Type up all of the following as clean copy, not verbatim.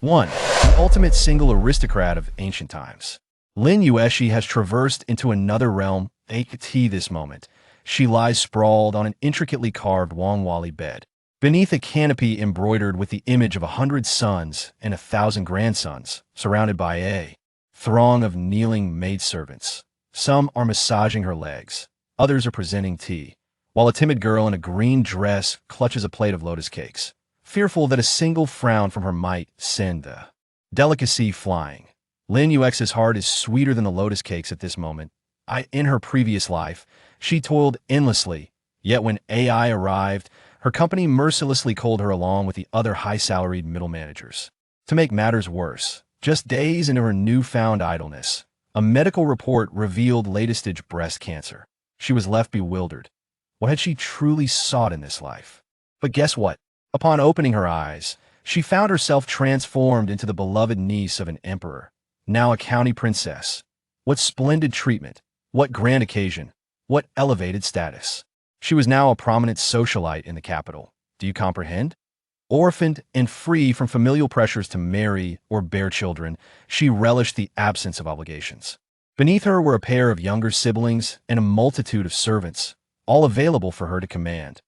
1. The ultimate single aristocrat of ancient times. Lin Yuexi has traversed into another realm, AT this moment. She lies sprawled on an intricately carved Wangwali bed, beneath a canopy embroidered with the image of 100 sons and 1,000 grandsons, surrounded by a throng of kneeling maidservants. Some are massaging her legs, others are presenting tea, while a timid girl in a green dress clutches a plate of lotus cakes, fearful that a single frown from her might send the delicacy flying. Lin Yuexi's heart is sweeter than the lotus cakes at this moment. In her previous life, she toiled endlessly, yet when AI arrived, her company mercilessly culled her along with the other high-salaried middle managers. To make matters worse, just days into her newfound idleness, a medical report revealed late-stage breast cancer. She was left bewildered. What had she truly sought in this life? But guess what? Upon opening her eyes, she found herself transformed into the beloved niece of an emperor, now a county princess. What splendid treatment! What grand occasion! What elevated status! She was now a prominent socialite in the capital. Do you comprehend? Orphaned and free from familial pressures to marry or bear children, she relished the absence of obligations. Beneath her were a pair of younger siblings and a multitude of servants, all available for her to command.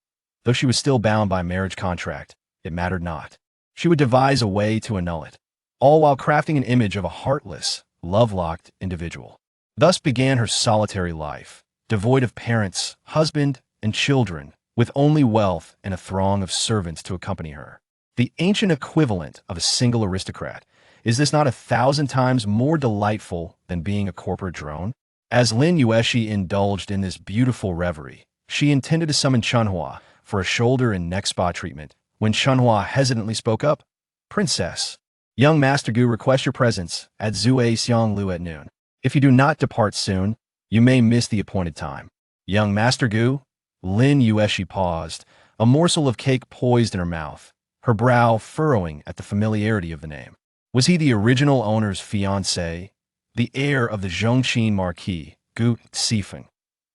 Though she was still bound by marriage contract, it mattered not. She would devise a way to annul it, all while crafting an image of a heartless, love-locked individual. Thus began her solitary life, devoid of parents, husband, and children, with only wealth and a throng of servants to accompany her. The ancient equivalent of a single aristocrat. Is this not 1,000 times more delightful than being a corporate drone? As Lin Yuexi indulged in this beautiful reverie, she intended to summon Chunhua for a shoulder and neck spa treatment, when Chunhua hesitantly spoke up. Princess, young Master Gu requests your presence at Zue Xianglu at noon. If you do not depart soon, you may miss the appointed time. Young Master Gu? Lin Yuexi paused, a morsel of cake poised in her mouth, her brow furrowing at the familiarity of the name. Was he the original owner's fiancé, the heir of the Zhongqin Marquis, Gu Sifeng?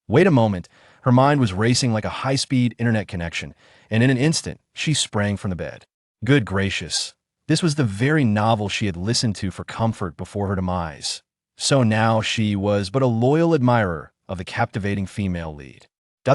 Wait a moment, her mind was racing like a high-speed internet connection, and in an instant, she sprang from the bed. Good gracious, this was the very novel she had listened to for comfort before her demise. So now she was but a loyal admirer of the captivating female lead.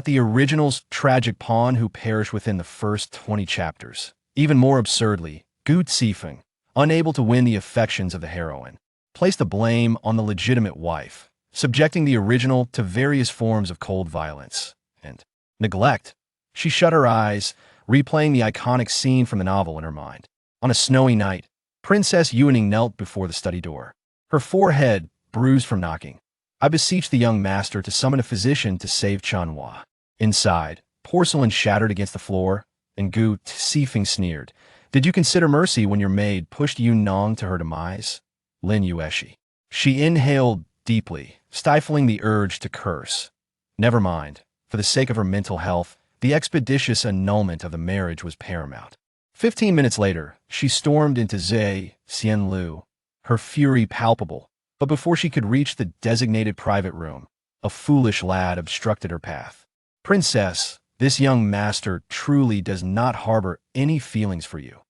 The original's tragic pawn who perished within the first 20 chapters. Even more absurdly, Gu Sifeng, unable to win the affections of the heroine, placed the blame on the legitimate wife, subjecting the original to various forms of cold violence and neglect. She shut her eyes, replaying the iconic scene from the novel in her mind. On a snowy night, Princess Yuaning knelt before the study door, her forehead bruised from knocking. I beseech the young master to summon a physician to save Chunhua. Inside, porcelain shattered against the floor, and Gu Sifeng sneered. Did you consider mercy when your maid pushed Yun Nong to her demise? Lin Yuexi. She inhaled deeply, stifling the urge to curse. Never mind. For the sake of her mental health, the expeditious annulment of the marriage was paramount. 15 minutes later, she stormed into Zhe Xianlu, her fury palpable. But before she could reach the designated private room, a foolish lad obstructed her path. Princess, this young master truly does not harbor any feelings for you.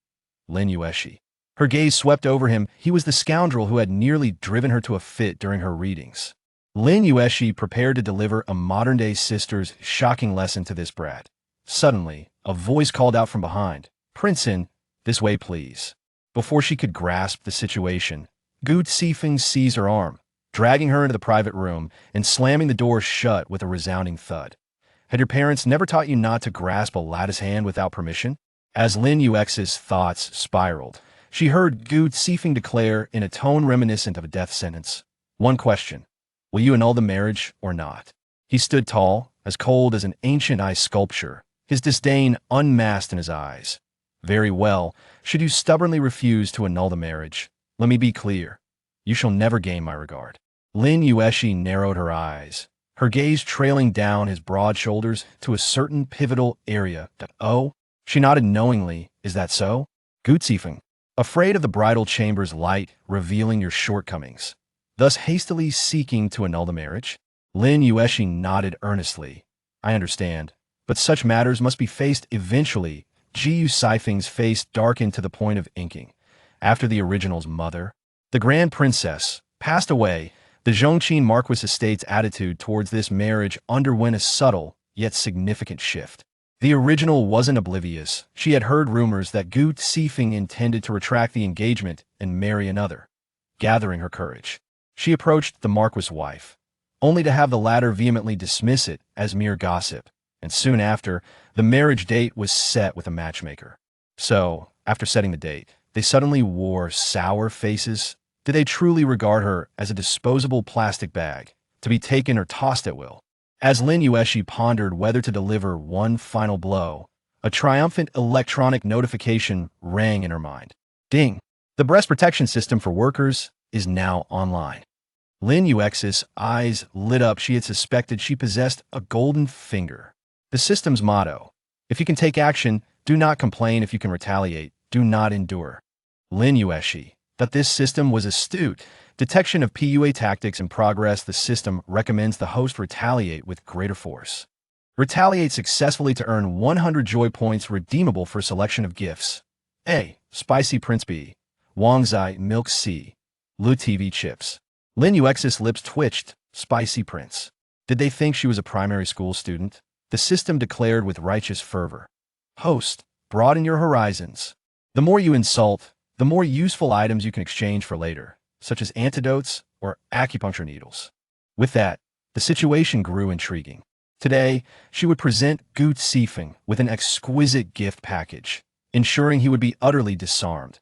Lin Yuexi. Her gaze swept over him. He was the scoundrel who had nearly driven her to a fit during her readings. Lin Yuexi prepared to deliver a modern-day sister's shocking lesson to this brat. Suddenly, a voice called out from behind. Princess, this way please. Before she could grasp the situation, Gu Sifeng seized her arm, dragging her into the private room and slamming the door shut with a resounding thud. Had your parents never taught you not to grasp a lattice hand without permission? As Lin Yuexi's thoughts spiraled, she heard Gu Sifeng declare in a tone reminiscent of a death sentence. One question. Will you annul the marriage or not? He stood tall, as cold as an ancient ice sculpture, his disdain unmasked in his eyes. Very well, should you stubbornly refuse to annul the marriage, let me be clear. You shall never gain my regard. Lin Yuexi narrowed her eyes, her gaze trailing down his broad shoulders to a certain pivotal area that, oh, she nodded knowingly. Is that so? Gu Sifeng, afraid of the bridal chamber's light revealing your shortcomings, thus hastily seeking to annul the marriage? Lin Yuexi nodded earnestly. I understand, but such matters must be faced eventually. Gu Sifeng's face darkened to the point of inking. after the original's mother, the Grand Princess, passed away, the Zhongqin Marquis estate's attitude towards this marriage underwent a subtle, yet significant shift. The original wasn't oblivious. She had heard rumors that Gu Sifeng intended to retract the engagement and marry another. Gathering her courage, she approached the Marquis' wife, only to have the latter vehemently dismiss it as mere gossip, and soon after, the marriage date was set with a matchmaker. So, after setting the date, they suddenly wore sour faces. Did they truly regard her as a disposable plastic bag, to be taken or tossed at will? As Lin Yuexi pondered whether to deliver one final blow, a triumphant electronic notification rang in her mind. Ding! The breast protection system for workers is now online. Lin Yuexi's eyes lit up. She had suspected she possessed a golden finger. The system's motto: if you can take action, do not complain. If you can retaliate, do not endure. Lin Yuexi thought this system was astute. Detection of PUA tactics in progress. The system recommends the host retaliate with greater force. Retaliate successfully to earn 100 joy points redeemable for a selection of gifts. A. Spicy Prince. B. Wangzai Milk. C. Lu TV chips. Lin Yuexi's lips twitched. Spicy Prince. Did they think she was a primary school student? The system declared with righteous fervor. Host, broaden your horizons. The more you insult, the more useful items you can exchange for later, such as antidotes or acupuncture needles. With that, the situation grew intriguing. Today, she would present Gu Sifeng with an exquisite gift package, ensuring he would be utterly disarmed.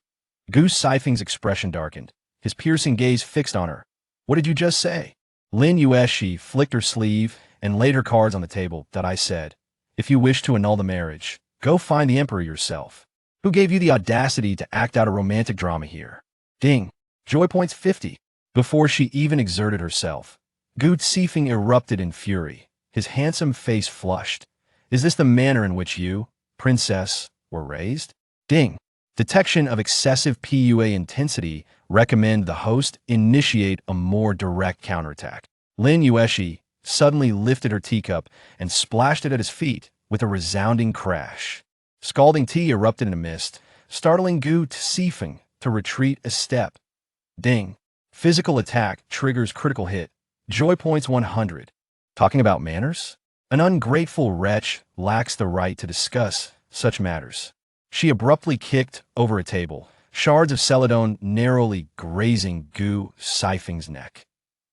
Gu Sifeng's expression darkened, his piercing gaze fixed on her. What did you just say? Lin Yuexi flicked her sleeve and laid her cards on the table. That I said, if you wish to annul the marriage, go find the emperor yourself. Who gave you the audacity to act out a romantic drama here? Ding! Joy points 50. Before she even exerted herself, Gu Sifeng erupted in fury, his handsome face flushed. Is this the manner in which you, princess, were raised? Ding! Detection of excessive PUA intensity. Recommend the host initiate a more direct counterattack. Lin Yuexi suddenly lifted her teacup and splashed it at his feet with a resounding crash. Scalding tea erupted in a mist, startling Gu Sifeng to retreat a step. Ding! Physical attack triggers critical hit. Joy points 100. Talking about manners? An ungrateful wretch lacks the right to discuss such matters. She abruptly kicked over a table, shards of celadon narrowly grazing Gu Sifeng's neck.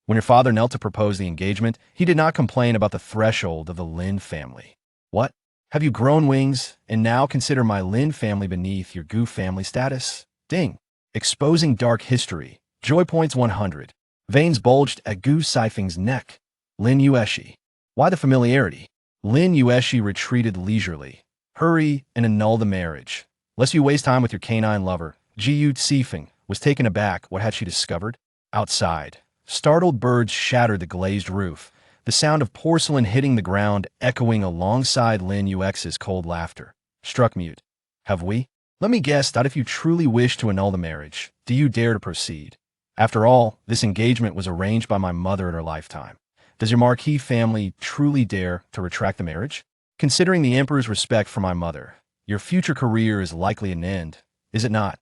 When your father knelt to propose the engagement, he did not complain about the threshold of the Lin family. What? Have you grown wings and now consider my Lin family beneath your Gu family status? Ding! Exposing dark history. Joy points 100. Veins bulged at Gu Sifeng's neck. Lin Yuexi. Why the familiarity? Lin Yuexi retreated leisurely. Hurry and annul the marriage, lest you waste time with your canine lover. Gu Sifeng was taken aback. What had she discovered? Outside, startled birds shattered the glazed roof, the sound of porcelain hitting the ground echoing alongside Lin Yuexi's cold laughter. Struck mute. Have we? Let me guess that if you truly wish to annul the marriage, do you dare to proceed? After all, this engagement was arranged by my mother in her lifetime. Does your Marquis family truly dare to retract the marriage? Considering the emperor's respect for my mother, your future career is likely an end, is it not?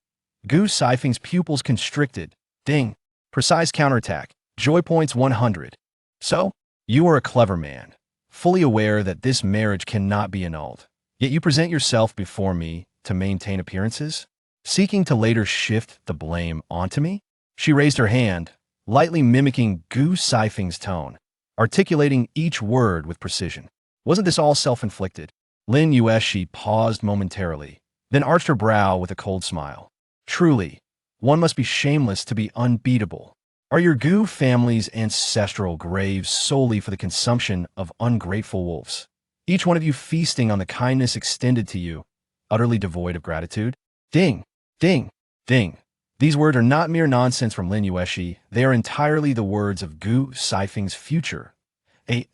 Gu Sifeng's pupils constricted. Ding! Precise counterattack. Joy points 100. So, you are a clever man, fully aware that this marriage cannot be annulled. Yet you present yourself before me to maintain appearances, seeking to later shift the blame onto me? She raised her hand, lightly mimicking Gu Sifeng's tone, articulating each word with precision. Wasn't this all self-inflicted? Lin Yuexi paused momentarily, then arched her brow with a cold smile. Truly, one must be shameless to be unbeatable. Are your Gu family's ancestral graves solely for the consumption of ungrateful wolves? Each one of you feasting on the kindness extended to you, utterly devoid of gratitude? Ding! Ding! Ding! These words are not mere nonsense from Lin Yuexi. They are entirely the words of Gu Sifeng's future.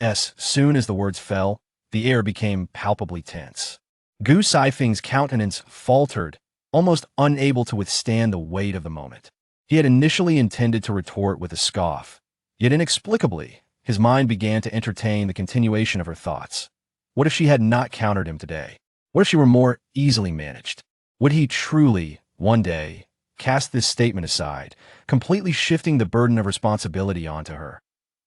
As soon as the words fell, the air became palpably tense. Gu Sifeng's countenance faltered, almost unable to withstand the weight of the moment. He had initially intended to retort with a scoff, yet inexplicably, his mind began to entertain the continuation of her thoughts. What if she had not countered him today? What if she were more easily managed? Would he truly, one day, cast this statement aside, completely shifting the burden of responsibility onto her.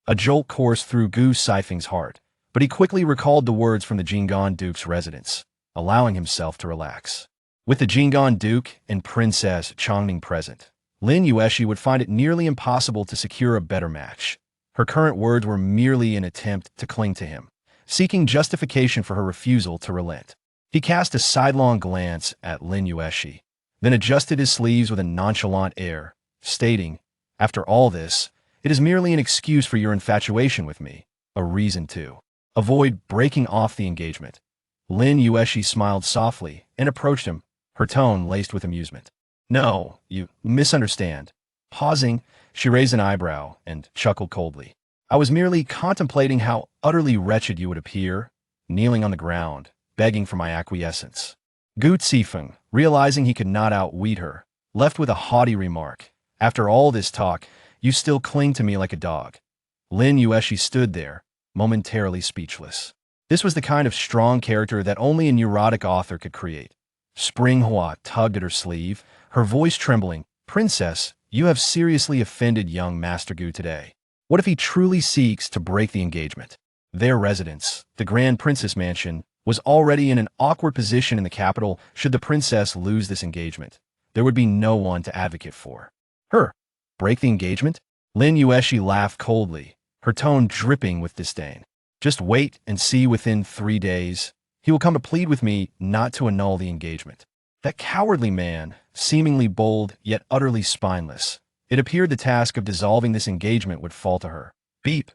A jolt coursed through Gu Saifeng's heart, but he quickly recalled the words from the Jinggan Duke's residence, allowing himself to relax. With the Jinggan Duke and Princess Chongning present, Lin Yuexi would find it nearly impossible to secure a better match. Her current words were merely an attempt to cling to him, seeking justification for her refusal to relent. He cast a sidelong glance at Lin Yuexi, then adjusted his sleeves with a nonchalant air, stating, "After all this, it is merely an excuse for your infatuation with me, a reason to avoid breaking off the engagement." Lin Yuexi smiled softly and approached him, her tone laced with amusement. "No, you misunderstand." Pausing, she raised an eyebrow and chuckled coldly. "I was merely contemplating how utterly wretched you would appear, kneeling on the ground, begging for my acquiescence." Gu Zifeng, realizing he could not outwit her, left with a haughty remark. "After all this talk, you still cling to me like a dog." Lin Yuexi stood there, momentarily speechless. This was the kind of strong character that only a neurotic author could create. Spring Hua tugged at her sleeve, her voice trembling. "Princess, you have seriously offended young Master Gu today. What if he truly seeks to break the engagement?" Their residence, the Grand Princess Mansion, was already in an awkward position in the capital. Should the princess lose this engagement, there would be no one to advocate for her. Break the engagement? Lin Yuexi laughed coldly, her tone dripping with disdain. "Just wait and see. Within 3 days, he will come to plead with me not to annul the engagement." That cowardly man, seemingly bold yet utterly spineless. It appeared the task of dissolving this engagement would fall to her. Beep.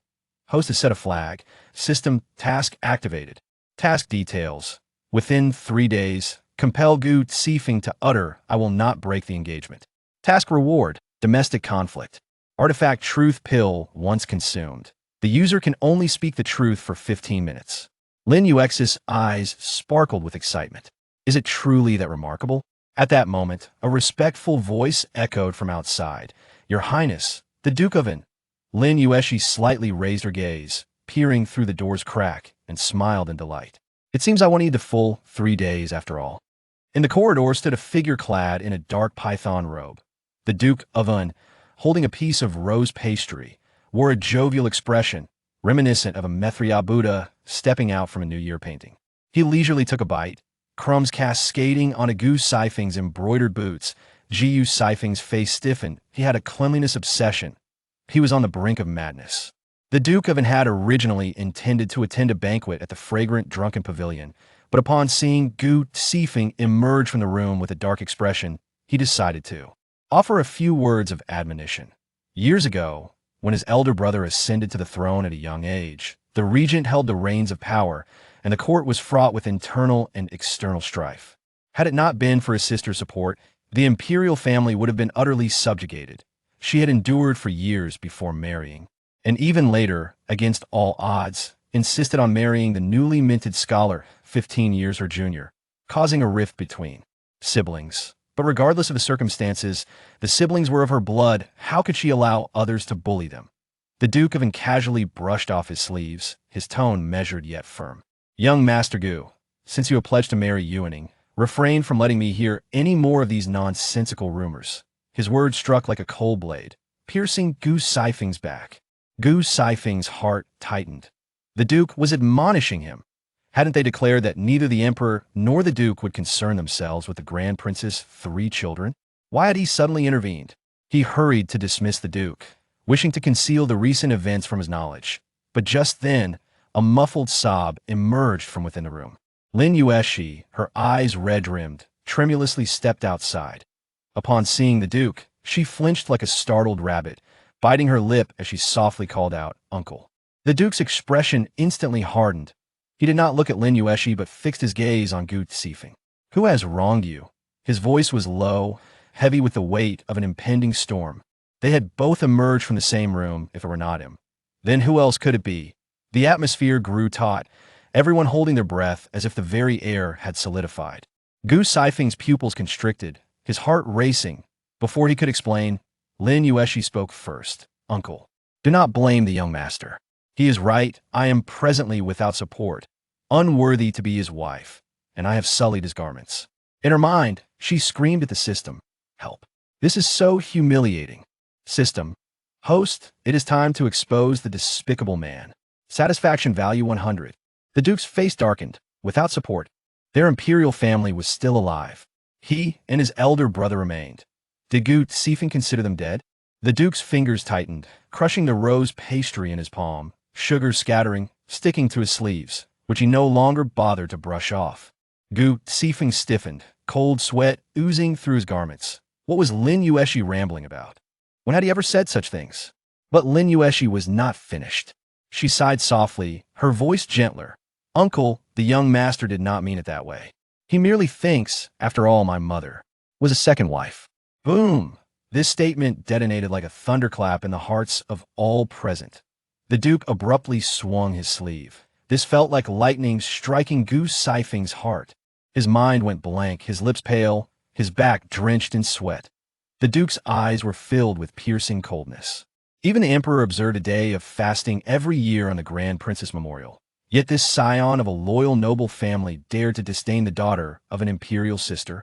Host has set a flag. System task activated. Task details. Within 3 days, compel Gu Zifeng to utter, "I will not break the engagement." Task reward. Domestic conflict. Artifact truth pill once consumed. The user can only speak the truth for 15 minutes. Lin Yuexi's eyes sparkled with excitement. Is it truly that remarkable? At that moment, a respectful voice echoed from outside. "Your Highness, the Duke of An." Lin Yuexi slightly raised her gaze, peering through the door's crack, and smiled in delight. "It seems I won't need the full 3 days after all." In the corridor stood a figure clad in a dark python robe. The Duke of An, holding a piece of rose pastry, wore a jovial expression, reminiscent of a Mithra Buddha stepping out from a New Year painting. He leisurely took a bite, crumbs cascading on a Gu Saifeng's embroidered boots. Gu Saifeng's face stiffened. He had a cleanliness obsession. He was on the brink of madness. The Duke of An had originally intended to attend a banquet at the fragrant drunken pavilion, but upon seeing Gu Zifeng emerge from the room with a dark expression, he decided to offer a few words of admonition. Years ago, when his elder brother ascended to the throne at a young age, the regent held the reins of power, and the court was fraught with internal and external strife. Had it not been for his sister's support, the imperial family would have been utterly subjugated. She had endured for years before marrying, and even later, against all odds, insisted on marrying the newly minted scholar, 15 years her junior, causing a rift between siblings. But regardless of the circumstances, the siblings were of her blood. How could she allow others to bully them? The Duke of An casually brushed off his sleeves, his tone measured yet firm. "Young Master Gu, since you have pledged to marry Yuaning, refrain from letting me hear any more of these nonsensical rumors." His words struck like a cold blade, piercing Gu Saifeng's back. Gu Saifeng's heart tightened. The Duke was admonishing him. Hadn't they declared that neither the Emperor nor the Duke would concern themselves with the Grand Prince's 3 children? Why had he suddenly intervened? He hurried to dismiss the Duke, wishing to conceal the recent events from his knowledge. But just then, a muffled sob emerged from within the room. Lin Yuexi, her eyes red-rimmed, tremulously stepped outside. Upon seeing the Duke, she flinched like a startled rabbit, biting her lip as she softly called out, "Uncle." The Duke's expression instantly hardened. He did not look at Lin Yuexi but fixed his gaze on Gu Zifeng. "Who has wronged you?" His voice was low, heavy with the weight of an impending storm. They had both emerged from the same room, if it were not him. Then who else could it be? The atmosphere grew taut, everyone holding their breath as if the very air had solidified. Gu Saifeng's pupils constricted, his heart racing. Before he could explain, Lin Yuexi spoke first. "Uncle, do not blame the young master. He is right. I am presently without support, unworthy to be his wife, and I have sullied his garments." In her mind, she screamed at the system, "Help! This is so humiliating. System. Host, it is time to expose the despicable man. Satisfaction value 100. The Duke's face darkened. Without support, their imperial family was still alive. He and his elder brother remained. Did Gu Sifeng consider them dead? The Duke's fingers tightened, crushing the rose pastry in his palm, sugar scattering, sticking to his sleeves, which he no longer bothered to brush off. Gu Sifeng stiffened, cold sweat oozing through his garments. What was Lin Yuexi rambling about? When had he ever said such things? But Lin Yuexi was not finished. She sighed softly, her voice gentler. Uncle, the young master did not mean it that way. He merely thinks, after all, my mother was a second wife. Boom! This statement detonated like a thunderclap in the hearts of all present. The Duke abruptly swung his sleeve. This felt like lightning striking Gu Sifeng's heart. His mind went blank, his lips pale, his back drenched in sweat. The Duke's eyes were filled with piercing coldness. Even the Emperor observed a day of fasting every year on the Grand Princess Memorial. Yet this scion of a loyal noble family dared to disdain the daughter of an imperial sister.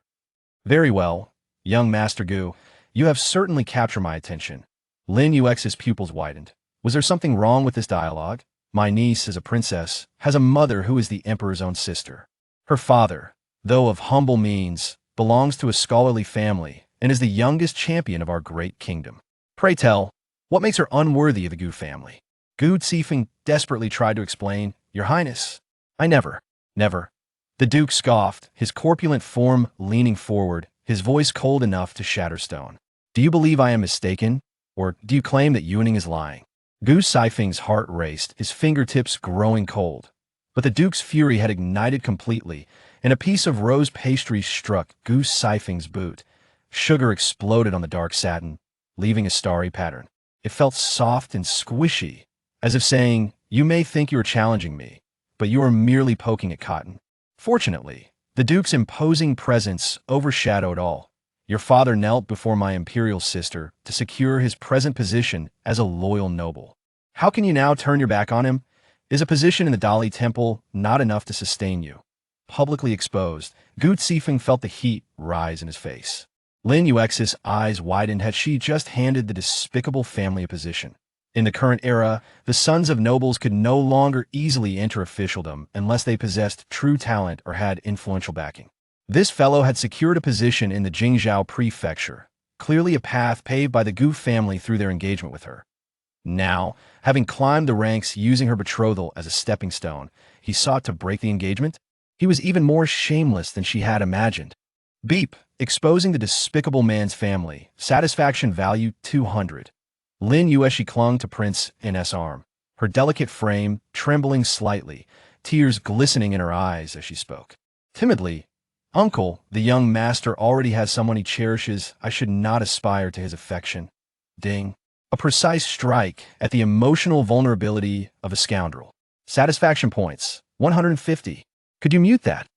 Very well, young Master Gu, you have certainly captured my attention. Lin Yuexi's pupils widened. Was there something wrong with this dialogue? My niece is a princess, has a mother who is the Emperor's own sister. Her father, though of humble means, belongs to a scholarly family and is the youngest champion of our great kingdom. Pray tell, what makes her unworthy of the Gu family? Gu Sifeng desperately tried to explain, Your Highness, I never. The Duke scoffed, his corpulent form leaning forward, his voice cold enough to shatter stone. Do you believe I am mistaken? Or do you claim that Yuaning is lying? Gu Sifeng's heart raced, his fingertips growing cold. But the Duke's fury had ignited completely, and a piece of rose pastry struck Gu Sifeng's boot. Sugar exploded on the dark satin, leaving a starry pattern. It felt soft and squishy, as if saying, You may think you are challenging me, but you are merely poking at cotton. Fortunately, the Duke's imposing presence overshadowed all. Your father knelt before my imperial sister to secure his present position as a loyal noble. How can you now turn your back on him? Is a position in the Dali Temple not enough to sustain you? Publicly exposed, Gu Sifeng felt the heat rise in his face. Lin Yuexi's eyes widened had she just handed the despicable family a position. In the current era, the sons of nobles could no longer easily enter officialdom unless they possessed true talent or had influential backing. This fellow had secured a position in the Jingzhou prefecture, clearly a path paved by the Gu family through their engagement with her. Now, having climbed the ranks using her betrothal as a stepping stone, he sought to break the engagement. He was even more shameless than she had imagined. Beep, exposing the despicable man's family, satisfaction value 200. Lin Yuexi clung to Prince N's arm, her delicate frame trembling slightly, tears glistening in her eyes as she spoke. Timidly, Uncle, the young master already has someone he cherishes. I should not aspire to his affection. Ding. A precise strike at the emotional vulnerability of a scoundrel. Satisfaction points, 150. Could you mute that?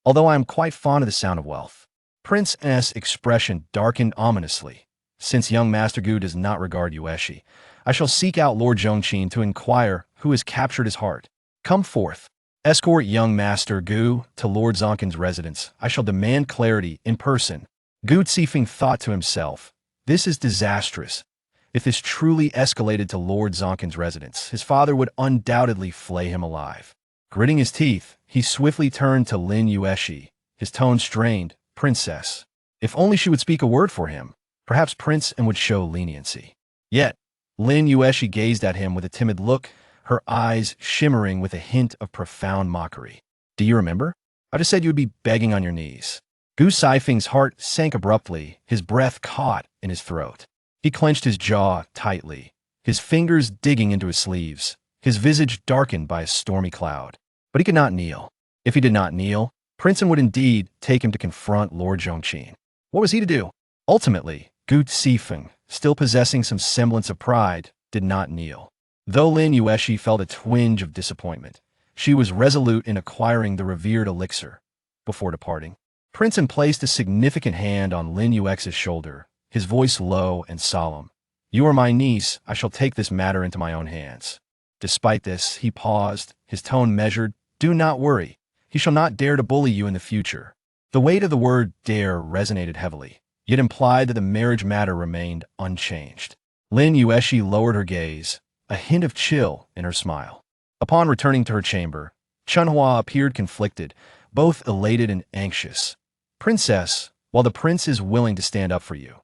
Although I am quite fond of the sound of wealth. Prince N's expression darkened ominously. Since young Master Gu does not regard Yuexi, I shall seek out Lord Zhongqin to inquire who has captured his heart. Come forth. Escort young Master Gu to Lord Zonkin's residence. I shall demand clarity in person. Gu Sifeng thought to himself, this is disastrous. If this truly escalated to Lord Zonkin's residence, his father would undoubtedly flay him alive. Gritting his teeth, he swiftly turned to Lin Yuexi, his tone strained. Princess. If only she would speak a word for him. Perhaps Prince N would show leniency. Yet, Lin Yuexi gazed at him with a timid look, her eyes shimmering with a hint of profound mockery. Do you remember? I just said you would be begging on your knees. Gu Sifeng's heart sank abruptly, his breath caught in his throat. He clenched his jaw tightly, his fingers digging into his sleeves, his visage darkened by a stormy cloud. But he could not kneel. If he did not kneel, Prince N would indeed take him to confront Lord Zhongqin. What was he to do? Ultimately, Gu Sifeng, still possessing some semblance of pride, did not kneel. Though Lin Yuexi felt a twinge of disappointment, she was resolute in acquiring the revered elixir. Before departing, Prince N placed a significant hand on Lin Yuexi's shoulder, his voice low and solemn. You are my niece, I shall take this matter into my own hands. Despite this, he paused, his tone measured. Do not worry. He shall not dare to bully you in the future. The weight of the word dare resonated heavily. yet implied that the marriage matter remained unchanged. Lin Yuexi lowered her gaze, a hint of chill in her smile. Upon returning to her chamber, Chunhua appeared conflicted, both elated and anxious. Princess, while the prince is willing to stand up for you,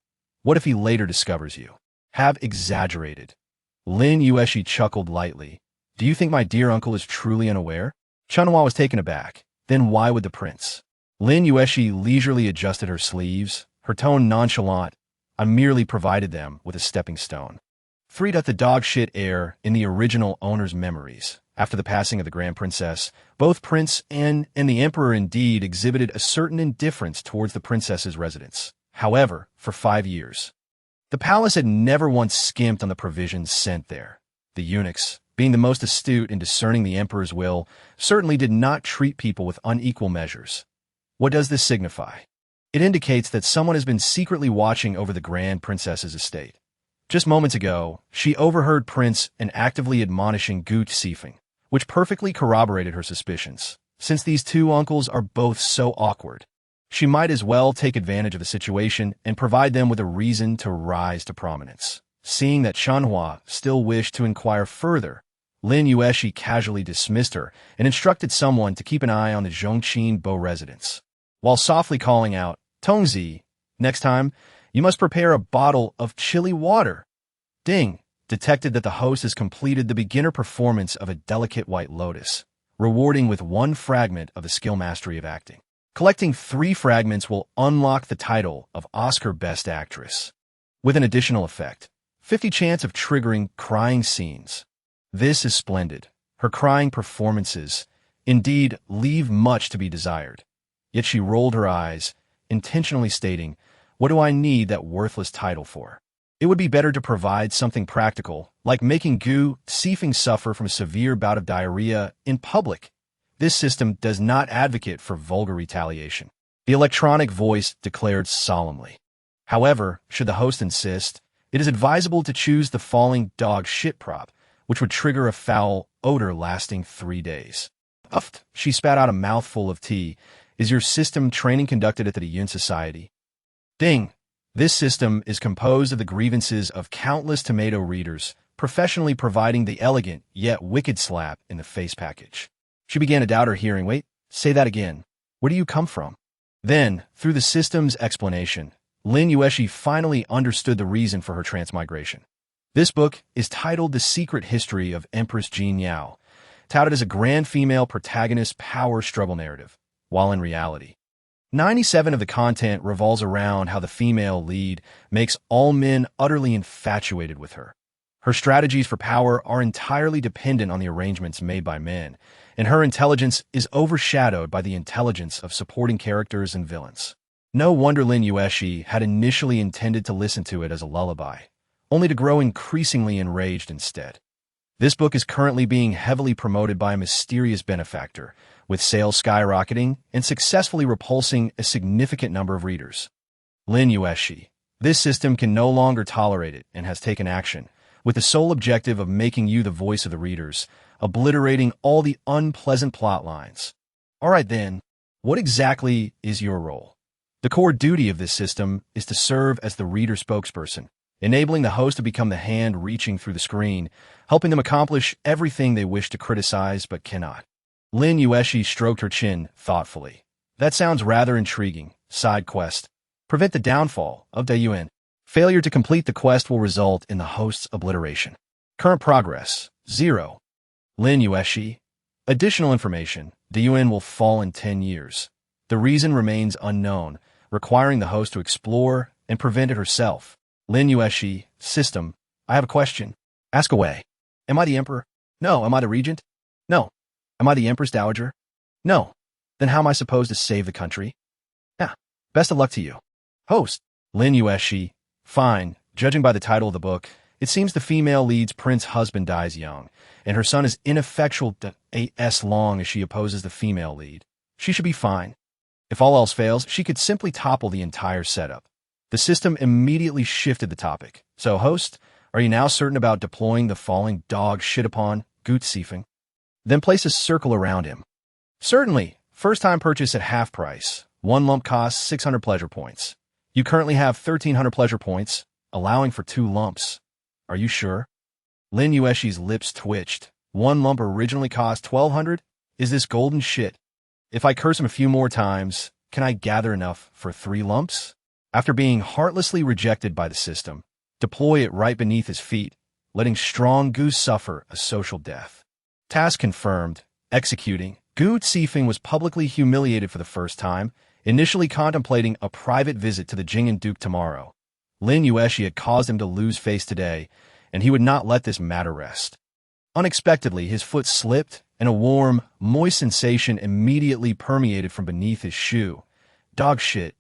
what if he later discovers you have exaggerated? Lin Yuexi chuckled lightly. Do you think my dear uncle is truly unaware? Chunhua was taken aback. Then why would the prince? Lin Yuexi leisurely adjusted her sleeves, her tone nonchalant. I merely provided them with a stepping stone. Freed up the dog-shit air in the original owner's memories. After the passing of the Grand Princess, both Prince and the Emperor indeed exhibited a certain indifference towards the princess's residence. However, for 5 years, the palace had never once skimped on the provisions sent there. The eunuchs, being the most astute in discerning the emperor's will, certainly did not treat people with unequal measures. What does this signify? It indicates that someone has been secretly watching over the Grand Princess's estate. Just moments ago, she overheard Prince and actively admonishing Gu Sifeng, which perfectly corroborated her suspicions. Since these two uncles are both so awkward, she might as well take advantage of the situation and provide them with a reason to rise to prominence. Seeing that Chunhua still wished to inquire further, Lin Yuexi casually dismissed her and instructed someone to keep an eye on the Zhongqin Bo residence, while softly calling out, Tongzi, next time, you must prepare a bottle of chilly water. Ding, detected that the host has completed the beginner performance of a delicate white lotus, rewarding with 1 fragment of the skill mastery of acting. Collecting 3 fragments will unlock the title of Oscar Best Actress, with an additional effect, 50 chance of triggering crying scenes. This is splendid. Her crying performances, indeed, leave much to be desired. Yet she rolled her eyes, intentionally stating, what do I need that worthless title for? It would be better to provide something practical, like making Gu Sifeng suffer from a severe bout of diarrhea in public. This system does not advocate for vulgar retaliation, the electronic voice declared solemnly. However, should the host insist, it is advisable to choose the falling dog shit prop, which would trigger a foul odor lasting 3 days. Uffed, she spat out a mouthful of tea. Is your system training conducted at the Yun Society? Ding. This system is composed of the grievances of countless tomato readers, professionally providing the elegant yet wicked slap in the face package. She began to doubt her hearing. Wait, say that again. Where do you come from? Then, through the system's explanation, Lin Yuexi finally understood the reason for her transmigration. This book is titled The Secret History of Empress Jean Yao, touted as a grand female protagonist power struggle narrative, while in reality, 97% of the content revolves around how the female lead makes all men utterly infatuated with her. Her strategies for power are entirely dependent on the arrangements made by men, and her intelligence is overshadowed by the intelligence of supporting characters and villains. No wonder Lin Yuexi had initially intended to listen to it as a lullaby, only to grow increasingly enraged instead. This book is currently being heavily promoted by a mysterious benefactor, with sales skyrocketing and successfully repulsing a significant number of readers. Lin Yuexi. This system can no longer tolerate it and has taken action, with the sole objective of making you the voice of the readers, obliterating all the unpleasant plot lines. All right then, what exactly is your role? The core duty of this system is to serve as the reader spokesperson, enabling the host to become the hand reaching through the screen, helping them accomplish everything they wish to criticize but cannot. Lin Yuexi stroked her chin thoughtfully. That sounds rather intriguing. Side quest. Prevent the downfall of Da Yuan. Failure to complete the quest will result in the host's obliteration. Current progress, 0. Lin Yuexi. Additional information. Da Yuan will fall in 10 years. The reason remains unknown, requiring the host to explore and prevent it herself. Lin Yuexi. System. I have a question. Ask away. Am I the emperor? No. Am I the regent? No. Am I the Empress Dowager? No. Then how am I supposed to save the country? Yeah. Best of luck to you. Host. Lin Yuexi. Fine. Judging by the title of the book, it seems the female lead's prince husband dies young, and her son is ineffectual as long as she opposes the female lead. She should be fine. If all else fails, she could simply topple the entire setup. The system immediately shifted the topic. So, host, are you now certain about deploying the falling dog shit upon Gu Sifeng? Then place a circle around him. Certainly. First-time purchase at half price. 1 lump costs 600 pleasure points. You currently have 1,300 pleasure points, allowing for 2 lumps. Are you sure? Lin Yuexi's lips twitched. 1 lump originally cost 1,200? Is this golden shit? If I curse him a few more times, can I gather enough for 3 lumps? After being heartlessly rejected by the system, deploy it right beneath his feet, letting strong Gu suffer a social death. Task confirmed. Executing. Gu Zifeng was publicly humiliated for the first time, initially contemplating a private visit to the Jing'an Duke tomorrow. Lin Yuexi had caused him to lose face today, and he would not let this matter rest. Unexpectedly, his foot slipped, and a warm, moist sensation immediately permeated from beneath his shoe. Dog shit.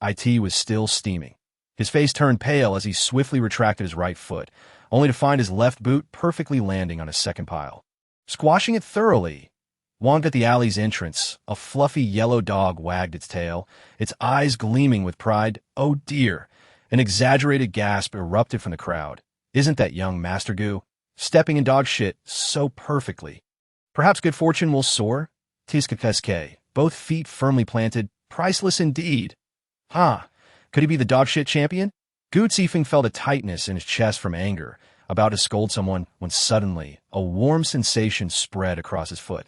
It was still steaming. His face turned pale as he swiftly retracted his right foot, only to find his left boot perfectly landing on his second pile. Squashing it thoroughly. Wonged at the alley's entrance, a fluffy yellow dog wagged its tail, its eyes gleaming with pride. Oh dear! An exaggerated gasp erupted from the crowd. Isn't that young Master Gu stepping in dog shit so perfectly? Perhaps good fortune will soar? Tiskakeske, both feet firmly planted, priceless indeed. Could he be the dog shit champion? Gu Zifeng felt a tightness in his chest from anger, about to scold someone when suddenly a warm sensation spread across his foot.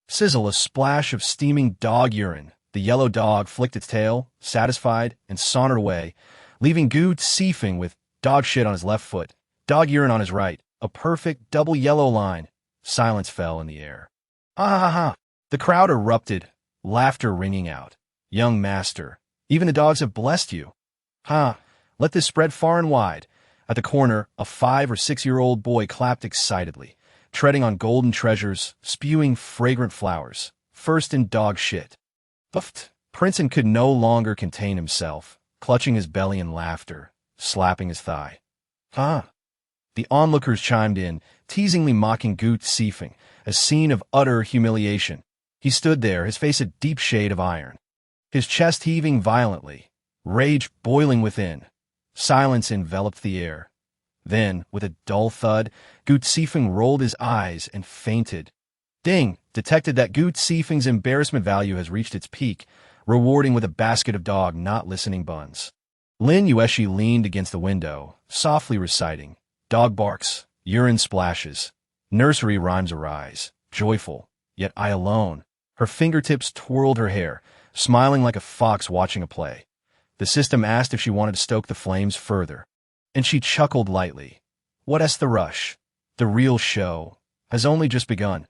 Sizzle, a splash of steaming dog urine. The yellow dog flicked its tail, satisfied, and sauntered away, leaving Gu Zifeng with dog shit on his left foot, dog urine on his right, a perfect double yellow line. Silence fell in the air. The crowd erupted, laughter ringing out. Young master, even the dogs have blessed you. Let this spread far and wide. At the corner, a 5 or 6-year-old boy clapped excitedly, treading on golden treasures, spewing fragrant flowers. First in dog shit. Buffed. Princeton could no longer contain himself, clutching his belly in laughter, slapping his thigh. The onlookers chimed in, teasingly mocking Gu Zifeng, a scene of utter humiliation. He stood there, his face a deep shade of iron, his chest heaving violently, rage boiling within. Silence enveloped the air. Then, with a dull thud, Gu Zifeng rolled his eyes and fainted. Ding! Detected that Gu Zifeng's embarrassment value has reached its peak, rewarding with a basket of dog not listening buns. Lin Yuexi leaned against the window, softly reciting, dog barks, urine splashes, nursery rhymes arise, joyful, yet I alone. Her fingertips twirled her hair, smiling like a fox watching a play. The system asked if she wanted to stoke the flames further, and she chuckled lightly. What's the rush? The real show has only just begun.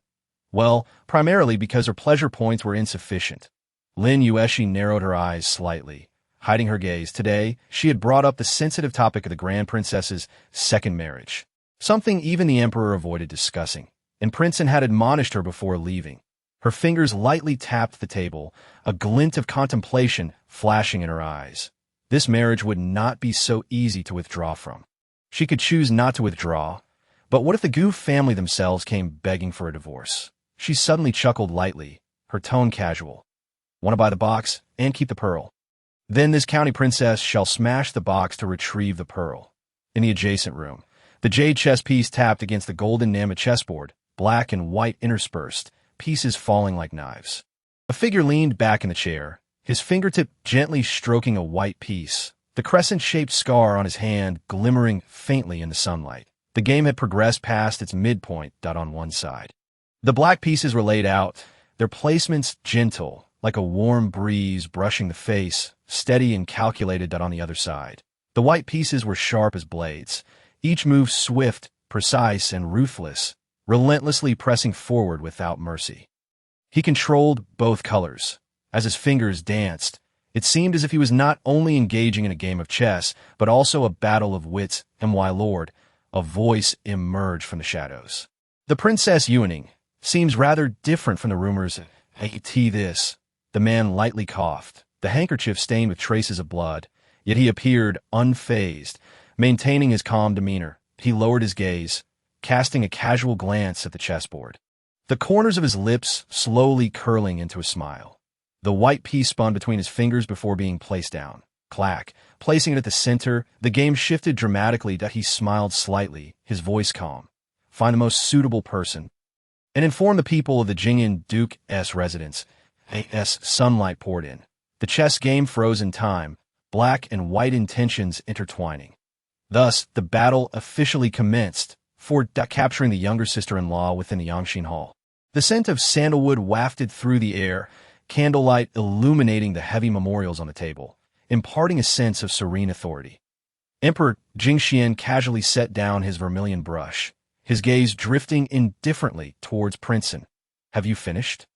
Well, primarily because her pleasure points were insufficient. Lin Yuexi narrowed her eyes slightly, hiding her gaze. Today, she had brought up the sensitive topic of the Grand Princess's second marriage, something even the Emperor avoided discussing, and Princeton had admonished her before leaving. Her fingers lightly tapped the table, a glint of contemplation flashing in her eyes. This marriage would not be so easy to withdraw from. She could choose not to withdraw, but what if the Gu family themselves came begging for a divorce? She suddenly chuckled lightly, her tone casual. Want to buy the box and keep the pearl? Then this county princess shall smash the box to retrieve the pearl. In the adjacent room, the jade chess piece tapped against the golden Nama chessboard, black and white interspersed, pieces falling like knives. A figure leaned back in the chair, his fingertip gently stroking a white piece, the crescent-shaped scar on his hand glimmering faintly in the sunlight. The game had progressed past its midpoint. On one side, the black pieces were laid out, their placements gentle, like a warm breeze brushing the face, steady and calculated. On the other side, the white pieces were sharp as blades, each move swift, precise, and ruthless, relentlessly pressing forward without mercy. He controlled both colors. As his fingers danced, it seemed as if he was not only engaging in a game of chess, but also a battle of wits. My lord, a voice emerged from the shadows. The Princess Yuaning seems rather different from the rumors. This. The man lightly coughed, the handkerchief stained with traces of blood, yet he appeared unfazed, maintaining his calm demeanor. He lowered his gaze, casting a casual glance at the chessboard, the corners of his lips slowly curling into a smile. The white piece spun between his fingers before being placed down. Clack. Placing it at the center, the game shifted dramatically. He smiled slightly, his voice calm. Find the most suitable person, and inform the people of the Jing'an Duke's residence. Sunlight poured in. The chess game froze in time, black and white intentions intertwining. Thus, the battle officially commenced for capturing the younger sister-in-law within the Yangxin Hall. The scent of sandalwood wafted through the air, candlelight illuminating the heavy memorials on the table, imparting a sense of serene authority. Emperor Jingxian casually set down his vermilion brush, his gaze drifting indifferently towards Princeton. "Have you finished?"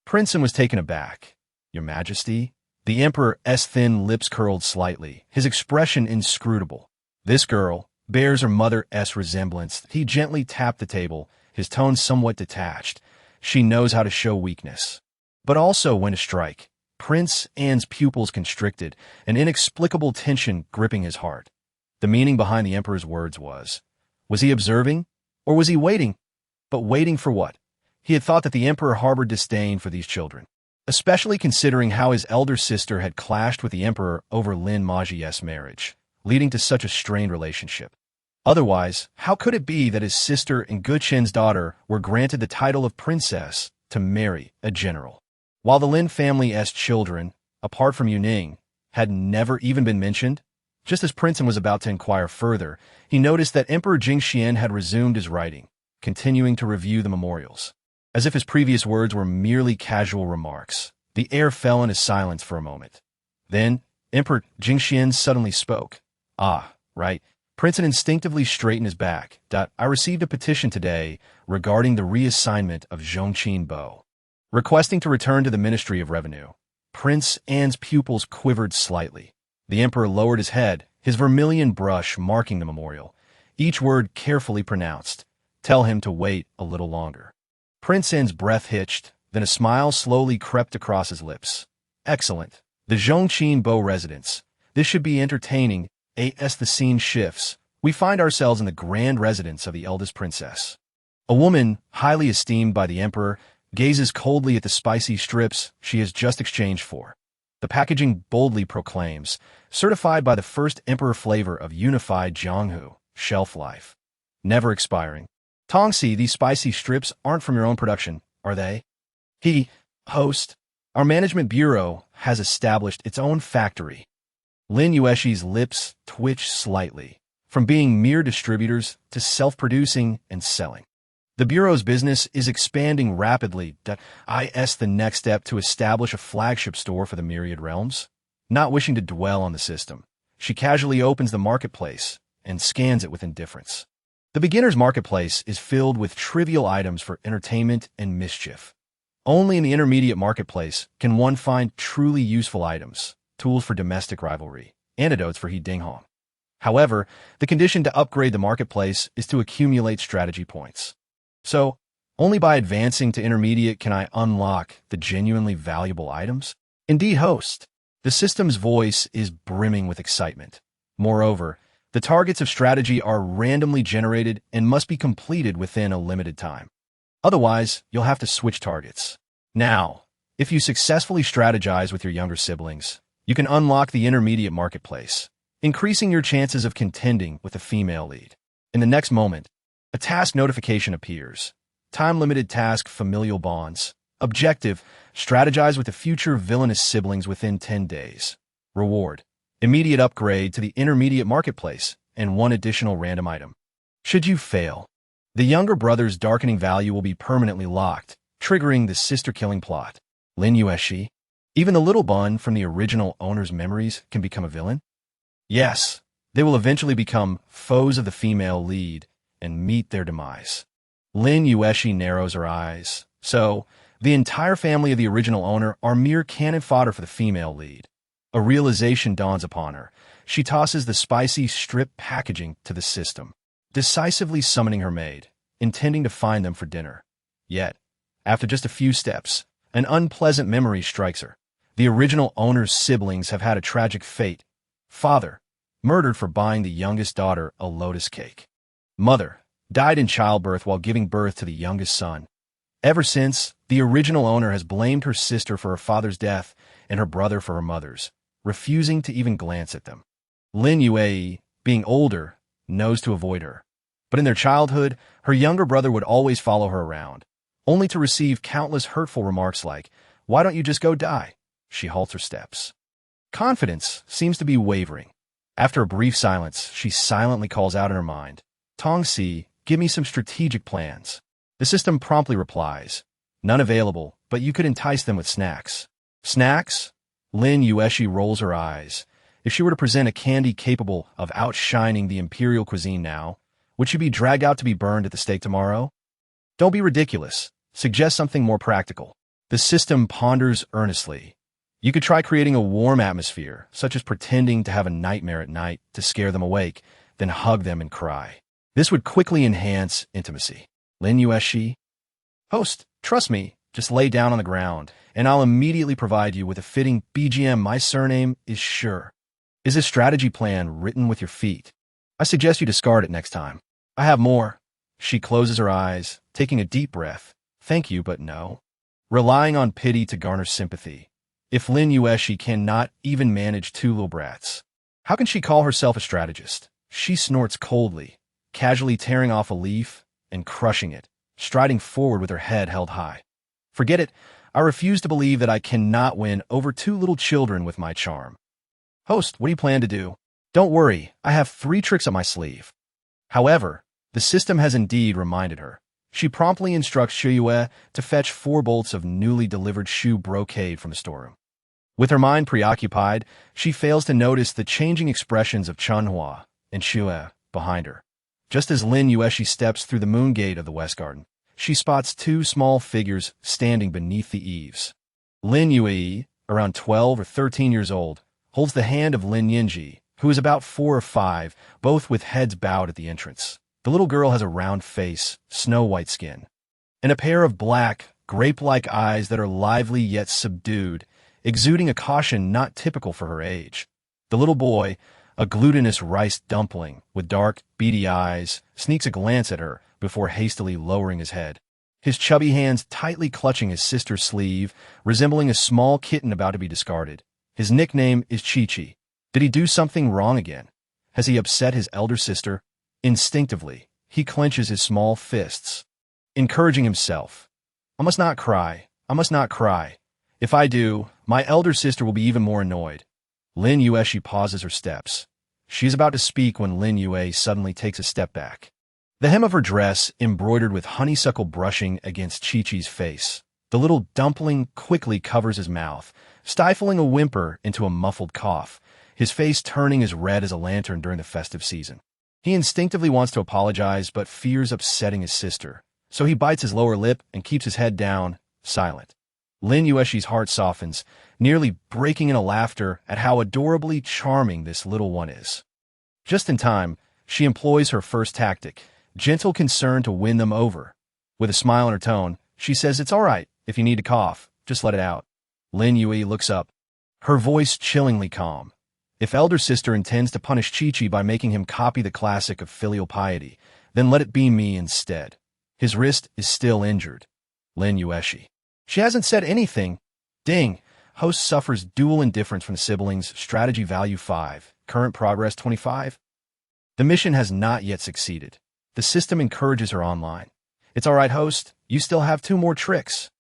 Princeton was taken aback. "Your Majesty?" The Emperor's thin lips curled slightly, his expression inscrutable. "This girl bears her mother's resemblance." He gently tapped the table, his tone somewhat detached. "She knows how to show weakness, but also when to strike." Prince Anne's pupils constricted, an inexplicable tension gripping his heart. The meaning behind the Emperor's words was he observing, or was he waiting? But waiting for what? He had thought that the Emperor harbored disdain for these children, especially considering how his elder sister had clashed with the Emperor over Lin Yuexi's marriage, leading to such a strained relationship. Otherwise, how could it be that his sister and Guqin's daughter were granted the title of princess to marry a general, while the Lin family's children, apart from Yuning, had never even been mentioned? Just as Princeton was about to inquire further, he noticed that Emperor Jingxian had resumed his writing, continuing to review the memorials. As if his previous words were merely casual remarks, the air fell into silence for a moment. Then, Emperor Jingxian suddenly spoke. "Ah, right." Princeton instinctively straightened his back. "I received a petition today regarding the reassignment of Zhongqin Bo, requesting to return to the Ministry of Revenue." Prince Anne's pupils quivered slightly. The Emperor lowered his head, his vermilion brush marking the memorial, each word carefully pronounced. "Tell him to wait a little longer." Prince Anne's breath hitched, then a smile slowly crept across his lips. "Excellent. The Zhongqin Bo residence. This should be entertaining." As the scene shifts, we find ourselves in the grand residence of the eldest princess. A woman, highly esteemed by the Emperor, gazes coldly at the spicy strips she has just exchanged for. The packaging boldly proclaims, "Certified by the first Emperor flavor of unified Jianghu, shelf life. Never expiring." "Tongxi, these spicy strips aren't from your own production, are they?" Host, "Our management bureau has established its own factory." Lin Yuexi's lips twitched slightly, from being mere distributors to self-producing and selling. "The bureau's business is expanding rapidly. Is the next step to establish a flagship store for the myriad realms?" Not wishing to dwell on the system, she casually opens the marketplace and scans it with indifference. The beginner's marketplace is filled with trivial items for entertainment and mischief. Only in the intermediate marketplace can one find truly useful items, tools for domestic rivalry, antidotes for He Dinghong. However, the condition to upgrade the marketplace is to accumulate strategy points. So, only by advancing to intermediate can I unlock the genuinely valuable items? Indeed, host. The system's voice is brimming with excitement. Moreover, the targets of strategy are randomly generated and must be completed within a limited time. Otherwise, you'll have to switch targets. Now, if you successfully strategize with your younger siblings, you can unlock the intermediate marketplace, increasing your chances of contending with a female lead. In the next moment, a task notification appears. Time-limited task, familial bonds. Objective, strategize with the future villainous siblings within 10 days. Reward, immediate upgrade to the intermediate marketplace and one additional random item. Should you fail, the younger brother's darkening value will be permanently locked, triggering the sister-killing plot. Lin Yuexi. Even the little bun from the original owner's memories can become a villain? Yes, they will eventually become foes of the female lead and meet their demise. Lin Yuexi narrows her eyes. So, the entire family of the original owner are mere cannon fodder for the female lead. A realization dawns upon her. She tosses the spicy strip packaging to the system, decisively summoning her maid, intending to find them for dinner. Yet, after just a few steps, an unpleasant memory strikes her. The original owner's siblings have had a tragic fate. Father, murdered for buying the youngest daughter a Lotus cake. Mother, died in childbirth while giving birth to the youngest son. Ever since, the original owner has blamed her sister for her father's death and her brother for her mother's, refusing to even glance at them. Lin Yuexi, being older, knows to avoid her. But in their childhood, her younger brother would always follow her around, only to receive countless hurtful remarks like, "Why don't you just go die?" She halts her steps. Confidence seems to be wavering. After a brief silence, she silently calls out in her mind, Tongsi, give me some strategic plans. The system promptly replies, none available, but you could entice them with snacks. Snacks? Lin Yuexi rolls her eyes. If she were to present a candy capable of outshining the imperial cuisine now, would she be dragged out to be burned at the stake tomorrow? Don't be ridiculous. Suggest something more practical. The system ponders earnestly. You could try creating a warm atmosphere, such as pretending to have a nightmare at night to scare them awake, then hug them and cry. This would quickly enhance intimacy. Lin Yuexi? Host, trust me, just lay down on the ground, and I'll immediately provide you with a fitting BGM. My surname is Sure. Is this strategy plan written with your feet? I suggest you discard it next time. I have more. She closes her eyes, taking a deep breath. Thank you, but no. Relying on pity to garner sympathy. If Lin Yuexi cannot even manage two little brats, how can she call herself a strategist? She snorts coldly, casually tearing off a leaf and crushing it, striding forward with her head held high. Forget it. I refuse to believe that I cannot win over two little children with my charm. Host, what do you plan to do? Don't worry, I have 3 tricks up my sleeve. However, the system has indeed reminded her. She promptly instructs Shuyue to fetch 4 bolts of newly delivered shoe brocade from the storeroom. With her mind preoccupied, she fails to notice the changing expressions of Chunhua and Shue behind her. Just as Lin Yuexi steps through the moon gate of the West Garden, she spots 2 small figures standing beneath the eaves. Lin Yuexi, around 12 or 13 years old, holds the hand of Lin Yuexi, who is about 4 or 5, both with heads bowed at the entrance. The little girl has a round face, snow-white skin, and a pair of black, grape-like eyes that are lively yet subdued, exuding a caution not typical for her age. The little boy, a glutinous rice dumpling with dark, beady eyes, sneaks a glance at her before hastily lowering his head. His chubby hands tightly clutching his sister's sleeve, resembling a small kitten about to be discarded. His nickname is Chi-Chi. Did he do something wrong again? Has he upset his elder sister? Instinctively, he clenches his small fists, encouraging himself. I must not cry. I must not cry. If I do, my elder sister will be even more annoyed. Lin Yuexi pauses her steps. She is about to speak when Lin Yue suddenly takes a step back. The hem of her dress embroidered with honeysuckle brushing against Chi-Chi's face. The little dumpling quickly covers his mouth, stifling a whimper into a muffled cough, his face turning as red as a lantern during the festive season. He instinctively wants to apologize, but fears upsetting his sister, so he bites his lower lip and keeps his head down, silent. Lin Yuexi's heart softens, nearly breaking into laughter at how adorably charming this little one is. Just in time, she employs her first tactic, gentle concern to win them over. With a smile in her tone, she says, it's all right if you need to cough, just let it out. Lin Yue looks up, her voice chillingly calm. If elder sister intends to punish Chi-Chi by making him copy the classic of filial piety, then let it be me instead. His wrist is still injured. Lin Yuexi. She hasn't said anything. Ding. Host suffers dual indifference from the siblings. Strategy value 5. Current progress 25. The mission has not yet succeeded. The system encourages her online. It's all right, host. You still have 2 more tricks.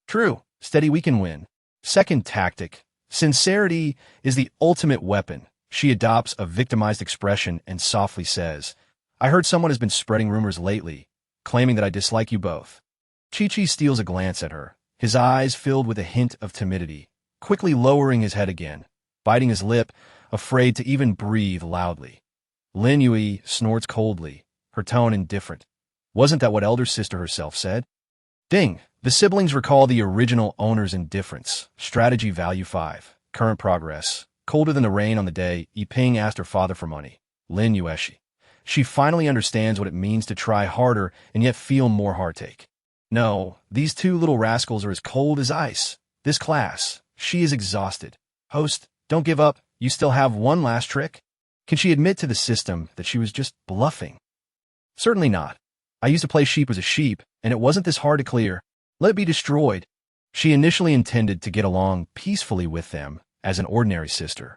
True. Steady, we can win. Second tactic. Sincerity is the ultimate weapon. She adopts a victimized expression and softly says, I heard someone has been spreading rumors lately, claiming that I dislike you both. Chi-Chi steals a glance at her, his eyes filled with a hint of timidity, quickly lowering his head again, biting his lip, afraid to even breathe loudly. Lin Yue snorts coldly, her tone indifferent. Wasn't that what elder sister herself said? Ding. The siblings recall the original owner's indifference. Strategy value 5. Current progress. Colder than the rain on the day Yiping asked her father for money. Lin Yuexi. She finally understands what it means to try harder and yet feel more heartache. No, these 2 little rascals are as cold as ice. This class, she is exhausted. Host, don't give up. You still have 1 last trick? Can she admit to the system that she was just bluffing? Certainly not. I used to play sheep as a sheep, and it wasn't this hard to clear. Let it be destroyed. She initially intended to get along peacefully with them as an ordinary sister.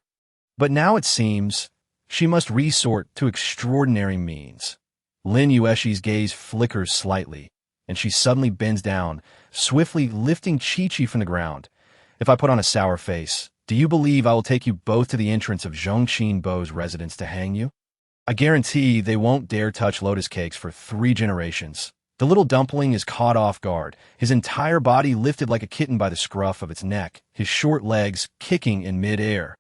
But now it seems she must resort to extraordinary means. Lin Yuexi's gaze flickers slightly, and she suddenly bends down, swiftly lifting Chi-Chi from the ground. If I put on a sour face, Do you believe I will take you both to the entrance of Zhongqin Bo's residence to hang you? I guarantee they won't dare touch lotus cakes for 3 generations. The little dumpling is caught off guard, his entire body lifted like a kitten by the scruff of its neck, his short legs kicking in mid-air.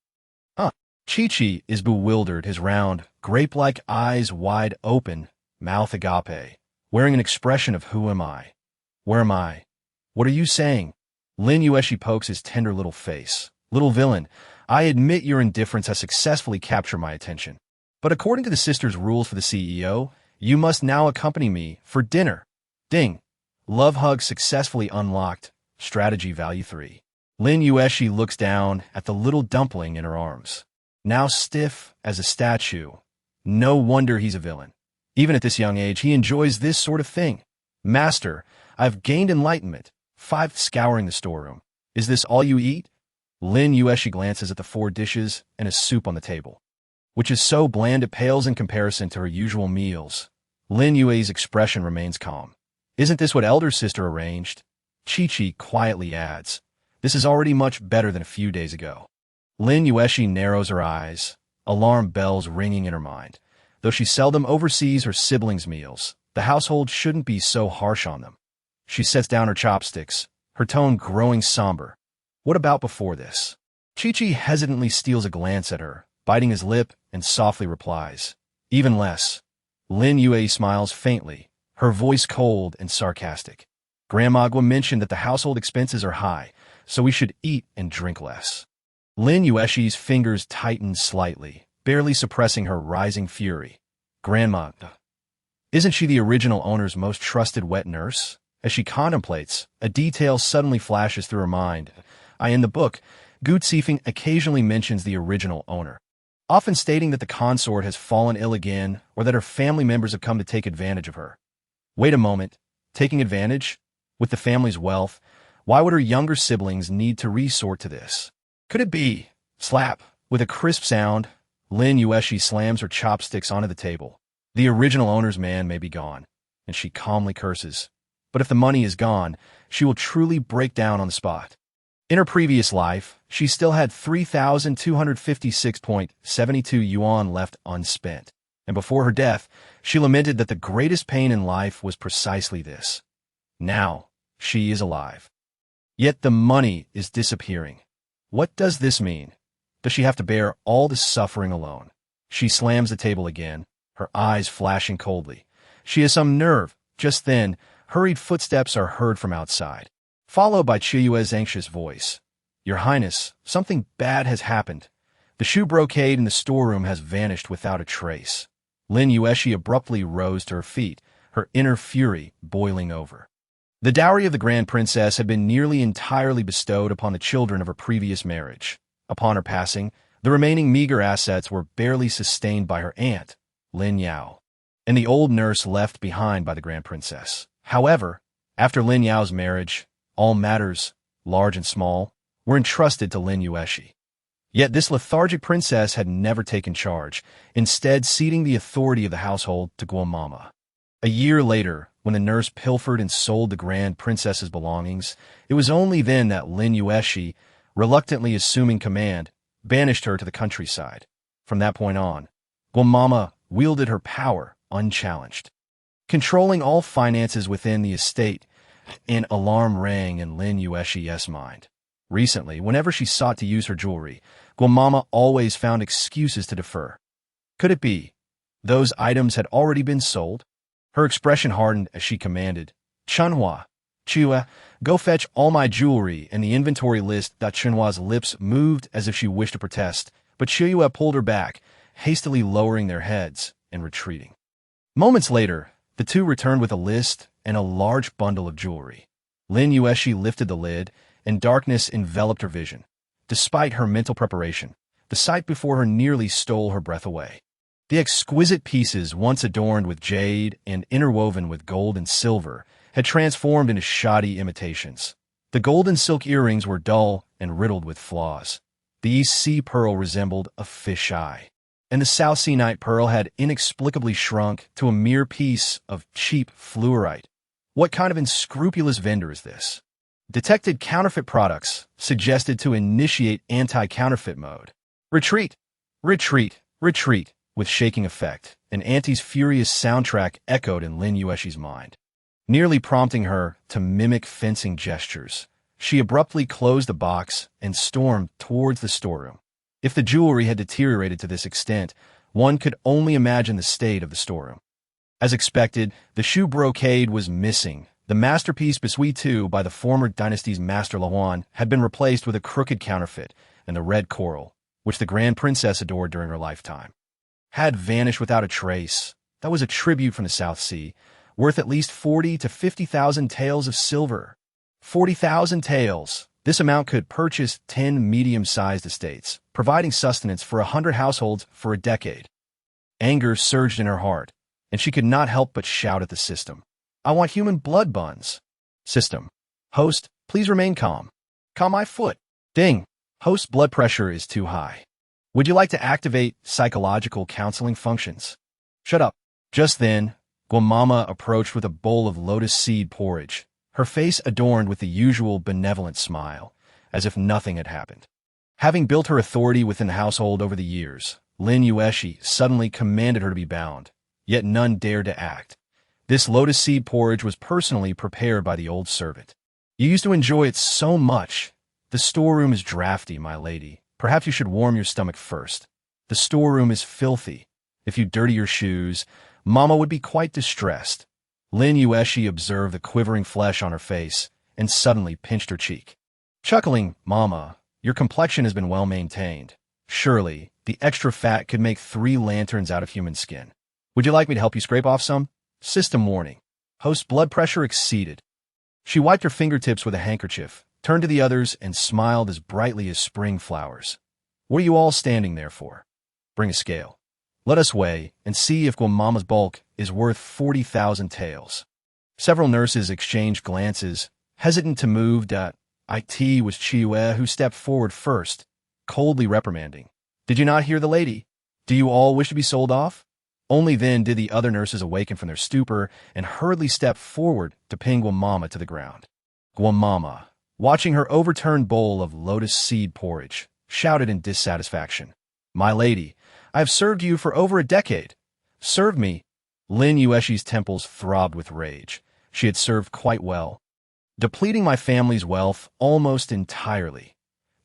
Chi-Chi is bewildered, his round, grape-like eyes wide open, mouth agape, wearing an expression of who am I? Where am I? What are you saying? Lin Yuexi pokes his tender little face. Little villain, I admit your indifference has successfully captured my attention. But according to the sister's rules for the CEO, you must now accompany me for dinner. Ding. Love hug successfully unlocked. Strategy value 3. Lin Yuexi looks down at the little dumpling in her arms. Now stiff as a statue. No wonder he's a villain. Even at this young age, he enjoys this sort of thing. Master, I've gained enlightenment. 5 scouring the storeroom. Is this all you eat? Lin Yuexi glances at the 4 dishes and a soup on the table, which is so bland it pales in comparison to her usual meals. Lin Yuexi's expression remains calm. Isn't this what elder sister arranged? Chi-Chi quietly adds, this is already much better than a few days ago. Lin Yuexi narrows her eyes, alarm bells ringing in her mind. Though she seldom oversees her siblings' meals, the household shouldn't be so harsh on them. She sets down her chopsticks, her tone growing somber. What about before this? Chi-Chi hesitantly steals a glance at her, biting his lip, and softly replies, even less. Lin Yuexi smiles faintly, her voice cold and sarcastic. Grandmagua mentioned that the household expenses are high, so we should eat and drink less. Lin Yuexi's fingers tighten slightly, barely suppressing her rising fury. Grandma, isn't she the original owner's most trusted wet nurse? As she contemplates, a detail suddenly flashes through her mind. In the book, Gu Zifeng occasionally mentions the original owner, often stating that the consort has fallen ill again or that her family members have come to take advantage of her. Wait a moment. Taking advantage? With the family's wealth, why would her younger siblings need to resort to this? Could it be? Slap. With a crisp sound, Lin Yuexi slams her chopsticks onto the table. The original owner's man may be gone, and she calmly curses. But if the money is gone, she will truly break down on the spot. In her previous life, she still had 3,256.72 yuan left unspent, and before her death, she lamented that the greatest pain in life was precisely this. Now, she is alive. Yet the money is disappearing. What does this mean? Does she have to bear all the suffering alone? She slams the table again, her eyes flashing coldly. She has some nerve. Just then, hurried footsteps are heard from outside, followed by Chiyue's anxious voice. Your Highness, something bad has happened. The shoe brocade in the storeroom has vanished without a trace. Lin Yuexi abruptly rose to her feet, her inner fury boiling over. The dowry of the Grand Princess had been nearly entirely bestowed upon the children of her previous marriage. Upon her passing, the remaining meager assets were barely sustained by her aunt, Lin Yao, and the old nurse left behind by the Grand Princess. However, after Lin Yao's marriage, all matters, large and small, were entrusted to Lin Yuexi. Yet this lethargic princess had never taken charge, instead ceding the authority of the household to Guamama. A year later, when the nurse pilfered and sold the Grand Princess's belongings, it was only then that Lin Yuexi, reluctantly assuming command, banished her to the countryside. From that point on, Guamama wielded her power unchallenged, controlling all finances within the estate. An alarm rang in Lin Yuexi's mind. Recently, whenever she sought to use her jewelry, Guamama always found excuses to defer. Could it be those items had already been sold? Her expression hardened as she commanded, Chunhua, Chua, go fetch all my jewelry and the inventory list. Chunhua's lips moved as if she wished to protest, but Chua pulled her back, hastily lowering their heads and retreating. Moments later, the two returned with a list and a large bundle of jewelry. Lin Yuexi lifted the lid, and darkness enveloped her vision. Despite her mental preparation, the sight before her nearly stole her breath away. The exquisite pieces, once adorned with jade and interwoven with gold and silver, had transformed into shoddy imitations. The golden silk earrings were dull and riddled with flaws. The East Sea pearl resembled a fish eye, and the South Sea night pearl had inexplicably shrunk to a mere piece of cheap fluorite. What kind of unscrupulous vendor is this? Detected counterfeit products, suggested to initiate anti-counterfeit mode. Retreat, retreat, retreat, with shaking effect. An Auntie's furious soundtrack echoed in Lin Yuexi's mind, nearly prompting her to mimic fencing gestures. She abruptly closed the box and stormed towards the storeroom. If the jewelry had deteriorated to this extent, one could only imagine the state of the storeroom. As expected, the shoe brocade was missing. The masterpiece bequeathed to by the former dynasty's master Lahuan had been replaced with a crooked counterfeit, and the red coral, which the Grand Princess adored during her lifetime, had vanished without a trace. That was a tribute from the South Sea, worth at least 40 to 50,000 taels of silver. 40,000 taels. This amount could purchase 10 medium-sized estates, providing sustenance for 100 households for a decade. Anger surged in her heart, and she could not help but shout at the system. I want human blood buns. System. Host, please remain calm. Calm my foot. Ding. Host blood pressure is too high. Would you like to activate psychological counseling functions? Shut up. Just then, Guamama approached with a bowl of lotus seed porridge, her face adorned with the usual benevolent smile, as if nothing had happened. Having built her authority within the household over the years, Lin Yuexi suddenly commanded her to be bound, yet none dared to act. This lotus seed porridge was personally prepared by the old servant. You used to enjoy it so much. The storeroom is drafty, my lady. Perhaps you should warm your stomach first. The storeroom is filthy. If you dirty your shoes, Mama would be quite distressed. Lin Yuexi observed the quivering flesh on her face and suddenly pinched her cheek. Chuckling, Mama, your complexion has been well maintained. Surely, the extra fat could make 3 lanterns out of human skin. Would you like me to help you scrape off some? System warning. Host's blood pressure exceeded. She wiped her fingertips with a handkerchief, turned to the others, and smiled as brightly as spring flowers. What are you all standing there for? Bring a scale. Let us weigh and see if Guamama's bulk is worth 40,000 taels. Several nurses exchanged glances, hesitant to move. It was Chiue who stepped forward first, coldly reprimanding. Did you not hear the lady? Do you all wish to be sold off? Only then did the other nurses awaken from their stupor and hurriedly step forward to pin Guamama to the ground. Guamama, watching her overturned bowl of lotus seed porridge, shouted in dissatisfaction. My lady, I have served you for over a decade. Serve me. Lin Yuexi's temples throbbed with rage. She had served quite well, depleting my family's wealth almost entirely.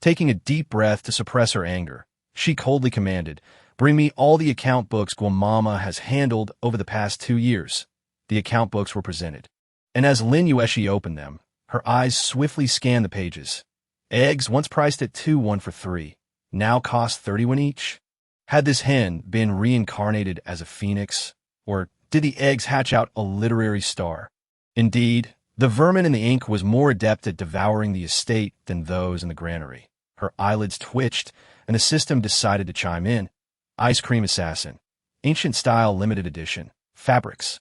Taking a deep breath to suppress her anger, she coldly commanded, bring me all the account books Guamama has handled over the past 2 years. The account books were presented, and as Lin Yuexi opened them, her eyes swiftly scanned the pages. Eggs, once priced at 2 for 3, now cost 31 each. Had this hen been reincarnated as a phoenix, or did the eggs hatch out a literary star? Indeed, the vermin in the ink was more adept at devouring the estate than those in the granary. Her eyelids twitched, and the system decided to chime in. Ice cream assassin. Ancient style limited edition. Fabrics.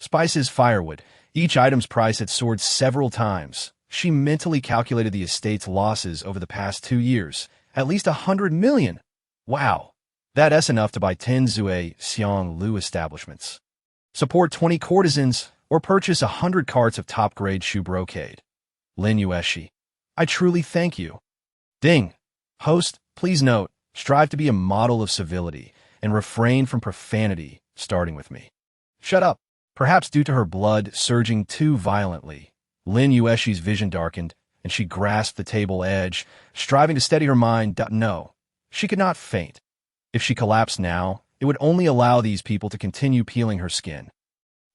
Spices firewood. Each item's price had soared several times. She mentally calculated the estate's losses over the past 2 years. At least 100 million. Wow. That's enough to buy 10 Zue Xiang Lu establishments, support 20 courtesans, or purchase 100 carts of top-grade shoe brocade. Lin Yuexi. I truly thank you. Ding. Host, please note, strive to be a model of civility and refrain from profanity, starting with me. Shut up. Perhaps due to her blood surging too violently, Lin Yuexi's vision darkened, and she grasped the table edge, striving to steady her mind. No, she could not faint. If she collapsed now, it would only allow these people to continue peeling her skin.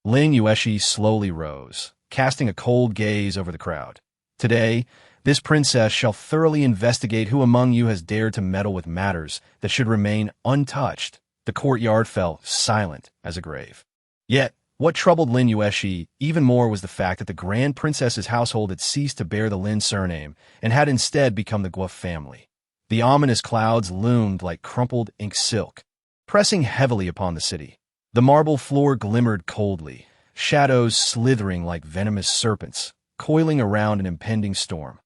Lin Yuexi slowly rose, casting a cold gaze over the crowd. Today, this princess shall thoroughly investigate who among you has dared to meddle with matters that should remain untouched. The courtyard fell silent as a grave. Yet, what troubled Lin Yuexi even more was the fact that the Grand Princess's household had ceased to bear the Lin surname and had instead become the Guo family. The ominous clouds loomed like crumpled ink silk, pressing heavily upon the city. The marble floor glimmered coldly, shadows slithering like venomous serpents, coiling around an impending storm.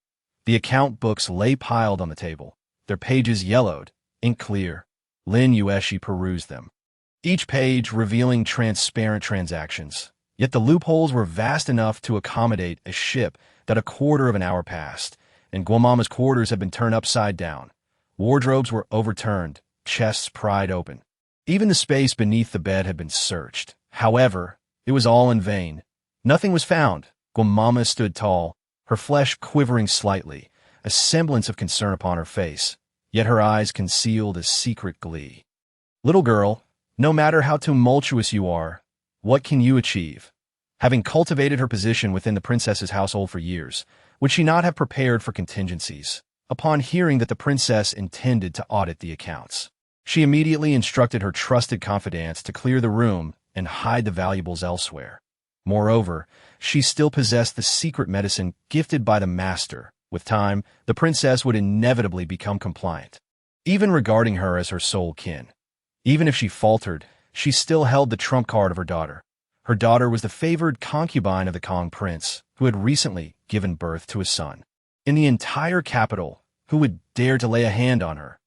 The account books lay piled on the table, their pages yellowed, ink clear. Lin Yuexi perused them, each page revealing transparent transactions. Yet the loopholes were vast enough to accommodate a ship that a quarter of an hour passed, and Guamama's quarters had been turned upside down. Wardrobes were overturned, chests pried open. Even the space beneath the bed had been searched. However, it was all in vain. Nothing was found. Guamama stood tall, her flesh quivering slightly, a semblance of concern upon her face, yet her eyes concealed a secret glee. Little girl, no matter how tumultuous you are, what can you achieve? Having cultivated her position within the princess's household for years, would she not have prepared for contingencies? Upon hearing that the princess intended to audit the accounts, she immediately instructed her trusted confidants to clear the room and hide the valuables elsewhere. Moreover, she still possessed the secret medicine gifted by the master. With time, the princess would inevitably become compliant, even regarding her as her sole kin. Even if she faltered, she still held the trump card of her daughter. Her daughter was the favored concubine of the Kong prince, who had recently given birth to a son. In the entire capital, who would dare to lay a hand on her?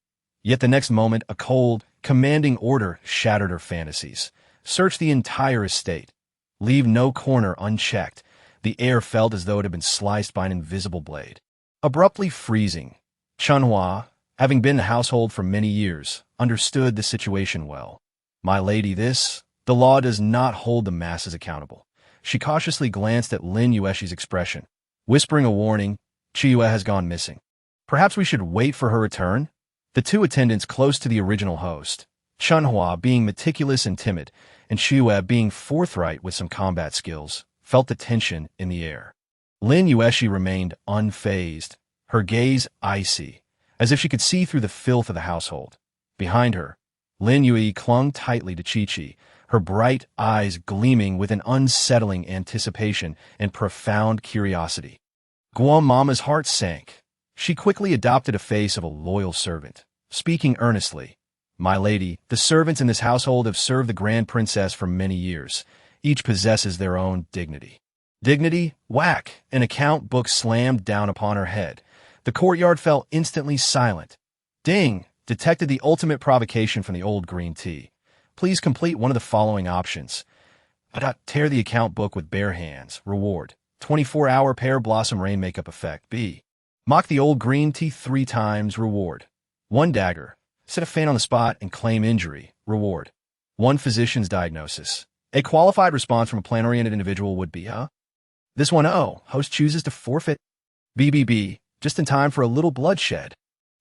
Yet the next moment, a cold, commanding order shattered her fantasies. Search the entire estate. Leave no corner unchecked. The air felt as though it had been sliced by an invisible blade. Abruptly freezing, Chunhua, having been in the household for many years, understood the situation well. My lady, the law does not hold the masses accountable. She cautiously glanced at Lin Yuexi's expression, whispering a warning. Chiyue has gone missing. Perhaps we should wait for her return? The two attendants close to the original host, Chunhua being meticulous and timid, and Chiyue being forthright with some combat skills, felt the tension in the air. Lin Yuexi remained unfazed, her gaze icy, as if she could see through the filth of the household. Behind her, Lin Yue clung tightly to Chi-Chi, her bright eyes gleaming with an unsettling anticipation and profound curiosity. Guamama's heart sank. She quickly adopted a face of a loyal servant, speaking earnestly. My lady, the servants in this household have served the Grand Princess for many years. Each possesses their own dignity. Dignity? Whack! An account book slammed down upon her head. The courtyard fell instantly silent. Ding! Detected the ultimate provocation from the old green tea. Please complete one of the following options. Tear the account book with bare hands. Reward. 24-hour pear blossom rain makeup effect. B. Mock the old green tea 3 times. Reward. 1 dagger. Set a fan on the spot and claim injury. Reward. 1 physician's diagnosis. A qualified response from a plan-oriented individual would be, This one, host chooses to forfeit. BBB. Just in time for a little bloodshed.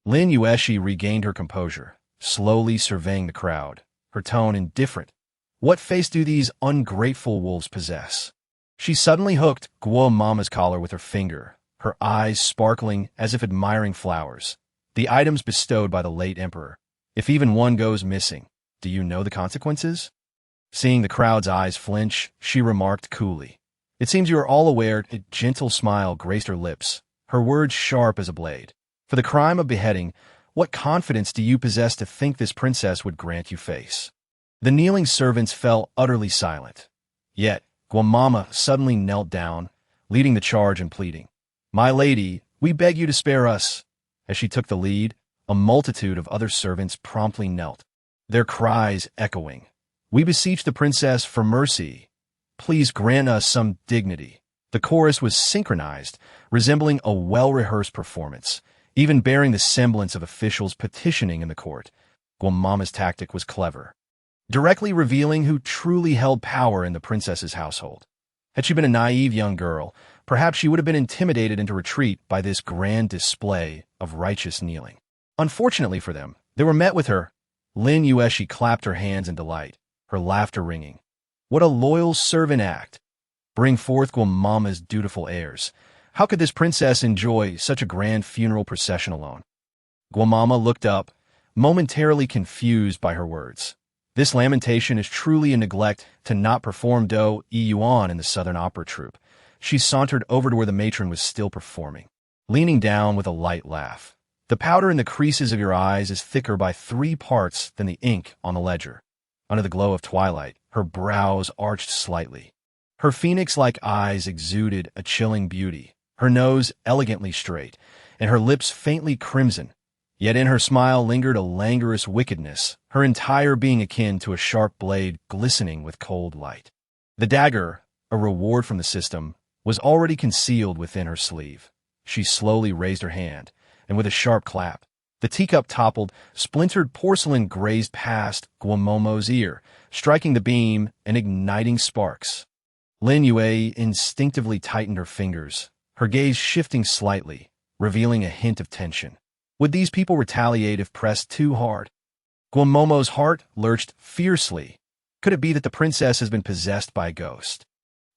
Lin Yuexi regained her composure, slowly surveying the crowd, her tone indifferent. What face do these ungrateful wolves possess? She suddenly hooked Guamama's collar with her finger, her eyes sparkling as if admiring flowers. The items bestowed by the late emperor. If even one goes missing, do you know the consequences? Seeing the crowd's eyes flinch, she remarked coolly. It seems you are all aware. A gentle smile graced her lips, her words sharp as a blade. For the crime of beheading, what confidence do you possess to think this princess would grant you face? The kneeling servants fell utterly silent. Yet, Guamama suddenly knelt down, leading the charge and pleading. My lady, we beg you to spare us. As she took the lead, a multitude of other servants promptly knelt, their cries echoing. We beseech the princess for mercy. Please grant us some dignity. The chorus was synchronized, resembling a well-rehearsed performance, even bearing the semblance of officials petitioning in the court. Guamama's tactic was clever, directly revealing who truly held power in the princess's household. Had she been a naive young girl, perhaps she would have been intimidated into retreat by this grand display of righteous kneeling. Unfortunately for them, they were met with her. Lin Yuexi clapped her hands in delight, her laughter ringing. What a loyal servant act! Bring forth Guamama's dutiful heirs. How could this princess enjoy such a grand funeral procession alone? Guamama looked up, momentarily confused by her words. This lamentation is truly a neglect to not perform Do Yuan in the Southern Opera Troupe. She sauntered over to where the matron was still performing, leaning down with a light laugh. The powder in the creases of your eyes is thicker by 3 parts than the ink on the ledger. Under the glow of twilight, her brows arched slightly. Her phoenix-like eyes exuded a chilling beauty, her nose elegantly straight, and her lips faintly crimson. Yet in her smile lingered a languorous wickedness, her entire being akin to a sharp blade glistening with cold light. The dagger, a reward from the system, was already concealed within her sleeve. She slowly raised her hand, and with a sharp clap, the teacup toppled, splintered porcelain grazed past Guamomo's ear, striking the beam and igniting sparks. Lin Yuexi instinctively tightened her fingers, her gaze shifting slightly, revealing a hint of tension. Would these people retaliate if pressed too hard? Guamomo's heart lurched fiercely. Could it be that the princess has been possessed by a ghost?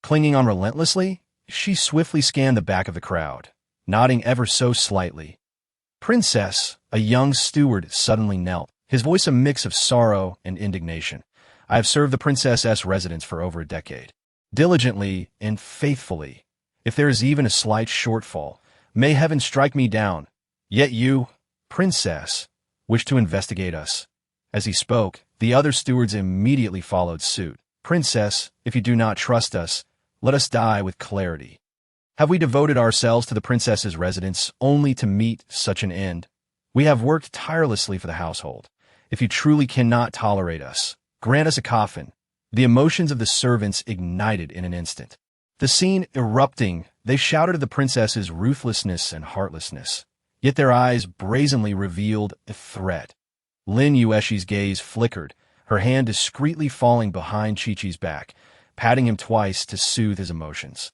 Clinging on relentlessly, she swiftly scanned the back of the crowd, nodding ever so slightly. "Princess," a young steward suddenly knelt, his voice a mix of sorrow and indignation. "I have served the princess's residence for over a decade, diligently and faithfully. If there is even a slight shortfall, may heaven strike me down. Yet you, princess, wish to investigate us." As he spoke, the other stewards immediately followed suit. "Princess, if you do not trust us, let us die with clarity. Have we devoted ourselves to the princess's residence only to meet such an end? We have worked tirelessly for the household. If you truly cannot tolerate us, grant us a coffin." The emotions of the servants ignited in an instant. The scene erupting, they shouted at the princess's ruthlessness and heartlessness, yet their eyes brazenly revealed a threat. Lin Yuexi's gaze flickered, her hand discreetly falling behind Chi-Chi's back, patting him twice to soothe his emotions.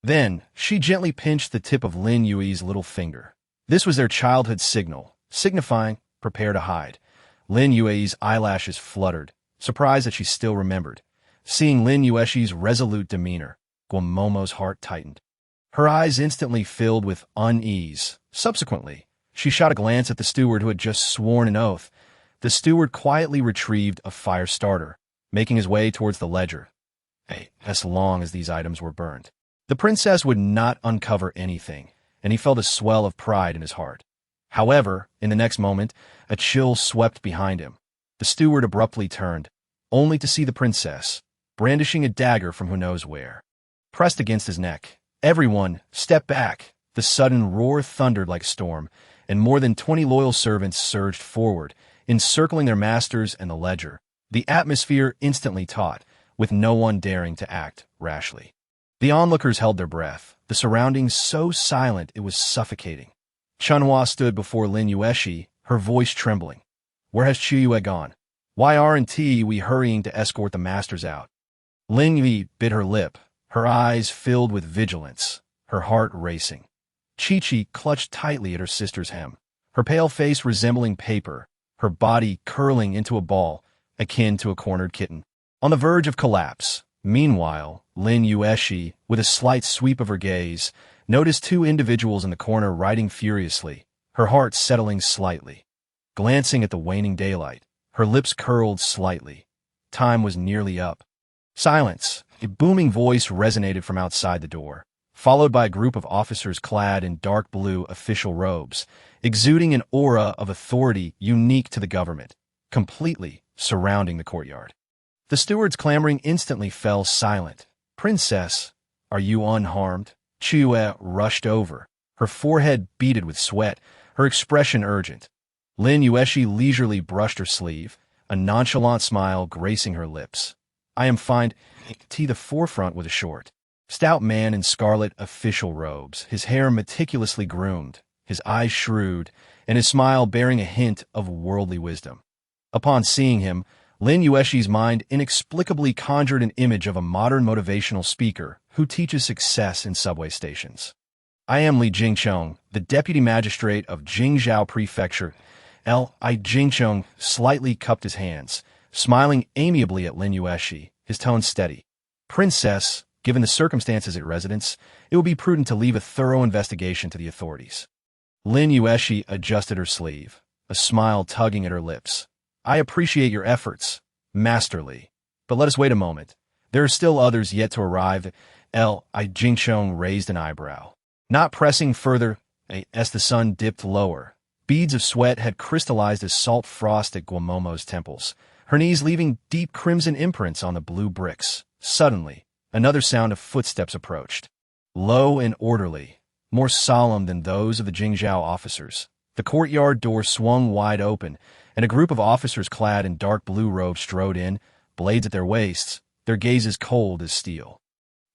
Then, she gently pinched the tip of Lin Yuexi's little finger. This was their childhood signal, signifying, "Prepare to hide." Lin Yuexi's eyelashes fluttered, surprised that she still remembered. Seeing Lin Yuexi's resolute demeanor, Guamomo's heart tightened. Her eyes instantly filled with unease. Subsequently, she shot a glance at the steward who had just sworn an oath. The steward quietly retrieved a fire starter, making his way towards the ledger. As long as these items were burned, the princess would not uncover anything, and he felt a swell of pride in his heart. However, in the next moment, a chill swept behind him. The steward abruptly turned, only to see the princess, brandishing a dagger from who knows where. Pressed against his neck, "Everyone, step back!" The sudden roar thundered like a storm, and more than 20 loyal servants surged forward, encircling their masters and the ledger. The atmosphere instantly taut, with no one daring to act rashly. The onlookers held their breath, the surroundings so silent it was suffocating. Chunhua stood before Lin Yuexi, her voice trembling. "Where has Chiyue gone? Why aren't we hurrying to escort the masters out?" Lin Yuexi bit her lip, her eyes filled with vigilance, her heart racing. Chi-Chi clutched tightly at her sister's hem, her pale face resembling paper, her body curling into a ball, akin to a cornered kitten. On the verge of collapse, meanwhile, Lin Yuexi, with a slight sweep of her gaze, noticed two individuals in the corner riding furiously, her heart settling slightly. Glancing at the waning daylight, her lips curled slightly. Time was nearly up. "Silence!" A booming voice resonated from outside the door, followed by a group of officers clad in dark blue official robes, exuding an aura of authority unique to the government, completely surrounding the courtyard. The stewards clamoring instantly fell silent. "Princess, are you unharmed?" Chiyue rushed over, her forehead beaded with sweat, her expression urgent. Lin Yuexi leisurely brushed her sleeve, a nonchalant smile gracing her lips. "I am fine." The forefront with a short, stout man in scarlet official robes, his hair meticulously groomed, his eyes shrewd, and his smile bearing a hint of worldly wisdom. Upon seeing him, Lin Yuexi's mind inexplicably conjured an image of a modern motivational speaker who teaches success in subway stations. "I am Li Jingcheng, the deputy magistrate of Jingzhou Prefecture." Li Jingcheng slightly cupped his hands, smiling amiably at Lin Yuexi, his tone steady. "Princess, given the circumstances at residence, it will be prudent to leave a thorough investigation to the authorities." Lin Yuexi adjusted her sleeve, a smile tugging at her lips. "I appreciate your efforts, Master Li, but let us wait a moment. There are still others yet to arrive." Li Jingcheng raised an eyebrow. Not pressing further, as the sun dipped lower, beads of sweat had crystallized as salt frost at Guamomo's temples, her knees leaving deep crimson imprints on the blue bricks. Suddenly, another sound of footsteps approached. Low and orderly, more solemn than those of the Jingzhou officers. The courtyard door swung wide open, and a group of officers clad in dark blue robes strode in, blades at their waists, their gazes cold as steel.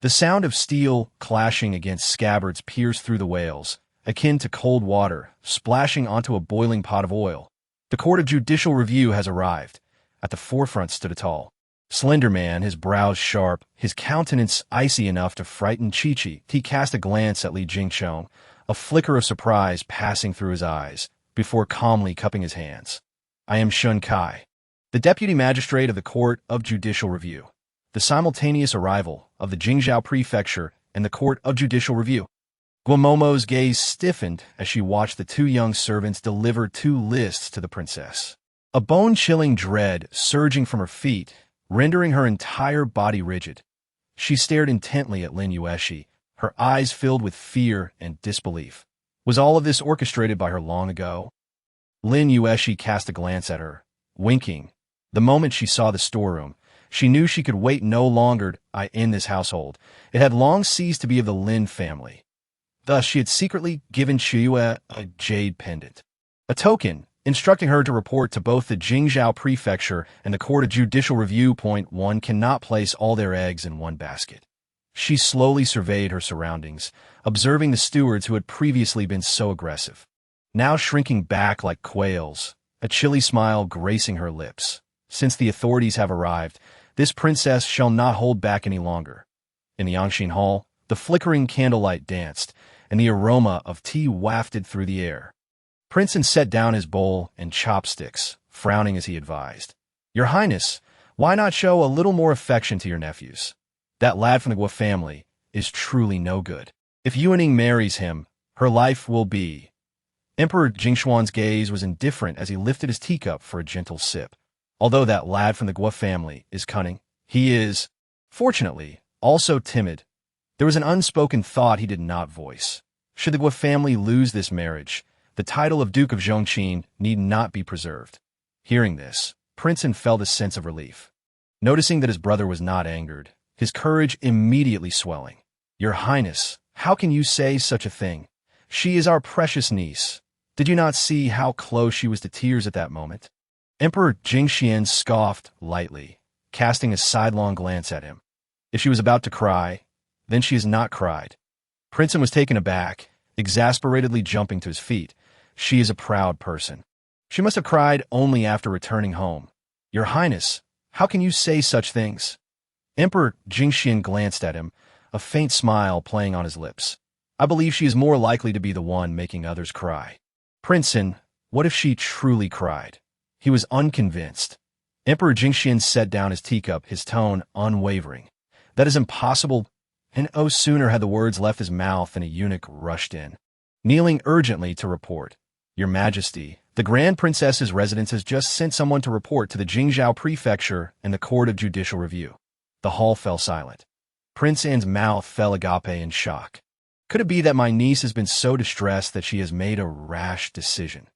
The sound of steel clashing against scabbards pierced through the wails, akin to cold water splashing onto a boiling pot of oil. The Court of Judicial Review has arrived. At the forefront stood a tall, slender man, his brows sharp, his countenance icy enough to frighten Chi-Chi. He cast a glance at Li Jingqiang, a flicker of surprise passing through his eyes, before calmly cupping his hands. I am Shun Kai, the Deputy Magistrate of the Court of Judicial Review. The simultaneous arrival of the Jingzhou Prefecture and the Court of Judicial Review. Guamomo's gaze stiffened as she watched the two young servants deliver 2 lists to the princess. A bone-chilling dread surging from her feet, rendering her entire body rigid. She stared intently at Lin Yuexi, her eyes filled with fear and disbelief. Was all of this orchestrated by her long ago? Lin Yuexi cast a glance at her, winking. The moment she saw the storeroom, she knew she could wait no longer in this household. It had long ceased to be of the Lin family. Thus, she had secretly given Chiyue a jade pendant, a token instructing her to report to both the Jingzhou Prefecture and the Court of Judicial Review. One cannot place all their eggs in one basket. She slowly surveyed her surroundings, observing the stewards who had previously been so aggressive, now shrinking back like quails, a chilly smile gracing her lips. Since the authorities have arrived, this princess shall not hold back any longer. In the Yangshin Hall, the flickering candlelight danced, and the aroma of tea wafted through the air. Princeton set down his bowl and chopsticks, frowning as he advised. Your Highness, why not show a little more affection to your nephews? That lad from the Guo family is truly no good. If Yuaning marries him, her life will be... Emperor Jingxuan's gaze was indifferent as he lifted his teacup for a gentle sip. Although that lad from the Guo family is cunning, he is, fortunately, also timid. There was an unspoken thought he did not voice. Should the Guo family lose this marriage, the title of Duke of Zhongqing need not be preserved. Hearing this, Princeton felt a sense of relief. Noticing that his brother was not angered, his courage immediately swelling. Your Highness, how can you say such a thing? She is our precious niece. Did you not see how close she was to tears at that moment? Emperor Jingxian scoffed lightly, casting a sidelong glance at him. If she was about to cry, then she has not cried. Princeton was taken aback, exasperatedly jumping to his feet. She is a proud person. She must have cried only after returning home. Your Highness, how can you say such things? Emperor Jingxian glanced at him, a faint smile playing on his lips. I believe she is more likely to be the one making others cry. Princeton, what if she truly cried? He was unconvinced. Emperor Jingxian set down his teacup, his tone unwavering. That is impossible. And no sooner had the words left his mouth than a eunuch rushed in, kneeling urgently to report. Your Majesty, the Grand Princess's residence has just sent someone to report to the Jingzhou Prefecture and the Court of Judicial Review. The hall fell silent. Prince Anne's mouth fell agape in shock. Could it be that my niece has been so distressed that she has made a rash decision?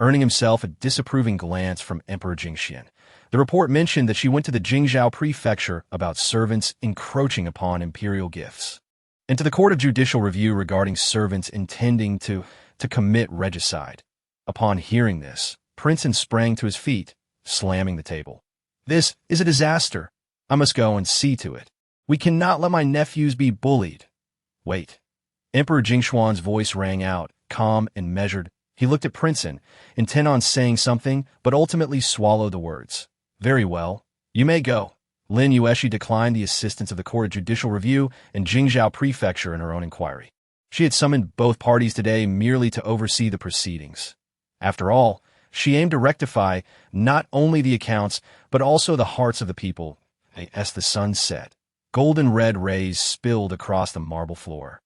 Earning himself a disapproving glance from Emperor Jingxian, the report mentioned that she went to the Jingzhou Prefecture about servants encroaching upon imperial gifts, and to the Court of Judicial Review regarding servants intending to commit regicide. Upon hearing this, Princeton sprang to his feet, slamming the table. This is a disaster. I must go and see to it. We cannot let my nephews be bullied. Wait. Emperor Jingxuan's voice rang out, calm and measured. He looked at Princeton, intent on saying something, but ultimately swallowed the words. Very well. You may go. Lin Yuexi declined the assistance of the Court of Judicial Review and Jingzhou Prefecture in her own inquiry. She had summoned both parties today merely to oversee the proceedings. After all, she aimed to rectify not only the accounts, but also the hearts of the people. As the sun set, golden red rays spilled across the marble floor,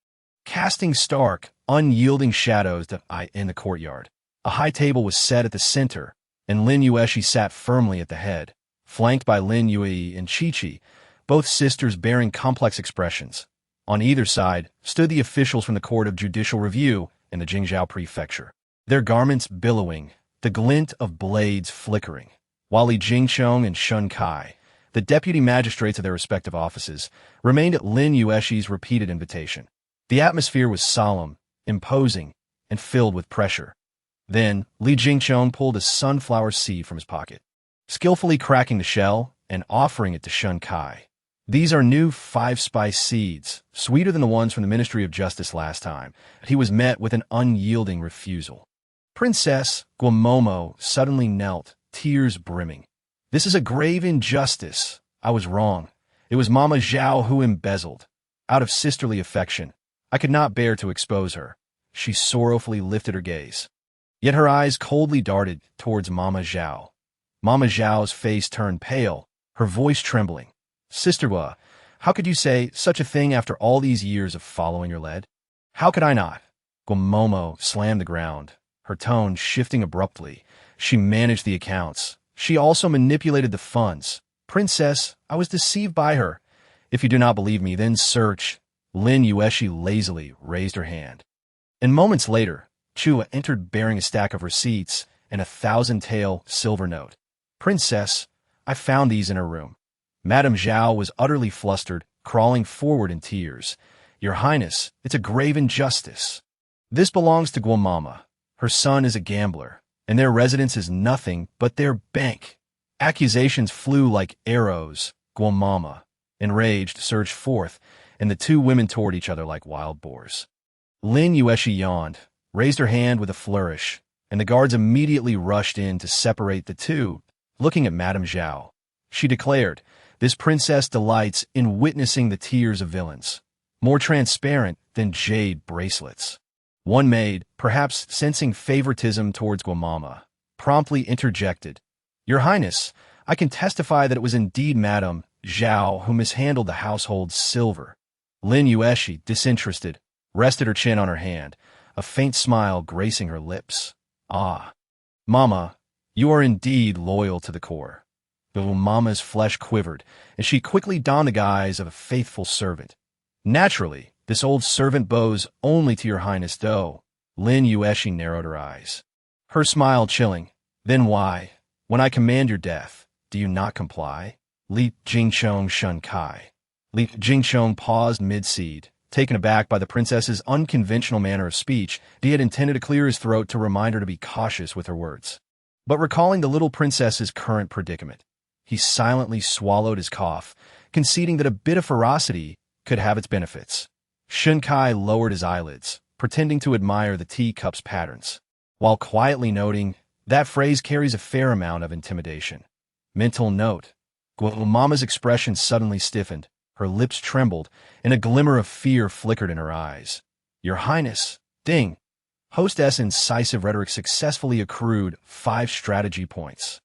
casting stark, unyielding shadows in the courtyard. A high table was set at the center, and Lin Yuexi sat firmly at the head, flanked by Lin Yui and Chi-Chi, both sisters bearing complex expressions. On either side stood the officials from the Court of Judicial Review and the Jingzhou Prefecture, their garments billowing, the glint of blades flickering, while Li Jingqiang and Shun Kai, the deputy magistrates of their respective offices, remained at Lin Yuexi's repeated invitation. The atmosphere was solemn, imposing, and filled with pressure. Then, Li Jingqiang pulled a sunflower seed from his pocket, skillfully cracking the shell and offering it to Shun Kai. These are new 5-spice seeds, sweeter than the ones from the Ministry of Justice last time. He was met with an unyielding refusal. Princess Guamomo suddenly knelt, tears brimming. This is a grave injustice. I was wrong. It was Mama Zhao who embezzled. Out of sisterly affection, I could not bear to expose her. She sorrowfully lifted her gaze. Yet her eyes coldly darted towards Mama Zhao. Mama Zhao's face turned pale, her voice trembling. Sister Gua, how could you say such a thing after all these years of following your lead? How could I not? Guamomo slammed the ground, her tone shifting abruptly. She managed the accounts. She also manipulated the funds. Princess, I was deceived by her. If you do not believe me, then search. Lin Yuexi lazily raised her hand. And moments later, Chua entered bearing a stack of receipts and a 1,000-tael silver note. Princess, I found these in her room. Madame Zhao was utterly flustered, crawling forward in tears. Your Highness, it's a grave injustice. This belongs to Guamama. Her son is a gambler, and their residence is nothing but their bank. Accusations flew like arrows. Guamama, enraged, surged forth, and the two women toward each other like wild boars. Lin Yuexi yawned, raised her hand with a flourish, and the guards immediately rushed in to separate the two. Looking at Madame Zhao, she declared, this princess delights in witnessing the tears of villains, more transparent than jade bracelets. One maid, perhaps sensing favoritism towards Guamama, promptly interjected, Your Highness, I can testify that it was indeed Madame Zhao who mishandled the household's silver. Lin Yuexi, disinterested, rested her chin on her hand, a faint smile gracing her lips. Ah, Mama, you are indeed loyal to the core. Mama's flesh quivered, and she quickly donned the guise of a faithful servant. Naturally, this old servant bows only to your Highness, though. Lin Yuexi narrowed her eyes, her smile chilling. Then why, when I command your death, do you not comply? Li Jingchong Shun Kai. Li Jingchong paused mid-seed, taken aback by the princess's unconventional manner of speech. He had intended to clear his throat to remind her to be cautious with her words. But recalling the little princess's current predicament, he silently swallowed his cough, conceding that a bit of ferocity could have its benefits. Shun Kai lowered his eyelids, pretending to admire the teacup's patterns, while quietly noting, that phrase carries a fair amount of intimidation. Mental note. Guamama's expression suddenly stiffened, her lips trembled, and a glimmer of fear flickered in her eyes. Your Highness, ding. Hostess' incisive rhetoric successfully accrued 5 strategy points.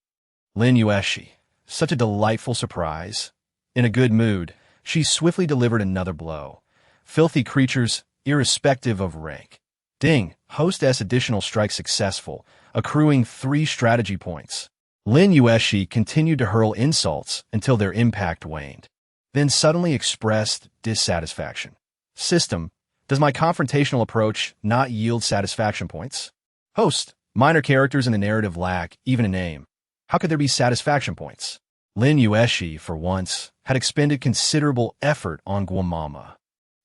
Lin Yuexi, such a delightful surprise. In a good mood, she swiftly delivered another blow. Filthy creatures, irrespective of rank. Ding, Hostess additional strike successful, accruing 3 strategy points. Lin Yuexi continued to hurl insults until their impact waned, then suddenly expressed dissatisfaction. System, does my confrontational approach not yield satisfaction points? Host, minor characters in the narrative lack even a name. How could there be satisfaction points? Lin Yuexi, for once, had expended considerable effort on Guamama.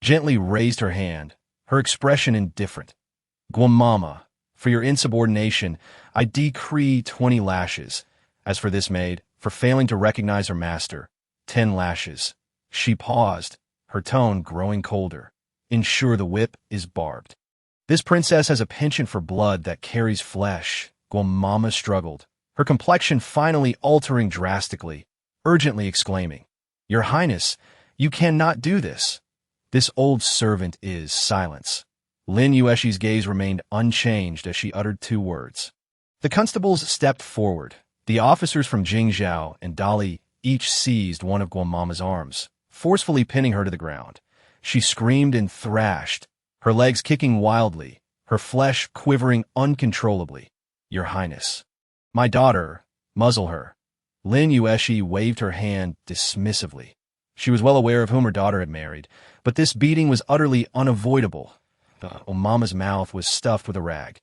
Gently raised her hand, her expression indifferent. Guamama, for your insubordination, I decree 20 lashes. As for this maid, for failing to recognize her master, 10 lashes. She paused, her tone growing colder. Ensure the whip is barbed. This princess has a penchant for blood that carries flesh. Guamama struggled, her complexion finally altering drastically, urgently exclaiming, Your Highness, you cannot do this. This old servant is silence. Lin Yuexi's gaze remained unchanged as she uttered 2 words. The constables stepped forward. The officers from Jingzhou and Dali each seized one of Guamama's arms, forcefully pinning her to the ground. She screamed and thrashed, her legs kicking wildly, her flesh quivering uncontrollably. Your Highness. My daughter, muzzle her. Lin Yuexi waved her hand dismissively. She was well aware of whom her daughter had married, but this beating was utterly unavoidable. Guamama's mouth was stuffed with a rag,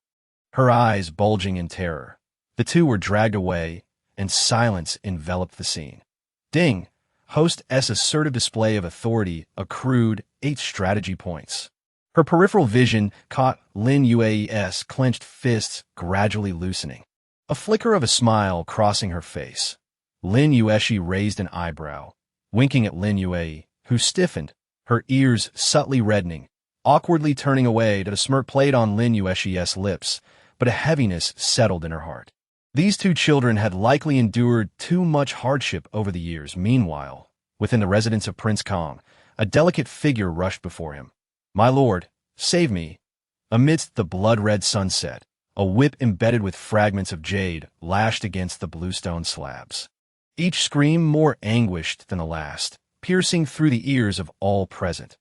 her eyes bulging in terror. The two were dragged away, and silence enveloped the scene. Ding! Hostess' assertive display of authority accrued 8 strategy points. Her peripheral vision caught Lin Yuexi's clenched fists gradually loosening, a flicker of a smile crossing her face. Lin Yuexi raised an eyebrow. winking at Lin Yuexi, who stiffened, her ears subtly reddening, awkwardly turning away to the smirk played on Lin Yuexi's lips, but a heaviness settled in her heart. These two children had likely endured too much hardship over the years. Meanwhile, within the residence of Prince Kong, a delicate figure rushed before him. "My lord, save me." Amidst the blood-red sunset, a whip embedded with fragments of jade lashed against the bluestone slabs. Each scream more anguished than the last, piercing through the ears of all present.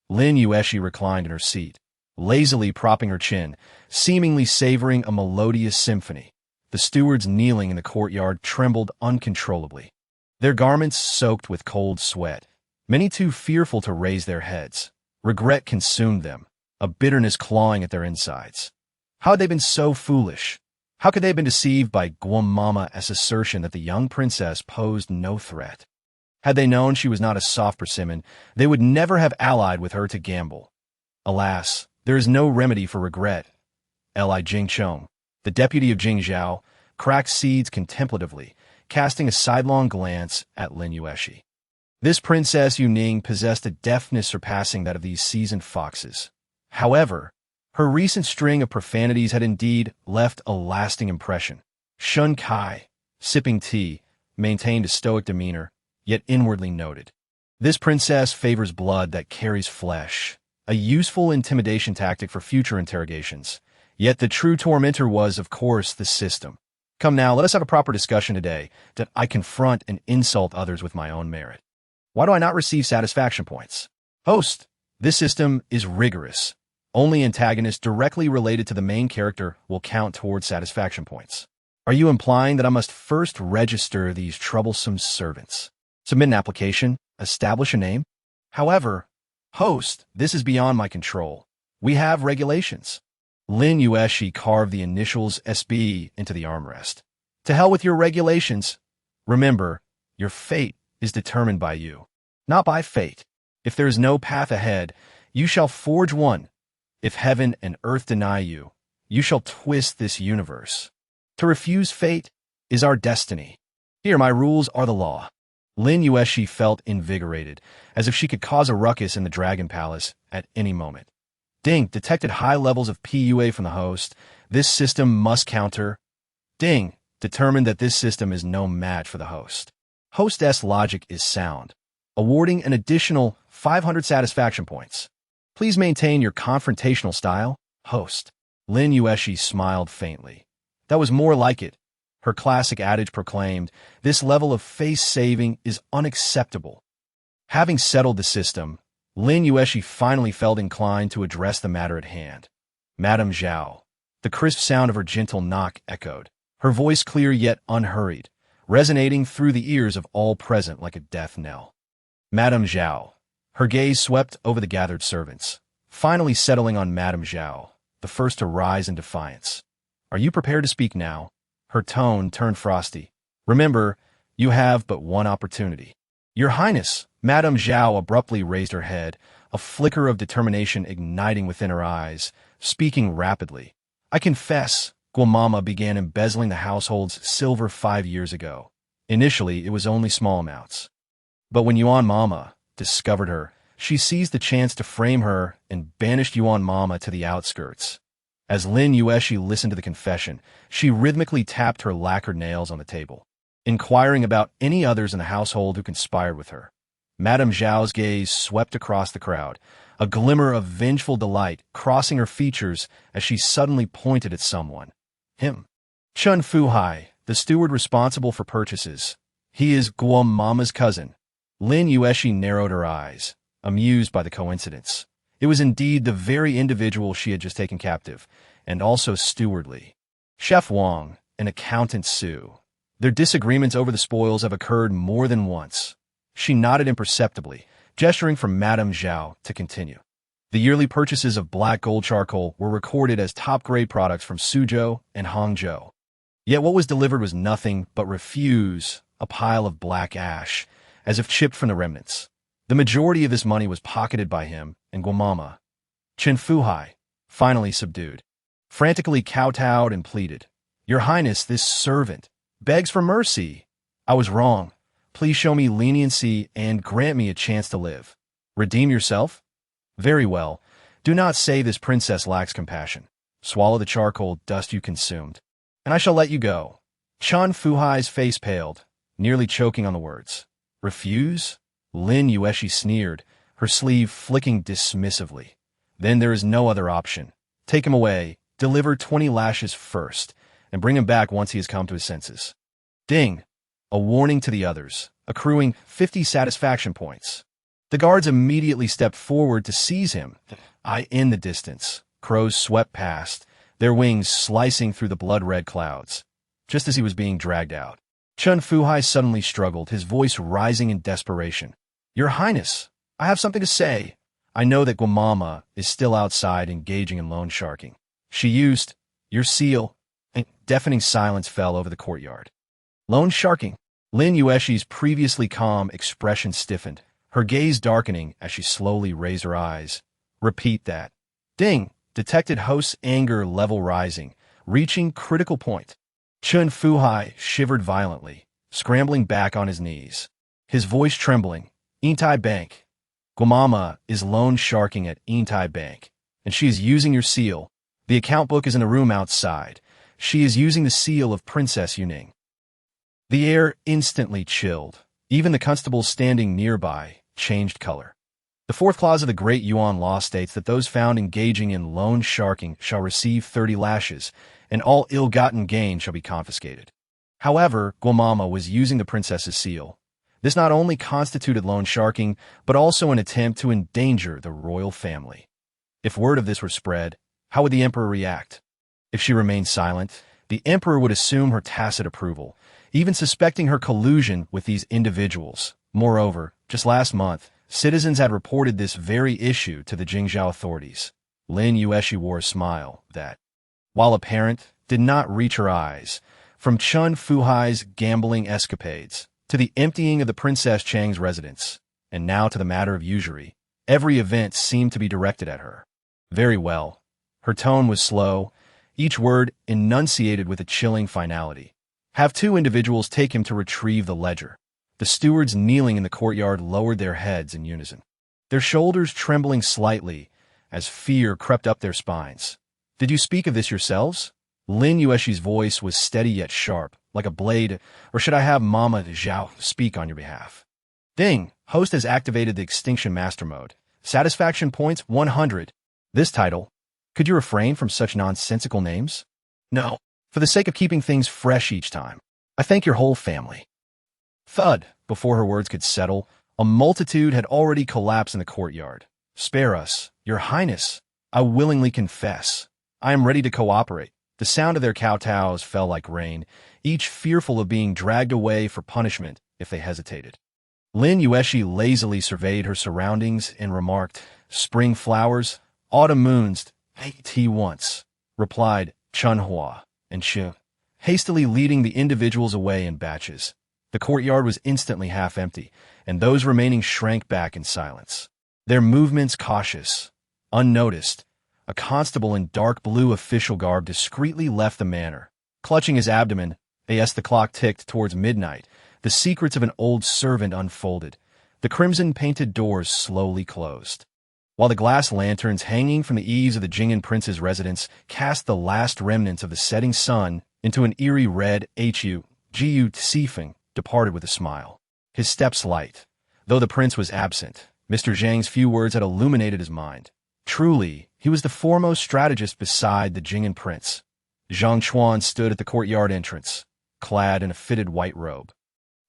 Lin Yuexi reclined in her seat, lazily propping her chin, seemingly savoring a melodious symphony. The stewards kneeling in the courtyard trembled uncontrollably, their garments soaked with cold sweat, many too fearful to raise their heads. Regret consumed them, a bitterness clawing at their insides. How had they been so foolish? How could they have been deceived by Guamama's assertion that the young princess posed no threat? Had they known she was not a soft persimmon, they would never have allied with her to gamble. Alas, there is no remedy for regret. Li Jingchong, the deputy of Jingzhou, cracked seeds contemplatively, casting a sidelong glance at Lin Yuexi. This Princess Yuning possessed a deftness surpassing that of these seasoned foxes. However, her recent string of profanities had indeed left a lasting impression. Shun Kai, sipping tea, maintained a stoic demeanor, yet inwardly noted. This princess favors blood that carries flesh, a useful intimidation tactic for future interrogations. Yet the true tormentor was, of course, the system. Come now, let us have a proper discussion today, that I confront and insult others with my own merit. Why do I not receive satisfaction points? Host, this system is rigorous. Only antagonists directly related to the main character will count towards satisfaction points. Are you implying that I must first register these troublesome servants? Submit an application? Establish a name? However, host, this is beyond my control. We have regulations. Lin Yuexi carved the initials SB into the armrest. To hell with your regulations. Remember, your fate is determined by you, not by fate. If there is no path ahead, you shall forge one. If heaven and earth deny you, you shall twist this universe. To refuse fate is our destiny. Here, my rules are the law. Lin Yuexi felt invigorated, as if she could cause a ruckus in the Dragon Palace at any moment. Ding, detected high levels of PUA from the host. This system must counter. Ding, determined that this system is no match for the host. Hostess logic is sound, awarding an additional 500 satisfaction points. Please maintain your confrontational style, host. Lin Yuexi smiled faintly. That was more like it. Her classic adage proclaimed, this level of face-saving is unacceptable. Having settled the system, Lin Yuexi finally felt inclined to address the matter at hand. Madame Zhao. The crisp sound of her gentle knock echoed, her voice clear yet unhurried, resonating through the ears of all present like a death knell. Madame Zhao. Her gaze swept over the gathered servants, finally settling on Madame Zhao, the first to rise in defiance. Are you prepared to speak now? Her tone turned frosty. Remember, you have but one opportunity. Your Highness, Madame Zhao abruptly raised her head, a flicker of determination igniting within her eyes, speaking rapidly. I confess, Guamama began embezzling the household's silver 5 years ago. Initially, it was only small amounts. But when Yuan Mama discovered her, she seized the chance to frame her and banished Yuan Mama to the outskirts. As Lin Yuexi listened to the confession, she rhythmically tapped her lacquered nails on the table, inquiring about any others in the household who conspired with her. Madame Zhao's gaze swept across the crowd, a glimmer of vengeful delight crossing her features as she suddenly pointed at someone. Him. Chun Fuhai, the steward responsible for purchases. He is Guam Mama's cousin. Lin Yuexi narrowed her eyes, amused by the coincidence. It was indeed the very individual she had just taken captive, and also stewardly. Chef Wang, and accountant Su. Their disagreements over the spoils have occurred more than once. She nodded imperceptibly, gesturing for Madame Zhao to continue. The yearly purchases of black gold charcoal were recorded as top-grade products from Suzhou and Hangzhou. Yet what was delivered was nothing but refuse, a pile of black ash, as if chipped from the remnants. The majority of this money was pocketed by him and Guamama. Chen Fuhai, finally subdued, frantically kowtowed and pleaded. Your Highness, this servant begs for mercy. I was wrong. Please show me leniency and grant me a chance to live. Redeem yourself? Very well. Do not say this princess lacks compassion. Swallow the charcoal dust you consumed, and I shall let you go. Chun Fuhai's face paled, nearly choking on the words. Refuse? Lin Yuexi sneered, her sleeve flicking dismissively. Then there is no other option. Take him away, deliver 20 lashes first, and bring him back once he has come to his senses. Ding! A warning to the others, accruing 50 satisfaction points. The guards immediately stepped forward to seize him. In the distance, crows swept past, their wings slicing through the blood-red clouds. Just as he was being dragged out, Chun Fuhai suddenly struggled, his voice rising in desperation. Your Highness, I have something to say. I know that Guamama is still outside engaging in loan sharking. She used your seal. A deafening silence fell over the courtyard. Loan sharking? Lin Yuexi's previously calm expression stiffened, her gaze darkening as she slowly raised her eyes. Repeat that. Ding! Detected host's anger level rising, reaching critical point. Chun Fuhai shivered violently, scrambling back on his knees. His voice trembling. Yintai Bank. Guamama is loan sharking at Yintai Bank, and she is using your seal. The account book is in the room outside. She is using the seal of Princess Yuning. The air instantly chilled. Even the constables standing nearby changed color. The fourth clause of the Great Yuan Law states that those found engaging in loan sharking shall receive 30 lashes, and all ill-gotten gain shall be confiscated. However, Guamama was using the princess's seal. This not only constituted loan sharking, but also an attempt to endanger the royal family. If word of this were spread, how would the emperor react? If she remained silent, the emperor would assume her tacit approval, even suspecting her collusion with these individuals. Moreover, just last month, citizens had reported this very issue to the Jingzhou authorities. Lin Yuexi wore a smile that, while apparent, did not reach her eyes. From Chun Fuhai's gambling escapades, to the emptying of the Princess Chang's residence, and now to the matter of usury, every event seemed to be directed at her. Very well. Her tone was slow, each word enunciated with a chilling finality. Have 2 individuals take him to retrieve the ledger. The stewards kneeling in the courtyard lowered their heads in unison, their shoulders trembling slightly as fear crept up their spines. Did you speak of this yourselves? Lin Yuexi's voice was steady yet sharp, like a blade, or should I have Mama Zhao speak on your behalf? Ding! Host has activated the Extinction Master Mode. Satisfaction points 100. This title. Could you refrain from such nonsensical names? No. For the sake of keeping things fresh each time. I thank your whole family. Thud! Before her words could settle, a multitude had already collapsed in the courtyard. Spare us, your highness. I willingly confess. I am ready to cooperate. The sound of their kowtows fell like rain, each fearful of being dragged away for punishment if they hesitated. Lin Yuexi lazily surveyed her surroundings and remarked, Spring flowers, autumn moons, tea once, replied Chunhua and Shu, hastily leading the individuals away in batches. The courtyard was instantly half empty, and those remaining shrank back in silence. Their movements cautious. Unnoticed, a constable in dark blue official garb discreetly left the manor. Clutching his abdomen, as the clock ticked towards midnight, the secrets of an old servant unfolded. The crimson-painted doors slowly closed, while the glass lanterns hanging from the eaves of the Jing'an prince's residence cast the last remnants of the setting sun into an eerie red. Gu Tsifeng departed with a smile, his steps light. Though the prince was absent, Mr. Zhang's few words had illuminated his mind. Truly, he was the foremost strategist beside the Jing'an prince. Zhang Chuan stood at the courtyard entrance, clad in a fitted white robe.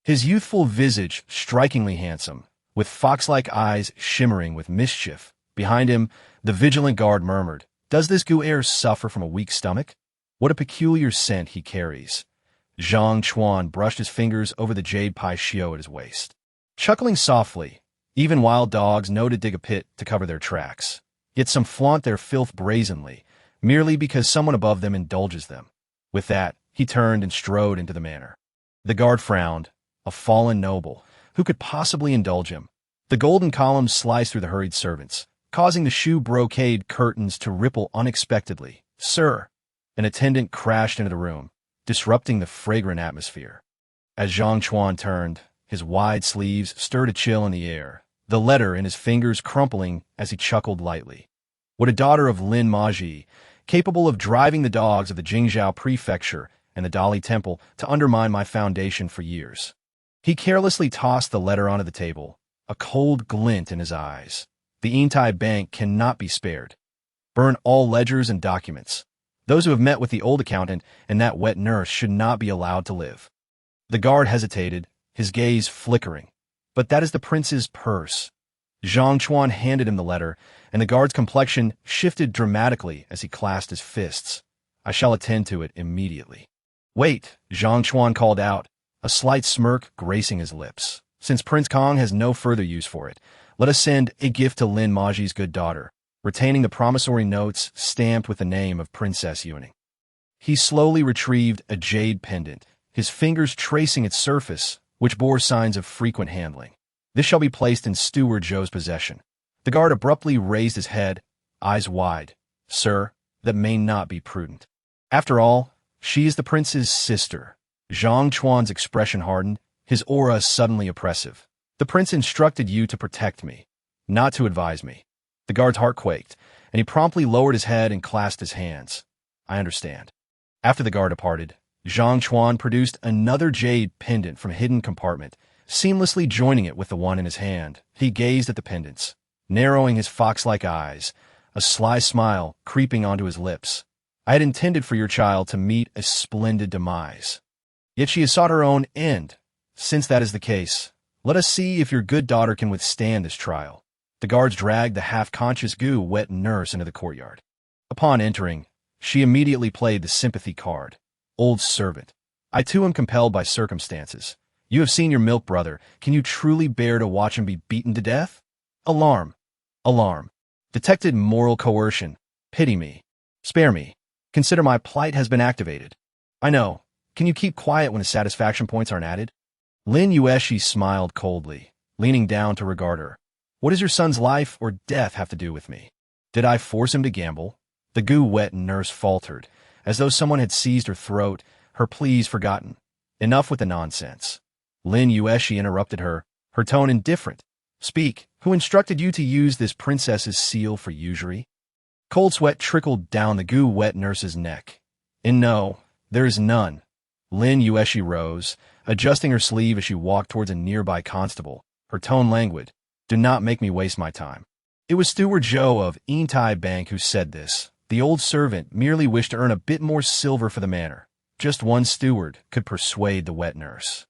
His youthful visage strikingly handsome, with fox-like eyes shimmering with mischief. Behind him, the vigilant guard murmured, Does this Gu'er suffer from a weak stomach? What a peculiar scent he carries. Zhang Chuan brushed his fingers over the jade pai shio at his waist, chuckling softly. Even wild dogs know to dig a pit to cover their tracks. Yet some flaunt their filth brazenly, merely because someone above them indulges them. With that, he turned and strode into the manor. The guard frowned. A fallen noble. Who could possibly indulge him? The golden columns sliced through the hurried servants, causing the shoe brocade curtains to ripple unexpectedly. Sir! An attendant crashed into the room, disrupting the fragrant atmosphere. As Zhang Chuan turned, His wide sleeves stirred a chill in the air, the letter in his fingers crumpling as he chuckled lightly. What a daughter of Lin Yuexi, capable of driving the dogs of the Jingzhou Prefecture and the Dali Temple to undermine my foundation for years. He carelessly tossed the letter onto the table, a cold glint in his eyes. The Yandroid Bank cannot be spared. Burn all ledgers and documents. Those who have met with the old accountant and that wet nurse should not be allowed to live. The guard hesitated, his gaze flickering. But that is the prince's purse. Zhang Chuan handed him the letter, and the guard's complexion shifted dramatically as he clasped his fists. I shall attend to it immediately. Wait, Zhang Chuan called out, a slight smirk gracing his lips. Since Prince Kong has no further use for it, let us send a gift to Lin Yuexi's good daughter, retaining the promissory notes stamped with the name of Princess Yuning. He slowly retrieved a jade pendant, his fingers tracing its surface, which bore signs of frequent handling. This shall be placed in Steward Zhou's possession. The guard abruptly raised his head, eyes wide. Sir, that may not be prudent. After all, she is the prince's sister. Zhang Chuan's expression hardened, his aura suddenly oppressive. The prince instructed you to protect me, not to advise me. The guard's heart quaked, and he promptly lowered his head and clasped his hands. I understand. After the guard departed, Zhang Chuan produced another jade pendant from a hidden compartment, seamlessly joining it with the one in his hand. He gazed at the pendants, narrowing his fox-like eyes, a sly smile creeping onto his lips. I had intended for your child to meet a splendid demise. Yet she has sought her own end. Since that is the case, let us see if your good daughter can withstand this trial. The guards dragged the half-conscious wet nurse into the courtyard. Upon entering, she immediately played the sympathy card. Old servant, I too am compelled by circumstances. You have seen your milk brother. Can you truly bear to watch him be beaten to death? Alarm. Alarm. Detected moral coercion. Pity me. Spare me. Consider my plight has been activated. I know. Can you keep quiet when the satisfaction points aren't added? Lin Yuexi smiled coldly, leaning down to regard her. What does your son's life or death have to do with me? Did I force him to gamble? The wet nurse faltered, as though someone had seized her throat, her pleas forgotten. Enough with the nonsense. Lin Yuexi interrupted her, her tone indifferent. Speak, who instructed you to use this princess's seal for usury? Cold sweat trickled down the wet nurse's neck. And no, there is none. Lin Yuexi rose, adjusting her sleeve as she walked towards a nearby constable, her tone languid. Do not make me waste my time. It was Steward Zhou of Yandroid Bank who said this. The old servant merely wished to earn a bit more silver for the manor. Just one steward could persuade the wet nurse.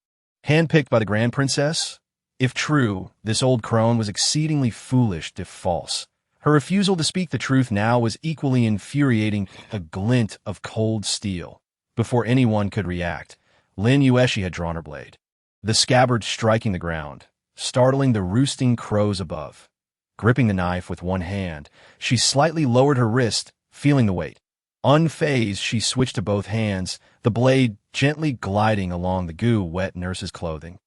Handpicked by the Grand Princess? If true, this old crone was exceedingly foolish if false. Her refusal to speak the truth now was equally infuriating, a glint of cold steel. Before anyone could react, Lin Yuexi had drawn her blade, the scabbard striking the ground, startling the roosting crows above. Gripping the knife with one hand, she slightly lowered her wrist, feeling the weight. Unfazed, she switched to both hands, the blade gently gliding along the wet nurse's clothing.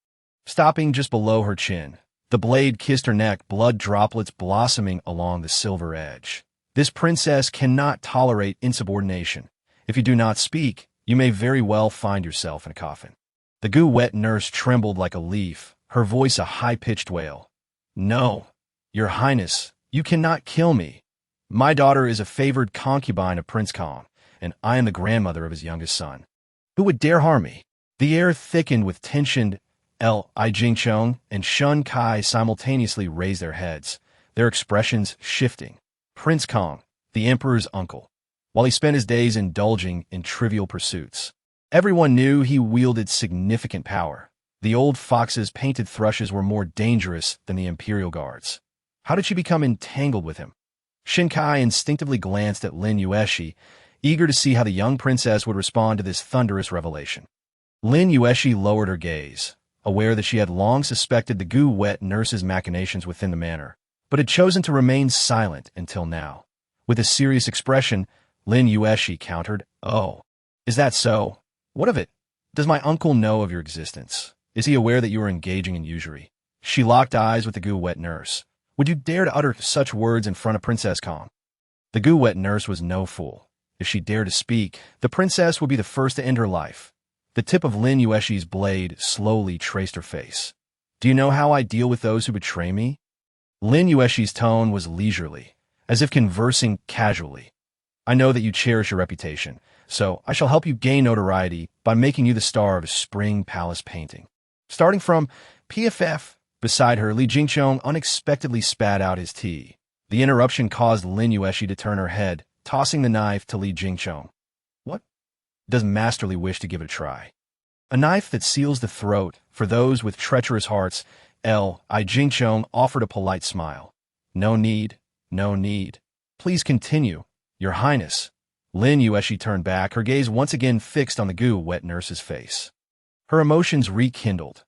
Stopping just below her chin, the blade kissed her neck, blood droplets blossoming along the silver edge. This princess cannot tolerate insubordination. If you do not speak, you may very well find yourself in a coffin. The wet nurse trembled like a leaf, her voice a high-pitched wail. No, your highness, you cannot kill me. My daughter is a favored concubine of Prince Kong, and I am the grandmother of his youngest son. Who would dare harm me? The air thickened with tension. Li Jingchong and Shun Kai simultaneously raised their heads, their expressions shifting. Prince Kong, the emperor's uncle, while he spent his days indulging in trivial pursuits. Everyone knew he wielded significant power. The old fox's painted thrushes were more dangerous than the imperial guards. How did she become entangled with him? Shin Kai instinctively glanced at Lin Yuexi, eager to see how the young princess would respond to this thunderous revelation. Lin Yuexi lowered her gaze, aware that she had long suspected the wet nurse's machinations within the manor, but had chosen to remain silent until now. With a serious expression, Lin Yuexi countered, Oh, is that so? What of it? Does my uncle know of your existence? Is he aware that you are engaging in usury? She locked eyes with the wet nurse. Would you dare to utter such words in front of Princess Kong? The wet nurse was no fool. If she dared to speak, the princess would be the first to end her life. The tip of Lin Yuexi's blade slowly traced her face. Do you know how I deal with those who betray me? Lin Yuexi's tone was leisurely, as if conversing casually. I know that you cherish your reputation, so I shall help you gain notoriety by making you the star of a spring palace painting. Starting from PFF, beside her, Li Jingqiong unexpectedly spat out his tea. The interruption caused Lin Yuexi to turn her head, tossing the knife to Li Jingqiong. What? Does Masterly wish to give it a try? A knife that seals the throat for those with treacherous hearts. Li Jingqiong offered a polite smile. No need, no need. Please continue, Your Highness. Lin Yuexi turned back, her gaze once again fixed on the goo-wet nurse's face. Her emotions rekindled.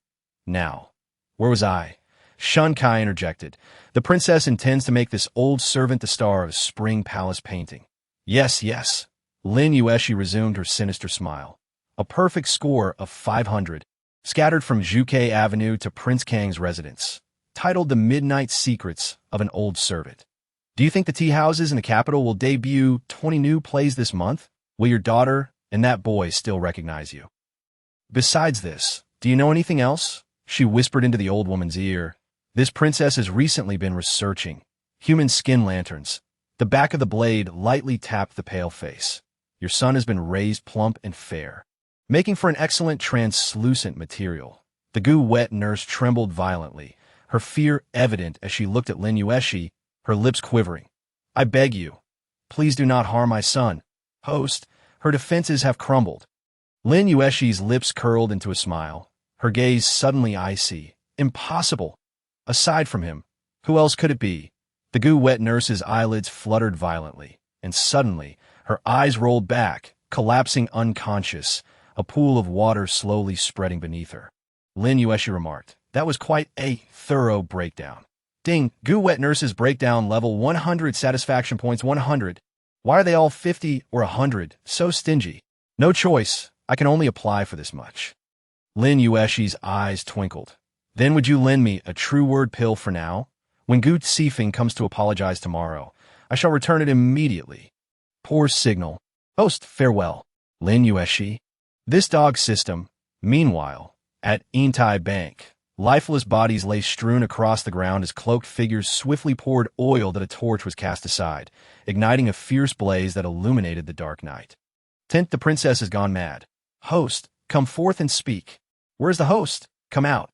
Now, where was I? Shun Kai interjected. The princess intends to make this old servant the star of a spring palace painting. Yes, yes. Lin Yuexi resumed her sinister smile. A perfect score of 500, scattered from Zhuke Avenue to Prince Kang's residence, titled The Midnight Secrets of an Old Servant. Do you think the tea houses in the capital will debut 20 new plays this month? Will your daughter and that boy still recognize you? Besides this, do you know anything else? She whispered into the old woman's ear. This princess has recently been researching human skin lanterns. The back of the blade lightly tapped the pale face. Your son has been raised plump and fair, making for an excellent translucent material. The goo-wet nurse trembled violently, her fear evident as she looked at Lin Yuexi, her lips quivering. I beg you, please do not harm my son. Host, her defenses have crumbled. Lin Yuexi's lips curled into a smile, her gaze suddenly icy. Impossible. Aside from him, who else could it be? The goo-wet nurse's eyelids fluttered violently, and suddenly, her eyes rolled back, collapsing unconscious, a pool of water slowly spreading beneath her. Lin Yuexi remarked, that was quite a thorough breakdown. Ding, goo-wet nurse's breakdown level 100 satisfaction points 100. Why are they all 50 or 100? So stingy. No choice. I can only apply for this much. Lin Yuexi's eyes twinkled. Then would you lend me a true word pill for now? When Gu Sifeng comes to apologize tomorrow, I shall return it immediately. Poor signal. Host, farewell. Lin Yuexi. This dog system. Meanwhile, at Yintai Bank, lifeless bodies lay strewn across the ground as cloaked figures swiftly poured oil that a torch was cast aside, igniting a fierce blaze that illuminated the dark night. Tint, the princess has gone mad. Host, come forth and speak. Where's the host? Come out.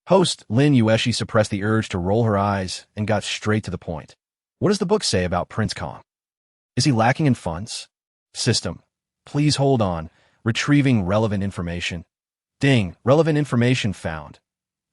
Host, Lin Yuexi suppressed the urge to roll her eyes and got straight to the point. What does the book say about Prince Kong? Is he lacking in funds? System, please hold on. Retrieving relevant information. Ding, relevant information found.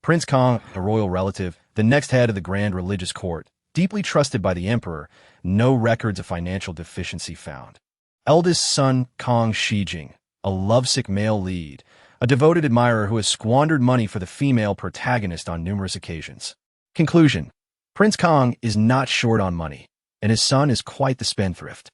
Prince Kong, a royal relative, the next head of the grand religious court, deeply trusted by the emperor, no records of financial deficiency found. Eldest son Kong Shijing, a lovesick male lead, a devoted admirer who has squandered money for the female protagonist on numerous occasions. Conclusion. Prince Kong is not short on money, and his son is quite the spendthrift.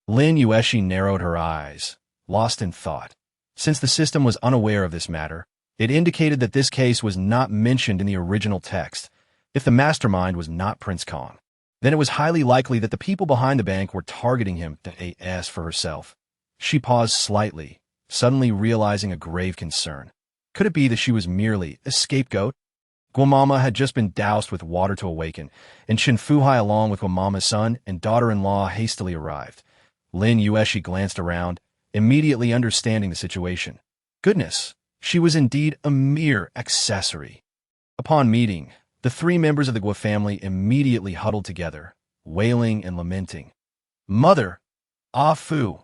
Lin Yuexi narrowed her eyes, lost in thought. Since the system was unaware of this matter, it indicated that this case was not mentioned in the original text. If the mastermind was not Prince Kong, then it was highly likely that the people behind the bank were targeting him to AS for herself. She paused slightly, suddenly realizing a grave concern. Could it be that she was merely a scapegoat? Guamama had just been doused with water to awaken, and Chen Fuhai along with Guamama's son and daughter-in-law hastily arrived. Lin Yuexi glanced around, immediately understanding the situation. Goodness, she was indeed a mere accessory. Upon meeting, the three members of the Gua family immediately huddled together, wailing and lamenting. Mother! Ah Fu!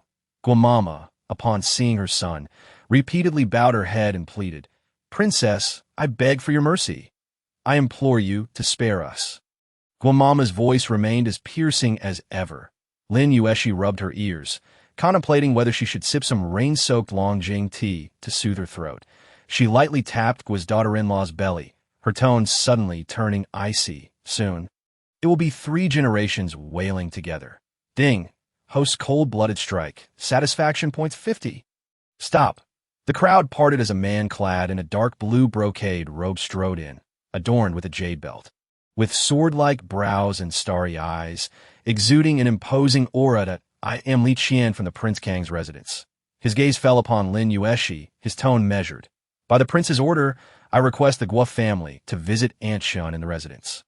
Guamama, upon seeing her son, repeatedly bowed her head and pleaded, Princess, I beg for your mercy. I implore you to spare us. Guamama's voice remained as piercing as ever. Lin Yuexi rubbed her ears, contemplating whether she should sip some rain-soaked Longjing tea to soothe her throat. She lightly tapped Gua's daughter-in-law's belly, her tone suddenly turning icy. Soon, it will be 3 generations wailing together. Ding! Host's cold-blooded strike. Satisfaction points 50. Stop. The crowd parted as a man clad in a dark blue brocade robe strode in, adorned with a jade belt. With sword-like brows and starry eyes, exuding an imposing aura that I am Li Qian from the Prince Kang's residence. His gaze fell upon Lin Yuexi, his tone measured. By the prince's order, I request the Guo family to visit Aunt Shun in the residence.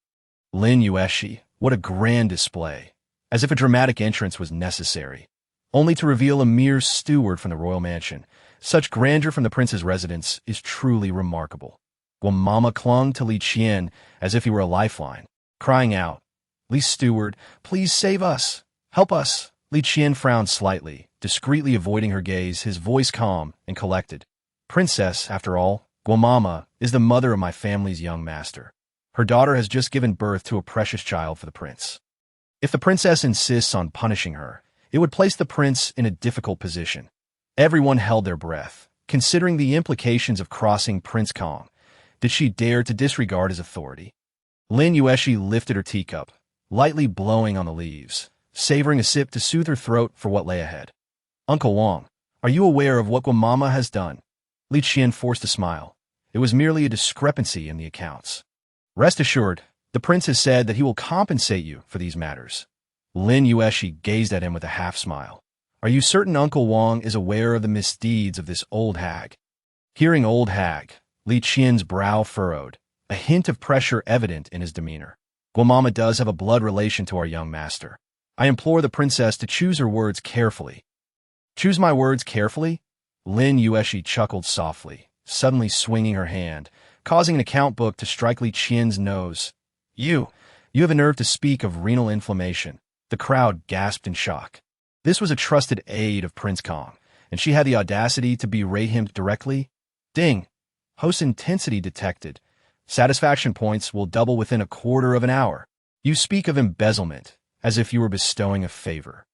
Lin Yuexi, what a grand display. As if a dramatic entrance was necessary. Only to reveal a mere steward from the royal mansion. Such grandeur from the prince's residence is truly remarkable. Guamama clung to Li Qian as if he were a lifeline, crying out, "Li steward, please save us! Help us!" Li Qian frowned slightly, discreetly avoiding her gaze, his voice calm and collected. "Princess, after all, Guamama is the mother of my family's young master. Her daughter has just given birth to a precious child for the prince. If the princess insists on punishing her, it would place the prince in a difficult position." Everyone held their breath, considering the implications of crossing Prince Kong. Did she dare to disregard his authority? Lin Yuexi lifted her teacup, lightly blowing on the leaves, savoring a sip to soothe her throat for what lay ahead. "Uncle Wang, are you aware of what Guamama has done?" Li Qian forced a smile. It was merely a discrepancy in the accounts. "Rest assured, the prince has said that he will compensate you for these matters." Lin Yuexi gazed at him with a half-smile. "Are you certain Uncle Wang is aware of the misdeeds of this old hag?" Hearing old hag, Li Qian's brow furrowed, a hint of pressure evident in his demeanor. "Guamama does have a blood relation to our young master. I implore the princess to choose her words carefully." "Choose my words carefully?" Lin Yuexi chuckled softly, suddenly swinging her hand, causing an account book to strike Li Qian's nose. You have a nerve to speak of renal inflammation." The crowd gasped in shock. This was a trusted aide of Prince Kong, and she had the audacity to berate him directly. Ding! Host intensity detected. Satisfaction points will double within a quarter of an hour. You speak of embezzlement, as if you were bestowing a favor.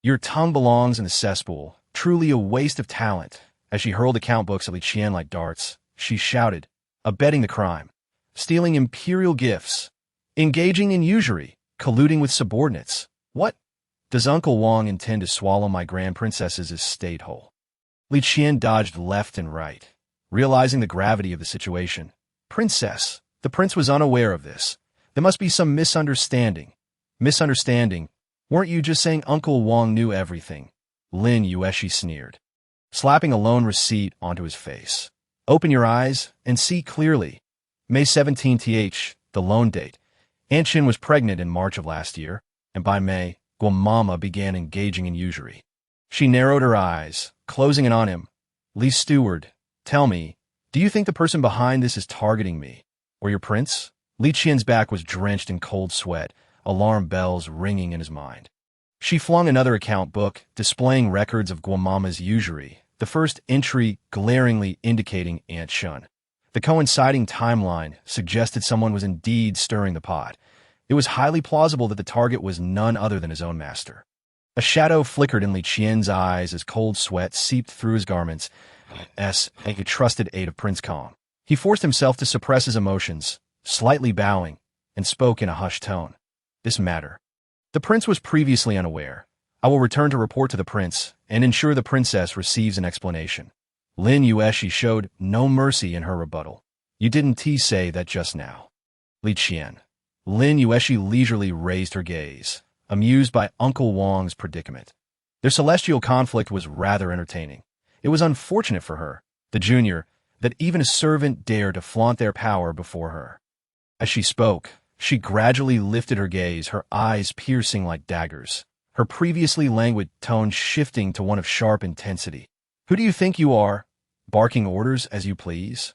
Your tongue belongs in the cesspool, truly a waste of talent. As she hurled account books at Li Qian like darts, she shouted, abetting the crime, stealing imperial gifts, engaging in usury, colluding with subordinates. What? Does Uncle Wang intend to swallow my grand princess's estate whole? Li Qian dodged left and right, realizing the gravity of the situation. Princess, the prince was unaware of this. There must be some misunderstanding. Misunderstanding? Weren't you just saying Uncle Wang knew everything? Lin Yuexi sneered, slapping a loan receipt onto his face. Open your eyes and see clearly. May 17th, the loan date. Aunt Shin was pregnant in March of last year, and by May, Guamama began engaging in usury. She narrowed her eyes, closing in on him. Li Steward, tell me, do you think the person behind this is targeting me, or your prince? Li Qian's back was drenched in cold sweat, alarm bells ringing in his mind. She flung another account book, displaying records of Guamama's usury, the first entry glaringly indicating Aunt Shun. The coinciding timeline suggested someone was indeed stirring the pot. It was highly plausible that the target was none other than his own master. A shadow flickered in Li Qian's eyes as cold sweat seeped through his garments. As a trusted aide of Prince Kong, he forced himself to suppress his emotions, slightly bowing, and spoke in a hushed tone. This matter. The prince was previously unaware. I will return to report to the prince and ensure the princess receives an explanation. Lin Yuexi showed no mercy in her rebuttal. You didn't say that just now. Li Qian. Lin Yuexi leisurely raised her gaze, amused by Uncle Wang's predicament. Their celestial conflict was rather entertaining. It was unfortunate for her, the junior, that even a servant dared to flaunt their power before her. As she spoke, she gradually lifted her gaze, her eyes piercing like daggers, her previously languid tone shifting to one of sharp intensity. Who do you think you are, barking orders as you please?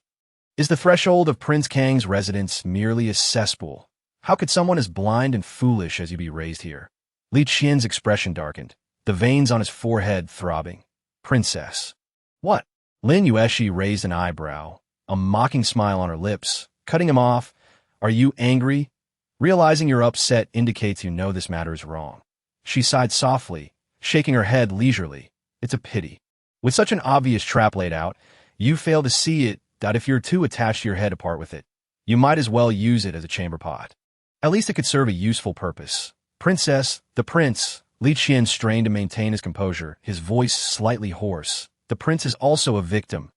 Is the threshold of Prince Kang's residence merely a cesspool? How could someone as blind and foolish as you be raised here? Li Qian's expression darkened, the veins on his forehead throbbing. Princess. What? Lin Yuexi raised an eyebrow, a mocking smile on her lips, cutting him off. Are you angry? Realizing you're upset indicates you know this matter is wrong. She sighed softly, shaking her head leisurely. It's a pity. With such an obvious trap laid out, you fail to see it that if you're too attached to your head apart with it, you might as well use it as a chamber pot. At least it could serve a useful purpose. Princess, the prince. Li Qian strained to maintain his composure, his voice slightly hoarse. The prince is also a victim.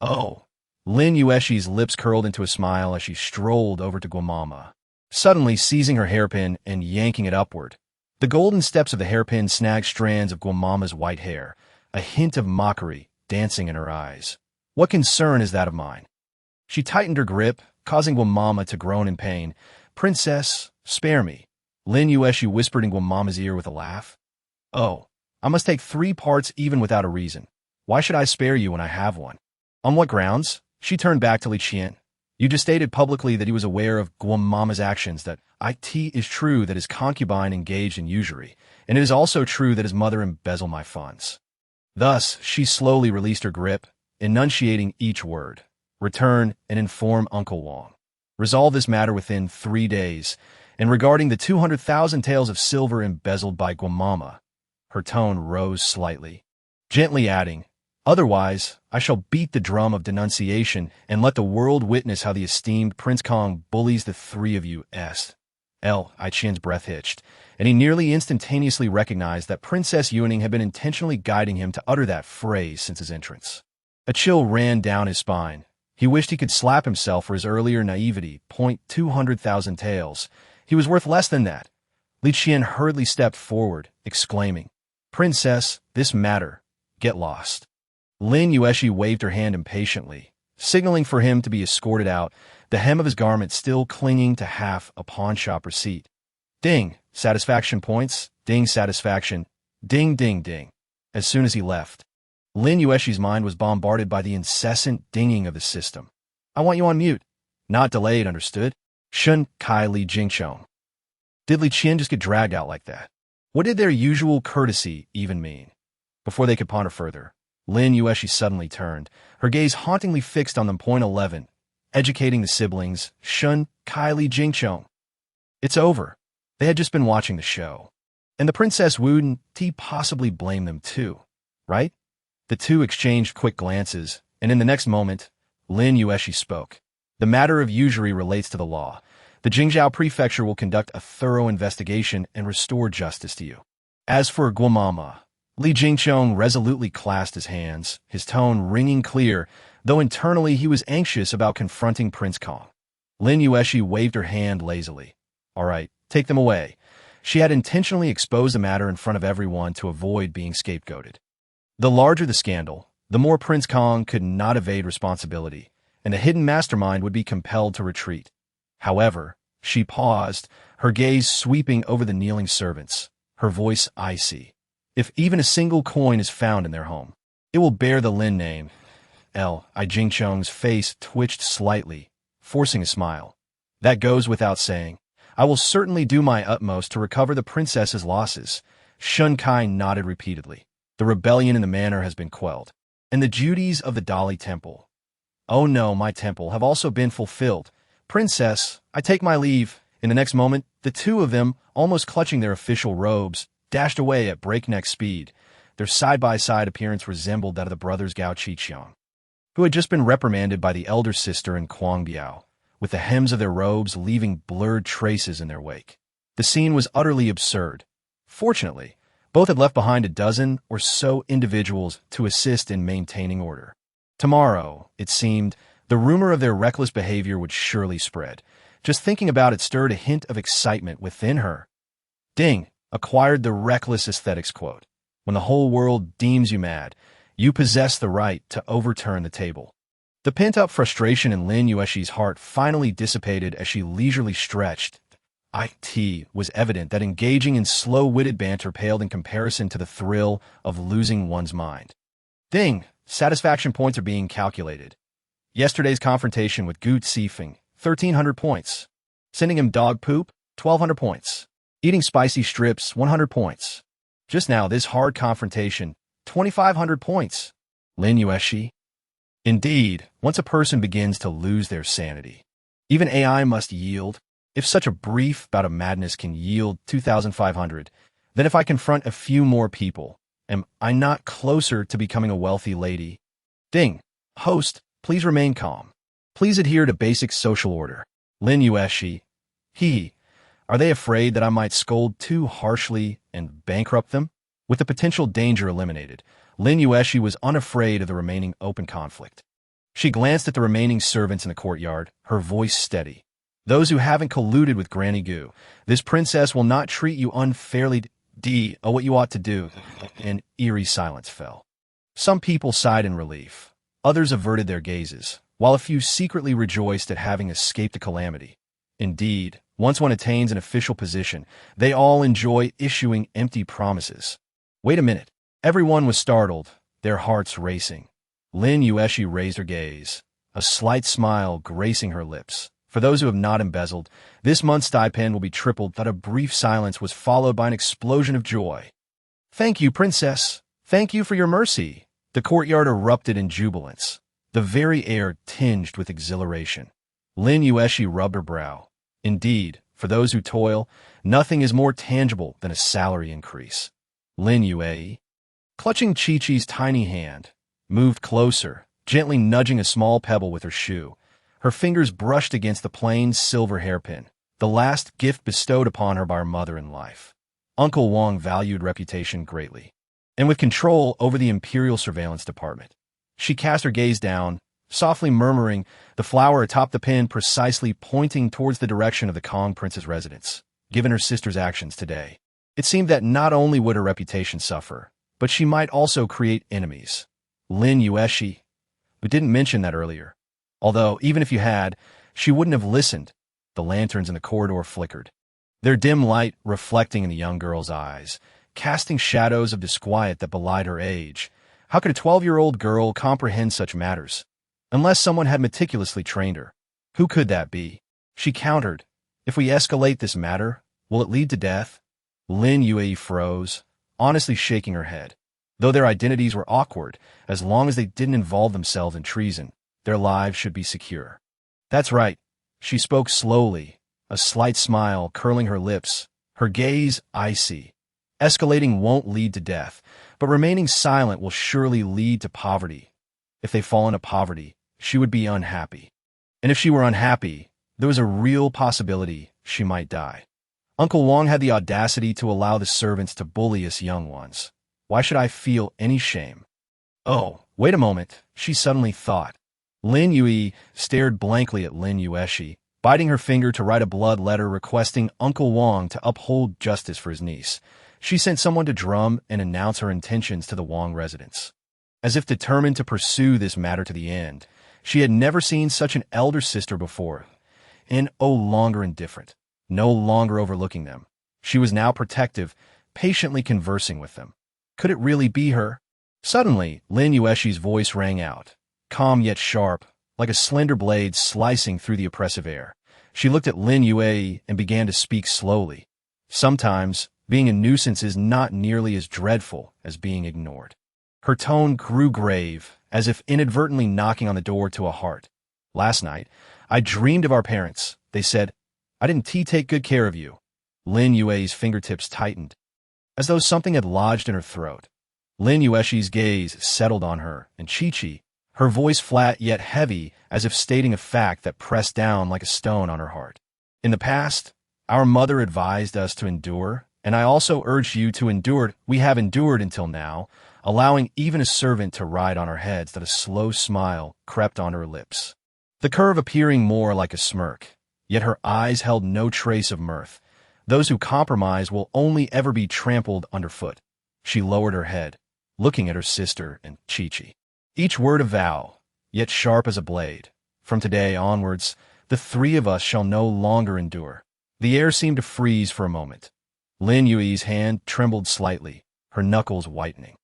Oh. Lin Yuexi's lips curled into a smile as she strolled over to Guamama, suddenly seizing her hairpin and yanking it upward. The golden steps of the hairpin snagged strands of Guamama's white hair, a hint of mockery dancing in her eyes. What concern is that of mine? She tightened her grip, causing Guamama to groan in pain. "Princess, spare me," Lin Yuexi whispered in Guamama's ear with a laugh. "Oh, I must take 3 parts even without a reason. Why should I spare you when I have one?" "On what grounds?" She turned back to Li Qian. "You just stated publicly that he was aware of Guamama's actions, that it is true that his concubine engaged in usury, and it is also true that his mother embezzled my funds." Thus, she slowly released her grip, enunciating each word. "Return and inform Uncle Wang. Resolve this matter within 3 days. And regarding the 200,000 taels of silver embezzled by Guamama," her tone rose slightly, gently adding, "otherwise, I shall beat the drum of denunciation and let the world witness how the esteemed Prince Kong bullies the 3 of you." Qian's breath hitched, and he nearly instantaneously recognized that Princess Yuning had been intentionally guiding him to utter that phrase since his entrance. A chill ran down his spine. He wished he could slap himself for his earlier naivety. 200,000 taels. He was worth less than that. Li Qian hurriedly stepped forward, exclaiming, "Princess, this matter. Get lost." Lin Yuexi waved her hand impatiently, signaling for him to be escorted out, the hem of his garment still clinging to half a pawnshop receipt. Ding, satisfaction points, ding, satisfaction, ding, ding, ding. As soon as he left, Lin Yuexi's mind was bombarded by the incessant dinging of the system. "I want you on mute. Not delayed, understood? Shun Kai Li Jingchong." Did Li Qian just get dragged out like that? What did their usual courtesy even mean? Before they could ponder further, Lin Yuexi suddenly turned, her gaze hauntingly fixed on the point 11, educating the siblings, Shun Kai Li Jingchong. It's over. They had just been watching the show. And the princess wouldn't possibly blame them too, right? The two exchanged quick glances, and in the next moment, Lin Yuexi spoke. "The matter of usury relates to the law. The Jingzhou Prefecture will conduct a thorough investigation and restore justice to you. As for Guamama," Li Jingchong resolutely clasped his hands, his tone ringing clear, though internally he was anxious about confronting Prince Kong. Lin Yuexi waved her hand lazily. "All right, take them away." She had intentionally exposed the matter in front of everyone to avoid being scapegoated. The larger the scandal, the more Prince Kong could not evade responsibility, and the hidden mastermind would be compelled to retreat. However, she paused, her gaze sweeping over the kneeling servants, her voice icy. "If even a single coin is found in their home, it will bear the Lin name." Jingchong's face twitched slightly, forcing a smile. "That goes without saying. I will certainly do my utmost to recover the princess's losses." Shun Kai nodded repeatedly. "The rebellion in the manor has been quelled, and the duties of the Dali Temple, oh no, my temple, have also been fulfilled. Princess, I take my leave." In the next moment, the two of them, almost clutching their official robes, dashed away at breakneck speed. Their side-by-side appearance resembled that of the brothers Gao Qiqiang, who had just been reprimanded by the elder sister in Kuang Biao, with the hems of their robes leaving blurred traces in their wake. The scene was utterly absurd. Fortunately, both had left behind a dozen or so individuals to assist in maintaining order. Tomorrow, it seemed, the rumor of their reckless behavior would surely spread. Just thinking about it stirred a hint of excitement within her. Ding acquired the reckless aesthetics quote. "When the whole world deems you mad, you possess the right to overturn the table." The pent-up frustration in Lin Yuexi's heart finally dissipated as she leisurely stretched. It was evident that engaging in slow-witted banter paled in comparison to the thrill of losing one's mind. Ding! Satisfaction points are being calculated. Yesterday's confrontation with Gu Sifeng, 1,300 points. Sending him dog poop, 1,200 points. Eating spicy strips, 100 points. Just now, this hard confrontation, 2,500 points. Lin Yuexi. Indeed, once a person begins to lose their sanity, even AI must yield. If such a brief bout of madness can yield 2,500, then if I confront a few more people, am I not closer to becoming a wealthy lady? Ding. Host, please remain calm. Please adhere to basic social order. Lin Yuexi. Are they afraid that I might scold too harshly and bankrupt them? With the potential danger eliminated, Lin Yuexi was unafraid of the remaining open conflict. She glanced at the remaining servants in the courtyard, her voice steady. "Those who haven't colluded with Granny Gu, this princess will not treat you unfairly. What you ought to do." An eerie silence fell. Some people sighed in relief. Others averted their gazes, while a few secretly rejoiced at having escaped the calamity. Indeed, once one attains an official position, they all enjoy issuing empty promises. Wait a minute. Everyone was startled, their hearts racing. Lin Yuexi raised her gaze, a slight smile gracing her lips. For those who have not embezzled, this month's stipend will be tripled. That a brief silence was followed by an explosion of joy. Thank you, princess. Thank you for your mercy. The courtyard erupted in jubilance, the very air tinged with exhilaration. Lin Yuexi rubbed her brow. Indeed, for those who toil, nothing is more tangible than a salary increase. Lin Yuexi, clutching Chi-Chi's tiny hand, moved closer, gently nudging a small pebble with her shoe. Her fingers brushed against the plain silver hairpin, the last gift bestowed upon her by her mother in life. Uncle Wang valued reputation greatly, and with control over the Imperial Surveillance Department. She cast her gaze down, softly murmuring, the flower atop the pin precisely pointing towards the direction of the Kong Prince's residence. Given her sister's actions today, it seemed that not only would her reputation suffer, but she might also create enemies. Lin Yuexi, we didn't mention that earlier. Although, even if you had, she wouldn't have listened. The lanterns in the corridor flickered, their dim light reflecting in the young girl's eyes, casting shadows of disquiet that belied her age. How could a 12-year-old girl comprehend such matters? Unless someone had meticulously trained her. Who could that be? She countered, if we escalate this matter, will it lead to death? Lin Yuexi froze, honestly shaking her head. Though their identities were awkward, as long as they didn't involve themselves in treason, their lives should be secure. That's right. She spoke slowly, a slight smile curling her lips, her gaze icy. Escalating won't lead to death, but remaining silent will surely lead to poverty. If they fall into poverty, she would be unhappy. And if she were unhappy, there was a real possibility she might die. Uncle Wang had the audacity to allow the servants to bully us young ones. Why should I feel any shame? Oh, wait a moment, she suddenly thought. Lin Yuexi stared blankly at Lin Yuexi, biting her finger to write a blood letter requesting Uncle Wang to uphold justice for his niece. She sent someone to drum and announce her intentions to the Wang residents. As if determined to pursue this matter to the end, she had never seen such an elder sister before, and no longer indifferent, no longer overlooking them. She was now protective, patiently conversing with them. Could it really be her? Suddenly, Lin Yuexi's voice rang out, calm yet sharp, like a slender blade slicing through the oppressive air. She looked at Lin Yuexi and began to speak slowly. Sometimes, being a nuisance is not nearly as dreadful as being ignored. Her tone grew grave, as if inadvertently knocking on the door to a heart. Last night, I dreamed of our parents. They said, I didn't take good care of you. Lin Yuexi's fingertips tightened, as though something had lodged in her throat. Lin Yuexi's gaze settled on her, and Chi-Chi, her voice flat yet heavy, as if stating a fact that pressed down like a stone on her heart. In the past, our mother advised us to endure, and I also urged you to endure. We have endured until now, allowing even a servant to ride on our heads. That a slow smile crept on her lips, the curve appearing more like a smirk, yet her eyes held no trace of mirth. Those who compromise will only ever be trampled underfoot. She lowered her head, looking at her sister and Chi-Chi. Each word a vow, yet sharp as a blade. From today onwards, the three of us shall no longer endure. The air seemed to freeze for a moment. Lin Yuexi's hand trembled slightly, her knuckles whitening.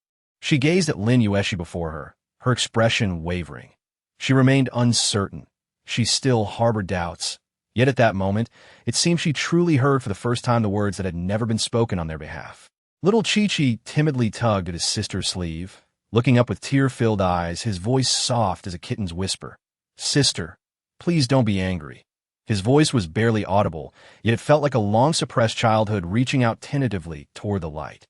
She gazed at Lin Yuexi before her expression wavering. She remained uncertain. She still harbored doubts. Yet at that moment, it seemed she truly heard for the first time the words that had never been spoken on their behalf. Little Chi-Chi timidly tugged at his sister's sleeve, looking up with tear-filled eyes, his voice soft as a kitten's whisper. Sister, please don't be angry. His voice was barely audible, yet it felt like a long-suppressed childhood reaching out tentatively toward the light.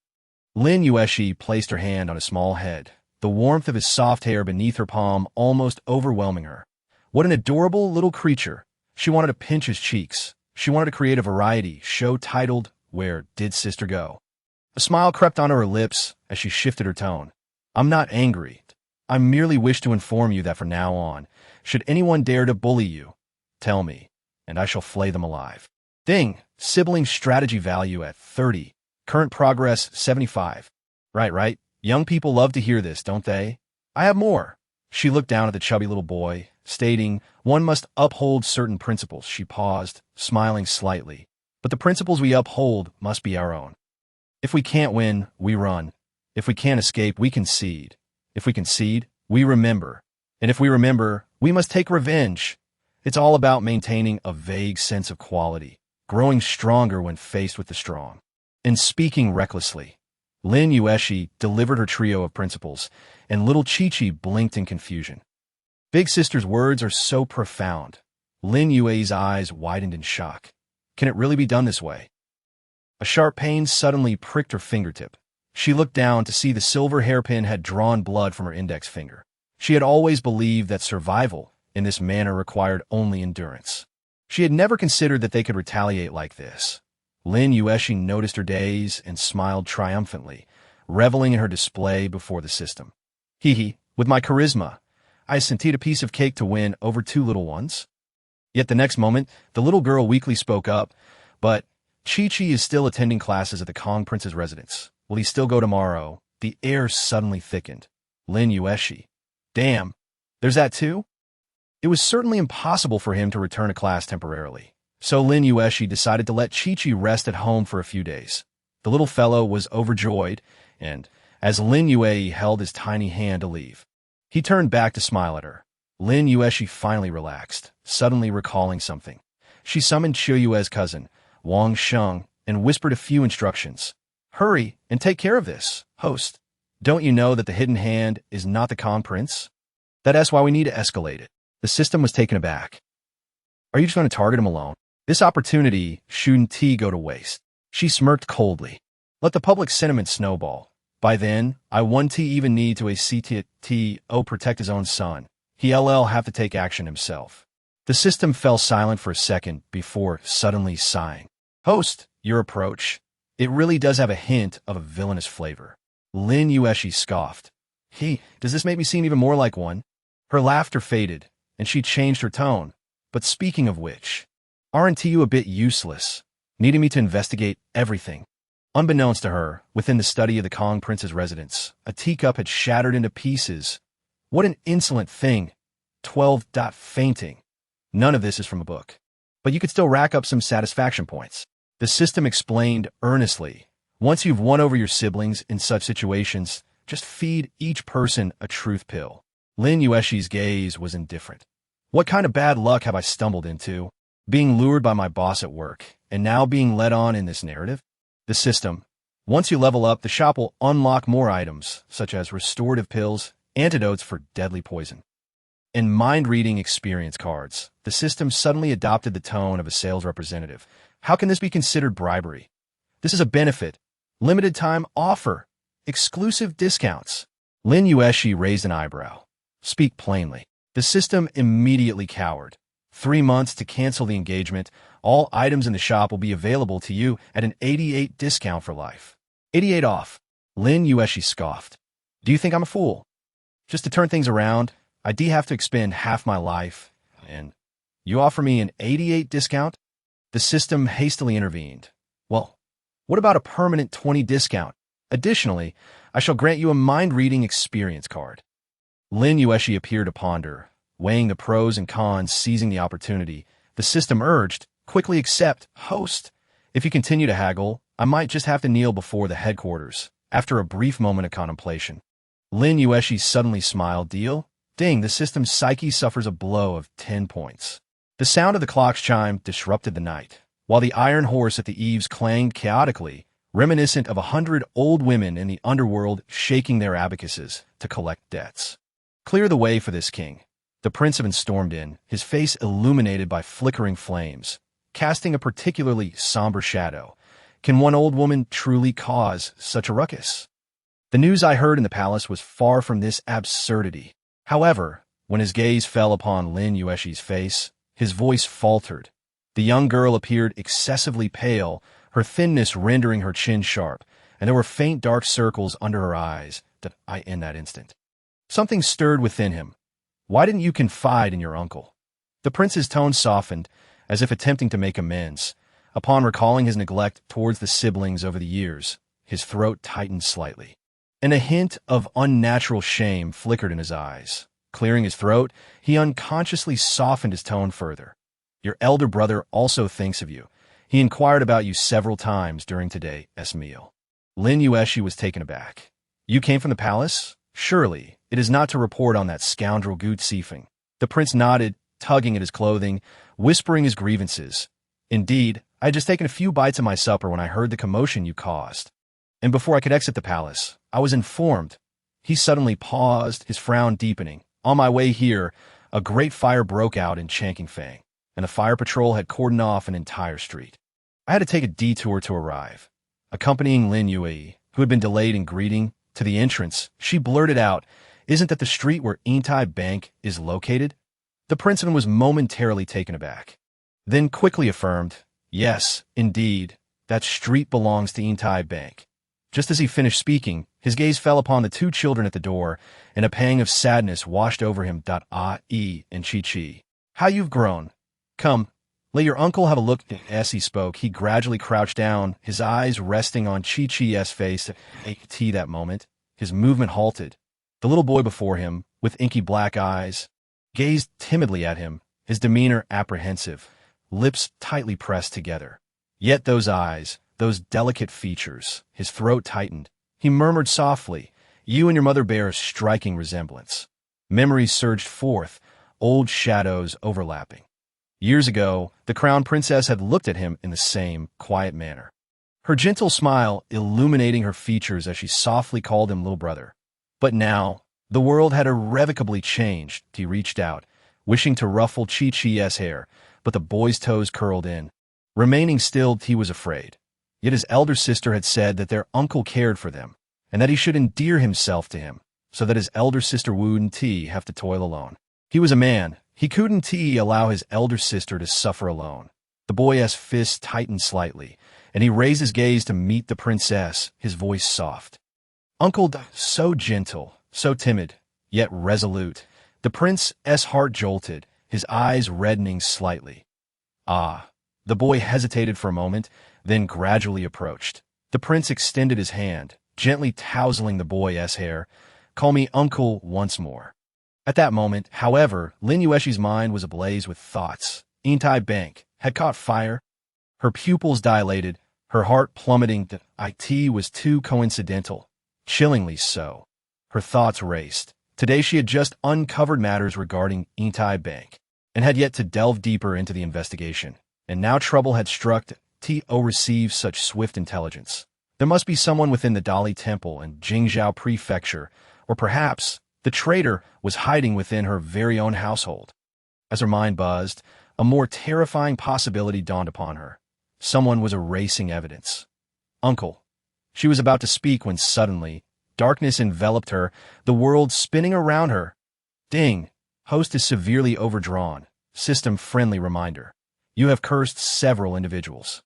Lin Yuexi placed her hand on his small head, the warmth of his soft hair beneath her palm almost overwhelming her. What an adorable little creature. She wanted to pinch his cheeks. She wanted to create a variety show titled, Where Did Sister Go? A smile crept onto her lips as she shifted her tone. I'm not angry. I merely wish to inform you that from now on, should anyone dare to bully you, tell me, and I shall flay them alive. Ding! Sibling strategy value at 30. Current progress 75. Right. Young people love to hear this, don't they? I have more. She looked down at the chubby little boy, stating, "One must uphold certain principles." She paused, smiling slightly. "But the principles we uphold must be our own. If we can't win, we run. If we can't escape, we concede. If we concede, we remember. And if we remember, we must take revenge." It's all about maintaining a vague sense of quality, growing stronger when faced with the strong, and speaking recklessly. Lin Yuexi delivered her trio of principles, and little Chi-Chi blinked in confusion. Big Sister's words are so profound. Lin Yue's eyes widened in shock. Can it really be done this way? A sharp pain suddenly pricked her fingertip. She looked down to see the silver hairpin had drawn blood from her index finger. She had always believed that survival in this manner required only endurance. She had never considered that they could retaliate like this. Lin Yuexi noticed her daze and smiled triumphantly, reveling in her display before the system. "Hee, with my charisma, I sent a piece of cake to win over two little ones." Yet the next moment, the little girl weakly spoke up, "But Chi-Chi is still attending classes at the Kong Prince's residence. Will he still go tomorrow?" The air suddenly thickened. Lin Yuexi. Damn, there's that too? It was certainly impossible for him to return to class temporarily. So Lin Yuexi decided to let Chi-Chi rest at home for a few days. The little fellow was overjoyed, and as Lin Yuexi held his tiny hand to leave, he turned back to smile at her. Lin Yuexi finally relaxed, suddenly recalling something. She summoned Qiuyue's cousin, Wang Sheng, and whispered a few instructions. "Hurry and take care of this, host. Don't you know that the hidden hand is not the Kong Prince? That's why we need to escalate it." The system was taken aback. "Are you just going to target him alone? This opportunity shouldn't go to waste." She smirked coldly. "Let the public sentiment snowball. By then, I won't even need to protect his own son. He'll have to take action himself." The system fell silent for a second before suddenly sighing. "Host, your approach. It really does have a hint of a villainous flavor." Lin Yuexi scoffed. Does this make me seem even more like one?" Her laughter faded, and she changed her tone. "But speaking of which, aren't you a bit useless, needing me to investigate everything?" Unbeknownst to her, within the study of the Kong Prince's residence, a teacup had shattered into pieces. What an insolent thing. 12. Fainting. None of this is from a book. But you could still rack up some satisfaction points. The system explained earnestly. Once you've won over your siblings in such situations, just feed each person a truth pill. Lin Yuexi's gaze was indifferent. What kind of bad luck have I stumbled into? Being lured by my boss at work, and now being led on in this narrative? The system. Once you level up, the shop will unlock more items, such as restorative pills, antidotes for deadly poison, and mind-reading experience cards. The system suddenly adopted the tone of a sales representative. How can this be considered bribery? This is a benefit. Limited time offer. Exclusive discounts. Lin Yuexi raised an eyebrow. Speak plainly. The system immediately cowered. 3 months to cancel the engagement. All items in the shop will be available to you at an 88 discount for life. 88 off. Lin Yuexi scoffed. Do you think I'm a fool? Just to turn things around, I'd have to expend half my life, and you offer me an 88 discount? The system hastily intervened. Well, what about a permanent 20 discount? Additionally, I shall grant you a mind-reading experience card. Lin Yuexi appeared to ponder, weighing the pros and cons, seizing the opportunity. The system urged, quickly accept, host. If you continue to haggle, I might just have to kneel before the headquarters. After a brief moment of contemplation, Lin Yuexi suddenly smiled. Deal? Ding, the system's psyche suffers a blow of 10 points. The sound of the clock's chime disrupted the night, while the iron horse at the eaves clanged chaotically, reminiscent of 100 old women in the underworld shaking their abacuses to collect debts. Clear the way for this king. The prince of stormed in, his face illuminated by flickering flames, casting a particularly somber shadow. Can one old woman truly cause such a ruckus? The news I heard in the palace was far from this absurdity. However, when his gaze fell upon Lin Yuexi's face, his voice faltered. The young girl appeared excessively pale, her thinness rendering her chin sharp, and there were faint dark circles under her eyes in that instant. Something stirred within him. Why didn't you confide in your uncle? The prince's tone softened, as if attempting to make amends. Upon recalling his neglect towards the siblings over the years, his throat tightened slightly, and a hint of unnatural shame flickered in his eyes. Clearing his throat, he unconsciously softened his tone further. Your elder brother also thinks of you. He inquired about you several times during today's meal. Lin Yuexi was taken aback. You came from the palace? Surely, it is not to report on that scoundrel Gu Sifeng. The prince nodded, tugging at his clothing, whispering his grievances. Indeed, I had just taken a few bites of my supper when I heard the commotion you caused. And before I could exit the palace, I was informed. He suddenly paused, his frown deepening. On my way here, a great fire broke out in Changqingfang, and the fire patrol had cordoned off an entire street. I had to take a detour to arrive. Accompanying Lin Yuexi, who had been delayed in greeting, to the entrance, she blurted out, "Isn't that the street where Yandroid Bank is located?" The princeman was momentarily taken aback, then quickly affirmed, "Yes, indeed, that street belongs to Yandroid Bank." Just as he finished speaking, his gaze fell upon the two children at the door, and a pang of sadness washed over him. And Chi-Chi. How you've grown. Come, let your uncle have a look. As he spoke, he gradually crouched down, his eyes resting on Chi-Chi's face. At that moment, his movement halted. The little boy before him, with inky black eyes, gazed timidly at him, his demeanor apprehensive, lips tightly pressed together. Yet those eyes, those delicate features, his throat tightened. He murmured softly, "You and your mother bear a striking resemblance." Memories surged forth, old shadows overlapping. Years ago, the crown princess had looked at him in the same quiet manner, her gentle smile illuminating her features as she softly called him little brother. But now, the world had irrevocably changed. He reached out, wishing to ruffle Chi-Chi's hair, but the boy's toes curled in. Remaining still, he was afraid. Yet his elder sister had said that their uncle cared for them, and that he should endear himself to him, so that his elder sister wouldn't have to toil alone. He was a man. He couldn't allow his elder sister to suffer alone. The boy's fist tightened slightly, and he raised his gaze to meet the princess, his voice soft. Uncle, so gentle, so timid, yet resolute. The prince's heart jolted, his eyes reddening slightly. Ah. The boy hesitated for a moment, then gradually approached. The prince extended his hand, gently tousling the boy's hair. "Call me uncle once more." At that moment, however, Lin Yuexi's mind was ablaze with thoughts. Yandroid Bank had caught fire. Her pupils dilated, her heart plummeting. It was too coincidental, chillingly so. Her thoughts raced. Today she had just uncovered matters regarding Yandroid Bank, and had yet to delve deeper into the investigation. And now trouble had struck. To receive such swift intelligence. There must be someone within the Dali Temple and Jingzhou Prefecture, or perhaps the traitor was hiding within her very own household. As her mind buzzed, a more terrifying possibility dawned upon her. Someone was erasing evidence. "Uncle." She was about to speak when suddenly, darkness enveloped her, the world spinning around her. Ding! Host is severely overdrawn. System-friendly reminder. You have cursed several individuals,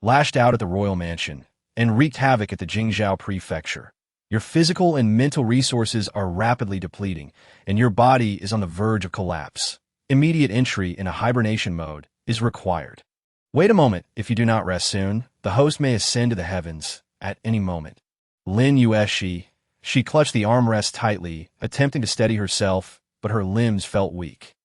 lashed out at the royal mansion, and wreaked havoc at the Jingzhou Prefecture. Your physical and mental resources are rapidly depleting, and your body is on the verge of collapse. Immediate entry in a hibernation mode is required. Wait a moment. If you do not rest soon, the host may ascend to the heavens at any moment. Lin Yuexi, she clutched the armrest tightly, attempting to steady herself, but her limbs felt weak.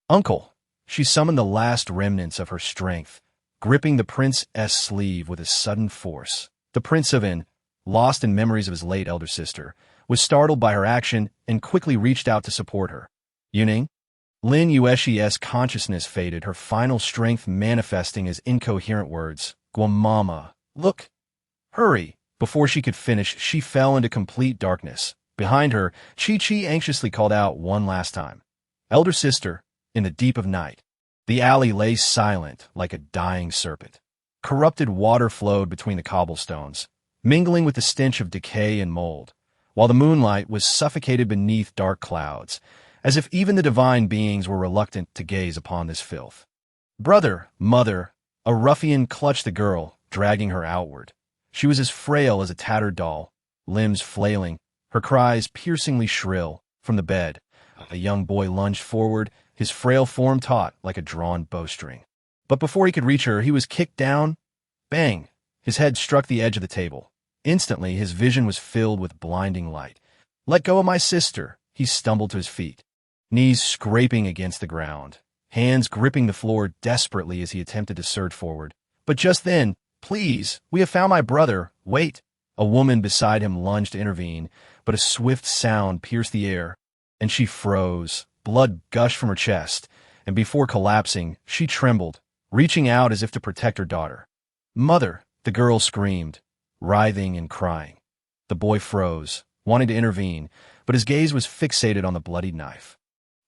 "Uncle." She summoned the last remnants of her strength, gripping the prince's sleeve with a sudden force. The Prince of N, lost in memories of his late elder sister, was startled by her action and quickly reached out to support her. "Yuning?" Lin Yuexi's consciousness faded, her final strength manifesting as incoherent words. "Guamama, look! Hurry!" Before she could finish, she fell into complete darkness. Behind her, Chi-Chi anxiously called out one last time. "Elder sister." In the deep of night, the alley lay silent like a dying serpent. Corrupted water flowed between the cobblestones, mingling with the stench of decay and mold, while the moonlight was suffocated beneath dark clouds, as if even the divine beings were reluctant to gaze upon this filth. "Brother, mother," a ruffian clutched the girl, dragging her outward. She was as frail as a tattered doll, limbs flailing, her cries piercingly shrill. From the bed, a young boy lunged forward, his frail form taut like a drawn bowstring. But before he could reach her, he was kicked down. Bang! His head struck the edge of the table. Instantly, his vision was filled with blinding light. "Let go of my sister!" He stumbled to his feet. knees scraping against the ground, hands gripping the floor desperately as he attempted to surge forward. But just then, "Please, we have found my brother. Wait." A woman beside him lunged to intervene, but a swift sound pierced the air, and she froze. Blood gushed from her chest, and before collapsing, she trembled, reaching out as if to protect her daughter. "Mother!" the girl screamed, writhing and crying. The boy froze, wanting to intervene, but his gaze was fixated on the bloodied knife.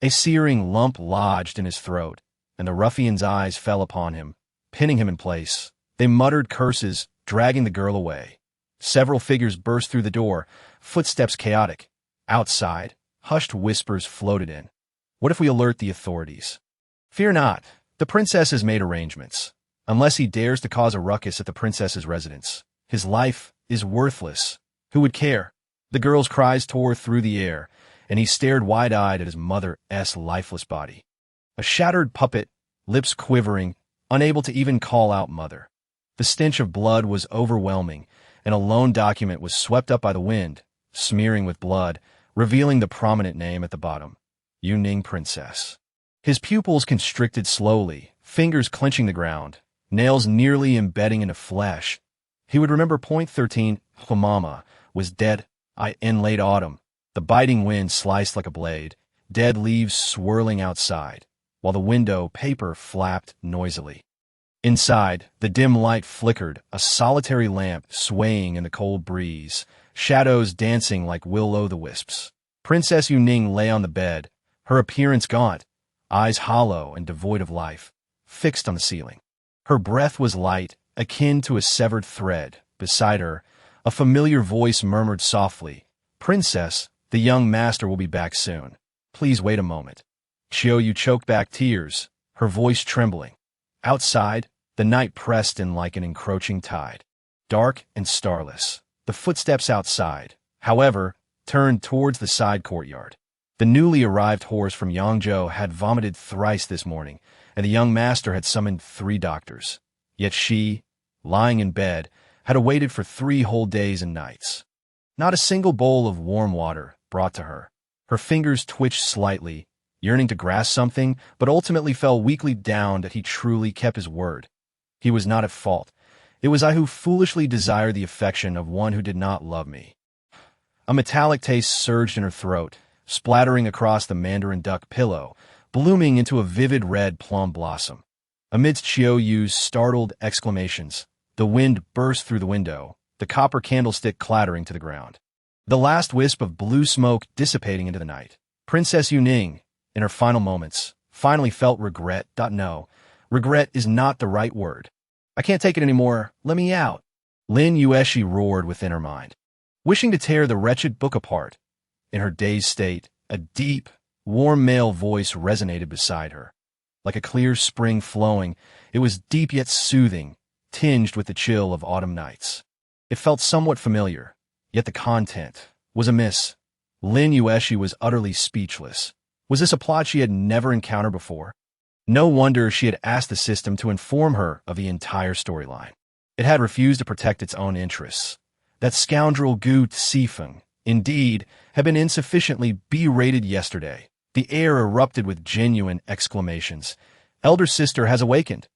A searing lump lodged in his throat, and the ruffian's eyes fell upon him, pinning him in place. They muttered curses, dragging the girl away. Several figures burst through the door, footsteps chaotic. Outside, hushed whispers floated in. "What if we alert the authorities?" "Fear not. The princess has made arrangements. Unless he dares to cause a ruckus at the princess's residence, his life is worthless. Who would care?" The girl's cries tore through the air, and he stared wide-eyed at his mother's lifeless body. A shattered puppet, lips quivering, unable to even call out mother. The stench of blood was overwhelming, and a loan document was swept up by the wind, smearing with blood, revealing the prominent name at the bottom, Yuning Princess. His pupils constricted slowly, fingers clenching the ground, nails nearly embedding into flesh. He would remember point 13, Mama was dead in late autumn. The biting wind sliced like a blade, dead leaves swirling outside, while the window paper flapped noisily. Inside, the dim light flickered, a solitary lamp swaying in the cold breeze, shadows dancing like will-o'-the-wisps. Princess Yuning lay on the bed, her appearance gaunt, eyes hollow and devoid of life, fixed on the ceiling. Her breath was light, akin to a severed thread. Beside her, a familiar voice murmured softly, "Princess, the young master will be back soon. Please wait a moment." Xiaoyu choked back tears, her voice trembling. Outside, the night pressed in like an encroaching tide. Dark and starless. The footsteps outside, however, turned towards the side courtyard. The newly arrived horse from Yangzhou had vomited thrice this morning, and the young master had summoned 3 doctors. Yet she, lying in bed, had awaited for 3 whole days and nights. Not a single bowl of warm water brought to her. Her fingers twitched slightly, yearning to grasp something, but ultimately fell weakly down that he truly kept his word. He was not at fault. It was I who foolishly desired the affection of one who did not love me. A metallic taste surged in her throat, splattering across the mandarin duck pillow, blooming into a vivid red plum blossom. Amidst Xiaoyu's startled exclamations, the wind burst through the window, the copper candlestick clattering to the ground. The last wisp of blue smoke dissipating into the night. Princess Yuning, in her final moments, finally felt regret. No, regret is not the right word. "I can't take it anymore. Let me out." Lin Yuexi roared within her mind, wishing to tear the wretched book apart. In her dazed state, a deep, warm male voice resonated beside her. Like a clear spring flowing, it was deep yet soothing, tinged with the chill of autumn nights. It felt somewhat familiar, yet the content was amiss. Lin Yuexi was utterly speechless. Was this a plot she had never encountered before? No wonder she had asked the system to inform her of the entire storyline. It had refused to protect its own interests. That scoundrel Gu Sifeng, indeed, had been insufficiently berated yesterday. The air erupted with genuine exclamations. "Elder sister has awakened."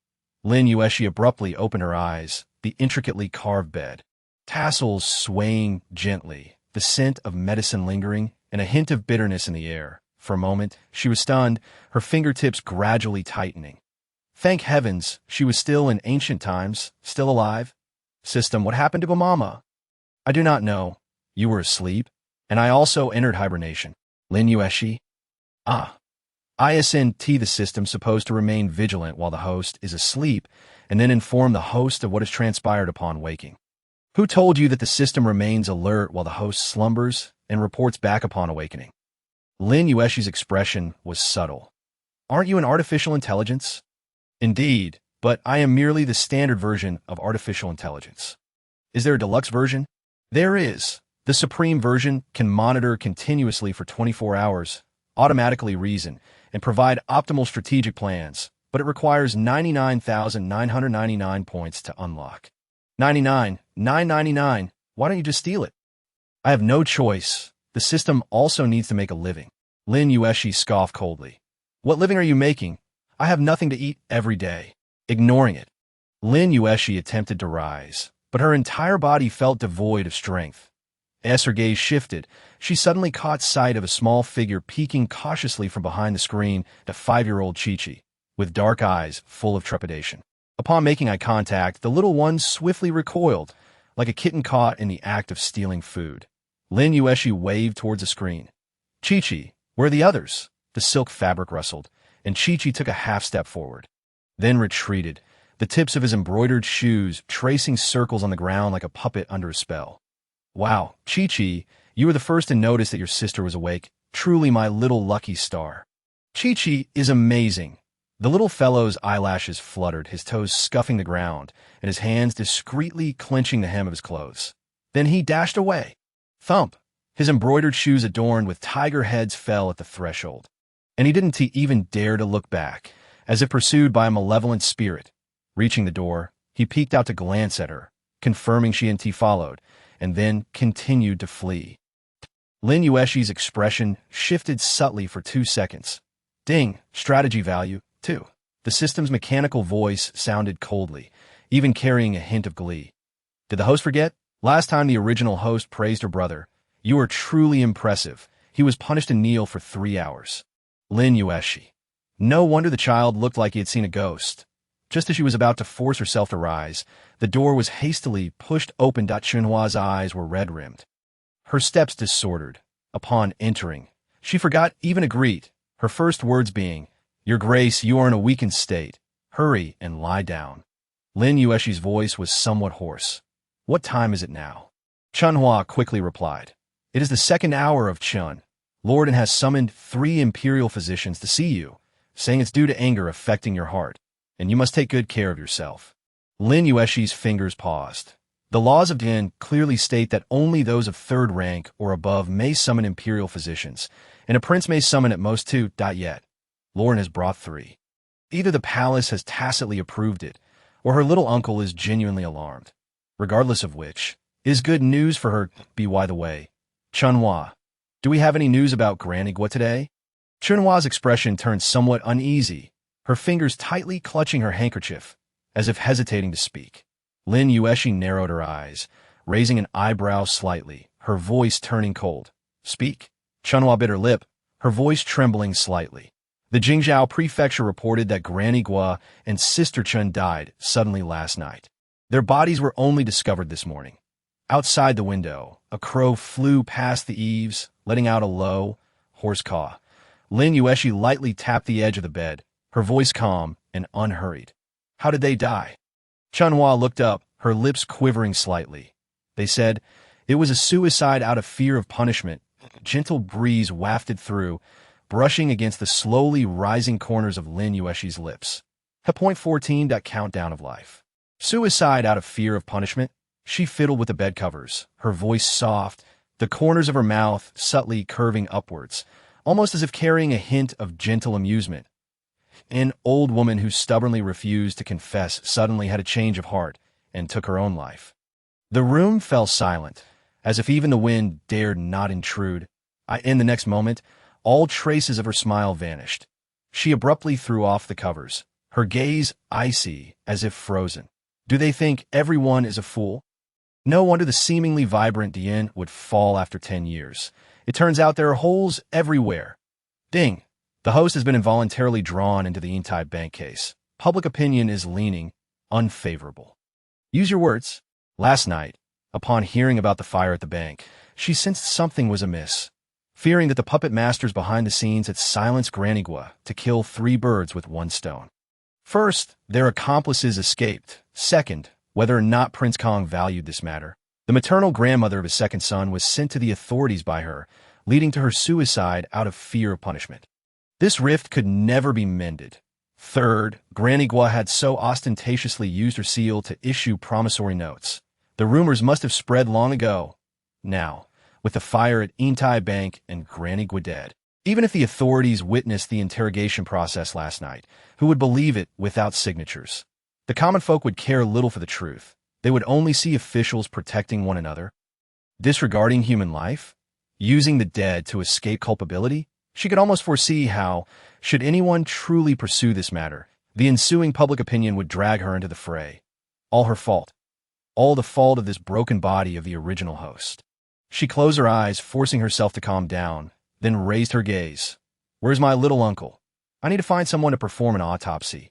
Lin Yuexi abruptly opened her eyes, the intricately carved bed. Tassels swaying gently, the scent of medicine lingering, and a hint of bitterness in the air. For a moment, she was stunned, her fingertips gradually tightening. Thank heavens, she was still in ancient times, still alive. "System, what happened to Mama?" "I do not know. You were asleep, and I also entered hibernation." Lin Yuexi. "Ah. ISNT the system supposed to remain vigilant while the host is asleep, and then inform the host of what has transpired upon waking." "Who told you that the system remains alert while the host slumbers and reports back upon awakening?" Lin Yuexi's expression was subtle. "Aren't you an artificial intelligence?" "Indeed, but I am merely the standard version of artificial intelligence." "Is there a deluxe version?" "There is. The supreme version can monitor continuously for 24 hours, automatically reason, and provide optimal strategic plans, but it requires 99,999 points to unlock." 99,999. Why don't you just steal it?" "I have no choice. The system also needs to make a living." Lin Yuexi scoffed coldly. What living are you making? I have nothing to eat every day. Ignoring it, Lin Yuexi attempted to rise, but her entire body felt devoid of strength. As her gaze shifted, she suddenly caught sight of a small figure peeking cautiously from behind the screen, the 5-year-old Chi-Chi, with dark eyes full of trepidation. Upon making eye contact, the little one swiftly recoiled, like a kitten caught in the act of stealing food. Lin Yuexi waved towards the screen. Chi-Chi, where are the others? The silk fabric rustled, and Chi-Chi took a half-step forward, then retreated, the tips of his embroidered shoes tracing circles on the ground like a puppet under a spell. Wow, Chi-Chi, you were the first to notice that your sister was awake. Truly my little lucky star. Chi-Chi is amazing. The little fellow's eyelashes fluttered, his toes scuffing the ground, and his hands discreetly clenching the hem of his clothes. Then he dashed away. Thump! His embroidered shoes adorned with tiger heads fell at the threshold, and he didn't even dare to look back, as if pursued by a malevolent spirit. Reaching the door, he peeked out to glance at her, confirming she and T followed, and then continued to flee. Lin Yuexi's expression shifted subtly for 2 seconds. Ding, strategy value, 2. The system's mechanical voice sounded coldly, even carrying a hint of glee. Did the host forget? Last time the original host praised her brother. You are truly impressive. He was punished to kneel for 3 hours. Lin Yuexi. No wonder the child looked like he had seen a ghost. Just as she was about to force herself to rise, the door was hastily pushed open. Chunhua's eyes were red-rimmed. Her steps disordered. Upon entering, she forgot even to greet, her first words being, Your Grace, you are in a weakened state. Hurry and lie down. Lin Yuexi's voice was somewhat hoarse. What time is it now? Chunhua quickly replied. It is the 2nd hour of Chun. Lorden has summoned 3 imperial physicians to see you, saying it's due to anger affecting your heart, and you must take good care of yourself. Lin Yuexi's fingers paused. The laws of Dian clearly state that only those of 3rd rank or above may summon imperial physicians, and a prince may summon at most 2. Yet, Lorden has brought 3. Either the palace has tacitly approved it, or her little uncle is genuinely alarmed. Regardless of which, it is good news for her. By the way, Chunhua, do we have any news about Granny Gua today? Chunhua's expression turned somewhat uneasy, her fingers tightly clutching her handkerchief, as if hesitating to speak. Lin Yuexi narrowed her eyes, raising an eyebrow slightly, her voice turning cold. Speak. Chunhua bit her lip, her voice trembling slightly. The Jingzhou prefecture reported that Granny Gua and Sister Chun died suddenly last night. Their bodies were only discovered this morning. Outside the window, a crow flew past the eaves, letting out a low, hoarse caw. Lin Yuexi lightly tapped the edge of the bed, her voice calm and unhurried. How did they die? Chunhua looked up, her lips quivering slightly. They said, it was a suicide out of fear of punishment. A gentle breeze wafted through, brushing against the slowly rising corners of Lin Yuexi's lips. Point 14. Countdown of life. Suicide out of fear of punishment? She fiddled with the bed covers, her voice soft, the corners of her mouth subtly curving upwards, almost as if carrying a hint of gentle amusement. An old woman who stubbornly refused to confess suddenly had a change of heart and took her own life. The room fell silent, as if even the wind dared not intrude. In the next moment, all traces of her smile vanished. She abruptly threw off the covers, her gaze icy as if frozen. Do they think everyone is a fool? No wonder the seemingly vibrant Dian would fall after 10 years. It turns out there are holes everywhere. Ding! The host has been involuntarily drawn into the Yandroid bank case. Public opinion is leaning unfavorable. Use your words. Last night, upon hearing about the fire at the bank, she sensed something was amiss, fearing that the puppet masters behind the scenes had silenced Granny Gua to kill 3 birds with 1 stone. First, their accomplices escaped. Second, whether or not Prince Kong valued this matter, the maternal grandmother of his 2nd son was sent to the authorities by her, leading to her suicide out of fear of punishment. This rift could never be mended. Third, Granny Gua had so ostentatiously used her seal to issue promissory notes. The rumors must have spread long ago. Now, with the fire at Yandroid Bank and Granny Gua dead, even if the authorities witnessed the interrogation process last night, who would believe it without signatures? The common folk would care little for the truth. They would only see officials protecting one another, disregarding human life, using the dead to escape culpability. She could almost foresee how, should anyone truly pursue this matter, the ensuing public opinion would drag her into the fray. All her fault. All the fault of this broken body of the original host. She closed her eyes, forcing herself to calm down, then raised her gaze. Where's my little uncle? I need to find someone to perform an autopsy.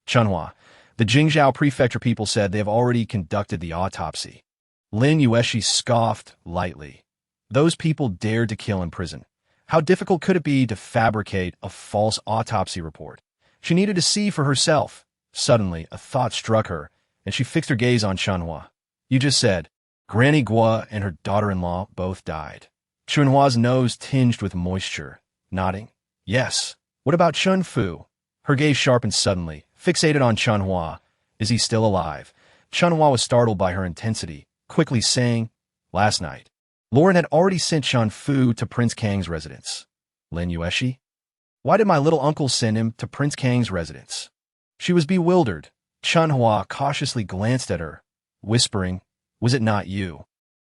Chunhua, the Jingzhou prefecture people said they have already conducted the autopsy. Lin Yuexi scoffed lightly. Those people dared to kill in prison. How difficult could it be to fabricate a false autopsy report? She needed to see for herself. Suddenly, a thought struck her, and she fixed her gaze on Chunhua. You just said, Granny Guo and her daughter-in-law both died. Chunhua's nose tinged with moisture, nodding. Yes. What about Chun Fu? Her gaze sharpened suddenly, fixated on Chunhua. Is he still alive? Chunhua was startled by her intensity, quickly saying, last night. Lauren had already sent Chun Fu to Prince Kang's residence. Lin Yuexi? Why did my little uncle send him to Prince Kang's residence? She was bewildered. Chunhua cautiously glanced at her, whispering, was it not you,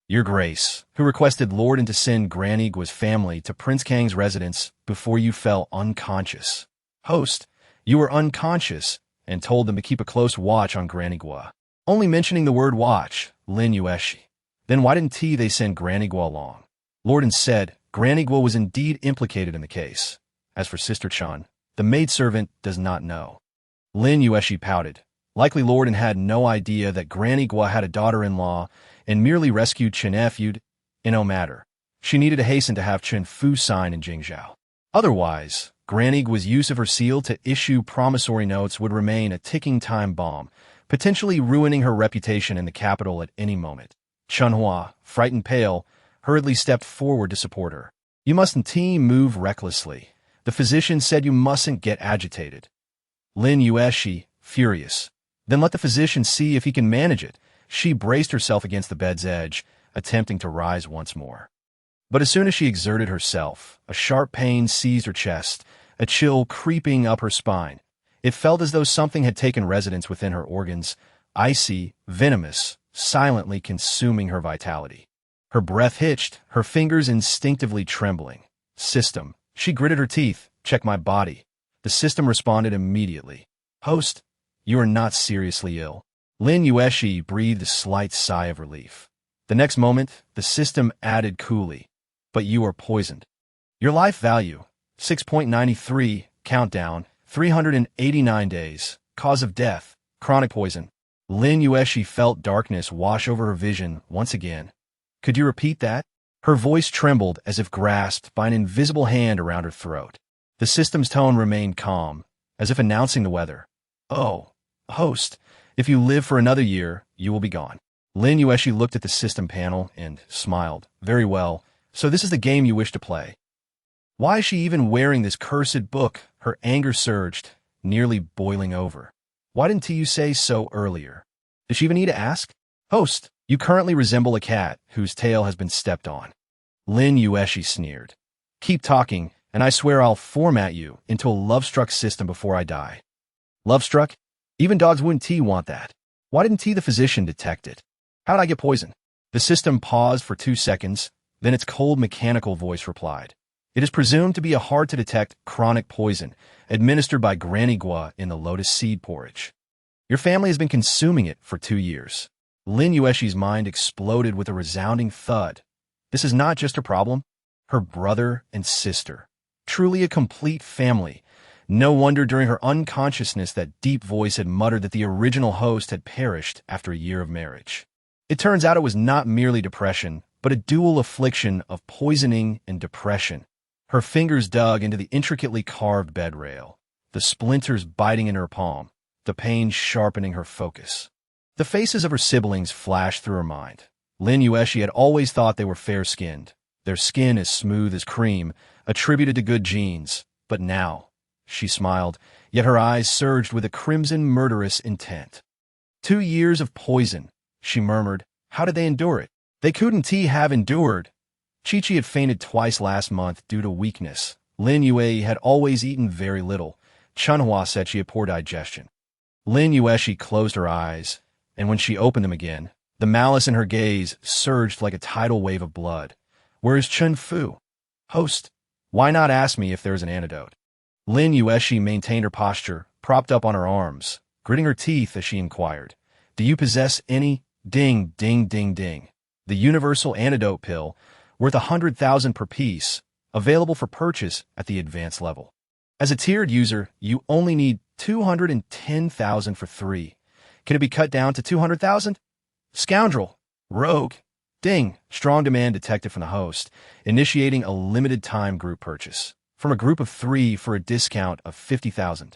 Your Grace, who requested Lorden to send Granny Guo's family to Prince Kang's residence before you fell unconscious? Host, you were unconscious and told them to keep a close watch on Granny Guo. Only mentioning the word watch, Lin Yuexi. Then why didn't they send Granny Guo along? Lorden said Granny Guo was indeed implicated in the case. As for Sister Chun, the maidservant does not know. Lin Yuexi pouted. Likely Lorden had no idea that Granny Guo had a daughter-in-law and merely rescued Chen Fu'd. In no matter. She needed to hasten to have Chen Fu sign in Jingzhou. Otherwise, Granny Guo's use of her seal to issue promissory notes would remain a ticking time bomb, potentially ruining her reputation in the capital at any moment. Chunhua, frightened pale, hurriedly stepped forward to support her. You mustn't move recklessly. The physician said you mustn't get agitated. Lin Yuexi, furious. Then let the physician see if he can manage it. She braced herself against the bed's edge, attempting to rise once more. But as soon as she exerted herself, a sharp pain seized her chest, a chill creeping up her spine. It felt as though something had taken residence within her organs, icy, venomous, silently consuming her vitality. Her breath hitched, her fingers instinctively trembling. System. She gritted her teeth. Check my body. The system responded immediately. Host, you are not seriously ill. Lin Yuexi breathed a slight sigh of relief. The next moment, the system added coolly. But you are poisoned. Your life value, 6.93, countdown, 389 days, cause of death, chronic poison. Lin Yuexi felt darkness wash over her vision once again. Could you repeat that? Her voice trembled as if grasped by an invisible hand around her throat. The system's tone remained calm, as if announcing the weather. Oh, host, if you live for another year, you will be gone. Lin Yuexi looked at the system panel and smiled. Very well, so this is the game you wish to play. Why is she even wearing this cursed book? Her anger surged, nearly boiling over. Why didn't you say so earlier? Did she even need to ask? Host, you currently resemble a cat whose tail has been stepped on. Lin Yuexi sneered. Keep talking, and I swear I'll format you into a love-struck system before I die. Love-struck? Even dogs wouldn't want that. Why didn't the physician detect it? How'd I get poisoned? The system paused for 2 seconds, then its cold mechanical voice replied. It is presumed to be a hard-to-detect chronic poison administered by Granny Guo in the Lotus seed porridge. Your family has been consuming it for 2 years. Lin Yuexi's mind exploded with a resounding thud. This is not just her problem. Her brother and sister. Truly a complete family. No wonder during her unconsciousness that deep voice had muttered that the original host had perished after a year of marriage. It turns out it was not merely depression, but a dual affliction of poisoning and depression. Her fingers dug into the intricately carved bed rail, the splinters biting in her palm, the pain sharpening her focus. The faces of her siblings flashed through her mind. Lin Yuexi had always thought they were fair-skinned, their skin as smooth as cream, attributed to good genes. But now, she smiled, yet her eyes surged with a crimson murderous intent. 2 years of poison, she murmured. How did they endure it? They couldn't have endured. Chi-Chi had fainted twice last month due to weakness. Lin Yuexi had always eaten very little. Chunhua said she had poor digestion. Lin Yuexi closed her eyes, and when she opened them again, the malice in her gaze surged like a tidal wave of blood. Where is Chen Fu? Host, Why not ask me if there's an antidote? Lin Yuexi maintained her posture, propped up on her arms, gritting her teeth as she inquired. Do you possess any? Ding, ding, ding, ding. The universal antidote pill, worth 100,000 per piece, available for purchase at the advanced level. As a tiered user, you only need 210,000 for 3. Can it be cut down to 200,000? Scoundrel. Rogue. Ding. Strong demand detected from the host, initiating a limited-time group purchase. From a group of 3 for a discount of 50,000.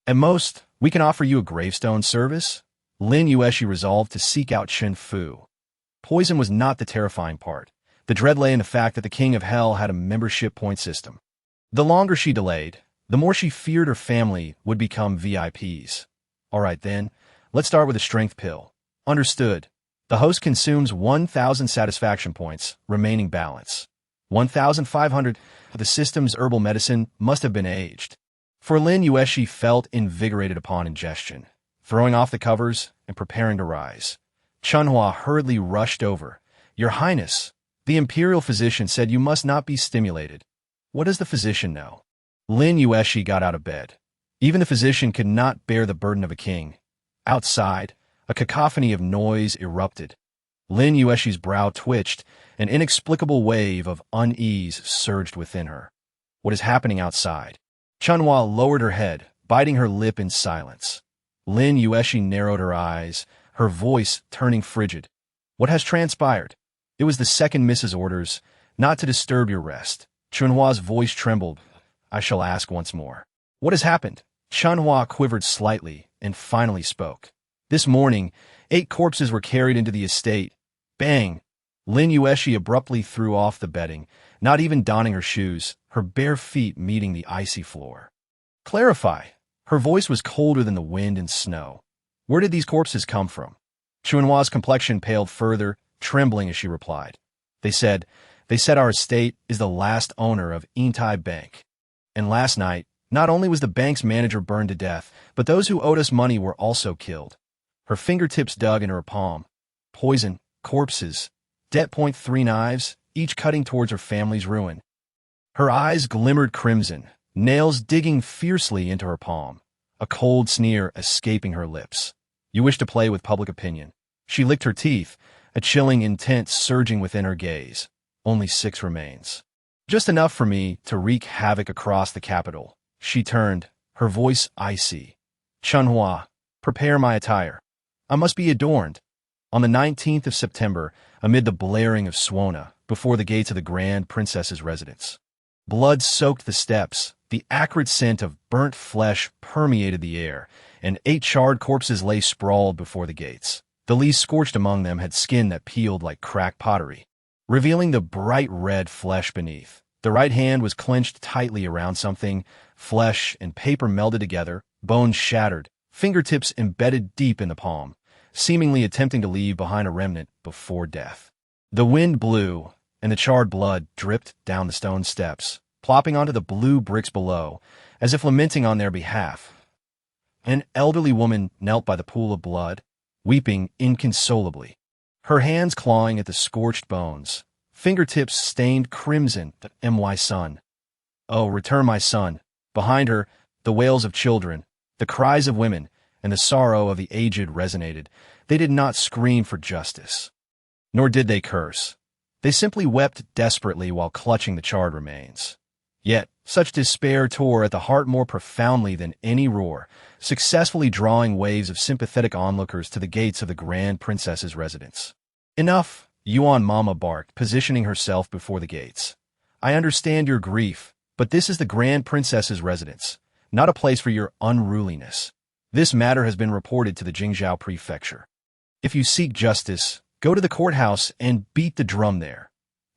At most, we can offer you a gravestone service. Lin Yuexi resolved to seek out Chen Fu. Poison was not the terrifying part. The dread lay in the fact that the King of Hell had a membership point system. The longer she delayed, the more she feared her family would become VIPs. All right then, let's start with a strength pill. Understood. The host consumes 1,000 satisfaction points, remaining balance. 1,500. The system's herbal medicine must have been aged. For Lin Yuexi felt invigorated upon ingestion, throwing off the covers and preparing to rise. Chunhua hurriedly rushed over. Your Highness, the imperial physician said you must not be stimulated. What does the physician know? Lin Yuexi got out of bed. Even the physician could not bear the burden of a king. Outside, a cacophony of noise erupted. Lin Yuexi's brow twitched. An inexplicable wave of unease surged within her. What is happening outside? Chunhua lowered her head, biting her lip in silence. Lin Yuexi narrowed her eyes, her voice turning frigid. What has transpired? It was the second Mrs. Orders, not to disturb your rest. Chunhua's voice trembled. I shall ask once more. What has happened? Chunhua quivered slightly and finally spoke. This morning, 8 corpses were carried into the estate. Bang! Lin Yuexi abruptly threw off the bedding, not even donning her shoes, her bare feet meeting the icy floor. Clarify. Her voice was colder than the wind and snow. Where did these corpses come from? Chunhua's complexion paled further, trembling as she replied. They said our estate is the last owner of Yandroid Bank. And last night, not only was the bank's manager burned to death, but those who owed us money were also killed. Her fingertips dug into her palm. Poison, corpses, debt point 3 knives, each cutting towards her family's ruin. Her eyes glimmered crimson, nails digging fiercely into her palm, a cold sneer escaping her lips. You wish to play with public opinion. She licked her teeth, a chilling intent surging within her gaze. Only 6 remains. Just enough for me to wreak havoc across the capital. She turned, her voice icy. Chunhua, prepare my attire. I must be adorned. On the 19th of September, amid the blaring of Suona, before the gates of the Grand Princess's residence. Blood soaked the steps, the acrid scent of burnt flesh permeated the air, and 8 charred corpses lay sprawled before the gates. The least scorched among them had skin that peeled like cracked pottery, revealing the bright red flesh beneath. The right hand was clenched tightly around something, flesh and paper melded together, bones shattered, fingertips embedded deep in the palm, seemingly attempting to leave behind a remnant before death. The wind blew, and the charred blood dripped down the stone steps, plopping onto the blue bricks below, as if lamenting on their behalf. An elderly woman knelt by the pool of blood, weeping inconsolably, her hands clawing at the scorched bones, fingertips stained crimson. My son. Oh, return my son. Behind her, the wails of children, the cries of women, and the sorrow of the aged resonated. They did not scream for justice. Nor did they curse. They simply wept desperately while clutching the charred remains. Yet, such despair tore at the heart more profoundly than any roar, successfully drawing waves of sympathetic onlookers to the gates of the Grand Princess's residence. Enough, Yuan Mama barked, positioning herself before the gates. I understand your grief, but this is the Grand Princess's residence, not a place for your unruliness. This matter has been reported to the Jingzhou Prefecture. If you seek justice, go to the courthouse and beat the drum there.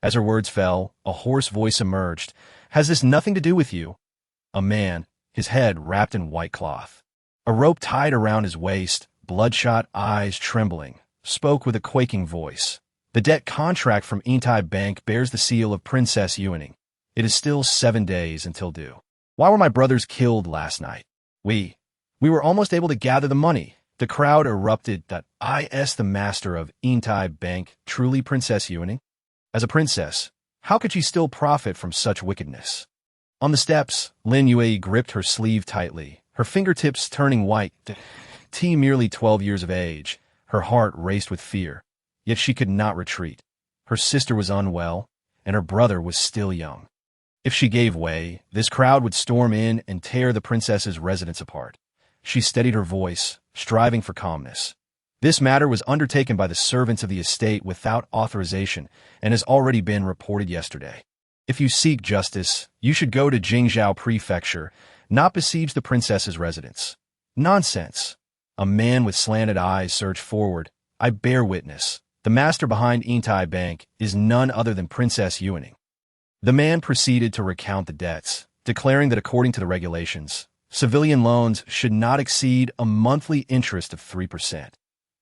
As her words fell, a hoarse voice emerged. Has this nothing to do with you? A man, his head wrapped in white cloth, a rope tied around his waist, bloodshot eyes trembling, spoke with a quaking voice. The debt contract from Yandroid Bank bears the seal of Princess Yuaning. It is still 7 days until due. Why were my brothers killed last night? We were almost able to gather the money. The crowd erupted. I the master of Yandroid Bank, truly Princess Yuaning? As a princess, How could she still profit from such wickedness? On the steps, Lin Yuexi gripped her sleeve tightly, her fingertips turning white. T merely 12 years of age, her heart raced with fear. Yet she could not retreat. Her sister was unwell, and her brother was still young. If she gave way, this crowd would storm in and tear the princess's residence apart. She steadied her voice, striving for calmness. This matter was undertaken by the servants of the estate without authorization and has already been reported yesterday. If you seek justice, you should go to Jingzhou Prefecture, not besiege the princess's residence. Nonsense. A man with slanted eyes surged forward. I bear witness. The master behind Yandroid Bank is none other than Princess Yuening. The man proceeded to recount the debts, declaring that according to the regulations, civilian loans should not exceed a monthly interest of 3%.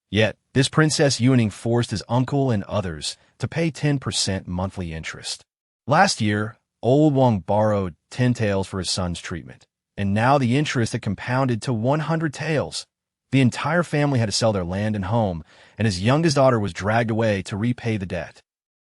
Yet, this Princess Yuening forced his uncle and others to pay 10% monthly interest. Last year, old Wang borrowed 10 taels for his son's treatment, and now the interest had compounded to 100 taels. The entire family had to sell their land and home, and his youngest daughter was dragged away to repay the debt.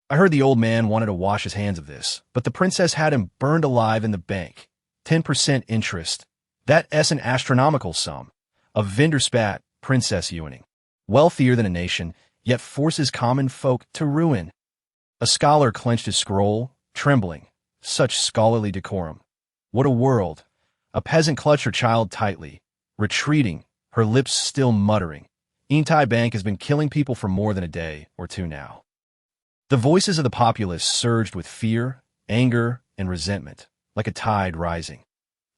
I heard the old man wanted to wash his hands of this, but the princess had him burned alive in the bank. 10% interest. That's an astronomical sum. A vendor spat, Princess Yuening. Wealthier than a nation, yet forces common folk to ruin. A scholar clenched his scroll, trembling. Such scholarly decorum. What a world. A peasant clutched her child tightly, retreating, her lips still muttering. Yandroid Bank has been killing people for more than a day or two now. The voices of the populace surged with fear, anger, and resentment, like a tide rising.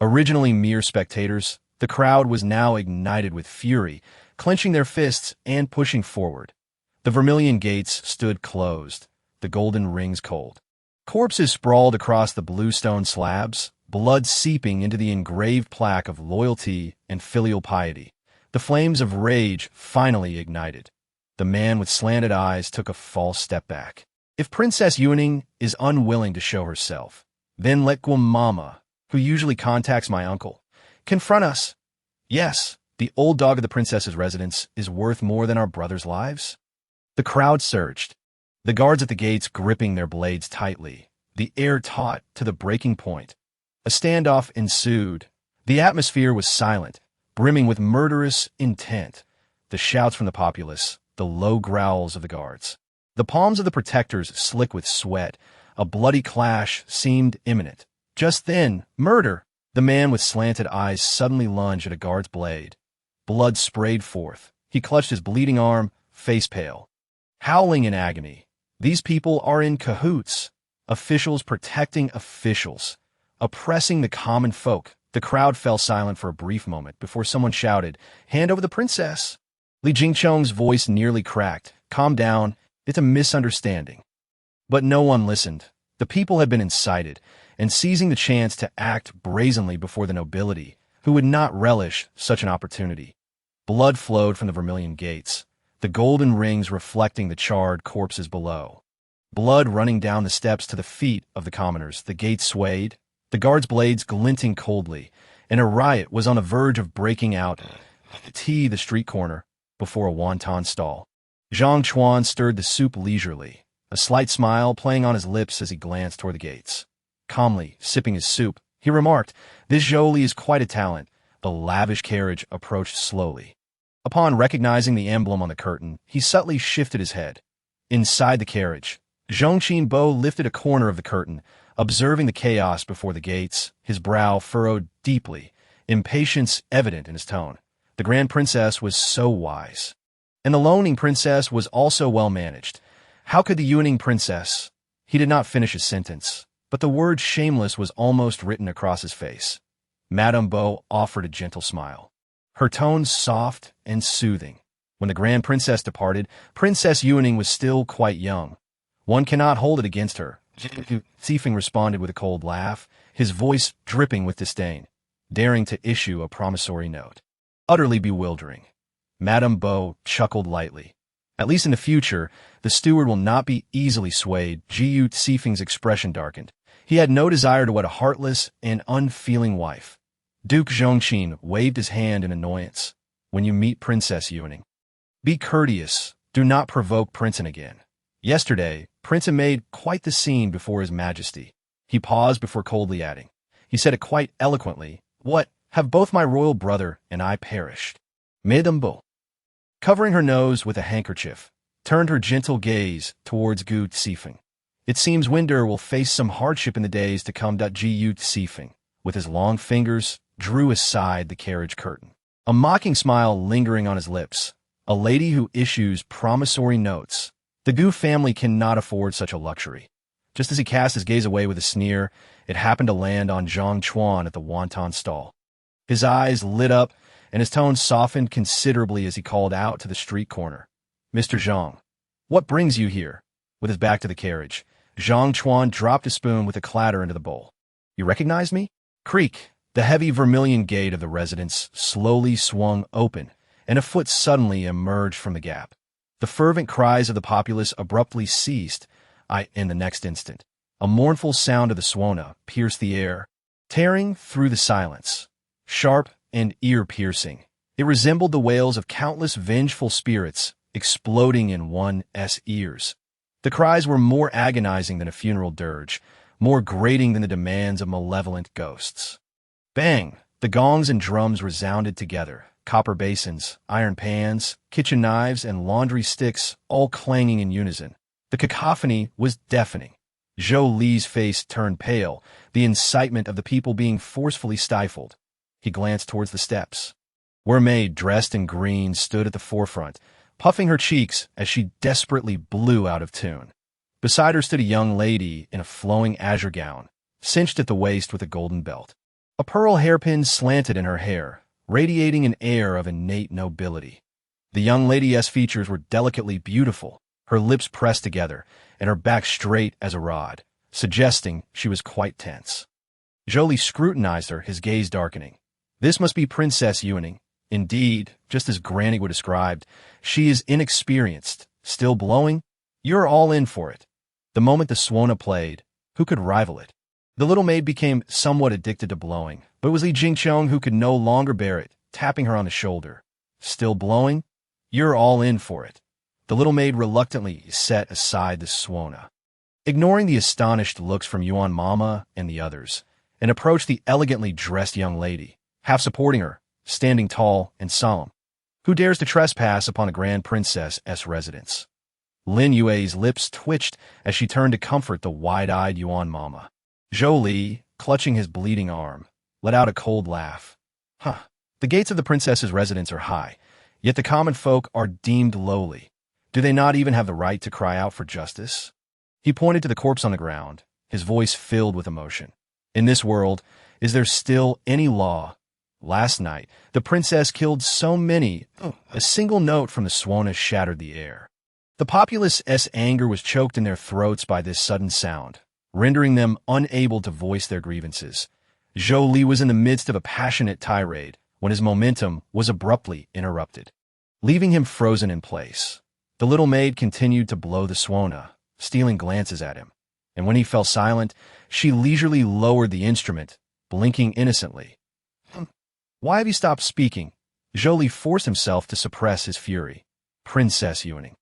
Originally mere spectators, the crowd was now ignited with fury, clenching their fists and pushing forward. The vermilion gates stood closed, the golden rings cold. Corpses sprawled across the bluestone slabs, blood seeping into the engraved plaque of loyalty and filial piety. The flames of rage finally ignited. The man with slanted eyes took a false step back. If Princess Yuening is unwilling to show herself, then let Mama, who usually contacts my uncle, confront us. Yes, the old dog of the princess's residence is worth more than our brothers' lives. The crowd surged, the guards at the gates gripping their blades tightly, the air taut to the breaking point. A standoff ensued. The atmosphere was silent, brimming with murderous intent. The shouts from the populace, the low growls of the guards. The palms of the protectors slick with sweat. A bloody clash seemed imminent. Just then, murder! The man with slanted eyes suddenly lunged at a guard's blade. Blood sprayed forth. He clutched his bleeding arm, face pale. Howling in agony. These people are in cahoots. Officials protecting officials. Oppressing the common folk. The crowd fell silent for a brief moment before someone shouted, "Hand over the princess!" Li Jingcheng's voice nearly cracked. "Calm down. It's a misunderstanding." But no one listened. The people had been incited, and seizing the chance to act brazenly before the nobility, who would not relish such an opportunity. Blood flowed from the vermilion gates, the golden rings reflecting the charred corpses below. Blood running down the steps to the feet of the commoners, the gates swayed, the guards' blades glinting coldly, and a riot was on the verge of breaking out. The street corner, before a wonton stall. Zhang Chuan stirred the soup leisurely, a slight smile playing on his lips as he glanced toward the gates. Calmly, sipping his soup, he remarked, "This Zhou is quite a talent." The lavish carriage approached slowly. Upon recognizing the emblem on the curtain, he subtly shifted his head. Inside the carriage, Zhong Qinbo lifted a corner of the curtain, observing the chaos before the gates, his brow furrowed deeply, impatience evident in his tone. The Grand Princess was so wise. And the Loaning Princess was also well managed. How could the Yuening Princess? He did not finish his sentence, but the word shameless was almost written across his face. Madame Beau offered a gentle smile, her tones soft and soothing. When the Grand Princess departed, Princess Yuening was still quite young. One cannot hold it against her. Xifeng responded with a cold laugh, his voice dripping with disdain, daring to issue a promissory note. Utterly bewildering. Madame Beau chuckled lightly. At least in the future, the steward will not be easily swayed. Jiu Xifeng's expression darkened. He had no desire to wed a heartless and unfeeling wife. Duke Zhongqin waved his hand in annoyance. When you meet Princess Yuening, be courteous. Do not provoke Princeton again. Yesterday, Prince had made quite the scene before his majesty. He paused before coldly adding. He said it quite eloquently. What, have both my royal brother and I perished? Madame Beau, covering her nose with a handkerchief, turned her gentle gaze towards Gu Tsifeng. It seems Winder will face some hardship in the days to come. Gu Tsifeng, with his long fingers, drew aside the carriage curtain. A mocking smile lingering on his lips. A lady who issues promissory notes. The Gu family cannot afford such a luxury. Just as he cast his gaze away with a sneer, it happened to land on Zhang Chuan at the wonton stall. His eyes lit up, and his tone softened considerably as he called out to the street corner. Mr. Zhang, what brings you here? With his back to the carriage, Zhang Chuan dropped a spoon with a clatter into the bowl. You recognize me? Creak. The heavy vermilion gate of the residence slowly swung open, and a foot suddenly emerged from the gap. The fervent cries of the populace abruptly ceased, in the next instant. A mournful sound of the Suona pierced the air, tearing through the silence. Sharp and ear-piercing, it resembled the wails of countless vengeful spirits exploding in one's ears. The cries were more agonizing than a funeral dirge, more grating than the demands of malevolent ghosts. Bang! The gongs and drums resounded together, copper basins, iron pans, kitchen knives, and laundry sticks all clanging in unison. The cacophony was deafening. Zhou Li's face turned pale, the incitement of the people being forcefully stifled. He glanced towards the steps. Where a maid dressed in green stood at the forefront, puffing her cheeks as she desperately blew out of tune. Beside her stood a young lady in a flowing azure gown, cinched at the waist with a golden belt. A pearl hairpin slanted in her hair, radiating an air of innate nobility. The young lady's features were delicately beautiful, her lips pressed together, and her back straight as a rod, suggesting she was quite tense. Zhou scrutinized her, his gaze darkening. This must be Princess Yuning. Indeed, just as Granny would described, she is inexperienced, still blowing. You're all in for it. The moment the Suona played, who could rival it? The little maid became somewhat addicted to blowing, but it was Li Jingqiong who could no longer bear it, tapping her on the shoulder. Still blowing? You're all in for it. The little maid reluctantly set aside the Suona, ignoring the astonished looks from Yuan Mama and the others, and approached the elegantly dressed young lady, half supporting her, standing tall and solemn. Who dares to trespass upon the Grand Princess's residence? Lin Yuexi's lips twitched as she turned to comfort the wide-eyed Yuan Mama. Zhou Li, clutching his bleeding arm, let out a cold laugh. The gates of the princess's residence are high, yet the common folk are deemed lowly. Do they not even have the right to cry out for justice? He pointed to the corpse on the ground, his voice filled with emotion. In this world, is there still any law? Last night, the princess killed so many. A single note from the Suona shattered the air. The populace's anger was choked in their throats by this sudden sound, rendering them unable to voice their grievances. Zhou Li was in the midst of a passionate tirade when his momentum was abruptly interrupted, leaving him frozen in place. The little maid continued to blow the Suona, stealing glances at him, and when he fell silent, she leisurely lowered the instrument, blinking innocently. Why have you stopped speaking? Zhou Li forced himself to suppress his fury. Princess Yuning.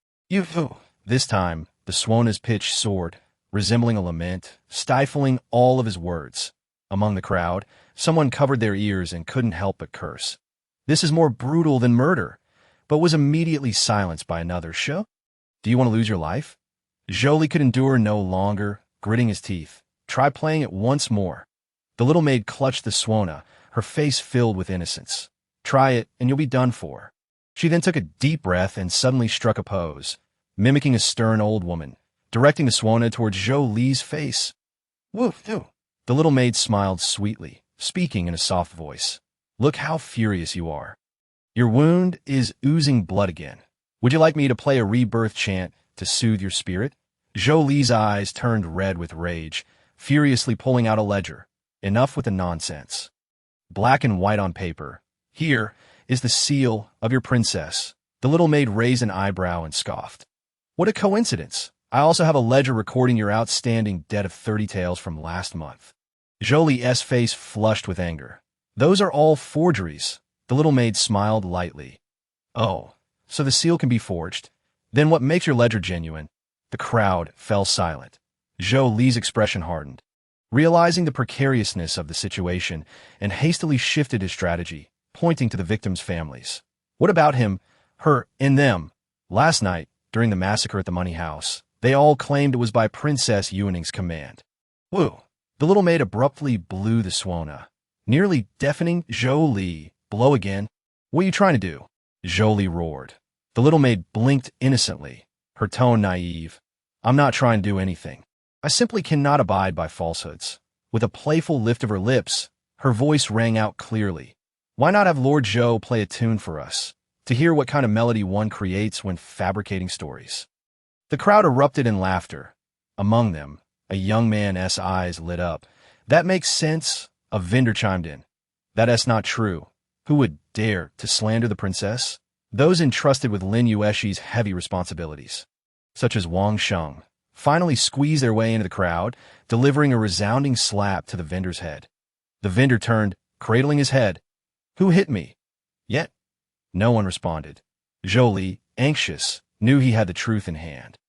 This time, the Suona's pitch soared, resembling a lament, stifling all of his words. Among the crowd, someone covered their ears and couldn't help but curse. This is more brutal than murder, but was immediately silenced by another. Show? Do you want to lose your life? Zhou Li could endure no longer, gritting his teeth. Try playing it once more. The little maid clutched the Suona, her face filled with innocence. Try it, and you'll be done for. She then took a deep breath and suddenly struck a pose, mimicking a stern old woman, directing the Suona towards Zhou Li's face. Woof! The little maid smiled sweetly, speaking in a soft voice. Look how furious you are. Your wound is oozing blood again. Would you like me to play a rebirth chant to soothe your spirit? Zhou Li's eyes turned red with rage, furiously pulling out a ledger. Enough with the nonsense. Black and white on paper. Here is the seal of your princess. The little maid raised an eyebrow and scoffed. What a coincidence. I also have a ledger recording your outstanding debt of 30 taels from last month. Zhou Li's face flushed with anger. Those are all forgeries. The little maid smiled lightly. Oh, so the seal can be forged? Then what makes your ledger genuine? The crowd fell silent. Zhou Li's expression hardened, realizing the precariousness of the situation, and hastily shifted his strategy, pointing to the victims' families. What about him, her, and them? Last night, during the massacre at the money house, they all claimed it was by Princess Yuaning's command. Woo! The little maid abruptly blew the suona, nearly deafening Zhou Li. Blow again? What are you trying to do? Zhou Li roared. The little maid blinked innocently, her tone naive. I'm not trying to do anything. I simply cannot abide by falsehoods. With a playful lift of her lips, her voice rang out clearly. Why not have Lord Zhou play a tune for us, to hear what kind of melody one creates when fabricating stories? The crowd erupted in laughter. Among them, a young man's eyes lit up. That makes sense, a vendor chimed in. That's not true. Who would dare to slander the princess? Those entrusted with Lin Yuexi's heavy responsibilities, such as Wang Sheng, finally squeezed their way into the crowd, delivering a resounding slap to the vendor's head. The vendor turned, cradling his head. Who hit me? Yet, no one responded. Zhou Li, anxious, knew he had the truth in hand.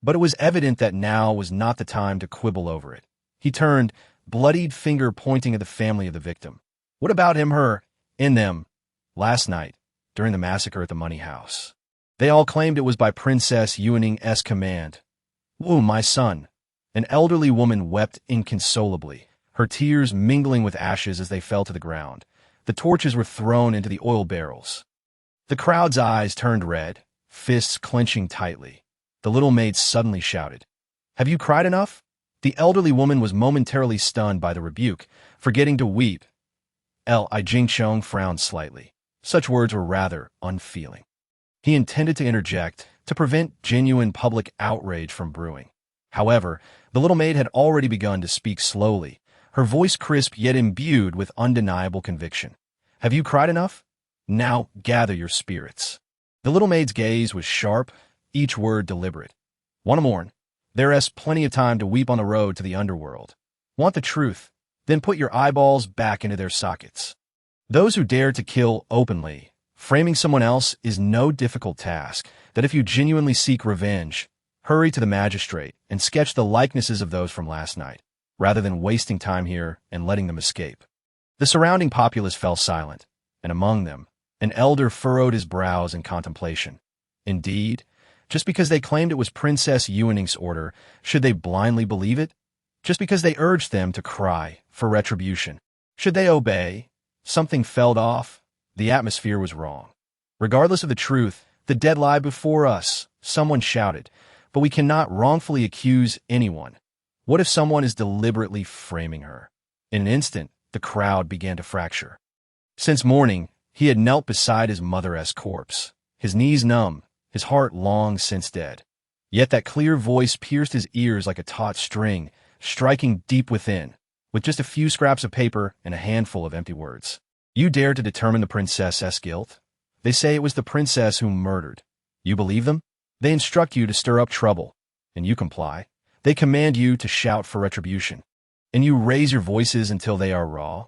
But it was evident that now was not the time to quibble over it. He turned, bloodied finger pointing at the family of the victim. What about him, her, and them? Last night, during the massacre at the money house, they all claimed it was by Princess Yuaning's command. Woo, my son. An elderly woman wept inconsolably, her tears mingling with ashes as they fell to the ground. The torches were thrown into the oil barrels. The crowd's eyes turned red, fists clenching tightly. The little maid suddenly shouted, Have you cried enough? The elderly woman was momentarily stunned by the rebuke, forgetting to weep. Li Jingchong frowned slightly. Such words were rather unfeeling. He intended to interject, to prevent genuine public outrage from brewing. However, the little maid had already begun to speak slowly, her voice crisp yet imbued with undeniable conviction. Have you cried enough? Now gather your spirits. The little maid's gaze was sharp, each word deliberate. Want to mourn? There's plenty of time to weep on the road to the underworld. Want the truth? Then put your eyeballs back into their sockets. Those who dare to kill openly, framing someone else is no difficult task, that if you genuinely seek revenge, hurry to the magistrate and sketch the likenesses of those from last night, rather than wasting time here and letting them escape. The surrounding populace fell silent, and among them, an elder furrowed his brows in contemplation. Indeed, just because they claimed it was Princess Yuaning's order, should they blindly believe it? Just because they urged them to cry for retribution, should they obey? Something fell off. The atmosphere was wrong. Regardless of the truth, the dead lie before us, someone shouted, but we cannot wrongfully accuse anyone. What if someone is deliberately framing her? In an instant, the crowd began to fracture. Since morning, he had knelt beside his mother's corpse, his knees numb, his heart long since dead. Yet that clear voice pierced his ears like a taut string, striking deep within, with just a few scraps of paper and a handful of empty words. You dare to determine the princess's guilt? They say it was the princess who murdered. You believe them? They instruct you to stir up trouble, and you comply. They command you to shout for retribution, and you raise your voices until they are raw.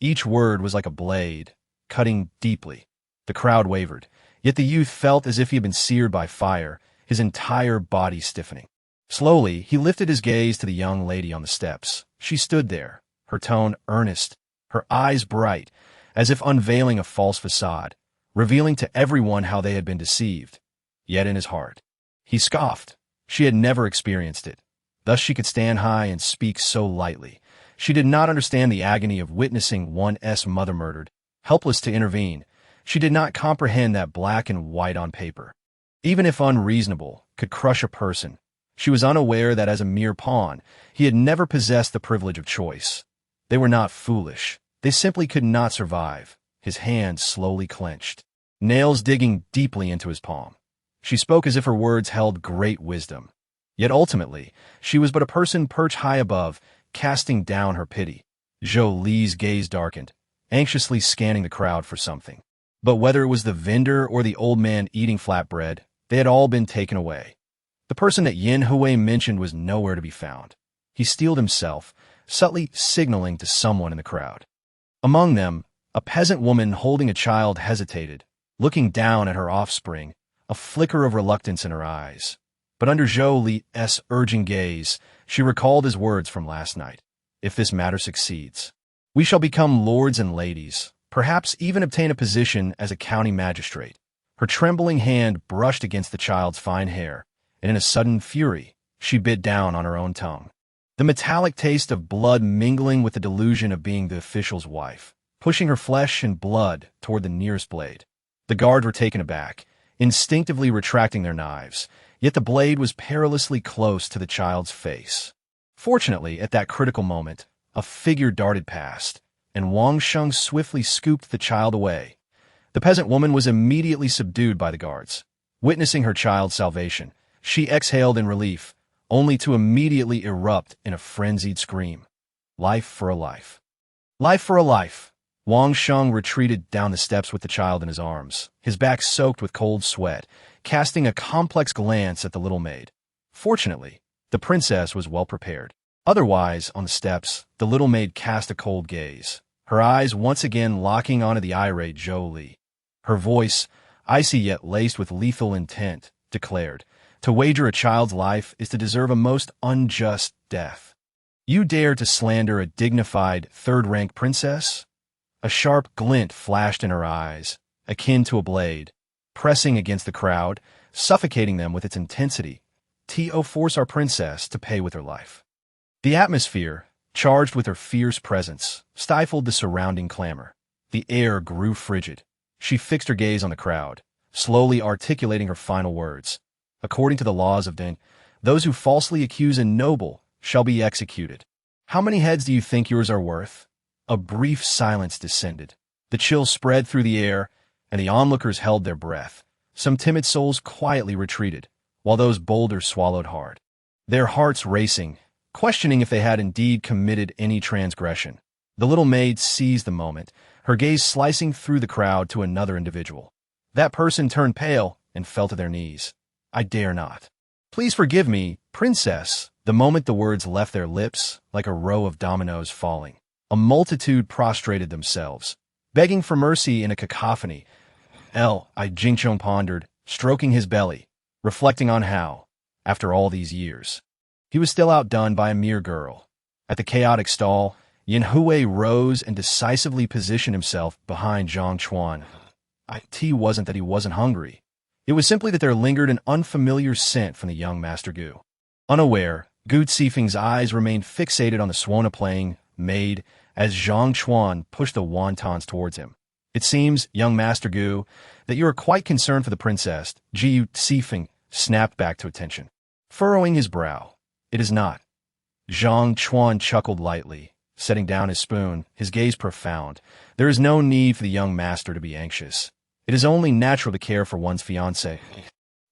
Each word was like a blade, cutting deeply. The crowd wavered, yet the youth felt as if he had been seared by fire, his entire body stiffening. Slowly, he lifted his gaze to the young lady on the steps. She stood there, her tone earnest, her eyes bright, as if unveiling a false facade, revealing to everyone how they had been deceived. Yet in his heart, he scoffed. She had never experienced it. Thus she could stand high and speak so lightly. She did not understand the agony of witnessing one's mother murdered, helpless to intervene. She did not comprehend that black and white on paper, even if unreasonable, could crush a person. She was unaware that as a mere pawn, he had never possessed the privilege of choice. They were not foolish. They simply could not survive. His hand slowly clenched, nails digging deeply into his palm. She spoke as if her words held great wisdom. Yet ultimately, she was but a person perched high above, casting down her pity. Zhou Li's gaze darkened, anxiously scanning the crowd for something. But whether it was the vendor or the old man eating flatbread, they had all been taken away. The person that Yin Hui mentioned was nowhere to be found. He steeled himself, subtly signaling to someone in the crowd. Among them, a peasant woman holding a child hesitated, looking down at her offspring, a flicker of reluctance in her eyes. But under Zhou Li's urging gaze, she recalled his words from last night. If this matter succeeds, we shall become lords and ladies, perhaps even obtain a position as a county magistrate. Her trembling hand brushed against the child's fine hair, and in a sudden fury, she bit down on her own tongue. The metallic taste of blood mingling with the delusion of being the official's wife, pushing her flesh and blood toward the nearest blade. The guards were taken aback, instinctively retracting their knives, yet the blade was perilously close to the child's face. Fortunately, at that critical moment, a figure darted past, and Wang Sheng swiftly scooped the child away. The peasant woman was immediately subdued by the guards. Witnessing her child's salvation, she exhaled in relief, only to immediately erupt in a frenzied scream. Life for a life. Life for a life. Wang Sheng retreated down the steps with the child in his arms, his back soaked with cold sweat, casting a complex glance at the little maid. Fortunately, the princess was well prepared. Otherwise, on the steps, the little maid cast a cold gaze, her eyes once again locking onto the irate Zhou Li. Her voice, icy yet laced with lethal intent, declared, "To wager a child's life is to deserve a most unjust death. You dare to slander a dignified, third-rank princess?" A sharp glint flashed in her eyes, akin to a blade, pressing against the crowd, suffocating them with its intensity. "To force our princess to pay with her life." The atmosphere, charged with her fierce presence, stifled the surrounding clamor. The air grew frigid. She fixed her gaze on the crowd, slowly articulating her final words. "According to the laws of Den, those who falsely accuse a noble shall be executed. How many heads do you think yours are worth?" A brief silence descended. The chill spread through the air, and the onlookers held their breath. Some timid souls quietly retreated, while those bolder swallowed hard, their hearts racing, questioning if they had indeed committed any transgression. The little maid seized the moment, her gaze slicing through the crowd to another individual. That person turned pale and fell to their knees. "I dare not. Please forgive me, princess." The moment the words left their lips, like a row of dominoes falling, a multitude prostrated themselves, begging for mercy in a cacophony. Jingchong pondered, stroking his belly, reflecting on how, after all these years, he was still outdone by a mere girl. At the chaotic stall, Yin Hui rose and decisively positioned himself behind Zhang Chuan. It wasn't that he wasn't hungry. It was simply that there lingered an unfamiliar scent from the young Master Gu. Unaware, Gu Zifeng's eyes remained fixated on the Swana-playing maid as Zhang Chuan pushed the wontons towards him. "It seems, young Master Gu, that you are quite concerned for the princess," Gu Zifeng snapped back to attention, furrowing his brow. "It is not." Zhang Chuan chuckled lightly, setting down his spoon, his gaze profound. "There is no need for the young master to be anxious. It is only natural to care for one's fiancée."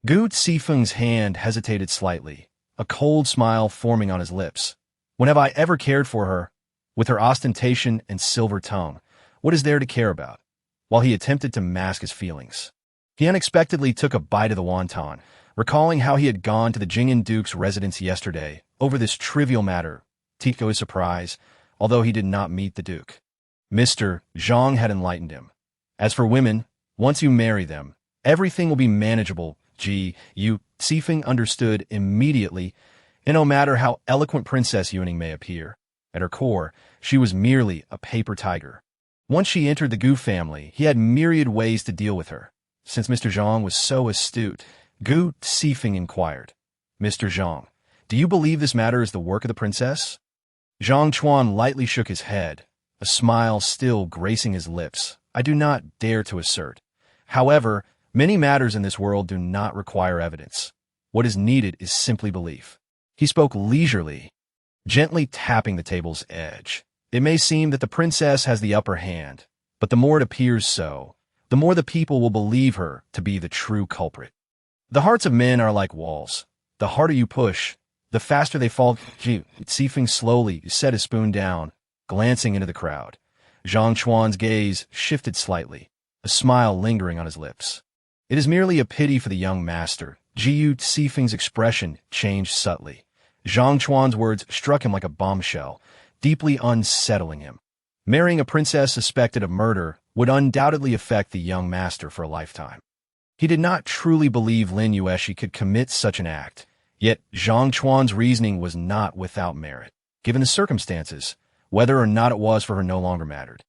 Gu Zifeng's hand hesitated slightly, a cold smile forming on his lips. "When have I ever cared for her? With her ostentation and silver tongue, what is there to care about?" While he attempted to mask his feelings, he unexpectedly took a bite of the wonton, recalling how he had gone to the Jing'an Duke's residence yesterday over this trivial matter. To his surprise, although he did not meet the Duke, Mr. Zhang had enlightened him. "As for women, once you marry them, everything will be manageable." Gu Zifeng understood immediately, and no matter how eloquent Princess Yuning may appear, at her core, she was merely a paper tiger. Once she entered the Gu family, he had myriad ways to deal with her. Since Mr. Zhang was so astute, Gu Zifeng inquired, "Mr. Zhang, do you believe this matter is the work of the princess?" Zhang Chuan lightly shook his head, a smile still gracing his lips. "I do not dare to assert. However, many matters in this world do not require evidence. What is needed is simply belief." He spoke leisurely, gently tapping the table's edge. "It may seem that the princess has the upper hand, but the more it appears so, the more the people will believe her to be the true culprit. The hearts of men are like walls. The harder you push, the faster they fall." Zifeng slowly set his spoon down, glancing into the crowd. Zhang Chuan's gaze shifted slightly, a smile lingering on his lips. "It is merely a pity for the young master." Gu Zifeng's expression changed subtly. Zhang Chuan's words struck him like a bombshell, deeply unsettling him. Marrying a princess suspected of murder would undoubtedly affect the young master for a lifetime. He did not truly believe Lin Yuexi could commit such an act, Yet Zhang Chuan's reasoning was not without merit. Given the circumstances, whether or not it was for her no longer mattered.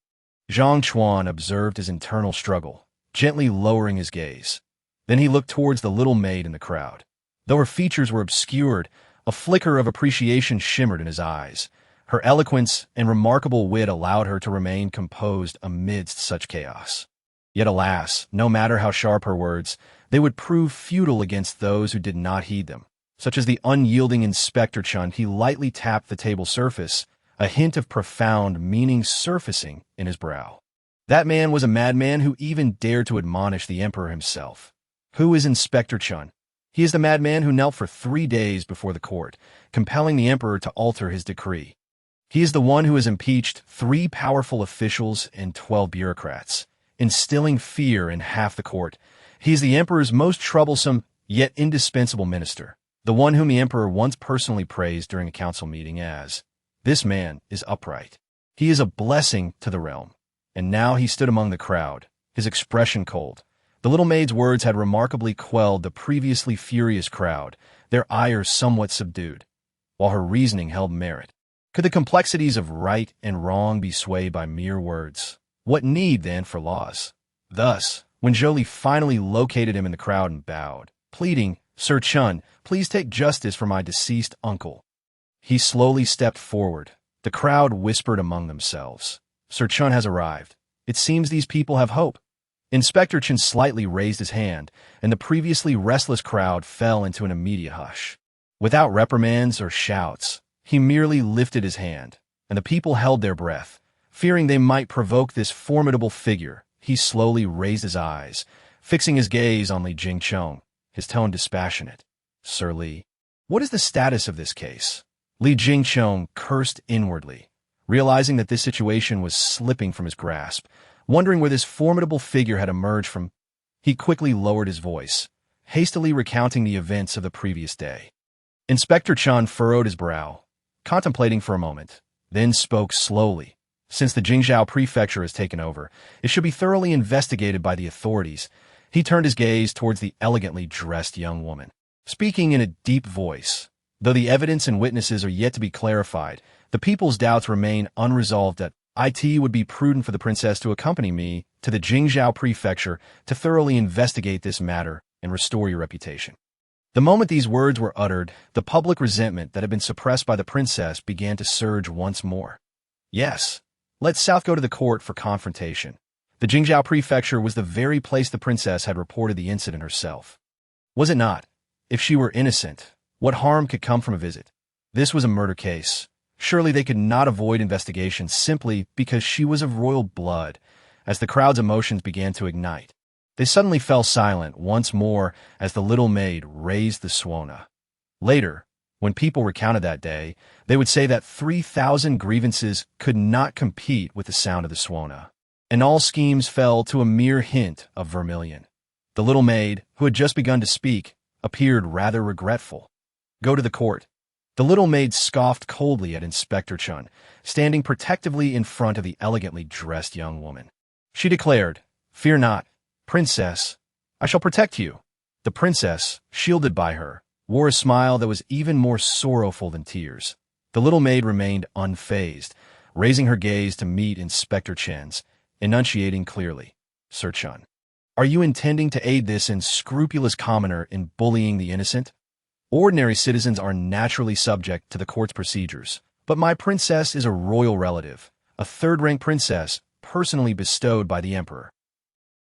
Zhang Chuan observed his internal struggle, gently lowering his gaze. Then he looked towards the little maid in the crowd. Though her features were obscured, a flicker of appreciation shimmered in his eyes. Her eloquence and remarkable wit allowed her to remain composed amidst such chaos. Yet alas, no matter how sharp her words, they would prove futile against those who did not heed them. Such as the unyielding Inspector Chun, he lightly tapped the table surface, a hint of profound meaning surfacing in his brow. That man was a madman who even dared to admonish the emperor himself. Who is Inspector Chun? He is the madman who knelt for 3 days before the court, compelling the emperor to alter his decree. He is the one who has impeached 3 powerful officials and 12 bureaucrats, instilling fear in half the court. He is the emperor's most troublesome, yet indispensable minister, the one whom the emperor once personally praised during a council meeting as, "This man is upright. He is a blessing to the realm." And now he stood among the crowd, his expression cold. The little maid's words had remarkably quelled the previously furious crowd, their ire somewhat subdued, while her reasoning held merit. Could the complexities of right and wrong be swayed by mere words? What need, then, for laws? Thus, when Jolie finally located him in the crowd and bowed, pleading, "Sir Chun, please take justice for my deceased uncle," he slowly stepped forward. The crowd whispered among themselves, "Sir Chun has arrived. It seems these people have hope." Inspector Chun slightly raised his hand, and the previously restless crowd fell into an immediate hush. Without reprimands or shouts, he merely lifted his hand, and the people held their breath. Fearing they might provoke this formidable figure, he slowly raised his eyes, fixing his gaze on Li Jingchong, his tone dispassionate. "Sir Li, what is the status of this case?" Li Jingchong cursed inwardly, realizing that this situation was slipping from his grasp. Wondering where this formidable figure had emerged from, he quickly lowered his voice, hastily recounting the events of the previous day. Inspector Chun furrowed his brow, contemplating for a moment, then spoke slowly. "Since the Jingzhou prefecture has taken over, it should be thoroughly investigated by the authorities." He turned his gaze towards the elegantly dressed young woman, speaking in a deep voice. "Though the evidence and witnesses are yet to be clarified, the people's doubts remain unresolved that it would be prudent for the princess to accompany me to the Jingzhou prefecture to thoroughly investigate this matter and restore your reputation." The moment these words were uttered, the public resentment that had been suppressed by the princess began to surge once more. Yes, let South go to the court for confrontation. The Jingzhou prefecture was the very place the princess had reported the incident herself. Was it not? If she were innocent, what harm could come from a visit? This was a murder case. Surely they could not avoid investigation simply because she was of royal blood. As the crowd's emotions began to ignite, they suddenly fell silent once more as the little maid raised the suona. Later, when people recounted that day, they would say that 3,000 grievances could not compete with the sound of the suona, and all schemes fell to a mere hint of vermilion. The little maid, who had just begun to speak, appeared rather regretful. "Go to the court." The little maid scoffed coldly at Inspector Chun, standing protectively in front of the elegantly dressed young woman. She declared, "Fear not, princess. I shall protect you." The princess, shielded by her, wore a smile that was even more sorrowful than tears. The little maid remained unfazed, raising her gaze to meet Inspector Chen's, enunciating clearly, "Sir Chun, are you intending to aid this unscrupulous commoner in bullying the innocent? Ordinary citizens are naturally subject to the court's procedures, but my princess is a royal relative, a third-rank princess personally bestowed by the emperor.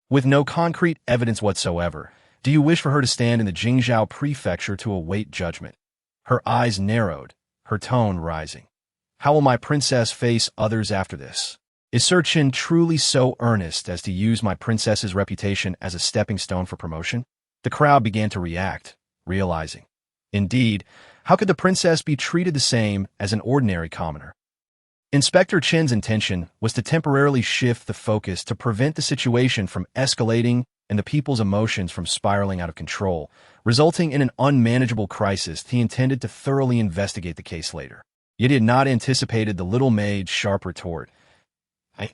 With no concrete evidence whatsoever, do you wish for her to stand in the Jingzhou prefecture to await judgment?" Her eyes narrowed, her tone rising. "How will my princess face others after this? Is Sir Chin truly so earnest as to use my princess's reputation as a stepping stone for promotion?" The crowd began to react, realizing. Indeed, how could the princess be treated the same as an ordinary commoner? Inspector Chen's intention was to temporarily shift the focus to prevent the situation from escalating and the people's emotions from spiraling out of control, resulting in an unmanageable crisis. He intended to thoroughly investigate the case later. Yet he had not anticipated the little maid's sharp retort.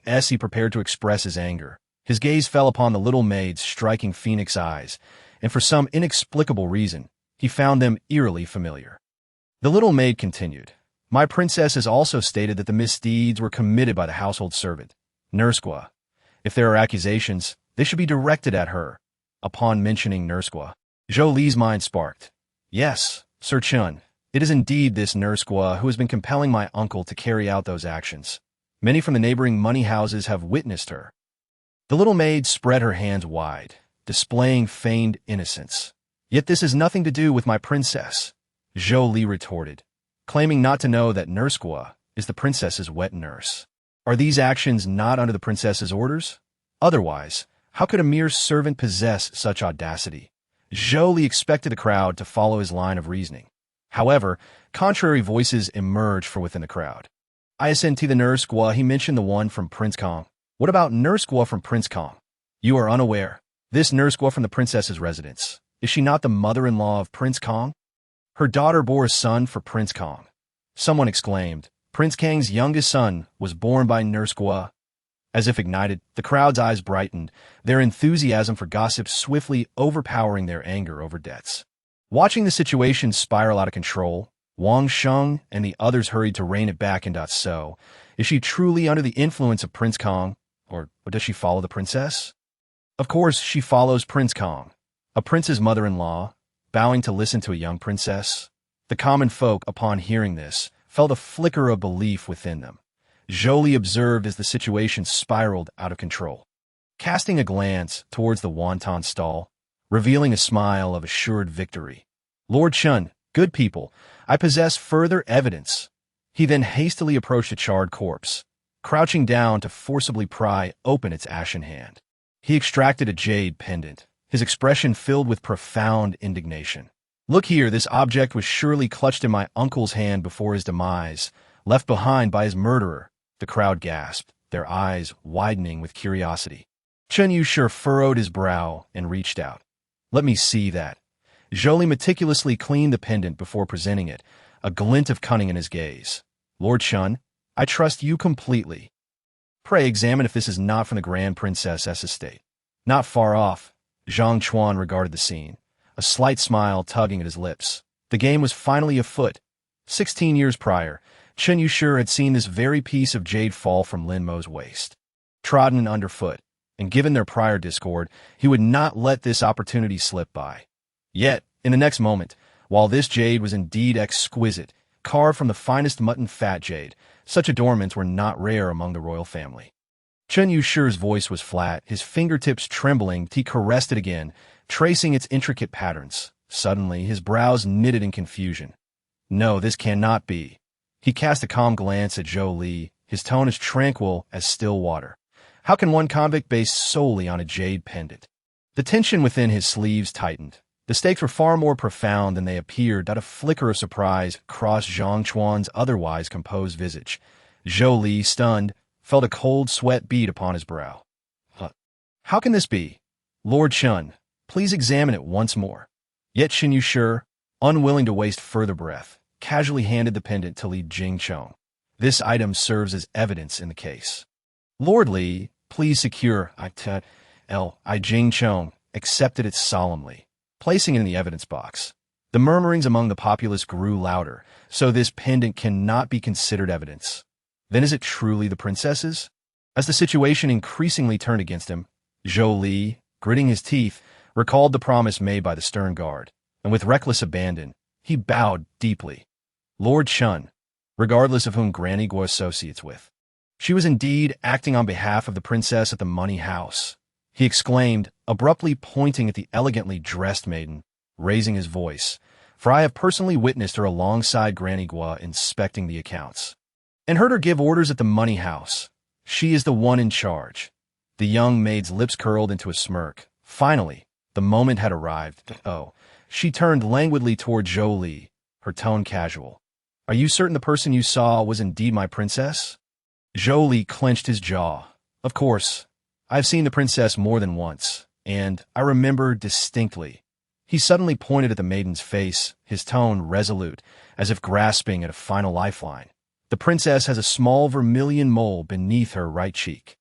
As he prepared to express his anger, his gaze fell upon the little maid's striking phoenix eyes, and for some inexplicable reason, He found them eerily familiar. The little maid continued. My princess has also stated that the misdeeds were committed by the household servant, Nursqua. If there are accusations, they should be directed at her. Upon mentioning Nursqua, Zhou Li's mind sparked. Yes, Sir Chun, it is indeed this Nursqua who has been compelling my uncle to carry out those actions. Many from the neighboring money houses have witnessed her. The little maid spread her hands wide, displaying feigned innocence. Yet this has nothing to do with my princess, Zhou Li retorted, claiming not to know that Nursqua is the princess's wet nurse. Are these actions not under the princess's orders? Otherwise, how could a mere servant possess such audacity? Zhou Li expected the crowd to follow his line of reasoning. However, contrary voices emerged from within the crowd. ISNT the Nursqua, he mentioned the one from Prince Kong. What about Nursqua from Prince Kong? You are unaware. This Nursqua from the princess's residence. Is she not the mother-in-law of Prince Kong? Her daughter bore a son for Prince Kong. Someone exclaimed, Prince Kang's youngest son was born by Nursqua. As if ignited, the crowd's eyes brightened, their enthusiasm for gossip swiftly overpowering their anger over debts. Watching the situation spiral out of control, Wang Sheng and the others hurried to rein it back in. So, is she truly under the influence of Prince Kong, or does she follow the princess? Of course, she follows Prince Kong, a prince's mother-in-law, bowing to listen to a young princess. The common folk, upon hearing this, felt a flicker of belief within them. Zhou Li observed as the situation spiraled out of control, casting a glance towards the wonton stall, revealing a smile of assured victory. Lord Chun, good people, I possess further evidence. He then hastily approached a charred corpse, crouching down to forcibly pry open its ashen hand. He extracted a jade pendant, his expression filled with profound indignation. Look here, this object was surely clutched in my uncle's hand before his demise, left behind by his murderer. The crowd gasped, their eyes widening with curiosity. Chen Yushi furrowed his brow and reached out. Let me see that. Zhou Li meticulously cleaned the pendant before presenting it, a glint of cunning in his gaze. Lord Chun, I trust you completely. Pray examine if this is not from the Grand Princess's estate. Not far off, Zhang Chuan regarded the scene, a slight smile tugging at his lips. The game was finally afoot. 16 years prior, Chen Yushi had seen this very piece of jade fall from Lin Mo's waist. Trodden underfoot, and given their prior discord, he would not let this opportunity slip by. Yet, in the next moment, while this jade was indeed exquisite, carved from the finest mutton fat jade, such adornments were not rare among the royal family. Chen Yushi's voice was flat, his fingertips trembling. He caressed it again, tracing its intricate patterns. Suddenly, his brows knitted in confusion. No, this cannot be. He cast a calm glance at Zhou Li, his tone as tranquil as still water. How can one convict based solely on a jade pendant? The tension within his sleeves tightened. The stakes were far more profound than they appeared. A flicker of surprise crossed Zhang Chuan's otherwise composed visage. Zhou Li, stunned, felt a cold sweat bead upon his brow. How can this be? Lord Chun, please examine it once more. Yet Chen Yushi, unwilling to waste further breath, casually handed the pendant to Li Jingchong. This item serves as evidence in the case. Lord Li, please secure. Li Jingchong accepted it solemnly, placing it in the evidence box. The murmurings among the populace grew louder, so this pendant cannot be considered evidence. Then is it truly the princess's? As the situation increasingly turned against him, Zhou Li, gritting his teeth, recalled the promise made by the stern guard, and with reckless abandon, he bowed deeply. Lord Chun, regardless of whom Granny Guo associates with. She was indeed acting on behalf of the princess at the money house, he exclaimed, abruptly pointing at the elegantly dressed maiden, raising his voice, for I have personally witnessed her alongside Granny Guo inspecting the accounts, and heard her give orders at the money house. She is the one in charge. The young maid's lips curled into a smirk. Finally, the moment had arrived. Oh, she turned languidly toward Zhou Li, her tone casual. Are you certain the person you saw was indeed my princess? Zhou Li clenched his jaw. Of course, I've seen the princess more than once, and I remember distinctly. He suddenly pointed at the maiden's face, his tone resolute, as if grasping at a final lifeline. The princess has a small vermilion mole beneath her right cheek.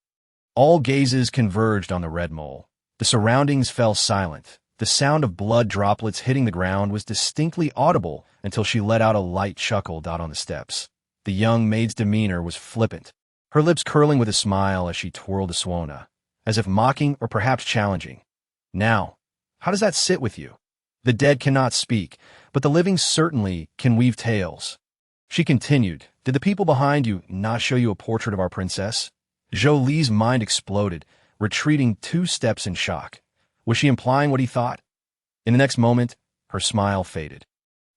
All gazes converged on the red mole. The surroundings fell silent. The sound of blood droplets hitting the ground was distinctly audible until she let out a light chuckle out on the steps. The young maid's demeanor was flippant, her lips curling with a smile as she twirled a swona, as if mocking or perhaps challenging. Now, how does that sit with you? The dead cannot speak, but the living certainly can weave tales. She continued, did the people behind you not show you a portrait of our princess? Zhou Li's mind exploded, retreating 2 steps in shock. Was she implying what he thought? In the next moment, her smile faded.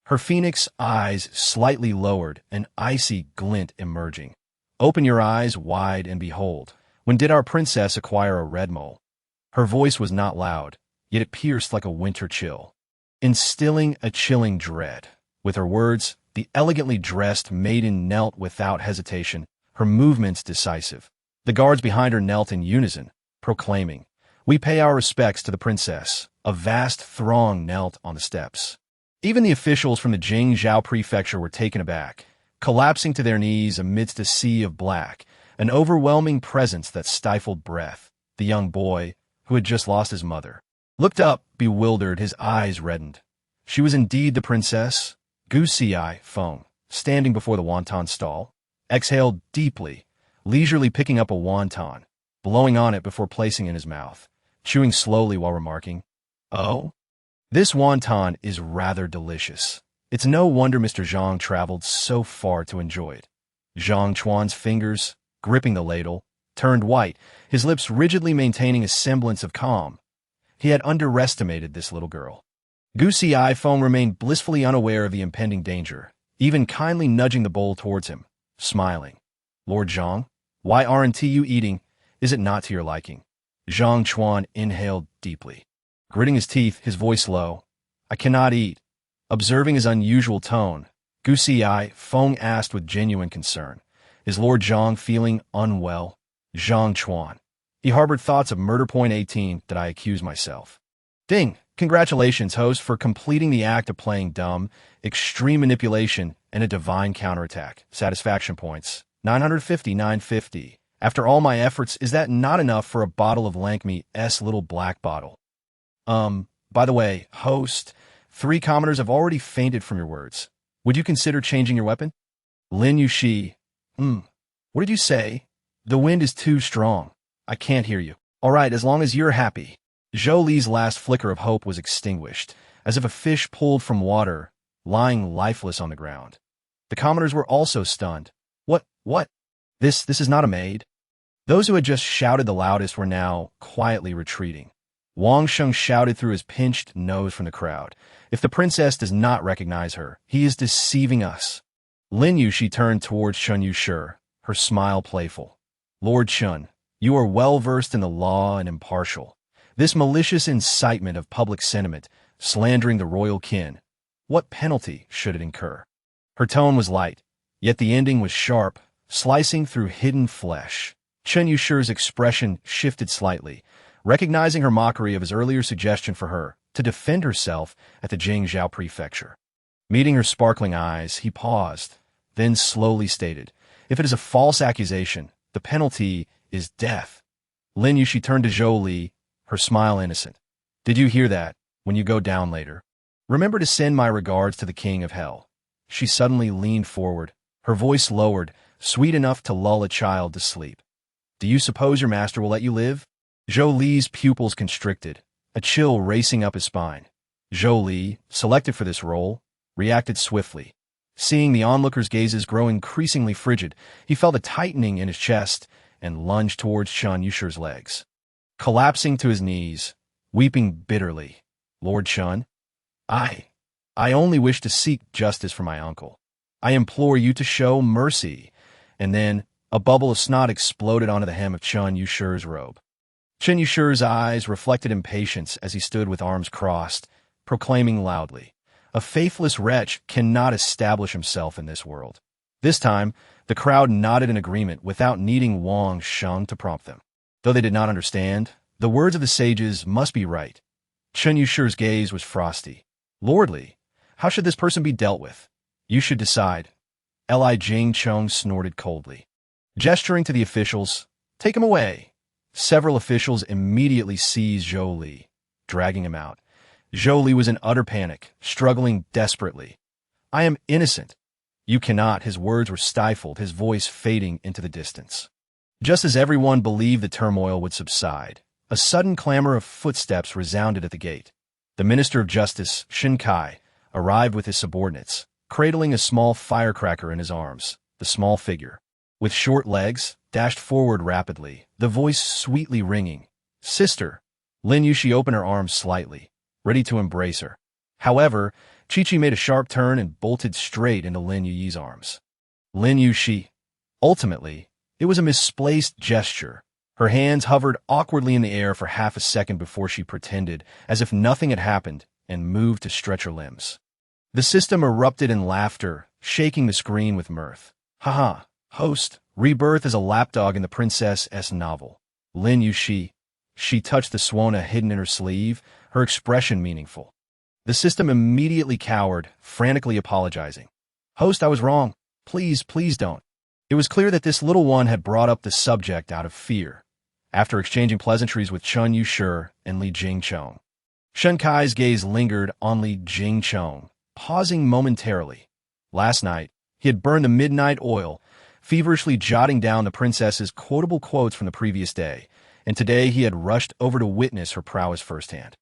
Her phoenix eyes slightly lowered, an icy glint emerging. Open your eyes wide and behold. When did our princess acquire a red mole? Her voice was not loud, yet it pierced like a winter chill, instilling a chilling dread. With her words, the elegantly dressed maiden knelt without hesitation, her movements decisive. The guards behind her knelt in unison, proclaiming, "We pay our respects to the princess." A vast throng knelt on the steps. Even the officials from the Jingzhou prefecture were taken aback, collapsing to their knees amidst a sea of black, an overwhelming presence that stifled breath. The young boy, who had just lost his mother, looked up, bewildered, his eyes reddened. She was indeed the princess. Gu Xi Feng, standing before the wonton stall, exhaled deeply, leisurely picking up a wonton, blowing on it before placing it in his mouth, chewing slowly while remarking, "Oh, this wonton is rather delicious. It's no wonder Mr. Zhang traveled so far to enjoy it." Zhang Chuan's fingers, gripping the ladle, turned white, his lips rigidly maintaining a semblance of calm. He had underestimated this little girl. Gu Xi Feng remained blissfully unaware of the impending danger, even kindly nudging the bowl towards him, smiling. "Lord Zhang, why aren't you eating? Is it not to your liking?" Zhang Chuan inhaled deeply. Gritting his teeth, his voice low, "I cannot eat." Observing his unusual tone, Gu Xi Feng asked with genuine concern, "Is Lord Zhang feeling unwell?" Zhang Chuan. He harbored thoughts of murder. Point 18, that I accuse myself. Ding! Congratulations, host, for completing the act of playing dumb, extreme manipulation, and a divine counterattack. Satisfaction points. 950. After all my efforts, is that not enough for a bottle of Lankme's little black bottle? By the way, host, 3 commoners have already fainted from your words. Would you consider changing your weapon? Lin Yuexi. What did you say? The wind is too strong. I can't hear you. All right, as long as you're happy. Zhou Li's last flicker of hope was extinguished, as if a fish pulled from water, lying lifeless on the ground. The commoners were also stunned. What? This is not a maid. Those who had just shouted the loudest were now quietly retreating. Wang Sheng shouted through his pinched nose from the crowd. "If the princess does not recognize her, he is deceiving us." Lin Yuexi turned towards Chen Yushi, her smile playful. "Lord Chen, you are well versed in the law and impartial. This malicious incitement of public sentiment, slandering the royal kin, what penalty should it incur?" Her tone was light, yet the ending was sharp, slicing through hidden flesh. Chen Yushi's expression shifted slightly, recognizing her mockery of his earlier suggestion for her to defend herself at the Jingzhou prefecture. Meeting her sparkling eyes, he paused, then slowly stated, "If it is a false accusation, the penalty is death." Lin Yuexi turned to Zhou Li, her smile innocent. "Did you hear that? When you go down later, remember to send my regards to the king of hell." She suddenly leaned forward, her voice lowered, sweet enough to lull a child to sleep. "Do you suppose your master will let you live?" Zhou Li's pupils constricted, a chill racing up his spine. Zhou Li, selected for this role, reacted swiftly. Seeing the onlookers' gazes grow increasingly frigid, he felt a tightening in his chest and lunged towards Chen Yushi's legs. Collapsing to his knees, weeping bitterly, "Lord Chen, I only wish to seek justice for my uncle. I implore you to show mercy." And then a bubble of snot exploded onto the hem of Chen Yushi's robe. Chen Yushi's eyes reflected impatience as he stood with arms crossed, proclaiming loudly, "A faithless wretch cannot establish himself in this world." This time, the crowd nodded in agreement without needing Wang Sheng to prompt them. Though they did not understand, the words of the sages must be right. Chen Yushi's gaze was frosty. "Lordly, how should this person be dealt with? You should decide." Li Jing Cheng snorted coldly. Gesturing to the officials, "Take him away." Several officials immediately seized Zhou Li, dragging him out. Zhou Li was in utter panic, struggling desperately. I am innocent. You cannot. His words were stifled, his voice fading into the distance. Just as everyone believed the turmoil would subside, a sudden clamor of footsteps resounded at the gate. The Minister of Justice, Shen Kai, arrived with his subordinates, cradling a small firecracker in his arms. The small figure, with short legs, dashed forward rapidly, the voice sweetly ringing. Sister! Lin Yuexi opened her arms slightly, ready to embrace her. However, Chi-Chi made a sharp turn and bolted straight into Lin Yuexi's arms. Lin Yuexi. Ultimately, it was a misplaced gesture. Her hands hovered awkwardly in the air for half a second before she pretended, as if nothing had happened, and moved to stretch her limbs. The system erupted in laughter, shaking the screen with mirth. Haha, host, rebirth as a lapdog in the Princess novel. Lin Yuexi. She touched the swana hidden in her sleeve, her expression meaningful. The system immediately cowered, frantically apologizing. Host, I was wrong. Please, please don't. It was clear that this little one had brought up the subject out of fear, after exchanging pleasantries with Chun Yushi and Li Jingchong. Shen Kai's gaze lingered on Li Jingchong, pausing momentarily. Last night, he had burned the midnight oil, feverishly jotting down the princess's quotable quotes from the previous day, and today he had rushed over to witness her prowess firsthand.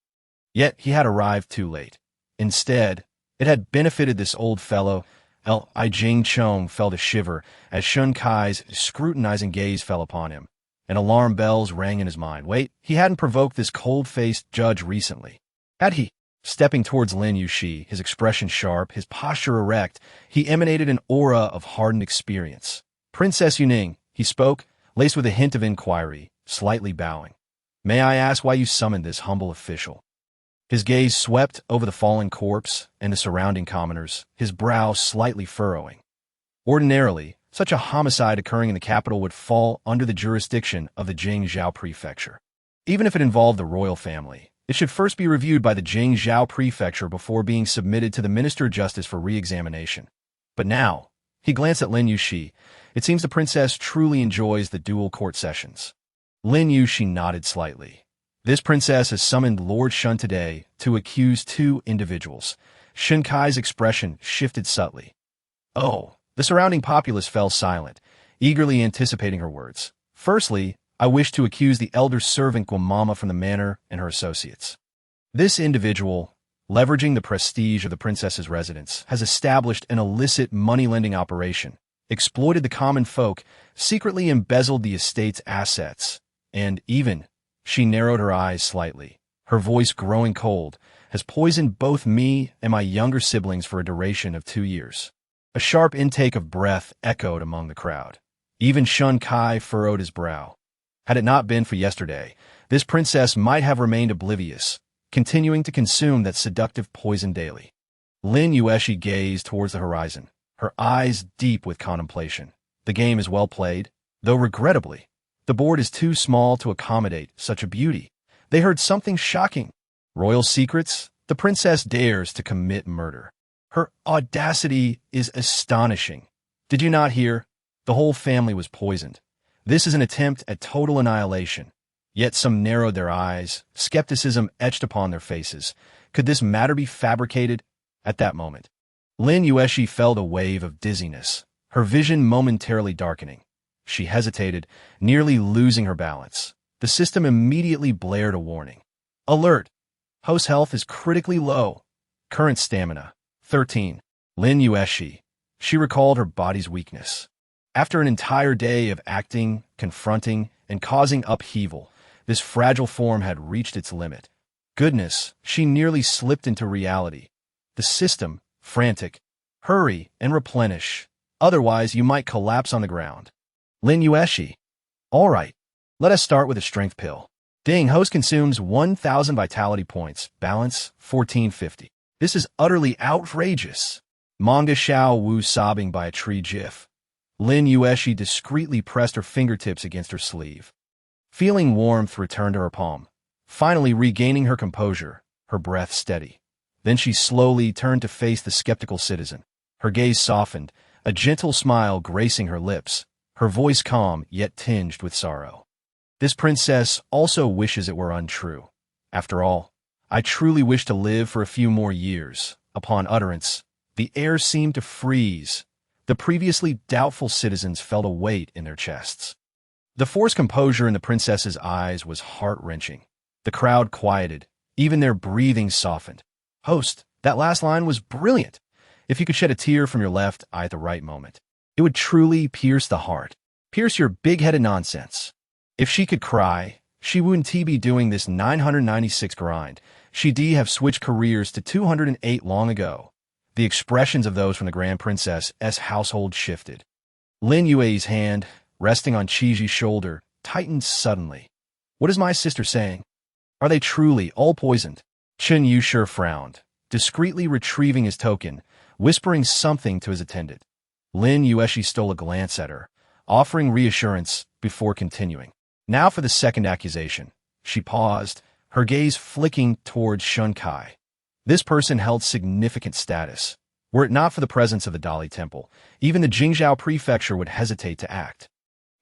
Yet he had arrived too late. Instead, it had benefited this old fellow. Li Jingchong felt a shiver as Shen Kai's scrutinizing gaze fell upon him, and alarm bells rang in his mind. Wait, he hadn't provoked this cold-faced judge recently. Had he? Stepping towards Lin Yuexi, his expression sharp, his posture erect, he emanated an aura of hardened experience. Princess Yuning, he spoke, laced with a hint of inquiry, slightly bowing. May I ask why you summoned this humble official? His gaze swept over the fallen corpse and the surrounding commoners, his brow slightly furrowing. Ordinarily, such a homicide occurring in the capital would fall under the jurisdiction of the Jingzhou Prefecture. Even if it involved the royal family, it should first be reviewed by the Jingzhou Prefecture before being submitted to the Minister of Justice for re-examination. But now, he glanced at Lin Yuexi. It seems the princess truly enjoys the dual court sessions. Lin Yuexi nodded slightly. This princess has summoned Lord Shun today to accuse two individuals. Shen Kai's expression shifted subtly. Oh, the surrounding populace fell silent, eagerly anticipating her words. Firstly, I wish to accuse the elder servant Guamama from the manor and her associates. This individual, leveraging the prestige of the princess's residence, has established an illicit money-lending operation, exploited the common folk, secretly embezzled the estate's assets, and even, she narrowed her eyes slightly, her voice growing cold, has poisoned both me and my younger siblings for a duration of 2 years. A sharp intake of breath echoed among the crowd. Even Shen Kai furrowed his brow. Had it not been for yesterday, this princess might have remained oblivious, continuing to consume that seductive poison daily. Lin Yuexi gazed towards the horizon, her eyes deep with contemplation. The game is well played, though regrettably, the board is too small to accommodate such a beauty. They heard something shocking. Royal secrets? The princess dares to commit murder. Her audacity is astonishing. Did you not hear? The whole family was poisoned. This is an attempt at total annihilation. Yet some narrowed their eyes, skepticism etched upon their faces. Could this matter be fabricated? At that moment, Lin Yuexi felt a wave of dizziness, her vision momentarily darkening. She hesitated, nearly losing her balance. The system immediately blared a warning. Alert! Host's health is critically low. Current stamina, 13. Lin Yuexi. She recalled her body's weakness. After an entire day of acting, confronting, and causing upheaval, this fragile form had reached its limit. Goodness, she nearly slipped into reality. The system, frantic. Hurry and replenish. Otherwise, you might collapse on the ground. Lin Yuexi. All right. Let us start with a strength pill. Ding, host consumes 1,000 vitality points. Balance, 1450. This is utterly outrageous. Manga Xiao Wu sobbing by a tree gif. Lin Yuexi discreetly pressed her fingertips against her sleeve. Feeling warmth returned to her palm. Finally regaining her composure, her breath steady. Then she slowly turned to face the skeptical citizen. Her gaze softened, a gentle smile gracing her lips, her voice calm yet tinged with sorrow. This princess also wishes it were untrue. After all, I truly wish to live for a few more years. Upon utterance, the air seemed to freeze. The previously doubtful citizens felt a weight in their chests. The forced composure in the princess's eyes was heart-wrenching. The crowd quieted. Even their breathing softened. Host, that last line was brilliant. If you could shed a tear from your left eye at the right moment, it would truly pierce the heart. Pierce your big-headed nonsense. If she could cry, she wouldn't be doing this 996 grind. She'd have switched careers to 208 long ago. The expressions of those from the Grand Princess's household shifted. Lin Yuexi's hand, resting on Qiji's shoulder, tightened suddenly. What is my sister saying? Are they truly all poisoned? Chen Yushi frowned, discreetly retrieving his token, whispering something to his attendant. Lin Yuexi stole a glance at her, offering reassurance before continuing. Now for the second accusation. She paused, her gaze flicking towards Shun Kai. This person held significant status. Were it not for the presence of the Dali Temple, even the Jingzhou prefecture would hesitate to act.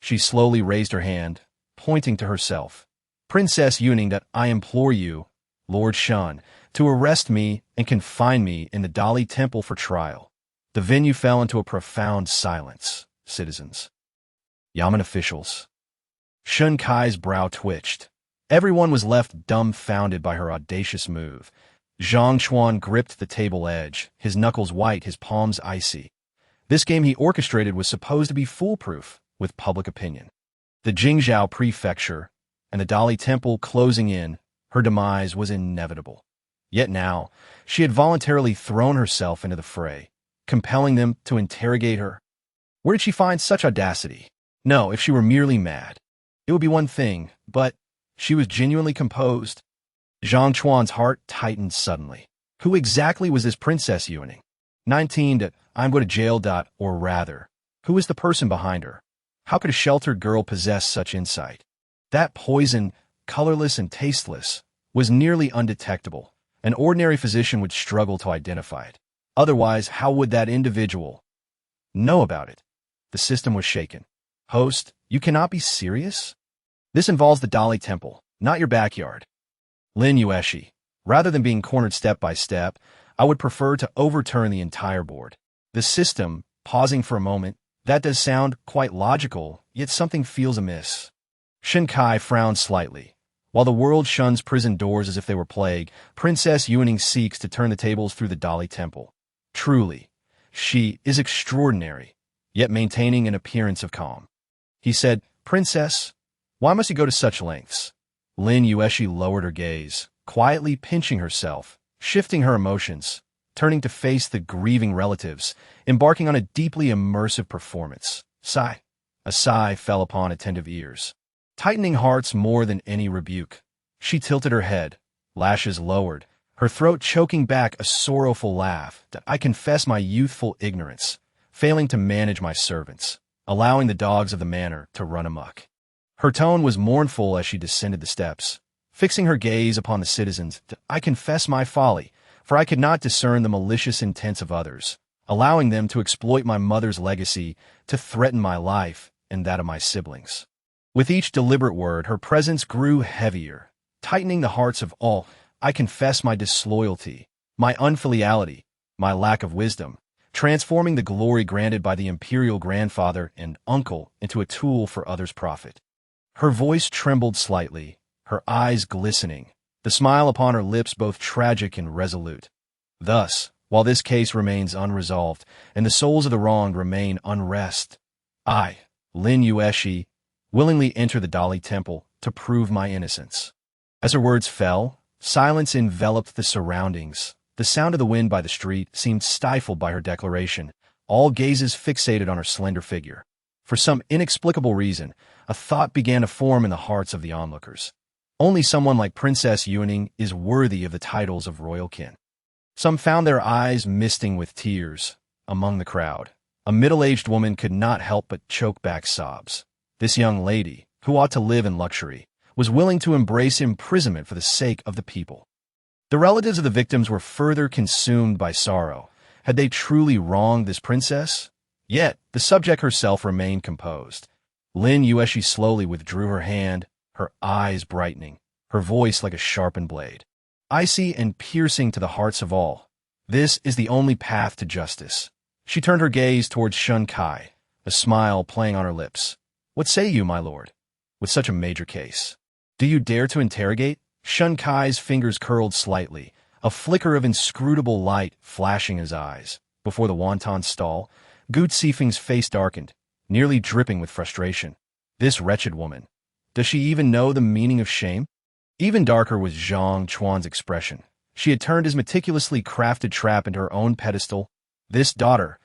She slowly raised her hand, pointing to herself. Princess Yuning, that I implore you, Lord Shun, to arrest me and confine me in the Dali Temple for trial. The venue fell into a profound silence. Citizens. Yamen officials. Shun Kai's brow twitched. Everyone was left dumbfounded by her audacious move. Zhang Chuan gripped the table edge, his knuckles white, his palms icy. This game he orchestrated was supposed to be foolproof with public opinion. The Jingzhou prefecture and the Dali Temple closing in, her demise was inevitable. Yet now, she had voluntarily thrown herself into the fray, compelling them to interrogate her. Where did she find such audacity? No, if she were merely mad, it would be one thing, but she was genuinely composed. Zhang Chuan's heart tightened suddenly. Who exactly was this Princess Yuning? 19. I'm going to jail. Or rather, who is the person behind her? How could a sheltered girl possess such insight? That poison, colorless and tasteless, was nearly undetectable. An ordinary physician would struggle to identify it. Otherwise, how would that individual know about it? The system was shaken. Host, you cannot be serious? This involves the Dali Temple, not your backyard. Lin Yuexi, rather than being cornered step by step, I would prefer to overturn the entire board. The system, pausing for a moment, that does sound quite logical, yet something feels amiss. Shin Kai frowned slightly. While the world shuns prison doors as if they were plague, Princess Yuning seeks to turn the tables through the Dali Temple. Truly, she is extraordinary, yet maintaining an appearance of calm. He said, Princess, why must you go to such lengths? Lin Yuexi lowered her gaze, quietly pinching herself, shifting her emotions, turning to face the grieving relatives, embarking on a deeply immersive performance. Sigh. A sigh fell upon attentive ears, tightening hearts more than any rebuke. She tilted her head, lashes lowered, her throat choking back a sorrowful laugh. I confess my youthful ignorance, failing to manage my servants, allowing the dogs of the manor to run amok. Her tone was mournful as she descended the steps, fixing her gaze upon the citizens. I confess my folly, for I could not discern the malicious intents of others, allowing them to exploit my mother's legacy to threaten my life and that of my siblings. With each deliberate word, her presence grew heavier, tightening the hearts of all. I confess my disloyalty, my unfiliality, my lack of wisdom, transforming the glory granted by the imperial grandfather and uncle into a tool for others' profit. Her voice trembled slightly, her eyes glistening, the smile upon her lips both tragic and resolute. Thus, while this case remains unresolved and the souls of the wronged remain unrest, I, Lin Yuexi, willingly enter the Dali Temple to prove my innocence. As her words fell, silence enveloped the surroundings. The sound of the wind by the street seemed stifled by her declaration, all gazes fixated on her slender figure. For some inexplicable reason, a thought began to form in the hearts of the onlookers. Only someone like Princess Yuning is worthy of the titles of royal kin. Some found their eyes misting with tears. Among the crowd, a middle-aged woman could not help but choke back sobs. This young lady, who ought to live in luxury, was willing to embrace imprisonment for the sake of the people. The relatives of the victims were further consumed by sorrow. Had they truly wronged this princess? Yet, the subject herself remained composed. Lin Yuexi slowly withdrew her hand, her eyes brightening, her voice like a sharpened blade. icy and piercing to the hearts of all. This is the only path to justice. She turned her gaze towards Shun Kai, a smile playing on her lips. What say you, my lord? With such a major case, do you dare to interrogate? Shun Kai's fingers curled slightly, a flicker of inscrutable light flashing in his eyes. Before the wonton stall, Gu Zifeng's face darkened, nearly dripping with frustration. This wretched woman. Does she even know the meaning of shame? Even darker was Zhang Chuan's expression. She had turned his meticulously crafted trap into her own pedestal. This daughter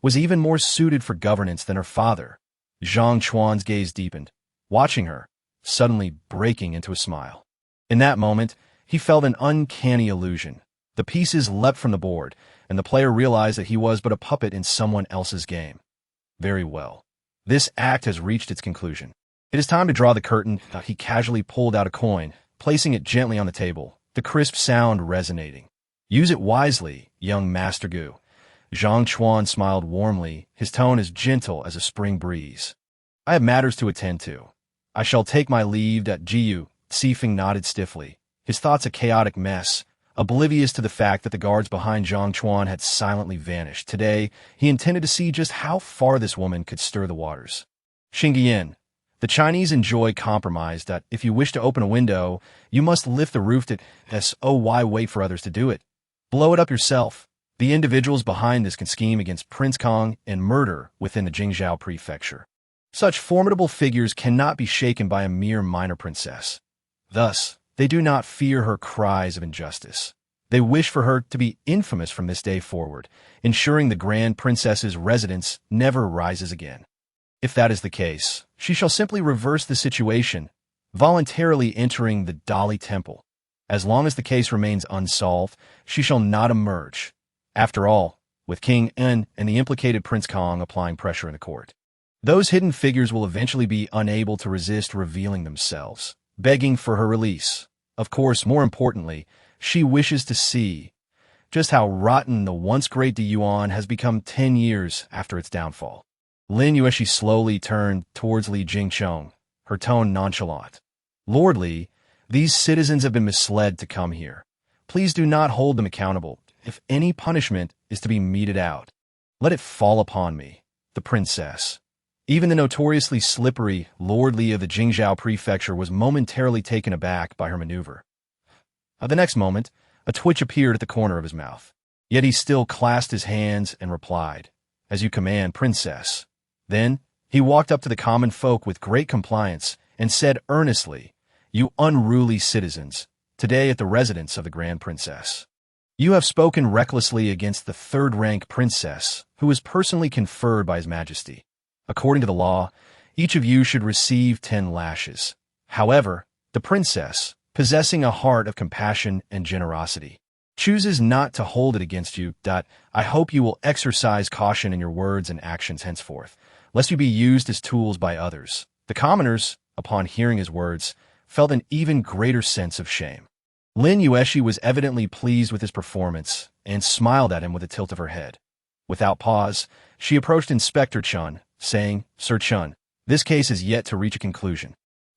was even more suited for governance than her father. Zhang Chuan's gaze deepened, watching her, suddenly breaking into a smile. In that moment, he felt an uncanny illusion. The pieces leapt from the board, and the player realized that he was but a puppet in someone else's game. Very well. This act has reached its conclusion. It is time to draw the curtain. He casually pulled out a coin, placing it gently on the table, the crisp sound resonating. Use it wisely, young Master Gu. Zhang Chuan smiled warmly, his tone as gentle as a spring breeze. I have matters to attend to. I shall take my leave. Gu Zifeng nodded stiffly, his thoughts a chaotic mess, oblivious to the fact that the guards behind Zhang Chuan had silently vanished. Today, he intended to see just how far this woman could stir the waters. Xingyan, the Chinese enjoy compromise. If you wish to open a window, you must lift the roof. Why wait for others to do it? Blow it up yourself. The individuals behind this can scheme against Prince Kong and murder within the Jingzhou prefecture. Such formidable figures cannot be shaken by a mere minor princess. Thus, they do not fear her cries of injustice. They wish for her to be infamous from this day forward, ensuring the Grand Princess's residence never rises again. If that is the case, she shall simply reverse the situation, voluntarily entering the Dali Temple. As long as the case remains unsolved, she shall not emerge. After all, with King En and the implicated Prince Kong applying pressure in the court, those hidden figures will eventually be unable to resist revealing themselves, begging for her release. Of course, more importantly, she wishes to see just how rotten the once great De Yuan has become 10 years after its downfall. Lin Yuexi slowly turned towards Li Jingchong, her tone nonchalant. Lord Li, these citizens have been misled to come here. Please do not hold them accountable. If any punishment is to be meted out, let it fall upon me, the princess. Even the notoriously slippery Lord Li of the Jingzhou prefecture was momentarily taken aback by her maneuver. The next moment, a twitch appeared at the corner of his mouth. Yet he still clasped his hands and replied, "As you command, princess." Then, he walked up to the common folk with great compliance and said earnestly, "You unruly citizens, today at the residence of the Grand Princess, you have spoken recklessly against the third-rank princess who was personally conferred by His Majesty. According to the law, each of you should receive 10 lashes. However, the princess, possessing a heart of compassion and generosity, chooses not to hold it against you. I hope you will exercise caution in your words and actions henceforth, lest you be used as tools by others." The commoners, upon hearing his words, felt an even greater sense of shame. Lin Yuexi was evidently pleased with his performance and smiled at him with a tilt of her head. Without pause, she approached Inspector Chun, saying, "Sir Chun, this case is yet to reach a conclusion.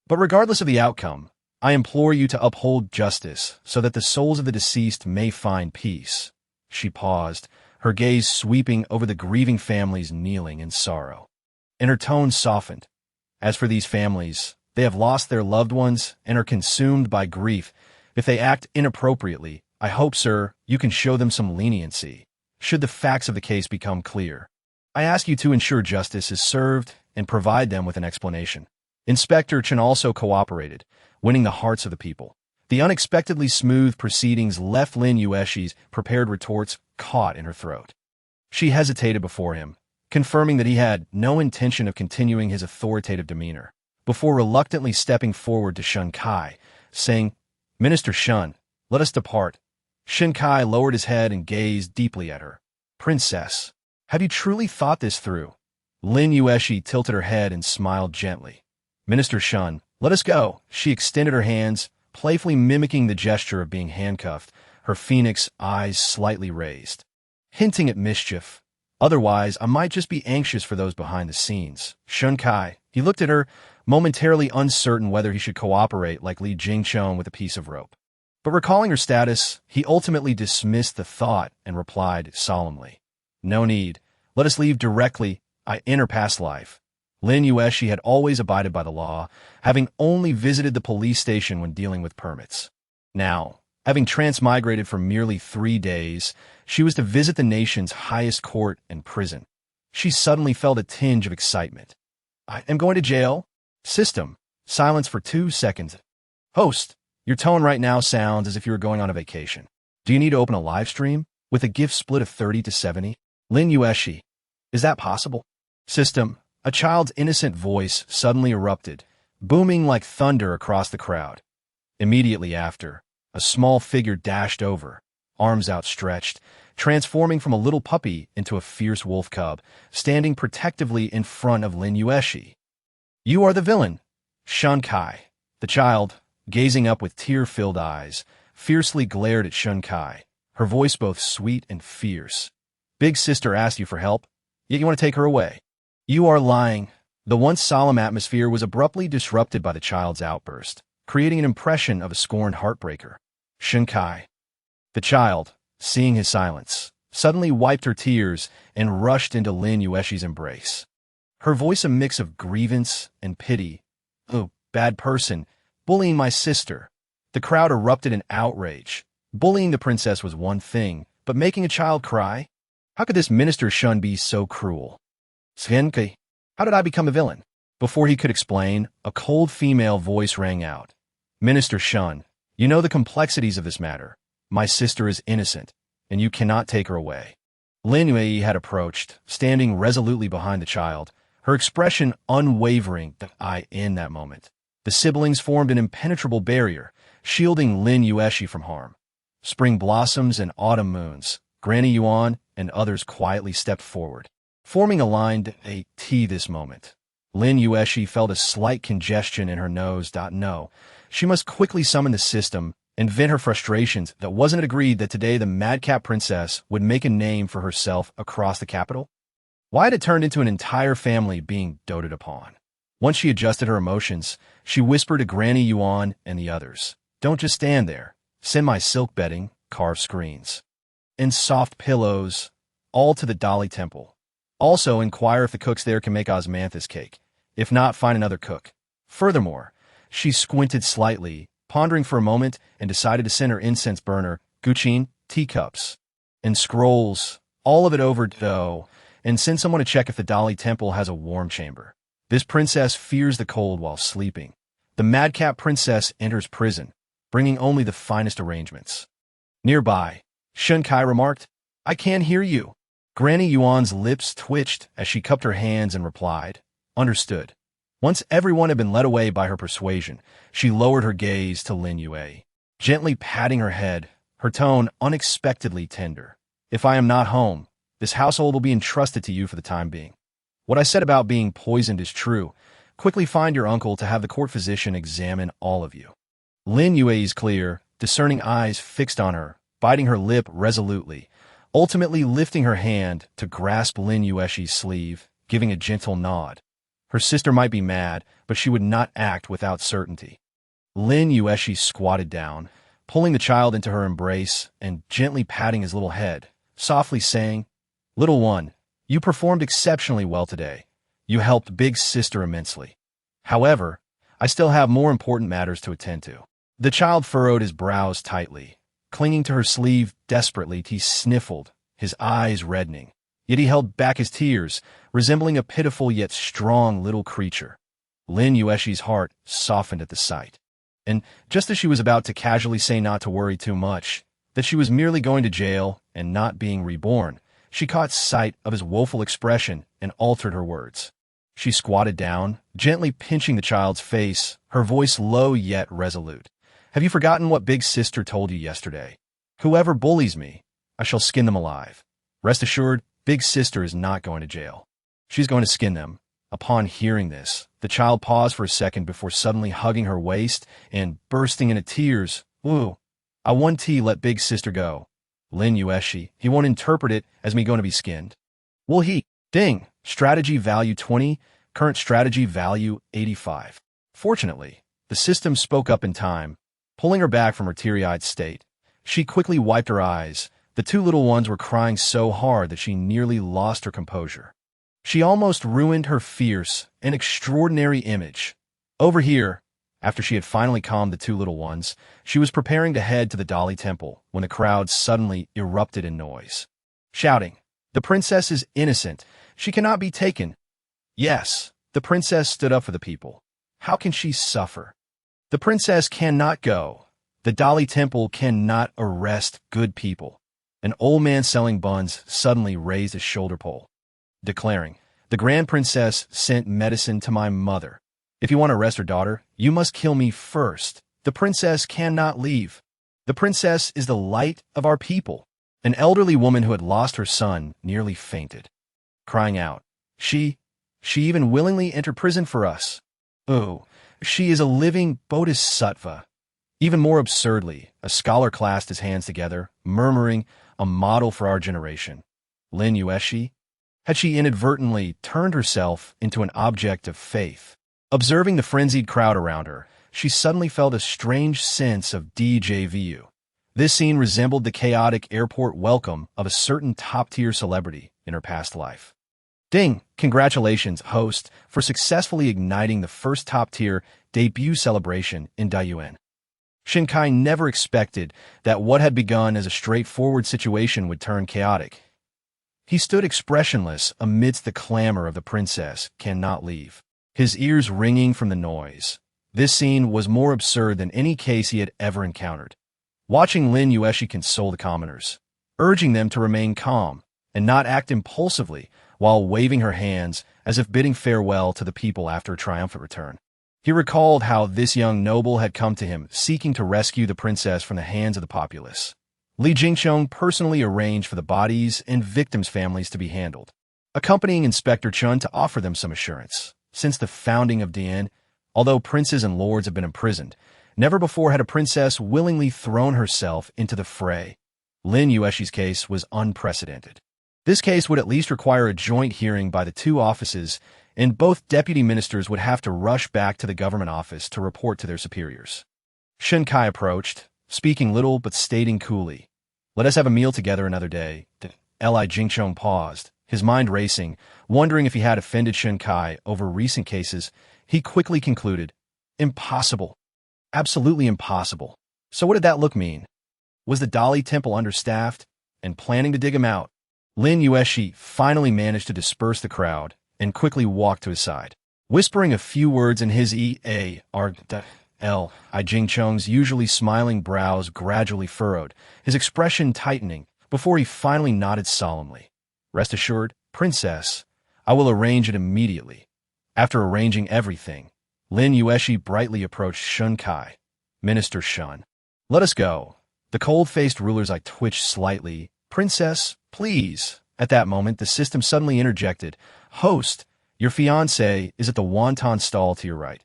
But regardless of the outcome, I implore you to uphold justice so that the souls of the deceased may find peace." She paused, her gaze sweeping over the grieving families kneeling in sorrow. And her tone softened. "As for these families, they have lost their loved ones and are consumed by grief. If they act inappropriately, I hope, sir, you can show them some leniency, should the facts of the case become clear. I ask you to ensure justice is served and provide them with an explanation." Inspector Chen also cooperated, winning the hearts of the people. The unexpectedly smooth proceedings left Lin Yuexi's prepared retorts caught in her throat. She hesitated before him, confirming that he had no intention of continuing his authoritative demeanor, before reluctantly stepping forward to Shun Kai, saying, "Minister Shun, let us depart." Shun Kai lowered his head and gazed deeply at her. "Princess, have you truly thought this through?" Lin Yuexi tilted her head and smiled gently. "Minister Shun, let us go." She extended her hands, playfully mimicking the gesture of being handcuffed, her phoenix eyes slightly raised, hinting at mischief. "Otherwise, I might just be anxious for those behind the scenes." Shun Kai, he looked at her, momentarily uncertain whether he should cooperate like Li Jingchong with a piece of rope. But recalling her status, he ultimately dismissed the thought and replied solemnly, "No need. Let us leave directly. I enter past life." Lin Yuexi had always abided by the law, having only visited the police station when dealing with permits. Now, having transmigrated for merely 3 days, she was to visit the nation's highest court and prison. She suddenly felt a tinge of excitement. "I am going to jail." System. Silence for 2 seconds. "Host, your tone right now sounds as if you were going on a vacation. Do you need to open a live stream with a gift split of 30-70? Lin Yuexi. Is that possible?" System. A child's innocent voice suddenly erupted, booming like thunder across the crowd. Immediately after, a small figure dashed over, arms outstretched, transforming from a little puppy into a fierce wolf cub, standing protectively in front of Lin Yuexi. "You are the villain." Shun Kai. The child, gazing up with tear-filled eyes, fiercely glared at Shun Kai, her voice both sweet and fierce. "Big sister asked you for help, yet you want to take her away. You are lying." The once solemn atmosphere was abruptly disrupted by the child's outburst, creating an impression of a scorned heartbreaker. Shun Kai. The child, seeing his silence, suddenly wiped her tears and rushed into Lin Yuexi's embrace. Her voice a mix of grievance and pity. "Oh, bad person, bullying my sister." The crowd erupted in outrage. Bullying the princess was one thing, but making a child cry? How could this minister Shun be so cruel? "Svenke, how did I become a villain?" Before he could explain, a cold female voice rang out. "Minister Shun, you know the complexities of this matter. My sister is innocent, and you cannot take her away." Lin Yuexi had approached, standing resolutely behind the child, her expression unwavering in that moment. The siblings formed an impenetrable barrier, shielding Lin Yuexi from harm. Spring blossoms and autumn moons, Granny Yuan and others quietly stepped forward, forming a line this moment. Lin Yuexi felt a slight congestion in her nose. No, she must quickly summon the system and vent her frustrations. That wasn't it agreed that today the madcap princess would make a name for herself across the capital? Why had it turned into an entire family being doted upon? Once she adjusted her emotions, she whispered to Granny Yuan and the others, "Don't just stand there. Send my silk bedding, carved screens, and soft pillows, all to the Dali Temple. Also, inquire if the cooks there can make osmanthus cake. If not, find another cook." Furthermore, she squinted slightly, pondering for a moment, and decided to send her incense burner, guqin, teacups, and scrolls, all of it over dough, and send someone to check if the Dali Temple has a warm chamber. This princess fears the cold while sleeping. The madcap princess enters prison, bringing only the finest arrangements. Nearby, Shun Kai remarked, "I can't hear you." Granny Yuan's lips twitched as she cupped her hands and replied, "Understood." Once everyone had been led away by her persuasion, she lowered her gaze to Lin Yuexi, gently patting her head, her tone unexpectedly tender. "If I am not home, this household will be entrusted to you for the time being. What I said about being poisoned is true. Quickly find your uncle to have the court physician examine all of you." Lin Yuexi's clear, discerning eyes fixed on her, biting her lip resolutely, ultimately lifting her hand to grasp Lin Yuexi's sleeve, giving a gentle nod. Her sister might be mad, but she would not act without certainty. Lin Yuexi squatted down, pulling the child into her embrace and gently patting his little head, softly saying, "Little one, you performed exceptionally well today. You helped Big Sister immensely. However, I still have more important matters to attend to." The child furrowed his brows tightly. Clinging to her sleeve desperately, he sniffled, his eyes reddening. Yet he held back his tears, resembling a pitiful yet strong little creature. Lin Yuexi's heart softened at the sight. And just as she was about to casually say not to worry too much, that she was merely going to jail and not being reborn, she caught sight of his woeful expression and altered her words. She squatted down, gently pinching the child's face, her voice low yet resolute. "Have you forgotten what Big Sister told you yesterday? Whoever bullies me, I shall skin them alive. Rest assured, Big Sister is not going to jail. She's going to skin them." Upon hearing this, the child paused for a second before suddenly hugging her waist and bursting into tears. "Ooh, I want to let Big Sister go. Lin Yuexi, he won't interpret it as me going to be skinned. Will he? Ding. Strategy value 20, current strategy value 85. Fortunately, the system spoke up in time, pulling her back from her teary-eyed state. She quickly wiped her eyes. The two little ones were crying so hard that she nearly lost her composure. She almost ruined her fierce and extraordinary image. Over here, after she had finally calmed the two little ones, she was preparing to head to the Dali Temple when the crowd suddenly erupted in noise, shouting, "The princess is innocent. She cannot be taken." Yes, the princess stood up for the people. How can she suffer? The princess cannot go. The Dali Temple cannot arrest good people. An old man selling buns suddenly raised his shoulder pole, declaring, "The Grand Princess sent medicine to my mother. If you want to arrest her daughter, you must kill me first. The princess cannot leave. The princess is the light of our people." An elderly woman who had lost her son nearly fainted, crying out, She even willingly entered prison for us. Oh, she is a living bodhisattva." Even more absurdly, a scholar clasped his hands together, murmuring, "A model for our generation." Lin Yuexi? Had she inadvertently turned herself into an object of faith? Observing the frenzied crowd around her, she suddenly felt a strange sense of déjà vu. This scene resembled the chaotic airport welcome of a certain top-tier celebrity in her past life. Ding! Congratulations, host, for successfully igniting the first top-tier debut celebration in Daiyuan. Shinkai never expected that what had begun as a straightforward situation would turn chaotic. He stood expressionless amidst the clamor of the princess cannot leave, his ears ringing from the noise. This scene was more absurd than any case he had ever encountered. Watching Lin Yuexi console the commoners, urging them to remain calm and not act impulsively while waving her hands as if bidding farewell to the people after a triumphant return. He recalled how this young noble had come to him seeking to rescue the princess from the hands of the populace. Li Jingqiong personally arranged for the bodies and victims' families to be handled, accompanying Inspector Chun to offer them some assurance. Since the founding of Dian, although princes and lords have been imprisoned, never before had a princess willingly thrown herself into the fray. Lin Yuexi's case was unprecedented. This case would at least require a joint hearing by the two offices, and both deputy ministers would have to rush back to the government office to report to their superiors. Shinkai approached, speaking little but stating coolly, "Let us have a meal together another day." Li Jingqiong paused, his mind racing, wondering if he had offended Shinkai over recent cases. He quickly concluded, "Impossible. Absolutely impossible." So what did that look mean? Was the Dali Temple understaffed and planning to dig him out? Lin Yuexi finally managed to disperse the crowd and quickly walked to his side. Whispering a few words in his Li Jingqiong's usually smiling brows gradually furrowed, his expression tightening, before he finally nodded solemnly. "Rest assured, princess, I will arrange it immediately." After arranging everything, Lin Yuexi brightly approached Shinkai. "Minister Shun, let us go." The cold-faced ruler's eye twitched slightly. "Princess, please." At that moment, the system suddenly interjected. "Host, your fiancé is at the wonton stall to your right."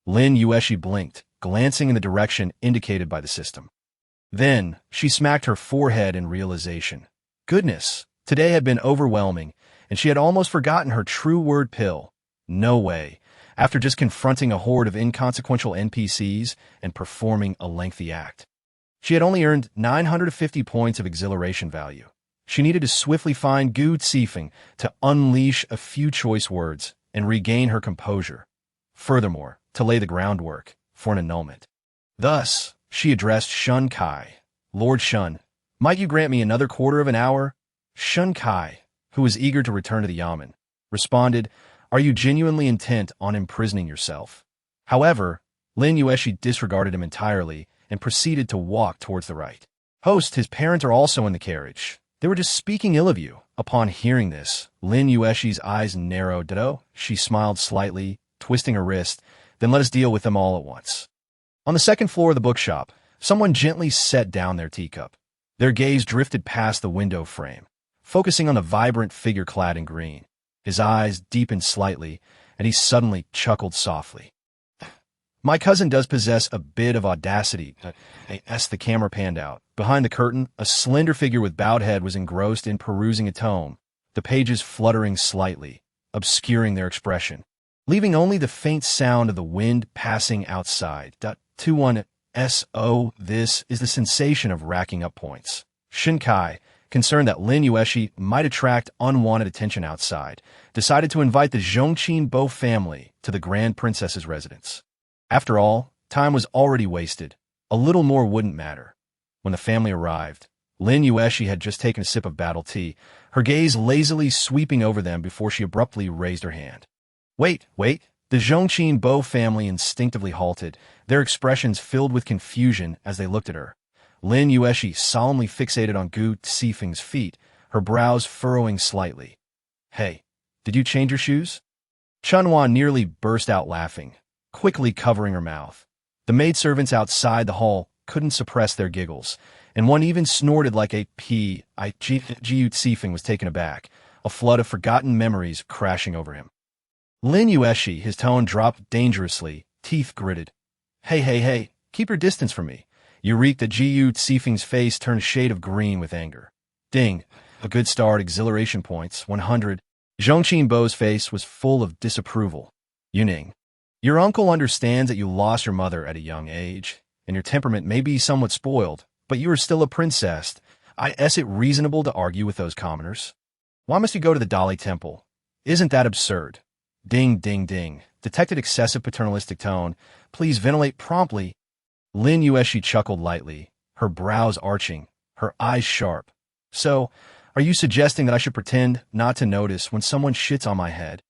Lin Yuexi blinked, glancing in the direction indicated by the system. Then, she smacked her forehead in realization. Goodness, today had been overwhelming, and she had almost forgotten her true word pill. No way. After just confronting a horde of inconsequential NPCs and performing a lengthy act, she had only earned 950 points of exhilaration value. She needed to swiftly find Gu Zifeng to unleash a few choice words and regain her composure. Furthermore, to lay the groundwork for an annulment. Thus, she addressed Shun Kai. "Lord Shun, might you grant me another quarter of an hour?" Shun Kai, who was eager to return to the yamen, responded, "Are you genuinely intent on imprisoning yourself?" However, Lin Yuexi disregarded him entirely and proceeded to walk towards the right. "Host, his parents are also in the carriage. They were just speaking ill of you." Upon hearing this, Lin Yuexi's eyes narrowed. "Ditto." She smiled slightly, twisting her wrist. "Then let us deal with them all at once." On the second floor of the bookshop, someone gently set down their teacup. Their gaze drifted past the window frame, focusing on a vibrant figure clad in green. His eyes deepened slightly, and he suddenly chuckled softly. "My cousin does possess a bit of audacity." As the camera panned out, behind the curtain, a slender figure with bowed head was engrossed in perusing a tome, the pages fluttering slightly, obscuring their expression, leaving only the faint sound of the wind passing outside. 21 This is the sensation of racking up points. Shinkai, concerned that Lin Yuexi might attract unwanted attention outside, decided to invite the Zhongqin family to the Grand Princess's residence. After all, time was already wasted. A little more wouldn't matter. When the family arrived, Lin Yuexi had just taken a sip of battle tea, her gaze lazily sweeping over them before she abruptly raised her hand. Wait! The Zhongqin family instinctively halted, their expressions filled with confusion as they looked at her. Lin Yuexi solemnly fixated on Gu Sifeng's feet, her brows furrowing slightly. Hey, did you change your shoes? Chunhua nearly burst out laughing, quickly covering her mouth. The maidservants outside the hall couldn't suppress their giggles, and one even snorted like a Gu Sifeng was taken aback, a flood of forgotten memories crashing over him. Lin Yuexi, his tone dropped dangerously, teeth gritted. Hey, keep your distance from me. Eureka Gu Sifeng's face turned a shade of green with anger. Ding. A good start, exhilaration points, 100. Zhongqin Bo's face was full of disapproval. Yuning. Your uncle understands that you lost your mother at a young age, and your temperament may be somewhat spoiled, but you are still a princess. Is it reasonable to argue with those commoners? Why must you go to the Dali Temple? Isn't that absurd? Ding. Detected excessive paternalistic tone. Please ventilate promptly. Lin Yuexi chuckled lightly, her brows arching, her eyes sharp. So, are you suggesting that I should pretend not to notice when someone shits on my head?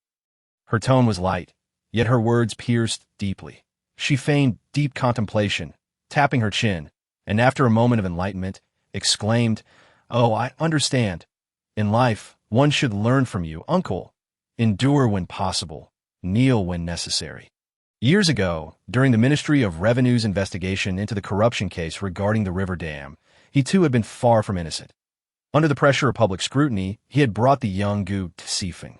Her tone was light, yet her words pierced deeply. She feigned deep contemplation, tapping her chin, and after a moment of enlightenment, exclaimed, Oh, I understand. In life, one should learn from you, uncle. Endure when possible, kneel when necessary. Years ago, during the Ministry of Revenue's investigation into the corruption case regarding the river dam, he too had been far from innocent. Under the pressure of public scrutiny, he had brought the young Gu Sifeng,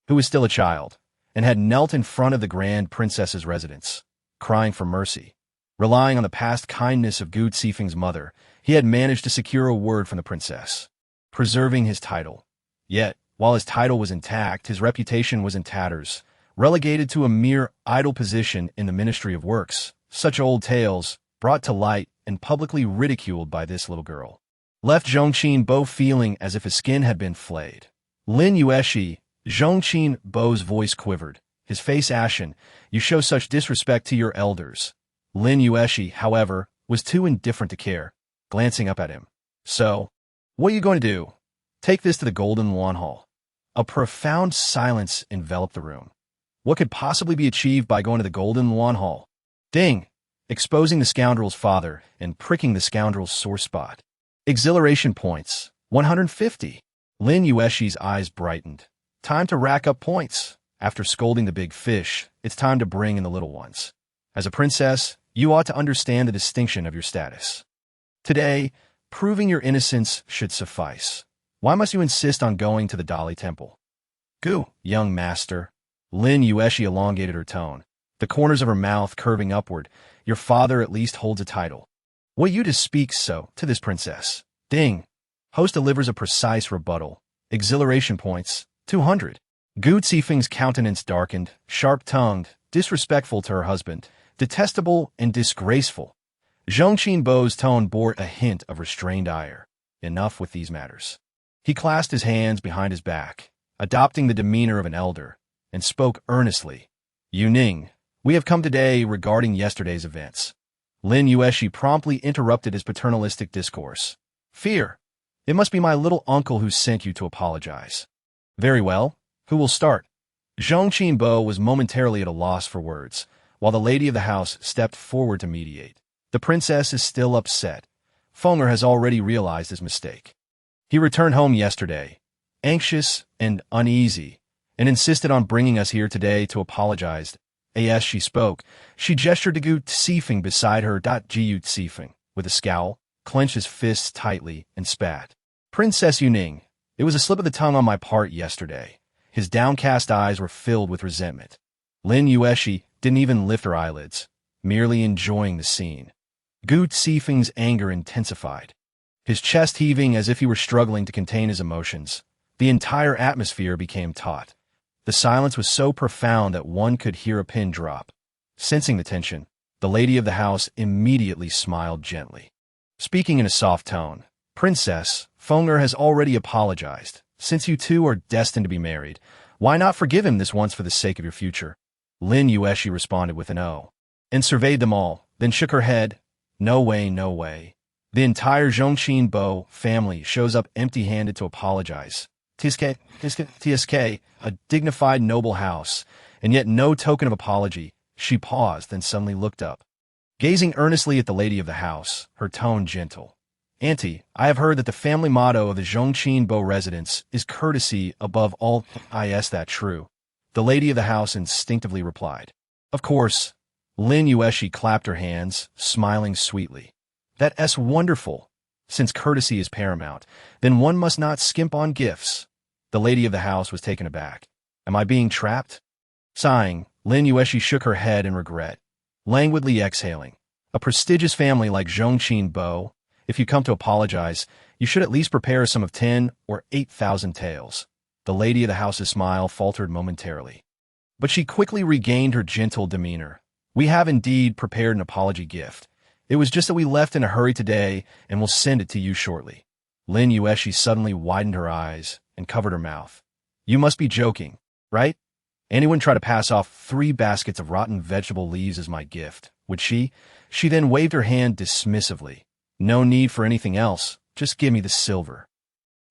who was still a child, and had knelt in front of the Grand Princess's residence, crying for mercy. Relying on the past kindness of Gu Sifeng's mother, he had managed to secure a word from the princess, preserving his title. Yet, while his title was intact, his reputation was in tatters, relegated to a mere idle position in the Ministry of Works. Such old tales, brought to light and publicly ridiculed by this little girl, left Zhongqin Bo feeling as if his skin had been flayed. Lin Yuexi, Zhongqin Bo's voice quivered, his face ashen. You show such disrespect to your elders. Lin Yuexi, however, was too indifferent to care, glancing up at him. So, what are you going to do? Take this to the Golden Lawn Hall. A profound silence enveloped the room. What could possibly be achieved by going to the Golden Lawn Hall? Ding! Exposing the scoundrel's father and pricking the scoundrel's sore spot. Exhilaration points, 150. Lin Yuexi's eyes brightened. Time to rack up points. After scolding the big fish, it's time to bring in the little ones. As a princess, you ought to understand the distinction of your status. Today, proving your innocence should suffice. Why must you insist on going to the Dali Temple? Gu, young master. Lin Yuexi elongated her tone, the corners of her mouth curving upward. Your father at least holds a title. What you to speak so to this princess? Ding. Host delivers a precise rebuttal. Exhilaration points, 200. Gu Sifeng's countenance darkened, sharp-tongued, disrespectful to her husband, detestable and disgraceful. Zhongqin Bo's tone bore a hint of restrained ire. Enough with these matters. He clasped his hands behind his back, adopting the demeanor of an elder, and spoke earnestly. Yuning, we have come today regarding yesterday's events. Lin Yuexi promptly interrupted his paternalistic discourse. Fear. It must be my little uncle who sent you to apologize. Very well. Who will start? Zhongqin Bo was momentarily at a loss for words, while the lady of the house stepped forward to mediate. The princess is still upset. Fenger has already realized his mistake. He returned home yesterday, anxious and uneasy, and insisted on bringing us here today to apologize. As she spoke, she gestured to Gu Sifeng beside her. Gu Sifeng, with a scowl, clenched his fists tightly and spat. Princess Yuning, it was a slip of the tongue on my part yesterday. His downcast eyes were filled with resentment. Lin Yuexi didn't even lift her eyelids, merely enjoying the scene. Gu Sifeng's anger intensified, his chest heaving as if he were struggling to contain his emotions. The entire atmosphere became taut. The silence was so profound that one could hear a pin drop. Sensing the tension, The lady of the house immediately smiled gently. Speaking in a soft tone, Princess, Fenger has already apologized. Since you two are destined to be married, why not forgive him this once for the sake of your future? Lin Yuexi responded with an "oh," and surveyed them all, then shook her head. No way, no way. The entire Zhongqin family shows up empty-handed to apologize. TSK, a dignified noble house, and yet no token of apology. She paused, then suddenly looked up. Gazing earnestly at the lady of the house, her tone gentle. Auntie, I have heard that the family motto of the Zhongqin residence is courtesy above all. Is that true? The lady of the house instinctively replied. Of course. Lin Yuexi clapped her hands, smiling sweetly. That's wonderful. Since courtesy is paramount, then one must not skimp on gifts. The lady of the house was taken aback. Am I being trapped? Sighing, Lin Yuexi shook her head in regret, languidly exhaling. A prestigious family like Zhongqin, if you come to apologize, you should at least prepare some of 10 or 8,000 taels. The lady of the house's smile faltered momentarily, but she quickly regained her gentle demeanor. We have indeed prepared an apology gift. It was just that we left in a hurry today and will send it to you shortly. Lin Yuexi suddenly widened her eyes and covered her mouth. You must be joking, right? Anyone try to pass off 3 baskets of rotten vegetable leaves as my gift, would she? She then waved her hand dismissively. No need for anything else, just give me the silver.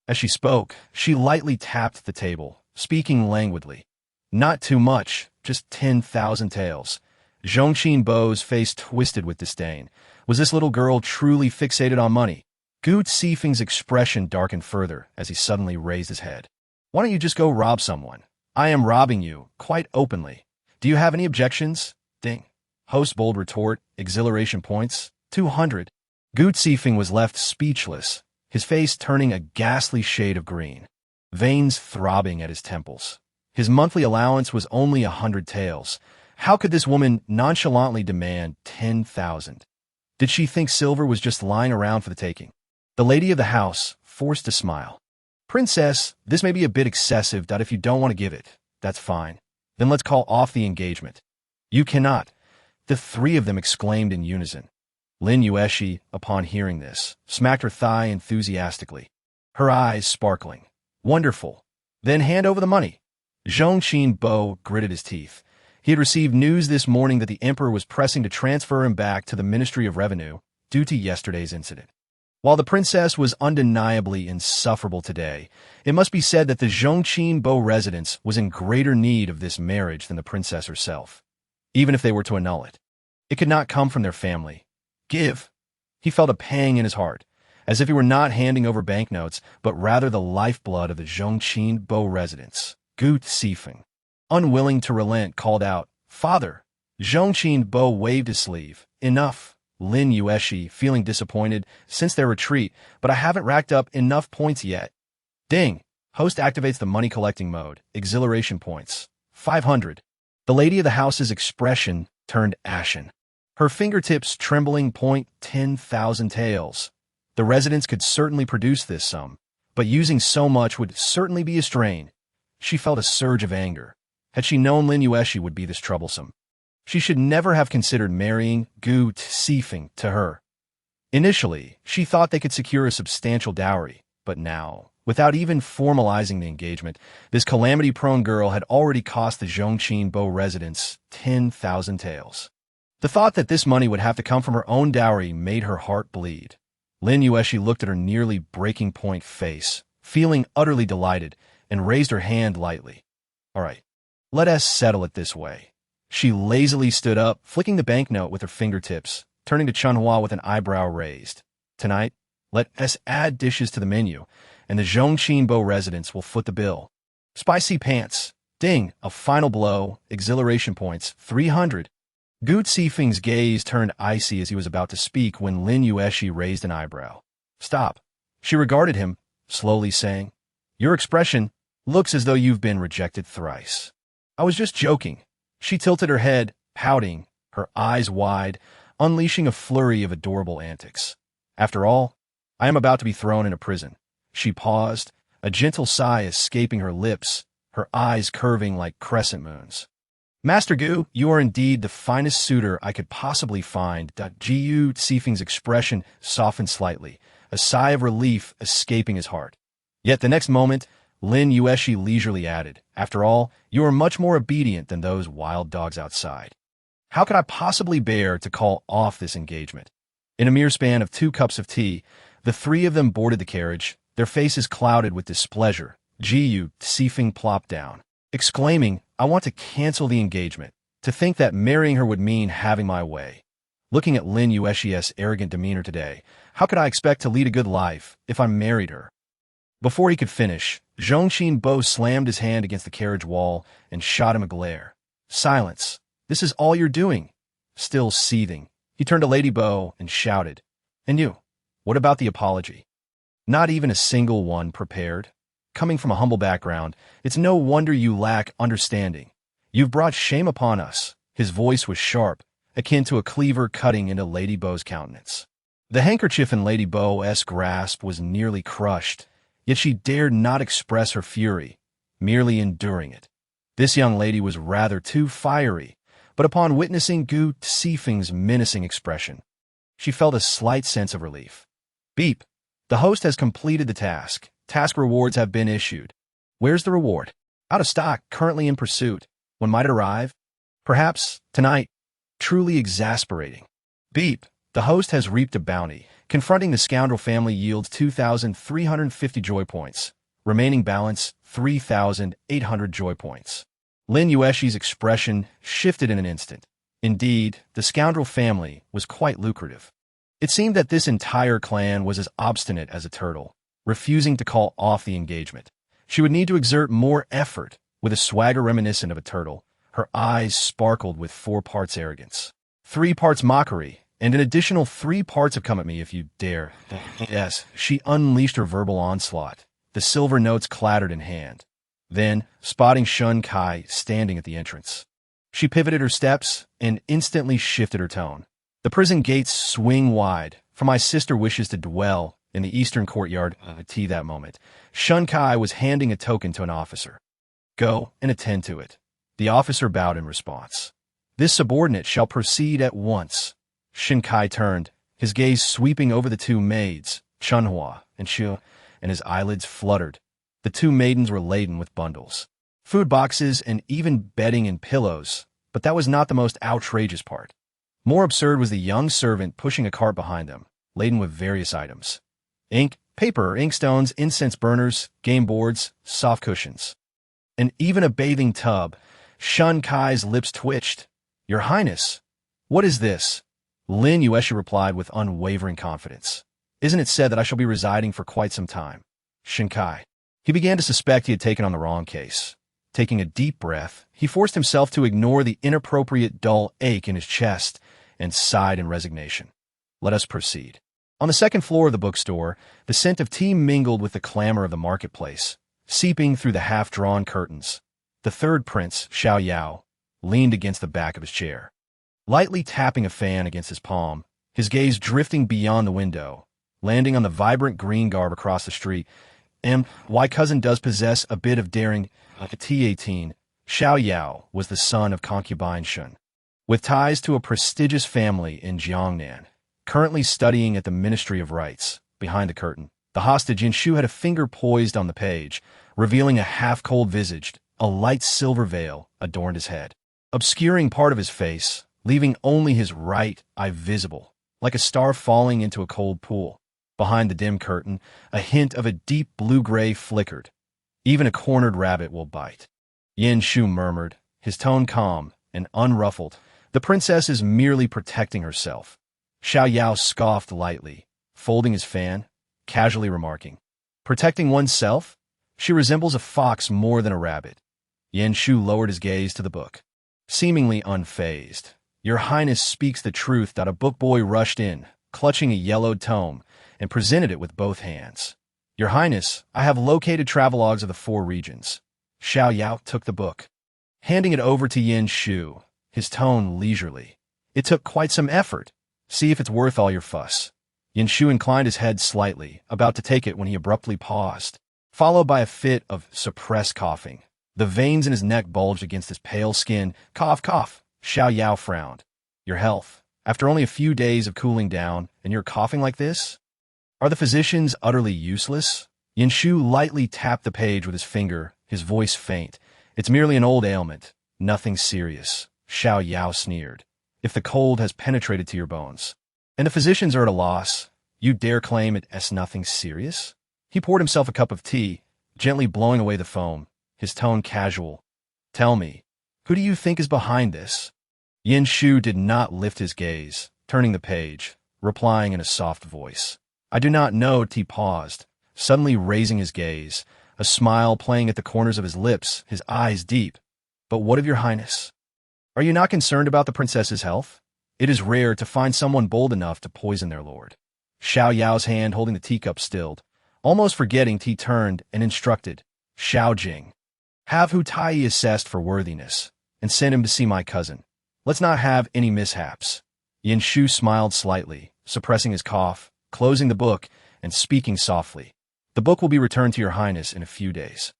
As she spoke, she lightly tapped the table, speaking languidly. Not too much, just 10,000 taels. Zhongqin face twisted with disdain. Was this little girl truly fixated on money? Gu Sifeng's expression darkened further as he suddenly raised his head. Why don't you just go rob someone? I am robbing you, quite openly. Do you have any objections? Ding. Host bold retort, exhilaration points, 200. Gu Sifeng was left speechless, his face turning a ghastly shade of green, veins throbbing at his temples. His monthly allowance was only 100 taels. How could this woman nonchalantly demand 10,000? Did she think silver was just lying around for the taking? The lady of the house forced a smile. Princess, this may be a bit excessive, but if you don't want to give it, that's fine. Then let's call off the engagement. You cannot. The 3 of them exclaimed in unison. Lin Yuexi, upon hearing this, smacked her thigh enthusiastically, her eyes sparkling. Wonderful. Then hand over the money. Zhongqin gritted his teeth. He had received news this morning that the emperor was pressing to transfer him back to the Ministry of Revenue due to yesterday's incident. While the princess was undeniably insufferable today, it must be said that the Zhongqin residence was in greater need of this marriage than the princess herself. Even if they were to annul it, it could not come from their family. Give. He felt a pang in his heart, as if he were not handing over banknotes, but rather the lifeblood of the Zhongqin residence. Gu Sifeng, unwilling to relent, called out, Father! Zhongqin waved his sleeve. Enough. Lin Yuexi, feeling disappointed since their retreat, but I haven't racked up enough points yet. Ding. Host activates the money-collecting mode. Exhilaration points. 500. The lady of the house's expression turned ashen. Her fingertips trembling. 10,000 taels. The residents could certainly produce this sum, but using so much would certainly be a strain. She felt a surge of anger. Had she known Lin Yuexi would be this troublesome, she should never have considered marrying Gu Sifeng to her. Initially, she thought they could secure a substantial dowry, but now, without even formalizing the engagement, this calamity-prone girl had already cost the Zhongqin residence 10,000 taels. The thought that this money would have to come from her own dowry made her heart bleed. Lin Yuexi looked at her nearly breaking point face, feeling utterly delighted, and raised her hand lightly. All right, let us settle it this way. She lazily stood up, flicking the banknote with her fingertips, turning to Chunhua with an eyebrow raised. Tonight, let us add dishes to the menu, and the Zhongqin residents will foot the bill. Spicy pants. Ding, a final blow, exhilaration points, 300. Gu Sifeng's gaze turned icy as he was about to speak when Lin Yuexi raised an eyebrow. Stop. She regarded him, slowly saying, Your expression looks as though you've been rejected thrice. I was just joking. She tilted her head, pouting, her eyes wide, unleashing a flurry of adorable antics. After all, I am about to be thrown into prison. She paused, a gentle sigh escaping her lips, her eyes curving like crescent moons. Master Gu, you are indeed the finest suitor I could possibly find. Gu Sifeng's expression softened slightly, a sigh of relief escaping his heart. Yet the next moment, Lin Yuexi leisurely added, "After all, you are much more obedient than those wild dogs outside. How could I possibly bear to call off this engagement?" In a mere span of 2 cups of tea, the 3 of them boarded the carriage, their faces clouded with displeasure. Gu Sifeng plopped down, exclaiming, "I want to cancel the engagement. To think that marrying her would mean having my way." Looking at Lin Yuexi's arrogant demeanor today, how could I expect to lead a good life if I married her? Before he could finish, Zhongxin Bo slammed his hand against the carriage wall and shot him a glare. "Silence. This is all you're doing." Still seething, he turned to Lady Bo and shouted, "And you, what about the apology?" Not even a single one prepared. Coming from a humble background, it's no wonder you lack understanding. You've brought shame upon us. His voice was sharp, akin to a cleaver cutting into Lady Bo's countenance. The handkerchief in Lady Bo's grasp was nearly crushed, yet she dared not express her fury, merely enduring it. This young lady was rather too fiery, but upon witnessing Gu Sifeng's menacing expression, she felt a slight sense of relief. "Beep. The host has completed the task. Task rewards have been issued." "Where's the reward?" "Out of stock, currently in pursuit." "When might it arrive?" "Perhaps tonight." Truly exasperating. "Beep. The host has reaped a bounty. Confronting the Scoundrel family yields 2,350 joy points. Remaining balance, 3,800 joy points." Lin Yuexi's expression shifted in an instant. Indeed, the Scoundrel family was quite lucrative. It seemed that this entire clan was as obstinate as a turtle, refusing to call off the engagement. She would need to exert more effort. With a swagger reminiscent of a turtle, her eyes sparkled with 4 parts arrogance, 3 parts mockery, and an additional 3 parts of "come at me if you dare." Yes, she unleashed her verbal onslaught. The silver notes clattered in hand. Then, spotting Shun Kai standing at the entrance, she pivoted her steps and instantly shifted her tone. "The prison gates swing wide, for my sister wishes to dwell in the eastern courtyard." Tea that moment, Shun Kai was handing a token to an officer. "Go and attend to it." The officer bowed in response. "This subordinate shall proceed at once." Shin Kai turned, his gaze sweeping over the 2 maids, Chunhua and Xu, and his eyelids fluttered. The 2 maidens were laden with bundles, food boxes, and even bedding and pillows, but that was not the most outrageous part. More absurd was the young servant pushing a cart behind them, laden with various items: ink, paper, inkstones, incense burners, game boards, soft cushions, and even a bathing tub. Shun Kai's lips twitched. "Your Highness, what is this?" Lin Yuexi replied with unwavering confidence. "Isn't it said that I shall be residing for quite some time?" Shin Kai. He began to suspect he had taken on the wrong case. Taking a deep breath, he forced himself to ignore the inappropriate dull ache in his chest and sighed in resignation. "Let us proceed." On the 2nd floor of the bookstore, the scent of tea mingled with the clamor of the marketplace, seeping through the half-drawn curtains. The 3rd prince, Xiao Yao, leaned against the back of his chair, lightly tapping a fan against his palm, his gaze drifting beyond the window, landing on the vibrant green garb across the street. "My cousin does possess a bit of daring." At T18, Xiao Yao was the son of concubine Shun, with ties to a prestigious family in Jiangnan, currently studying at the Ministry of Rites. Behind the curtain, the hostage Yinshu had a finger poised on the page, revealing a half-cold visage. A light silver veil adorned his head, obscuring part of his face, leaving only his right eye visible, like a star falling into a cold pool. Behind the dim curtain, a hint of a deep blue-gray flickered. "Even a cornered rabbit will bite," Yin Shu murmured, his tone calm and unruffled. "The princess is merely protecting herself." Xiao Yao scoffed lightly, folding his fan, casually remarking, "Protecting oneself? She resembles a fox more than a rabbit." Yin Shu lowered his gaze to the book, seemingly unfazed. "Your Highness speaks the truth." A book boy rushed in, clutching a yellowed tome, and presented it with both hands. "Your Highness, I have located travelogues of the 4 regions." Xiao Yao took the book, handing it over to Yin Shu, his tone leisurely. "It took quite some effort. See if it's worth all your fuss." Yin Shu inclined his head slightly, about to take it when he abruptly paused, followed by a fit of suppressed coughing. The veins in his neck bulged against his pale skin. Cough, cough. Xiao Yao frowned. Your health. After only a few days of cooling down, and you're coughing like this? Are the physicians utterly useless? Yin Shu lightly tapped the page with his finger, his voice faint. It's merely an old ailment. Nothing serious. Xiao Yao sneered. If the cold has penetrated to your bones, and the physicians are at a loss, you dare claim it's nothing serious? He poured himself a cup of tea, gently blowing away the foam, his tone casual. Tell me, who do you think is behind this? Yin Shu did not lift his gaze, turning the page, replying in a soft voice. I do not know. He paused, suddenly raising his gaze, a smile playing at the corners of his lips, his eyes deep. But what of your highness? Are you not concerned about the princess's health? It is rare to find someone bold enough to poison their lord. Xiao Yao's hand holding the teacup stilled. Almost forgetting, he turned and instructed, Xiao Jing, have Hu Tai assessed for worthiness, and send him to see my cousin. Let's not have any mishaps. Yin Shu smiled slightly, suppressing his cough, closing the book, and speaking softly. The book will be returned to your highness in a few days.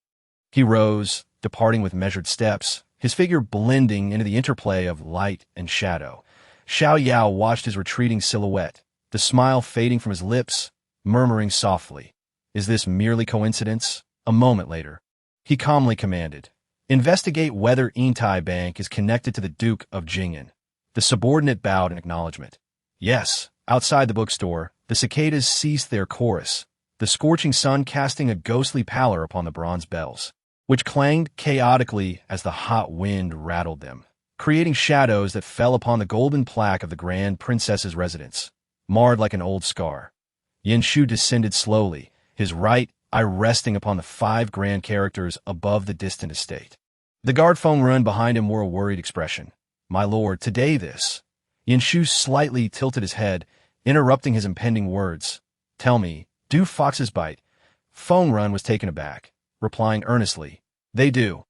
He rose, departing with measured steps, his figure blending into the interplay of light and shadow. Xiao Yao watched his retreating silhouette, the smile fading from his lips, murmuring softly, Is this merely coincidence? A moment later, he calmly commanded, Investigate whether Yintai Bank is connected to the Duke of Jing'an. The subordinate bowed in acknowledgement. Yes. Outside the bookstore, the cicadas ceased their chorus, the scorching sun casting a ghostly pallor upon the bronze bells, which clanged chaotically as the hot wind rattled them, creating shadows that fell upon the golden plaque of the Grand Princess's residence, marred like an old scar. Yin Shu descended slowly, his right eye resting upon the 5 grand characters above the distant estate. The guard Feng Run behind him wore a worried expression. My lord, today this. Yin Shu slightly tilted his head, interrupting his impending words. Tell me, do foxes bite? Feng Run was taken aback, replying earnestly, They do.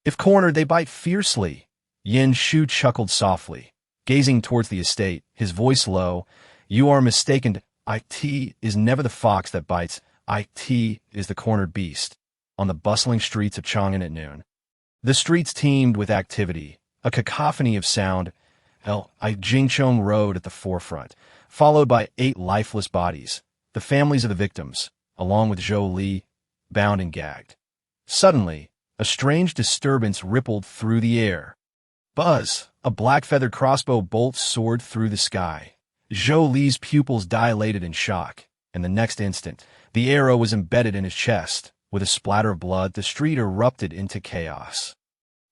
If cornered, they bite fiercely. Yin Shu chuckled softly, gazing towards the estate, his voice low. You are mistaken. It is never the fox that bites. It is the cornered beast. On the bustling streets of Chang'an at noon. The streets teemed with activity, a cacophony of sound. Jingchong rode at the forefront, followed by 8 lifeless bodies, the families of the victims, along with Zhou Li, bound and gagged. Suddenly, a strange disturbance rippled through the air. Buzz! A black-feathered crossbow bolt soared through the sky. Zhou Li's pupils dilated in shock, and the next instant, the arrow was embedded in his chest. With a splatter of blood, the street erupted into chaos.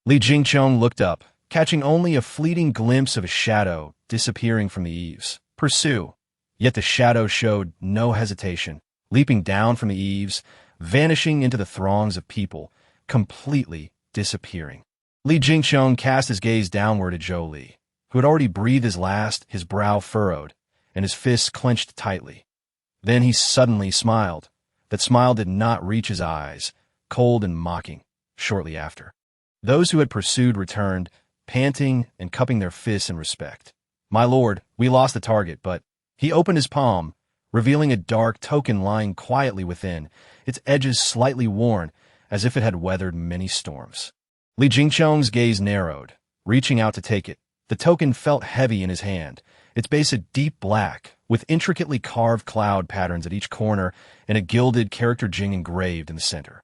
Li Jingchong looked up, catching only a fleeting glimpse of a shadow disappearing from the eaves. Pursue! Yet the shadow showed no hesitation, leaping down from the eaves, vanishing into the throngs of people, completely disappearing. Li Jingchong cast his gaze downward at Zhou Li, who had already breathed his last, his brow furrowed, and his fists clenched tightly. Then he suddenly smiled. That smile did not reach his eyes, cold and mocking, shortly after. Those who had pursued returned, panting and cupping their fists in respect. My lord, we lost the target, but... He opened his palm, revealing a dark token lying quietly within, its edges slightly worn, as if it had weathered many storms. Li Jingchong's gaze narrowed, reaching out to take it. The token felt heavy in his hand, its base a deep black, with intricately carved cloud patterns at each corner and a gilded character Jing engraved in the center.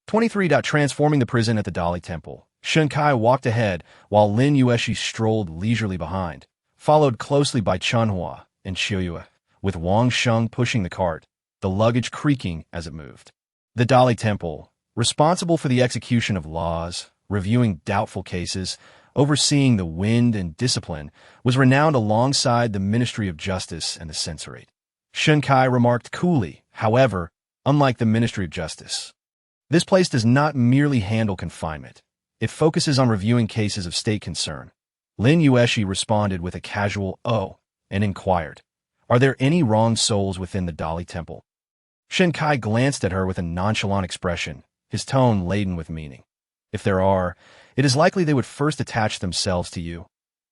23. Transforming the prison at the Dali Temple. Shen Kai walked ahead, while Lin Yuexi strolled leisurely behind, followed closely by Chunhua and Qiuyue, with Wang Sheng pushing the cart, the luggage creaking as it moved. The Dali Temple, responsible for the execution of laws, reviewing doubtful cases, overseeing the wind and discipline, was renowned alongside the Ministry of Justice and the Censorate. Shen Kai remarked coolly, however, unlike the Ministry of Justice, this place does not merely handle confinement. It focuses on reviewing cases of state concern. Lin Yuexi responded with a casual "oh" and inquired, Are there any wronged souls within the Dali Temple? Shen Kai glanced at her with a nonchalant expression, his tone laden with meaning. If there are, it is likely they would first attach themselves to you.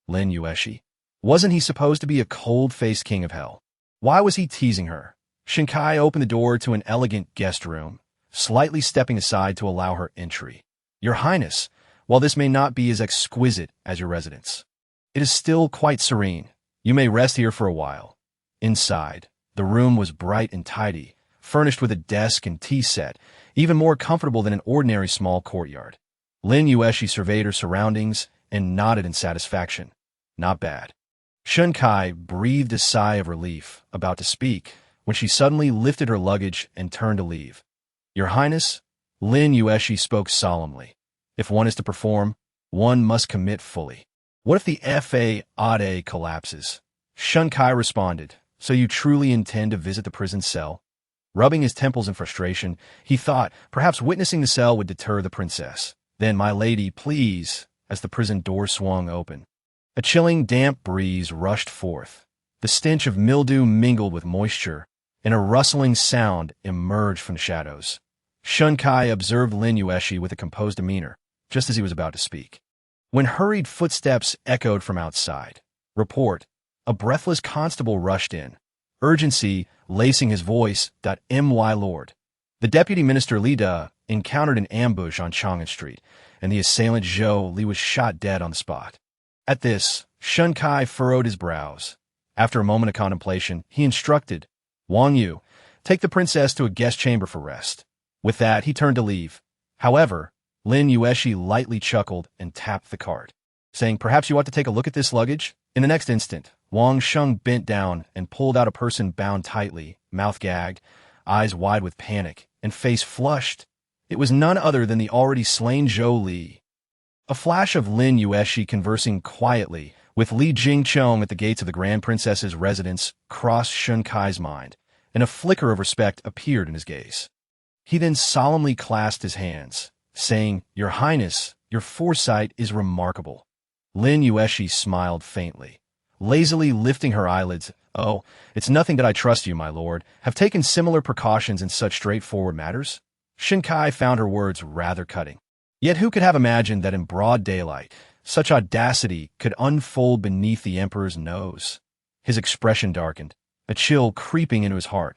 Lin Yuexi. Wasn't he supposed to be a cold-faced king of hell? Why was he teasing her? Shen Kai opened the door to an elegant guest room, slightly stepping aside to allow her entry. Your Highness, while this may not be as exquisite as your residence, it is still quite serene. You may rest here for a while. Inside, the room was bright and tidy, furnished with a desk and tea set, even more comfortable than an ordinary small courtyard. Lin Yuexi surveyed her surroundings and nodded in satisfaction. Not bad. Shun Kai breathed a sigh of relief, about to speak, when she suddenly lifted her luggage and turned to leave. Your Highness, Lin Yuexi spoke solemnly. If one is to perform, one must commit fully. What if the FA collapses? Shun Kai responded, so you truly intend to visit the prison cell? Rubbing his temples in frustration, he thought perhaps witnessing the cell would deter the princess. Then, my lady, please, as the prison door swung open. A chilling, damp breeze rushed forth. The stench of mildew mingled with moisture, and a rustling sound emerged from the shadows. Shun Kai observed Lin Yuexi with a composed demeanor, just as he was about to speak. When hurried footsteps echoed from outside, report, a breathless constable rushed in. Urgency, lacing his voice, "My lord." The deputy minister Li De encountered an ambush on Chang'an Street, and the assailant Zhou Li was shot dead on the spot. At this, Shun Kai furrowed his brows. After a moment of contemplation, he instructed, Wang Yu, take the princess to a guest chamber for rest. With that, he turned to leave. However, Lin Yuexi lightly chuckled and tapped the cart, saying, perhaps you ought to take a look at this luggage? In the next instant, Wang Sheng bent down and pulled out a person bound tightly, mouth gagged, eyes wide with panic, and face flushed. It was none other than the already slain Zhou Li. A flash of Lin Yuexi conversing quietly with Li Jingchong at the gates of the Grand Princess's residence crossed Shun Kai's mind, and a flicker of respect appeared in his gaze. He then solemnly clasped his hands, saying, Your Highness, your foresight is remarkable. Lin Yuexi smiled faintly, lazily lifting her eyelids. Oh, it's nothing that I trust you, my lord, have taken similar precautions in such straightforward matters? Shun Kai found her words rather cutting. Yet who could have imagined that in broad daylight, such audacity could unfold beneath the emperor's nose? His expression darkened, a chill creeping into his heart.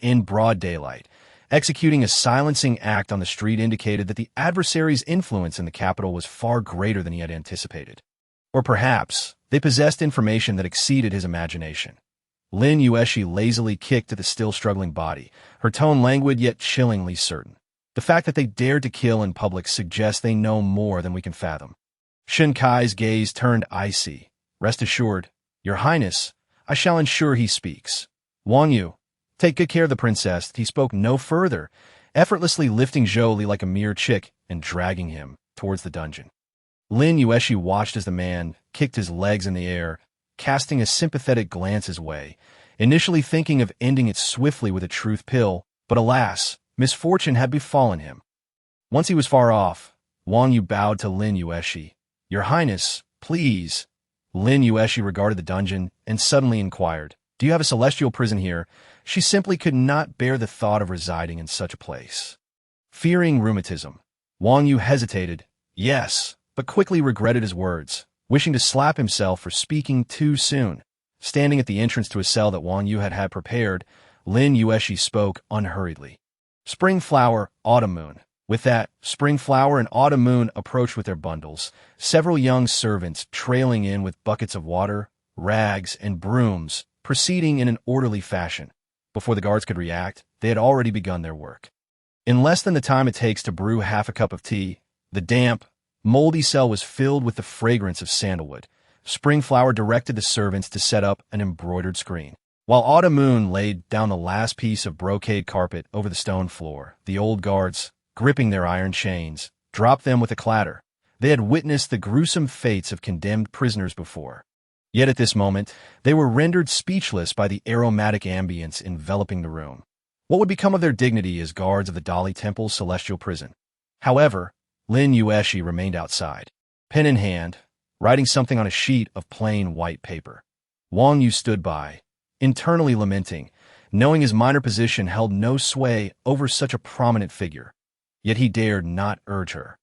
In broad daylight, executing a silencing act on the street indicated that the adversaries' influence in the capital was far greater than he had anticipated. Or perhaps they possessed information that exceeded his imagination. Lin Yuexi lazily kicked at the still struggling body, her tone languid yet chillingly certain. The fact that they dared to kill in public suggests they know more than we can fathom. Shun Kai's gaze turned icy. Rest assured, Your Highness, I shall ensure he speaks. Wang Yu, take good care of the princess. He spoke no further, effortlessly lifting Zhou Li like a mere chick and dragging him towards the dungeon. Lin Yuexi watched as the man kicked his legs in the air, casting a sympathetic glance his way, initially thinking of ending it swiftly with a truth pill, but alas, misfortune had befallen him. Once he was far off, Wang Yu bowed to Lin Yuexi. Your Highness, please. Lin Yuexi regarded the dungeon and suddenly inquired, Do you have a celestial prison here? She simply could not bear the thought of residing in such a place. Fearing rheumatism, Wang Yu hesitated, yes, but quickly regretted his words, wishing to slap himself for speaking too soon. Standing at the entrance to a cell that Wang Yu had prepared, Lin Yuexi spoke unhurriedly. Spring Flower, Autumn Moon. With that, Spring Flower and Autumn Moon approached with their bundles, several young servants trailing in with buckets of water, rags, and brooms, proceeding in an orderly fashion. Before the guards could react, they had already begun their work. In less than the time it takes to brew half a cup of tea, the damp, moldy cell was filled with the fragrance of sandalwood. Spring Flower directed the servants to set up an embroidered screen, while Autumn Moon laid down the last piece of brocade carpet over the stone floor. The old guards, gripping their iron chains, dropped them with a clatter. They had witnessed the gruesome fates of condemned prisoners before. Yet at this moment, they were rendered speechless by the aromatic ambience enveloping the room. What would become of their dignity as guards of the Dali Temple's celestial prison? However, Lin Yuexi remained outside, pen in hand, writing something on a sheet of plain white paper. Wang Yu stood by, internally lamenting, knowing his minor position held no sway over such a prominent figure. Yet he dared not urge her,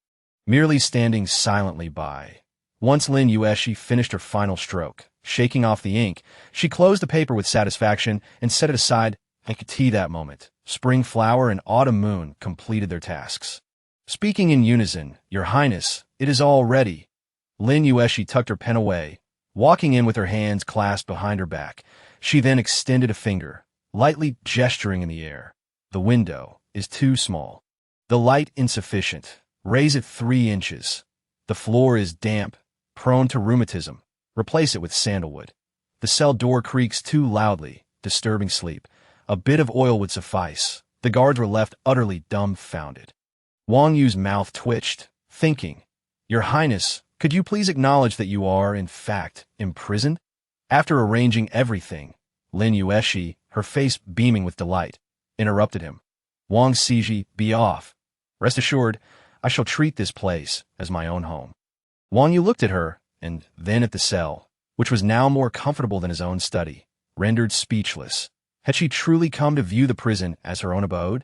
merely standing silently by. Once Lin Yuexi finished her final stroke, shaking off the ink, she closed the paper with satisfaction and set it aside. I could see that moment. Spring Flower and Autumn Moon completed their tasks. Speaking in unison, Your Highness, it is all ready. Lin Yuexi tucked her pen away, walking in with her hands clasped behind her back. She then extended a finger, lightly gesturing in the air. The window is too small. The light insufficient. Raise it 3 inches. The floor is damp, prone to rheumatism. Replace it with sandalwood. The cell door creaks too loudly, disturbing sleep. A bit of oil would suffice. The guards were left utterly dumbfounded. Wang Yu's mouth twitched, thinking, Your Highness, could you please acknowledge that you are, in fact, imprisoned? After arranging everything, Lin Yuexi, her face beaming with delight, interrupted him. Wang Ciji, be off. Rest assured, I shall treat this place as my own home. Wang Yu looked at her, and then at the cell, which was now more comfortable than his own study, rendered speechless. Had she truly come to view the prison as her own abode?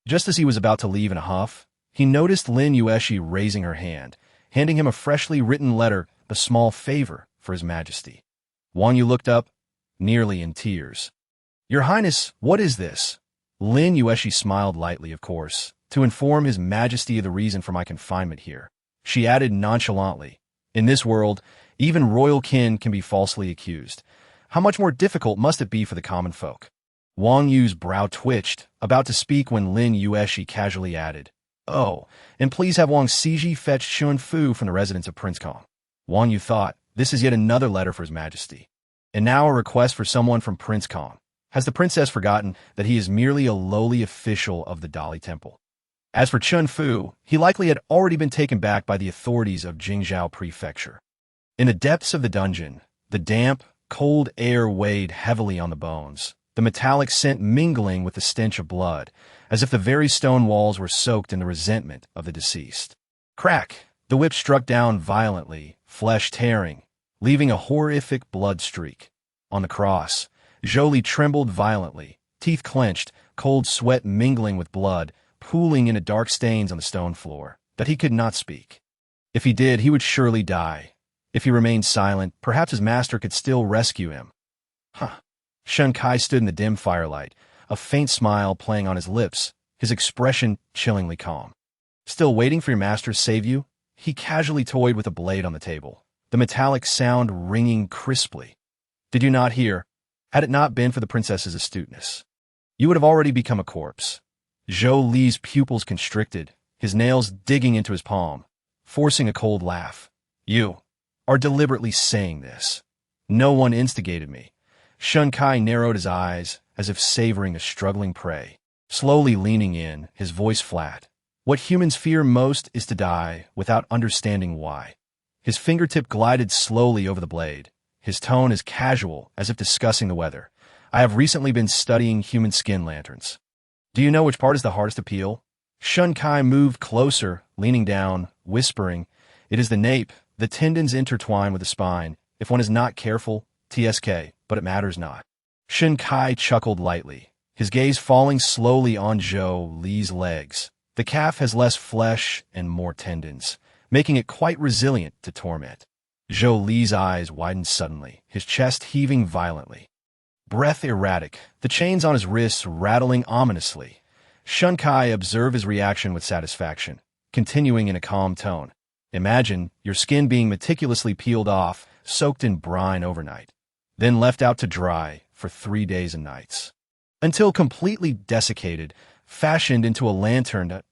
Just as he was about to leave in a huff, he noticed Lin Yuexi raising her hand, handing him a freshly written letter, a small favor for His Majesty. Wang Yu looked up, nearly in tears. Your Highness, what is this? Lin Yuexi smiled lightly, of course, to inform His Majesty of the reason for my confinement here. She added nonchalantly, in this world, even royal kin can be falsely accused. How much more difficult must it be for the common folk? Wang Yu's brow twitched, about to speak when Lin Yuexi casually added, Oh, and please have Wang Ciji fetch Shun Fu from the residence of Prince Kong. Wang Yu thought, this is yet another letter for His Majesty. And now a request for someone from Prince Kong. Has the princess forgotten that he is merely a lowly official of the Dali Temple? As for Chun Fu, he likely had already been taken back by the authorities of Jingzhou Prefecture. In the depths of the dungeon, the damp, cold air weighed heavily on the bones, the metallic scent mingling with the stench of blood, as if the very stone walls were soaked in the resentment of the deceased. Crack! The whip struck down violently, flesh tearing, leaving a horrific blood streak. On the cross, Jolie trembled violently, teeth clenched, cold sweat mingling with blood, pooling into dark stains on the stone floor. But he could not speak. If he did, he would surely die. If he remained silent, perhaps his master could still rescue him. Shun Kai stood in the dim firelight, a faint smile playing on his lips, his expression chillingly calm. Still waiting for your master to save you? He casually toyed with a blade on the table, the metallic sound ringing crisply. Did you not hear? Had it not been for the princess's astuteness, you would have already become a corpse. Zhou Li's pupils constricted, his nails digging into his palm, forcing a cold laugh. You are deliberately saying this. No one instigated me. Shun Kai narrowed his eyes, as if savoring a struggling prey. Slowly leaning in, his voice flat. What humans fear most is to die without understanding why. His fingertip glided slowly over the blade, his tone as casual as if discussing the weather. I have recently been studying human skin lanterns. Do you know which part is the hardest to peel? Shun Kai moved closer, leaning down, whispering, It is the nape. The tendons intertwine with the spine. If one is not careful, TSK, but it matters not. Shun Kai chuckled lightly, his gaze falling slowly on Zhou Li's legs. The calf has less flesh and more tendons, making it quite resilient to torment. Zhou Li's eyes widened suddenly, his chest heaving violently. Breath erratic, the chains on his wrists rattling ominously. Shun Kai observed his reaction with satisfaction, continuing in a calm tone. Imagine your skin being meticulously peeled off, soaked in brine overnight, then left out to dry for 3 days and nights, until completely desiccated, fashioned into a lantern that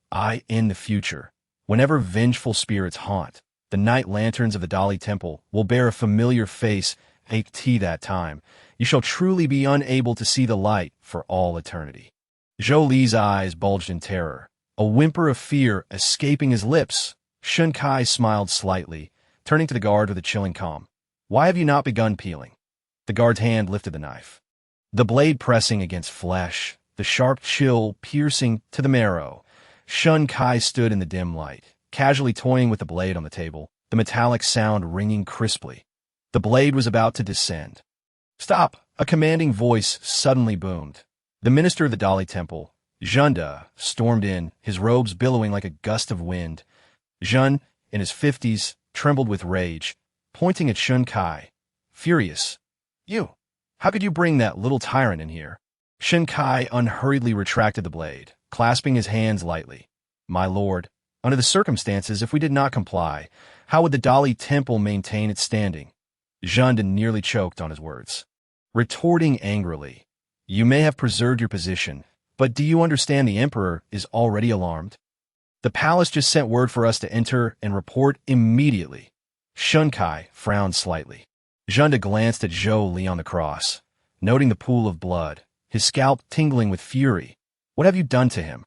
in the future, whenever vengeful spirits haunt, the night lanterns of the Dali Temple will bear a familiar face. At that time, you shall truly be unable to see the light for all eternity. Zhou Li's eyes bulged in terror, a whimper of fear escaping his lips. Shun Kai smiled slightly, turning to the guard with a chilling calm. Why have you not begun peeling? The guard's hand lifted the knife, the blade pressing against flesh, the sharp chill piercing to the marrow. Shun Kai stood in the dim light, casually toying with the blade on the table, the metallic sound ringing crisply. The blade was about to descend. Stop! A commanding voice suddenly boomed. The minister of the Dali Temple, Zhenda, stormed in, his robes billowing like a gust of wind. Zhen, in his 50s, trembled with rage, pointing at Shun Kai. Furious. You! How could you bring that little tyrant in here? Shun Kai unhurriedly retracted the blade, clasping his hands lightly. My lord, Under the circumstances, if we did not comply, how would the Dali Temple maintain its standing? Zhanda nearly choked on his words. Retorting angrily, you may have preserved your position, but do you understand the Emperor is already alarmed? The palace just sent word for us to enter and report immediately. Shunkai frowned slightly. Zhanda glanced at Zhou Li on the cross, noting the pool of blood, his scalp tingling with fury. What have you done to him?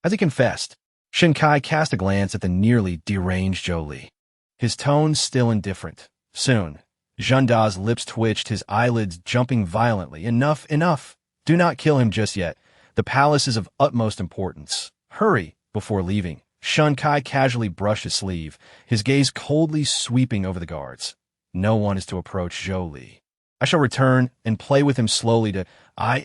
Has he confessed? Shunkai cast a glance at the nearly deranged Zhou Li. His tone still indifferent. Soon, Zhanda's lips twitched, his eyelids jumping violently. Enough, enough. Do not kill him just yet. The palace is of utmost importance. Hurry. Before leaving, Shunkai casually brushed his sleeve, his gaze coldly sweeping over the guards. No one is to approach Zhou Li. I shall return and play with him slowly to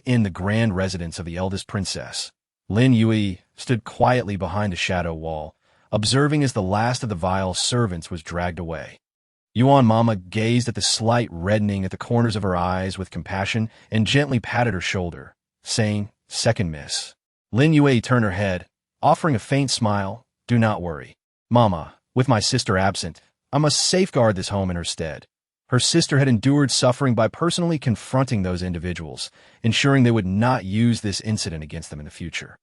in the grand residence of the eldest princess. Lin Yuexi stood quietly behind a shadow wall, observing as the last of the vile servants was dragged away. Yuan Mama gazed at the slight reddening at the corners of her eyes with compassion and gently patted her shoulder, saying, "Second miss." Lin Yuexi turned her head, offering a faint smile. Do not worry, Mama. With my sister absent, I must safeguard this home in her stead. Her sister had endured suffering by personally confronting those individuals, ensuring they would not use this incident against them in the future.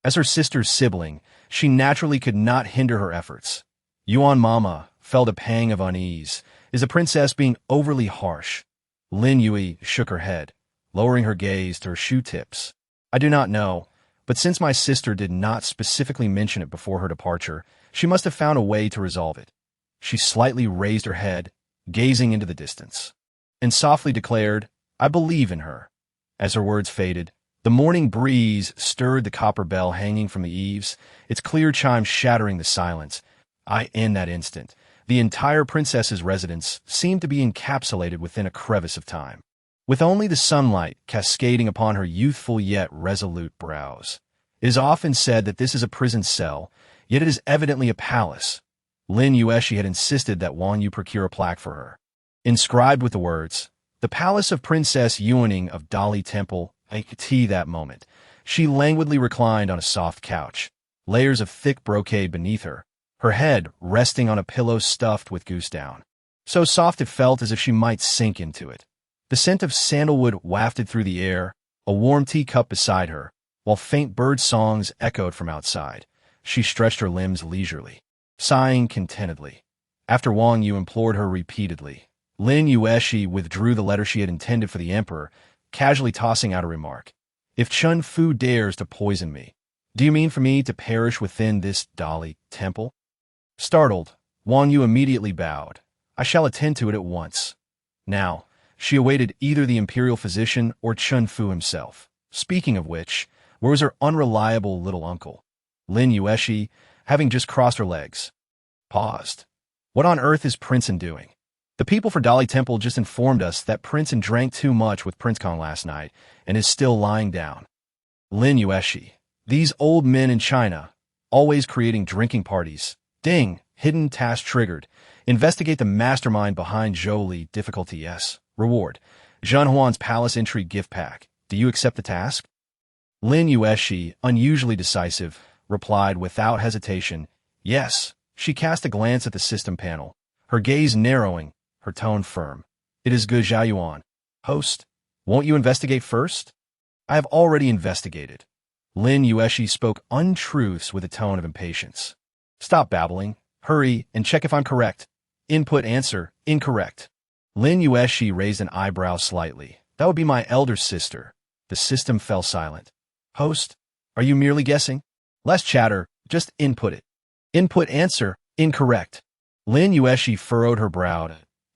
As her sister's sibling, she naturally could not hinder her efforts. Yuan Mama felt a pang of unease. Is the princess being overly harsh? Lin Yuexi shook her head, lowering her gaze to her shoe tips. I do not know. But since my sister did not specifically mention it before her departure, she must have found a way to resolve it. She slightly raised her head, gazing into the distance, and softly declared, I believe in her. As her words faded, the morning breeze stirred the copper bell hanging from the eaves, its clear chime shattering the silence. In that instant, the entire princess's residence seemed to be encapsulated within a crevice of time, with only the sunlight cascading upon her youthful yet resolute brows. It is often said that this is a prison cell, yet it is evidently a palace. Lin Yuexi had insisted that Wang Yu procure a plaque for her, inscribed with the words, "The Palace of Princess Yuaning of Dali Temple." I could see that moment. She languidly reclined on a soft couch, layers of thick brocade beneath her, her head resting on a pillow stuffed with goose down. So soft it felt as if she might sink into it. The scent of sandalwood wafted through the air, a warm teacup beside her, while faint bird songs echoed from outside. She stretched her limbs leisurely, sighing contentedly. After Wang Yu implored her repeatedly, Lin Yuexi withdrew the letter she had intended for the emperor, casually tossing out a remark. If Chun Fu dares to poison me, do you mean for me to perish within this Dali temple? Startled, Wang Yu immediately bowed. I shall attend to it at once. Now, she awaited either the imperial physician or Chun Fu himself. Speaking of which, where was her unreliable little uncle? Lin Yuexi, having just crossed her legs, paused. What on earth is Princeton doing? The people for Dali Temple just informed us that Princeton drank too much with PrinceCon last night and is still lying down. Lin Yuexi, these old men in China, always creating drinking parties. Ding, hidden task triggered. Investigate the mastermind behind Zhou Li. Difficulty yes. Reward. Zhan Huan's palace entry gift pack. Do you accept the task? Lin Yuexi, unusually decisive, replied without hesitation, yes. She cast a glance at the system panel, her gaze narrowing, her tone firm. It is good, Zhao Yuan. Host, won't you investigate first? I have already investigated. Lin Yuexi spoke untruths with a tone of impatience. Stop babbling. Hurry and check if I'm correct. Input answer, incorrect. Lin Yuexi raised an eyebrow slightly. That would be my elder sister. The system fell silent. Host, are you merely guessing? Less chatter, just input it. Input answer, incorrect. Lin Yuexi furrowed her brow.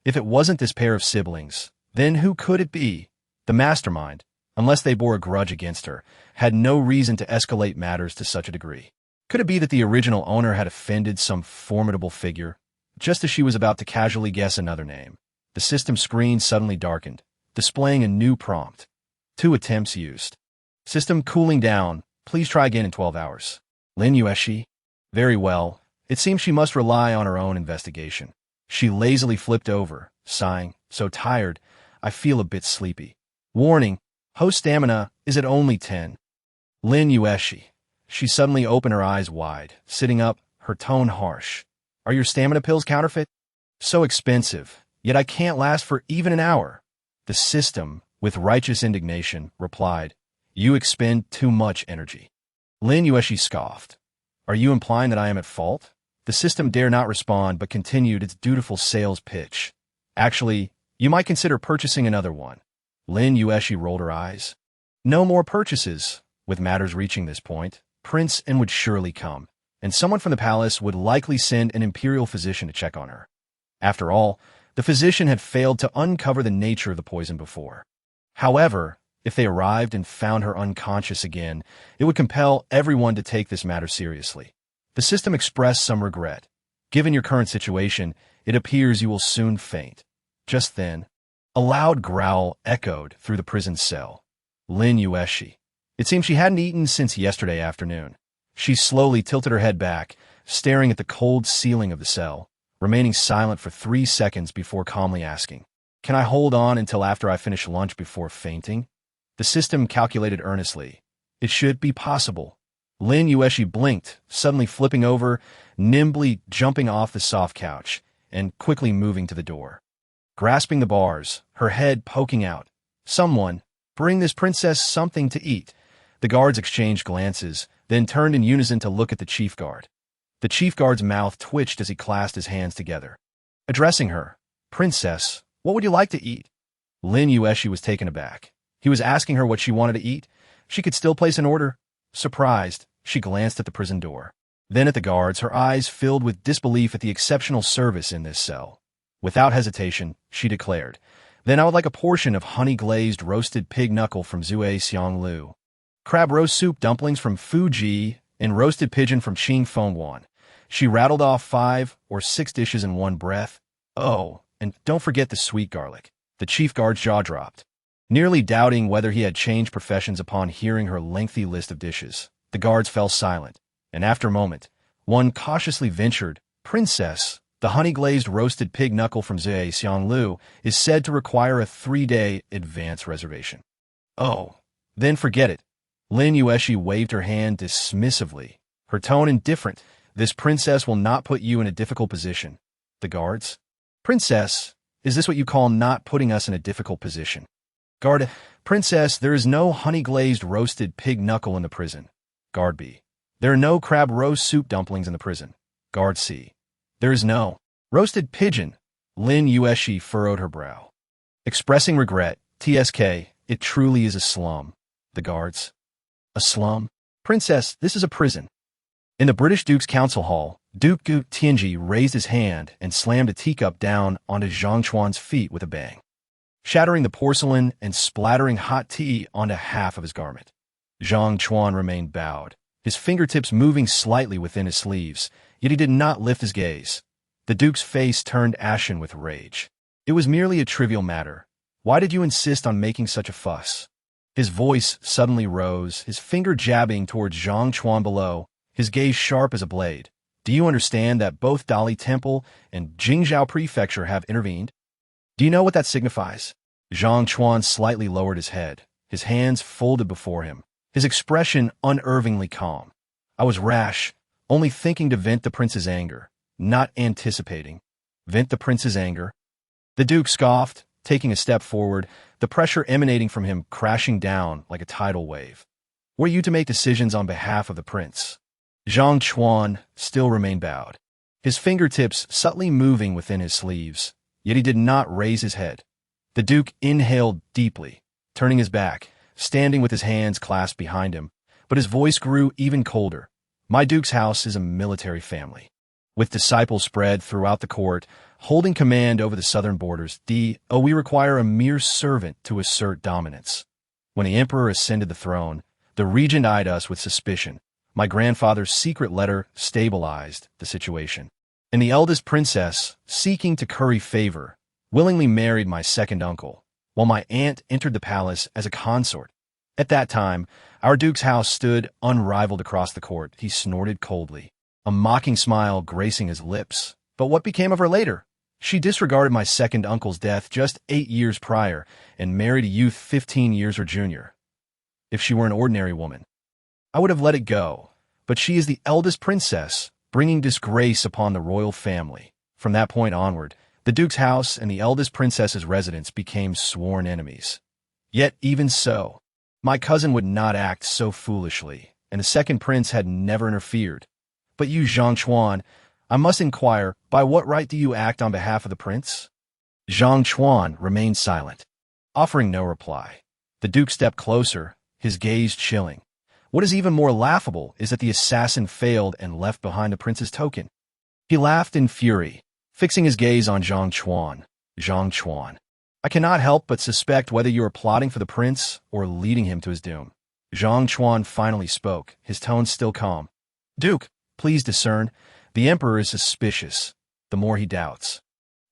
If it wasn't this pair of siblings, then who could it be? The mastermind, unless they bore a grudge against her, had no reason to escalate matters to such a degree. Could it be that the original owner had offended some formidable figure, just as she was about to casually guess another name? The system screen suddenly darkened, displaying a new prompt. 2 attempts used. System cooling down. Please try again in 12 hours. Lin Yuexi? Very well. It seems she must rely on her own investigation. She lazily flipped over, sighing, so tired, I feel a bit sleepy. Warning, host stamina is at only 10. Lin Yuexi. She suddenly opened her eyes wide, sitting up, her tone harsh. Are your stamina pills counterfeit? So expensive, yet I can't last for even an hour. The system, with righteous indignation, replied, You expend too much energy. Lin Yuexi scoffed. Are you implying that I am at fault? The system dare not respond but continued its dutiful sales pitch. Actually, you might consider purchasing another one. Lin Yuexi rolled her eyes. No more purchases. With matters reaching this point, Prince N would surely come, and someone from the palace would likely send an imperial physician to check on her. After all, the physician had failed to uncover the nature of the poison before. However, if they arrived and found her unconscious again, it would compel everyone to take this matter seriously. The system expressed some regret. Given your current situation, it appears you will soon faint. Just then, a loud growl echoed through the prison cell. Lin Yuexi. It seemed she hadn't eaten since yesterday afternoon. She slowly tilted her head back, staring at the cold ceiling of the cell, remaining silent for 3 seconds before calmly asking, Can I hold on until after I finish lunch before fainting? The system calculated earnestly. It should be possible. Lin Yuexi blinked, suddenly flipping over, nimbly jumping off the soft couch, and quickly moving to the door. Grasping the bars, her head poking out. Someone, bring this princess something to eat. The guards exchanged glances, then turned in unison to look at the chief guard. The chief guard's mouth twitched as he clasped his hands together. Addressing her, Princess, what would you like to eat? Lin Yuexi was taken aback. He was asking her what she wanted to eat. She could still place an order. Surprised, she glanced at the prison door. Then at the guards, her eyes filled with disbelief at the exceptional service in this cell. Without hesitation, she declared, Then I would like a portion of honey-glazed roasted pig knuckle from Zue Xianglu, crab roast soup dumplings from Fuji, and roasted pigeon from Qing Fengwan. She rattled off 5 or 6 dishes in one breath. Oh, and don't forget the sweet garlic. The chief guard's jaw dropped. Nearly doubting whether he had changed professions upon hearing her lengthy list of dishes, the guards fell silent, and after a moment, one cautiously ventured, Princess, the honey-glazed roasted pig knuckle from Zue Xianglu is said to require a 3-day advance reservation. Oh, then forget it. Lin Yuexi waved her hand dismissively, her tone indifferent. This princess will not put you in a difficult position. The guards? Princess, is this what you call not putting us in a difficult position? Guard, Princess, there is no honey-glazed roasted pig knuckle in the prison. Guard B. There are no crab roast soup dumplings in the prison. Guard C. There is no roasted pigeon. Lin Yuexi furrowed her brow. Expressing regret, TSK, it truly is a slum. The guards. A slum? Princess, this is a prison. In the British Duke's Council Hall, Duke Gu Tianji raised his hand and slammed a teacup down onto Zhang Chuan's feet with a bang, shattering the porcelain and splattering hot tea onto half of his garment. Zhang Chuan remained bowed, his fingertips moving slightly within his sleeves, yet he did not lift his gaze. The Duke's face turned ashen with rage. It was merely a trivial matter. Why did you insist on making such a fuss? His voice suddenly rose, his finger jabbing towards Zhang Chuan below, his gaze sharp as a blade. Do you understand that both Dali Temple and Jingzhou Prefecture have intervened? Do you know what that signifies? Zhang Chuan slightly lowered his head, his hands folded before him, his expression unervingly calm. I was rash, only thinking to vent the prince's anger, not anticipating. Vent the prince's anger? The Duke scoffed, taking a step forward, the pressure emanating from him crashing down like a tidal wave. Were you to make decisions on behalf of the prince? Zhang Chuan still remained bowed, his fingertips subtly moving within his sleeves, yet he did not raise his head. The Duke inhaled deeply, turning his back, standing with his hands clasped behind him, but his voice grew even colder. My Duke's house is a military family, with disciples spread throughout the court, holding command over the southern borders. We require a mere servant to assert dominance. When the emperor ascended the throne, the regent eyed us with suspicion. My grandfather's secret letter stabilized the situation, and the eldest princess, seeking to curry favor, willingly married my second uncle, while my aunt entered the palace as a consort. At that time, our Duke's house stood unrivaled across the court. He snorted coldly, a mocking smile gracing his lips. But what became of her later? She disregarded my second uncle's death just 8 years prior and married a youth 15 years her junior. If she were an ordinary woman, I would have let it go, but she is the eldest princess, bringing disgrace upon the royal family. From that point onward, the Duke's house and the eldest princess's residence became sworn enemies. Yet even so, my cousin would not act so foolishly, and the second prince had never interfered. But you, Zhang Chuan, I must inquire, by what right do you act on behalf of the prince? Zhang Chuan remained silent, offering no reply. The Duke stepped closer, his gaze chilling. What is even more laughable is that the assassin failed and left behind the prince's token. He laughed in fury, fixing his gaze on Zhang Chuan. Zhang Chuan, I cannot help but suspect whether you are plotting for the prince or leading him to his doom. Zhang Chuan finally spoke, his tone still calm. Duke, please discern. The emperor is suspicious. The more he doubts,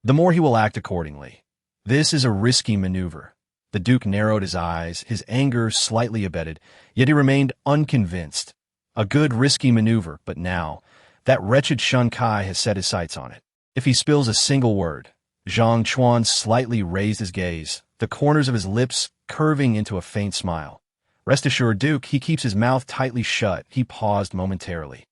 the more he will act accordingly. This is a risky maneuver. The Duke narrowed his eyes, his anger slightly abated, yet he remained unconvinced. A good risky maneuver, but now, that wretched Shun Kai has set his sights on it. If he spills a single word. Zhang Chuan slightly raised his gaze, the corners of his lips curving into a faint smile. Rest assured, Duke, he keeps his mouth tightly shut. He paused momentarily,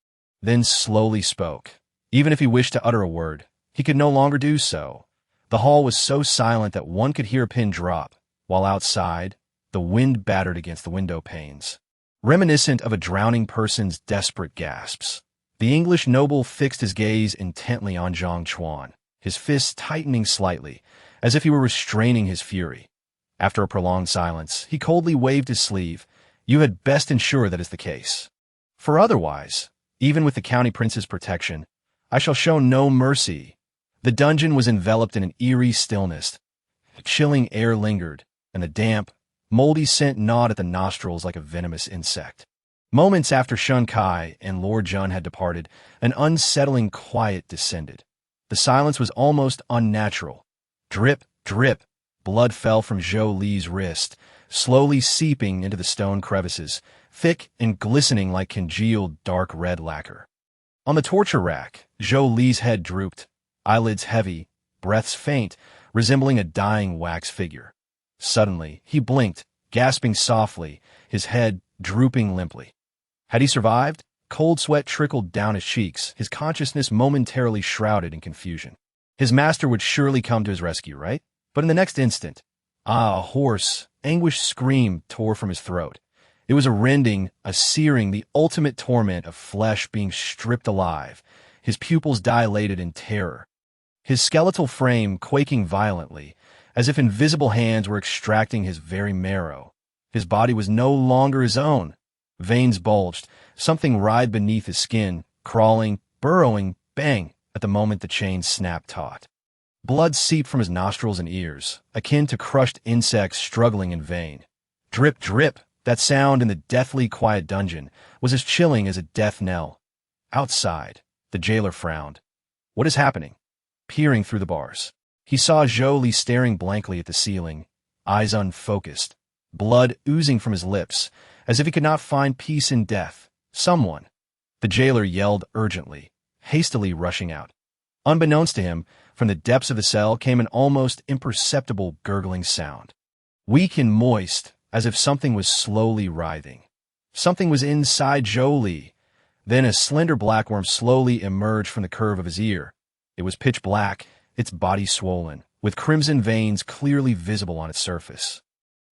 then slowly spoke. Even if he wished to utter a word, he could no longer do so. The hall was so silent that one could hear a pin drop, while outside, the wind battered against the window panes, reminiscent of a drowning person's desperate gasps. The English noble fixed his gaze intently on Zhang Chuan, his fists tightening slightly, as if he were restraining his fury. After a prolonged silence, he coldly waved his sleeve. You had best ensure that is the case. For otherwise, even with the county prince's protection, I shall show no mercy. The dungeon was enveloped in an eerie stillness. The chilling air lingered, and the damp, moldy scent gnawed at the nostrils like a venomous insect. Moments after Shun Kai and Lord Jun had departed, an unsettling quiet descended. The silence was almost unnatural. Drip, drip, blood fell from Zhou Li's wrist, slowly seeping into the stone crevices, thick and glistening like congealed dark red lacquer. On the torture rack, Zhou Li's head drooped, eyelids heavy, breaths faint, resembling a dying wax figure. Suddenly, he blinked, gasping softly, his head drooping limply. Had he survived? Cold sweat trickled down his cheeks, his consciousness momentarily shrouded in confusion. His master would surely come to his rescue, right? But in the next instant, a hoarse, anguished scream tore from his throat. It was a rending, a searing, the ultimate torment of flesh being stripped alive, his pupils dilated in terror, his skeletal frame quaking violently, as if invisible hands were extracting his very marrow. His body was no longer his own. Veins bulged, something writhed beneath his skin, crawling, burrowing, bang, at the moment the chain snapped taut. Blood seeped from his nostrils and ears, akin to crushed insects struggling in vain. Drip, drip, that sound in the deathly quiet dungeon was as chilling as a death knell. Outside, the jailer frowned. What is happening? Peering through the bars, he saw Zhou Li staring blankly at the ceiling, eyes unfocused, blood oozing from his lips, as if he could not find peace in death. Someone. The jailer yelled urgently, hastily rushing out. Unbeknownst to him, from the depths of the cell came an almost imperceptible gurgling sound. Weak and moist, as if something was slowly writhing. Something was inside Zhou Li. Then a slender black worm slowly emerged from the curve of his ear. It was pitch black, its body swollen, with crimson veins clearly visible on its surface.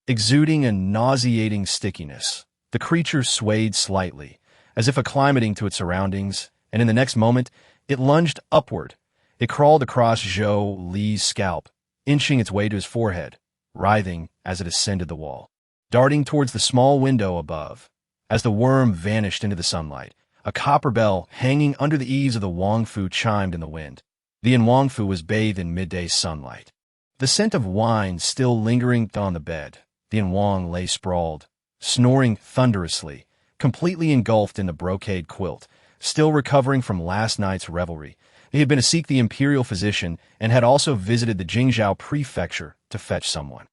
Exuding a nauseating stickiness, the creature swayed slightly, as if acclimating to its surroundings, and in the next moment, it lunged upward. It crawled across Zhou Li's scalp, inching its way to his forehead, writhing as it ascended the wall, darting towards the small window above. As the worm vanished into the sunlight, a copper bell hanging under the eaves of the Wang Fu chimed in the wind. The Wang Fu was bathed in midday sunlight. The scent of wine still lingering on the bed, the Wang lay sprawled, snoring thunderously, completely engulfed in the brocade quilt, still recovering from last night's revelry. He had been to seek the imperial physician and had also visited the Jingzhou prefecture to fetch someone.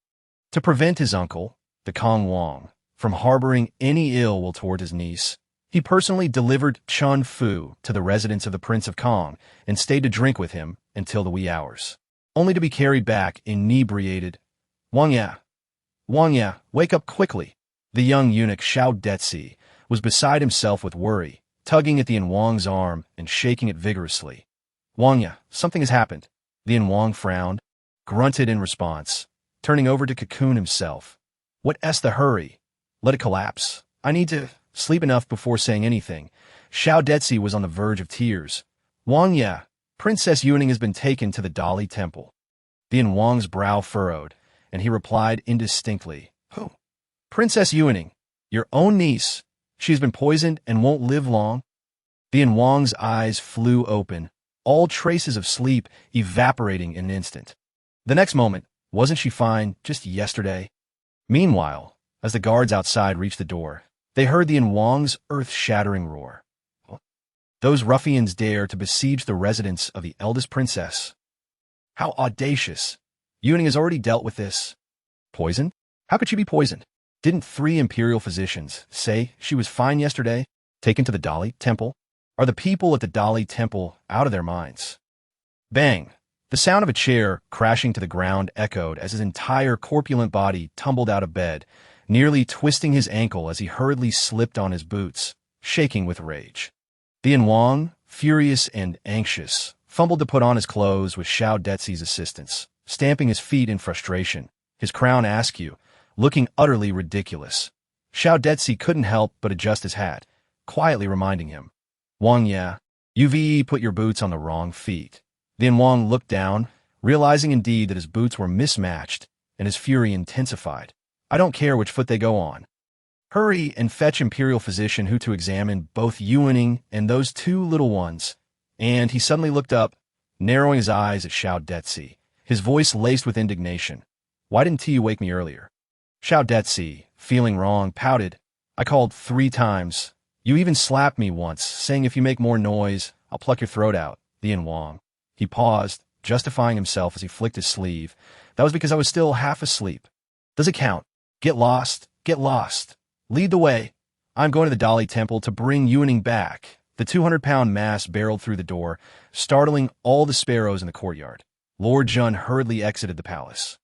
To prevent his uncle, the Kong Wang, from harboring any ill will toward his niece, he personally delivered Chun Fu to the residence of the Prince of Kong and stayed to drink with him until the wee hours, only to be carried back inebriated. Wang Ya, wake up quickly. The young eunuch Xiao Detzi was beside himself with worry, tugging at Dian Wang's arm and shaking it vigorously. Wangya, something has happened. Dian Wang frowned, grunted in response, turning over to Cocoon himself. What's the hurry? Let it collapse. I need to sleep enough before saying anything. Xiao Detsi was on the verge of tears. Wangya, Princess Yuning has been taken to the Dali Temple. Dian Wang's brow furrowed, and he replied indistinctly. Who? Princess Yuning, your own niece. She has been poisoned and won't live long. Dian Wang's eyes flew open, all traces of sleep evaporating in an instant. The next moment, wasn't she fine just yesterday? Meanwhile, as the guards outside reached the door, they heard Dian Wang's earth-shattering roar. Those ruffians dare to besiege the residence of the eldest princess. How audacious! Yuning has already dealt with this. Poisoned? How could she be poisoned? Didn't 3 imperial physicians say she was fine yesterday, taken to the Dali Temple? Are the people at the Dali Temple out of their minds? Bang! The sound of a chair crashing to the ground echoed as his entire corpulent body tumbled out of bed, nearly twisting his ankle as he hurriedly slipped on his boots, shaking with rage. Dian Wang, furious and anxious, fumbled to put on his clothes with Xiao Detsi's assistance, stamping his feet in frustration, his crown askew, looking utterly ridiculous. Xiao Detsi couldn't help but adjust his hat, quietly reminding him, Wangya, you've put your boots on the wrong feet. Dian Wang looked down, realizing indeed that his boots were mismatched, and his fury intensified. I don't care which foot they go on. Hurry and fetch Imperial Physician Hu to examine both Yuning and those 2 little ones. And he suddenly looked up, narrowing his eyes at Xiao Detsi, his voice laced with indignation. Why didn't you wake me earlier? Xiao Detsi, feeling wrong, pouted. I called 3 times. You even slapped me once, saying if you make more noise, I'll pluck your throat out. Dian Wang. He paused, justifying himself as he flicked his sleeve. That was because I was still half asleep. Does it count? Get lost. Get lost. Lead the way. I'm going to the Dali Temple to bring Yuning back. The 200-pound mass barreled through the door, startling all the sparrows in the courtyard. Lord Jun hurriedly exited the palace.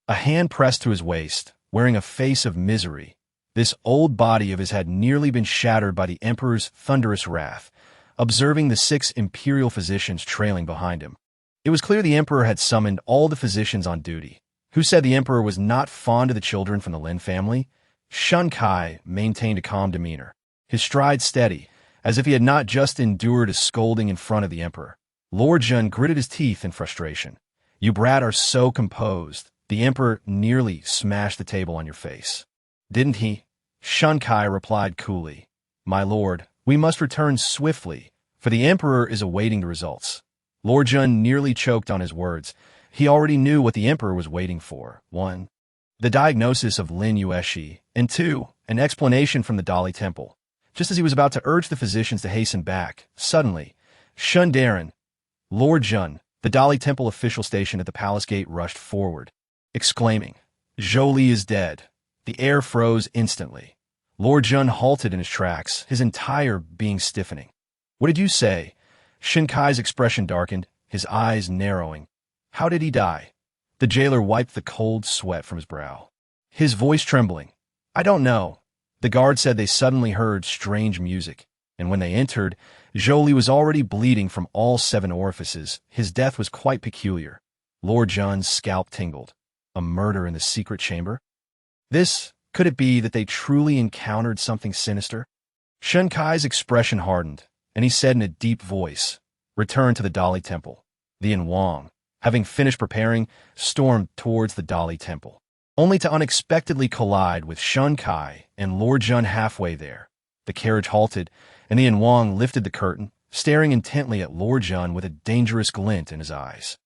A hand pressed to his waist, wearing a face of misery. This old body of his had nearly been shattered by the Emperor's thunderous wrath, observing the 6 imperial physicians trailing behind him. It was clear the Emperor had summoned all the physicians on duty. Who said the Emperor was not fond of the children from the Lin family? Shun Kai maintained a calm demeanor, his stride steady, as if he had not just endured a scolding in front of the Emperor. Lord Jun gritted his teeth in frustration. You brat are so composed. The Emperor nearly smashed the table on your face. Didn't he? Shun Kai replied coolly. My lord, we must return swiftly, for the Emperor is awaiting the results. Lord Jun nearly choked on his words. He already knew what the Emperor was waiting for. 1. The diagnosis of Lin Yuexi, and 2. An explanation from the Dali Temple. Just as he was about to urge the physicians to hasten back, suddenly, Shun Darren, Lord Jun, the Dali Temple official stationed at the palace gate rushed forward, exclaiming, Zhou is dead. The air froze instantly. Lord Jun halted in his tracks, his entire being stiffening. What did you say? Shinkai's expression darkened, his eyes narrowing. How did he die? The jailer wiped the cold sweat from his brow, his voice trembling. I don't know. The guard said they suddenly heard strange music, and when they entered, Zhou was already bleeding from all 7 orifices. His death was quite peculiar. Lord Jun's scalp tingled. A murder in the secret chamber? Could it be that they truly encountered something sinister? Shun Kai's expression hardened, and he said in a deep voice, Return to the Dali Temple. Dian Wang, having finished preparing, stormed towards the Dali Temple, only to unexpectedly collide with Shun Kai and Lord Jun halfway there. The carriage halted, and Dian Wang lifted the curtain, staring intently at Lord Jun with a dangerous glint in his eyes.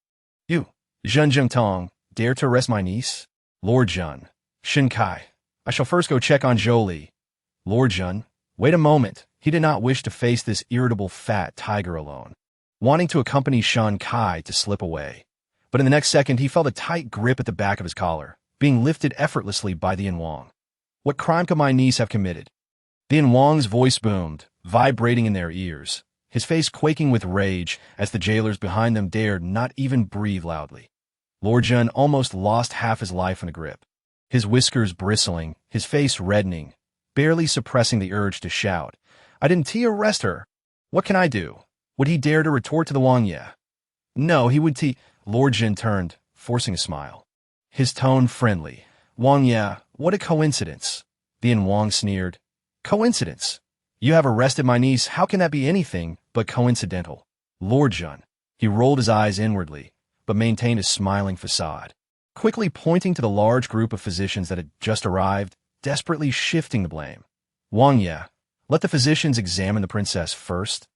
You, Zhen Zhengtong, dare to arrest my niece? Lord Jun. Shun Kai. I shall first go check on Zhou. Lord Jun. Wait a moment. He did not wish to face this irritable fat tiger alone, wanting to accompany Shun Kai to slip away. But in the next second, he felt a tight grip at the back of his collar, being lifted effortlessly by Dian Wang. What crime could my niece have committed? Dian Wang's voice boomed, vibrating in their ears, his face quaking with rage as the jailers behind them dared not even breathe loudly. Lord Jun almost lost half his life in the grip, his whiskers bristling, his face reddening, barely suppressing the urge to shout, I didn't arrest her. What can I do? Would he dare to retort to the Wang Ye? No, he would Lord Jin turned, forcing a smile. His tone friendly. Wang Ye, what a coincidence. The Wang sneered. Coincidence? You have arrested my niece, how can that be anything but coincidental? Lord Jun. He rolled his eyes inwardly, but maintained a smiling facade. Quickly pointing to the large group of physicians that had just arrived, desperately shifting the blame. Wang Ye, let the physicians examine the princess first.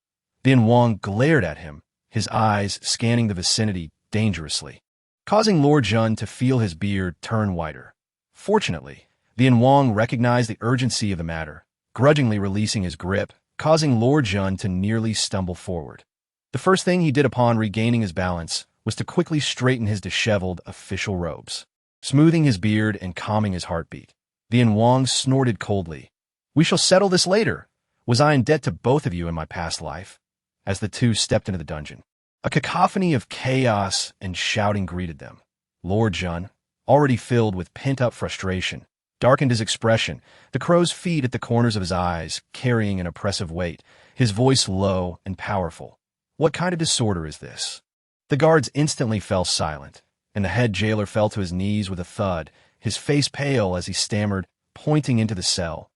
Then Wang glared at him, his eyes scanning the vicinity dangerously, causing Lord Jun to feel his beard turn whiter. Fortunately, the Wang recognized the urgency of the matter, grudgingly releasing his grip, causing Lord Jun to nearly stumble forward. The first thing he did upon regaining his balance was to quickly straighten his disheveled official robes, smoothing his beard and calming his heartbeat. The Wang snorted coldly. We shall settle this later. Was I in debt to both of you in my past life? As the two stepped into the dungeon, a cacophony of chaos and shouting greeted them. Lord Jun, already filled with pent-up frustration, darkened his expression, the crow's feet at the corners of his eyes carrying an oppressive weight, his voice low and powerful. What kind of disorder is this? The guards instantly fell silent, and the head jailer fell to his knees with a thud, his face pale as he stammered, pointing into the cell.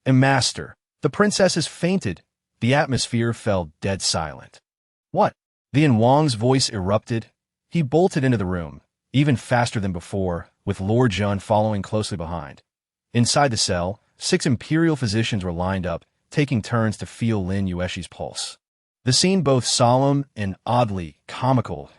Master, the princess has fainted. The atmosphere fell dead silent. What? The Wang's voice erupted. He bolted into the room, even faster than before, with Lord Jun following closely behind. Inside the cell, 6 imperial physicians were lined up, taking turns to feel Lin Yuexi's pulse. The scene both solemn and oddly comical,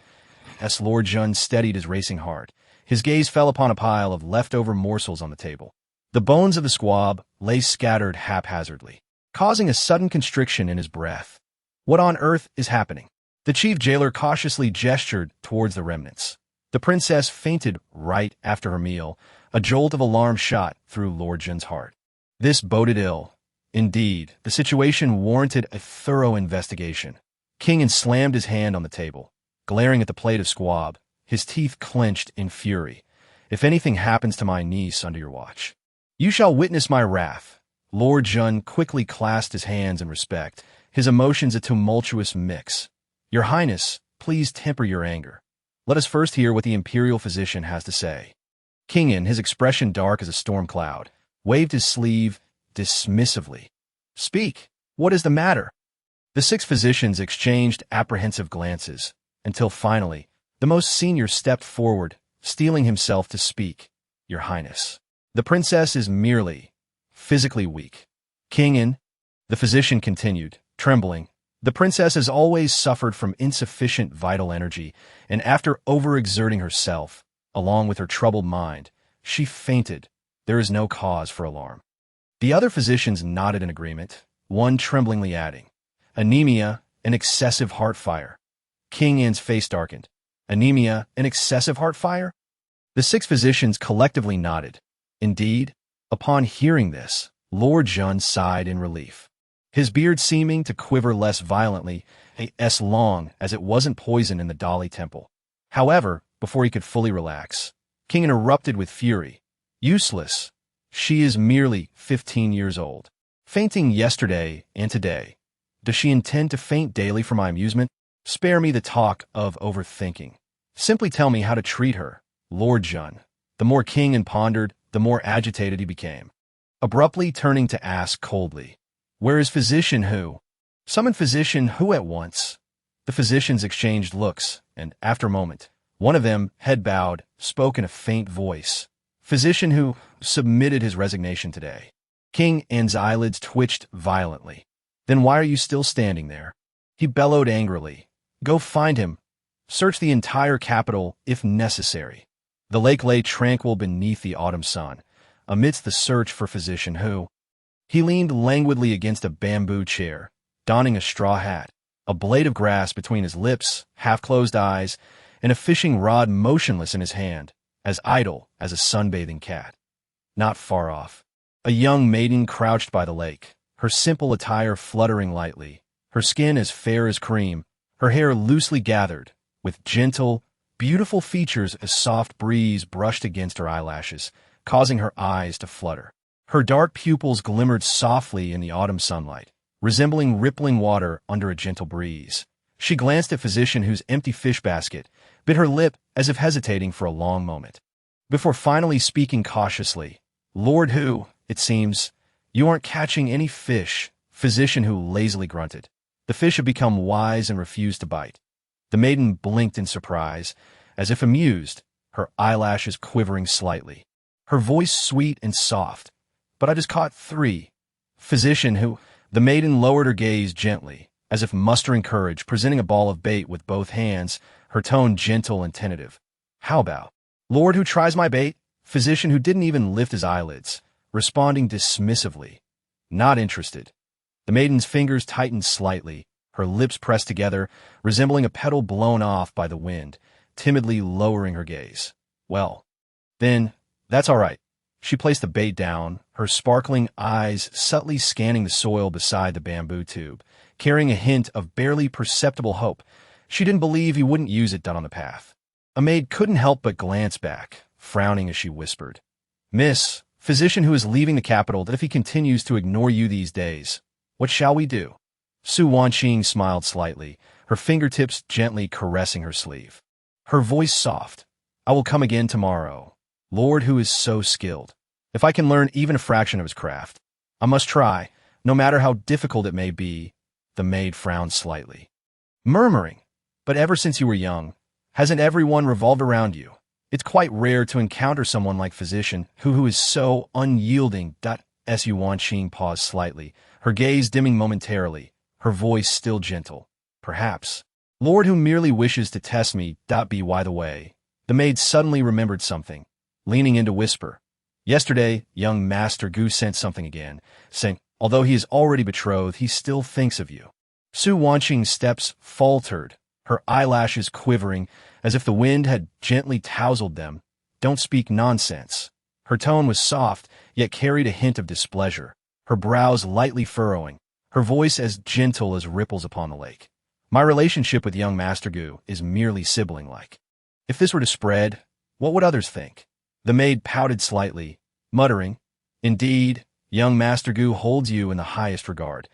as Lord Jun steadied his racing heart. His gaze fell upon a pile of leftover morsels on the table. The bones of the squab lay scattered haphazardly, causing a sudden constriction in his breath. What on earth is happening? The chief jailer cautiously gestured towards the remnants. The princess fainted right after her meal. A jolt of alarm shot through Lord Jun's heart. This boded ill. Indeed, the situation warranted a thorough investigation. King slammed his hand on the table, glaring at the plate of squab, his teeth clenched in fury. If anything happens to my niece under your watch, you shall witness my wrath. Lord Jun quickly clasped his hands in respect, his emotions a tumultuous mix. Your Highness, please temper your anger. Let us first hear what the imperial physician has to say. King, his expression dark as a storm cloud, waved his sleeve dismissively. Speak. What is the matter? The 6 physicians exchanged apprehensive glances, until finally, the most senior stepped forward, steeling himself to speak. Your Highness, the princess is merely physically weak. King, the physician continued, trembling. The princess has always suffered from insufficient vital energy, and after overexerting herself, along with her troubled mind, she fainted. There is no cause for alarm. The other physicians nodded in agreement, one tremblingly adding, anemia and excessive heart fire. King face darkened. Anemia and excessive heart fire? The 6 physicians collectively nodded. Indeed, upon hearing this, Lord Jun sighed in relief, his beard seeming to quiver less violently, as long as it wasn't poison in the Dali temple. However, before he could fully relax, King erupted with fury. Useless. She is merely 15 years old, fainting yesterday and today. Does she intend to faint daily for my amusement? Spare me the talk of overthinking. Simply tell me how to treat her, Lord Jun. The more King pondered, the more agitated he became. Abruptly turning to ask coldly, where is Physician Hu? Summon Physician Hu at once. The physicians exchanged looks, and after a moment, one of them, head bowed, spoke in a faint voice. Physician Hu submitted his resignation today. King's eyelids twitched violently. Then why are you still standing there? He bellowed angrily. Go find him. Search the entire capital if necessary. The lake lay tranquil beneath the autumn sun, amidst the search for Physician Hu. He leaned languidly against a bamboo chair, donning a straw hat, a blade of grass between his lips, half-closed eyes, and a fishing rod motionless in his hand, as idle as a sunbathing cat. Not far off, a young maiden crouched by the lake, her simple attire fluttering lightly, her skin as fair as cream, her hair loosely gathered, with gentle, beautiful features a soft breeze brushed against her eyelashes, causing her eyes to flutter. Her dark pupils glimmered softly in the autumn sunlight, resembling rippling water under a gentle breeze. She glanced at Physician whose empty fish basket, bit her lip as if hesitating for a long moment, before finally speaking cautiously. Lord who, it seems, you aren't catching any fish. Physician who lazily grunted. The fish had become wise and refused to bite. The maiden blinked in surprise, as if amused, her eyelashes quivering slightly. Her voice sweet and soft. But I just caught 3. Physician who, the maiden lowered her gaze gently, as if mustering courage, presenting a ball of bait with both hands, her tone gentle and tentative. How about? Lord who tries my bait? Physician who didn't even lift his eyelids, responding dismissively. Not interested. The maiden's fingers tightened slightly, her lips pressed together, resembling a petal blown off by the wind, timidly lowering her gaze. Well, then, that's all right. She placed the bait down, her sparkling eyes subtly scanning the soil beside the bamboo tube, carrying a hint of barely perceptible hope. She didn't believe he wouldn't use it down on the path. A maid couldn't help but glance back, frowning as she whispered, Miss, Physician who is leaving the capital that if he continues to ignore you these days, what shall we do? Su Wanqing smiled slightly, her fingertips gently caressing her sleeve. Her voice soft. I will come again tomorrow. Lord who is so skilled. If I can learn even a fraction of his craft, I must try, no matter how difficult it may be. The maid frowned slightly, murmuring, but ever since you were young, hasn't everyone revolved around you? It's quite rare to encounter someone like Physician who is so unyielding. Su Wanqing paused slightly, her gaze dimming momentarily, her voice still gentle. Perhaps. Lord who merely wishes to test me. By the way. The maid suddenly remembered something, leaning in to whisper. Yesterday, young Master Gu sent something again, saying, although he is already betrothed, he still thinks of you. Su Wanqing's steps faltered, her eyelashes quivering, as if the wind had gently tousled them. Don't speak nonsense. Her tone was soft, yet carried a hint of displeasure, her brows lightly furrowing, her voice as gentle as ripples upon the lake. My relationship with young Master Gu is merely sibling-like. If this were to spread, what would others think? The maid pouted slightly, muttering, Indeed, young Master Gu holds you in the highest regard.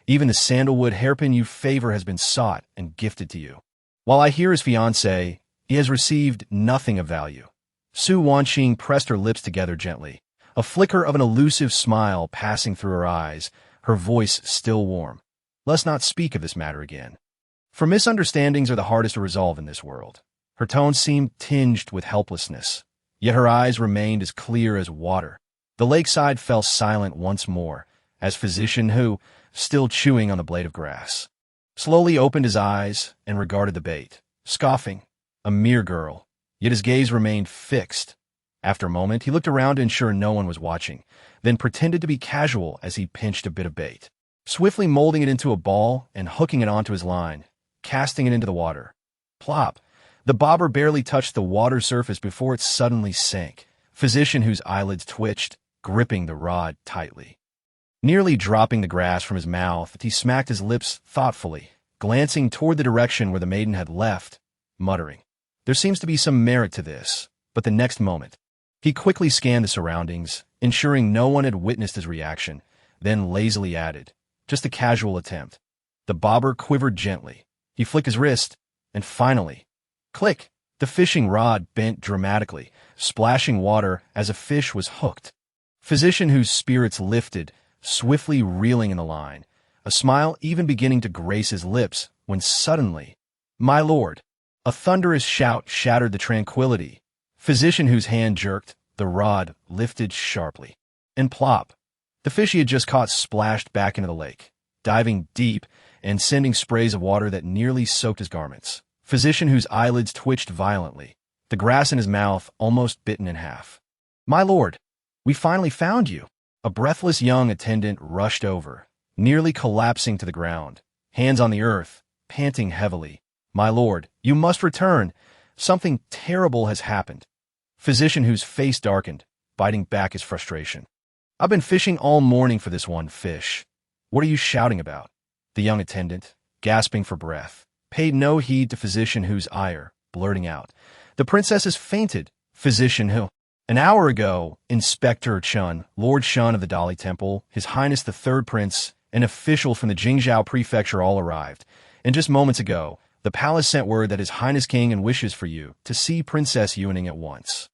Even the sandalwood hairpin you favor has been sought and gifted to you. While I hear his fiancée, he has received nothing of value. Su Wanqing pressed her lips together gently, a flicker of an elusive smile passing through her eyes, her voice still warm. Let's not speak of this matter again. For misunderstandings are the hardest to resolve in this world. Her tone seemed tinged with helplessness, yet her eyes remained as clear as water. The lakeside fell silent once more, as Physician who, still chewing on the blade of grass, slowly opened his eyes and regarded the bait, scoffing. A mere girl, yet his gaze remained fixed. After a moment, he looked around to ensure no one was watching, then pretended to be casual as he pinched a bit of bait, swiftly molding it into a ball and hooking it onto his line, casting it into the water. Plop! The bobber barely touched the water surface before it suddenly sank, Physician whose eyelids twitched, gripping the rod tightly. Nearly dropping the grass from his mouth, he smacked his lips thoughtfully, glancing toward the direction where the maiden had left, muttering, There seems to be some merit to this. But the next moment, he quickly scanned the surroundings, ensuring no one had witnessed his reaction, then lazily added, Just a casual attempt. The bobber quivered gently. He flicked his wrist, and finally, click! The fishing rod bent dramatically, splashing water as a fish was hooked. Physician whose spirits lifted, swiftly reeling in the line, a smile even beginning to grace his lips, when suddenly, My lord! A thunderous shout shattered the tranquility. Physician whose hand jerked, the rod lifted sharply. And plop! The fish he had just caught splashed back into the lake, diving deep and sending sprays of water that nearly soaked his garments. Physician whose eyelids twitched violently, the grass in his mouth almost bitten in half. My lord! We finally found you! A breathless young attendant rushed over, nearly collapsing to the ground, hands on the earth, panting heavily. My lord, you must return. Something terrible has happened. Physician whose face darkened, biting back his frustration. I've been fishing all morning for this one fish. What are you shouting about? The young attendant, gasping for breath, paid no heed to Physician whose ire, blurting out, The princess has fainted. Physician who, An hour ago, Inspector Chun, Lord Shun of the Dali Temple, His Highness the Third Prince, and officials from the Jingzhou prefecture all arrived. And just moments ago, the palace sent word that His Highness King and wishes for you to see Princess Yuning at once.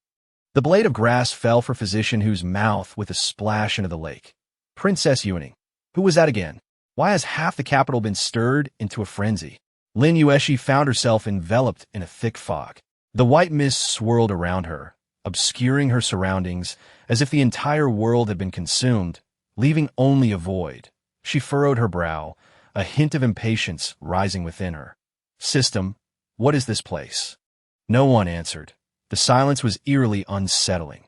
The blade of grass fell for Physician Hu's mouth with a splash into the lake. Princess Yuning. Who was that again? Why has half the capital been stirred into a frenzy? Lin Yuexi found herself enveloped in a thick fog. The white mist swirled around her, obscuring her surroundings as if the entire world had been consumed, leaving only a void. She furrowed her brow, a hint of impatience rising within her. System, what is this place? No one answered. The silence was eerily unsettling.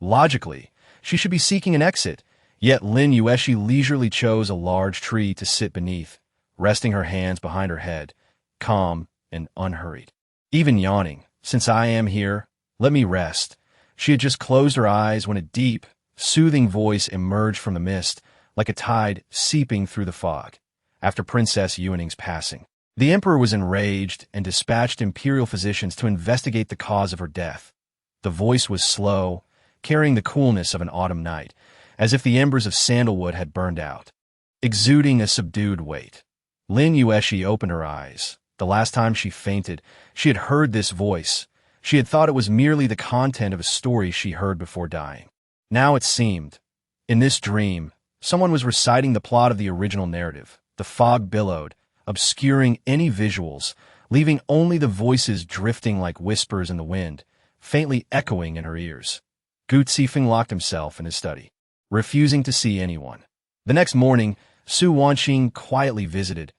Logically, she should be seeking an exit, yet Lin Yuexi leisurely chose a large tree to sit beneath, resting her hands behind her head, calm and unhurried. Even yawning, since I am here, let me rest. She had just closed her eyes when a deep, soothing voice emerged from the mist, like a tide seeping through the fog, after Princess Yuning's passing. The emperor was enraged and dispatched imperial physicians to investigate the cause of her death. The voice was slow, carrying the coolness of an autumn night, as if the embers of sandalwood had burned out, exuding a subdued weight. Lin Yuexi opened her eyes. The last time she fainted, she had heard this voice. She had thought it was merely the content of a story she heard before dying. Now it seemed, in this dream, someone was reciting the plot of the original narrative. The fog billowed, obscuring any visuals, leaving only the voices drifting like whispers in the wind, faintly echoing in her ears. Gu Zifeng locked himself in his study, refusing to see anyone. The next morning, Su Wanqing quietly visited.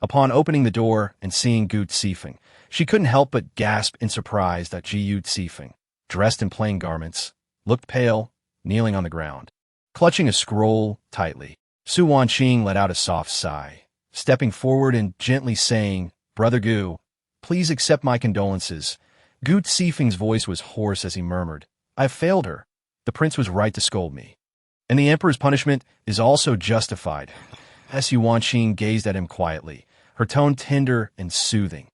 Upon opening the door and seeing Gu Zifeng, she couldn't help but gasp in surprise that Gu Zifeng, dressed in plain garments, looked pale, kneeling on the ground. Clutching a scroll tightly, Su Wanqing let out a soft sigh, stepping forward and gently saying, "Brother Gu, please accept my condolences." Gu Zifeng's voice was hoarse as he murmured, "I have failed her. The prince was right to scold me. And the emperor's punishment is also justified." Su Wanqing gazed at him quietly, her tone tender and soothing.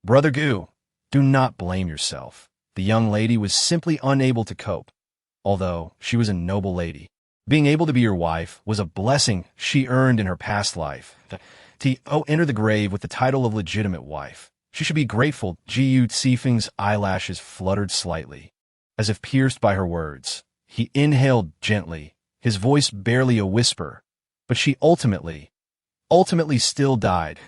"Brother Gu, do not blame yourself. The young lady was simply unable to cope. Although she was a noble lady, being able to be your wife was a blessing she earned in her past life. To enter the grave with the title of legitimate wife. She should be grateful." Gu Zifeng's eyelashes fluttered slightly, as if pierced by her words. He inhaled gently, his voice barely a whisper. "But she ultimately still died."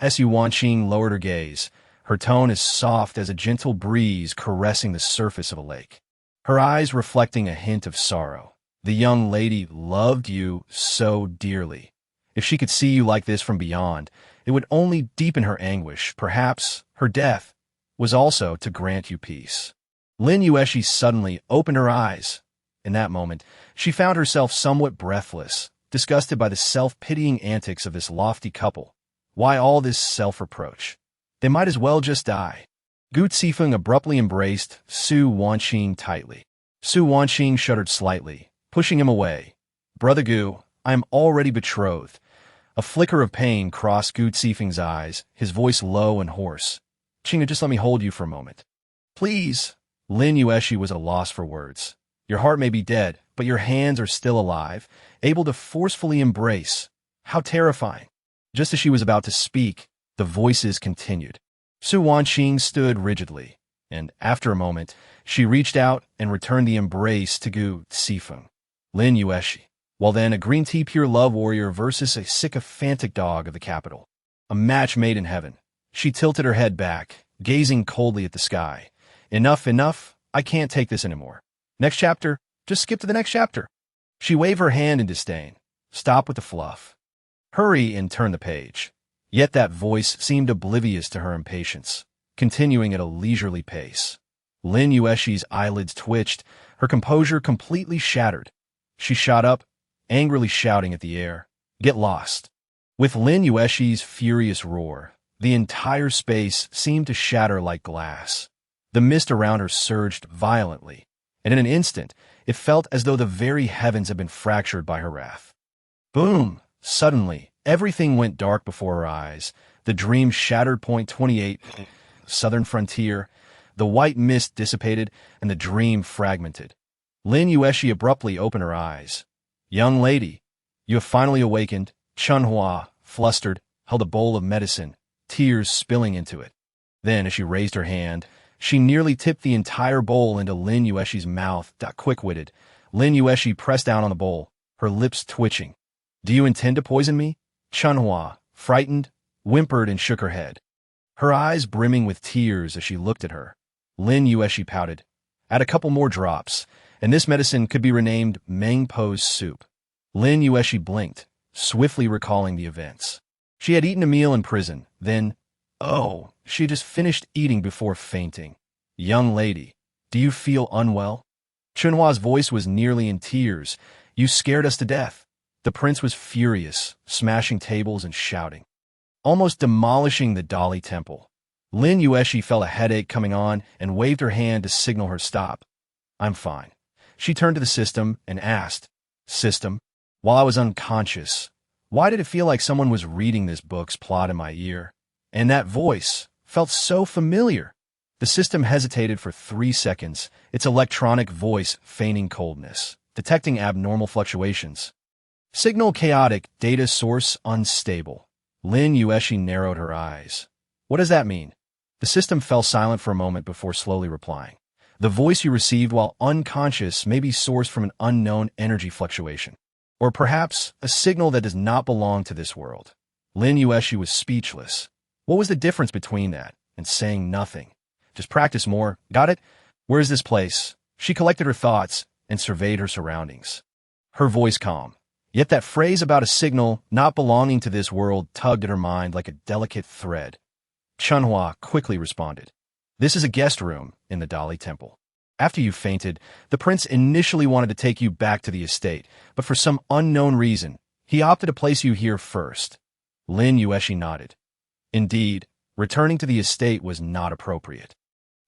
Su Wanqing lowered her gaze, her tone as soft as a gentle breeze caressing the surface of a lake, her eyes reflecting a hint of sorrow. "The young lady loved you so dearly. If she could see you like this from beyond, it would only deepen her anguish. Perhaps her death was also to grant you peace." Lin Yuexi suddenly opened her eyes. In that moment, she found herself somewhat breathless, disgusted by the self-pitying antics of this lofty couple. Why all this self-reproach? They might as well just die. Gu Zifeng abruptly embraced Su Wanqing tightly. Su Wanqing shuddered slightly, pushing him away. "Brother Gu, I am already betrothed." A flicker of pain crossed Gu Zifeng's eyes, his voice low and hoarse. "Qingna, just let me hold you for a moment." "Please." Lin Yuexi was at a loss for words. "Your heart may be dead, but your hands are still alive, able to forcefully embrace. How terrifying." Just as she was about to speak, the voices continued. Su Wanqing stood rigidly, and after a moment, she reached out and returned the embrace to Gu Zifeng. Lin Yuexi. Well then, a green tea pure love warrior versus a sycophantic dog of the capital. A match made in heaven. She tilted her head back, gazing coldly at the sky. "Enough, enough. I can't take this anymore. Next chapter. Just skip to the next chapter." She waved her hand in disdain. "Stop with the fluff. Hurry and turn the page." Yet that voice seemed oblivious to her impatience, continuing at a leisurely pace. Lin Yuexi's eyelids twitched, her composure completely shattered. She shot up, angrily shouting at the air, "Get lost." With Lin Yuexi's furious roar, the entire space seemed to shatter like glass. The mist around her surged violently, and in an instant, it felt as though the very heavens had been fractured by her wrath. Boom! Suddenly, everything went dark before her eyes. The dream shattered. Point 28, southern frontier. The white mist dissipated, and the dream fragmented. Lin Yuexi abruptly opened her eyes. "Young lady, you have finally awakened. Chunhua, flustered, held a bowl of medicine, tears spilling into it. Then, as she raised her hand, she nearly tipped the entire bowl into Lin Yuexi's mouth. Quick-witted, Lin Yuexi pressed down on the bowl, her lips twitching. "Do you intend to poison me?" Chunhua, frightened, whimpered and shook her head, her eyes brimming with tears as she looked at her. Lin Yuexi pouted. "Add a couple more drops, and this medicine could be renamed Mengpo's soup." Lin Yuexi blinked, swiftly recalling the events. She had eaten a meal in prison, then, she just finished eating before fainting. "Young lady, do you feel unwell?" Chunhua's voice was nearly in tears. "You scared us to death." The prince was furious, smashing tables and shouting, almost demolishing the Dali temple. Lin Yuexi felt a headache coming on and waved her hand to signal her stop. "I'm fine." She turned to the system and asked, "System, while I was unconscious, why did it feel like someone was reading this book's plot in my ear? And that voice felt so familiar." The system hesitated for 3 seconds, its electronic voice feigning coldness, detecting abnormal fluctuations. "Signal chaotic, data source unstable." Lin Yuexi narrowed her eyes. "What does that mean?" The system fell silent for a moment before slowly replying. "The voice you received while unconscious may be sourced from an unknown energy fluctuation, or perhaps a signal that does not belong to this world." Lin Yuexi was speechless. What was the difference between that and saying nothing? Just practice more. Got it? Where is this place? She collected her thoughts and surveyed her surroundings. Her voice calm. Yet that phrase about a signal not belonging to this world tugged at her mind like a delicate thread. Chunhua quickly responded. "This is a guest room in the Dali temple. After you fainted, the prince initially wanted to take you back to the estate, but for some unknown reason, he opted to place you here first." Lin Yuexi nodded. Indeed, returning to the estate was not appropriate.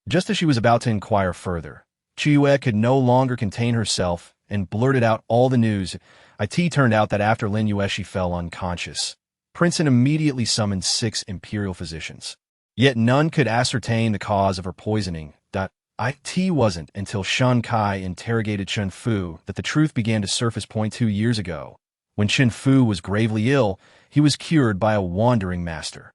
Just as she was about to inquire further, Chiyue could no longer contain herself and blurted out all the news. It turned out that after Lin Yuexi fell unconscious, Princeton immediately summoned 6 imperial physicians. Yet none could ascertain the cause of her poisoning. It wasn't until Shen Kai interrogated Chen Fu that the truth began to surface. 2 years ago, when Chen Fu was gravely ill, he was cured by a wandering master.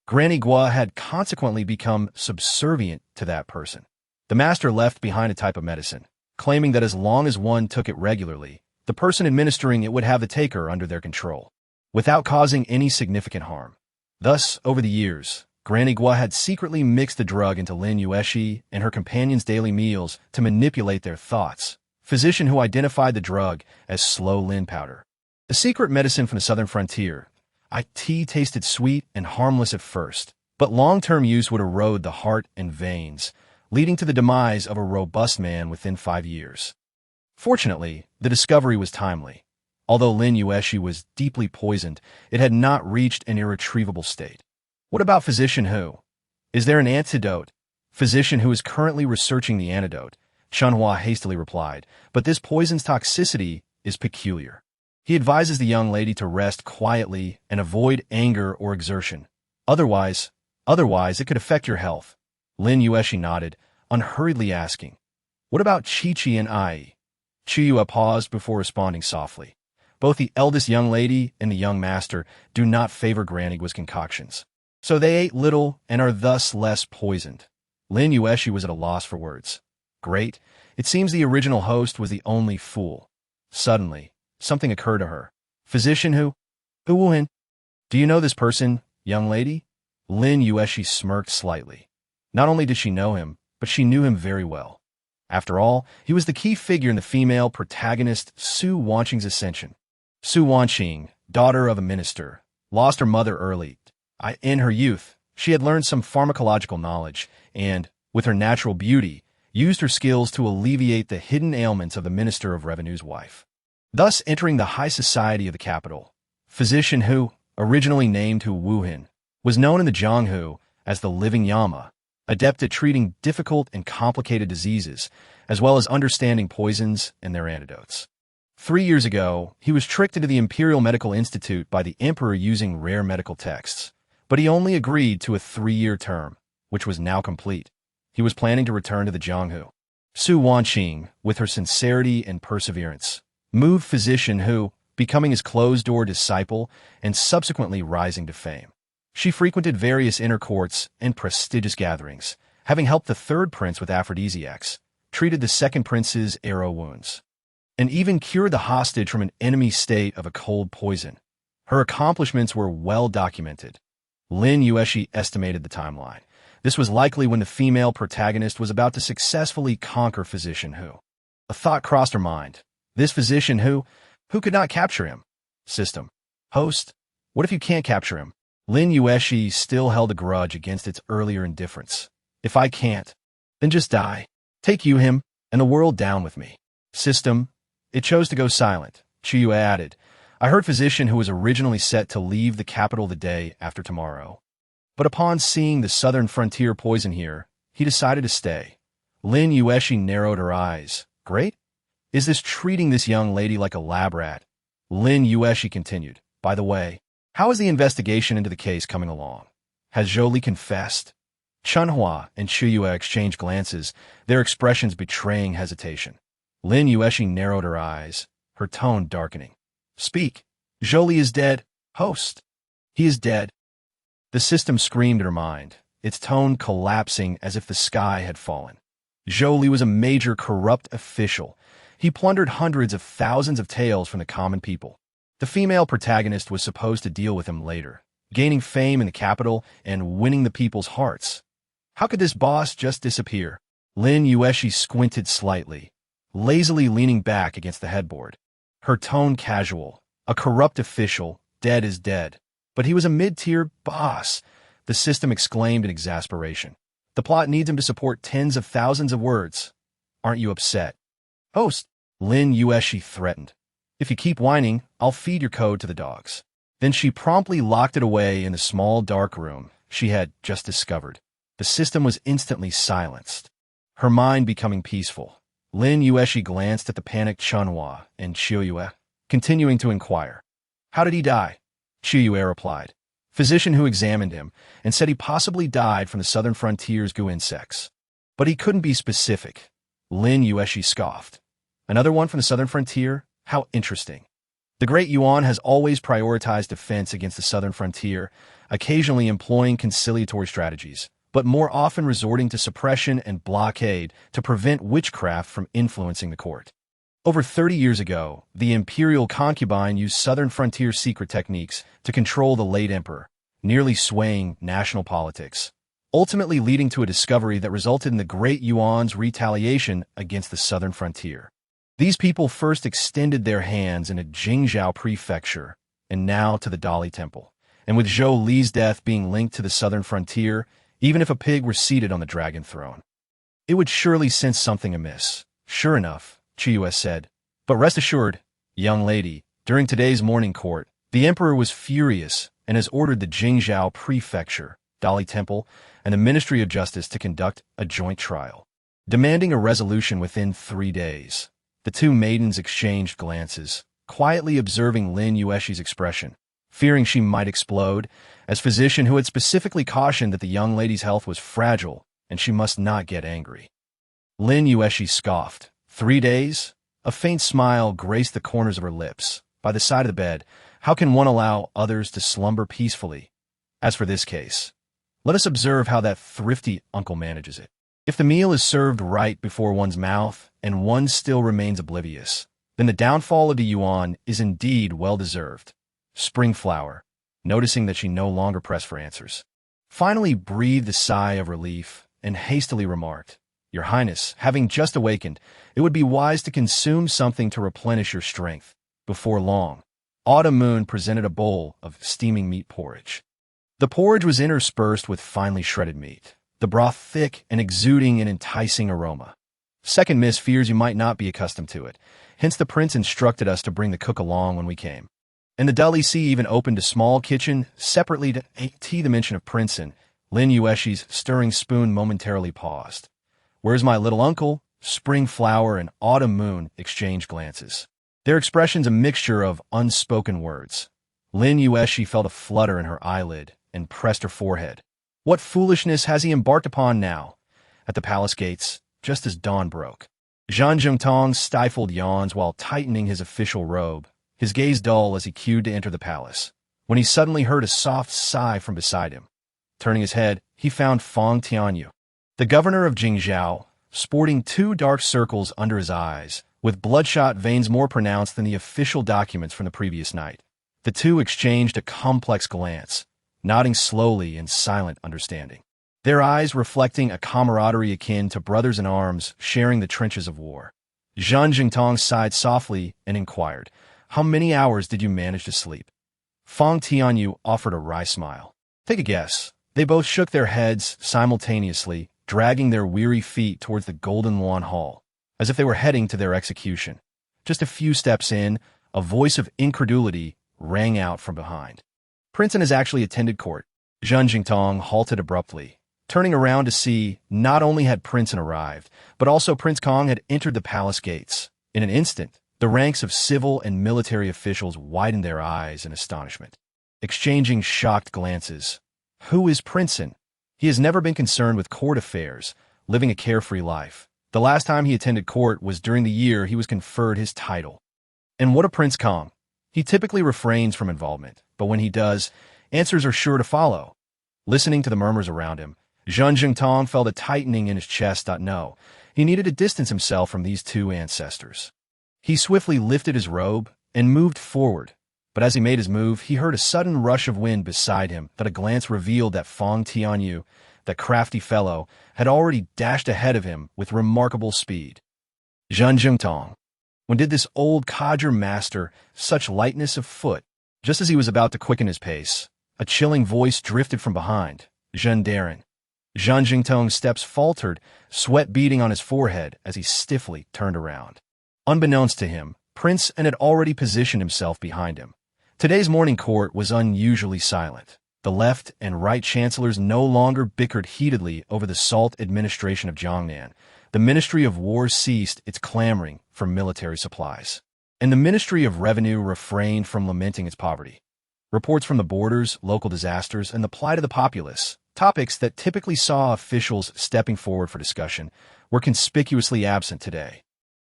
Granny Gua had consequently become subservient to that person. The master left behind a type of medicine, claiming that as long as one took it regularly, the person administering it would have the taker under their control, without causing any significant harm. Thus, over the years, Granny Gua had secretly mixed the drug into Lin Yuexi and her companions' daily meals to manipulate their thoughts. Physician who identified the drug as slow Lin powder, a secret medicine from the southern frontier. It tasted sweet and harmless at first, but long-term use would erode the heart and veins, leading to the demise of a robust man within 5 years. Fortunately, the discovery was timely. Although Lin Yuexi was deeply poisoned, it had not reached an irretrievable state. "What about Physician Hu? Is there an antidote?" "Physician Hu is currently researching the antidote," Chunhua hastily replied, "but this poison's toxicity is peculiar. He advises the young lady to rest quietly and avoid anger or exertion. Otherwise, it could affect your health." Lin Yuexi nodded, unhurriedly asking, "What about Chi-Chi and Ai?" Chiyue paused before responding softly. "Both the eldest young lady and the young master do not favor Granny Gua's concoctions, so they ate little and are thus less poisoned." Lin Yuexi was at a loss for words. Great. It seems the original host was the only fool. Suddenly, something occurred to her. "Physician Hu? Wuhan? Do you know this person, young lady?" Lin Yuexi smirked slightly. Not only did she know him, but she knew him very well. After all, he was the key figure in the female protagonist Su Wanqing's ascension. Su Wanqing, daughter of a minister, lost her mother early. In her youth, she had learned some pharmacological knowledge and, with her natural beauty, used her skills to alleviate the hidden ailments of the Minister of Revenue's wife, thus entering the high society of the capital. Physician Hu, originally named Hu Wuhan, was known in the Jianghu as the Living Yama, adept at treating difficult and complicated diseases, as well as understanding poisons and their antidotes. 3 years ago, he was tricked into the Imperial Medical Institute by the Emperor using rare medical texts, but he only agreed to a 3-year term, which was now complete. He was planning to return to the Jianghu. Su Wanqing, with her sincerity and perseverance, moved Physician Hu, becoming his closed-door disciple and subsequently rising to fame. She frequented various inner courts and prestigious gatherings, having helped the third prince with aphrodisiacs, treated the second prince's arrow wounds, and even cured the hostage from an enemy state of a cold poison. Her accomplishments were well documented. Lin Yuexi estimated the timeline. This was likely when the female protagonist was about to successfully conquer Physician Who. A thought crossed her mind. This Physician Who could not capture him? System. Host. What if you can't capture him? Lin Yuexi still held a grudge against its earlier indifference. If I can't, then just die. Take you, him, and the world down with me. System. It chose to go silent. Chiyu added, I heard Physician Who was originally set to leave the capital the day after tomorrow. But upon seeing the southern frontier poison here, he decided to stay. Lin Yuexi narrowed her eyes. Great? Is this treating this young lady like a lab rat? Lin Yuexi continued, by the way, how is the investigation into the case coming along? Has Zhou confessed? Chunhua and Chiyu exchanged glances, their expressions betraying hesitation. Lin Yuexi narrowed her eyes, her tone darkening. Speak. Zhou is dead. Host. He is dead. The system screamed in her mind, its tone collapsing as if the sky had fallen. Zhou was a major corrupt official. He plundered hundreds of thousands of taels from the common people. The female protagonist was supposed to deal with him later, gaining fame in the capital and winning the people's hearts. How could this boss just disappear? Lin Yuexi squinted slightly, lazily leaning back against the headboard. Her tone casual. A corrupt official, dead is dead. But he was a mid-tier boss, the system exclaimed in exasperation. The plot needs him to support tens of thousands of words. Aren't you upset? Host, Lin Yuexi threatened. If you keep whining, I'll feed your code to the dogs. Then she promptly locked it away in the small dark room she had just discovered. The system was instantly silenced, her mind becoming peaceful. Lin Yuexi glanced at the panicked Chunhua and Chiyu, continuing to inquire. How did he die? Chiyu replied. Physician Who examined him and said he possibly died from the southern frontier's goo insects. But he couldn't be specific. Lin Yuexi scoffed. Another one from the southern frontier? How interesting. The Great Yuan has always prioritized defense against the southern frontier, occasionally employing conciliatory strategies, but more often resorting to suppression and blockade to prevent witchcraft from influencing the court. Over 30 years ago, the imperial concubine used southern frontier secret techniques to control the late emperor, nearly swaying national politics, ultimately leading to a discovery that resulted in the Great Yuan's retaliation against the southern frontier. These people first extended their hands in a Jingzhou prefecture, and now to the Dali Temple. And with Zhou Li's death being linked to the southern frontier, even if a pig were seated on the dragon throne, it would surely sense something amiss. Sure enough, Chiyu said. But rest assured, young lady, during today's morning court, the emperor was furious and has ordered the Jingzhou prefecture, Dali Temple, and the Ministry of Justice to conduct a joint trial, demanding a resolution within 3 days. The two maidens exchanged glances, quietly observing Lin Yuexi's expression, fearing she might explode, as Physician Who had specifically cautioned that the young lady's health was fragile and she must not get angry. Lin Yuexi scoffed. 3 days? A faint smile graced the corners of her lips. By the side of the bed, how can one allow others to slumber peacefully? As for this case, let us observe how that thrifty uncle manages it. If the meal is served right before one's mouth and one still remains oblivious, then the downfall of the Yuan is indeed well-deserved. Springflower, noticing that she no longer pressed for answers, finally breathed a sigh of relief and hastily remarked, Your Highness, having just awakened, it would be wise to consume something to replenish your strength. Before long, Autumn Moon presented a bowl of steaming meat porridge. The porridge was interspersed with finely shredded meat, the broth thick and exuding an enticing aroma. Second Miss fears you might not be accustomed to it, hence the prince instructed us to bring the cook along when we came. And the Dali even opened a small kitchen separately to tea. The mention of Princeton, Lin Yuexi's stirring spoon momentarily paused. Where's my little uncle? Springflower and Autumn Moon exchanged glances, their expressions a mixture of unspoken words. Lin Yuexi felt a flutter in her eyelid and pressed her forehead. What foolishness has he embarked upon now? At the palace gates, just as dawn broke, Zhan Zhongtong stifled yawns while tightening his official robe, his gaze dull as he queued to enter the palace, when he suddenly heard a soft sigh from beside him. Turning his head, he found Fang Tianyu, the governor of Jingzhou, sporting 2 dark circles under his eyes, with bloodshot veins more pronounced than the official documents from the previous night. The two exchanged a complex glance, nodding slowly in silent understanding, their eyes reflecting a camaraderie akin to brothers in arms sharing the trenches of war. Zhang Jingtong sighed softly and inquired, "How many hours did you manage to sleep?" Fang Tianyu offered a wry smile. "Take a guess." They both shook their heads simultaneously, dragging their weary feet towards the Golden Luan Hall, as if they were heading to their execution. Just a few steps in, a voice of incredulity rang out from behind. "Prince has actually attended court." Zhang Jingtong halted abruptly, turning around to see not only had Prince arrived, but also Prince Kong had entered the palace gates. In an instant, the ranks of civil and military officials widened their eyes in astonishment, exchanging shocked glances. Who is Prince? He has never been concerned with court affairs, living a carefree life. The last time he attended court was during the year he was conferred his title. And what of Prince Kong? He typically refrains from involvement, but when he does, answers are sure to follow. Listening to the murmurs around him, Zhang Jingtong felt a tightening in his chest. No, he needed to distance himself from these two ancestors. He swiftly lifted his robe and moved forward, but as he made his move, he heard a sudden rush of wind beside him that a glance revealed that Fang Tianyu, that crafty fellow, had already dashed ahead of him with remarkable speed. Zhang Jingtong. When did this old codger master such lightness of foot? Just as he was about to quicken his pace, a chilling voice drifted from behind. "Zhen Darren." Zhang Jingtong's steps faltered, sweat beading on his forehead as he stiffly turned around. Unbeknownst to him, Prince had already positioned himself behind him. Today's morning court was unusually silent. The left and right chancellors no longer bickered heatedly over the salt administration of Jiangnan. The Ministry of War ceased its clamoring for military supplies, and the Ministry of Revenue refrained from lamenting its poverty. Reports from the borders, local disasters, and the plight of the populace, topics that typically saw officials stepping forward for discussion, were conspicuously absent today.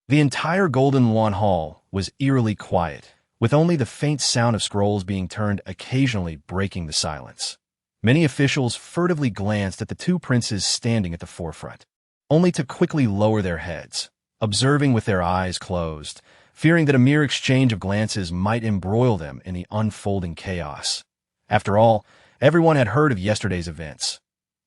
The entire Golden Luan Hall was eerily quiet, with only the faint sound of scrolls being turned occasionally breaking the silence. Many officials furtively glanced at the two princes standing at the forefront, only to quickly lower their heads, observing with their eyes closed, fearing that a mere exchange of glances might embroil them in the unfolding chaos. After all, everyone had heard of yesterday's events.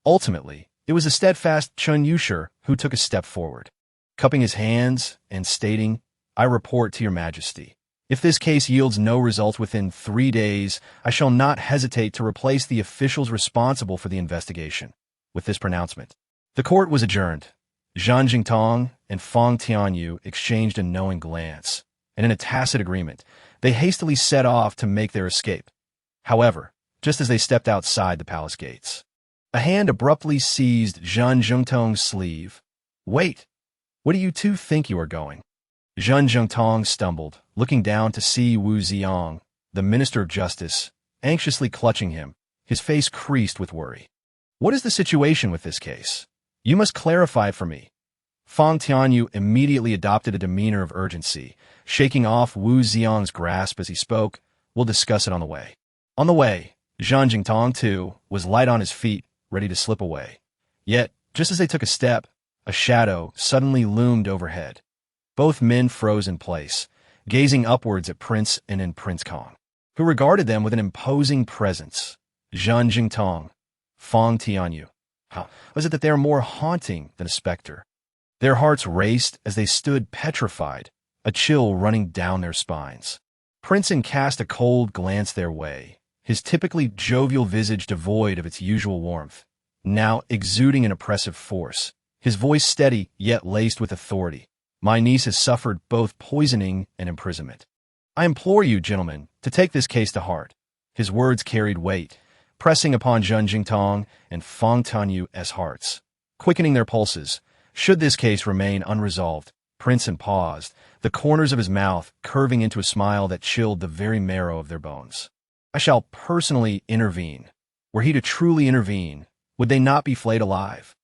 Ultimately, it was the steadfast Chen Yusher who took a step forward, cupping his hands and stating, "I report to your majesty. If this case yields no results within 3 days, I shall not hesitate to replace the officials responsible for the investigation." With this pronouncement, the court was adjourned. Zhang Jingtong and Fang Tianyu exchanged a knowing glance, and in a tacit agreement, they hastily set off to make their escape. However, just as they stepped outside the palace gates, a hand abruptly seized Zhang Jingtong's sleeve. "Wait! Where do you two think you are going?" Zhang Jingtong stumbled, looking down to see Wu Ziong, the Minister of Justice, anxiously clutching him, his face creased with worry. "What is the situation with this case? You must clarify it for me." Fang Tianyu immediately adopted a demeanor of urgency, shaking off Wu Ziong's grasp as he spoke. "We'll discuss it on the way." On the way, Zhang Jingtong, too, was light on his feet, ready to slip away. Yet, just as they took a step, a shadow suddenly loomed overhead. Both men froze in place, gazing upwards at Prince and Prince Kong, who regarded them with an imposing presence. Zhang Jingtong, Fang Tianyu. How was it that they are more haunting than a specter? Their hearts raced as they stood petrified, a chill running down their spines. Prince cast a cold glance their way, his typically jovial visage devoid of its usual warmth, now exuding an oppressive force, his voice steady yet laced with authority. "My niece has suffered both poisoning and imprisonment. I implore you, gentlemen, to take this case to heart." His words carried weight, pressing upon Zhang Jingtong and Fang Tianyu's hearts, quickening their pulses. Should this case remain unresolved, Prince paused, the corners of his mouth curving into a smile that chilled the very marrow of their bones. "I shall personally intervene. Were he to truly intervene, would they not be flayed alive?"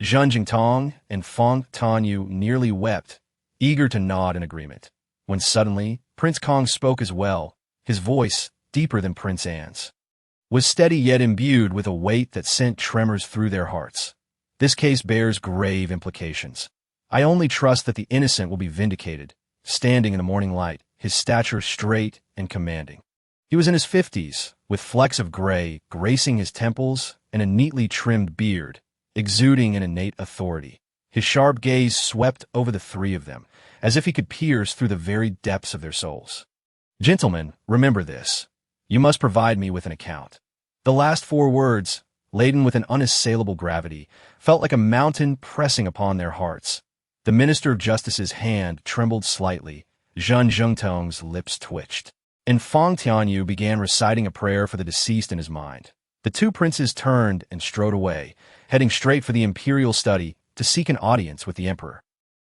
Zhang Jingtong and Fang Tianyu nearly wept, eager to nod in agreement, when suddenly Prince Kong spoke as well, his voice, deeper than Prince Anne's, was steady yet imbued with a weight that sent tremors through their hearts. This case bears grave implications. I only trust that the innocent will be vindicated, standing in the morning light, his stature straight and commanding. He was in his 50s, with flecks of gray gracing his temples and a neatly trimmed beard, exuding an innate authority. His sharp gaze swept over the three of them, as if he could pierce through the very depths of their souls. Gentlemen, remember this. You must provide me with an account. The last 4 words, laden with an unassailable gravity, felt like a mountain pressing upon their hearts. The Minister of Justice's hand trembled slightly. Zhang Zhengtong's lips twitched, and Fang Tianyu began reciting a prayer for the deceased in his mind. The 2 princes turned and strode away, heading straight for the imperial study to seek an audience with the emperor.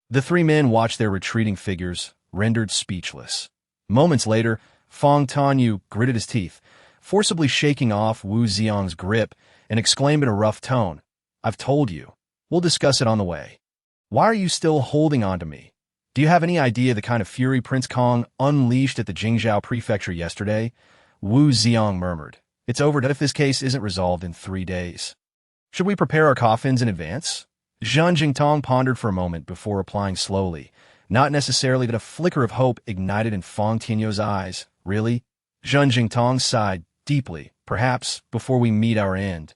The 3 men watched their retreating figures, rendered speechless. Moments later, Fang Tianyu gritted his teeth, forcibly shaking off Wu Xiang's grip, and exclaimed in a rough tone, "I've told you. We'll discuss it on the way. Why are you still holding on to me? Do you have any idea the kind of fury Prince Kong unleashed at the Jingzhou prefecture yesterday?" Wu Xiang murmured. "It's over if this case isn't resolved in 3 days. Should we prepare our coffins in advance?" Zhang Jingtong pondered for a moment before replying slowly, not necessarily that a flicker of hope ignited in Fang Tianyu's eyes. "Really?" Zhang Jingtong sighed deeply. "Perhaps before we meet our end.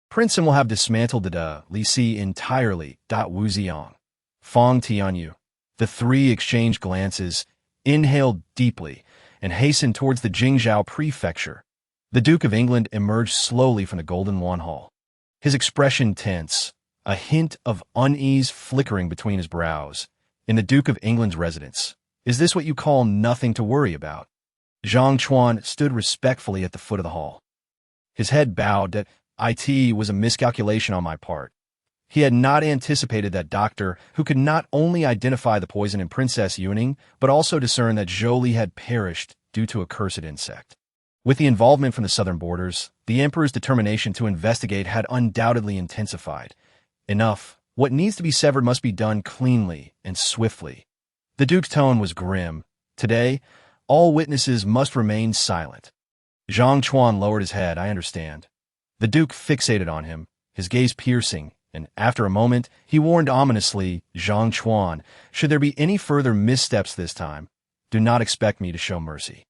Princeton will have dismantled the Li Si entirely." Wu Xiang, Fang Tianyu. The 3 exchanged glances, inhaled deeply, and hastened towards the Jingzhou prefecture. The Duke of England emerged slowly from the Golden Lawn Hall, his expression tense, a hint of unease flickering between his brows. "In the Duke of England's residence. Is this what you call nothing to worry about?" Zhang Chuan stood respectfully at the foot of the hall. His head bowed. "That it was a miscalculation on my part." He had not anticipated that doctor who could not only identify the poison in Princess Yuning, but also discern that Zhou had perished due to a cursed insect. With the involvement from the southern borders, the Emperor's determination to investigate had undoubtedly intensified. Enough. What needs to be severed must be done cleanly and swiftly. The Duke's tone was grim. Today, all witnesses must remain silent. Zhang Chuan lowered his head. "I understand." The Duke fixated on him, his gaze piercing, and after a moment, he warned ominously, "Zhang Chuan, should there be any further missteps this time, do not expect me to show mercy."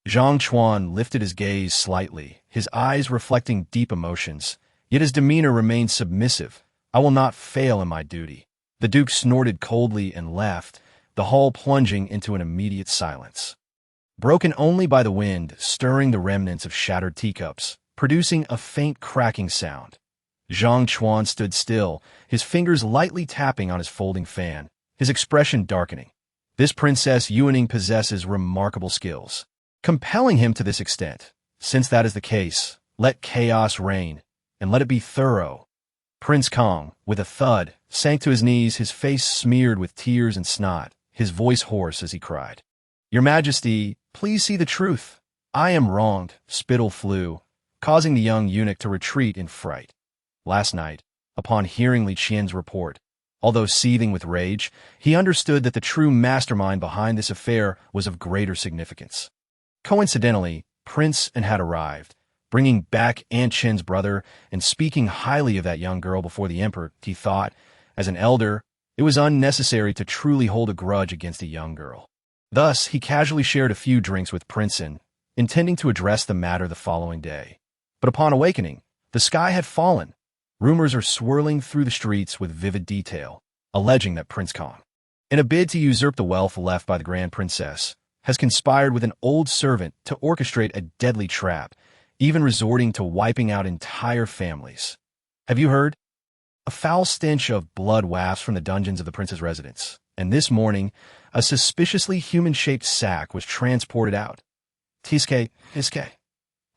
Zhang Chuan lifted his gaze slightly, his eyes reflecting deep emotions, yet his demeanor remained submissive. "I will not fail in my duty." The Duke snorted coldly and left, the hall plunging into an immediate silence, broken only by the wind stirring the remnants of shattered teacups, producing a faint cracking sound. Zhang Chuan stood still, his fingers lightly tapping on his folding fan, his expression darkening. This Princess Yuning possesses remarkable skills, compelling him to this extent. Since that is the case, let chaos reign, and let it be thorough. Prince Kong, with a thud, sank to his knees, his face smeared with tears and snot, his voice hoarse as he cried, "Your Majesty, please see the truth. I am wronged." Spittle flew, causing the young eunuch to retreat in fright. Last night, upon hearing Li Qian's report, although seething with rage, he understood that the true mastermind behind this affair was of greater significance. Coincidentally, Prince An had arrived, bringing back Aunt Chen's brother and speaking highly of that young girl before the Emperor. He thought, as an elder, it was unnecessary to truly hold a grudge against a young girl. Thus, he casually shared a few drinks with Prince An, intending to address the matter the following day. But upon awakening, the sky had fallen. Rumors are swirling through the streets with vivid detail, alleging that Prince Kong, in a bid to usurp the wealth left by the Grand Princess, has conspired with an old servant to orchestrate a deadly trap, even resorting to wiping out entire families. Have you heard? A foul stench of blood wafts from the dungeons of the prince's residence, and this morning, a suspiciously human-shaped sack was transported out. Tiske.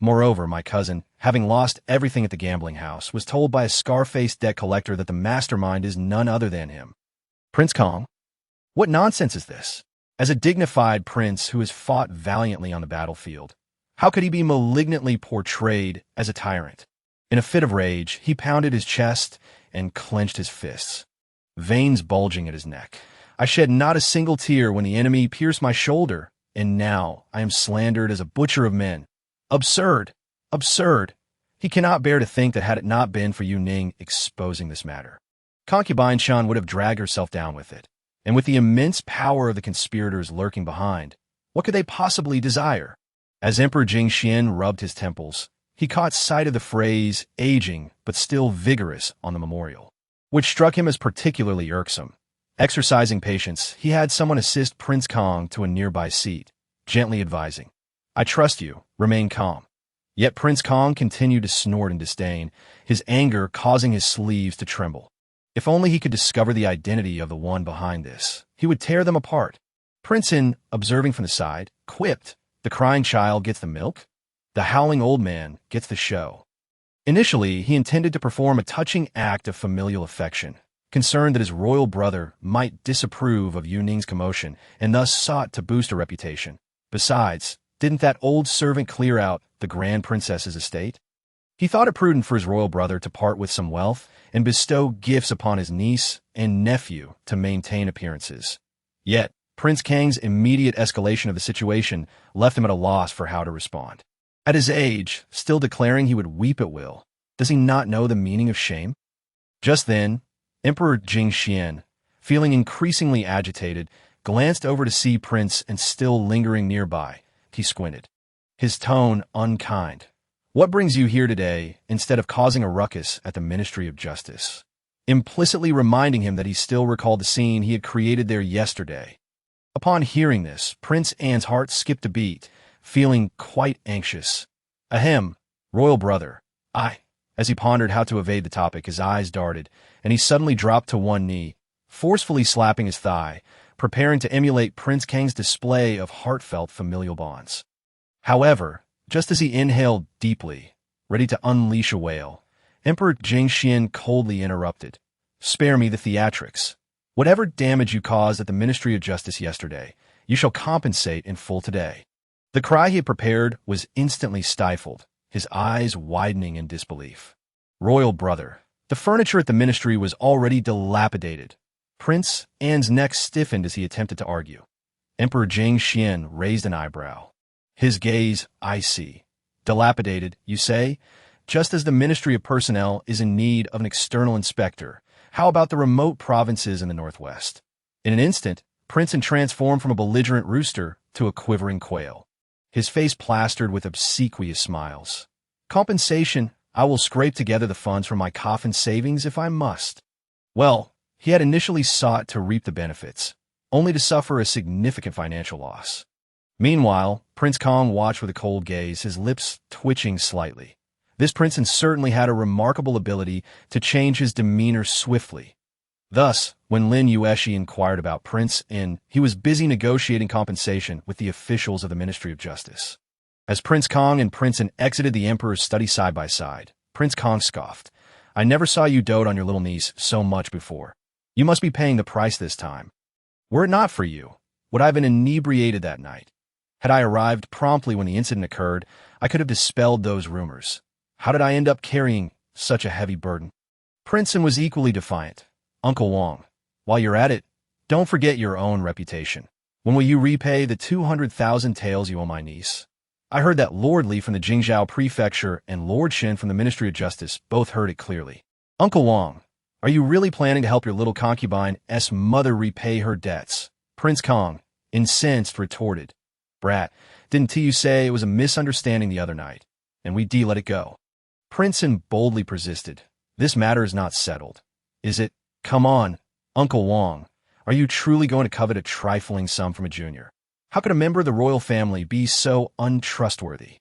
Moreover, my cousin, having lost everything at the gambling house, was told by a scar-faced debt collector that the mastermind is none other than him. Prince Kong? What nonsense is this? As a dignified prince who has fought valiantly on the battlefield, how could he be malignantly portrayed as a tyrant? In a fit of rage, he pounded his chest and clenched his fists, veins bulging at his neck. I shed not a single tear when the enemy pierced my shoulder. and now I am slandered as a butcher of men. Absurd! Absurd! He cannot bear to think that had it not been for Yu Ning exposing this matter, concubine Shan would have dragged herself down with it. And with the immense power of the conspirators lurking behind, what could they possibly desire? As Emperor Jingxian rubbed his temples, he caught sight of the phrase aging but still vigorous on the memorial, which struck him as particularly irksome. Exercising patience, he had someone assist Prince Kong to a nearby seat, gently advising, "I trust you, remain calm." Yet Prince Kong continued to snort in disdain, his anger causing his sleeves to tremble. If only he could discover the identity of the one behind this, he would tear them apart. Prince In, observing from the side, quipped, "The crying child gets the milk? The howling old man gets the show." Initially, he intended to perform a touching act of familial affection, concerned that his royal brother might disapprove of Yu Ning's commotion and thus sought to boost her reputation. Besides, didn't that old servant clear out the Grand Princess's estate? He thought it prudent for his royal brother to part with some wealth and bestow gifts upon his niece and nephew to maintain appearances. Yet, Prince Kang's immediate escalation of the situation left him at a loss for how to respond. At his age, still declaring he would weep at will, does he not know the meaning of shame? Just then, Emperor Jingxian, feeling increasingly agitated, glanced over to see Prince and still lingering nearby. He squinted, his tone unkind. "What brings you here today instead of causing a ruckus at the Ministry of Justice?" Implicitly reminding him that he still recalled the scene he had created there yesterday. Upon hearing this, Prince Anne's heart skipped a beat, feeling quite anxious. "Ahem, royal brother, As he pondered how to evade the topic, his eyes darted, and he suddenly dropped to one knee, forcefully slapping his thigh, preparing to emulate Prince Kang's display of heartfelt familial bonds. However, just as he inhaled deeply, ready to unleash a wail, Emperor Jingxian coldly interrupted. "Spare me the theatrics. Whatever damage you caused at the Ministry of Justice yesterday, you shall compensate in full today." The cry he had prepared was instantly stifled, his eyes widening in disbelief. "Royal brother, the furniture at the ministry was already dilapidated." Prince Anne's neck stiffened as he attempted to argue. Emperor Jingxian raised an eyebrow, his gaze icy. "Dilapidated, you say? Just as the Ministry of Personnel is in need of an external inspector, how about the remote provinces in the northwest?" In an instant, Prince Anne transformed from a belligerent rooster to a quivering quail, his face plastered with obsequious smiles. "Compensation, I will scrape together the funds from my coffin savings if I must." Well, he had initially sought to reap the benefits, only to suffer a significant financial loss. Meanwhile, Prince Kong watched with a cold gaze, his lips twitching slightly. This prince certainly had a remarkable ability to change his demeanor swiftly. Thus, when Lin Yuexi inquired about Prince In, he was busy negotiating compensation with the officials of the Ministry of Justice. As Prince Kong and Prince In exited the Emperor's study side by side, Prince Kong scoffed. "I never saw you dote on your little niece so much before. You must be paying the price this time. Were it not for you, would I have been inebriated that night? Had I arrived promptly when the incident occurred, I could have dispelled those rumors. How did I end up carrying such a heavy burden?" Prince In was equally defiant. "Uncle Wong, while you're at it, don't forget your own reputation. When will you repay the 200,000 taels you owe my niece?" I heard that Lord Li from the Jingzhou Prefecture and Lord Shen from the Ministry of Justice both heard it clearly. "Uncle Wong, are you really planning to help your little concubine's mother repay her debts?" Prince Kong, incensed, retorted. "Brat, didn't you say it was a misunderstanding the other night, and we let it go?" Prince In boldly persisted. "This matter is not settled, is it? Come on, Uncle Wong. Are you truly going to covet a trifling sum from a junior? How could a member of the royal family be so untrustworthy?"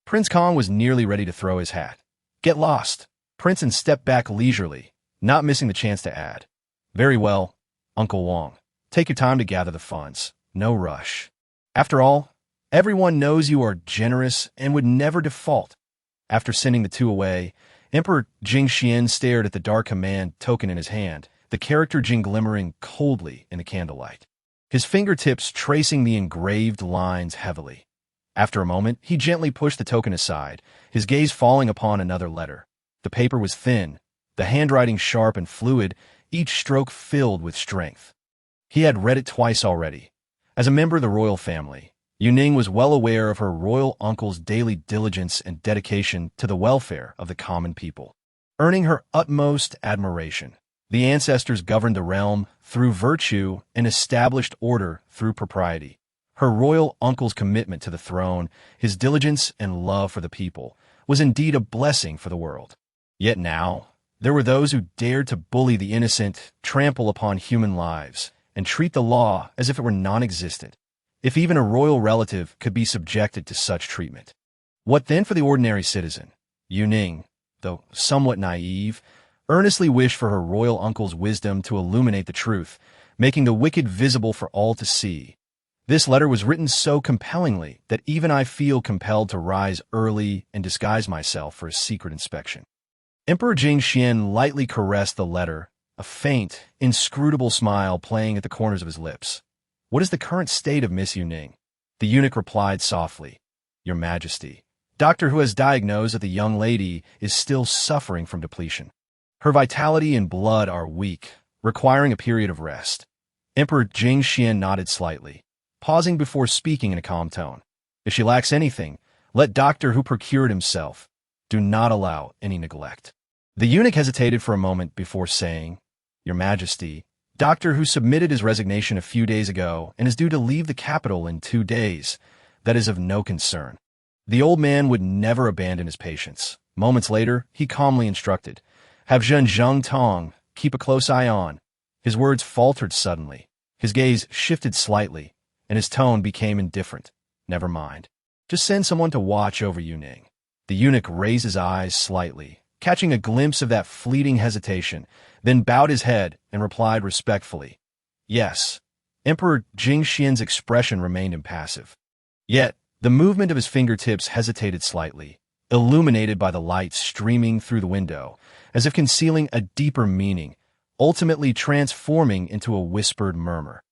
Prince Kong was nearly ready to throw his hat. "Get lost." Prince In stepped back leisurely, not missing the chance to add. "Very well, Uncle Wong. Take your time to gather the funds. No rush. After all, everyone knows you are generous and would never default." After sending the two away, Emperor Jingxian stared at the dark command token in his hand, the character Jing glimmering coldly in the candlelight, his fingertips tracing the engraved lines heavily. After a moment, he gently pushed the token aside, his gaze falling upon another letter. The paper was thin, the handwriting sharp and fluid, each stroke filled with strength. He had read it twice already. As a member of the royal family, Yuning was well aware of her royal uncle's daily diligence and dedication to the welfare of the common people, earning her utmost admiration. The ancestors governed the realm through virtue and established order through propriety. Her royal uncle's commitment to the throne, his diligence and love for the people, was indeed a blessing for the world. Yet now, there were those who dared to bully the innocent, trample upon human lives, and treat the law as if it were non-existent. If even a royal relative could be subjected to such treatment, what then for the ordinary citizen? Yuning, though somewhat naive, earnestly wished for her royal uncle's wisdom to illuminate the truth, making the wicked visible for all to see. This letter was written so compellingly that even I feel compelled to rise early and disguise myself for a secret inspection. Emperor Jingxian lightly caressed the letter, a faint, inscrutable smile playing at the corners of his lips. What is the current state of Miss Yuning? The eunuch replied softly, Your Majesty, doctor who has diagnosed that the young lady is still suffering from depletion. Her vitality and blood are weak, requiring a period of rest. Emperor Jingxian nodded slightly, pausing before speaking in a calm tone. If she lacks anything, let doctor who procured himself. Do not allow any neglect. The eunuch hesitated for a moment before saying, Your Majesty, doctor who submitted his resignation a few days ago and is due to leave the capital in 2 days. That is of no concern. The old man would never abandon his patients. Moments later, he calmly instructed, Have Zheng Tong keep a close eye on. His words faltered suddenly. His gaze shifted slightly, and his tone became indifferent. Never mind. Just send someone to watch over Yuning. The eunuch raised his eyes slightly, catching a glimpse of that fleeting hesitation, then bowed his head and replied respectfully, Yes. Emperor Jingxian's expression remained impassive. Yet, the movement of his fingertips hesitated slightly, illuminated by the light streaming through the window, as if concealing a deeper meaning, ultimately transforming into a whispered murmur.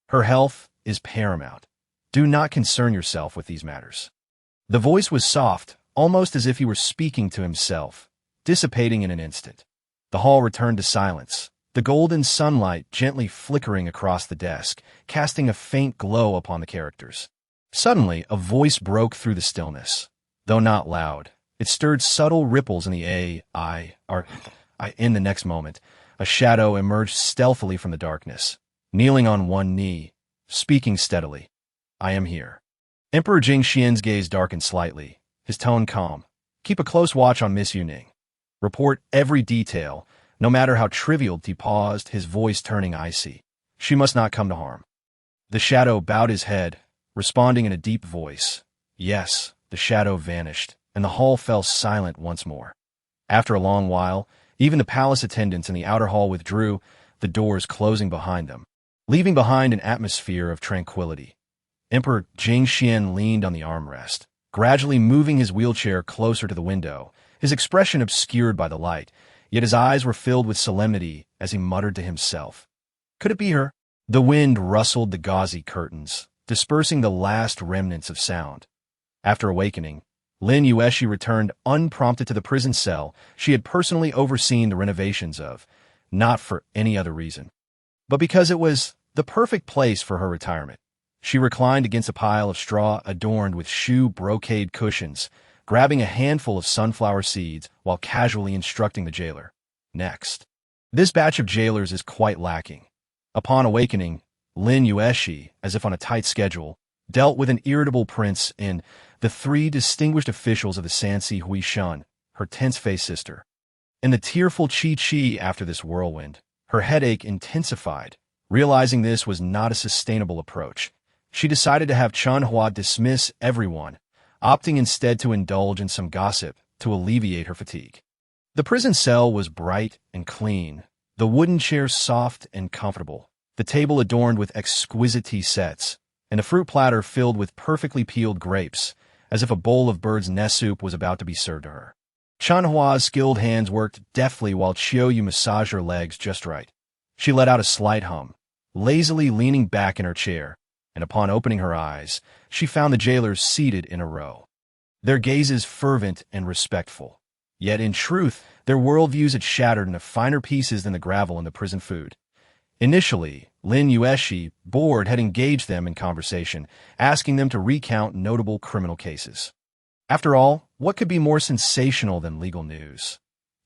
Her health is paramount. Do not concern yourself with these matters. The voice was soft, almost as if he were speaking to himself, dissipating in an instant. The hall returned to silence, the golden sunlight gently flickering across the desk, casting a faint glow upon the characters. Suddenly, a voice broke through the stillness. Though not loud, it stirred subtle ripples in the In the next moment, a shadow emerged stealthily from the darkness, kneeling on one knee, speaking steadily. I am here. Emperor Jingxian's gaze darkened slightly, his tone calm. Keep a close watch on Miss Yuning. Report every detail, no matter how trivial. He paused, his voice turning icy. She must not come to harm. The shadow bowed his head, responding in a deep voice. Yes, the shadow vanished, and the hall fell silent once more. After a long while, even the palace attendants in the outer hall withdrew, the doors closing behind them, leaving behind an atmosphere of tranquility. Emperor Jingxian leaned on the armrest, gradually moving his wheelchair closer to the window, his expression obscured by the light, yet his eyes were filled with solemnity as he muttered to himself. Could it be her? The wind rustled the gauzy curtains, dispersing the last remnants of sound. After awakening, Lin Yuexi returned unprompted to the prison cell she had personally overseen the renovations of, not for any other reason, but because it was the perfect place for her retirement. She reclined against a pile of straw adorned with shoe brocade cushions, grabbing a handful of sunflower seeds while casually instructing the jailer. Next. This batch of jailers is quite lacking. Upon awakening, Lin Yuexi, as if on a tight schedule, dealt with an irritable prince and the 3 distinguished officials of the Sansi Huishan, her tense-faced sister. And the tearful Chi after this whirlwind, her headache intensified. Realizing this was not a sustainable approach, she decided to have Chanhua dismiss everyone, opting instead to indulge in some gossip to alleviate her fatigue. The prison cell was bright and clean, the wooden chairs soft and comfortable, the table adorned with exquisite tea sets, and a fruit platter filled with perfectly peeled grapes, as if a bowl of bird's nest soup was about to be served to her. Chanhua's skilled hands worked deftly while Qiuyu massaged her legs just right. She let out a slight hum, lazily leaning back in her chair, and upon opening her eyes, she found the jailers seated in a row. Their gazes fervent and respectful. Yet in truth, their worldviews had shattered into finer pieces than the gravel in the prison food. Initially, Lin Yuexi, bored, had engaged them in conversation, asking them to recount notable criminal cases. After all, what could be more sensational than legal news?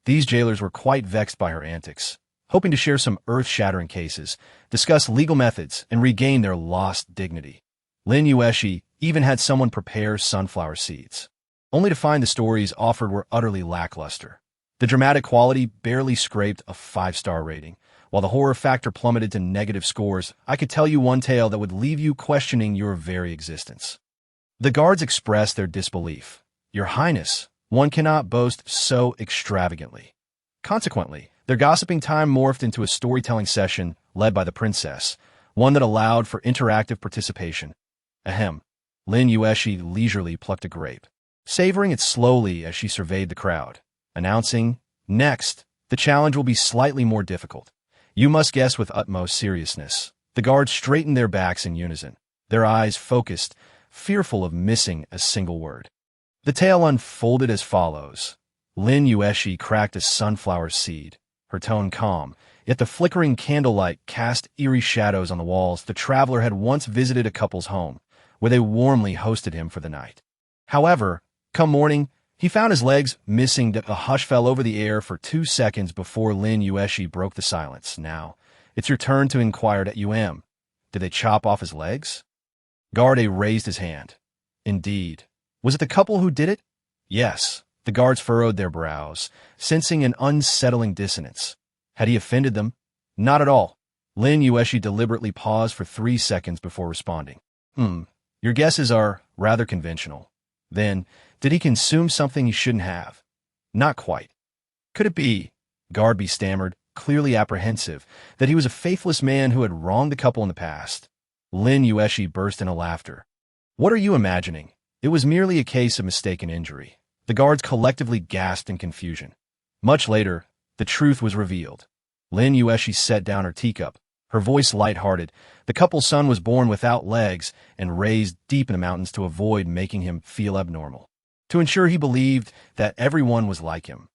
These jailers were quite vexed by her antics, hoping to share some earth-shattering cases, discuss legal methods, and regain their lost dignity. Lin Yuexi even had someone prepare sunflower seeds, only to find the stories offered were utterly lackluster. The dramatic quality barely scraped a 5-star rating, while the horror factor plummeted to negative scores. I could tell you one tale that would leave you questioning your very existence. The guards expressed their disbelief. Your Highness, one cannot boast so extravagantly. Consequently, their gossiping time morphed into a storytelling session led by the princess, one that allowed for interactive participation. Ahem. Lin Yuexi leisurely plucked a grape, savoring it slowly as she surveyed the crowd, announcing, "Next, the challenge will be slightly more difficult. You must guess with utmost seriousness." The guards straightened their backs in unison, their eyes focused, fearful of missing a single word. The tale unfolded as follows. Lin Yuexi cracked a sunflower seed, her tone calm, yet the flickering candlelight cast eerie shadows on the walls. The traveler had once visited a couple's home, where they warmly hosted him for the night. However, come morning, he found his legs missing. A hush fell over the air for 2 seconds before Lin Yuexi broke the silence. "Now, it's your turn to inquire at UM. Did they chop off his legs?" Garde raised his hand. "Indeed. Was it the couple who did it?" "Yes." The guards furrowed their brows, sensing an unsettling dissonance. Had he offended them? Not at all. Lin Yuexi deliberately paused for 3 seconds before responding. Your guesses are rather conventional. Then, did he consume something he shouldn't have?" "Not quite." "Could it be," Garde stammered, clearly apprehensive, "that he was a faithless man who had wronged the couple in the past?" Lin Yuexi burst into laughter. "What are you imagining? It was merely a case of mistaken injury." The guards collectively gasped in confusion. Much later, the truth was revealed. Lin Yuexi set down her teacup, her voice light-hearted. The couple's son was born without legs and raised deep in the mountains to avoid making him feel abnormal, to ensure he believed that everyone was like him.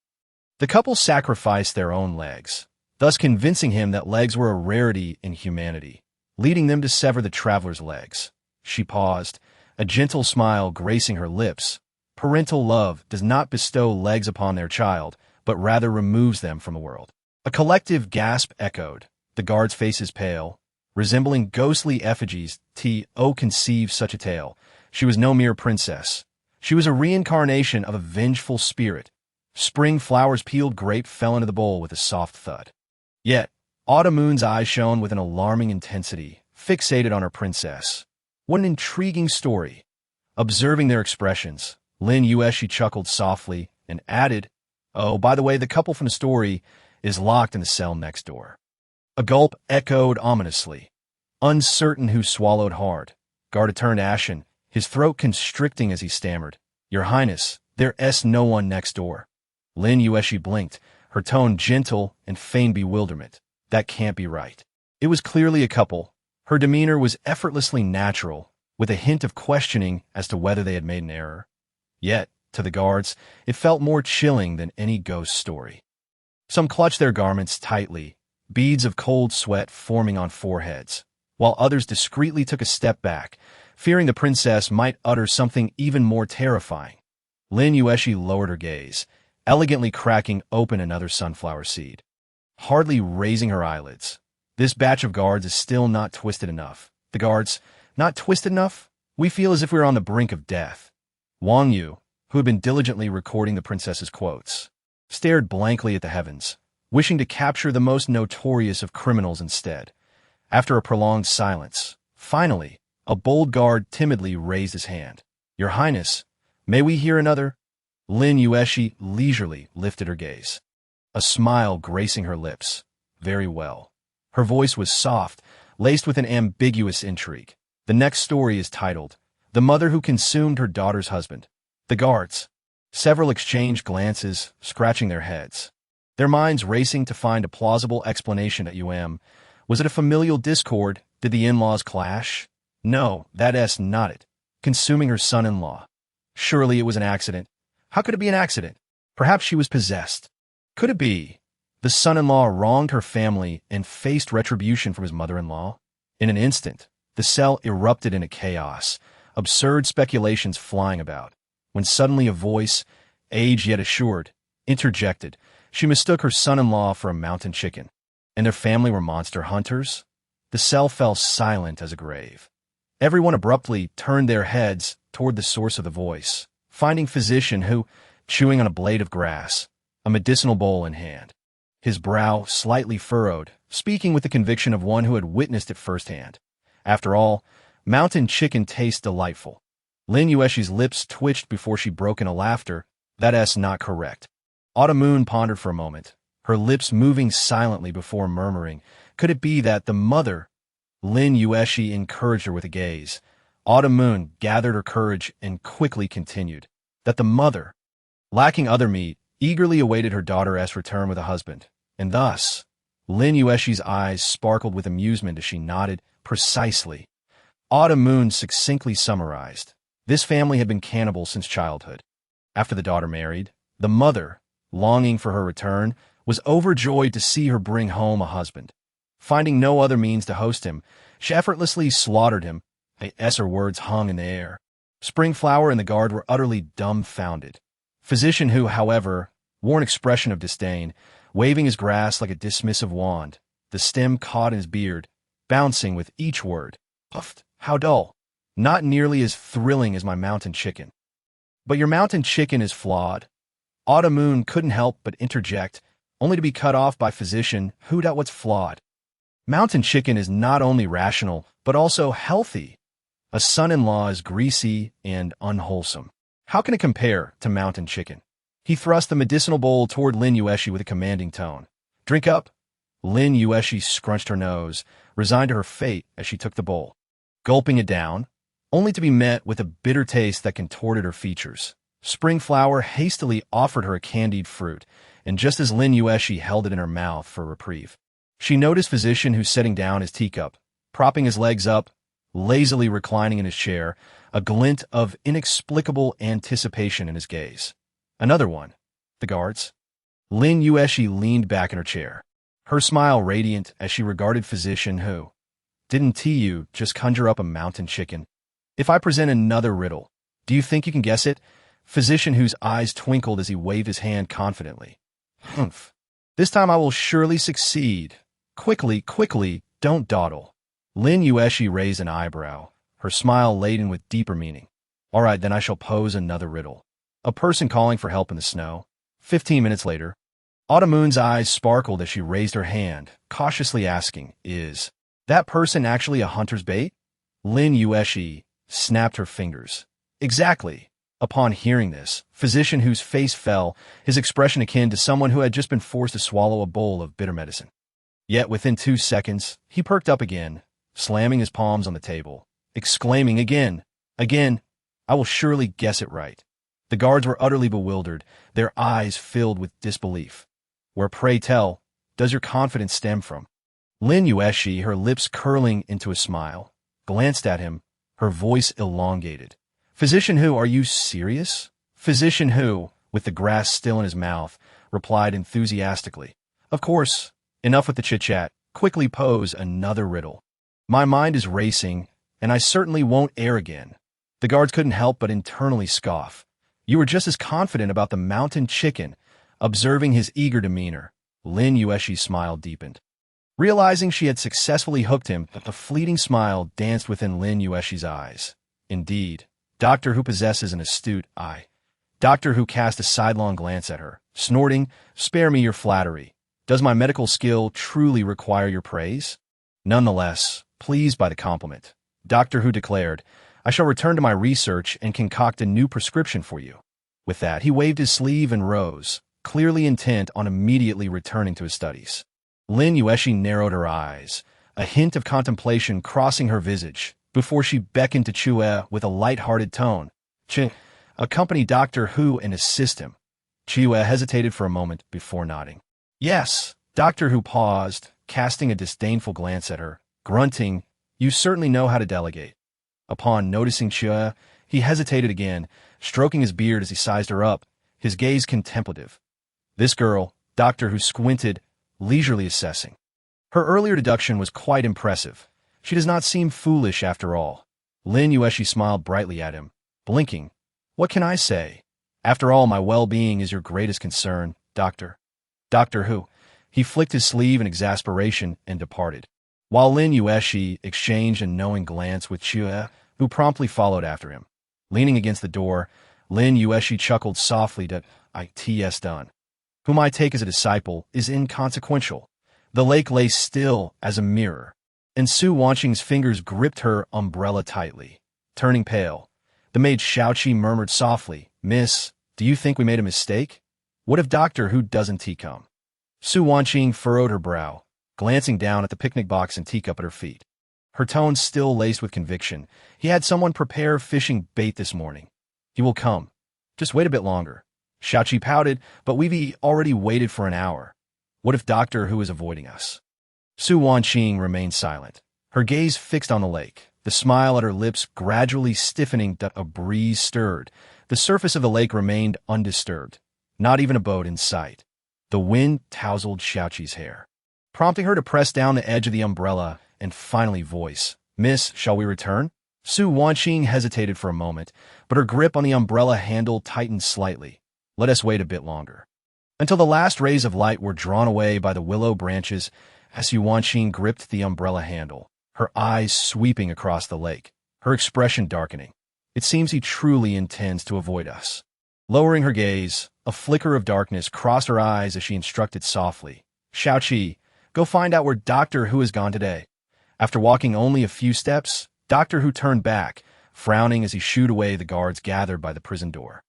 The couple sacrificed their own legs, thus convincing him that legs were a rarity in humanity, leading them to sever the traveler's legs. She paused, a gentle smile gracing her lips. Parental love does not bestow legs upon their child, but rather removes them from the world. A collective gasp echoed, the guards' faces pale, resembling ghostly effigies. To conceive such a tale. She was no mere princess. She was a reincarnation of a vengeful spirit. Spring flowers peeled, grape fell into the bowl with a soft thud. Yet, Autumn Moon's eyes shone with an alarming intensity, fixated on her princess. What an intriguing story. Observing their expressions, Lin Yuexi chuckled softly and added, "Oh, by the way, the couple from the story is locked in the cell next door." A gulp echoed ominously. Uncertain who swallowed hard, Garde turned ashen, his throat constricting as he stammered, "Your Highness, there's no one next door." Lin Yuexi blinked, her tone gentle and feigned bewilderment. That can't be right. It was clearly a couple. Her demeanor was effortlessly natural, with a hint of questioning as to whether they had made an error. Yet, to the guards, it felt more chilling than any ghost story. Some clutched their garments tightly, beads of cold sweat forming on foreheads, while others discreetly took a step back, fearing the princess might utter something even more terrifying. Lin Yuexi lowered her gaze, elegantly cracking open another sunflower seed. Hardly raising her eyelids. This batch of guards is still not twisted enough. The guards, not twisted enough? We feel as if we were on the brink of death. Wang Yu, who had been diligently recording the princess's quotes, stared blankly at the heavens, wishing to capture the most notorious of criminals instead. After a prolonged silence, finally, a bold guard timidly raised his hand. "Your Highness, may we hear another?" Lin Yuexi leisurely lifted her gaze, a smile gracing her lips. "Very well." Her voice was soft, laced with an ambiguous intrigue. "The next story is titled, 'The Mother Who Consumed Her Daughter's Husband.'" The guards, several exchanged glances, scratching their heads, their minds racing to find a plausible explanation at Was it a familial discord? Did the in-laws clash? No, that's not it. Consuming her son-in-law. Surely it was an accident. How could it be an accident? Perhaps she was possessed. Could it be? The son-in-law wronged her family and faced retribution from his mother-in-law. In an instant, the cell erupted into chaos, absurd speculations flying about, when suddenly a voice, aged yet assured, interjected. She mistook her son-in-law for a mountain chicken, and their family were monster hunters. The cell fell silent as a grave. Everyone abruptly turned their heads toward the source of the voice, finding physician who, chewing on a blade of grass, a medicinal bowl in hand, his brow slightly furrowed, speaking with the conviction of one who had witnessed it firsthand. After all, mountain chicken tastes delightful. Lin Yuexi's lips twitched before she broke into laughter. That's not correct. Autumn Moon pondered for a moment, her lips moving silently before murmuring, could it be that the mother? Lin Yuexi encouraged her with a gaze. Autumn Moon gathered her courage and quickly continued, that the mother, lacking other meat, eagerly awaited her daughter's return with a husband, and thus, Lin Yuexi's eyes sparkled with amusement as she nodded. Precisely. Autumn Moon succinctly summarized. This family had been cannibals since childhood. After the daughter married, the mother, longing for her return, was overjoyed to see her bring home a husband. Finding no other means to host him, she effortlessly slaughtered him. Her words hung in the air. Springflower and the guard were utterly dumbfounded. Physician who, however, wore an expression of disdain, waving his grass like a dismissive wand, the stem caught in his beard, bouncing with each word. Puffed. How dull. Not nearly as thrilling as my mountain chicken. But your mountain chicken is flawed. Autumn Moon couldn't help but interject, only to be cut off by physician who doubt what's flawed. Mountain chicken is not only rational, but also healthy. A son-in-law is greasy and unwholesome. How can it compare to mountain chicken? He thrust the medicinal bowl toward Lin Yuexi with a commanding tone. Drink up. Lin Yuexi scrunched her nose, resigned to her fate as she took the bowl, gulping it down, only to be met with a bitter taste that contorted her features. Springflower hastily offered her a candied fruit, and just as Lin Yuexi held it in her mouth for a reprieve, she noticed physician who's setting down his teacup, propping his legs up, lazily reclining in his chair, a glint of inexplicable anticipation in his gaze. Another one. The guards. Lin Yuexi leaned back in her chair, her smile radiant as she regarded physician who, didn't you just conjure up a mountain chicken? If I present another riddle, do you think you can guess it? Physician whose eyes twinkled as he waved his hand confidently. Humph. This time I will surely succeed. Quickly, don't dawdle. Lin Yuexi raised an eyebrow, her smile laden with deeper meaning. All right, then I shall pose another riddle. A person calling for help in the snow. 15 minutes later, Autumn Moon's eyes sparkled as she raised her hand, cautiously asking, is that person actually a hunter's bait? Lin Yuexi snapped her fingers. Exactly. Upon hearing this, physician whose face fell, his expression akin to someone who had just been forced to swallow a bowl of bitter medicine. Yet within 2 seconds, he perked up again, slamming his palms on the table, exclaiming again, I will surely guess it right. The guards were utterly bewildered, their eyes filled with disbelief. Where, pray tell, does your confidence stem from? Lin Yuexi, her lips curling into a smile, glanced at him, her voice elongated. Physician who, are you serious? Physician who, with the grass still in his mouth, replied enthusiastically. Of course, enough with the chit-chat, quickly pose another riddle. My mind is racing, and I certainly won't err again. The guards couldn't help but internally scoff. You were just as confident about the mountain chicken. Observing his eager demeanor, Lin Yuexi's smile deepened. Realizing she had successfully hooked him, a fleeting smile danced within Lin Yuexi's eyes. Indeed, Doctor Who possesses an astute eye. Doctor Who cast a sidelong glance at her, snorting, spare me your flattery. Does my medical skill truly require your praise? Nonetheless, pleased by the compliment, Doctor Who declared, I shall return to my research and concoct a new prescription for you. With that, he waved his sleeve and rose, clearly intent on immediately returning to his studies. Lin Yuexi narrowed her eyes, a hint of contemplation crossing her visage, before she beckoned to Chue with a light-hearted tone. Accompany Doctor Who and assist him. Chue hesitated for a moment before nodding. Yes. Doctor Who paused, casting a disdainful glance at her, grunting, you certainly know how to delegate. Upon noticing Chue, he hesitated again, stroking his beard as he sized her up, his gaze contemplative. This girl, Doctor Who squinted, leisurely assessing. Her earlier deduction was quite impressive. She does not seem foolish after all. Lin Yuexi smiled brightly at him, blinking. What can I say? After all, my well-being is your greatest concern, Doctor. Doctor who? He flicked his sleeve in exasperation and departed, while Lin Yuexi exchanged a knowing glance with Chue, who promptly followed after him. Leaning against the door, Lin Yuexi chuckled softly that "It's done. Whom I take as a disciple is inconsequential." The lake lay still as a mirror, and Su Wanqing's fingers gripped her umbrella tightly. Turning pale, the maid Xiaoqi murmured softly, "Miss, do you think we made a mistake? What if Doctor Who doesn't come?" Su Wanqing furrowed her brow, glancing down at the picnic box and teacup at her feet. Her tone still laced with conviction. He had someone prepare fishing bait this morning. He will come. Just wait a bit longer. Xiaoqi pouted, but we've already waited for an hour. What if Doctor Who is avoiding us? Su Wanqing remained silent, her gaze fixed on the lake, the smile at her lips gradually stiffening. A breeze stirred. The surface of the lake remained undisturbed, not even a boat in sight. The wind tousled Xiaoqi's hair, prompting her to press down the edge of the umbrella and finally voice, "Miss, shall we return?" Su Wanqing hesitated for a moment, but her grip on the umbrella handle tightened slightly. "Let us wait a bit longer." Until the last rays of light were drawn away by the willow branches, as Su Wanqing gripped the umbrella handle, her eyes sweeping across the lake, her expression darkening. "It seems he truly intends to avoid us." Lowering her gaze, a flicker of darkness crossed her eyes as she instructed softly, "Xiaoqi, go find out where Doctor Who has gone today." After walking only a few steps, Doctor Who turned back, frowning as he shooed away the guards gathered by the prison door.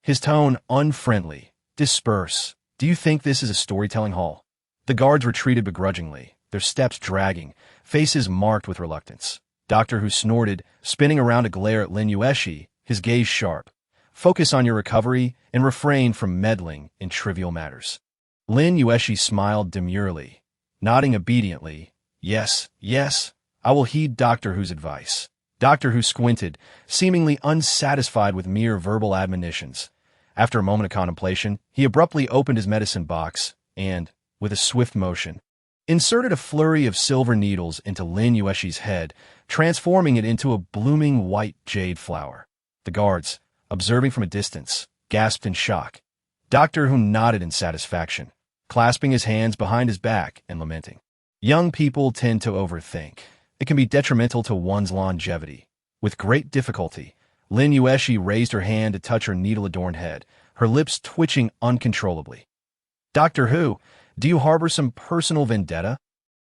His tone unfriendly. "Disperse. Do you think this is a storytelling hall?" The guards retreated begrudgingly, their steps dragging, faces marked with reluctance. Doctor Who snorted, spinning around to glare at Lin Yuexi, his gaze sharp. "Focus on your recovery and refrain from meddling in trivial matters." Lin Yuexi smiled demurely, nodding obediently. Yes, I will heed Doctor Who's advice." Doctor Who squinted, seemingly unsatisfied with mere verbal admonitions. After a moment of contemplation, he abruptly opened his medicine box and, with a swift motion, inserted a flurry of silver needles into Lin Yuexi's head, transforming it into a blooming white jade flower. The guards, observing from a distance, gasped in shock. Doctor Who nodded in satisfaction, clasping his hands behind his back and lamenting. Young people tend to overthink. It can be detrimental to one's longevity. With great difficulty, Lin Yuexi raised her hand to touch her needle-adorned head, her lips twitching uncontrollably. "Doctor Who, do you harbor some personal vendetta?"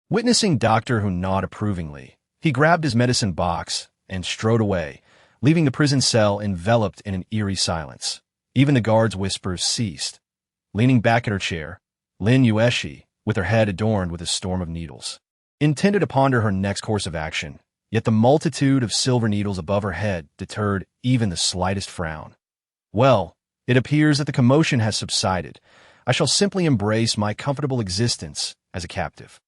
Witnessing Doctor Who nod approvingly, he grabbed his medicine box and strode away, leaving the prison cell enveloped in an eerie silence. Even the guards' whispers ceased. Leaning back in her chair, Lin Yuexi, with her head adorned with a storm of needles, intended to ponder her next course of action. Yet the multitude of silver needles above her head deterred even the slightest frown. "Well, it appears that the commotion has subsided. I shall simply embrace my comfortable existence as a captive."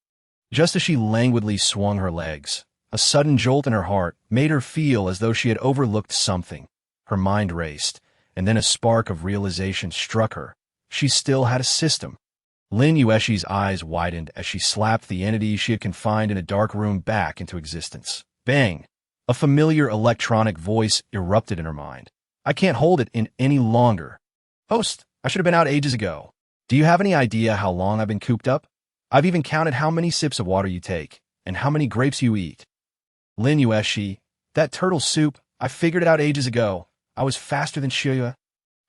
Just as she languidly swung her legs, a sudden jolt in her heart made her feel as though she had overlooked something. Her mind raced, and then a spark of realization struck her. She still had a system. Lin Yuexi's eyes widened as she slapped the entity she had confined in a dark room back into existence. Bang! A familiar electronic voice erupted in her mind. "I can't hold it in any longer. Host, I should have been out ages ago. Do you have any idea how long I've been cooped up? I've even counted how many sips of water you take, and how many grapes you eat." Lin Yuexi, "That turtle soup, I figured it out ages ago. I was faster than Xue."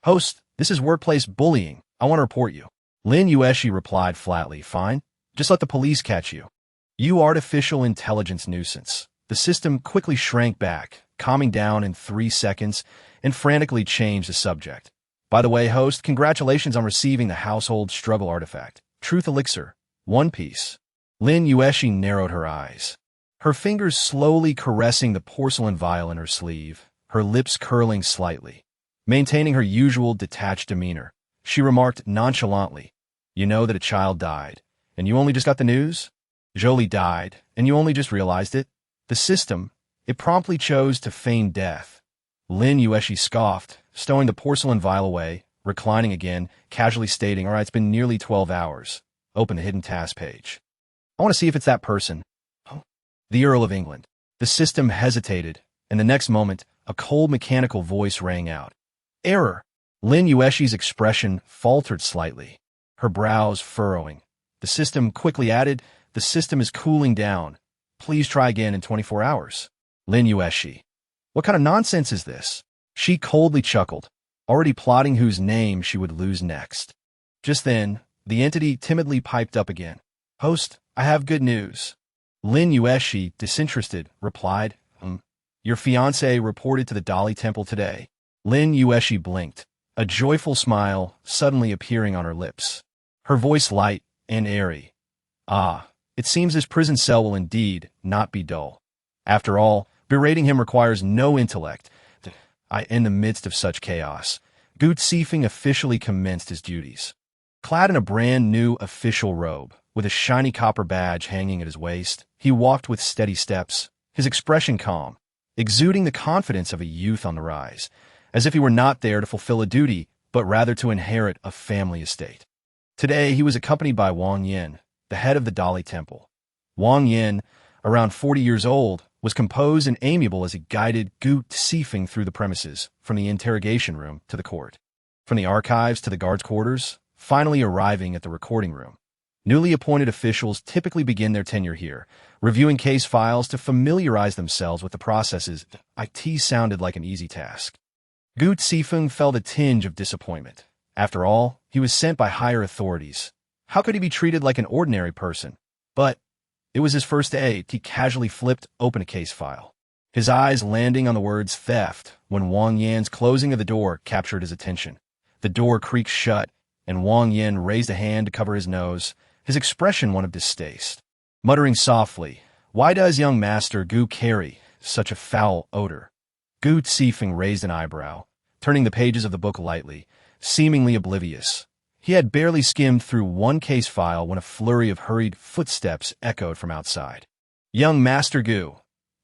"Host, this is workplace bullying. I want to report you." Lin Yuexi replied flatly, "Fine. Just let the police catch you. You artificial intelligence nuisance." The system quickly shrank back, calming down in 3 seconds, and frantically changed the subject. "By the way, host, congratulations on receiving the household struggle artifact. Truth Elixir. 1 piece." Lin Yuexi narrowed her eyes, her fingers slowly caressing the porcelain vial in her sleeve, her lips curling slightly. Maintaining her usual detached demeanor, she remarked nonchalantly, "You know that a child died, and you only just got the news? Jolie died, and you only just realized it? The system, it promptly chose to feign death." Lin Yuexi scoffed, stowing the porcelain vial away, reclining again, casually stating, "All right, it's been nearly 12 hours. opened the hidden task page. I want to see if it's that person. Oh, the Earl of England. The system hesitated, and the next moment, a cold mechanical voice rang out. Error. Lin Yuexi's expression faltered slightly, her brows furrowing. The system quickly added, the system is cooling down. Please try again in 24 hours. Lin Yuexi. What kind of nonsense is this? She coldly chuckled, already plotting whose name she would lose next. Just then, the entity timidly piped up again. Host, I have good news. Lin Yuexi, disinterested, replied, Your fiancé reported to the Dali Temple today. Lin Yuexi blinked, a joyful smile suddenly appearing on her lips. Her voice light and airy. Ah, it seems this prison cell will indeed not be dull. After all, berating him requires no intellect. In the midst of such chaos, Gu Zifeng officially commenced his duties. Clad in a brand new official robe, with a shiny copper badge hanging at his waist, he walked with steady steps, his expression calm, exuding the confidence of a youth on the rise, as if he were not there to fulfill a duty, but rather to inherit a family estate. Today, he was accompanied by Wang Yin, the head of the Dali Temple. Wang Yin, around 40 years old, was composed and amiable as he guided Gu Zifeng through the premises, from the interrogation room to the court, from the archives to the guards' quarters, finally arriving at the recording room. Newly appointed officials typically begin their tenure here, reviewing case files to familiarize themselves with the processes. IT sounded like an easy task. Gu Zifeng felt a tinge of disappointment. After all, he was sent by higher authorities. How could he be treated like an ordinary person? But it was his first day. He casually flipped open a case file, his eyes landing on the words theft when Wang Yan's closing of the door captured his attention. The door creaked shut, and Wang Yan raised a hand to cover his nose, his expression one of distaste. Muttering softly, "Why does young master Gu carry such a foul odor?" Gu Zifeng raised an eyebrow, turning the pages of the book lightly, seemingly oblivious. He had barely skimmed through one case file when a flurry of hurried footsteps echoed from outside. "Young Master Gu."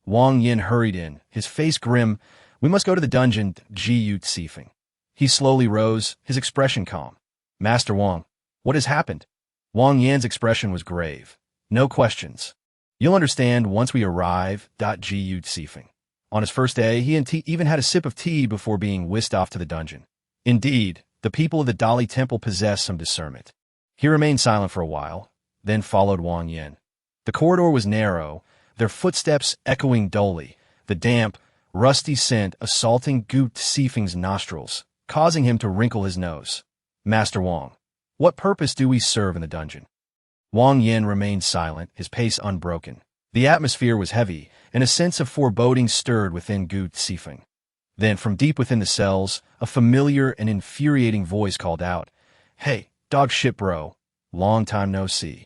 Wang Yin hurried in, his face grim. "We must go to the dungeon, Gu Zifeng." He slowly rose, his expression calm. "Master Wang, what has happened?" Wang Yan's expression was grave. "No questions. You'll understand once we arrive, Gu Zifeng." On his first day, he even had a sip of tea before being whisked off to the dungeon. Indeed, the people of the Dali Temple possessed some discernment. He remained silent for a while, then followed Wang Yin. The corridor was narrow, their footsteps echoing dully, the damp, rusty scent assaulting Gu Zifeng's nostrils, causing him to wrinkle his nose. "Master Wang, what purpose do we serve in the dungeon?" Wang Yin remained silent, his pace unbroken. The atmosphere was heavy, and a sense of foreboding stirred within Gu Zifeng. Then, from deep within the cells, a familiar and infuriating voice called out, "Hey, dog shit bro, long time no see."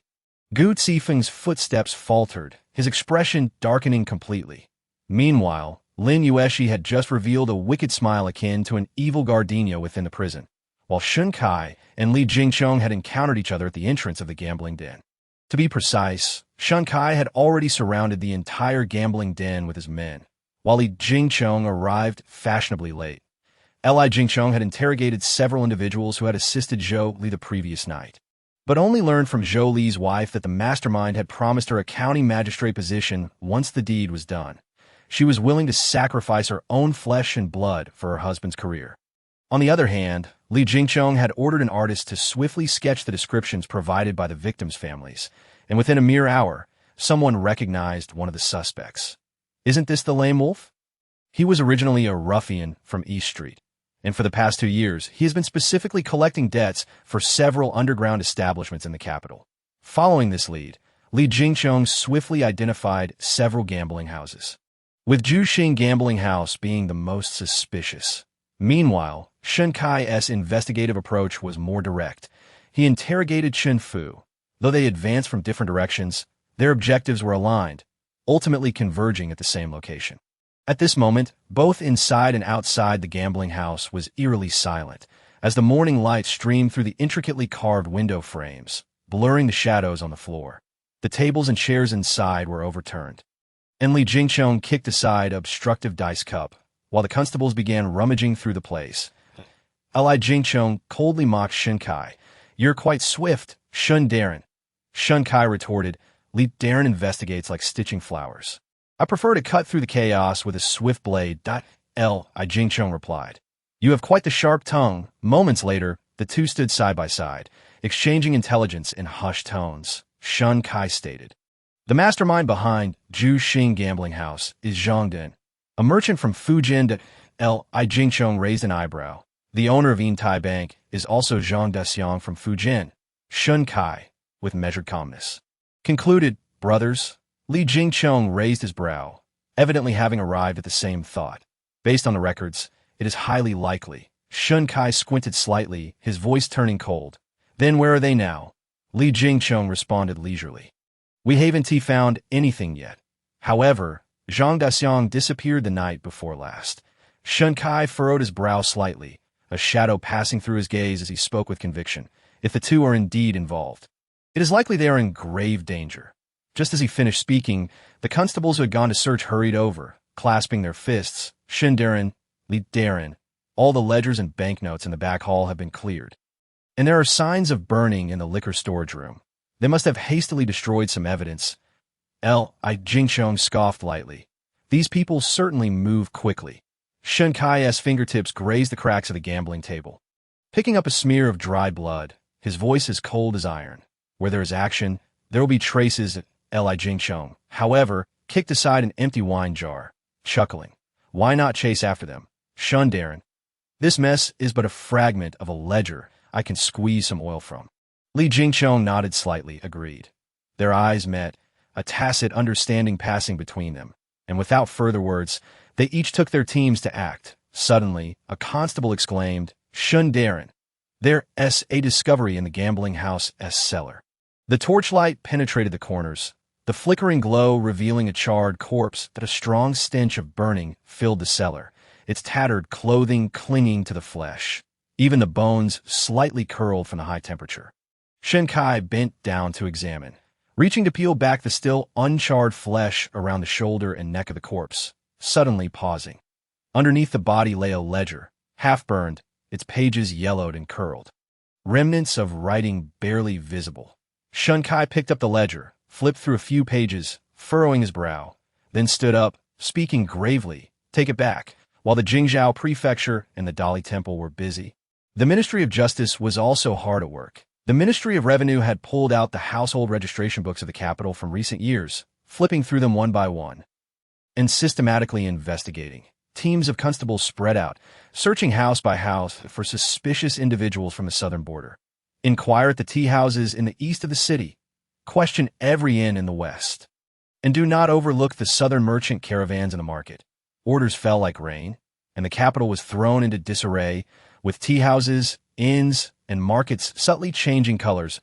Gu Zifeng's footsteps faltered, his expression darkening completely. Meanwhile, Lin Yuexi had just revealed a wicked smile akin to an evil gardenia within the prison, while Shun Kai and Li Jingchong had encountered each other at the entrance of the gambling den. To be precise, Shun Kai had already surrounded the entire gambling den with his men, while Li Jingchong arrived fashionably late. Li Jingchong had interrogated several individuals who had assisted Zhou Li the previous night, but only learned from Zhou Li's wife that the mastermind had promised her a county magistrate position once the deed was done. She was willing to sacrifice her own flesh and blood for her husband's career. On the other hand, Li Jingchong had ordered an artist to swiftly sketch the descriptions provided by the victims' families, and within a mere hour, someone recognized one of the suspects. Isn't this the lame wolf? He was originally a ruffian from East Street, and for the past 2 years, he has been specifically collecting debts for several underground establishments in the capital. Following this lead, Li Jingchong swiftly identified several gambling houses, with Juxing Gambling House being the most suspicious. Meanwhile, Shun Kai's investigative approach was more direct. He interrogated Chen Fu. Though they advanced from different directions, their objectives were aligned, ultimately converging at the same location. At this moment, both inside and outside the gambling house was eerily silent, as the morning light streamed through the intricately carved window frames, blurring the shadows on the floor. The tables and chairs inside were overturned, and Li Jingchong kicked aside an obstructive dice cup, while the constables began rummaging through the place. Li Jingchong coldly mocked Shun Kai. "You're quite swift, Shun Darren. Shun Kai retorted. Li Darren investigates like stitching flowers. I prefer to cut through the chaos with a swift blade. L. I Jingcheng replied. You have quite the sharp tongue. Moments later, the two stood side by side, exchanging intelligence in hushed tones. Shun Kai stated. The mastermind behind Zhu Xing Gambling House is Zhang Den, a merchant from Fujin. L. I Jingcheng raised an eyebrow. The owner of Yintai Bank is also Zhang Dexiang from Fujin. Shun Kai, with measured calmness, concluded. Brothers? Li Jingcheng raised his brow, evidently having arrived at the same thought. Based on the records, it is highly likely. Shun Kai squinted slightly, his voice turning cold. Then where are they now? Li Jingcheng responded leisurely. We haven't found anything yet. However, Zhang Dexiang disappeared the night before last. Shun Kai furrowed his brow slightly, a shadow passing through his gaze as he spoke with conviction. If the two are indeed involved, it is likely they are in grave danger. Just as he finished speaking, the constables who had gone to search hurried over, clasping their fists. Shin Darren, Li Darren, all the ledgers and banknotes in the back hall have been cleared. And there are signs of burning in the liquor storage room. They must have hastily destroyed some evidence. L. I Jingcheng scoffed lightly. These people certainly move quickly. Shun Kai's fingertips grazed the cracks of the gambling table. Picking up a smear of dry blood, his voice as cold as iron. Where there is action, there will be traces. L. I Jingcheng, however, kicked aside an empty wine jar, chuckling. Why not chase after them? Shun Darren. This mess is but a fragment of a ledger I can squeeze some oil from. Li Jingcheng nodded slightly, agreed. Their eyes met, a tacit understanding passing between them, and without further words, they each took their teams to act. Suddenly, a constable exclaimed, Shun Darren. There's a discovery in the gambling house's cellar. The torchlight penetrated the corners, the flickering glow revealing a charred corpse that a strong stench of burning filled the cellar, its tattered clothing clinging to the flesh, even the bones slightly curled from the high temperature. Shen Kai bent down to examine, reaching to peel back the still uncharred flesh around the shoulder and neck of the corpse, suddenly pausing. Underneath the body lay a ledger, half-burned, its pages yellowed and curled. Remnants of writing barely visible. Shun Kai picked up the ledger, flipped through a few pages, furrowing his brow, then stood up, speaking gravely. Take it back. While the Jingzhou Prefecture and the Dali Temple were busy, the Ministry of Justice was also hard at work. The Ministry of Revenue had pulled out the household registration books of the capital from recent years, flipping through them one by one, and systematically investigating. Teams of constables spread out, searching house by house for suspicious individuals from the southern border. Inquire at the tea houses in the east of the city. Question every inn in the west. And do not overlook the southern merchant caravans in the market. Orders fell like rain, and the capital was thrown into disarray, with tea houses, inns, and markets subtly changing colors.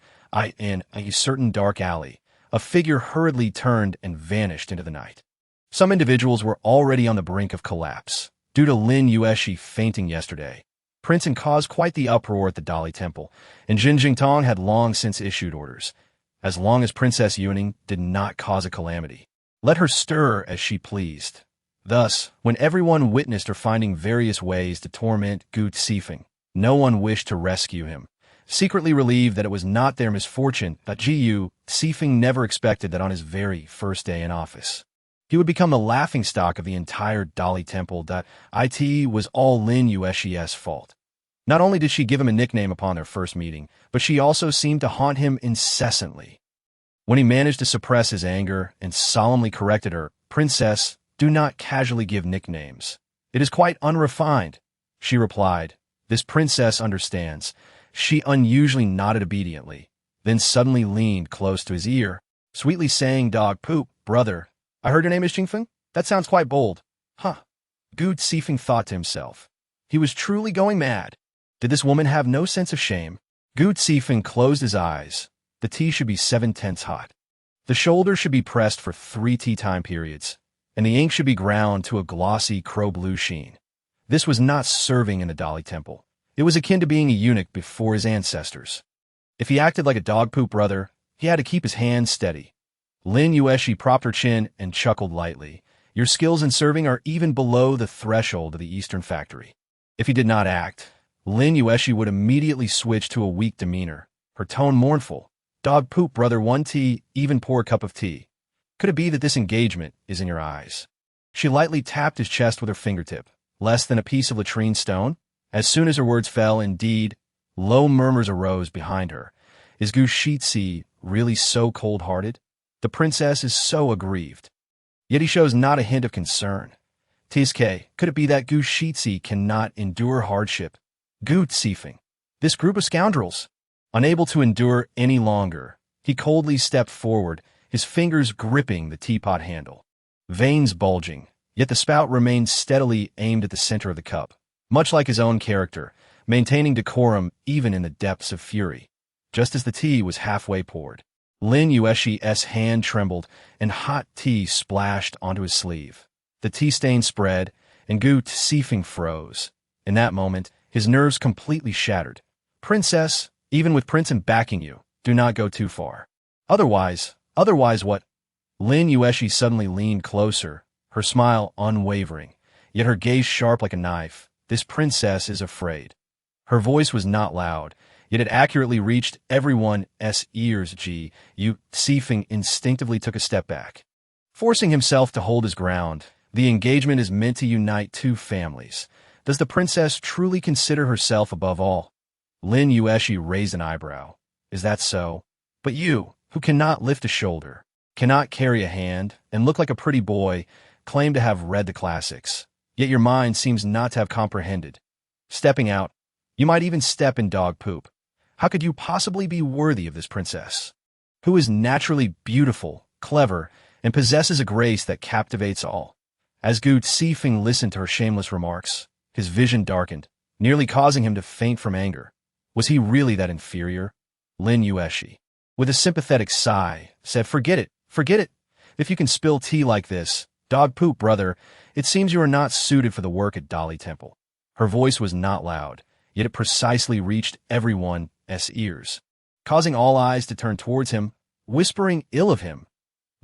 In a certain dark alley, a figure hurriedly turned and vanished into the night. Some individuals were already on the brink of collapse, due to Lin Yuexi fainting yesterday. Prince and caused quite the uproar at the Dali Temple, and Jin Jingtong had long since issued orders. As long as Princess Yuning did not cause a calamity, let her stir as she pleased. Thus, when everyone witnessed her finding various ways to torment Gu Sifeng, no one wished to rescue him. Secretly relieved that it was not their misfortune that Gu Sifeng never expected that on his very first day in office, he would become the laughingstock of the entire Dali Temple. It was all Lin Yuexi's fault. Not only did she give him a nickname upon their first meeting, but she also seemed to haunt him incessantly. When he managed to suppress his anger and solemnly corrected her, Princess, do not casually give nicknames. It is quite unrefined, she replied. This princess understands. She unusually nodded obediently, then suddenly leaned close to his ear, sweetly saying, Dog poop, brother. I heard your name is Jingfeng? That sounds quite bold. Huh. Gu Sifeng thought to himself. He was truly going mad. Did this woman have no sense of shame? Gu Sifeng closed his eyes. The tea should be 7/10 hot. The shoulder should be pressed for 3 tea time periods, and the ink should be ground to a glossy crow-blue sheen. This was not serving in the Dali Temple. It was akin to being a eunuch before his ancestors. If he acted like a dog-poop brother, he had to keep his hands steady. Lin Yuexi propped her chin and chuckled lightly. Your skills in serving are even below the threshold of the Eastern Factory. If he did not act, Lin Yuexi would immediately switch to a weak demeanor, her tone mournful. Dog poop, brother, one tea, even pour a cup of tea. Could it be that this engagement is in your eyes? She lightly tapped his chest with her fingertip, less than a piece of latrine stone. As soon as her words fell, indeed, low murmurs arose behind her. Is Gu Shitsi really so cold-hearted? The princess is so aggrieved. Yet he shows not a hint of concern. Tsk, could it be that Gu Shitsi cannot endure hardship? Gu Tsifeng. This group of scoundrels. Unable to endure any longer, he coldly stepped forward, his fingers gripping the teapot handle. Veins bulging, yet the spout remained steadily aimed at the center of the cup, much like his own character, maintaining decorum even in the depths of fury. Just as the tea was halfway poured, Lin Yuexi's hand trembled and hot tea splashed onto his sleeve. The tea stain spread, and Gu Tsifeng froze. In that moment, his nerves completely shattered. Princess, even with Prince backing you, do not go too far. Otherwise what? Lin Yuexi suddenly leaned closer, her smile unwavering, yet her gaze sharp like a knife. This princess is afraid. Her voice was not loud, yet it accurately reached everyone's ears. Gu Tsifeng instinctively took a step back. Forcing himself to hold his ground, the engagement is meant to unite two families. Does the princess truly consider herself above all? Lin Yuexi raised an eyebrow. Is that so? But you, who cannot lift a shoulder, cannot carry a hand, and look like a pretty boy, claim to have read the classics, yet your mind seems not to have comprehended. Stepping out, you might even step in dog poop. How could you possibly be worthy of this princess, who is naturally beautiful, clever, and possesses a grace that captivates all? As Gu Tsifeng listened to her shameless remarks, his vision darkened, nearly causing him to faint from anger. Was he really that inferior? Lin Yuexi, with a sympathetic sigh, said, Forget it. If you can spill tea like this, dog poop, brother, it seems you are not suited for the work at Dali Temple. Her voice was not loud, yet it precisely reached everyone's ears, causing all eyes to turn towards him, whispering ill of him.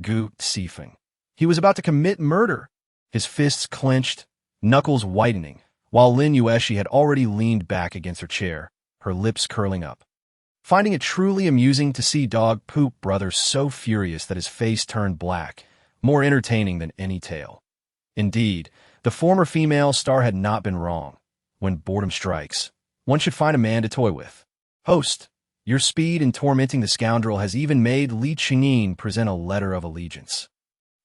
Gu Tsifeng. He was about to commit murder. His fists clenched, knuckles whitening, while Lin Yuexi had already leaned back against her chair, her lips curling up. Finding it truly amusing to see dog poop brother so furious that his face turned black, more entertaining than any tale. Indeed, the former female star had not been wrong. When boredom strikes, one should find a man to toy with. Host, your speed in tormenting the scoundrel has even made Li Qingyin present a letter of allegiance.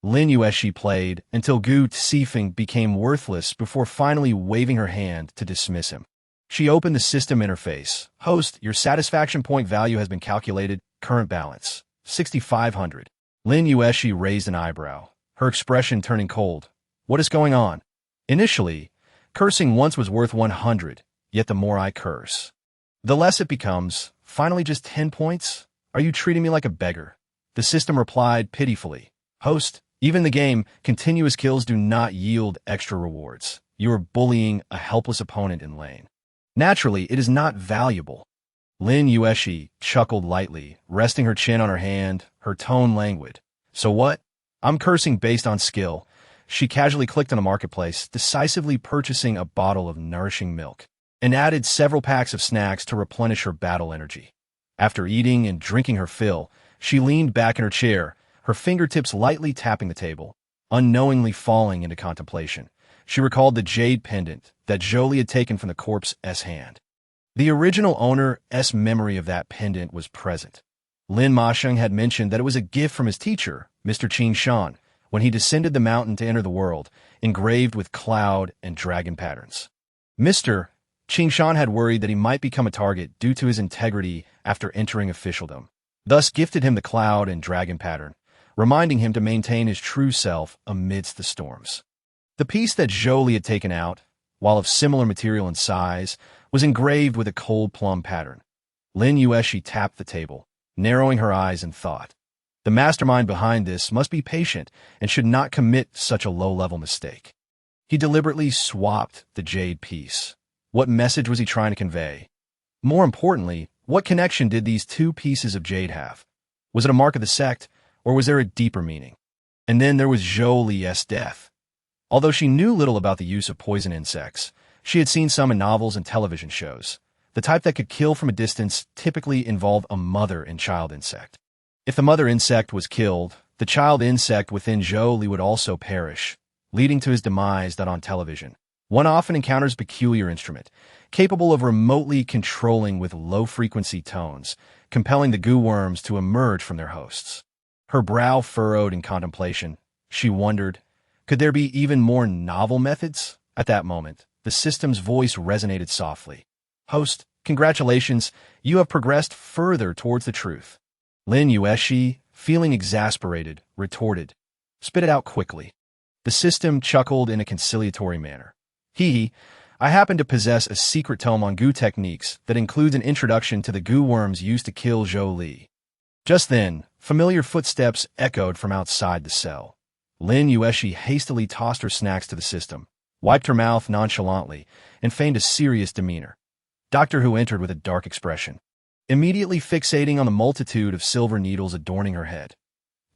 Lin Yuexi played until Gu Tsifeng became worthless before finally waving her hand to dismiss him. She opened the system interface. Host, your satisfaction point value has been calculated. Current balance, 6,500. Lin Yuexi raised an eyebrow, her expression turning cold. What is going on? Initially, cursing once was worth 100, yet the more I curse, the less it becomes. Finally just 10 points? Are you treating me like a beggar? The system replied pitifully. Host, even the game, continuous kills do not yield extra rewards. You are bullying a helpless opponent in lane. Naturally, it is not valuable. Lin Yuexi chuckled lightly, resting her chin on her hand, her tone languid. So what? I'm cursing based on skill. She casually clicked on a marketplace, decisively purchasing a bottle of nourishing milk, and added several packs of snacks to replenish her battle energy. After eating and drinking her fill, she leaned back in her chair, her fingertips lightly tapping the table, unknowingly falling into contemplation. She recalled the jade pendant that Jolie had taken from the corpse's hand. The original owner's memory of that pendant was present. Lin Masheng had mentioned that it was a gift from his teacher, Mr. Qin Shan, when he descended the mountain to enter the world, engraved with cloud and dragon patterns. Mr. Qin Shan had worried that he might become a target due to his integrity after entering officialdom, thus gifted him the cloud and dragon pattern, reminding him to maintain his true self amidst the storms. The piece that Jolie had taken out, while of similar material and size, was engraved with a cold plum pattern. Lin Yuexi tapped the table, narrowing her eyes in thought. The mastermind behind this must be patient and should not commit such a low-level mistake. He deliberately swapped the jade piece. What message was he trying to convey? More importantly, what connection did these two pieces of jade have? Was it a mark of the sect, or was there a deeper meaning? And then there was Jolie's death. Although she knew little about the use of poison insects, she had seen some in novels and television shows. The type that could kill from a distance typically involved a mother and child insect. If the mother insect was killed, the child insect within Zhou Li would also perish, leading to his demise on television. One often encounters a peculiar instrument, capable of remotely controlling with low-frequency tones, compelling the goo worms to emerge from their hosts. Her brow furrowed in contemplation. She wondered, could there be even more novel methods? At that moment, the system's voice resonated softly. Host, congratulations, you have progressed further towards the truth. Lin Yuexi, feeling exasperated, retorted, spit it out quickly. The system chuckled in a conciliatory manner. I happen to possess a secret tome on goo techniques that includes an introduction to the goo worms used to kill Zhou Li. Just then, familiar footsteps echoed from outside the cell. Lin Yuexi hastily tossed her snacks to the system, wiped her mouth nonchalantly, and feigned a serious demeanor. Doctor Who entered with a dark expression, immediately fixating on the multitude of silver needles adorning her head.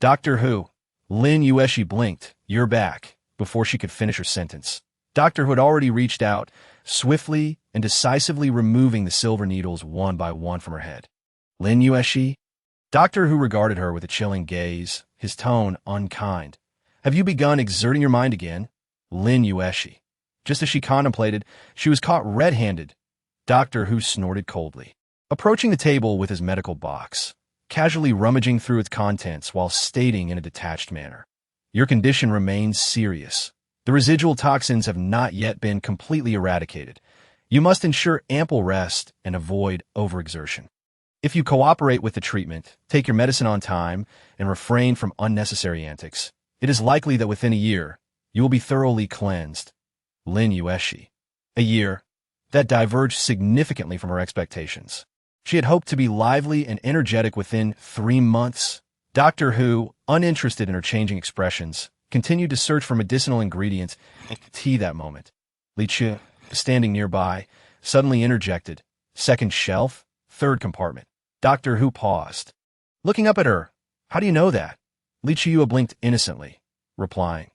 Doctor Who. Lin Yuexi blinked, "You're back," before she could finish her sentence. Doctor Who had already reached out, swiftly and decisively removing the silver needles one by one from her head. Lin Yuexi? Doctor Who regarded her with a chilling gaze, his tone unkind. Have you begun exerting your mind again? Lin Yuexi. Just as she contemplated, she was caught red-handed. Doctor Who snorted coldly, approaching the table with his medical box, casually rummaging through its contents while stating in a detached manner, "Your condition remains serious. The residual toxins have not yet been completely eradicated. You must ensure ample rest and avoid overexertion. If you cooperate with the treatment, take your medicine on time, and refrain from unnecessary antics, it is likely that within a year, you will be thoroughly cleansed." Lin Yuexi. A year. That diverged significantly from her expectations. She had hoped to be lively and energetic within 3 months. Doctor Who, uninterested in her changing expressions, continued to search for medicinal ingredients and tea that moment. Li Chu, standing nearby, suddenly interjected, "Second shelf, third compartment." Doctor Who paused, looking up at her. "How do you know that?" Li Chu blinked innocently, replying,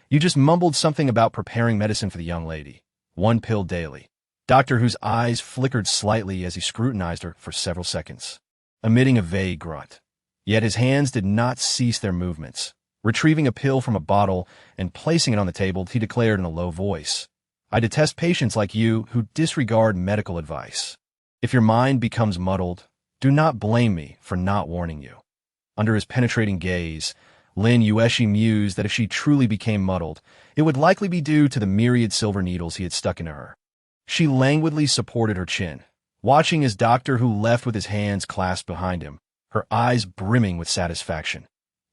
"You just mumbled something about preparing medicine for the young lady. 1 pill daily." Doctor Who's eyes flickered slightly as he scrutinized her for several seconds, emitting a vague grunt. Yet his hands did not cease their movements. Retrieving a pill from a bottle and placing it on the table, he declared in a low voice, "I detest patients like you who disregard medical advice. If your mind becomes muddled, do not blame me for not warning you." Under his penetrating gaze, Lin Yuexi mused that if she truly became muddled, it would likely be due to the myriad silver needles he had stuck into her. She languidly supported her chin, watching as Doctor Who left with his hands clasped behind him, her eyes brimming with satisfaction.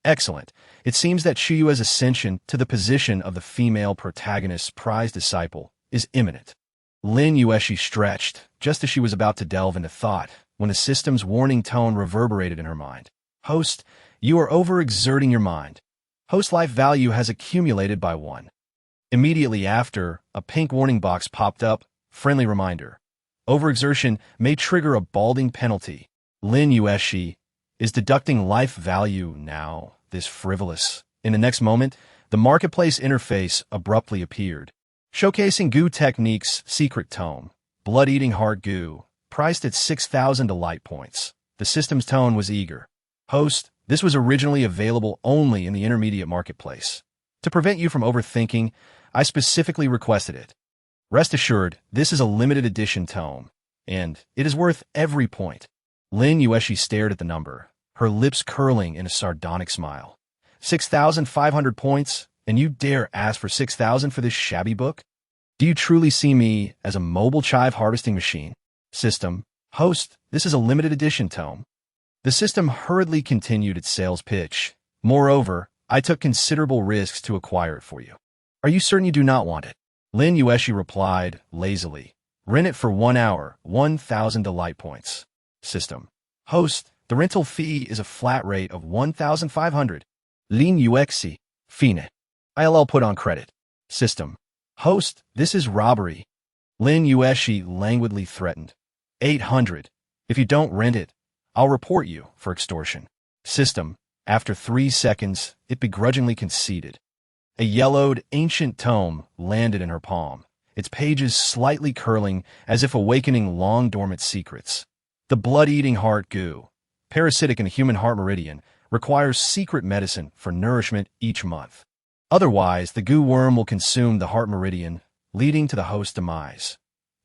Excellent. It seems that Shiyue's ascension to the position of the female protagonist's prized disciple is imminent. Lin Yuexi stretched, just as she was about to delve into thought, when the system's warning tone reverberated in her mind. "Host, you are overexerting your mind. Host life value has accumulated by 1. Immediately after, a pink warning box popped up, friendly reminder. Overexertion may trigger a balding penalty. Lin Yuexi is deducting life value now, this frivolous. In the next moment, the marketplace interface abruptly appeared, showcasing goo techniques secret tome, blood-eating heart goo, priced at 6,000 delight points. The system's tone was eager. "Host, this was originally available only in the intermediate marketplace. To prevent you from overthinking, I specifically requested it. Rest assured, this is a limited edition tome, and it is worth every point." Lin Yuexi stared at the number, her lips curling in a sardonic smile. 6,500 points, and you dare ask for 6,000 for this shabby book? Do you truly see me as a mobile chive harvesting machine? System, host, this is a limited edition tome. The system hurriedly continued its sales pitch. Moreover, I took considerable risks to acquire it for you. Are you certain you do not want it? Lin Yuexi replied, lazily. Rent it for 1 hour, 1,000 delight points. System, host, the rental fee is a flat rate of 1,500. Lin Yuexi, Fine. ILL put on credit. System, host, this is robbery. Lin Yuexi languidly threatened. 800. If you don't rent it, I'll report you for extortion. System, after 3 seconds, it begrudgingly conceded. A yellowed, ancient tome landed in her palm, its pages slightly curling as if awakening long-dormant secrets. The blood-eating heart goo, parasitic in the human heart meridian, requires secret medicine for nourishment each month. Otherwise, the goo worm will consume the heart meridian, leading to the host's demise.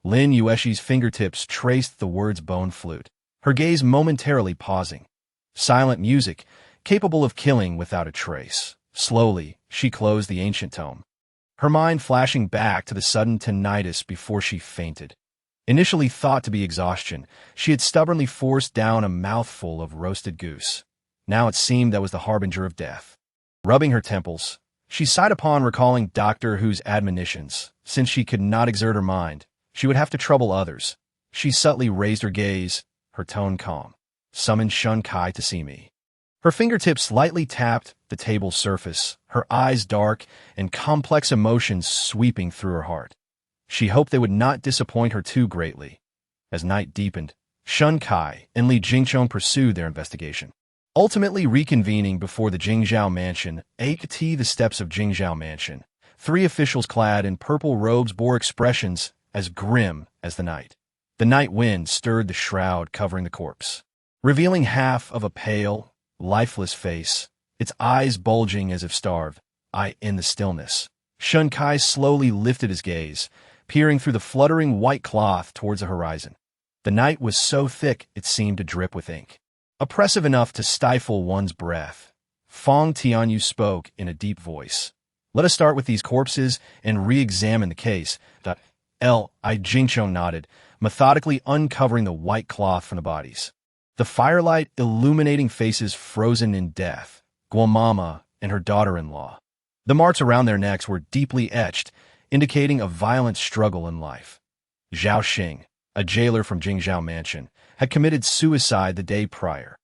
Lin Yuexi's fingertips traced the words bone flute, her gaze momentarily pausing. Silent music, capable of killing without a trace. Slowly, she closed the ancient tome, her mind flashing back to the sudden tinnitus before she fainted. Initially thought to be exhaustion, she had stubbornly forced down a mouthful of roasted goose. Now it seemed that was the harbinger of death. Rubbing her temples, she sighed upon recalling Doctor Who's admonitions. Since she could not exert her mind, she would have to trouble others. She subtly raised her gaze, her tone calm. Summon Shun Kai to see me. Her fingertips lightly tapped the table's surface, her eyes dark and complex emotions sweeping through her heart. She hoped they would not disappoint her too greatly. As night deepened, Shun Kai and Li Jingchong pursued their investigation, ultimately reconvening before the Jingzhou Mansion. The steps of Jingzhou Mansion. 3 officials clad in purple robes bore expressions as grim as the night. The night wind stirred the shroud covering the corpse, revealing half of a pale, lifeless face, its eyes bulging as if starved. In the stillness, Shun Kai slowly lifted his gaze, peering through the fluttering white cloth towards the horizon. The night was so thick it seemed to drip with ink, oppressive enough to stifle one's breath. Fong Tianyu spoke in a deep voice. Let us start with these corpses and re-examine the case. Jingchong nodded, methodically uncovering the white cloth from the bodies. The firelight illuminating faces frozen in death, Guomama and her daughter-in-law. The marks around their necks were deeply etched, indicating a violent struggle in life. Zhao Xing, a jailer from Jingzhou Mansion, had committed suicide the day prior.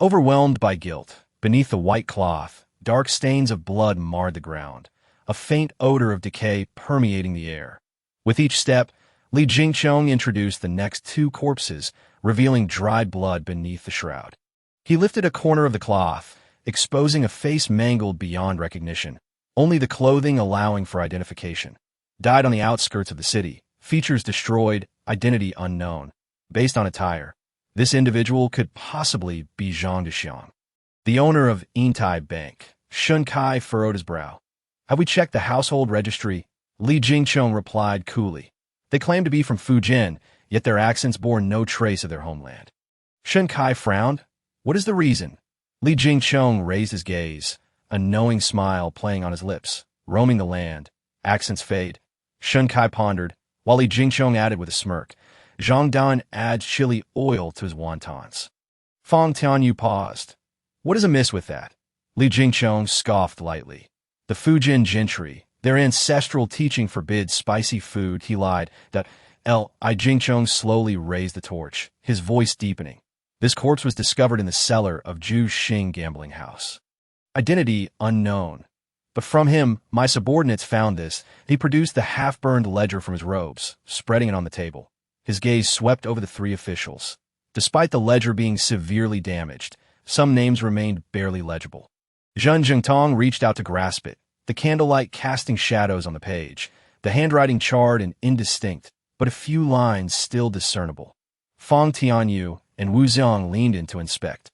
Overwhelmed by guilt, beneath the white cloth, dark stains of blood marred the ground, a faint odor of decay permeating the air. With each step, Li Jingchong introduced the next 2 corpses, revealing dried blood beneath the shroud. He lifted a corner of the cloth, exposing a face mangled beyond recognition, only the clothing allowing for identification. Died on the outskirts of the city, features destroyed, identity unknown. Based on attire, this individual could possibly be Zhang Dexiang, the owner of Yintai Bank. Shun Kai furrowed his brow. Have we checked the household registry? Li Jingchong replied coolly. They claimed to be from Fujian, yet their accents bore no trace of their homeland. Shun Kai frowned. What is the reason? Li Jingchong raised his gaze, a knowing smile playing on his lips. Roaming the land. Accents fade. Shun Kai pondered, while Li Jingchong added with a smirk. Zhang Dan adds chili oil to his wontons. Fong Tianyu paused. What is amiss with that? Li Jingchong scoffed lightly. The Fujian gentry, their ancestral teaching forbids spicy food. He lied. Jingchong slowly raised the torch, his voice deepening. This corpse was discovered in the cellar of Zhu Xing gambling house. Identity unknown. But from him, my subordinates found this. He produced the half-burned ledger from his robes, spreading it on the table. His gaze swept over the 3 officials. Despite the ledger being severely damaged, some names remained barely legible. Zhen Zhengtong reached out to grasp it, the candlelight casting shadows on the page, the handwriting charred and indistinct, but a few lines still discernible. Fong Tianyu and Wu Xiang leaned in to inspect,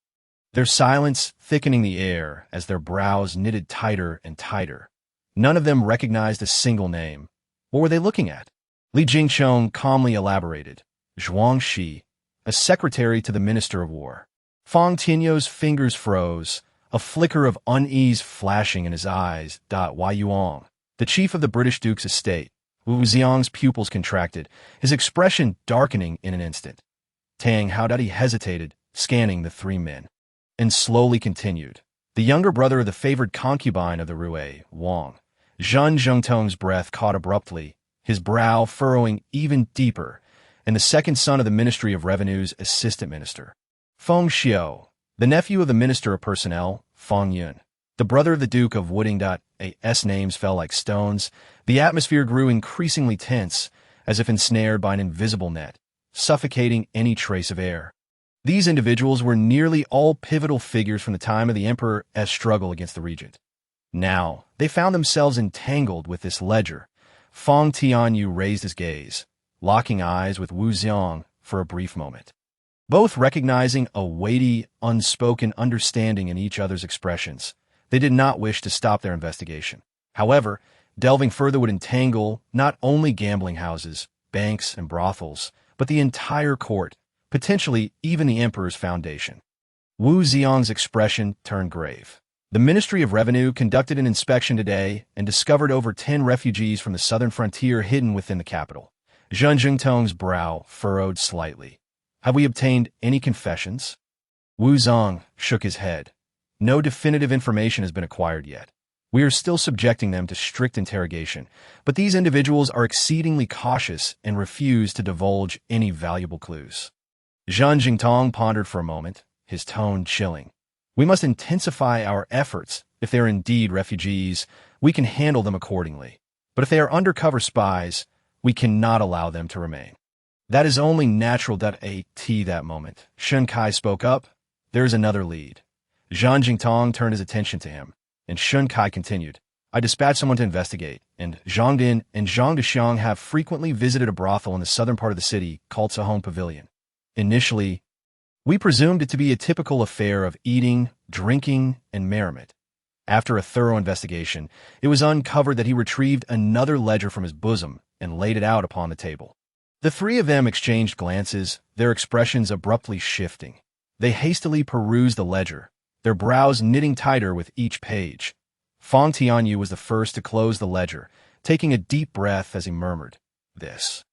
their silence thickening the air as their brows knitted tighter and tighter. None of them recognized a single name. What were they looking at? Li Jingchong calmly elaborated. Zhuang Shi, a secretary to the Minister of War. Fong Tianyu's fingers froze, a flicker of unease flashing in his eyes. Wai Yuang, the chief of the British Duke's estate. Wu Xiang's pupils contracted, his expression darkening in an instant. Tang Haodadi hesitated, scanning the 3 men, and slowly continued. The younger brother of the favored concubine of the Rue, Wang. Zhen Zhengtong's breath caught abruptly, his brow furrowing even deeper, and the second son of the Ministry of Revenue's assistant minister. Feng Xiao, the nephew of the Minister of Personnel, Feng Yun, the brother of the Duke of Wooding. As names fell like stones, the atmosphere grew increasingly tense, as if ensnared by an invisible net, suffocating any trace of air. These individuals were nearly all pivotal figures from the time of the Emperor's struggle against the regent. Now, they found themselves entangled with this ledger, Fong Tianyu raised his gaze, locking eyes with Wu Xiang for a brief moment. Both recognizing a weighty, unspoken understanding in each other's expressions, they did not wish to stop their investigation. However, delving further would entangle not only gambling houses, banks, and brothels, but the entire court, potentially even the emperor's foundation. Wu Xiang's expression turned grave. The Ministry of Revenue conducted an inspection today and discovered over 10 refugees from the southern frontier hidden within the capital. Zheng Jingtong's brow furrowed slightly. Have we obtained any confessions? Wu Zong shook his head. No definitive information has been acquired yet. We are still subjecting them to strict interrogation, but these individuals are exceedingly cautious and refuse to divulge any valuable clues. Zhang Jingtong pondered for a moment, his tone chilling. We must intensify our efforts. If they are indeed refugees, we can handle them accordingly. But if they are undercover spies, we cannot allow them to remain. That is only natural. That moment, Shen Kai spoke up. There is another lead. Zhang Jingtong turned his attention to him, and Shen Kai continued. I dispatched someone to investigate, and Zhang Din and Zhang Dexiang have frequently visited a brothel in the southern part of the city called Sahong Pavilion. Initially, we presumed it to be a typical affair of eating, drinking, and merriment. After a thorough investigation, it was uncovered that he retrieved another ledger from his bosom and laid it out upon the table. The three of them exchanged glances, their expressions abruptly shifting. They hastily perused the ledger, their brows knitting tighter with each page. Fong Tianyu was the first to close the ledger, taking a deep breath as he murmured, "This."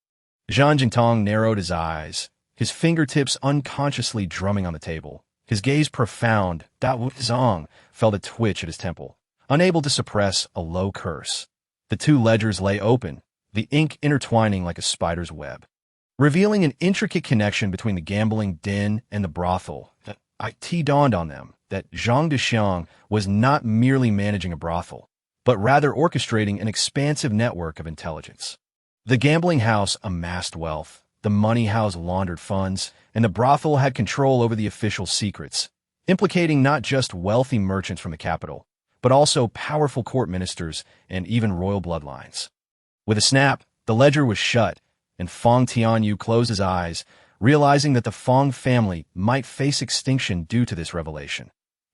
Zhang Jingtong narrowed his eyes, his fingertips unconsciously drumming on the table, his gaze profound. Wu Zong felt a twitch at his temple, unable to suppress a low curse. The two ledgers lay open, the ink intertwining like a spider's web, revealing an intricate connection between the gambling den and the brothel. It dawned on them that Zhang Dexiang was not merely managing a brothel, but rather orchestrating an expansive network of intelligence. The gambling house amassed wealth, the money house laundered funds, and the brothel had control over the official secrets, implicating not just wealthy merchants from the capital, but also powerful court ministers and even royal bloodlines. With a snap, the ledger was shut, and Fong Tianyu closed his eyes, realizing that the Fong family might face extinction due to this revelation.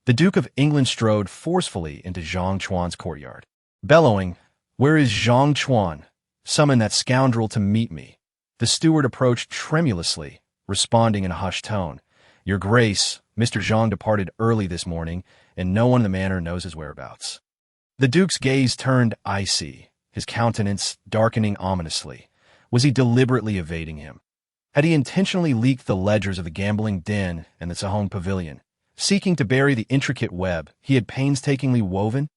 The Duke of England strode forcefully into Zhang Chuan's courtyard, bellowing, "Where is Zhang Chuan? Summon that scoundrel to meet me." The steward approached tremulously, responding in a hushed tone, "Your Grace, Mr. Zhang departed early this morning, and no one in the manor knows his whereabouts." The Duke's gaze turned icy, his countenance darkening ominously. Was he deliberately evading him? Had he intentionally leaked the ledgers of the gambling den and the Sahong Pavilion, seeking to bury the intricate web he had painstakingly woven?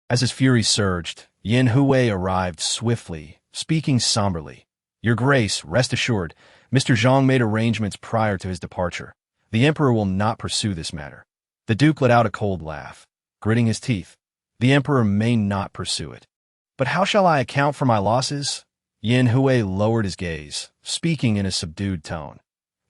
As his fury surged, Yin Hui arrived swiftly, speaking somberly. "Your Grace, rest assured, Mr. Zhang made arrangements prior to his departure. The Emperor will not pursue this matter." The Duke let out a cold laugh, gritting his teeth. "The Emperor may not pursue it. But how shall I account for my losses?" Yin Hui lowered his gaze, speaking in a subdued tone.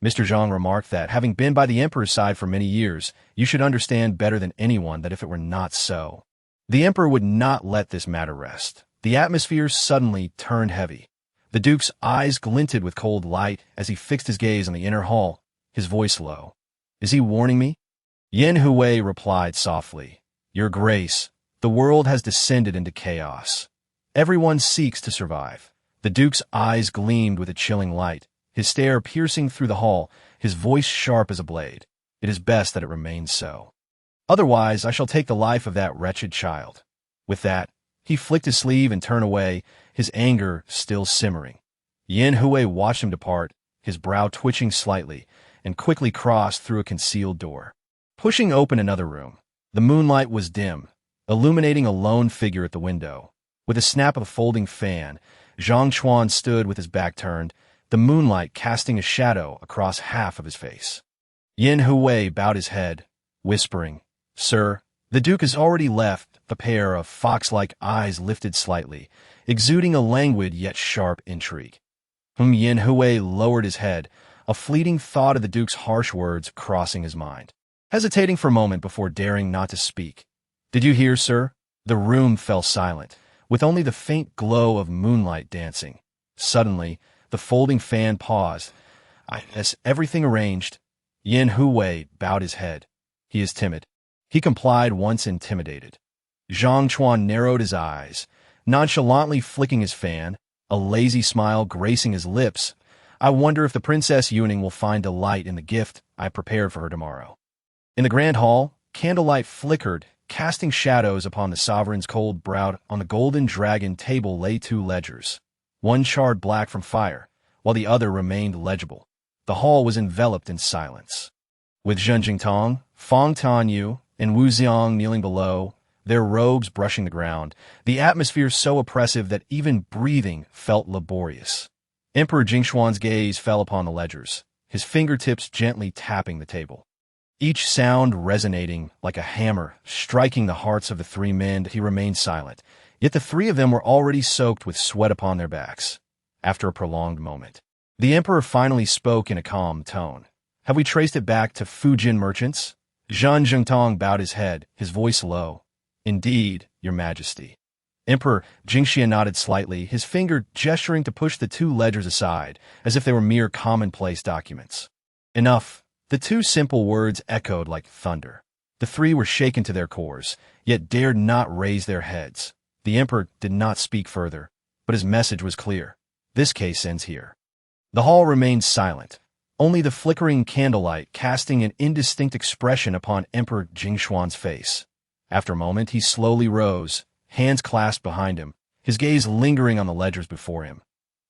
Mr. Zhang remarked that, having been by the Emperor's side for many years, you should understand better than anyone that if it were not so, the Emperor would not let this matter rest. The atmosphere suddenly turned heavy. The Duke's eyes glinted with cold light as he fixed his gaze on the inner hall, his voice low. "Is he warning me?" Yin Hui replied softly, "Your Grace, the world has descended into chaos. Everyone seeks to survive." The Duke's eyes gleamed with a chilling light, his stare piercing through the hall, his voice sharp as a blade. "It is best that it remains so. Otherwise, I shall take the life of that wretched child." With that, he flicked his sleeve and turned away, his anger still simmering. Yin Hui watched him depart, his brow twitching slightly, and quickly crossed through a concealed door. Pushing open another room, the moonlight was dim, illuminating a lone figure at the window. With a snap of a folding fan, Zhang Chuan stood with his back turned, the moonlight casting a shadow across half of his face. Yin Hui bowed his head, whispering, "Sir, the Duke has already left." A pair of fox-like eyes lifted slightly, exuding a languid yet sharp intrigue. Yin Hui lowered his head, a fleeting thought of the Duke's harsh words crossing his mind, hesitating for a moment before daring not to speak. "Did you hear, sir?" The room fell silent, with only the faint glow of moonlight dancing. Suddenly, the folding fan paused. As everything arranged, Yin Huwei bowed his head. He is timid. He complied once intimidated. Zhang Chuan narrowed his eyes, nonchalantly flicking his fan, a lazy smile gracing his lips. I wonder if the Princess Yuning will find delight in the gift I prepared for her tomorrow. In the grand hall, candlelight flickered, casting shadows upon the sovereign's cold brow. On the golden dragon table lay 2 ledgers, one charred black from fire, while the other remained legible. The hall was enveloped in silence. With Zhen Jingtong, Fang Tanyu, and Wu Xiang kneeling below, their robes brushing the ground, the atmosphere so oppressive that even breathing felt laborious. Emperor Jingshuan's gaze fell upon the ledgers, his fingertips gently tapping the table. Each sound resonating like a hammer, striking the hearts of the 3 men. He remained silent, yet the 3 of them were already soaked with sweat upon their backs. After a prolonged moment, the emperor finally spoke in a calm tone. Have we traced it back to Fujin merchants? Zhan Zhengtong bowed his head, his voice low. Indeed, your majesty. Emperor Jingxian nodded slightly, his finger gesturing to push the 2 ledgers aside, as if they were mere commonplace documents. Enough. The 2 simple words echoed like thunder. The 3 were shaken to their cores, yet dared not raise their heads. The emperor did not speak further, but his message was clear. This case ends here. The hall remained silent, only the flickering candlelight casting an indistinct expression upon Emperor Jingshuan's face. After a moment, he slowly rose, hands clasped behind him, his gaze lingering on the ledgers before him.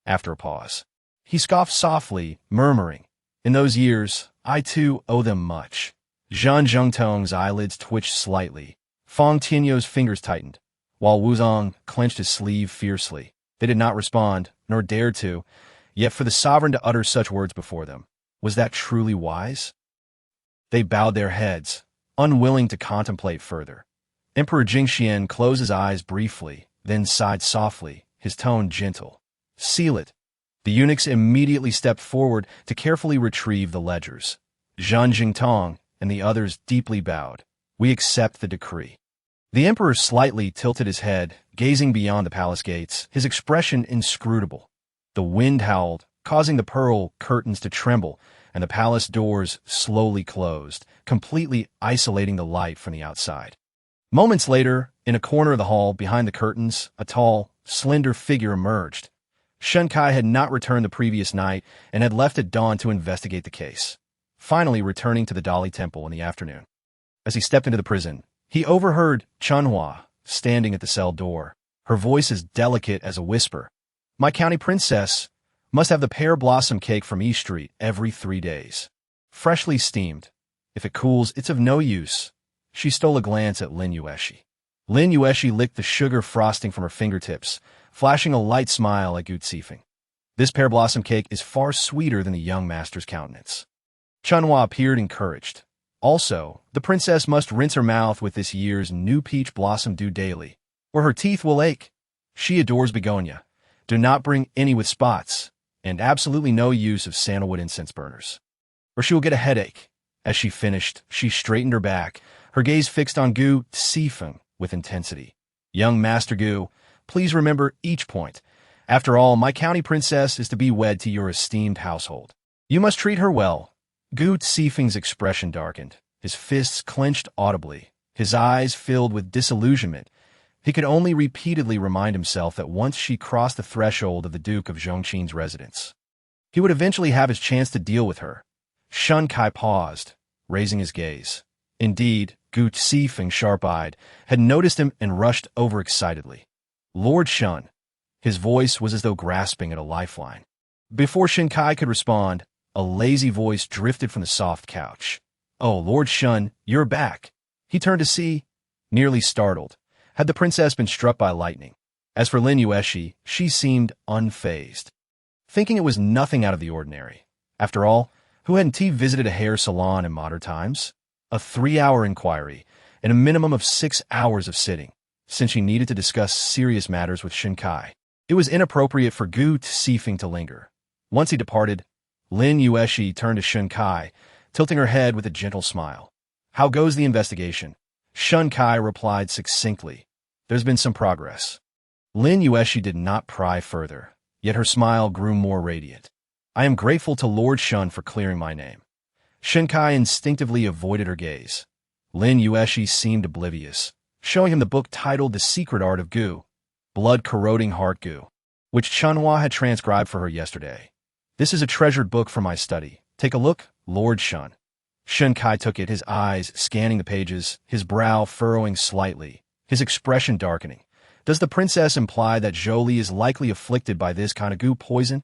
After a pause, he scoffed softly, murmuring, in those years, I too owe them much. Zhan Zhengtong's eyelids twitched slightly. Fang Tianyou's fingers tightened, while Wu Zong clenched his sleeve fiercely. They did not respond, nor dared to, yet for the sovereign to utter such words before them, was that truly wise? They bowed their heads, unwilling to contemplate further. Emperor Jingxian closed his eyes briefly, then sighed softly, his tone gentle. Seal it. The eunuchs immediately stepped forward to carefully retrieve the ledgers. Zhan Jingtong and the others deeply bowed. We accept the decree. The emperor slightly tilted his head, gazing beyond the palace gates, his expression inscrutable. The wind howled, causing the pearl curtains to tremble, and the palace doors slowly closed, completely isolating the light from the outside. Moments later, in a corner of the hall behind the curtains, a tall, slender figure emerged. Shen Kai had not returned the previous night and had left at dawn to investigate the case, finally returning to the Dali Temple in the afternoon. As he stepped into the prison, he overheard Chunhua standing at the cell door, her voice as delicate as a whisper. My county princess must have the pear blossom cake from East Street every 3 days. Freshly steamed. If it cools, it's of no use. She stole a glance at Lin Yuexi. Lin Yuexi licked the sugar frosting from her fingertips, flashing a light smile at Gu Zifeng. This pear blossom cake is far sweeter than the young master's countenance. Chunhua appeared encouraged. Also, the princess must rinse her mouth with this year's new peach blossom dew daily, or her teeth will ache. She adores begonia. Do not bring any with spots, and absolutely no use of sandalwood incense burners, or she will get a headache. As she finished, she straightened her back, her gaze fixed on Gu Zifeng with intensity. Young Master Gu, please remember each point. After all, my county princess is to be wed to your esteemed household. You must treat her well. Gu Zifeng's expression darkened, his fists clenched audibly, his eyes filled with disillusionment. He could only repeatedly remind himself that once she crossed the threshold of the Duke of Zhongqing's residence, he would eventually have his chance to deal with her. Shen Kai paused, raising his gaze. Indeed, Gu Zifeng, sharp-eyed, had noticed him and rushed over excitedly. Lord Shen. His voice was as though grasping at a lifeline. Before Shen Kai could respond, a lazy voice drifted from the soft couch. Oh, Lord Shen, you're back. He turned to see, nearly startled. Had the princess been struck by lightning? As for Lin Yuexi, she seemed unfazed, thinking it was nothing out of the ordinary. After all, who hadn't he visited a hair salon in modern times? A 3-hour inquiry, and a minimum of 6 hours of sitting, since she needed to discuss serious matters with Shen Kai. It was inappropriate for Gu Zifeng to linger. Once he departed, Lin Yuexi turned to Shen Kai, tilting her head with a gentle smile. How goes the investigation? Shen Kai replied succinctly. There's been some progress. Lin Yuexi did not pry further, yet her smile grew more radiant. I am grateful to Lord Shun for clearing my name. Shinkai instinctively avoided her gaze. Lin Yuexi seemed oblivious, showing him the book titled The Secret Art of Gu, Blood-Corroding Heart Gu, which Chunhua had transcribed for her yesterday. This is a treasured book for my study. Take a look, Lord Shun. Shinkai took it, his eyes scanning the pages, his brow furrowing slightly, his expression darkening. Does the princess imply that Zhou is likely afflicted by this kind of Gu poison?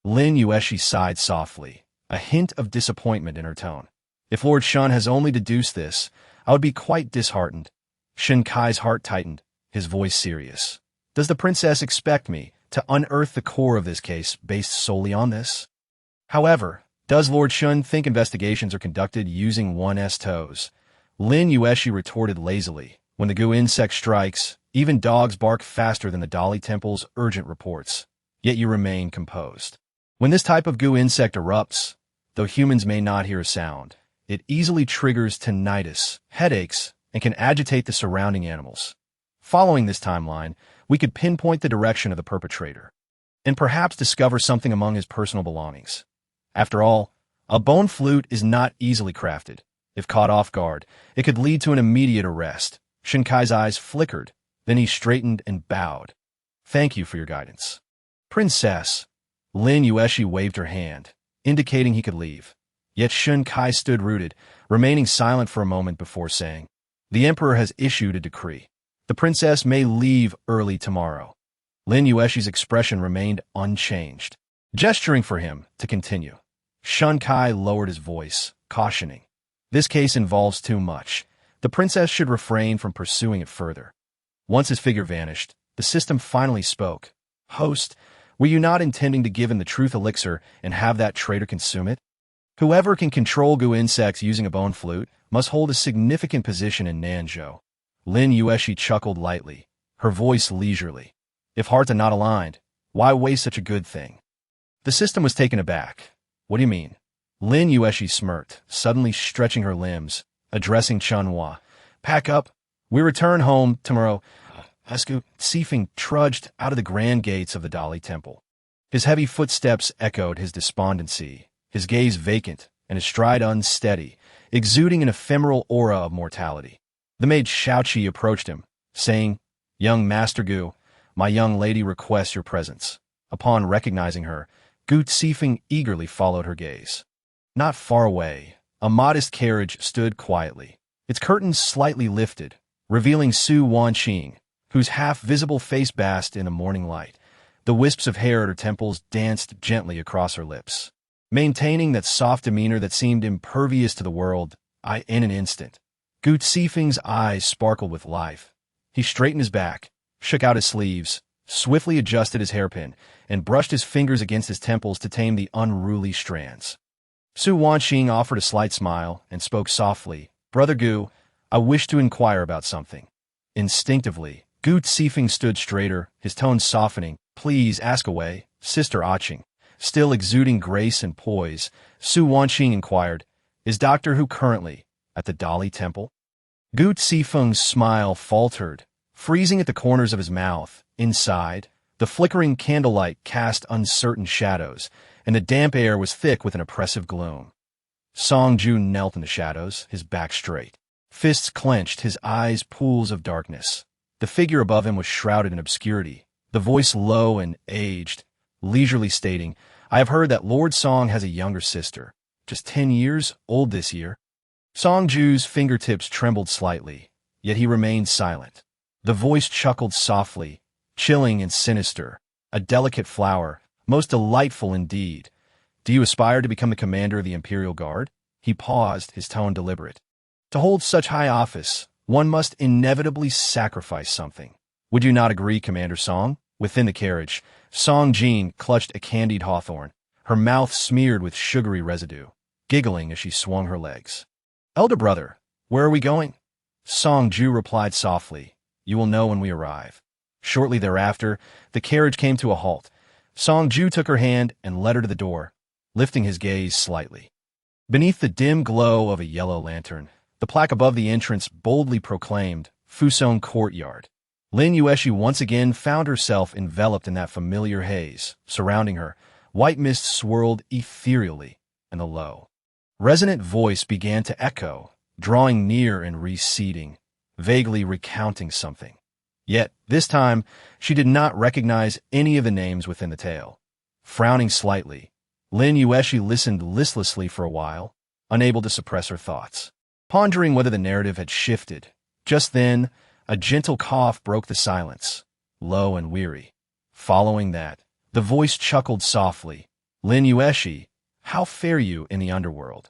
Lin Yuexi sighed softly, a hint of disappointment in her tone. If Lord Shun has only deduced this, I would be quite disheartened. Shinkai's heart tightened, his voice serious. Does the princess expect me to unearth the core of this case based solely on this? However, does Lord Shun think investigations are conducted using one's toes? Lin Yuexi retorted lazily. When the Gu insect strikes, even dogs bark faster than the Dali Temple's urgent reports. Yet you remain composed. When this type of Gu insect erupts, though humans may not hear a sound, it easily triggers tinnitus, headaches, and can agitate the surrounding animals. Following this timeline, we could pinpoint the direction of the perpetrator, and perhaps discover something among his personal belongings. After all, a bone flute is not easily crafted. If caught off guard, it could lead to an immediate arrest. Shinkai's eyes flickered, then he straightened and bowed. Thank you for your guidance. Princess. Lin Yuexi waved her hand, indicating he could leave. Yet Shinkai stood rooted, remaining silent for a moment before saying, The emperor has issued a decree. The princess may leave early tomorrow. Lin Yuexi's expression remained unchanged, gesturing for him to continue. Shinkai lowered his voice, cautioning. This case involves too much. The princess should refrain from pursuing it further. Once his figure vanished, the system finally spoke. Host, were you not intending to give him the truth elixir and have that traitor consume it? Whoever can control Gu insects using a bone flute must hold a significant position in Nanzhou. Lin Yuexi chuckled lightly, her voice leisurely. If hearts are not aligned, why waste such a good thing? The system was taken aback. What do you mean? Lin Yuexi smirked, suddenly stretching her limbs, addressing Chunhua. Pack up. We return home tomorrow. Escu Sifeng trudged out of the grand gates of the Dali Temple. His heavy footsteps echoed his despondency, his gaze vacant and his stride unsteady, exuding an ephemeral aura of mortality. The maid Shaoqi approached him, saying, Young Master Gu, my young lady requests your presence. Upon recognizing her, Gu Sifeng eagerly followed her gaze. Not far away, a modest carriage stood quietly, its curtains slightly lifted, revealing Su Wanqing, whose half-visible face basked in the morning light. The wisps of hair at her temples danced gently across her lips, maintaining that soft demeanor that seemed impervious to the world. In an instant, Gu Sifeng's eyes sparkled with life. He straightened his back, shook out his sleeves, swiftly adjusted his hairpin, and brushed his fingers against his temples to tame the unruly strands. Su Wanqing offered a slight smile and spoke softly. Brother Gu, I wish to inquire about something. Instinctively, Gu Sifeng stood straighter, his tone softening. Please ask away, Sister Aching. Still exuding grace and poise, Su Wanqing inquired, Is Doctor Who currently at the Dali Temple? Gu Sifeng's smile faltered, freezing at the corners of his mouth. Inside, the flickering candlelight cast uncertain shadows, and the damp air was thick with an oppressive gloom. Song Ju knelt in the shadows, his back straight. Fists clenched, his eyes pools of darkness. The figure above him was shrouded in obscurity, the voice low and aged, leisurely stating, I have heard that Lord Song has a younger sister, just 10 years old this year. Song Ju's fingertips trembled slightly, yet he remained silent. The voice chuckled softly, chilling and sinister, a delicate flower, most delightful indeed. Do you aspire to become the commander of the Imperial Guard? He paused, his tone deliberate. To hold such high office, one must inevitably sacrifice something. Would you not agree, Commander Song? Within the carriage, Song Jin clutched a candied hawthorn, her mouth smeared with sugary residue, giggling as she swung her legs. Elder brother, where are we going? Song Ju replied softly, You will know when we arrive. Shortly thereafter, the carriage came to a halt. Song Ju took her hand and led her to the door, lifting his gaze slightly. Beneath the dim glow of a yellow lantern, the plaque above the entrance boldly proclaimed, Fusong Courtyard. Lin Yuexi once again found herself enveloped in that familiar haze. Surrounding her, white mist swirled ethereally, and the low, resonant voice began to echo, drawing near and receding, vaguely recounting something. Yet, this time, she did not recognize any of the names within the tale. Frowning slightly, Lin Yuexi listened listlessly for a while, unable to suppress her thoughts, pondering whether the narrative had shifted. Just then, a gentle cough broke the silence, low and weary. Following that, the voice chuckled softly. Lin Yuexi, how fare you in the underworld?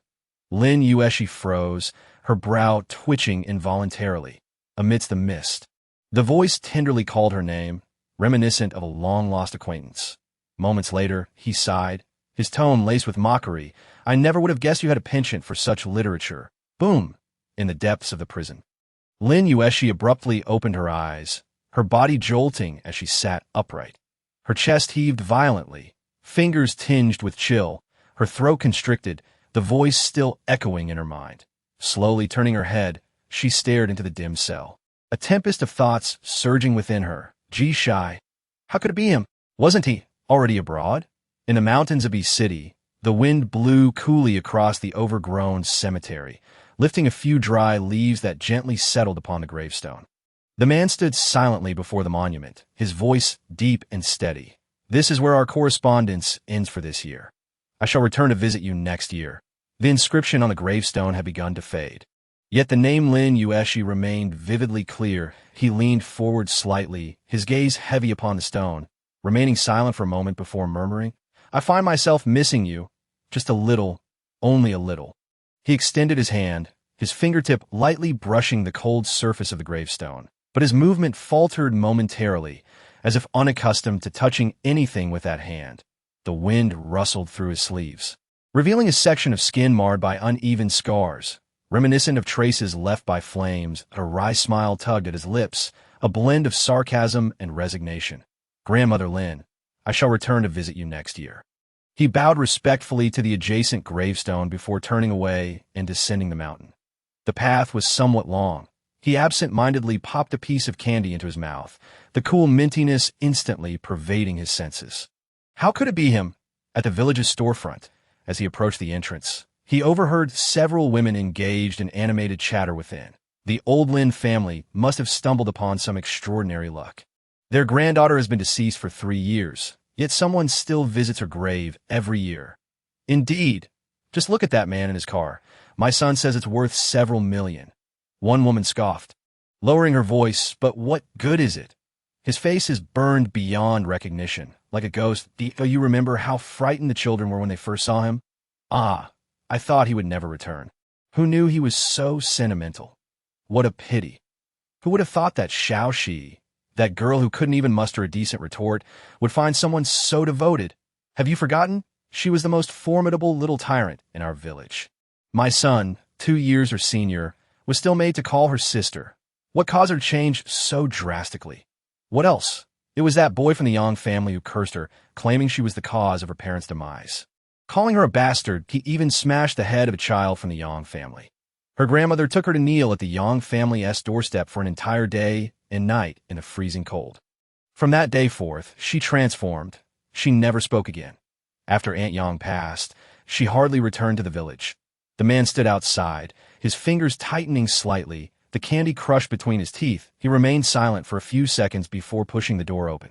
Lin Yuexi froze, her brow twitching involuntarily. Amidst the mist, the voice tenderly called her name, reminiscent of a long-lost acquaintance. Moments later, he sighed, his tone laced with mockery. I never would have guessed you had a penchant for such literature. Boom! In the depths of the prison. Lin Yuexi abruptly opened her eyes, her body jolting as she sat upright. Her chest heaved violently, fingers tinged with chill, her throat constricted, the voice still echoing in her mind. Slowly turning her head, she stared into the dim cell. A tempest of thoughts surging within her. Gee shy. How could it be him? Wasn't he already abroad? In the mountains of East City, the wind blew coolly across the overgrown cemetery, lifting a few dry leaves that gently settled upon the gravestone. The man stood silently before the monument, his voice deep and steady. This is where our correspondence ends for this year. I shall return to visit you next year. The inscription on the gravestone had begun to fade. Yet the name Lin Yuexi remained vividly clear. He leaned forward slightly, his gaze heavy upon the stone, remaining silent for a moment before murmuring, I find myself missing you. Just a little, only a little. He extended his hand, his fingertip lightly brushing the cold surface of the gravestone, but his movement faltered momentarily, as if unaccustomed to touching anything with that hand. The wind rustled through his sleeves, revealing a section of skin marred by uneven scars, reminiscent of traces left by flames. A wry smile tugged at his lips, a blend of sarcasm and resignation. Grandmother Lin, I shall return to visit you next year. He bowed respectfully to the adjacent gravestone before turning away and descending the mountain. The path was somewhat long. He absent-mindedly popped a piece of candy into his mouth, the cool mintiness instantly pervading his senses. How could it be him? At the village's storefront, as he approached the entrance, he overheard several women engaged in animated chatter within. The old Lin family must have stumbled upon some extraordinary luck. Their granddaughter has been deceased for 3 years, yet someone still visits her grave every year. Indeed. Just look at that man in his car. My son says it's worth several million. One woman scoffed, lowering her voice, but what good is it? His face is burned beyond recognition, like a ghost. Do you remember how frightened the children were when they first saw him? Ah, I thought he would never return. Who knew he was so sentimental? What a pity. Who would have thought that Xiaoxi, that girl who couldn't even muster a decent retort, would find someone so devoted? Have you forgotten? She was the most formidable little tyrant in our village. My son, 2 years her senior, was still made to call her sister. What caused her to change so drastically? What else? It was that boy from the Yang family who cursed her, claiming she was the cause of her parents' demise. Calling her a bastard, he even smashed the head of a child from the Yang family. Her grandmother took her to kneel at the Yang family's doorstep for an entire day and night in the freezing cold. From that day forth, she transformed. She never spoke again. After Aunt Yang passed, she hardly returned to the village. The man stood outside, his fingers tightening slightly, the candy crushed between his teeth. He remained silent for a few seconds before pushing the door open.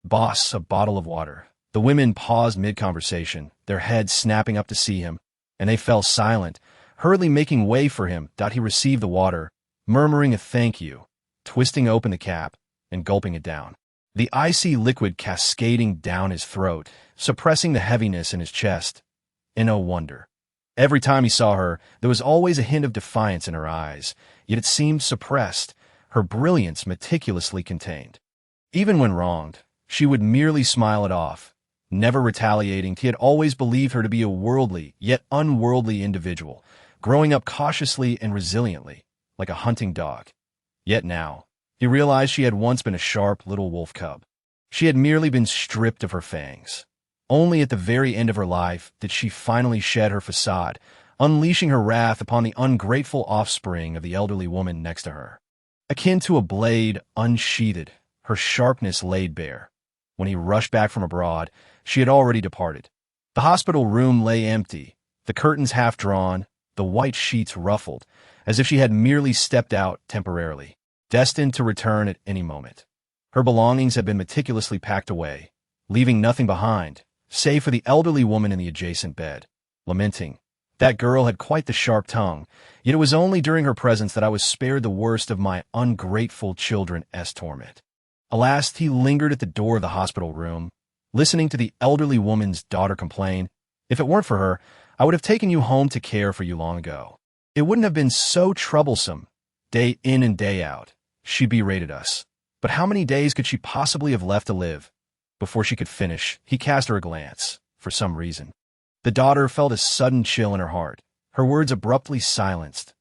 Boss, a bottle of water. The women paused mid-conversation, their heads snapping up to see him, and they fell silent, hurriedly making way for him. He received the water, murmuring a thank you, twisting open the cap, and gulping it down. The icy liquid cascading down his throat, suppressing the heaviness in his chest. And no wonder. Every time he saw her, there was always a hint of defiance in her eyes, yet it seemed suppressed, her brilliance meticulously contained. Even when wronged, she would merely smile it off, never retaliating. He had always believed her to be a worldly, yet unworldly individual, growing up cautiously and resiliently, like a hunting dog. Yet now, he realized she had once been a sharp little wolf cub. She had merely been stripped of her fangs. Only at the very end of her life did she finally shed her facade, unleashing her wrath upon the ungrateful offspring of the elderly woman next to her. akin to a blade unsheathed, her sharpness laid bare. When he rushed back from abroad, she had already departed. The hospital room lay empty, the curtains half drawn, the white sheets ruffled, as if she had merely stepped out temporarily, destined to return at any moment. Her belongings had been meticulously packed away, leaving nothing behind, save for the elderly woman in the adjacent bed, lamenting. That girl had quite the sharp tongue, yet it was only during her presence that I was spared the worst of my ungrateful children's torment. Alas, he lingered at the door of the hospital room, listening to the elderly woman's daughter complain, "If it weren't for her, I would have taken you home to care for you long ago. It wouldn't have been so troublesome. Day in and day out, she berated us. But how many days could she possibly have left to live?" Before she could finish, he cast her a glance, for some reason. The daughter felt a sudden chill in her heart, her words abruptly silenced.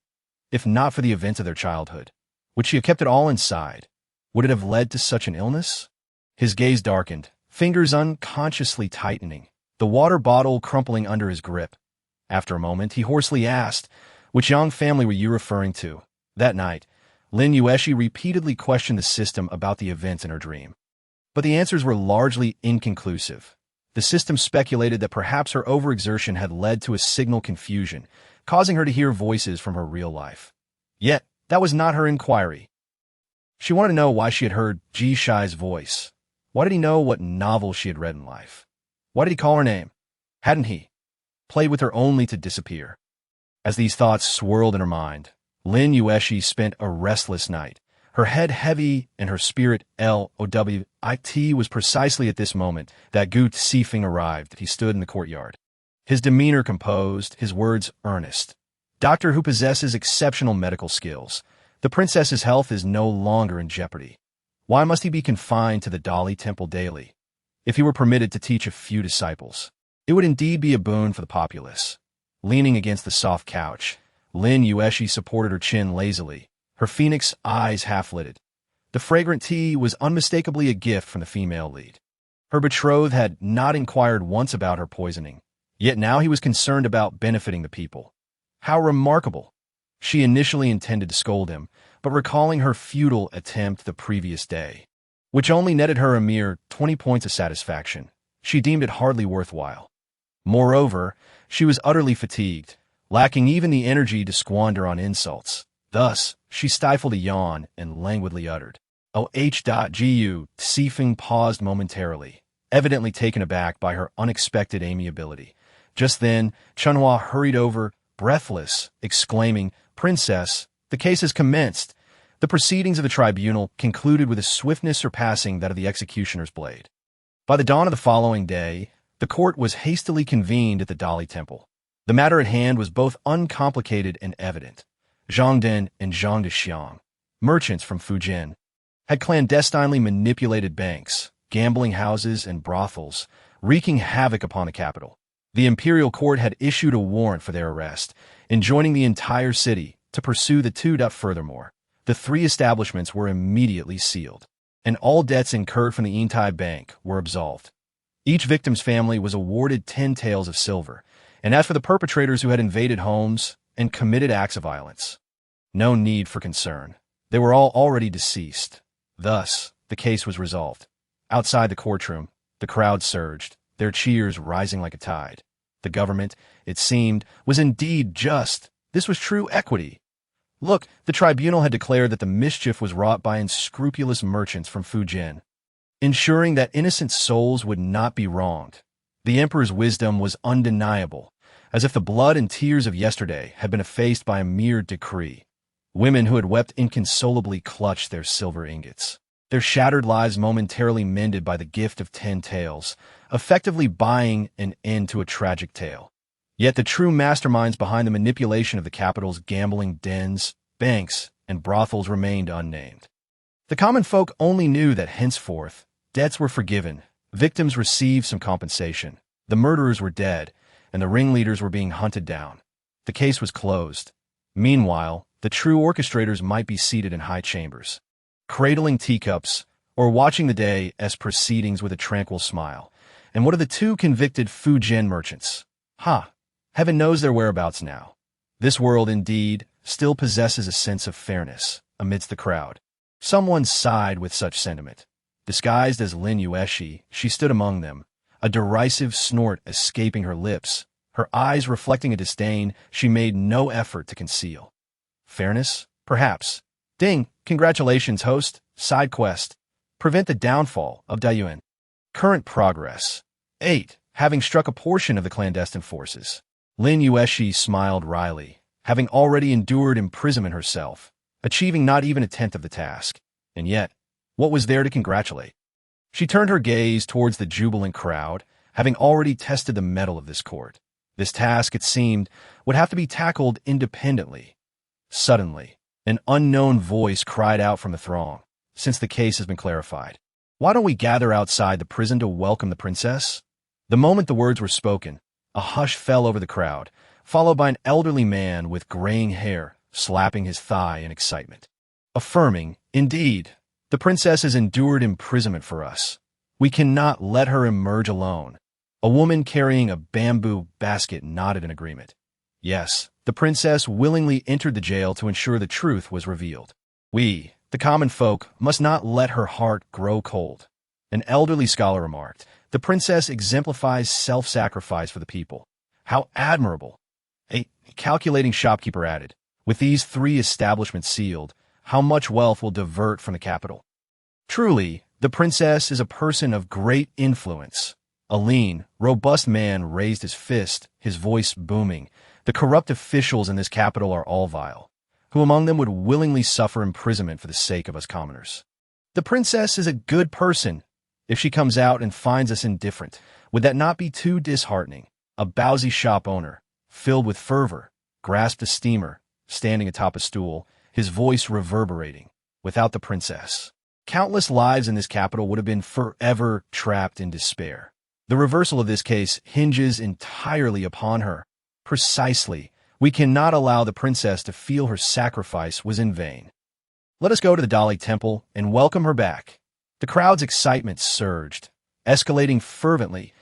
If not for the events of their childhood, would she have kept it all inside? Would it have led to such an illness? His gaze darkened, fingers unconsciously tightening, the water bottle crumpling under his grip. After a moment, he hoarsely asked, "Which young family were you referring to?" That night, Lin Yuexi repeatedly questioned the system about the events in her dream. But the answers were largely inconclusive. The system speculated that perhaps her overexertion had led to a signal confusion, causing her to hear voices from her real life. Yet, that was not her inquiry. She wanted to know why she had heard Ji Shai's voice. Why did he know what novel she had read in life? Why did he call her name? Hadn't he played with her only to disappear? As these thoughts swirled in her mind, Lin Yuexi spent a restless night, her head heavy and her spirit lowit. Was precisely at this moment that Gu Sifeng arrived. He stood in the courtyard, his demeanor composed, his words earnest. "Doctor who possesses exceptional medical skills. The princess's health is no longer in jeopardy. Why must he be confined to the Dali temple daily? If he were permitted to teach a few disciples, it would indeed be a boon for the populace." Leaning against the soft couch, Lin Yuexi supported her chin lazily, her phoenix eyes half-lidded. The fragrant tea was unmistakably a gift from the female lead. Her betrothed had not inquired once about her poisoning, yet now he was concerned about benefiting the people. How remarkable! She initially intended to scold him, but recalling her futile attempt the previous day, which only netted her a mere 20 points of satisfaction, she deemed it hardly worthwhile. Moreover, she was utterly fatigued, lacking even the energy to squander on insults. Thus, she stifled a yawn and languidly uttered, "Oh Gu." Sifeng paused momentarily, evidently taken aback by her unexpected amiability. Just then, Chunhua hurried over, breathless, exclaiming, "Princess, the case has commenced." The proceedings of the tribunal concluded with a swiftness surpassing that of the executioner's blade. By the dawn of the following day, the court was hastily convened at the Dali Temple. The matter at hand was both uncomplicated and evident. Zhang Den and Zhang Dexiang, merchants from Fujian, had clandestinely manipulated banks, gambling houses, and brothels, wreaking havoc upon the capital. The imperial court had issued a warrant for their arrest, enjoining the entire city to pursue the two. Furthermore, the three establishments were immediately sealed, and all debts incurred from the Yintai Bank were absolved. Each victim's family was awarded 10 taels of silver, and as for the perpetrators who had invaded homes and committed acts of violence, no need for concern. They were all already deceased. Thus, the case was resolved. Outside the courtroom, the crowd surged, their cheers rising like a tide. The government, it seemed, was indeed just. This was true equity. Look, the tribunal had declared that the mischief was wrought by unscrupulous merchants from Fujian, ensuring that innocent souls would not be wronged. The emperor's wisdom was undeniable, as if the blood and tears of yesterday had been effaced by a mere decree. Women who had wept inconsolably clutched their silver ingots, their shattered lives momentarily mended by the gift of 10 taels, effectively buying an end to a tragic tale. Yet the true masterminds behind the manipulation of the capital's gambling dens, banks, and brothels remained unnamed. The common folk only knew that henceforth, debts were forgiven, victims received some compensation, the murderers were dead, and the ringleaders were being hunted down. The case was closed. Meanwhile, the true orchestrators might be seated in high chambers, cradling teacups, or watching the day's proceedings with a tranquil smile. And what of the 2 convicted Fujian merchants? Heaven knows their whereabouts now. This world, indeed, still possesses a sense of fairness, amidst the crowd. Someone sighed with such sentiment. Disguised as Lin Yuexi, she stood among them, a derisive snort escaping her lips, her eyes reflecting a disdain she made no effort to conceal. Fairness? Perhaps. Ding! Congratulations, host. Side quest. Prevent the downfall of Dayuan. Current progress. 8. Having struck a portion of the clandestine forces. Lin Yuexi smiled wryly, having already endured imprisonment herself, achieving not even a tenth of the task. And yet, what was there to congratulate? She turned her gaze towards the jubilant crowd, having already tested the mettle of this court. This task, it seemed, would have to be tackled independently. Suddenly, an unknown voice cried out from the throng, since the case has been clarified. Why don't we gather outside the prison to welcome the princess? The moment the words were spoken, a hush fell over the crowd, followed by an elderly man with graying hair slapping his thigh in excitement. Affirming, indeed, the princess has endured imprisonment for us. We cannot let her emerge alone. A woman carrying a bamboo basket nodded in agreement. Yes, the princess willingly entered the jail to ensure the truth was revealed. We, the common folk, must not let her heart grow cold. An elderly scholar remarked, the princess exemplifies self-sacrifice for the people. How admirable! A calculating shopkeeper added, with these 3 establishments sealed, how much wealth will divert from the capital? Truly, the princess is a person of great influence. A lean, robust man raised his fist, his voice booming. The corrupt officials in this capital are all vile. Who among them would willingly suffer imprisonment for the sake of us commoners? The princess is a good person. If she comes out and finds us indifferent, would that not be too disheartening? A bowsy shop owner, filled with fervor, grasped a steamer, standing atop a stool, his voice reverberating. Without the princess, countless lives in this capital would have been forever trapped in despair. The reversal of this case hinges entirely upon her. Precisely, we cannot allow the princess to feel her sacrifice was in vain. Let us go to the Dali Temple and welcome her back. The crowd's excitement surged, escalating fervently.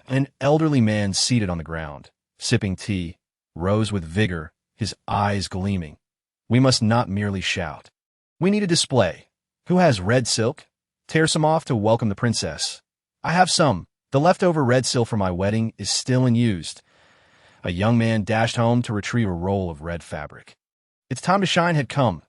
An elderly man seated on the ground, sipping tea, rose with vigor, his eyes gleaming. We must not merely shout. We need a display. Who has red silk? Tear some off to welcome the princess. I have some. The leftover red silk for my wedding is still unused. A young man dashed home to retrieve a roll of red fabric. Its time to shine had come.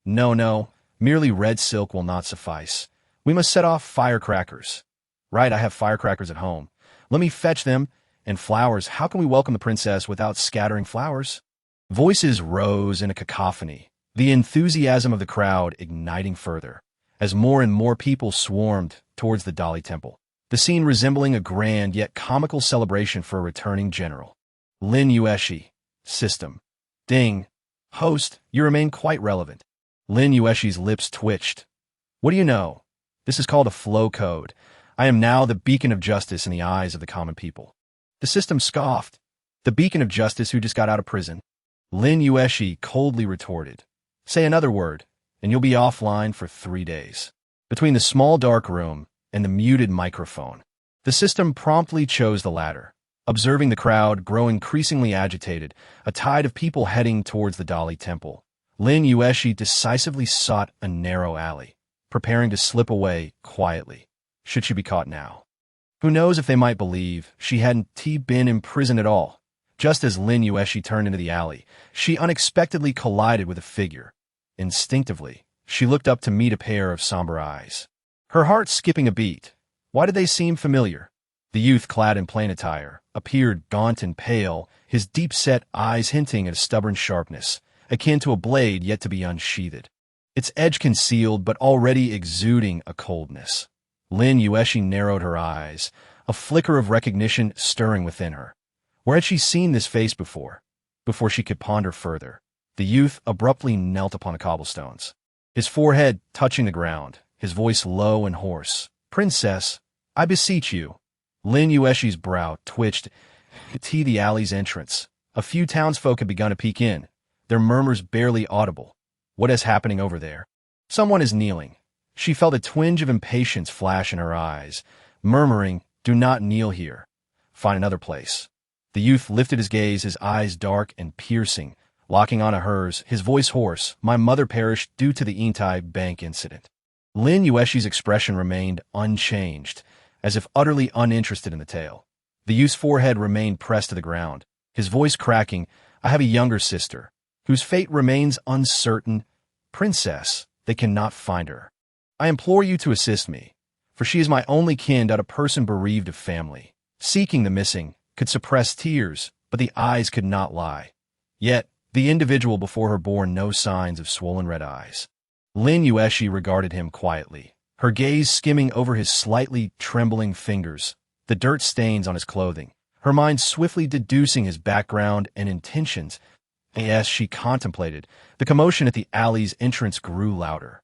No, merely red silk will not suffice. We must set off firecrackers. Right, I have firecrackers at home. Let me fetch them. And flowers. How can we welcome the princess without scattering flowers? Voices rose in a cacophony, the enthusiasm of the crowd igniting further, as more and more people swarmed towards the Dali Temple, the scene resembling a grand yet comical celebration for a returning general. Lin Yuexi. System. Ding. Host, you remain quite relevant. Lin Yuexi's lips twitched. What do you know? This is called a flow code. I am now the beacon of justice in the eyes of the common people. The system scoffed. The beacon of justice who just got out of prison. Lin Yuexi coldly retorted. Say another word, and you'll be offline for 3 days. Between the small dark room and the muted microphone, the system promptly chose the latter. Observing the crowd grow increasingly agitated, a tide of people heading towards the Dali Temple, Lin Yuexi decisively sought a narrow alley, preparing to slip away quietly, should she be caught now. Who knows if they might believe she hadn't been imprisoned at all. Just as Lin Yuexi turned into the alley, she unexpectedly collided with a figure. Instinctively, she looked up to meet a pair of somber eyes. Her heart skipping a beat. Why did they seem familiar? The youth, clad in plain attire, appeared gaunt and pale, his deep-set eyes hinting at a stubborn sharpness, akin to a blade yet to be unsheathed. Its edge concealed but already exuding a coldness. Lin Yuexi narrowed her eyes, a flicker of recognition stirring within her. Where had she seen this face before? Before she could ponder further, the youth abruptly knelt upon the cobblestones, his forehead touching the ground, his voice low and hoarse. Princess, I beseech you. Lin Yuexi's brow twitched to the alley's entrance. A few townsfolk had begun to peek in, their murmurs barely audible. What is happening over there? Someone is kneeling. She felt a twinge of impatience flash in her eyes, murmuring, do not kneel here. Find another place. The youth lifted his gaze, his eyes dark and piercing, locking onto hers, his voice hoarse. My mother perished due to the Intai Bank incident. Lin Yuexi's expression remained unchanged, as if utterly uninterested in the tale. The youth's forehead remained pressed to the ground, his voice cracking. I have a younger sister, whose fate remains uncertain. Princess, they cannot find her. I implore you to assist me, for she is my only kin, a person bereaved of family. Seeking the missing could suppress tears, but the eyes could not lie. Yet, the individual before her bore no signs of swollen red eyes. Lin Yuexi regarded him quietly, her gaze skimming over his slightly trembling fingers, the dirt stains on his clothing, her mind swiftly deducing his background and intentions. As she contemplated, the commotion at the alley's entrance grew louder.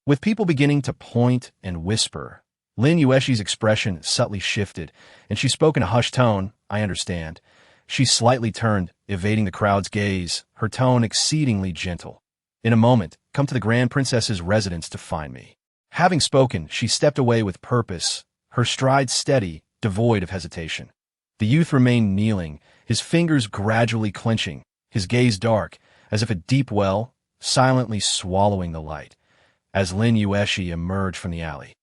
With people beginning to point and whisper, Lin Yuexi's expression subtly shifted, and she spoke in a hushed tone. I understand. She slightly turned, evading the crowd's gaze, her tone exceedingly gentle. In a moment, come to the Grand Princess's residence to find me. Having spoken, she stepped away with purpose, her stride steady, devoid of hesitation. The youth remained kneeling, his fingers gradually clenching, his gaze dark, as if a deep well, silently swallowing the light. As Lin Yuexi emerged from the alley,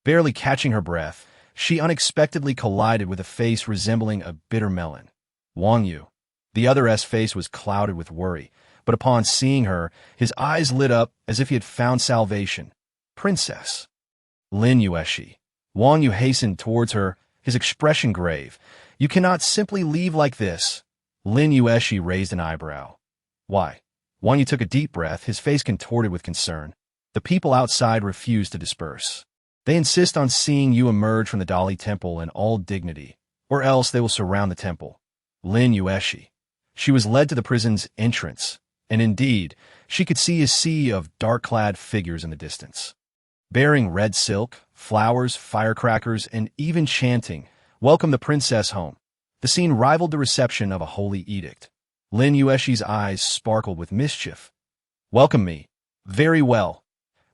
barely catching her breath, she unexpectedly collided with a face resembling a bitter melon. Wang Yu. The other's face was clouded with worry, but upon seeing her, his eyes lit up as if he had found salvation. Princess. Lin Yuexi. Wang Yu hastened towards her, his expression grave. You cannot simply leave like this. Lin Yuexi raised an eyebrow. Why? Wang Yu took a deep breath, his face contorted with concern. The people outside refused to disperse. They insist on seeing you emerge from the Dali Temple in all dignity, or else they will surround the temple. Lin Yuexi. She was led to the prison's entrance, and indeed, she could see a sea of dark-clad figures in the distance. Bearing red silk, flowers, firecrackers, and even chanting, welcome the princess home. The scene rivaled the reception of a holy edict. Lin Yuexi's eyes sparkled with mischief. Welcome me. Very well.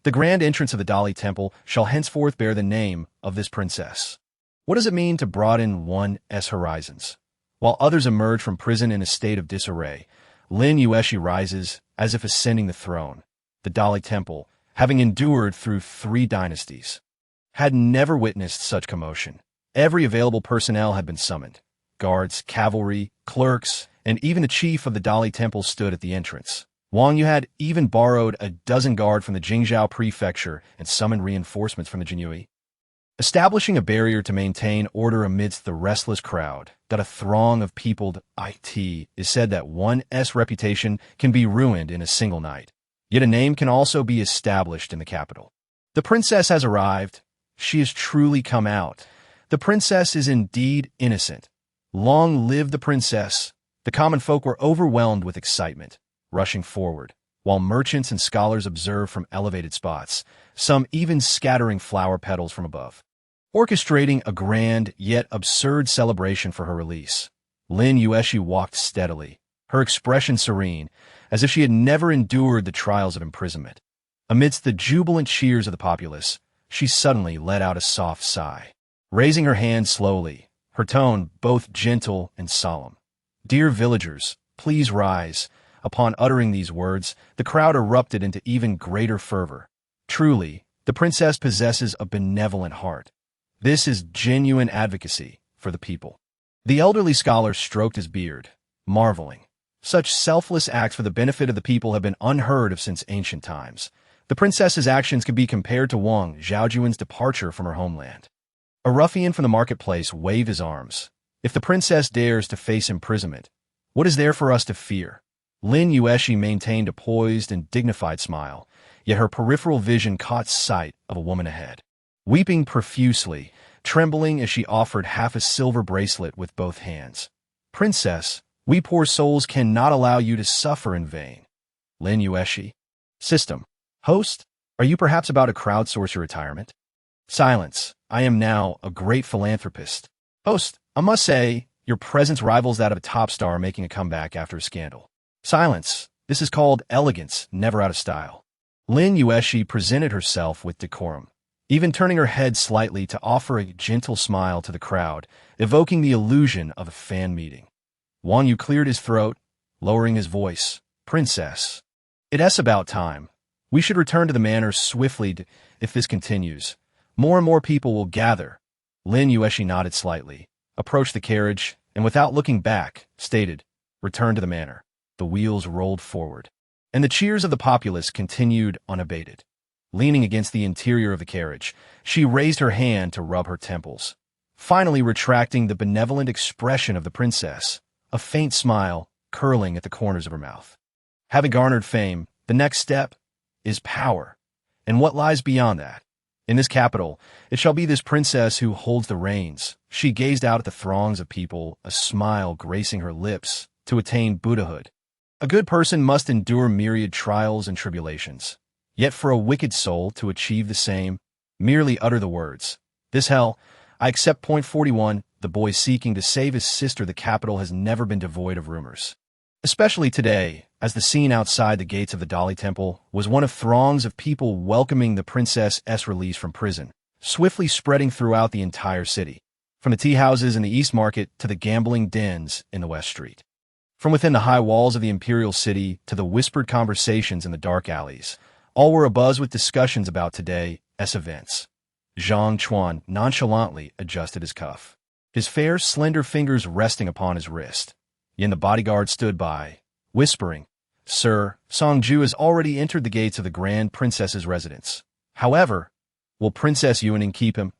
The grand entrance of the Dali Temple shall henceforth bear the name of this princess. What does it mean to broaden one's horizons? While others emerge from prison in a state of disarray, Lin Yuexi rises as if ascending the throne. The Dali Temple, having endured through 3 dynasties, had never witnessed such commotion. Every available personnel had been summoned. Guards, cavalry, clerks, and even the chief of the Dali Temple stood at the entrance. Wang Yu had even borrowed a dozen guard from the Jingzhou prefecture and summoned reinforcements from the Jinyue, establishing a barrier to maintain order amidst the restless crowd. That a throng of people, it is said that one's reputation can be ruined in a single night. Yet a name can also be established in the capital. The princess has arrived. She has truly come out. The princess is indeed innocent. Long live the princess. The common folk were overwhelmed with excitement, rushing forward, while merchants and scholars observed from elevated spots, some even scattering flower petals from above, orchestrating a grand yet absurd celebration for her release. Lin Yuexi walked steadily, her expression serene, as if she had never endured the trials of imprisonment. Amidst the jubilant cheers of the populace, she suddenly let out a soft sigh, raising her hand slowly, her tone both gentle and solemn. Dear villagers, please rise. Upon uttering these words, the crowd erupted into even greater fervor. Truly, the princess possesses a benevolent heart. This is genuine advocacy for the people. The elderly scholar stroked his beard, marveling. Such selfless acts for the benefit of the people have been unheard of since ancient times. The princess's actions can be compared to Wang Zhaojuan's departure from her homeland. A ruffian from the marketplace waved his arms. If the princess dares to face imprisonment, what is there for us to fear? Lin Yuexi maintained a poised and dignified smile, yet her peripheral vision caught sight of a woman ahead. Weeping profusely, trembling as she offered half a silver bracelet with both hands. Princess, we poor souls cannot allow you to suffer in vain. Lin Yuexi. System. Host, are you perhaps about to crowdsource your retirement? Silence. I am now a great philanthropist. Host, I must say, your presence rivals that of a top star making a comeback after a scandal. Silence. This is called elegance, never out of style. Lin Yuexi presented herself with decorum, even turning her head slightly to offer a gentle smile to the crowd, evoking the illusion of a fan meeting. Wang Yu cleared his throat, lowering his voice. Princess. It's about time. We should return to the manor swiftly if this continues. More and more people will gather. Lin Yuexi nodded slightly, approached the carriage, and without looking back, stated, "Return to the manor." The wheels rolled forward, and the cheers of the populace continued unabated. Leaning against the interior of the carriage, she raised her hand to rub her temples, finally retracting the benevolent expression of the princess, a faint smile curling at the corners of her mouth. Having garnered fame, the next step is power. And what lies beyond that? In this capital, it shall be this princess who holds the reins. She gazed out at the throngs of people, a smile gracing her lips, to attain Buddhahood. A good person must endure myriad trials and tribulations. Yet for a wicked soul to achieve the same, merely utter the words, "This hell, I accept." 41. The boy seeking to save his sister. The capital has never been devoid of rumors. Especially today, as the scene outside the gates of the Dali Temple was one of throngs of people welcoming the princess's release from prison, swiftly spreading throughout the entire city, from the tea houses in the East Market to the gambling dens in the West Street. From within the high walls of the imperial city to the whispered conversations in the dark alleys, all were abuzz with discussions about today's events. Zhang Chuan nonchalantly adjusted his cuff, his fair, slender fingers resting upon his wrist. Yin the bodyguard stood by, whispering, "Sir, Songju has already entered the gates of the Grand Princess's residence. However, will Princess Yuaning keep him?"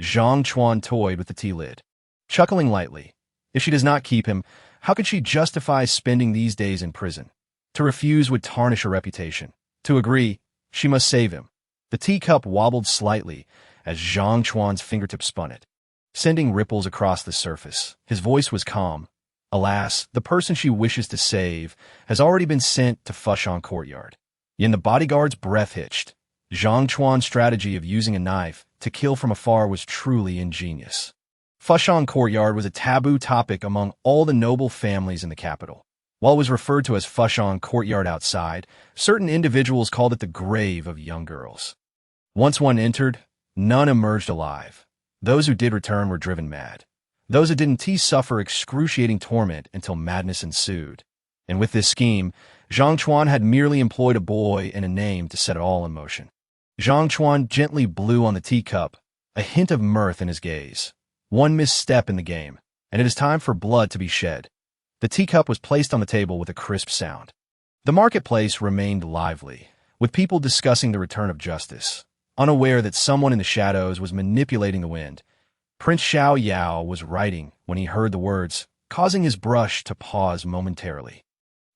Zhang Chuan toyed with the tea lid, chuckling lightly. If she does not keep him, how could she justify spending these days in prison? To refuse would tarnish her reputation. To agree, she must save him. The teacup wobbled slightly as Zhang Chuan's fingertip spun it, sending ripples across the surface. His voice was calm. "Alas, the person she wishes to save has already been sent to Fushan Courtyard." Yin the bodyguard's breath hitched. Zhang Chuan's strategy of using a knife to kill from afar was truly ingenious. Fushan Courtyard was a taboo topic among all the noble families in the capital. While it was referred to as Fushan Courtyard outside, certain individuals called it the grave of young girls. Once one entered, none emerged alive. Those who did return were driven mad. Those who didn't suffer excruciating torment until madness ensued. And with this scheme, Zhang Chuan had merely employed a boy and a name to set it all in motion. Zhang Chuan gently blew on the teacup, a hint of mirth in his gaze. One misstep in the game, and it is time for blood to be shed. The teacup was placed on the table with a crisp sound. The marketplace remained lively, with people discussing the return of justice, unaware that someone in the shadows was manipulating the wind. Prince Xiao Yao was writing when he heard the words, causing his brush to pause momentarily.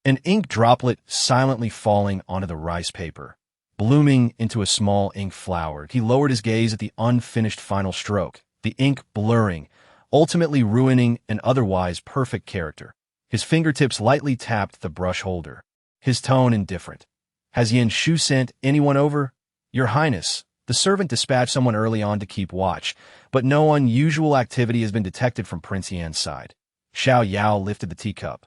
An ink droplet silently falling onto the rice paper, blooming into a small ink flower. He lowered his gaze at the unfinished final stroke, the ink blurring, ultimately ruining an otherwise perfect character. His fingertips lightly tapped the brush holder, his tone indifferent. "Has Yin Shu sent anyone over?" "Your Highness, the servant dispatched someone early on to keep watch, but no unusual activity has been detected from Prince Yan's side." Xiao Yao lifted the teacup,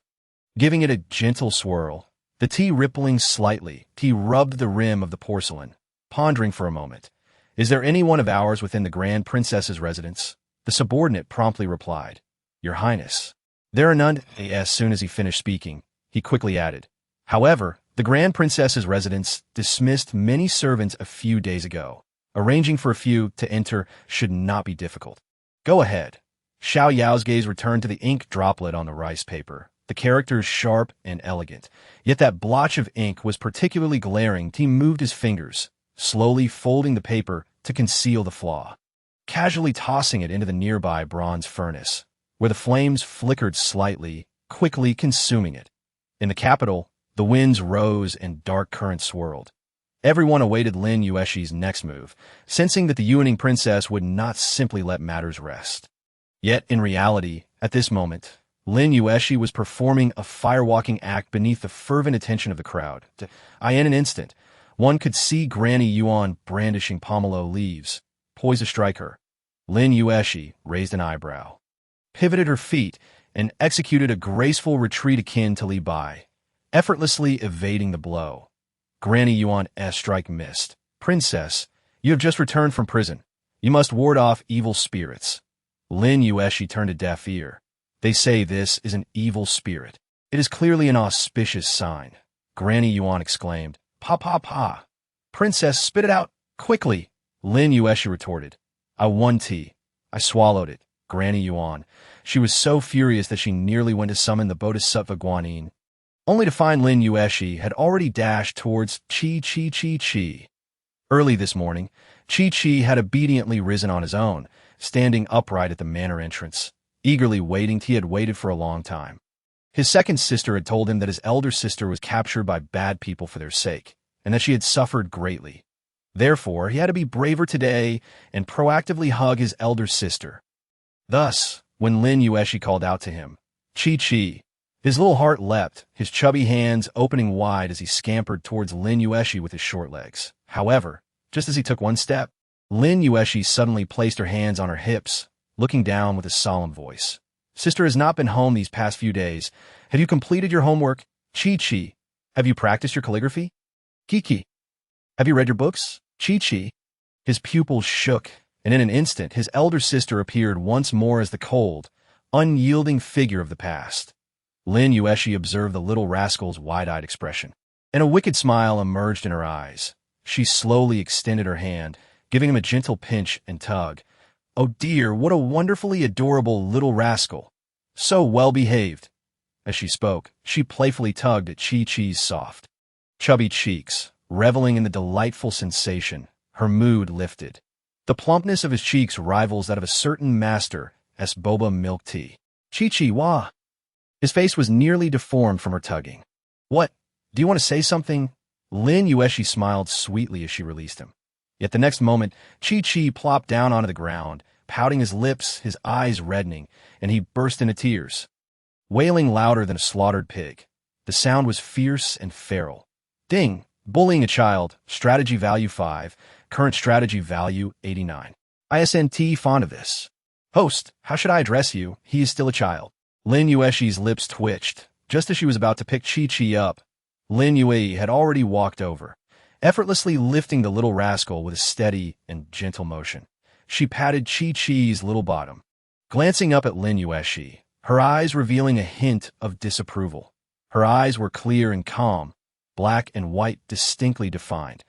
giving it a gentle swirl, the tea rippling slightly. He rubbed the rim of the porcelain, pondering for a moment. "Is there anyone of ours within the Grand Princess's residence?" The subordinate promptly replied, "Your Highness." "There are none." As soon as he finished speaking, he quickly added, "However, the Grand Princess's residence dismissed many servants a few days ago. Arranging for a few to enter should not be difficult." "Go ahead." Xiao Yao's gaze returned to the ink droplet on the rice paper, the characters sharp and elegant. Yet that blotch of ink was particularly glaring. He moved his fingers, slowly folding the paper to conceal the flaw, casually tossing it into the nearby bronze furnace, where the flames flickered slightly, quickly consuming it. In the capital, the winds rose and dark currents swirled. Everyone awaited Lin Yuexi's next move, sensing that the Yuaning princess would not simply let matters rest. Yet, in reality, at this moment, Lin Yuexi was performing a firewalking act beneath the fervent attention of the crowd. In an instant, one could see Granny Yuan brandishing pomelo leaves, poised to strike her. Lin Yuexi raised an eyebrow, pivoted her feet, and executed a graceful retreat akin to Li Bai, effortlessly evading the blow. Granny Yuan's strike missed. "Princess, you have just returned from prison. You must ward off evil spirits." Lin Yuexi turned a deaf ear. "They say this is an evil spirit. It is clearly an auspicious sign." Granny Yuan exclaimed. Pa pa pa. Princess, spit it out, quickly, Lin Yuexi retorted. I won tea. I swallowed it, Granny Yuan. She was so furious that she nearly went to summon the Bodhisattva Guanyin, only to find Lin Yuexi had already dashed towards Chi. Early this morning, Chi had obediently risen on his own, standing upright at the manor entrance, eagerly waiting. He had waited for a long time. His second sister had told him that his elder sister was captured by bad people for their sake, and that she had suffered greatly. Therefore, he had to be braver today and proactively hug his elder sister. Thus, when Lin Yuexi called out to him, Chi, his little heart leapt, his chubby hands opening wide as he scampered towards Lin Yuexi with his short legs. However, just as he took one step, Lin Yuexi suddenly placed her hands on her hips, looking down with a solemn voice. Sister has not been home these past few days. Have you completed your homework? Chi. Have you practiced your calligraphy? Kiki. Have you read your books? Chi. His pupils shook, and in an instant his elder sister appeared once more as the cold, unyielding figure of the past. Lin Yuexi observed the little rascal's wide-eyed expression, and a wicked smile emerged in her eyes. She slowly extended her hand, giving him a gentle pinch and tug. Oh dear, what a wonderfully adorable little rascal. So well-behaved. As she spoke, she playfully tugged at Chi's soft, chubby cheeks, reveling in the delightful sensation. Her mood lifted. The plumpness of his cheeks rivals that of a certain master as boba milk tea. Chi, wah! His face was nearly deformed from her tugging. What? Do you want to say something? Lin Yuexi smiled sweetly as she released him. Yet the next moment, Chi plopped down onto the ground, pouting his lips, his eyes reddening, and he burst into tears, wailing louder than a slaughtered pig. The sound was fierce and feral. Ding! Bullying a child, strategy value 5, current strategy value 89. ISNT fond of this. Host, how should I address you? He is still a child. Lin Yuexi's lips twitched, just as she was about to pick Chi up. Lin Yuexi had already walked over, effortlessly lifting the little rascal with a steady and gentle motion. She patted Chi's little bottom, glancing up at Lin Yuexi, her eyes revealing a hint of disapproval. Her eyes were clear and calm, black and white distinctly defined.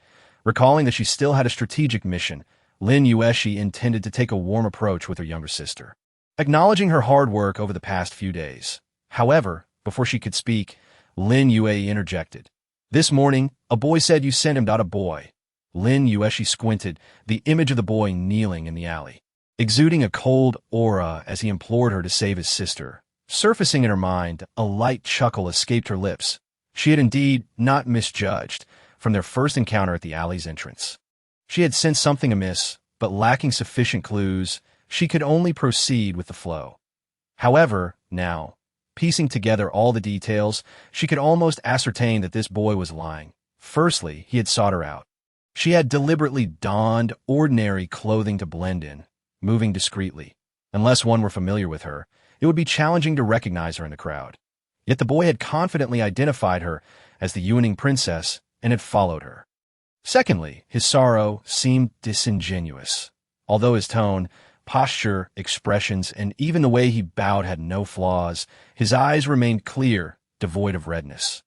Recalling that she still had a strategic mission, Lin Yuexi intended to take a warm approach with her younger sister, acknowledging her hard work over the past few days. However, before she could speak, Lin Yuexi interjected. This morning, a boy said you sent him. A boy. Lin Yuexi squinted, the image of the boy kneeling in the alley, exuding a cold aura as he implored her to save his sister. Surfacing in her mind, a light chuckle escaped her lips. She had indeed not misjudged from their first encounter at the alley's entrance. She had sensed something amiss, but lacking sufficient clues, she could only proceed with the flow. However, now, piecing together all the details, she could almost ascertain that this boy was lying. Firstly, he had sought her out. She had deliberately donned ordinary clothing to blend in, moving discreetly. Unless one were familiar with her, it would be challenging to recognize her in the crowd. Yet the boy had confidently identified her as the Yuaning princess and had followed her. Secondly, his sorrow seemed disingenuous. Although his tone, posture, expressions, and even the way he bowed had no flaws, his eyes remained clear, devoid of redness.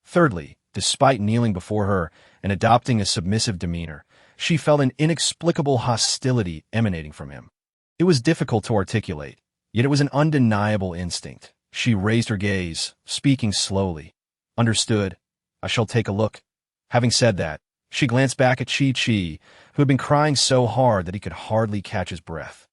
Thirdly, despite kneeling before her and adopting a submissive demeanor, she felt an inexplicable hostility emanating from him. It was difficult to articulate, yet it was an undeniable instinct. She raised her gaze, speaking slowly. Understood. I shall take a look. Having said that, she glanced back at Chi, who had been crying so hard that he could hardly catch his breath.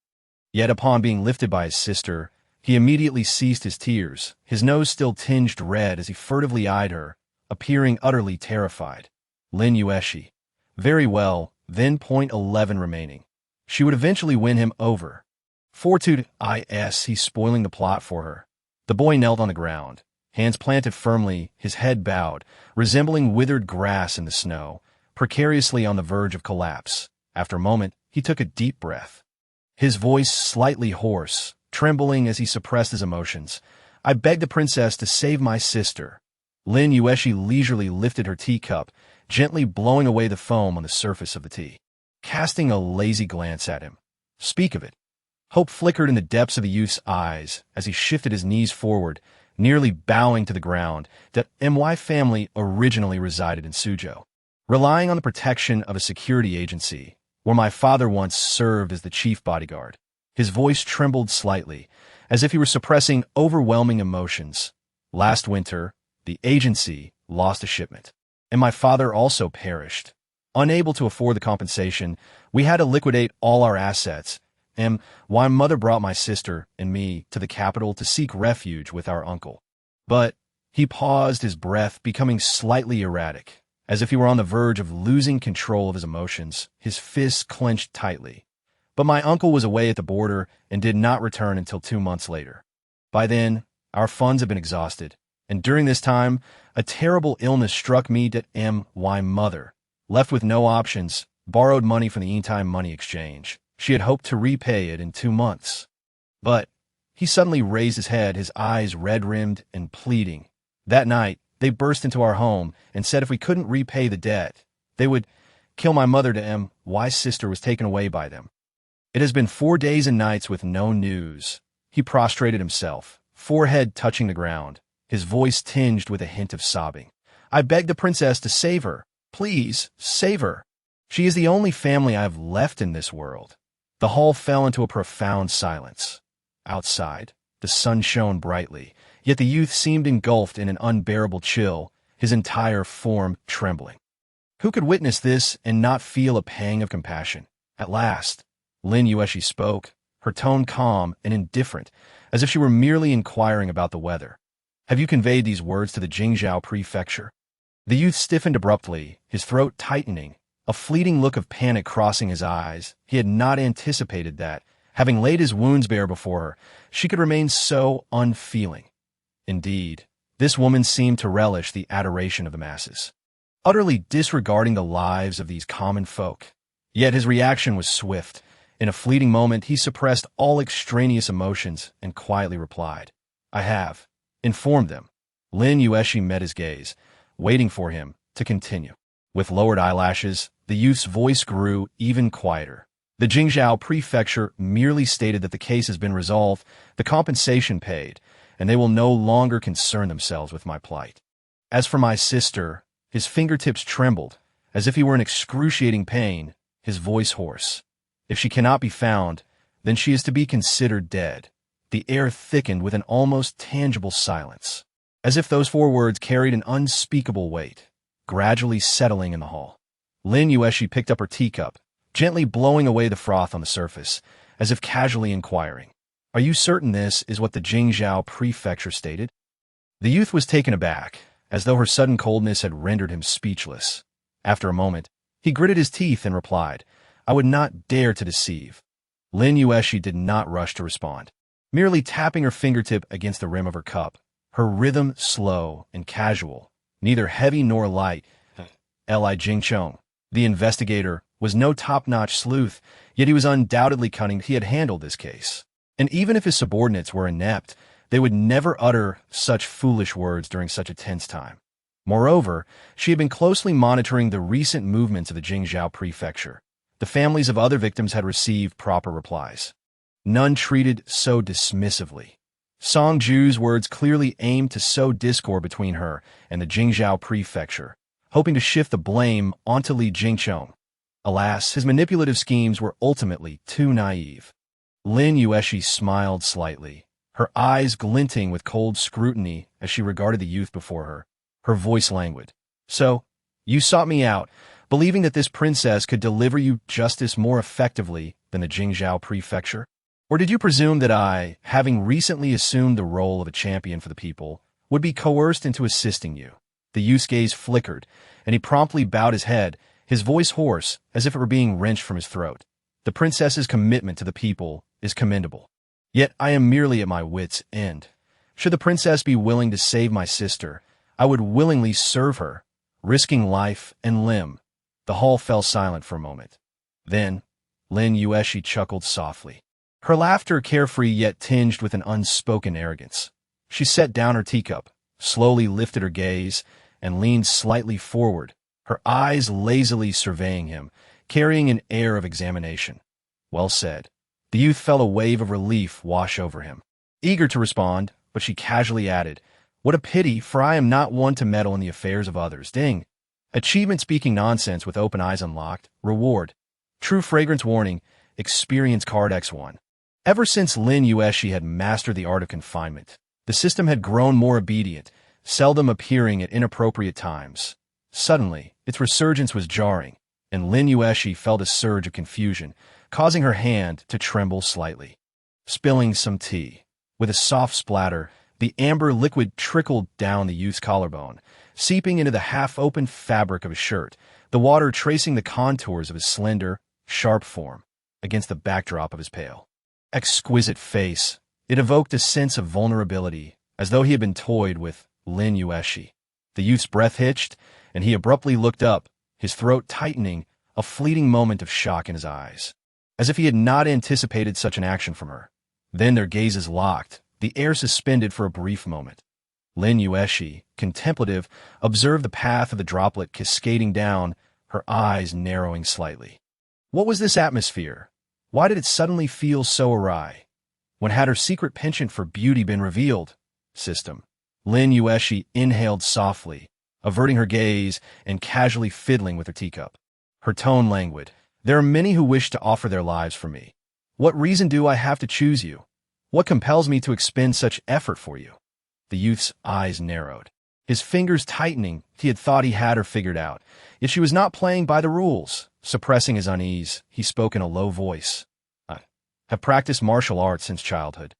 Yet upon being lifted by his sister, he immediately ceased his tears, his nose still tinged red as he furtively eyed her, appearing utterly terrified. Lin Yuexi. Very well, then point 11 remaining. She would eventually win him over. Fortitude he's spoiling the plot for her. The boy knelt on the ground, hands planted firmly, his head bowed, resembling withered grass in the snow, precariously on the verge of collapse. After a moment, he took a deep breath, his voice slightly hoarse, trembling as he suppressed his emotions. I beg the princess to save my sister. Lin Yuexi leisurely lifted her teacup, gently blowing away the foam on the surface of the tea, casting a lazy glance at him. Speak of it. Hope flickered in the depths of the youth's eyes as he shifted his knees forward, nearly bowing to the ground, that MY family originally resided in Suzhou, relying on the protection of a security agency where my father once served as the chief bodyguard. His voice trembled slightly, as if he were suppressing overwhelming emotions. Last winter, the agency lost a shipment, and my father also perished. Unable to afford the compensation, we had to liquidate all our assets, and my mother brought my sister and me to the capital to seek refuge with our uncle. But he paused, his breath becoming slightly erratic, as if he were on the verge of losing control of his emotions, his fists clenched tightly. But my uncle was away at the border and did not return until 2 months later. By then, our funds had been exhausted, and during this time, a terrible illness struck me that my mother, left with no options, borrowed money from the in-time money exchange. She had hoped to repay it in 2 months. But he suddenly raised his head, his eyes red-rimmed and pleading. That night, they burst into our home and said if we couldn't repay the debt, they would kill my mother. To my sister was taken away by them. It has been 4 days and nights with no news. He prostrated himself, forehead touching the ground, his voice tinged with a hint of sobbing. I begged the princess to save her. Please, save her. She is the only family I have left in this world. The hall fell into a profound silence. Outside, the sun shone brightly, yet the youth seemed engulfed in an unbearable chill, his entire form trembling. Who could witness this and not feel a pang of compassion? At last, Lin Yuexi spoke, her tone calm and indifferent, as if she were merely inquiring about the weather. Have you conveyed these words to the Jingzhou prefecture? The youth stiffened abruptly, his throat tightening, a fleeting look of panic crossing his eyes. He had not anticipated that, having laid his wounds bare before her, she could remain so unfeeling. Indeed, this woman seemed to relish the adoration of the masses, utterly disregarding the lives of these common folk. Yet his reaction was swift. In a fleeting moment, he suppressed all extraneous emotions and quietly replied, I have informed them. Lin Yuexi met his gaze, waiting for him to continue. With lowered eyelashes, the youth's voice grew even quieter. The Jingzhou prefecture merely stated that the case has been resolved, the compensation paid, and they will no longer concern themselves with my plight. As for my sister, his fingertips trembled, as if he were in excruciating pain, his voice hoarse. If she cannot be found, then she is to be considered dead. The air thickened with an almost tangible silence, as if those 4 words carried an unspeakable weight, gradually settling in the hall. Lin Yuexi picked up her teacup, gently blowing away the froth on the surface, as if casually inquiring, Are you certain this is what the Jingzhou prefecture stated? The youth was taken aback, as though her sudden coldness had rendered him speechless. After a moment, he gritted his teeth and replied, I would not dare to deceive. Lin Yuexi did not rush to respond, merely tapping her fingertip against the rim of her cup, her rhythm slow and casual, neither heavy nor light. Li Jingchong, the investigator, was no top-notch sleuth, yet he was undoubtedly cunning. He had handled this case. And even if his subordinates were inept, they would never utter such foolish words during such a tense time. Moreover, she had been closely monitoring the recent movements of the Jingzhou prefecture. The families of other victims had received proper replies, none treated so dismissively. Song Ju's words clearly aimed to sow discord between her and the Jingzhou prefecture, hoping to shift the blame onto Li Jingchong. Alas, his manipulative schemes were ultimately too naive. Lin Yuexi smiled slightly, her eyes glinting with cold scrutiny as she regarded the youth before her, her voice languid. So, you sought me out, believing that this princess could deliver you justice more effectively than the Jingzhou prefecture? Or did you presume that I, having recently assumed the role of a champion for the people, would be coerced into assisting you? The youth's gaze flickered, and he promptly bowed his head, his voice hoarse, as if it were being wrenched from his throat. The princess's commitment to the people is commendable. Yet I am merely at my wit's end. Should the princess be willing to save my sister, I would willingly serve her, risking life and limb. The hall fell silent for a moment. Then, Lin Yuexi chuckled softly, her laughter carefree yet tinged with an unspoken arrogance. She set down her teacup, slowly lifted her gaze, and leaned slightly forward, her eyes lazily surveying him, carrying an air of examination. Well said. The youth felt a wave of relief wash over him. Eager to respond, but she casually added, "What a pity, for I am not one to meddle in the affairs of others." Ding. Achievement speaking nonsense with open eyes unlocked. Reward. True fragrance warning. Experience card X1. Ever since Lin Yuexi had mastered the art of confinement, the system had grown more obedient, seldom appearing at inappropriate times. Suddenly, its resurgence was jarring, and Lin Yuexi felt a surge of confusion, causing her hand to tremble slightly. Spilling some tea. With a soft splatter, the amber liquid trickled down the youth's collarbone, seeping into the half-open fabric of his shirt, the water tracing the contours of his slender, sharp form against the backdrop of his pale, exquisite face. It evoked a sense of vulnerability, as though he had been toyed with. Lin Yuexi. The youth's breath hitched, and he abruptly looked up, his throat tightening, a fleeting moment of shock in his eyes, as if he had not anticipated such an action from her. Then their gazes locked, the air suspended for a brief moment. Lin Yuexi, contemplative, observed the path of the droplet cascading down, her eyes narrowing slightly. What was this atmosphere? Why did it suddenly feel so awry? When had her secret penchant for beauty been revealed? System. Lin Yuexi inhaled softly, averting her gaze and casually fiddling with her teacup. Her tone languid. "There are many who wish to offer their lives for me. What reason do I have to choose you? What compels me to expend such effort for you?" The youth's eyes narrowed. His fingers tightening, he had thought he had her figured out. Yet she was not playing by the rules. Suppressing his unease, he spoke in a low voice. "I have practiced martial arts since childhood.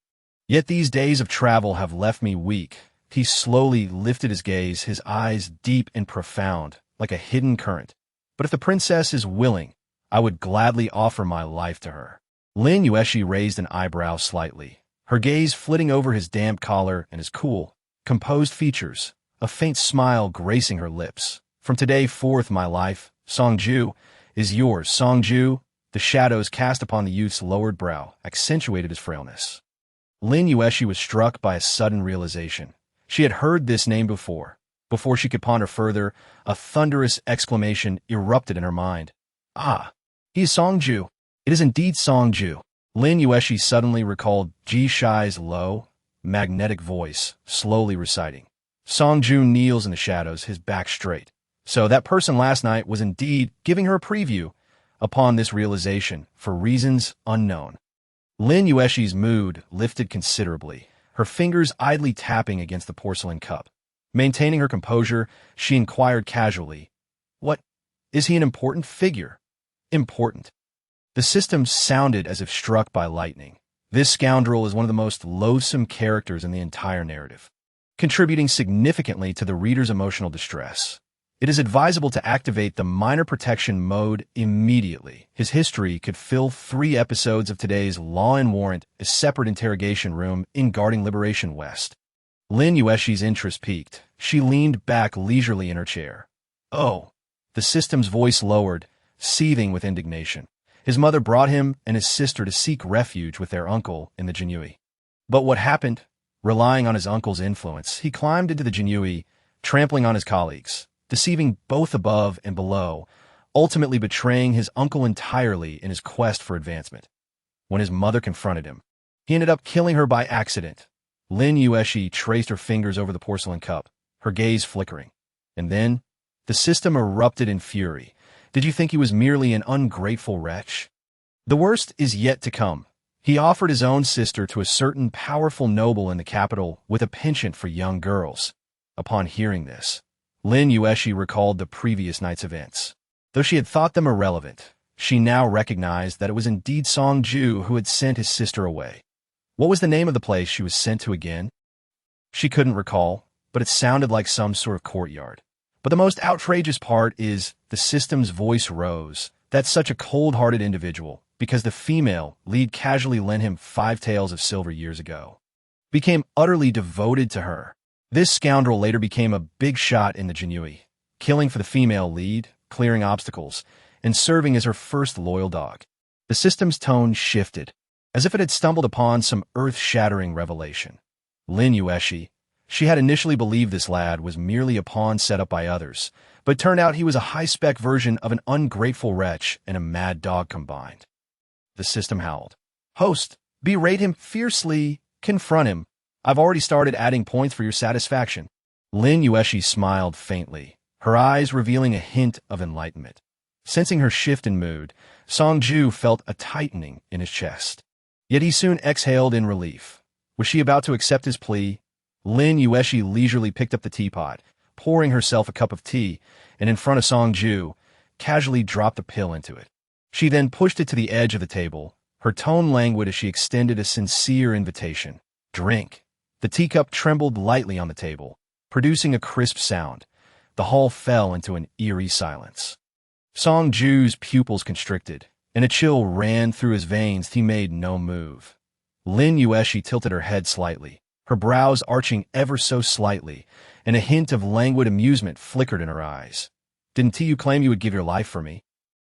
Yet these days of travel have left me weak." He slowly lifted his gaze, his eyes deep and profound, like a hidden current. "But if the princess is willing, I would gladly offer my life to her." Lin Yuexi raised an eyebrow slightly, her gaze flitting over his damp collar and his cool, composed features, a faint smile gracing her lips. "From today forth, my life, Songju, is yours." Songju, the shadows cast upon the youth's lowered brow, accentuated his frailness. Lin Yuexi was struck by a sudden realization. She had heard this name before. Before she could ponder further, a thunderous exclamation erupted in her mind. "Ah, he is Songju. It is indeed Songju." Lin Yuexi suddenly recalled Ji Shai's low, magnetic voice, slowly reciting. Songju kneels in the shadows, his back straight. So that person last night was indeed giving her a preview. Upon this realization, for reasons unknown, Lin Yuexi's mood lifted considerably, her fingers idly tapping against the porcelain cup. Maintaining her composure, she inquired casually, "What? Is he an important figure?" "Important." The system sounded as if struck by lightning. This scoundrel is one of the most loathsome characters in the entire narrative, contributing significantly to the reader's emotional distress. It is advisable to activate the minor protection mode immediately. His history could fill 3 episodes of today's Law and Warrant, a separate interrogation room in Guarding Liberation West. Lin Yuexi's interest peaked. She leaned back leisurely in her chair. "Oh." The system's voice lowered, seething with indignation. His mother brought him and his sister to seek refuge with their uncle in the Jinui. But what happened? Relying on his uncle's influence, he climbed into the Jinui, trampling on his colleagues, deceiving both above and below, ultimately betraying his uncle entirely in his quest for advancement. When his mother confronted him, he ended up killing her by accident. Lin Yuexi traced her fingers over the porcelain cup, her gaze flickering. And then, the system erupted in fury. Did you think he was merely an ungrateful wretch? The worst is yet to come. He offered his own sister to a certain powerful noble in the capital with a penchant for young girls. Upon hearing this, Lin Yuexi recalled the previous night's events. Though she had thought them irrelevant, she now recognized that it was indeed Songju who had sent his sister away. What was the name of the place she was sent to again? She couldn't recall, but it sounded like some sort of courtyard. But the most outrageous part is the system's voice rose. That's such a cold-hearted individual, because the female lead casually lent him 5 taels of silver years ago. Became utterly devoted to her. This scoundrel later became a big shot in the Jinui, killing for the female lead, clearing obstacles, and serving as her first loyal dog. The system's tone shifted, as if it had stumbled upon some earth-shattering revelation. Lin Yuexi, she had initially believed this lad was merely a pawn set up by others, but turned out he was a high-spec version of an ungrateful wretch and a mad dog combined. The system howled. "Host, berate him fiercely, confront him. I've already started adding points for your satisfaction. Lin Yuexi smiled faintly, her eyes revealing a hint of enlightenment. Sensing her shift in mood, Songju felt a tightening in his chest. Yet he soon exhaled in relief. Was she about to accept his plea? Lin Yuexi leisurely picked up the teapot, pouring herself a cup of tea, and in front of Songju, casually dropped the pill into it. She then pushed it to the edge of the table, her tone languid as she extended a sincere invitation. Drink. The teacup trembled lightly on the table, producing a crisp sound. The hall fell into an eerie silence. Songju's pupils constricted, and a chill ran through his veins. He made no move. Lin Yuexi tilted her head slightly, her brows arching ever so slightly, and a hint of languid amusement flickered in her eyes. Didn't you claim you would give your life for me?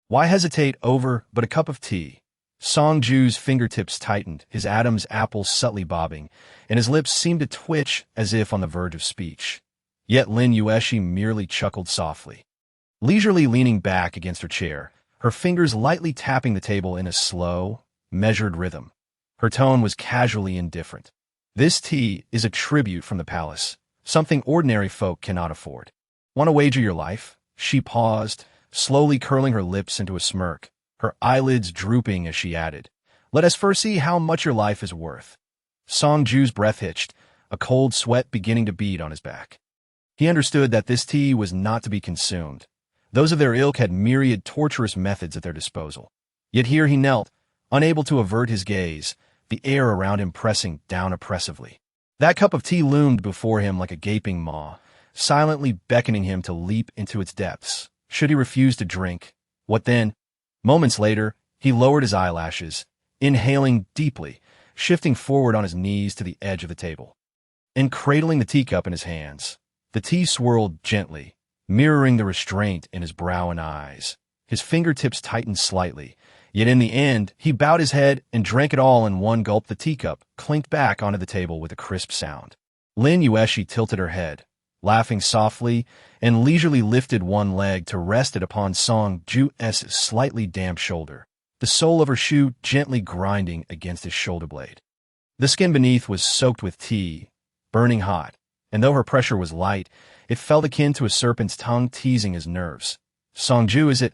Why hesitate over but a cup of tea? Songju's fingertips tightened, his Adam's apple subtly bobbing, and his lips seemed to twitch as if on the verge of speech. Yet Lin Yuexi merely chuckled softly. Leisurely leaning back against her chair, her fingers lightly tapping the table in a slow, measured rhythm. Her tone was casually indifferent. This tea is a tribute from the palace, something ordinary folk cannot afford. Want to wager your life? She paused, slowly curling her lips into a smirk, her eyelids drooping as she added, Let us first see how much your life is worth. Songju's breath hitched, a cold sweat beginning to bead on his back. He understood that this tea was not to be consumed. Those of their ilk had myriad torturous methods at their disposal. Yet here he knelt, unable to avert his gaze, the air around him pressing down oppressively. That cup of tea loomed before him like a gaping maw, silently beckoning him to leap into its depths. Should he refuse to drink? What then? Moments later, he lowered his eyelashes, inhaling deeply, shifting forward on his knees to the edge of the table. And cradling the teacup in his hands, the tea swirled gently, mirroring the restraint in his brow and eyes. His fingertips tightened slightly, yet in the end, he bowed his head and drank it all in one gulp. The teacup clinked back onto the table with a crisp sound. Lin Yuexi tilted her head, laughing softly, and leisurely lifted one leg to rest it upon Songju's slightly damp shoulder, the sole of her shoe gently grinding against his shoulder blade. The skin beneath was soaked with tea, burning hot, and though her pressure was light, it felt akin to a serpent's tongue teasing his nerves. Songju, is it?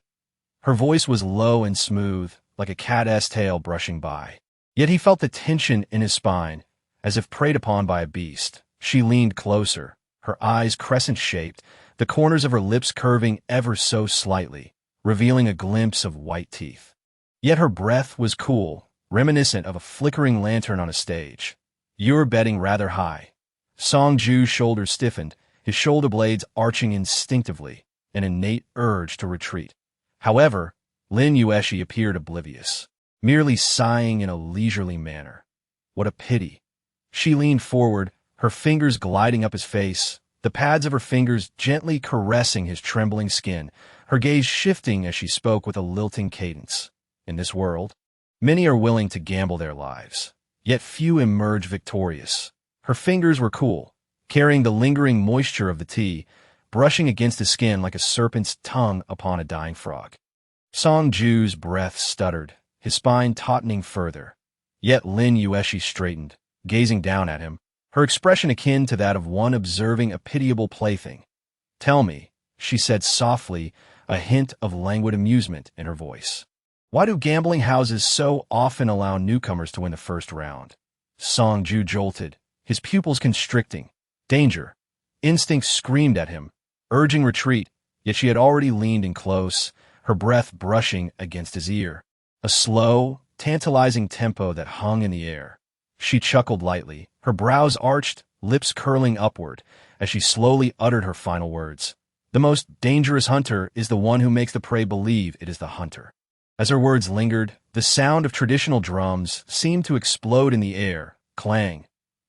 Her voice was low and smooth, like a cat's tail brushing by. Yet he felt the tension in his spine, as if preyed upon by a beast. She leaned closer, her eyes crescent-shaped, the corners of her lips curving ever so slightly, revealing a glimpse of white teeth. Yet her breath was cool, reminiscent of a flickering lantern on a stage. You're betting rather high. Songju's shoulders stiffened, his shoulder blades arching instinctively, an innate urge to retreat. However, Lin Yuexi appeared oblivious, merely sighing in a leisurely manner. What a pity. She leaned forward, her fingers gliding up his face, the pads of her fingers gently caressing his trembling skin, her gaze shifting as she spoke with a lilting cadence. In this world, many are willing to gamble their lives, yet few emerge victorious. Her fingers were cool, carrying the lingering moisture of the tea, brushing against his skin like a serpent's tongue upon a dying frog. Songju's breath stuttered, his spine tautening further. Yet Lin Yuexi straightened, gazing down at him, her expression akin to that of one observing a pitiable plaything. Tell me, she said softly, a hint of languid amusement in her voice. Why do gambling houses so often allow newcomers to win the first round? Songju jolted, his pupils constricting. Danger. Instinct screamed at him, urging retreat, yet she had already leaned in close, her breath brushing against his ear. A slow, tantalizing tempo that hung in the air. She chuckled lightly, her brows arched, lips curling upward, as she slowly uttered her final words. The most dangerous hunter is the one who makes the prey believe it is the hunter. As her words lingered, the sound of traditional drums seemed to explode in the air, clang.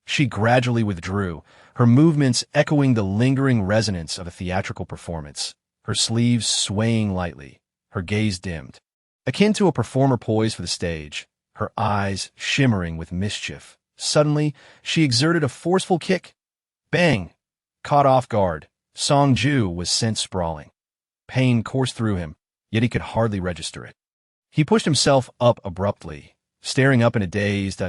She gradually withdrew, her movements echoing the lingering resonance of a theatrical performance, her sleeves swaying lightly, her gaze dimmed. Akin to a performer poised for the stage, her eyes shimmering with mischief. Suddenly, she exerted a forceful kick. Bang! Caught off guard, Songju was sent sprawling. Pain coursed through him, yet he could hardly register it. He pushed himself up abruptly, staring up in a daze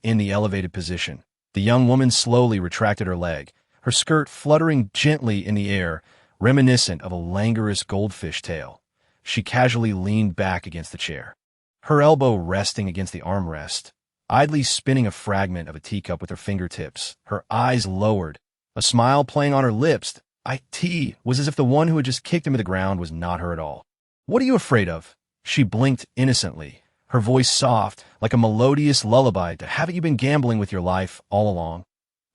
in the elevated position, The young woman slowly retracted her leg, her skirt fluttering gently in the air, reminiscent of a languorous goldfish tail. She casually leaned back against the chair, her elbow resting against the armrest, idly spinning a fragment of a teacup with her fingertips, her eyes lowered, a smile playing on her lips. It was as if the one who had just kicked him to the ground was not her at all. "What are you afraid of?" She blinked innocently, her voice soft, like a melodious lullaby. "Haven't you been gambling with your life all along?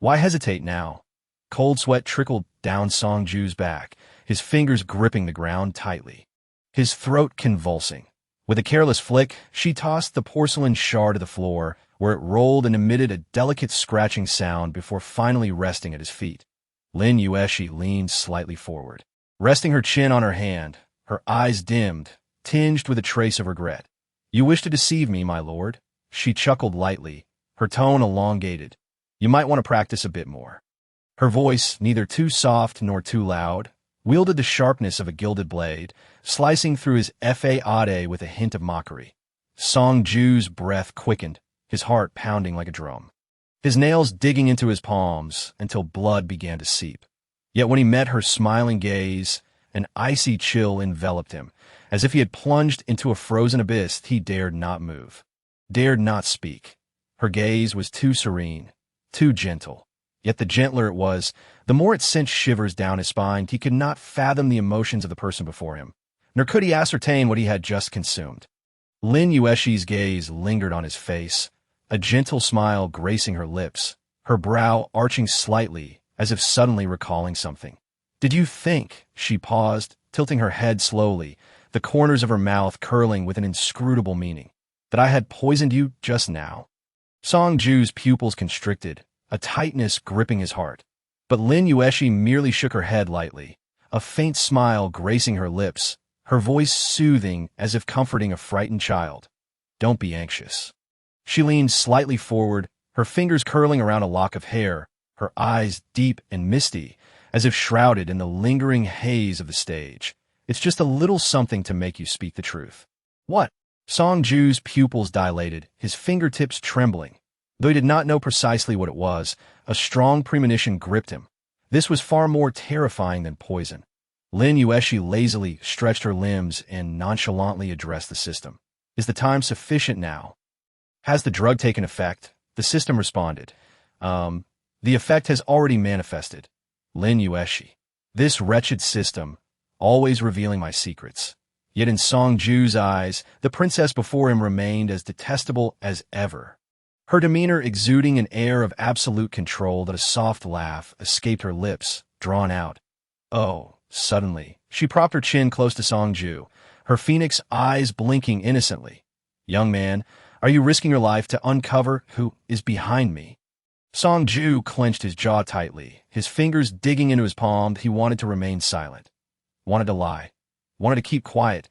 Why hesitate now?" Cold sweat trickled down Song Ju's back, his fingers gripping the ground tightly, his throat convulsing. With a careless flick, she tossed the porcelain shard to the floor, where it rolled and emitted a delicate scratching sound before finally resting at his feet. Lin Yuexi leaned slightly forward, resting her chin on her hand, her eyes dimmed, tinged with a trace of regret. "You wish to deceive me, my lord?" She chuckled lightly, her tone elongated. "You might want to practice a bit more." Her voice, neither too soft nor too loud, wielded the sharpness of a gilded blade, slicing through his fade with a hint of mockery. Song Ju's breath quickened, his heart pounding like a drum, his nails digging into his palms until blood began to seep. Yet when he met her smiling gaze, an icy chill enveloped him, as if he had plunged into a frozen abyss. He dared not move, dared not speak. Her gaze was too serene, too gentle. Yet the gentler it was, the more it sent shivers down his spine. He could not fathom the emotions of the person before him, nor could he ascertain what he had just consumed. Lin Yuexi's gaze lingered on his face, a gentle smile gracing her lips, her brow arching slightly, as if suddenly recalling something. "Did you think?" She paused, tilting her head slowly, the corners of her mouth curling with an inscrutable meaning. "That I had poisoned you just now?" Song Ju's pupils constricted, a tightness gripping his heart. But Lin Yuexi merely shook her head lightly, a faint smile gracing her lips, her voice soothing as if comforting a frightened child. "Don't be anxious." She leaned slightly forward, her fingers curling around a lock of hair, her eyes deep and misty, as if shrouded in the lingering haze of the stage. "It's just a little something to make you speak the truth." "What?" Song Ju's pupils dilated, his fingertips trembling. Though he did not know precisely what it was, a strong premonition gripped him. This was far more terrifying than poison. Lin Yuexi lazily stretched her limbs and nonchalantly addressed the system. "Is the time sufficient now?" "Has the drug taken effect?" The system responded. The effect has already manifested." Lin Yuexi. This wretched system, always revealing my secrets. Yet in Song Ju's eyes, the princess before him remained as detestable as ever, her demeanor exuding an air of absolute control that a soft laugh escaped her lips, drawn out. "Oh," suddenly, she propped her chin close to Song Ju, her phoenix eyes blinking innocently. "Young man, are you risking your life to uncover who is behind me?" Song Ju clenched his jaw tightly, his fingers digging into his palm. He wanted to remain silent, wanted to lie, wanted to keep quiet,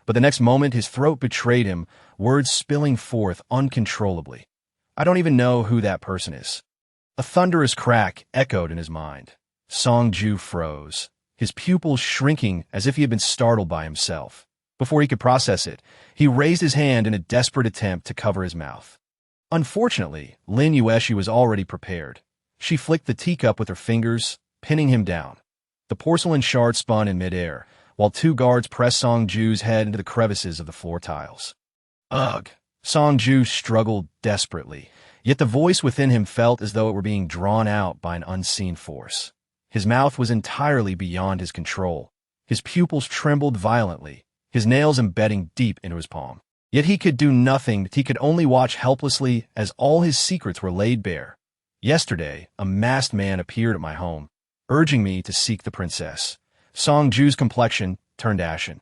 but the next moment his throat betrayed him, words spilling forth uncontrollably. "I don't even know who that person is." A thunderous crack echoed in his mind. Song Ju froze, his pupils shrinking as if he had been startled by himself. Before he could process it, he raised his hand in a desperate attempt to cover his mouth. Unfortunately, Lin Yuexi was already prepared. She flicked the teacup with her fingers, pinning him down. The porcelain shard spun in midair, while two guards pressed Song Ju's head into the crevices of the floor tiles. "Ugh!" Song Ju struggled desperately, yet the voice within him felt as though it were being drawn out by an unseen force. His mouth was entirely beyond his control. His pupils trembled violently, his nails embedding deep into his palm. Yet he could do nothing. He could only watch helplessly as all his secrets were laid bare. "Yesterday, a masked man appeared at my home, urging me to seek the princess." Song Ju's complexion turned ashen.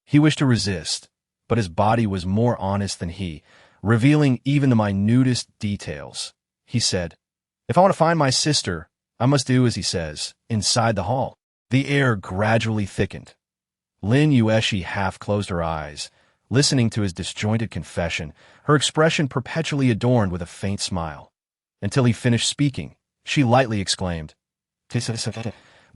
He wished to resist, but his body was more honest than he, revealing even the minutest details. He said, "If I want to find my sister, I must do as he says, inside the hall." The air gradually thickened. Lin Yuexi half closed her eyes, listening to his disjointed confession, her expression perpetually adorned with a faint smile. Until he finished speaking, she lightly exclaimed,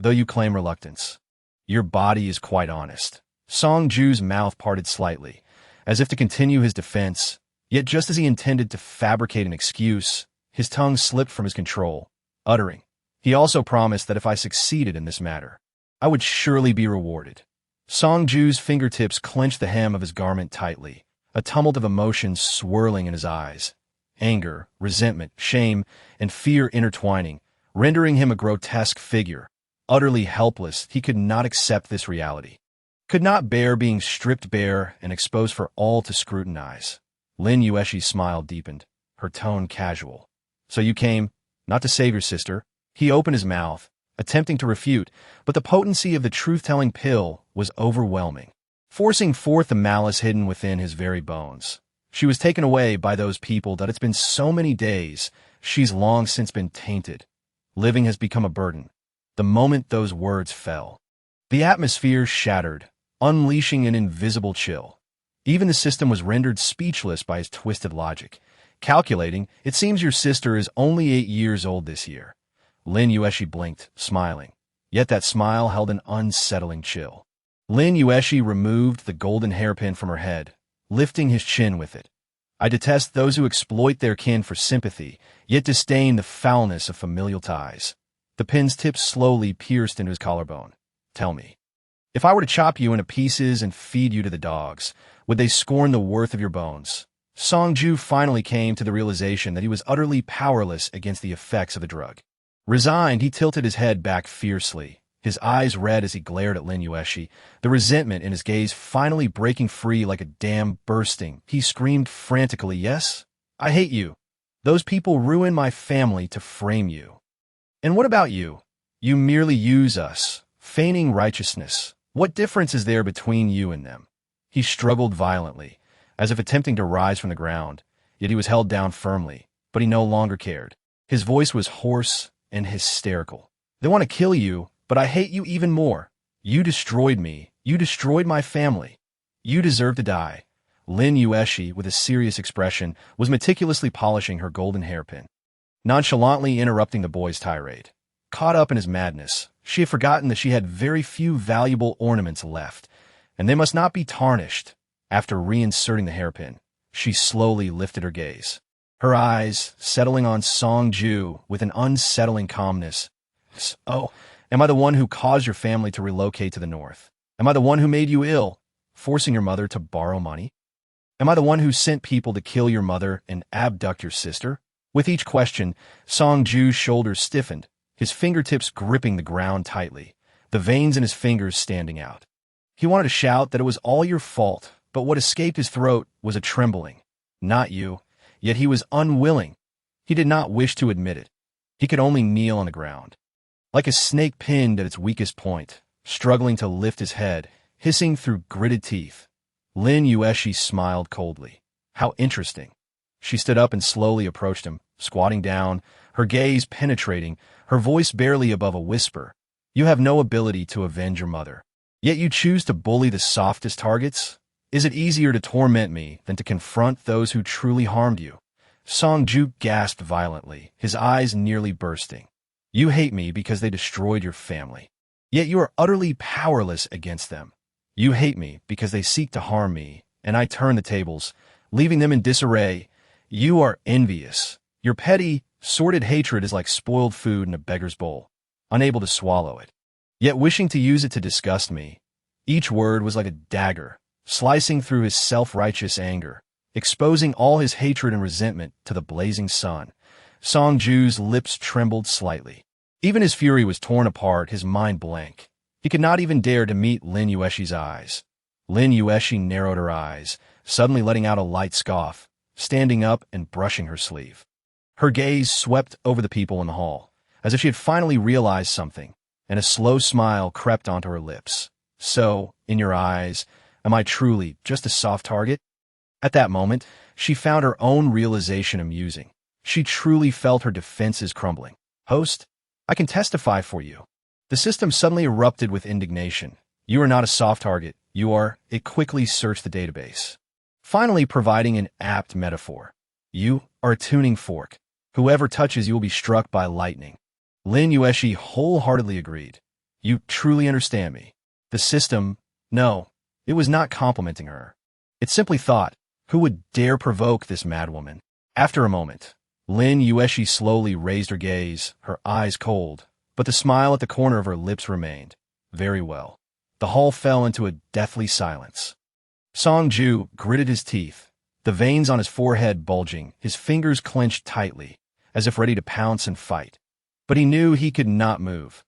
"Though you claim reluctance, your body is quite honest." Song Ju's mouth parted slightly, as if to continue his defense, yet just as he intended to fabricate an excuse, His tongue slipped from his control, uttering, "He also promised that if I succeeded in this matter, I would surely be rewarded." Songju's fingertips clenched the hem of his garment tightly, a tumult of emotions swirling in his eyes. Anger, resentment, shame, and fear intertwining, rendering him a grotesque figure. Utterly helpless, he could not accept this reality. Could not bear being stripped bare and exposed for all to scrutinize. Lin Yuexi's smile deepened, her tone casual. "So you came, not to save your sister?" He opened his mouth, attempting to refute, but the potency of the truth-telling pill was overwhelming, forcing forth the malice hidden within his very bones. She was taken away by those people that it's been so many days, she's long since been tainted. Living has become a burden. The moment those words fell, the atmosphere shattered, unleashing an invisible chill. Even the system was rendered speechless by his twisted logic. Calculating, "It seems your sister is only 8 years old this year." Lin Yuexi blinked, smiling. Yet that smile held an unsettling chill. Lin Yuexi removed the golden hairpin from her head, lifting his chin with it. "I detest those who exploit their kin for sympathy, yet disdain the foulness of familial ties." The pin's tip slowly pierced into his collarbone. "Tell me, if I were to chop you into pieces and feed you to the dogs, would they scorn the worth of your bones?" Songju finally came to the realization that he was utterly powerless against the effects of the drug. Resigned, he tilted his head back fiercely, his eyes red as he glared at Lin Yuexi, the resentment in his gaze finally breaking free like a dam bursting. He screamed frantically, "Yes, I hate you. Those people ruin my family to frame you. And what about you? You merely use us, feigning righteousness. What difference is there between you and them?" He struggled violently, as if attempting to rise from the ground, yet he was held down firmly, but he no longer cared. His voice was hoarse and hysterical. "They want to kill you, but I hate you even more. You destroyed me. You destroyed my family. You deserve to die." Lin Yuexi, with a serious expression, was meticulously polishing her golden hairpin, nonchalantly interrupting the boy's tirade. Caught up in his madness, she had forgotten that she had very few valuable ornaments left, and they must not be tarnished. After reinserting the hairpin, she slowly lifted her gaze, her eyes settling on Songju with an unsettling calmness. "Oh, am I the one who caused your family to relocate to the north? Am I the one who made you ill, forcing your mother to borrow money? Am I the one who sent people to kill your mother and abduct your sister?" With each question, Songju's shoulders stiffened, his fingertips gripping the ground tightly, the veins in his fingers standing out. He wanted to shout that it was all your fault, but what escaped his throat was a trembling. "Not you." Yet he was unwilling. He did not wish to admit it. He could only kneel on the ground, like a snake pinned at its weakest point, struggling to lift his head, hissing through gritted teeth. Lin Yuexi smiled coldly. "How interesting." She stood up and slowly approached him, squatting down, her gaze penetrating, her voice barely above a whisper. "You have no ability to avenge your mother, yet you choose to bully the softest targets? Is it easier to torment me than to confront those who truly harmed you?" Songju gasped violently, his eyes nearly bursting. "You hate me because they destroyed your family, yet you are utterly powerless against them. You hate me because they seek to harm me, and I turn the tables, leaving them in disarray. You are envious. Your petty, sordid hatred is like spoiled food in a beggar's bowl, unable to swallow it, yet wishing to use it to disgust me." Each word was like a dagger, slicing through his self-righteous anger, exposing all his hatred and resentment to the blazing sun. Songju's lips trembled slightly. Even his fury was torn apart, his mind blank. He could not even dare to meet Lin Yuexi's eyes. Lin Yuexi narrowed her eyes, suddenly letting out a light scoff, standing up and brushing her sleeve. Her gaze swept over the people in the hall, as if she had finally realized something, and a slow smile crept onto her lips. "So, in your eyes, am I truly just a soft target?" At that moment, she found her own realization amusing. She truly felt her defenses crumbling. "Host, I can testify for you." The system suddenly erupted with indignation. "You are not a soft target. You are—" It quickly searched the database, finally providing an apt metaphor. "You are a tuning fork. Whoever touches you will be struck by lightning." Lin Yuexi wholeheartedly agreed. "You truly understand me." The system, no, it was not complimenting her. It simply thought, who would dare provoke this madwoman? After a moment, Lin Yuexi slowly raised her gaze, her eyes cold, but the smile at the corner of her lips remained. Very well. The hall fell into a deathly silence. Song Ju gritted his teeth, the veins on his forehead bulging, his fingers clenched tightly, as if ready to pounce and fight. But he knew he could not move.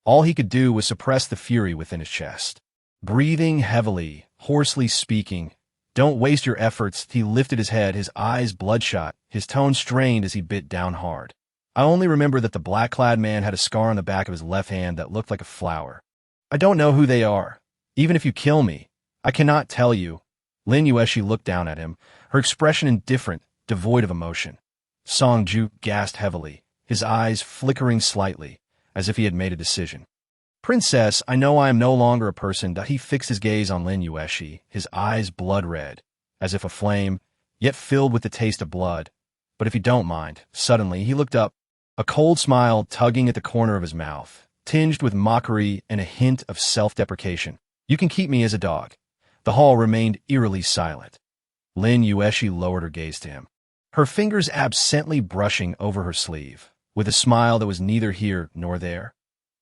All he could do was suppress the fury within his chest. Breathing heavily, hoarsely speaking, "Don't waste your efforts." He lifted his head, his eyes bloodshot, his tone strained as he bit down hard. "I only remember that the black-clad man had a scar on the back of his left hand that looked like a flower. I don't know who they are. Even if you kill me, I cannot tell you." Lin Yuexi looked down at him, her expression indifferent, devoid of emotion. Song Ju gasped heavily, his eyes flickering slightly, as if he had made a decision. "Princess, I know I am no longer a person." He fixed his gaze on Lin Yuexi, his eyes blood-red, as if aflame, yet filled with the taste of blood. "But if you don't mind." Suddenly, he looked up, a cold smile tugging at the corner of his mouth, tinged with mockery and a hint of self-deprecation. "You can keep me as a dog." The hall remained eerily silent. Lin Yuexi lowered her gaze to him, her fingers absently brushing over her sleeve, with a smile that was neither here nor there.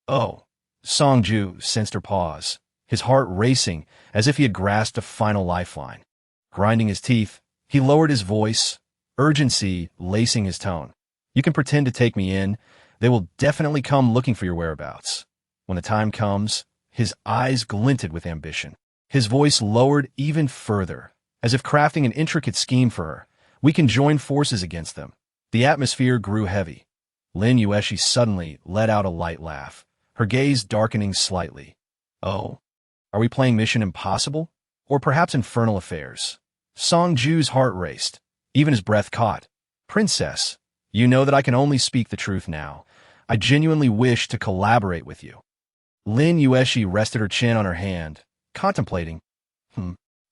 "Oh." Song Ju sensed her pause, his heart racing as if he had grasped a final lifeline. Grinding his teeth, he lowered his voice, urgency lacing his tone. "You can pretend to take me in. They will definitely come looking for your whereabouts. When the time comes," his eyes glinted with ambition. His voice lowered even further, as if crafting an intricate scheme for her. "We can join forces against them." The atmosphere grew heavy. Lin Yuexi suddenly let out a light laugh, her gaze darkening slightly. "Oh, are we playing Mission Impossible? Or perhaps Infernal Affairs?" Song Ju's heart raced, even his breath caught. "Princess, you know that I can only speak the truth now. I genuinely wish to collaborate with you." Lin Yuexi rested her chin on her hand, contemplating.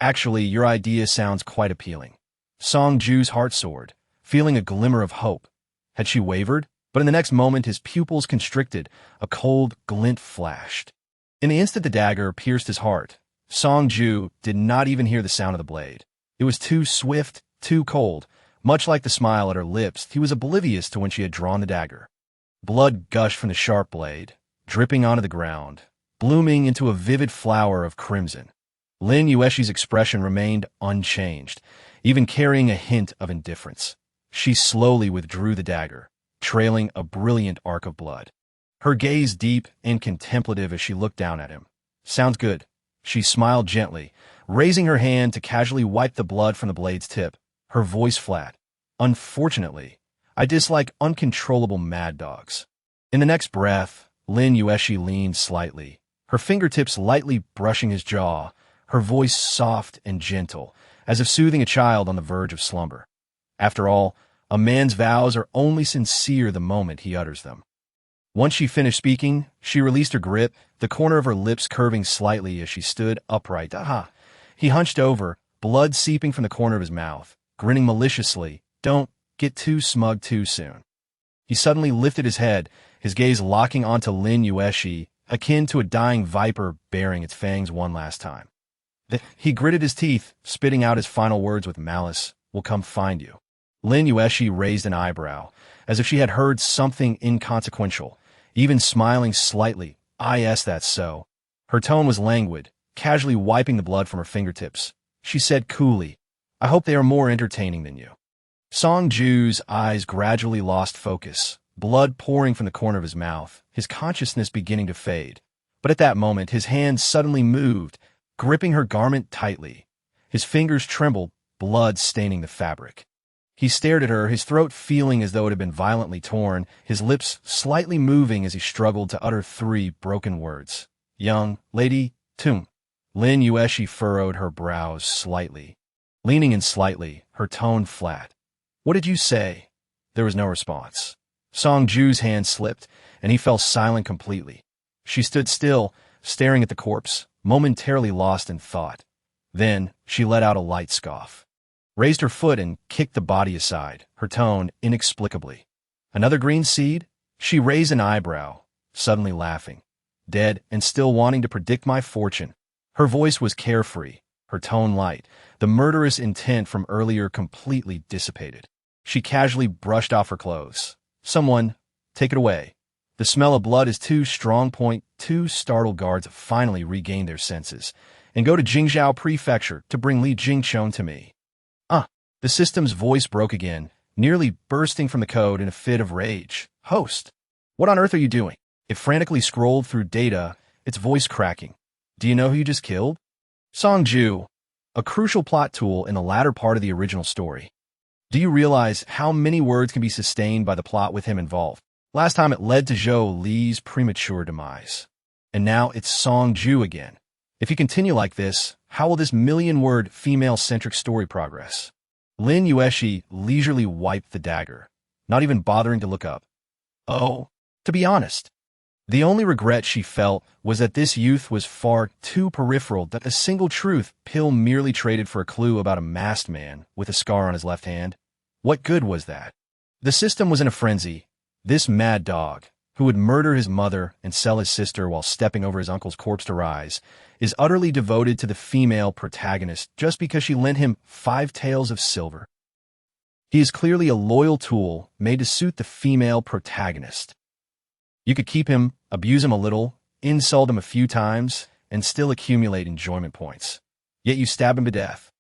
Actually, your idea sounds quite appealing." Song Ju's heart soared, feeling a glimmer of hope. Had she wavered? But in the next moment his pupils constricted, a cold glint flashed. In the instant the dagger pierced his heart, Song Ju did not even hear the sound of the blade. It was too swift, too cold. Much like the smile at her lips, he was oblivious to when she had drawn the dagger. Blood gushed from the sharp blade, dripping onto the ground, blooming into a vivid flower of crimson. Lin Yuexi's expression remained unchanged, even carrying a hint of indifference. She slowly withdrew the dagger, trailing a brilliant arc of blood. Her gaze deep and contemplative as she looked down at him. "Sounds good." She smiled gently, raising her hand to casually wipe the blood from the blade's tip, her voice flat. "Unfortunately, I dislike uncontrollable mad dogs." In the next breath, Lin Yuexi leaned slightly, her fingertips lightly brushing his jaw, her voice soft and gentle, as if soothing a child on the verge of slumber. After all, a man's vows are only sincere the moment he utters them. Once she finished speaking, she released her grip, the corner of her lips curving slightly as she stood upright. "Aha!" He hunched over, blood seeping from the corner of his mouth, grinning maliciously. "Don't get too smug too soon." He suddenly lifted his head, his gaze locking onto Lin Yuexi, akin to a dying viper baring its fangs one last time. He gritted his teeth, spitting out his final words with malice. "We'll come find you." Lin Yuexi raised an eyebrow, as if she had heard something inconsequential, even smiling slightly. "Yes, that's so." Her tone was languid, casually wiping the blood from her fingertips. She said coolly, "I hope they are more entertaining than you." Song Ju's eyes gradually lost focus, blood pouring from the corner of his mouth, his consciousness beginning to fade. But at that moment, his hand suddenly moved, gripping her garment tightly. His fingers trembled, blood staining the fabric. He stared at her, his throat feeling as though it had been violently torn, his lips slightly moving as he struggled to utter 3 broken words. "Young lady, Tung." Lin Yuexi furrowed her brows slightly, leaning in slightly, her tone flat. "What did you say?" There was no response. Song Ju's hand slipped, and he fell silent completely. She stood still, staring at the corpse, momentarily lost in thought. Then she let out a light scoff, raised her foot and kicked the body aside, her tone inexplicably. "Another green seed?" She raised an eyebrow, suddenly laughing. "Dead and still wanting to predict my fortune." Her voice was carefree, her tone light, the murderous intent from earlier completely dissipated. She casually brushed off her clothes. Someone, take it away. The smell of blood is too strong. Two startled guards finally regained their senses and go to Jingzhou Prefecture to bring Li Jingchong to me. The system's voice broke again, nearly bursting from the code in a fit of rage. Host, what on earth are you doing? It frantically scrolled through data, its voice cracking. Do you know who you just killed? Songju, a crucial plot tool in the latter part of the original story. Do you realize how many words can be sustained by the plot with him involved? Last time it led to Zhou Li's premature demise. And now it's Songju again. If you continue like this, how will this million-word, female-centric story progress? Lin Yuexi leisurely wiped the dagger, not even bothering to look up. Oh, to be honest, the only regret she felt was that this youth was far too peripheral, that a single truth pill merely traded for a clue about a masked man with a scar on his left hand. What good was that? The system was in a frenzy. This mad dog, who would murder his mother and sell his sister while stepping over his uncle's corpse to rise, is utterly devoted to the female protagonist just because she lent him 5 taels of silver. He is clearly a loyal tool made to suit the female protagonist. You could keep him, abuse him a little, insult him a few times, and still accumulate enjoyment points. Yet you stab him to death.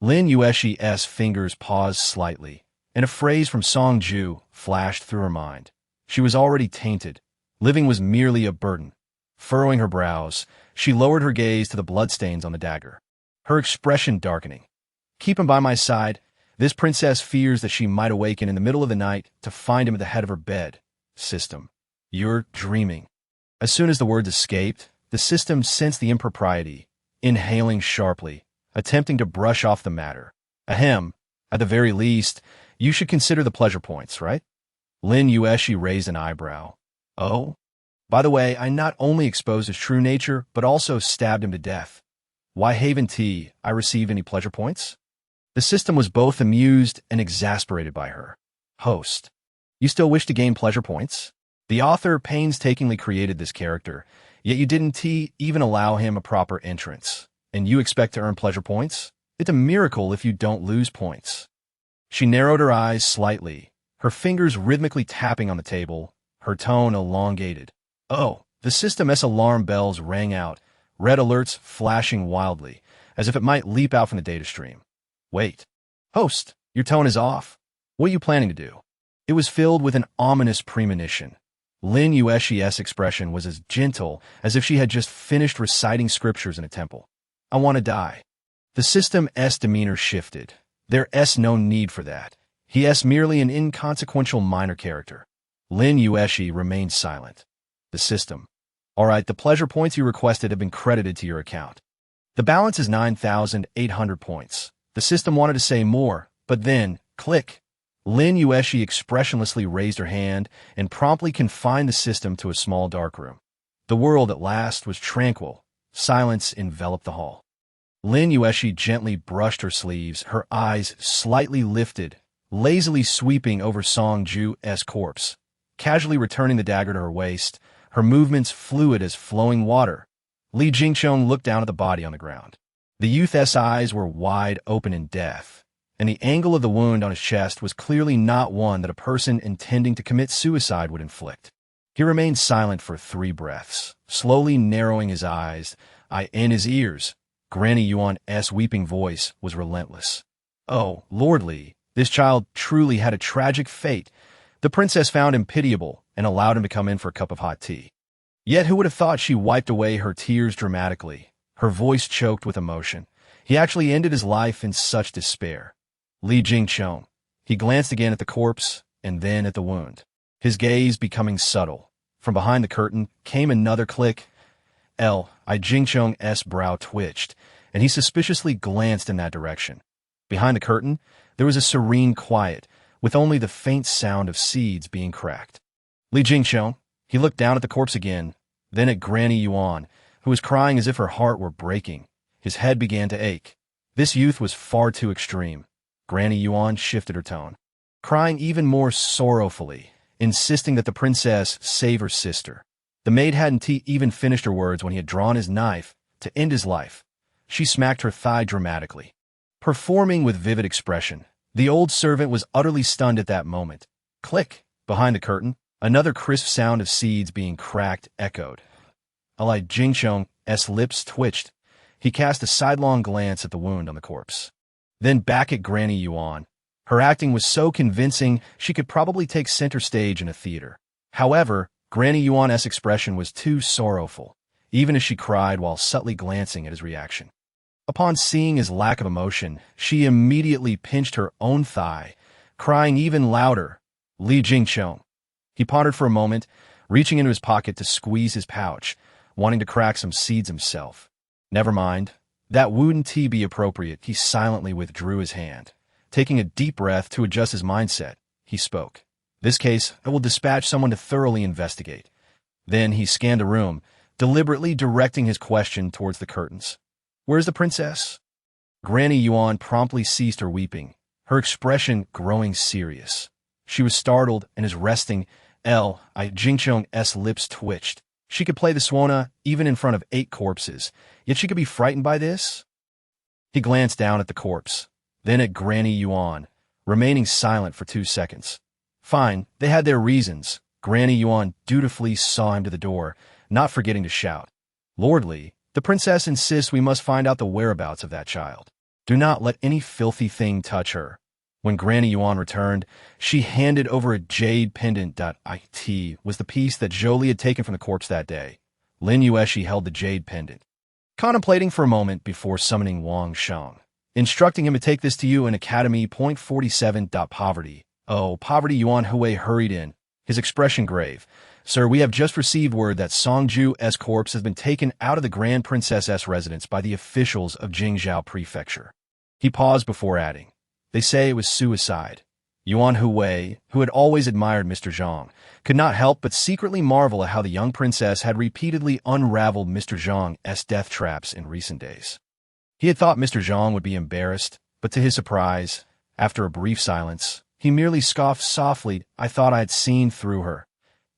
Lin Yuexi's fingers paused slightly, and a phrase from Songju flashed through her mind. She was already tainted. Living was merely a burden. Furrowing her brows, she lowered her gaze to the bloodstains on the dagger, her expression darkening. Keep him by my side. This princess fears that she might awaken in the middle of the night to find him at the head of her bed. System, you're dreaming. As soon as the words escaped, the system sensed the impropriety, inhaling sharply, attempting to brush off the matter. Ahem, at the very least, you should consider the pleasure points, right? Lin Yuexi raised an eyebrow. Oh? By the way, I not only exposed his true nature, but also stabbed him to death. Why haven't I received any pleasure points? The system was both amused and exasperated by her. Host, you still wish to gain pleasure points? The author painstakingly created this character, yet you didn't even allow him a proper entrance. And you expect to earn pleasure points? It's a miracle if you don't lose points. She narrowed her eyes slightly, her fingers rhythmically tapping on the table, her tone elongated. Oh, the system's alarm bells rang out, red alerts flashing wildly, as if it might leap out from the data stream. Wait. Host, your tone is off. What are you planning to do? It was filled with an ominous premonition. Lin Yuexi's expression was as gentle as if she had just finished reciting scriptures in a temple. I want to die. The system's demeanor shifted. There's no need for that. He's merely an inconsequential minor character. Lin Yuexi remained silent. The system. All right, the pleasure points you requested have been credited to your account. The balance is 9,800 points. The system wanted to say more, but then, click. Lin Yuexi expressionlessly raised her hand and promptly confined the system to a small dark room. The world at last was tranquil. Silence enveloped the hall. Lin Yuexi gently brushed her sleeves, her eyes slightly lifted, lazily sweeping over Songju's corpse, casually returning the dagger to her waist, her movements fluid as flowing water. Li Jingchong looked down at the body on the ground. The youth's eyes were wide open in death, and the angle of the wound on his chest was clearly not one that a person intending to commit suicide would inflict. He remained silent for 3 breaths, slowly narrowing his eyes, in his ears. Granny Yuan's weeping voice was relentless. Oh, Lord Li, this child truly had a tragic fate. The princess found him pitiable and allowed him to come in for a cup of hot tea. Yet who would have thought she wiped away her tears dramatically, her voice choked with emotion. He actually ended his life in such despair. Li Jingchong. He glanced again at the corpse and then at the wound, his gaze becoming subtle. From behind the curtain came another click. Jingchong's brow twitched, and he suspiciously glanced in that direction. Behind the curtain, there was a serene quiet, with only the faint sound of seeds being cracked. Li Jingchong. He looked down at the corpse again, then at Granny Yuan, who was crying as if her heart were breaking. His head began to ache. This youth was far too extreme. Granny Yuan shifted her tone, crying even more sorrowfully, insisting that the princess save her sister. The maid hadn't even finished her words when he had drawn his knife to end his life. She smacked her thigh dramatically. Performing with vivid expression, The old servant was utterly stunned at that moment. Click! Behind the curtain, another crisp sound of seeds being cracked echoed. Alai Jingchung's lips twitched. He cast a sidelong glance at the wound on the corpse. Then back at Granny Yuan. Her acting was so convincing she could probably take center stage in a theater. However, Granny Yuan's expression was too sorrowful, even as she cried while subtly glancing at his reaction. Upon seeing his lack of emotion, she immediately pinched her own thigh, crying even louder, "Li Jingchong." He pondered for a moment, reaching into his pocket to squeeze his pouch, wanting to crack some seeds himself. Never mind. That wouldn't be appropriate. He silently withdrew his hand. Taking a deep breath to adjust his mindset, he spoke. This case, I will dispatch someone to thoroughly investigate. Then he scanned the room, deliberately directing his question towards the curtains. Where's the princess? Granny Yuan promptly ceased her weeping, her expression growing serious. She was startled and his resting Jingchung's lips twitched. She could play the Swana even in front of 8 corpses, yet she could be frightened by this? He glanced down at the corpse, then at Granny Yuan, remaining silent for 2 seconds. Fine, they had their reasons. Granny Yuan dutifully saw him to the door, not forgetting to shout. Lordly, the princess insists we must find out the whereabouts of that child. Do not let any filthy thing touch her. When Granny Yuan returned, she handed over a jade pendant. It was the piece that Jolie had taken from the corpse that day. Lin Yuexi held the jade pendant, contemplating for a moment before summoning Wang Shang, instructing him to take this to you in Academy. 47. Poverty. Oh, Poverty. Yuan Hui hurried in, his expression grave. Sir, we have just received word that Songju's corpse has been taken out of the Grand Princess's residence by the officials of Jingzhou Prefecture. He paused before adding, they say it was suicide. Yuan Hui, who had always admired Mr. Zhang, could not help but secretly marvel at how the young princess had repeatedly unraveled Mr. Zhang's death traps in recent days. He had thought Mr. Zhang would be embarrassed, but to his surprise, after a brief silence, he merely scoffed softly. I thought I had seen through her.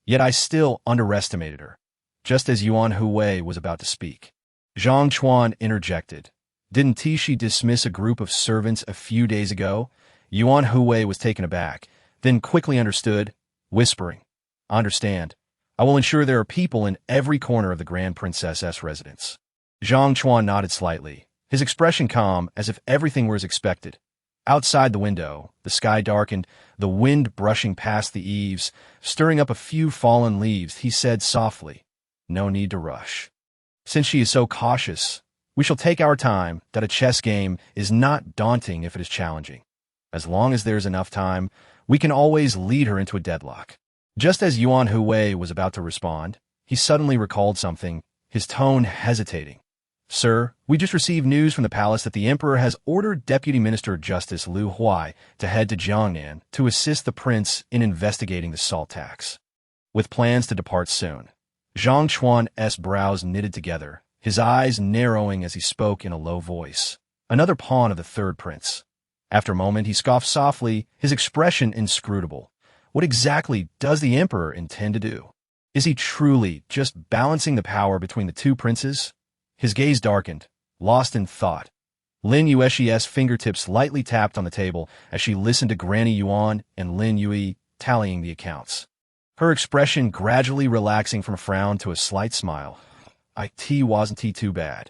Yet I still underestimated her. Just as Yuan Hui was about to speak, Zhang Chuan interjected. Didn't she dismiss a group of servants a few days ago? Yuan Hui was taken aback, then quickly understood, whispering, Understand. I will ensure there are people in every corner of the Grand Princess's residence. Zhang Chuan nodded slightly, his expression calm as if everything were as expected. Outside the window, the sky darkened, the wind brushing past the eaves, stirring up a few fallen leaves. He said softly, No need to rush. Since she is so cautious, we shall take our time. That a chess game is not daunting if it is challenging. As long as there is enough time, we can always lead her into a deadlock. Just as Yuan Hui was about to respond, he suddenly recalled something, his tone hesitating. Sir, we just received news from the palace that the emperor has ordered Deputy Minister of Justice Liu Huai to head to Jiangnan to assist the prince in investigating the salt tax, with plans to depart soon. Zhang Chuan's brows knitted together, his eyes narrowing as he spoke in a low voice. Another pawn of the third prince. After a moment, he scoffed softly, his expression inscrutable. What exactly does the emperor intend to do? Is he truly just balancing the power between the two princes? His gaze darkened, lost in thought. Lin Yuexi's fingertips lightly tapped on the table as she listened to Granny Yuan and Lin Yui tallying the accounts. Her expression gradually relaxing from a frown to a slight smile. It wasn't too bad.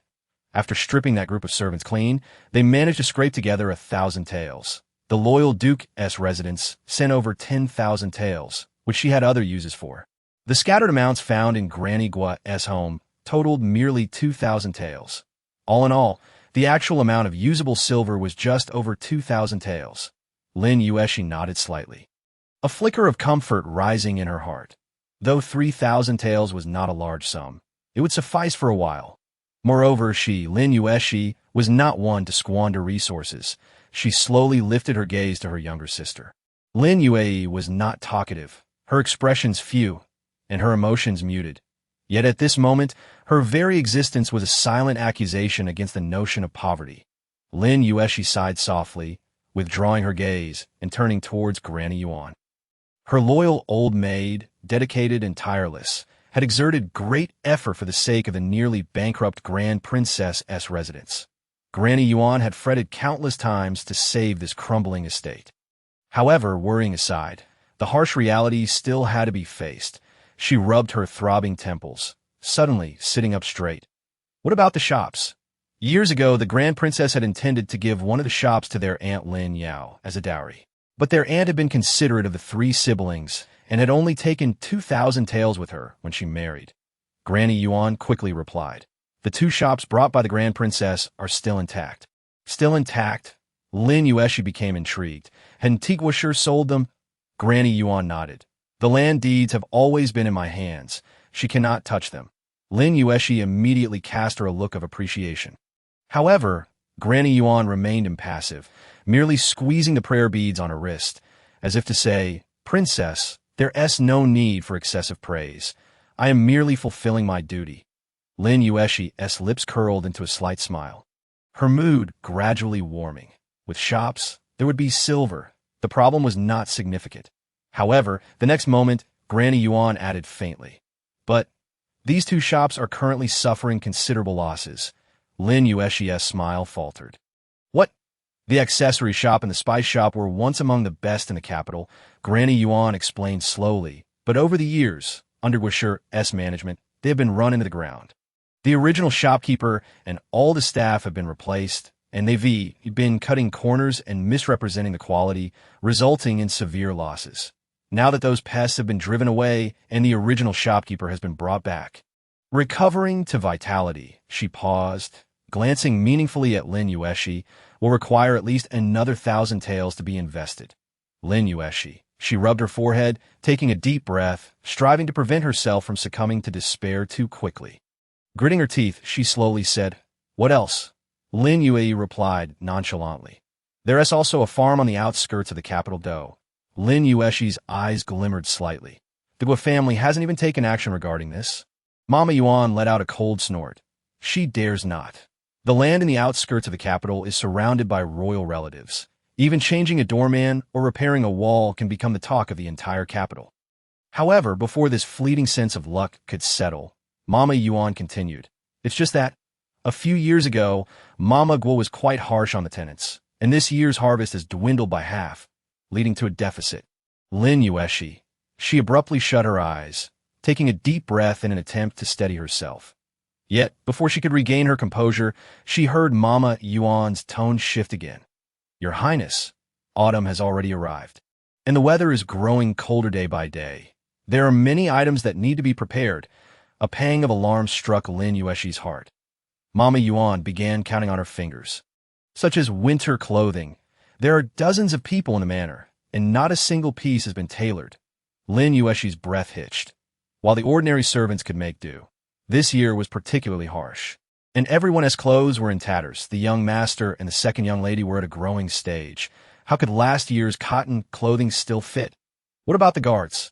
After stripping that group of servants clean, they managed to scrape together 1,000 taels. The loyal Duke's residence sent over 10,000 taels, which she had other uses for. The scattered amounts found in Granny Gua's home totaled merely 2,000 taels. All in all, the actual amount of usable silver was just over 2,000 taels. Lin Yuexi nodded slightly, a flicker of comfort rising in her heart. Though 3,000 taels was not a large sum, it would suffice for a while. Moreover, Lin Yuexi, was not one to squander resources. She slowly lifted her gaze to her younger sister. Lin Yuexi was not talkative, her expressions few, and her emotions muted. Yet at this moment, her very existence was a silent accusation against the notion of poverty. Lin Yuexi sighed softly, withdrawing her gaze and turning towards Granny Yuan. Her loyal old maid, dedicated and tireless, had exerted great effort for the sake of the nearly bankrupt Grand Princess's residence. Granny Yuan had fretted countless times to save this crumbling estate. However, worrying aside, the harsh reality still had to be faced. She rubbed her throbbing temples, suddenly sitting up straight. What about the shops? Years ago, the Grand Princess had intended to give one of the shops to their Aunt Lin Yao as a dowry. But their aunt had been considerate of the three siblings and had only taken 2,000 taels with her when she married. Granny Yuan quickly replied, "The two shops brought by the Grand Princess are still intact." Still intact? Lin Yuexi became intrigued. Had Wuxi sold them? Granny Yuan nodded. "The land deeds have always been in my hands. She cannot touch them." Lin Yuexi immediately cast her a look of appreciation. However, Granny Yuan remained impassive, merely squeezing the prayer beads on her wrist, as if to say, "Princess, there's no need for excessive praise. I am merely fulfilling my duty." Lin Yuexi's lips curled into a slight smile, her mood gradually warming. With shops, there would be silver. The problem was not significant. However, the next moment, Granny Yuan added faintly, "But these two shops are currently suffering considerable losses." Lin Yuexi's smile faltered. "What?" "The accessory shop and the spice shop were once among the best in the capital," Granny Yuan explained slowly, "but over the years, under Wuxi's management, they have been run into the ground. The original shopkeeper and all the staff have been replaced, and they've been cutting corners and misrepresenting the quality, resulting in severe losses. Now that those pests have been driven away and the original shopkeeper has been brought back, recovering to vitality," she paused, glancing meaningfully at Lin Yuexi, "will require at least another 1,000 taels to be invested." Lin Yuexi. She rubbed her forehead, taking a deep breath, striving to prevent herself from succumbing to despair too quickly. Gritting her teeth, she slowly said, "What else?" Lin Yuexi replied nonchalantly, "There is also a farm on the outskirts of the capital Do." Lin Yuexi's eyes glimmered slightly. "The Guo family hasn't even taken action regarding this." Mama Yuan let out a cold snort. "She dares not. The land in the outskirts of the capital is surrounded by royal relatives. Even changing a doorman or repairing a wall can become the talk of the entire capital." However, before this fleeting sense of luck could settle, Mama Yuan continued, "It's just that, a few years ago, Mama Guo was quite harsh on the tenants, and this year's harvest has dwindled by half, leading to a deficit." Lin Yuexi. She abruptly shut her eyes, taking a deep breath in an attempt to steady herself. Yet, before she could regain her composure, she heard Mama Yuan's tone shift again. "Your Highness, autumn has already arrived, and the weather is growing colder day by day. There are many items that need to be prepared." A pang of alarm struck Lin Yuexi's heart. Mama Yuan began counting on her fingers. "Such as winter clothing. There are dozens of people in the manor, and not a single piece has been tailored." Lin Yuexi's breath hitched. While the ordinary servants could make do, this year was particularly harsh, and everyone's clothes were in tatters. The young master and the second young lady were at a growing stage. How could last year's cotton clothing still fit? What about the guards?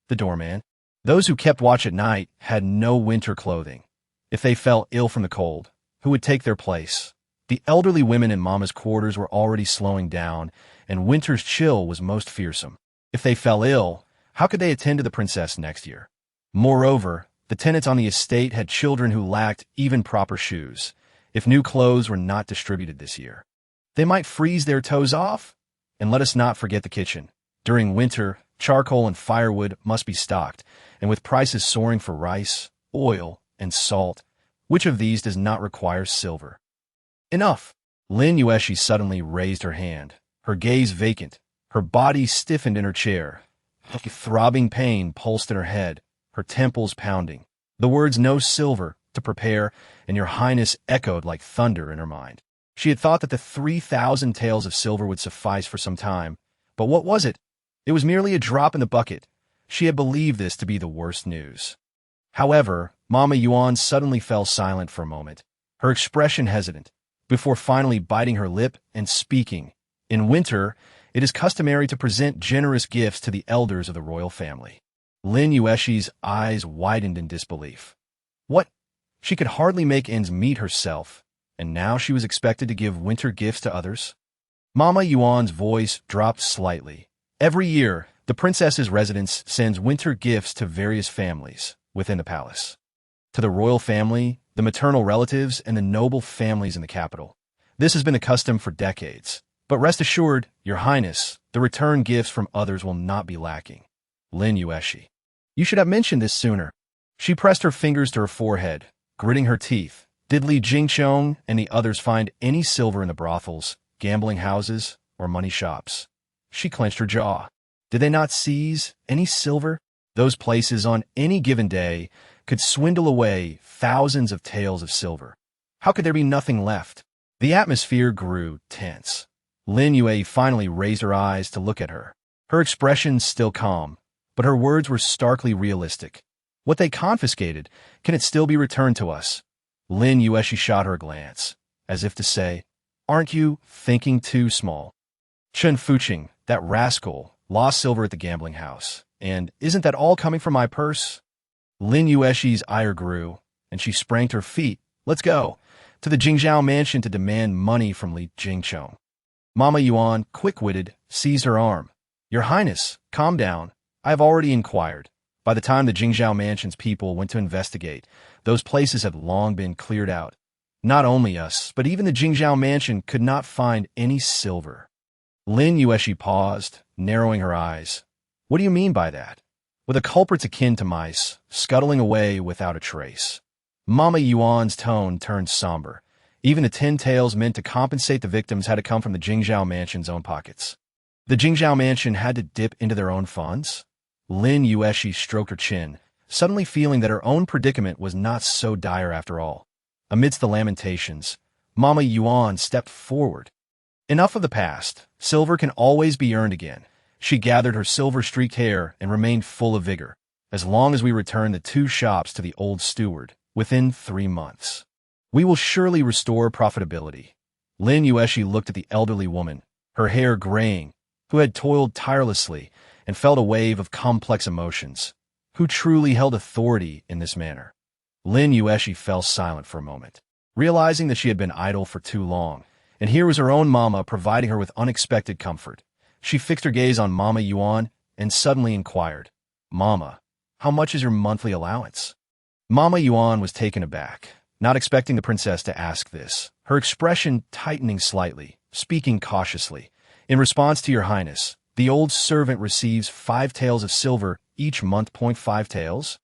The doorman? Those who kept watch at night had no winter clothing. If they fell ill from the cold, who would take their place? The elderly women in Mama's quarters were already slowing down, and winter's chill was most fearsome. If they fell ill, how could they attend to the princess next year? Moreover, the tenants on the estate had children who lacked even proper shoes. If new clothes were not distributed this year, they might freeze their toes off. And let us not forget the kitchen. During winter, charcoal and firewood must be stocked, and with prices soaring for rice, oil, and salt, which of these does not require silver? Enough! Lin Yuexi suddenly raised her hand, her gaze vacant, her body stiffened in her chair. A throbbing pain pulsed in her head, her temples pounding. The words "no silver," "to prepare," and "your highness" echoed like thunder in her mind. She had thought that the 3,000 taels of silver would suffice for some time, but what was it? It was merely a drop in the bucket. She had believed this to be the worst news. However, Mama Yuan suddenly fell silent for a moment, her expression hesitant, before finally biting her lip and speaking. "In winter, it is customary to present generous gifts to the elders of the royal family." Lin Yuexi's eyes widened in disbelief. What? She could hardly make ends meet herself, and now she was expected to give winter gifts to others? Mama Yuan's voice dropped slightly. "Every year, the princess's residence sends winter gifts to various families within the palace. To the royal family, the maternal relatives, and the noble families in the capital. This has been a custom for decades. But rest assured, Your Highness, the return gifts from others will not be lacking. Lin Yuexi. You should have mentioned this sooner. She pressed her fingers to her forehead, gritting her teeth. Did Li Jingqiong and the others find any silver in the brothels, gambling houses, or money shops? She clenched her jaw. Did they not seize any silver? Those places on any given day could swindle away thousands of taels of silver. How could there be nothing left? The atmosphere grew tense. Lin Yuexi finally raised her eyes to look at her. Her expression still calm, but her words were starkly realistic. What they confiscated, can it still be returned to us? Lin Yuexi shot her a glance, as if to say, aren't you thinking too small? Chen Fuqing, that rascal, lost silver at the gambling house. And isn't that all coming from my purse? Lin Yuexi's ire grew, and she sprang to her feet. Let's go to the Jingzhou mansion to demand money from Li Jingqiong. Mama Yuan, quick-witted, seized her arm. Your Highness, calm down. I have already inquired. By the time the Jingzhou mansion's people went to investigate, those places had long been cleared out. Not only us, but even the Jingzhou mansion could not find any silver. Lin Yuexi paused, narrowing her eyes. What do you mean by that? With the culprits akin to mice, scuttling away without a trace. Mama Yuan's tone turned somber. Even the 10 taels meant to compensate the victims had to come from the Jingzhou mansion's own pockets. The Jingzhou mansion had to dip into their own funds? Lin Yuexi stroked her chin, suddenly feeling that her own predicament was not so dire after all. Amidst the lamentations, Mama Yuan stepped forward. Enough of the past. Silver can always be earned again. She gathered her silver-streaked hair and remained full of vigor, as long as we return the 2 shops to the old steward, within 3 months. We will surely restore profitability. Lin Yuexi looked at the elderly woman, her hair graying, who had toiled tirelessly and felt a wave of complex emotions, who truly held authority in this manner. Lin Yuexi fell silent for a moment, realizing that she had been idle for too long, and here was her own mama providing her with unexpected comfort. She fixed her gaze on Mama Yuan and suddenly inquired, Mama, how much is your monthly allowance? Mama Yuan was taken aback, not expecting the princess to ask this, her expression tightening slightly, speaking cautiously. In response to Your Highness, the old servant receives 5 taels of silver each month. 5 taels?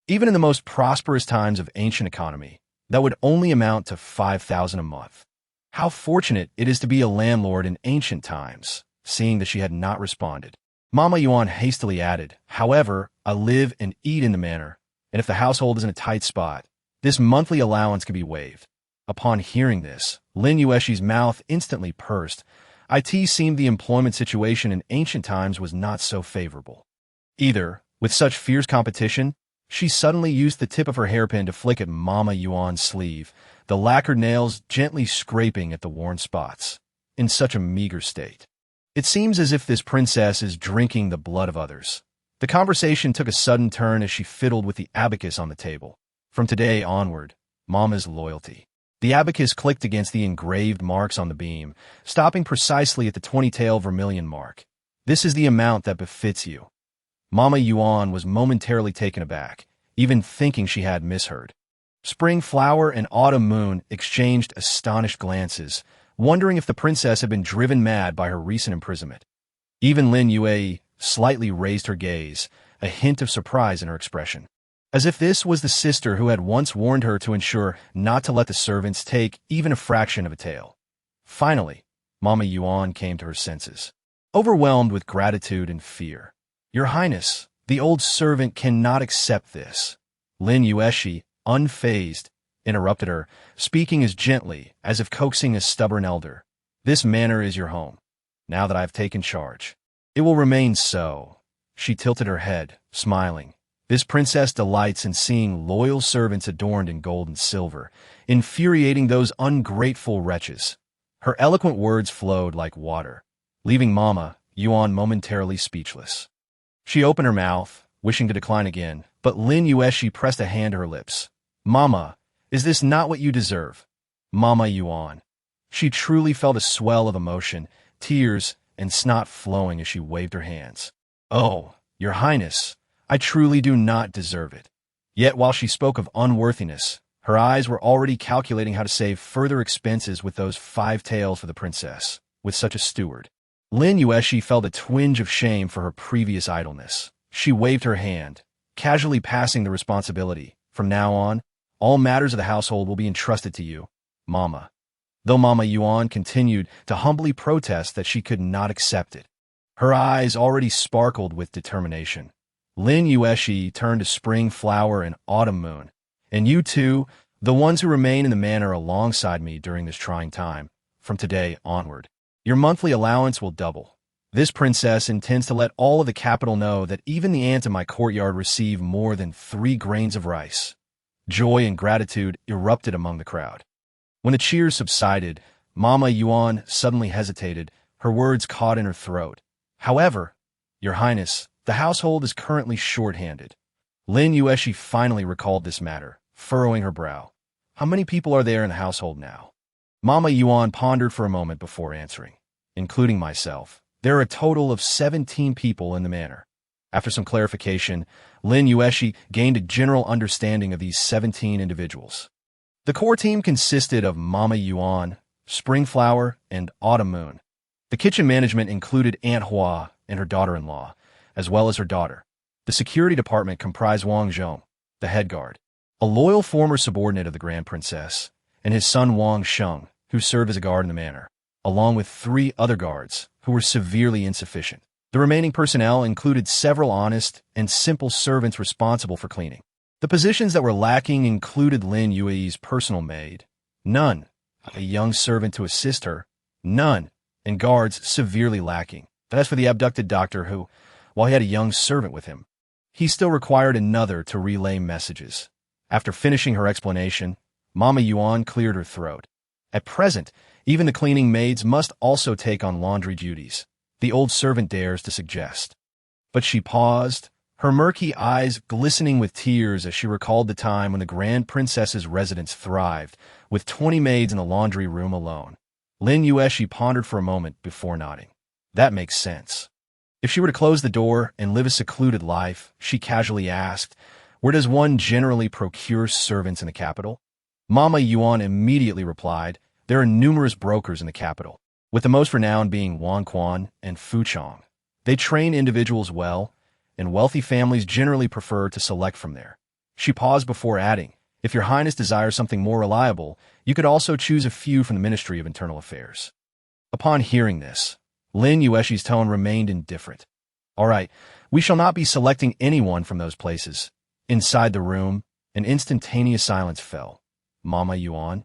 Even in the most prosperous times of ancient economy, that would only amount to 5,000 a month. How fortunate it is to be a landlord in ancient times. Seeing that she had not responded, Mama Yuan hastily added, however, I live and eat in the manor, and if the household is in a tight spot, this monthly allowance can be waived. Upon hearing this, Lin Yuexi's mouth instantly pursed. It seemed the employment situation in ancient times was not so favorable. Either, with such fierce competition, she suddenly used the tip of her hairpin to flick at Mama Yuan's sleeve, the lacquered nails gently scraping at the worn spots. In such a meager state. It seems as if this princess is drinking the blood of others. The conversation took a sudden turn as she fiddled with the abacus on the table. From today onward, Mama's loyalty. The abacus clicked against the engraved marks on the beam, stopping precisely at the 20-tael vermilion mark. This is the amount that befits you. Mama Yuan was momentarily taken aback, even thinking she had misheard. Spring Flower and Autumn Moon exchanged astonished glances, wondering if the princess had been driven mad by her recent imprisonment. Even Lin Yuexi slightly raised her gaze, a hint of surprise in her expression, as if this was the sister who had once warned her to ensure not to let the servants take even a fraction of a tael. Finally, Mama Yuan came to her senses, overwhelmed with gratitude and fear. Your Highness, the old servant cannot accept this. Lin Yuexi, unfazed, interrupted her, speaking as gently as if coaxing a stubborn elder. This manor is your home. Now that I have taken charge, it will remain so. She tilted her head, smiling. This princess delights in seeing loyal servants adorned in gold and silver, infuriating those ungrateful wretches. Her eloquent words flowed like water, leaving Mama Yuan momentarily speechless. She opened her mouth, wishing to decline again, but Lin Yuexi pressed a hand to her lips. Mama, is this not what you deserve? Mama Yuan. She truly felt a swell of emotion, tears and snot flowing as she waved her hands. Oh, Your Highness, I truly do not deserve it. Yet while she spoke of unworthiness, Her eyes were already calculating how to save further expenses with those 5 taels for the princess, with such a steward. Lin Yuexi felt a twinge of shame for her previous idleness. She waved her hand, casually passing the responsibility. From now on, all matters of the household will be entrusted to you, Mama. Though Mama Yuan continued to humbly protest that she could not accept it. Her eyes already sparkled with determination. Lin Yuexi turned to Spring Flower and Autumn Moon. And you two, the ones who remain in the manor alongside me during this trying time, from today onward, your monthly allowance will double. This princess intends to let all of the capital know that even the ants in my courtyard receive more than 3 grains of rice. Joy and gratitude erupted among the crowd. When the cheers subsided, Mama Yuan suddenly hesitated, her words caught in her throat. However, Your Highness, the household is currently short-handed. Lin Yuexi finally recalled this matter, furrowing her brow. How many people are there in the household now? Mama Yuan pondered for a moment before answering. Including myself, there are a total of 17 people in the manor. After some clarification, Lin Yuexi gained a general understanding of these 17 individuals. The core team consisted of Mama Yuan, Spring Flower, and Autumn Moon. The kitchen management included Aunt Hua and her daughter-in-law, as well as her daughter. The security department comprised Wang Zhong, the head guard, a loyal former subordinate of the Grand Princess, and his son Wang Sheng, who served as a guard in the manor, along with 3 other guards who were severely insufficient. The remaining personnel included several honest and simple servants responsible for cleaning. The positions that were lacking included Lin Yuexi's personal maid, none, a young servant to assist her, none, and guards severely lacking. As for the abducted doctor who, while he had a young servant with him, he still required another to relay messages. After finishing her explanation, Mama Yuan cleared her throat. At present, even the cleaning maids must also take on laundry duties, the old servant dares to suggest. But she paused, her murky eyes glistening with tears as she recalled the time when the Grand Princess's residence thrived, with 20 maids in the laundry room alone. Lin Yuexi pondered for a moment before nodding. That makes sense. If she were to close the door and live a secluded life, she casually asked, where does one generally procure servants in the capital? Mama Yuan immediately replied, there are numerous brokers in the capital, with the most renowned being Wan Quan and Fu Chong. They train individuals well, and wealthy families generally prefer to select from there. She paused before adding, if your Highness desires something more reliable, you could also choose a few from the Ministry of Internal Affairs. Upon hearing this, Lin Yuexi's tone remained indifferent. All right, we shall not be selecting anyone from those places. Inside the room, an instantaneous silence fell. Mama Yuan?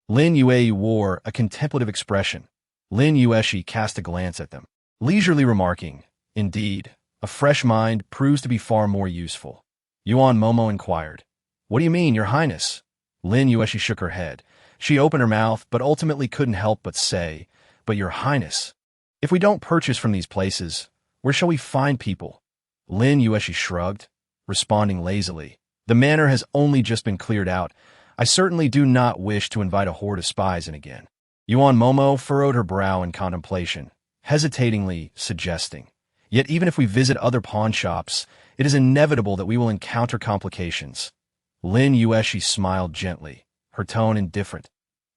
Lin Yuexi wore a contemplative expression. Lin Yuexi cast a glance at them, leisurely remarking, indeed, a fresh mind proves to be far more useful. Yuan Momo inquired, what do you mean, Your Highness? Lin Yuexi shook her head. She opened her mouth, but ultimately couldn't help but say, but Your Highness, if we don't purchase from these places, where shall we find people? Lin Yuexi shrugged, responding lazily, the manor has only just been cleared out. I certainly do not wish to invite a horde of spies in again. Yuan Momo furrowed her brow in contemplation, hesitatingly suggesting, yet even if we visit other pawn shops, it is inevitable that we will encounter complications. Lin Yuexi smiled gently, her tone indifferent.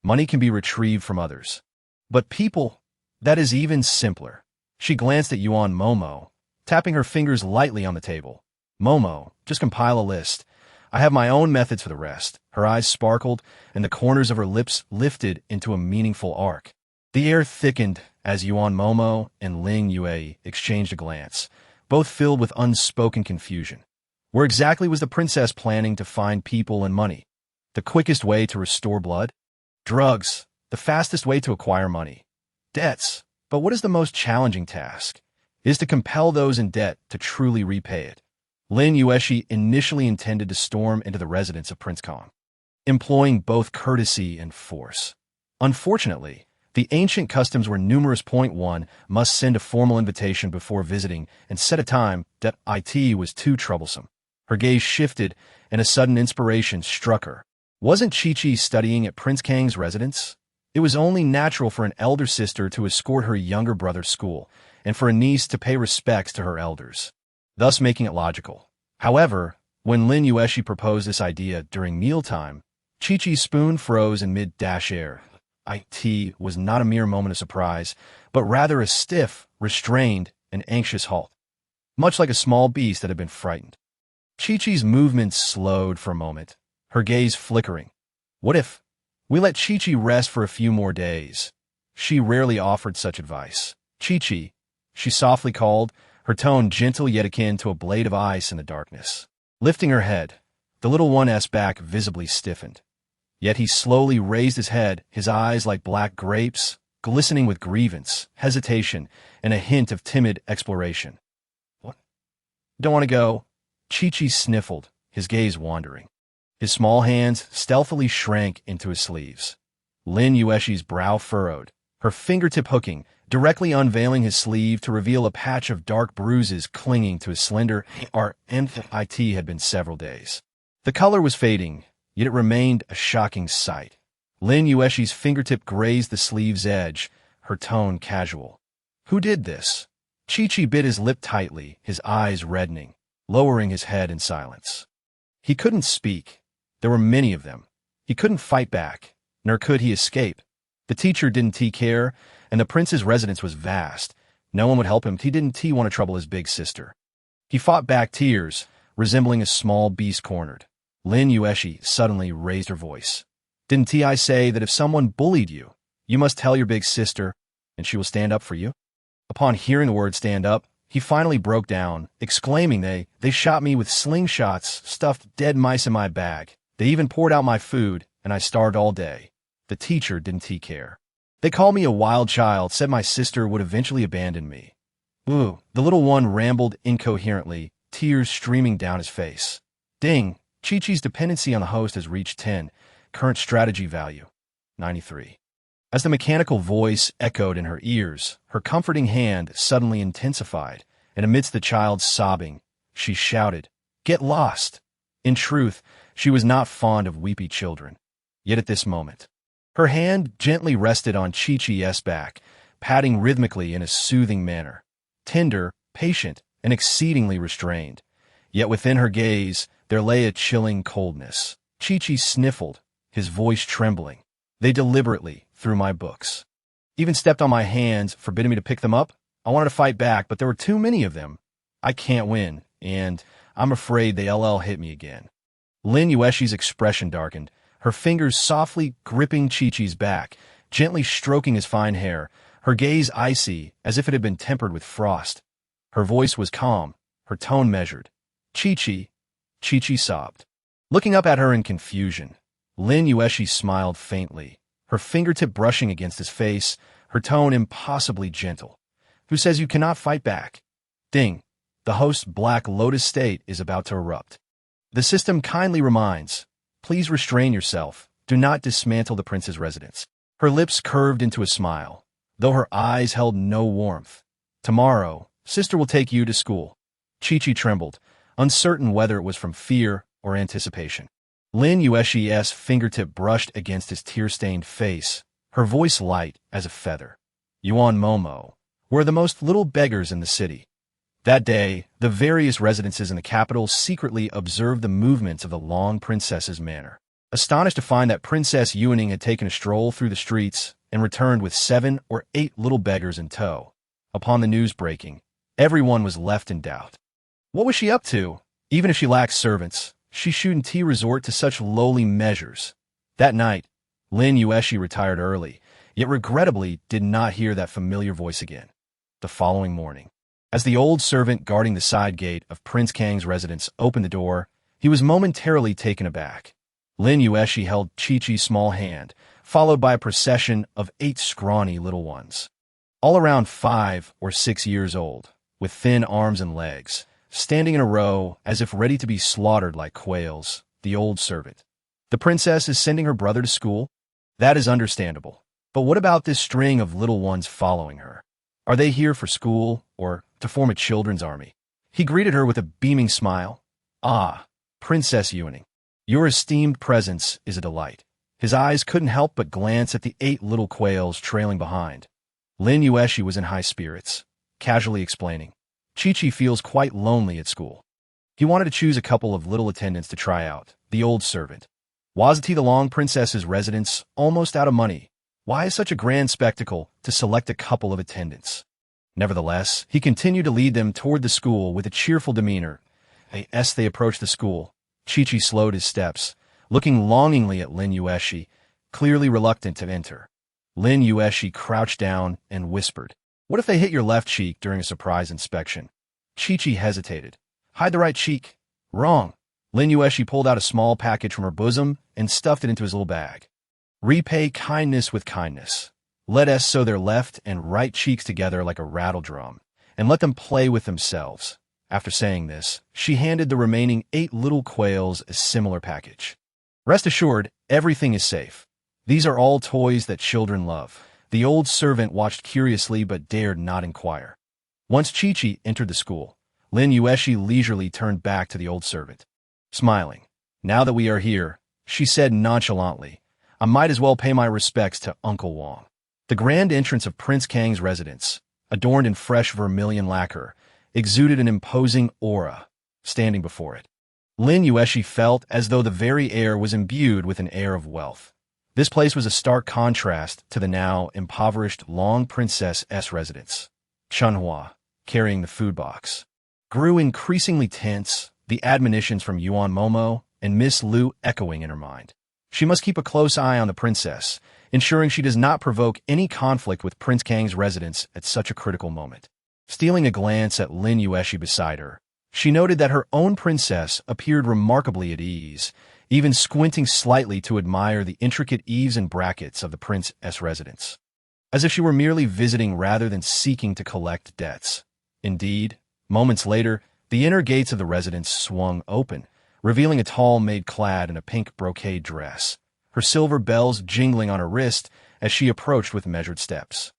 Money can be retrieved from others. But people, that is even simpler. She glanced at Yuan Momo, tapping her fingers lightly on the table. Momo, just compile a list. I have my own methods for the rest. Her eyes sparkled, and the corners of her lips lifted into a meaningful arc. The air thickened as Yuan Momo and Lin Yuexi exchanged a glance, both filled with unspoken confusion. Where exactly was the princess planning to find people and money? The quickest way to restore blood? Drugs, the fastest way to acquire money. Debts, but what is the most challenging task? Is to compel those in debt to truly repay it. Lin Yuexi initially intended to storm into the residence of Prince Kong, employing both courtesy and force. Unfortunately, the ancient customs were numerous. One must send a formal invitation before visiting and set a time that it was too troublesome. Her gaze shifted, and a sudden inspiration struck her. Wasn't Chi-Chi studying at Prince Kang's residence? It was only natural for an elder sister to escort her younger brother's school, and for a niece to pay respects to her elders, thus making it logical. However, when Lin Yuexi proposed this idea during mealtime, Chi-Chi's spoon froze in mid-dash air. It was not a mere moment of surprise, but rather a stiff, restrained, and anxious halt, much like a small beast that had been frightened. Chi-Chi's movements slowed for a moment, her gaze flickering. What if we let Chi-Chi rest for a few more days? She rarely offered such advice. Chi-Chi, she softly called, her tone gentle yet akin to a blade of ice in the darkness. Lifting her head, the little one's back visibly stiffened. Yet he slowly raised his head, his eyes like black grapes, glistening with grievance, hesitation, and a hint of timid exploration. What? Don't want to go? Chi-Chi sniffled, his gaze wandering. His small hands stealthily shrank into his sleeves. Lin Yuexi's brow furrowed, her fingertip hooking, directly unveiling his sleeve to reveal a patch of dark bruises clinging to his slender arm. It had been several days. The color was fading, yet it remained a shocking sight. Lin Yuexi's fingertip grazed the sleeve's edge, her tone casual. Who did this? Chi-Chi bit his lip tightly, his eyes reddening, lowering his head in silence. He couldn't speak. There were many of them. He couldn't fight back, nor could he escape. The teacher didn't care, and the prince's residence was vast. No one would help him. He didn't want to trouble his big sister. He fought back tears, resembling a small beast cornered. Lin Yuexi suddenly raised her voice. Didn't I say that if someone bullied you, you must tell your big sister, and she will stand up for you? Upon hearing the word stand up, he finally broke down, exclaiming they shot me with slingshots, stuffed dead mice in my bag. They even poured out my food, and I starved all day. The teacher didn't care. They called me a wild child, said my sister would eventually abandon me. Ooh, the little one rambled incoherently, tears streaming down his face. Ding, Chi-Chi's dependency on the host has reached 10, current strategy value, 93. As the mechanical voice echoed in her ears, her comforting hand suddenly intensified, and amidst the child's sobbing, she shouted, "Get lost!" In truth, she was not fond of weepy children. Yet at this moment, her hand gently rested on Chi-Chi's back, patting rhythmically in a soothing manner. Tender, patient, and exceedingly restrained. Yet within her gaze, there lay a chilling coldness. Chi-Chi sniffled, his voice trembling. They deliberately threw my books. Even stepped on my hands, forbidding me to pick them up. I wanted to fight back, but there were too many of them. I can't win, and I'm afraid they hit me again. Lin Yuexi's expression darkened, her fingers softly gripping Chi-Chi's back, gently stroking his fine hair, her gaze icy as if it had been tempered with frost. Her voice was calm, her tone measured. Chi-Chi, Chi-Chi sobbed. Looking up at her in confusion, Lin Yuexi smiled faintly, her fingertip brushing against his face, her tone impossibly gentle. Who says you cannot fight back? Ding. The host's Black Lotus state is about to erupt. The system kindly reminds, please restrain yourself. Do not dismantle the prince's residence. Her lips curved into a smile, though her eyes held no warmth. Tomorrow, sister will take you to school. Chi-Chi trembled, uncertain whether it was from fear or anticipation. Lin Yuexi's fingertip brushed against his tear-stained face, her voice light as a feather. Yuan Momo were the most little beggars in the city. That day, the various residences in the capital secretly observed the movements of the Long Princess's manor. Astonished to find that Princess Yuaning had taken a stroll through the streets and returned with 7 or 8 little beggars in tow. Upon the news breaking, everyone was left in doubt. What was she up to? Even if she lacked servants, she shouldn't resort to such lowly measures. That night, Lin Yuexi retired early, yet regrettably did not hear that familiar voice again. The following morning, as the old servant guarding the side gate of Prince Kang's residence opened the door, he was momentarily taken aback. Lin Yuexi held Chi-Chi's small hand, followed by a procession of 8 scrawny little ones, all around 5 or 6 years old, with thin arms and legs, standing in a row as if ready to be slaughtered like quails. The old servant. The princess is sending her brother to school? That is understandable. But what about this string of little ones following her? Are they here for school or to form a children's army? He greeted her with a beaming smile. Ah, Princess Yuaning, your esteemed presence is a delight. His eyes couldn't help but glance at the 8 little quails trailing behind. Lin Yuexi was in high spirits, casually explaining. Chi-Chi feels quite lonely at school. He wanted to choose a couple of little attendants to try out, the old servant. Waziti the Long Princess's residence, almost out of money. Why is such a grand spectacle to select a couple of attendants? Nevertheless, he continued to lead them toward the school with a cheerful demeanor. As they approached the school, Chi-Chi slowed his steps, looking longingly at Lin Yuexi, clearly reluctant to enter. Lin Yuexi crouched down and whispered, "What if they hit your left cheek during a surprise inspection?" Chi-Chi hesitated. "Hide the right cheek." "Wrong." Lin Yuexi pulled out a small package from her bosom and stuffed it into his little bag. "Repay kindness with kindness. Let us sew their left and right cheeks together like a rattle drum, and let them play with themselves." After saying this, she handed the remaining 8 little quails a similar package. "Rest assured, everything is safe. These are all toys that children love." The old servant watched curiously but dared not inquire. Once Chi-Chi entered the school, Lin Yuexi leisurely turned back to the old servant. Smiling, "Now that we are here," she said nonchalantly, "I might as well pay my respects to Uncle Wang." The grand entrance of Prince Kang's residence, adorned in fresh vermilion lacquer, exuded an imposing aura. Standing before it, Lin Yuexi felt as though the very air was imbued with an air of wealth. This place was a stark contrast to the now impoverished Long Princess's residence. Chunhua, carrying the food box, grew increasingly tense, the admonitions from Yuan Momo and Miss Lu echoing in her mind. She must keep a close eye on the princess, ensuring she does not provoke any conflict with Prince Kang's residence at such a critical moment. Stealing a glance at Lin Yuexi beside her, she noted that her own princess appeared remarkably at ease, even squinting slightly to admire the intricate eaves and brackets of the prince's residence, as if she were merely visiting rather than seeking to collect debts. Indeed, moments later, the inner gates of the residence swung open, revealing a tall maid clad in a pink brocade dress, her silver bells jingling on her wrist as she approached with measured steps.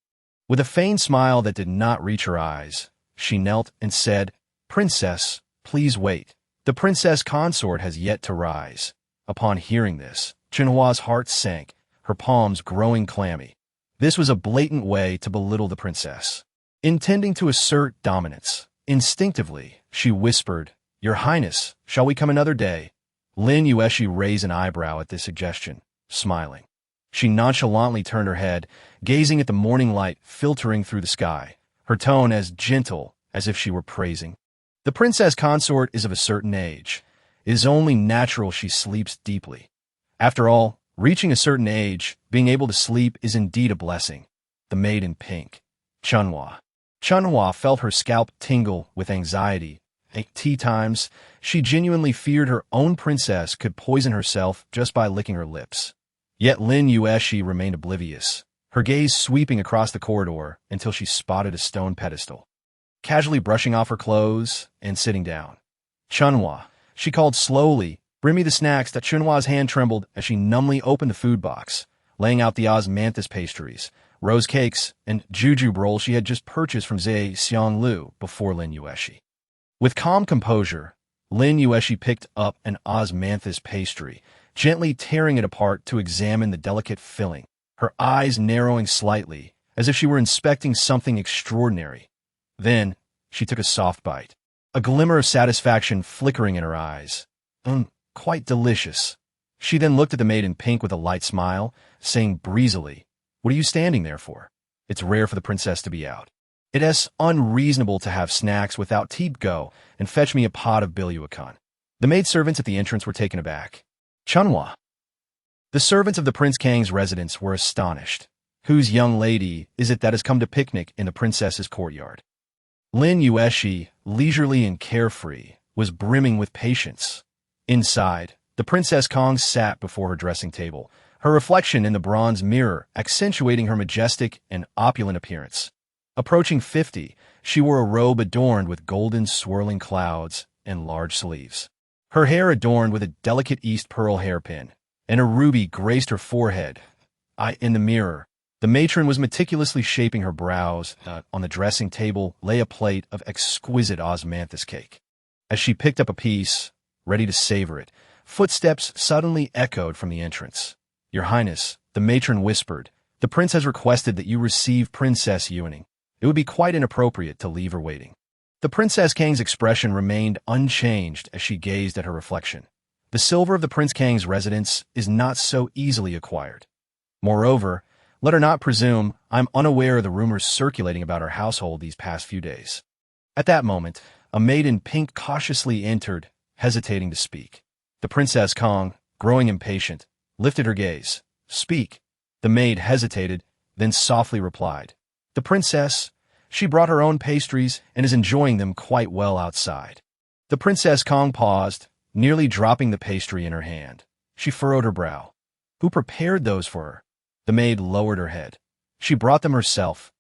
With a feigned smile that did not reach her eyes, she knelt and said, "Princess, please wait. The princess consort has yet to rise." Upon hearing this, Chenhua's heart sank, her palms growing clammy. This was a blatant way to belittle the princess. Intending to assert dominance, instinctively, she whispered, "Your Highness, shall we come another day?" Lin Yuexi raised an eyebrow at this suggestion, smiling. She nonchalantly turned her head, gazing at the morning light filtering through the sky, her tone as gentle as if she were praising. "The princess consort is of a certain age. It is only natural she sleeps deeply. After all, reaching a certain age, being able to sleep is indeed a blessing." The maid in pink, Chunhua. Chunhua felt her scalp tingle with anxiety. At tea times, she genuinely feared her own princess could poison herself just by licking her lips. Yet Lin Yuexi remained oblivious, her gaze sweeping across the corridor until she spotted a stone pedestal. Casually brushing off her clothes and sitting down, "Chunhua," she called slowly, "Bring me the snacks." That Chunhua's hand trembled as she numbly opened the food box, laying out the osmanthus pastries, rose cakes, and jujube rolls she had just purchased from Zhe Xianglu before Lin Yuexi. With calm composure, Lin Yuexi picked up an osmanthus pastry, gently tearing it apart to examine the delicate filling, her eyes narrowing slightly, as if she were inspecting something extraordinary. Then, she took a soft bite, a glimmer of satisfaction flickering in her eyes. Quite delicious." She then looked at the maid in pink with a light smile, saying breezily, "What are you standing there for? It's rare for the princess to be out. It is unreasonable to have snacks without tea. Go and fetch me a pot of bilyuakan." The maidservants at the entrance were taken aback. "Chunhua." The servants of the Prince Kang's residence were astonished. Whose young lady is it that has come to picnic in the princess's courtyard? Lin Yuexi, leisurely and carefree, was brimming with patience. Inside, the Princess Kong sat before her dressing table, her reflection in the bronze mirror accentuating her majestic and opulent appearance. Approaching 50, she wore a robe adorned with golden swirling clouds and large sleeves. Her hair adorned with a delicate East pearl hairpin, and a ruby graced her forehead. In the mirror, the matron was meticulously shaping her brows. On the dressing table lay a plate of exquisite osmanthus cake. As she picked up a piece, ready to savor it, footsteps suddenly echoed from the entrance. "Your Highness," the matron whispered, "the prince has requested that you receive Princess Yuning. It would be quite inappropriate to leave her waiting." The Princess Kang's expression remained unchanged as she gazed at her reflection. The silver of the Prince Kang's residence is not so easily acquired. Moreover, let her not presume I'm unaware of the rumors circulating about her household these past few days. At that moment, a maid in pink cautiously entered, hesitating to speak. The Princess Kong, growing impatient, lifted her gaze. Speak. The maid hesitated, then softly replied. The princess, she brought her own pastries and is enjoying them quite well outside. The Princess Kong paused, nearly dropping the pastry in her hand. She furrowed her brow. Who prepared those for her? The maid lowered her head. She brought them herself.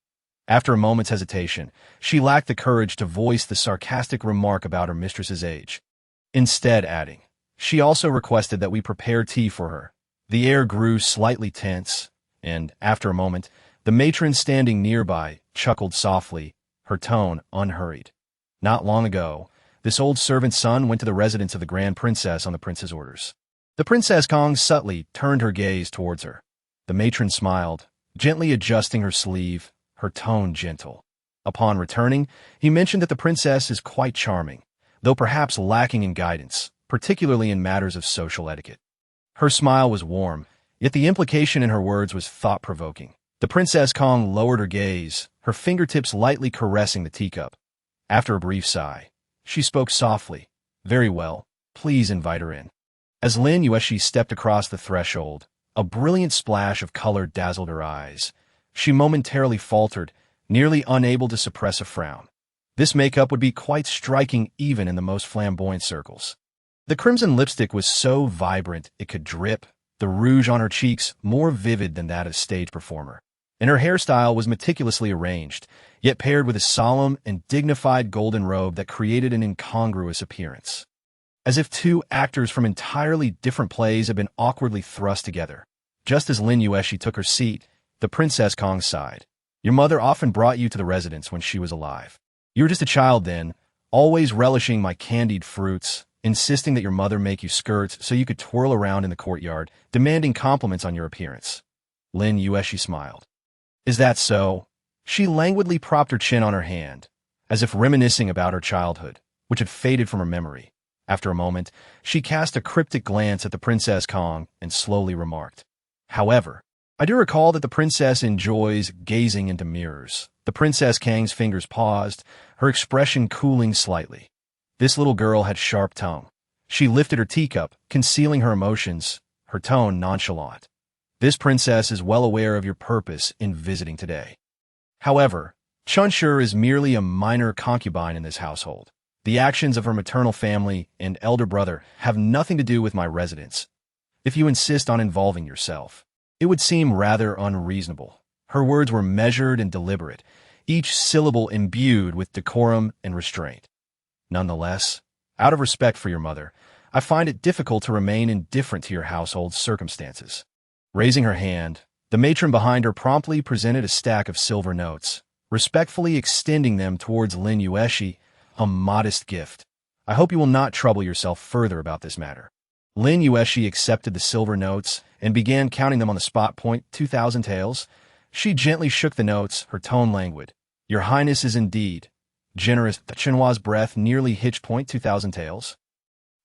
After a moment's hesitation, she lacked the courage to voice the sarcastic remark about her mistress's age. Instead, adding, she also requested that we prepare tea for her. The air grew slightly tense, and, after a moment, the matron standing nearby chuckled softly, her tone unhurried. Not long ago, this old servant's son went to the residence of the Grand Princess on the prince's orders. The Princess Kong subtly turned her gaze towards her. The matron smiled, gently adjusting her sleeve, her tone gentle. Upon returning, he mentioned that the princess is quite charming, though perhaps lacking in guidance, particularly in matters of social etiquette. Her smile was warm, yet the implication in her words was thought-provoking. The Princess Kong lowered her gaze, her fingertips lightly caressing the teacup. After a brief sigh, she spoke softly. Very well, please invite her in. As Lin Yuexi stepped across the threshold, a brilliant splash of color dazzled her eyes. She momentarily faltered, nearly unable to suppress a frown. This makeup would be quite striking even in the most flamboyant circles. The crimson lipstick was so vibrant it could drip, the rouge on her cheeks more vivid than that of a stage performer. And her hairstyle was meticulously arranged, yet paired with a solemn and dignified golden robe that created an incongruous appearance. As if two actors from entirely different plays had been awkwardly thrust together. Just as Lin Yuexi took her seat, the Princess Kong sighed. Your mother often brought you to the residence when she was alive. You were just a child then, always relishing my candied fruits, insisting that your mother make you skirts so you could twirl around in the courtyard, demanding compliments on your appearance. Lin Yuexi smiled. Is that so? She languidly propped her chin on her hand, as if reminiscing about her childhood, which had faded from her memory. After a moment, she cast a cryptic glance at the Princess Kong and slowly remarked, however, I do recall that the princess enjoys gazing into mirrors. The Princess Kang's fingers paused, her expression cooling slightly. This little girl had sharp tongue. She lifted her teacup, concealing her emotions, her tone nonchalant. This princess is well aware of your purpose in visiting today. However, Chunshur is merely a minor concubine in this household. The actions of her maternal family and elder brother have nothing to do with my residence. If you insist on involving yourself, it would seem rather unreasonable. Her words were measured and deliberate, each syllable imbued with decorum and restraint. Nonetheless, out of respect for your mother, I find it difficult to remain indifferent to your household's circumstances. Raising her hand, the matron behind her promptly presented a stack of silver notes, respectfully extending them towards Lin Yuexi, a modest gift. I hope you will not trouble yourself further about this matter. Lin Yuexi accepted the silver notes and began counting them on the spot. 2,000 taels. She gently shook the notes, her tone languid. Your Highness is indeed generous. Chenhua's breath nearly hitched. 2,000 taels.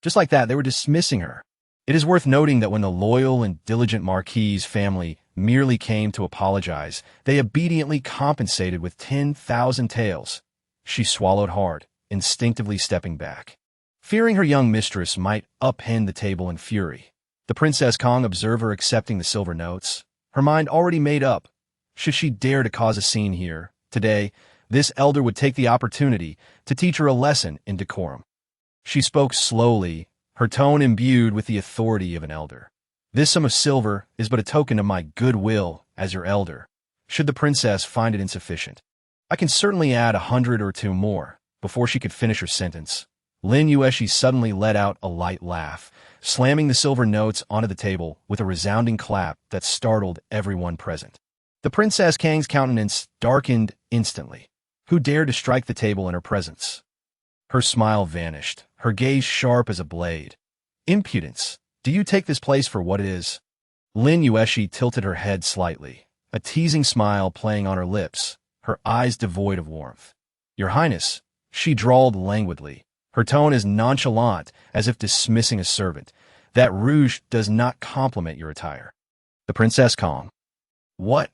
Just like that, they were dismissing her. It is worth noting that when the loyal and diligent Marquis's family merely came to apologize, they obediently compensated with 10,000 taels. She swallowed hard, instinctively stepping back. Fearing her young mistress might upend the table in fury, the Princess Kong observed her accepting the silver notes, her mind already made up. Should she dare to cause a scene here, today, this elder would take the opportunity to teach her a lesson in decorum. She spoke slowly, her tone imbued with the authority of an elder. This sum of silver is but a token of my goodwill as your elder. Should the princess find it insufficient, I can certainly add 100 or 2 more. Before she could finish her sentence, Lin Yuexi suddenly let out a light laugh, slamming the silver notes onto the table with a resounding clap that startled everyone present. The Princess Kang's countenance darkened instantly. Who dared to strike the table in her presence? Her smile vanished, her gaze sharp as a blade. Impudence! Do you take this place for what it is? Lin Yuexi tilted her head slightly, a teasing smile playing on her lips, her eyes devoid of warmth. Your Highness, she drawled languidly, her tone as nonchalant as if dismissing a servant. That rouge does not complement your attire. The Princess Kong. What?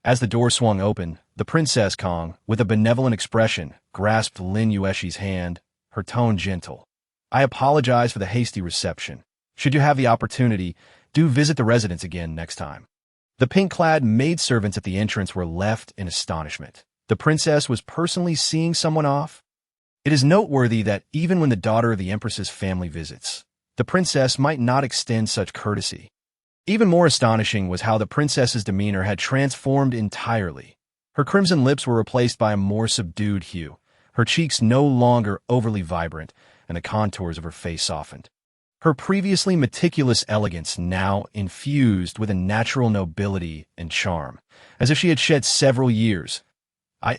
As the door swung open, the Princess Kong, with a benevolent expression, grasped Lin Yuexi's hand, her tone gentle. I apologize for the hasty reception. Should you have the opportunity, do visit the residence again next time. The pink-clad maidservants at the entrance were left in astonishment. The princess was personally seeing someone off? It is noteworthy that even when the daughter of the Empress's family visits, the princess might not extend such courtesy. Even more astonishing was how the princess's demeanor had transformed entirely. Her crimson lips were replaced by a more subdued hue, her cheeks no longer overly vibrant, and the contours of her face softened. Her previously meticulous elegance now infused with a natural nobility and charm, as if she had shed several years.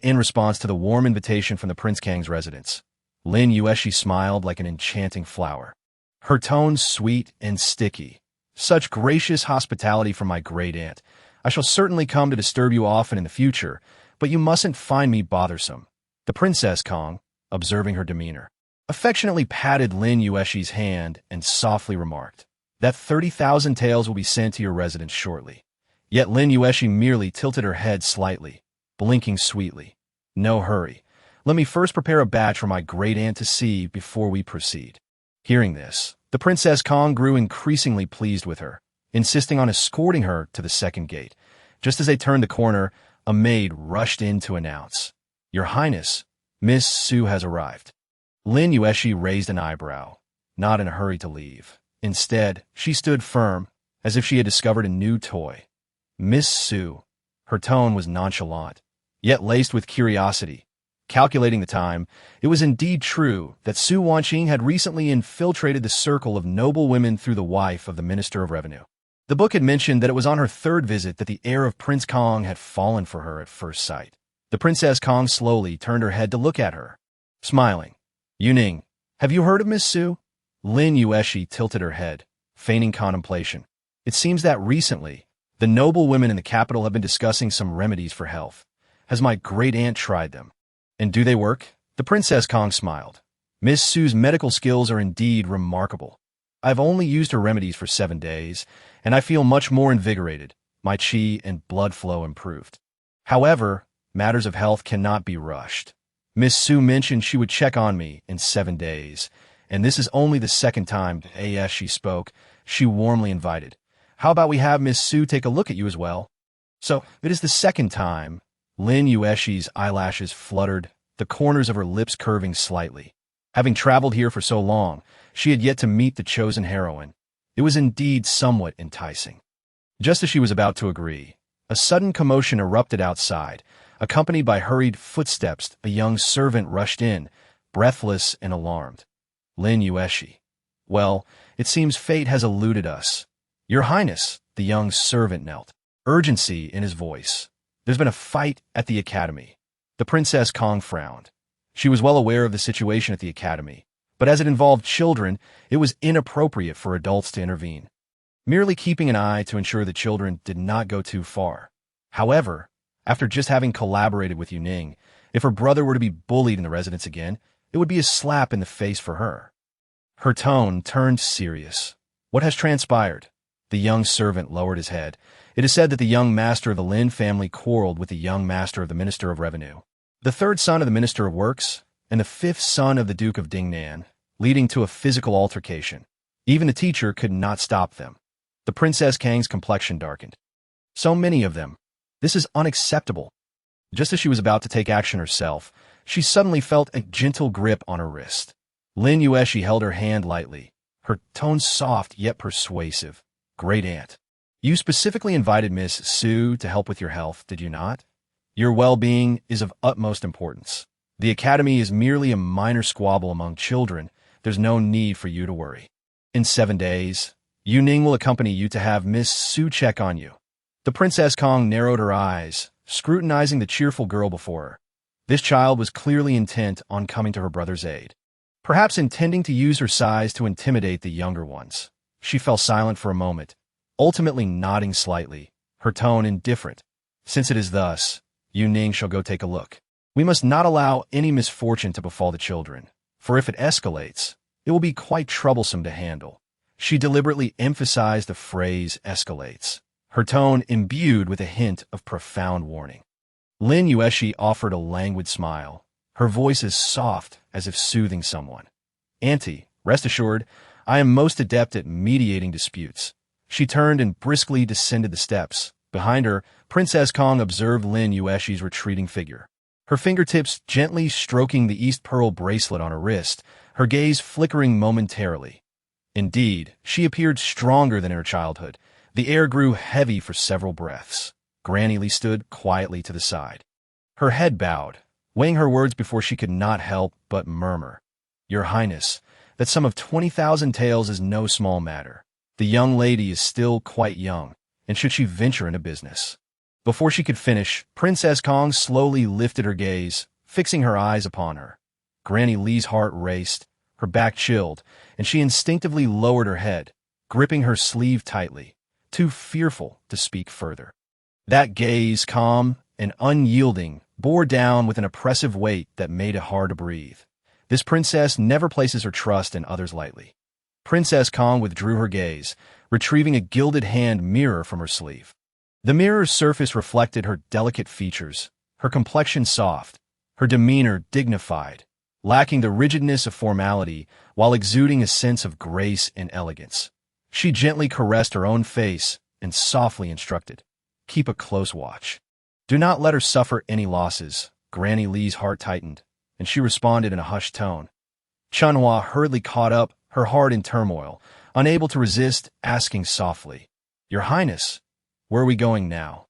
In response to the warm invitation from the Prince Kang's residence, Lin Yuexi smiled like an enchanting flower. Her tone sweet and sticky. Such gracious hospitality from my great-aunt. I shall certainly come to disturb you often in the future, but you mustn't find me bothersome. The Princess Kong, observing her demeanor, affectionately patted Lin Yuexi's hand and softly remarked that 30,000 taels will be sent to your residence shortly. Yet Lin Yuexi merely tilted her head slightly, blinking sweetly. No hurry. Let me first prepare a batch for my great-aunt to see before we proceed. Hearing this, the Princess Kong grew increasingly pleased with her, insisting on escorting her to the second gate. Just as they turned the corner, a maid rushed in to announce, Your Highness, Miss Su has arrived. Lin Yuexi raised an eyebrow, not in a hurry to leave. Instead, she stood firm, as if she had discovered a new toy. Miss Su. Her tone was nonchalant, yet laced with curiosity. Calculating the time, it was indeed true that Su Wanqing had recently infiltrated the circle of noble women through the wife of the Minister of Revenue. The book had mentioned that it was on her third visit that the air of Prince Kong had fallen for her at first sight. The Princess Kong slowly turned her head to look at her, smiling. Yuning, have you heard of Miss Su? Lin Yuexi tilted her head, feigning contemplation. It seems that recently, the noble women in the capital have been discussing some remedies for health. Has my great-aunt tried them? And do they work? The Princess Kong smiled. Miss Su's medical skills are indeed remarkable. I've only used her remedies for 7 days, and I feel much more invigorated. My qi and blood flow improved. However, matters of health cannot be rushed. Miss Su mentioned she would check on me in 7 days, and this is only the second time as she spoke. She warmly invited. How about we have Miss Su take a look at you as well? So, it is the second time. Lin Yuexi's eyelashes fluttered, the corners of her lips curving slightly. Having traveled here for so long, she had yet to meet the chosen heroine. It was indeed somewhat enticing. Just as she was about to agree, a sudden commotion erupted outside. Accompanied by hurried footsteps, a young servant rushed in, breathless and alarmed. Lin Yuexi. Well, it seems fate has eluded us. Your Highness, the young servant knelt, urgency in his voice. There's been a fight at the academy. The Princess Kong frowned. She was well aware of the situation at the academy, but as it involved children, it was inappropriate for adults to intervene, merely keeping an eye to ensure the children did not go too far. However, after just having collaborated with Yuning, if her brother were to be bullied in the residence again, it would be a slap in the face for her. Her tone turned serious. What has transpired? The young servant lowered his head. It is said that the young master of the Lin family quarreled with the young master of the Minister of Revenue, the third son of the Minister of Works, and the fifth son of the Duke of Dingnan, leading to a physical altercation. Even the teacher could not stop them. The Princess Kang's complexion darkened. So many of them. This is unacceptable. Just as she was about to take action herself, she suddenly felt a gentle grip on her wrist. Lin Yuexi held her hand lightly, her tone soft yet persuasive. Great-aunt. You specifically invited Miss Su to help with your health, did you not? Your well-being is of utmost importance. The academy is merely a minor squabble among children. There's no need for you to worry. In 7 days, Yuning will accompany you to have Miss Su check on you. The Princess Kong narrowed her eyes, scrutinizing the cheerful girl before her. This child was clearly intent on coming to her brother's aid, perhaps intending to use her size to intimidate the younger ones. She fell silent for a moment, ultimately nodding slightly, her tone indifferent. Since it is thus, Yuning shall go take a look. We must not allow any misfortune to befall the children, for if it escalates, it will be quite troublesome to handle. She deliberately emphasized the phrase escalates, her tone imbued with a hint of profound warning. Lin Yuexi offered a languid smile, her voice as soft as if soothing someone. Auntie, rest assured, I am most adept at mediating disputes. She turned and briskly descended the steps. Behind her, Princess Kong observed Lin Yuexi's retreating figure, her fingertips gently stroking the East Pearl bracelet on her wrist, her gaze flickering momentarily. Indeed, she appeared stronger than in her childhood. The air grew heavy for several breaths. Granny Lee stood quietly to the side, her head bowed, weighing her words before she could not help but murmur, Your Highness, that sum of 20,000 taels is no small matter. The young lady is still quite young, and should she venture into business? Before she could finish, Princess Kong slowly lifted her gaze, fixing her eyes upon her. Granny Lee's heart raced, her back chilled, and she instinctively lowered her head, gripping her sleeve tightly, too fearful to speak further. That gaze, calm and unyielding, bore down with an oppressive weight that made it hard to breathe. This princess never places her trust in others lightly. Princess Kong withdrew her gaze, retrieving a gilded hand mirror from her sleeve. The mirror's surface reflected her delicate features, her complexion soft, her demeanor dignified, lacking the rigidness of formality while exuding a sense of grace and elegance. She gently caressed her own face and softly instructed, Keep a close watch. Do not let her suffer any losses. Granny Lee's heart tightened, and she responded in a hushed tone. Chunhua hurriedly caught up, her heart in turmoil, unable to resist, asking softly, Your Highness, where are we going now?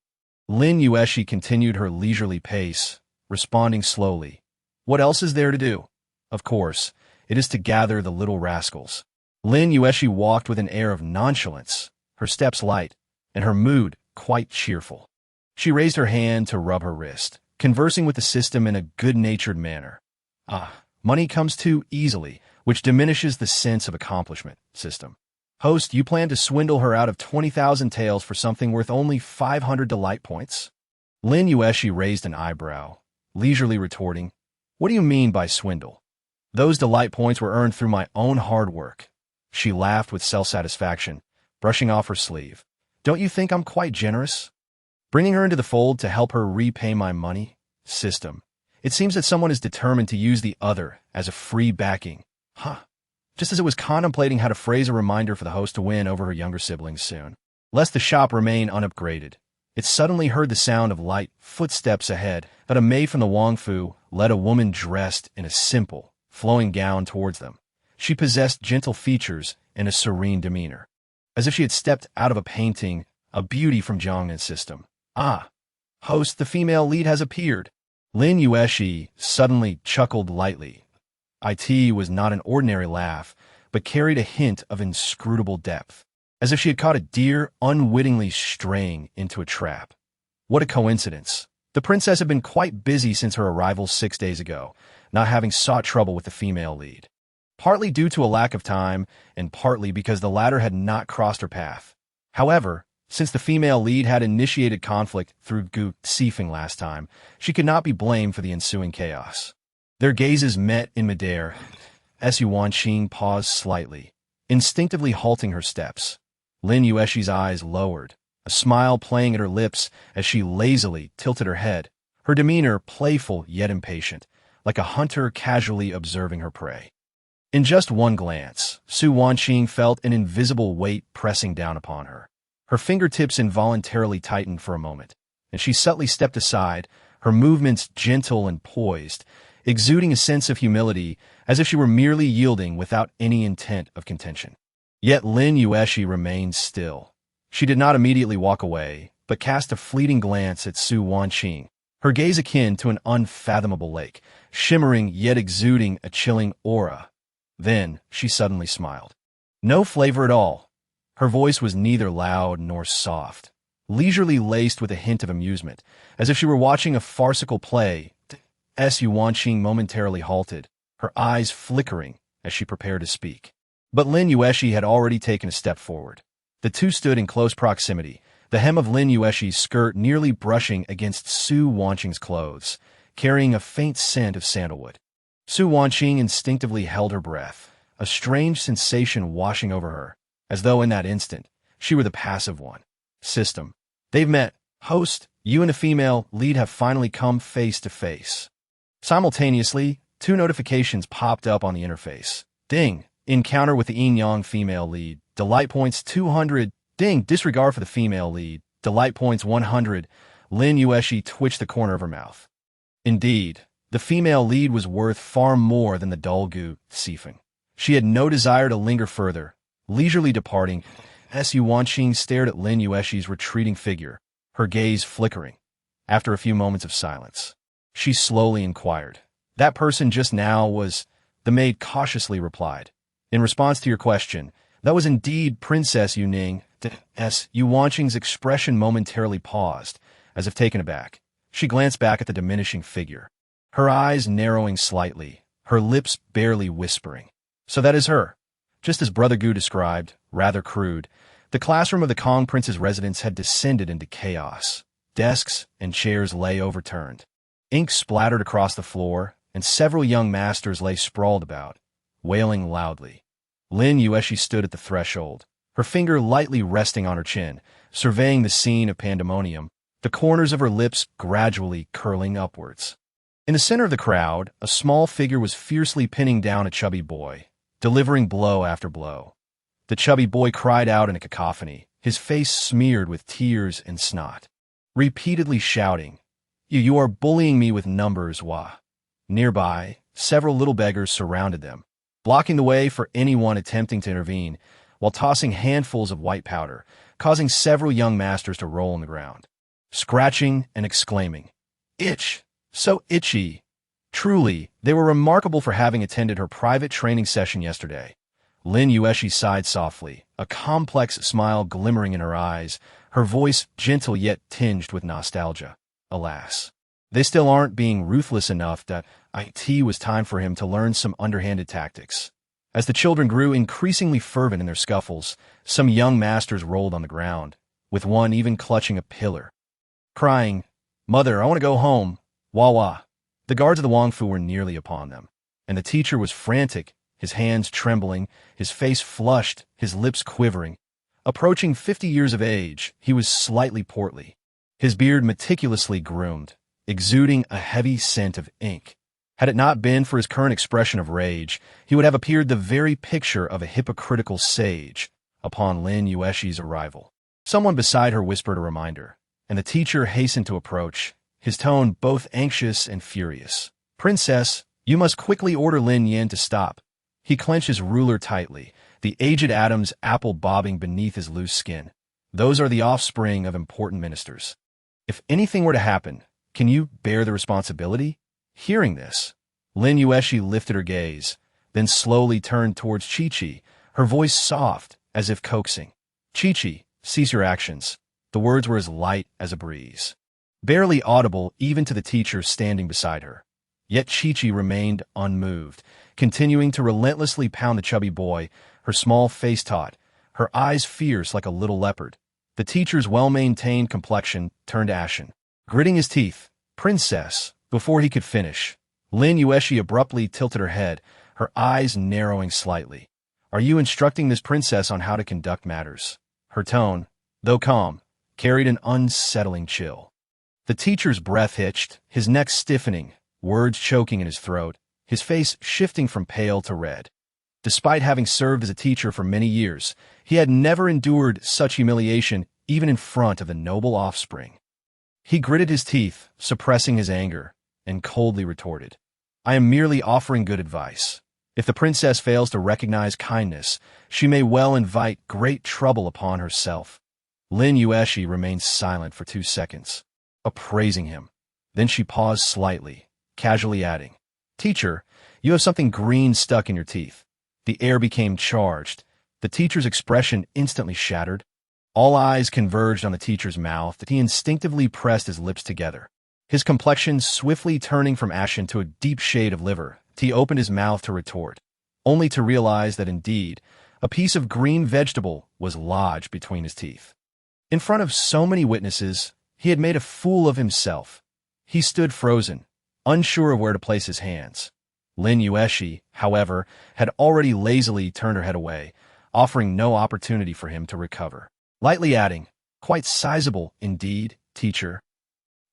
Lin Yuexi continued her leisurely pace, responding slowly. What else is there to do? Of course, it is to gather the little rascals. Lin Yuexi walked with an air of nonchalance, her steps light, and her mood quite cheerful. She raised her hand to rub her wrist, conversing with the system in a good-natured manner. Money comes too easily, which diminishes the sense of accomplishment, system. Host, you plan to swindle her out of 20,000 taels for something worth only 500 delight points? Lin Yuexi raised an eyebrow, leisurely retorting, What do you mean by swindle? Those delight points were earned through my own hard work. She laughed with self-satisfaction, brushing off her sleeve. Don't you think I'm quite generous? Bringing her into the fold to help her repay my money? System. It seems that someone is determined to use the other as a free backing. Just as it was contemplating how to phrase a reminder for the host to win over her younger siblings soon, lest the shop remain unupgraded, it suddenly heard the sound of light footsteps ahead that a maid from the Wangfu led a woman dressed in a simple, flowing gown towards them. She possessed gentle features and a serene demeanor, as if she had stepped out of a painting, a beauty from Jiangnan system. Host, the female lead has appeared. Lin Yuexi suddenly chuckled lightly. It was not an ordinary laugh, but carried a hint of inscrutable depth, as if she had caught a deer unwittingly straying into a trap. What a coincidence. The princess had been quite busy since her arrival 6 days ago, not having sought trouble with the female lead. Partly due to a lack of time, and partly because the latter had not crossed her path. However, since the female lead had initiated conflict through Gu Sifeng last time, she could not be blamed for the ensuing chaos. Their gazes met in midair. Su Wanqing paused slightly, instinctively halting her steps. Lin Yuexi's eyes lowered, a smile playing at her lips as she lazily tilted her head, her demeanor playful yet impatient, like a hunter casually observing her prey. In just one glance, Su Wanqing felt an invisible weight pressing down upon her. Her fingertips involuntarily tightened for a moment, and she subtly stepped aside, her movements gentle and poised, exuding a sense of humility as if she were merely yielding without any intent of contention. Yet Lin Yuexi remained still. She did not immediately walk away, but cast a fleeting glance at Su Wanqing, her gaze akin to an unfathomable lake, shimmering yet exuding a chilling aura. Then she suddenly smiled. No flavor at all. Her voice was neither loud nor soft, leisurely laced with a hint of amusement, as if she were watching a farcical play. Su Wanqing momentarily halted, her eyes flickering as she prepared to speak. But Lin Yuexi had already taken a step forward. The two stood in close proximity, the hem of Lin Yuexi's skirt nearly brushing against Su Wanqing's clothes, carrying a faint scent of sandalwood. Su Wanqing instinctively held her breath, a strange sensation washing over her, as though in that instant, she were the passive one. System. They've met. Host, you and the female lead have finally come face to face. Simultaneously, 2 notifications popped up on the interface. Ding. Encounter with the yin-yang female lead. Delight points 200. Ding. Disregard for the female lead. Delight points 100. Lin Yuexi twitched the corner of her mouth. Indeed, the female lead was worth far more than the dull goo, Sifeng. She had no desire to linger further. Leisurely departing, Yuanqing stared at Lin Yuexi's retreating figure, her gaze flickering. After a few moments of silence, she slowly inquired. That person just now was... The maid cautiously replied. In response to your question, that was indeed Princess Yuning. Yuanqing's expression momentarily paused, as if taken aback. She glanced back at the diminishing figure, her eyes narrowing slightly, her lips barely whispering. So that is her. Just as Brother Gu described, rather crude, the classroom of the Kong Prince's residence had descended into chaos. Desks and chairs lay overturned. Ink splattered across the floor, and several young masters lay sprawled about, wailing loudly. Lin Yuexi stood at the threshold, her finger lightly resting on her chin, surveying the scene of pandemonium, the corners of her lips gradually curling upwards. In the center of the crowd, a small figure was fiercely pinning down a chubby boy, delivering blow after blow. The chubby boy cried out in a cacophony, his face smeared with tears and snot, repeatedly shouting, You are bullying me with numbers, wah. Nearby, several little beggars surrounded them, blocking the way for anyone attempting to intervene, while tossing handfuls of white powder, causing several young masters to roll on the ground, scratching and exclaiming, Itch! So itchy! Truly, they were remarkable for having attended her private training session yesterday. Lin Yuexi sighed softly, a complex smile glimmering in her eyes, her voice gentle yet tinged with nostalgia. Alas, they still aren't being ruthless enough that it was time for him to learn some underhanded tactics. As the children grew increasingly fervent in their scuffles, some young masters rolled on the ground, with one even clutching a pillar, crying, Mother, I want to go home. Wah wah. The guards of the Wangfu were nearly upon them, and the teacher was frantic, his hands trembling, his face flushed, his lips quivering. Approaching 50 years of age, he was slightly portly, his beard meticulously groomed, exuding a heavy scent of ink. Had it not been for his current expression of rage, he would have appeared the very picture of a hypocritical sage upon Lin Yuexi's arrival. Someone beside her whispered a reminder, and the teacher hastened to approach, his tone both anxious and furious. Princess, you must quickly order Lin Yan to stop. He clenched his ruler tightly, the aged Adam's apple bobbing beneath his loose skin. Those are the offspring of important ministers. If anything were to happen, can you bear the responsibility? Hearing this, Lin Yuexi lifted her gaze, then slowly turned towards Chi-Chi, her voice soft, as if coaxing. Chi-Chi, cease your actions. The words were as light as a breeze, barely audible even to the teacher standing beside her. Yet Chi-Chi remained unmoved, continuing to relentlessly pound the chubby boy, her small face taut, her eyes fierce like a little leopard. The teacher's well-maintained complexion turned ashen. Gritting his teeth, Princess, before he could finish, Lin Yuexi abruptly tilted her head, her eyes narrowing slightly. Are you instructing this princess on how to conduct matters? Her tone, though calm, carried an unsettling chill. The teacher's breath hitched, his neck stiffening, words choking in his throat, his face shifting from pale to red. Despite having served as a teacher for many years, he had never endured such humiliation even in front of the noble offspring. He gritted his teeth, suppressing his anger, and coldly retorted, I am merely offering good advice. If the princess fails to recognize kindness, she may well invite great trouble upon herself. Lin Yuexi remained silent for 2 seconds, appraising him. Then she paused slightly, casually adding, Teacher, you have something green stuck in your teeth. The air became charged. The teacher's expression instantly shattered. All eyes converged on the teacher's mouth as he instinctively pressed his lips together. His complexion swiftly turning from ashen to a deep shade of liver, he opened his mouth to retort, only to realize that indeed, a piece of green vegetable was lodged between his teeth. In front of so many witnesses, he had made a fool of himself. He stood frozen, unsure of where to place his hands. Lin Yuexi, however, had already lazily turned her head away, offering no opportunity for him to recover. Lightly adding, "Quite sizable, indeed, teacher."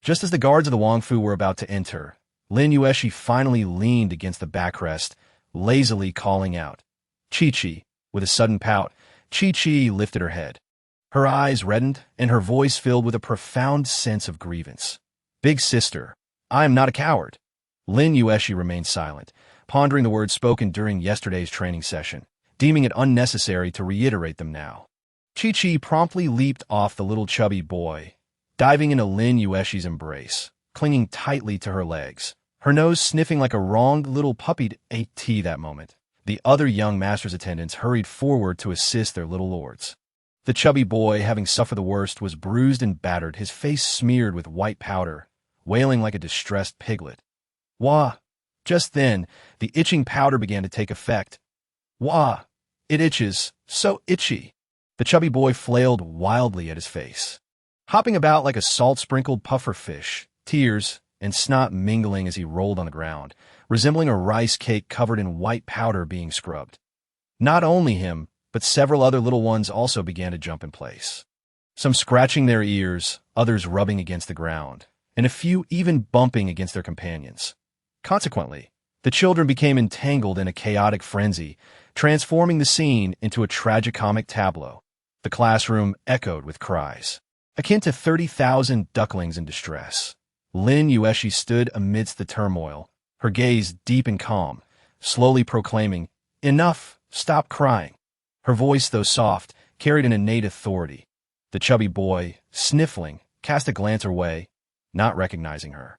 Just as the guards of the Wangfu were about to enter, Lin Yuexi finally leaned against the backrest, lazily calling out, "Chi-Chi." With a sudden pout, Chi-Chi lifted her head. Her eyes reddened, and her voice filled with a profound sense of grievance. "Big sister, I am not a coward." Lin Yuexi remained silent, pondering the words spoken during yesterday's training session, deeming it unnecessary to reiterate them now. Chi-Chi promptly leaped off the little chubby boy, diving into Lin Yuexi's embrace, clinging tightly to her legs, her nose sniffing like a wronged little puppy ate tea that moment. The other young master's attendants hurried forward to assist their little lords. The chubby boy, having suffered the worst, was bruised and battered, his face smeared with white powder, wailing like a distressed piglet. "Wah!" Just then, the itching powder began to take effect. "Wah! It itches, so itchy." The chubby boy flailed wildly at his face, hopping about like a salt-sprinkled puffer fish, tears and snot mingling as he rolled on the ground, resembling a rice cake covered in white powder being scrubbed. Not only him, but several other little ones also began to jump in place, some scratching their ears, others rubbing against the ground, and a few even bumping against their companions. Consequently, the children became entangled in a chaotic frenzy, transforming the scene into a tragicomic tableau. The classroom echoed with cries, akin to 30,000 ducklings in distress. Lin Yuexi stood amidst the turmoil, her gaze deep and calm, slowly proclaiming, "Enough! Stop crying." Her voice, though soft, carried an innate authority. The chubby boy, sniffling, cast a glance her way, not recognizing her.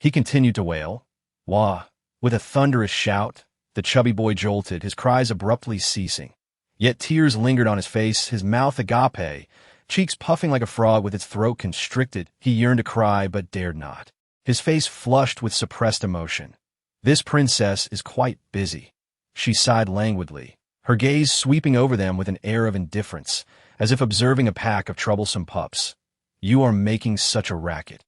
He continued to wail, "Wah!" With a thunderous shout, the chubby boy jolted, his cries abruptly ceasing. Yet tears lingered on his face, his mouth agape, cheeks puffing like a frog with its throat constricted. He yearned to cry, but dared not. His face flushed with suppressed emotion. "This princess is quite busy." She sighed languidly, her gaze sweeping over them with an air of indifference, as if observing a pack of troublesome pups. "You are making such a racket.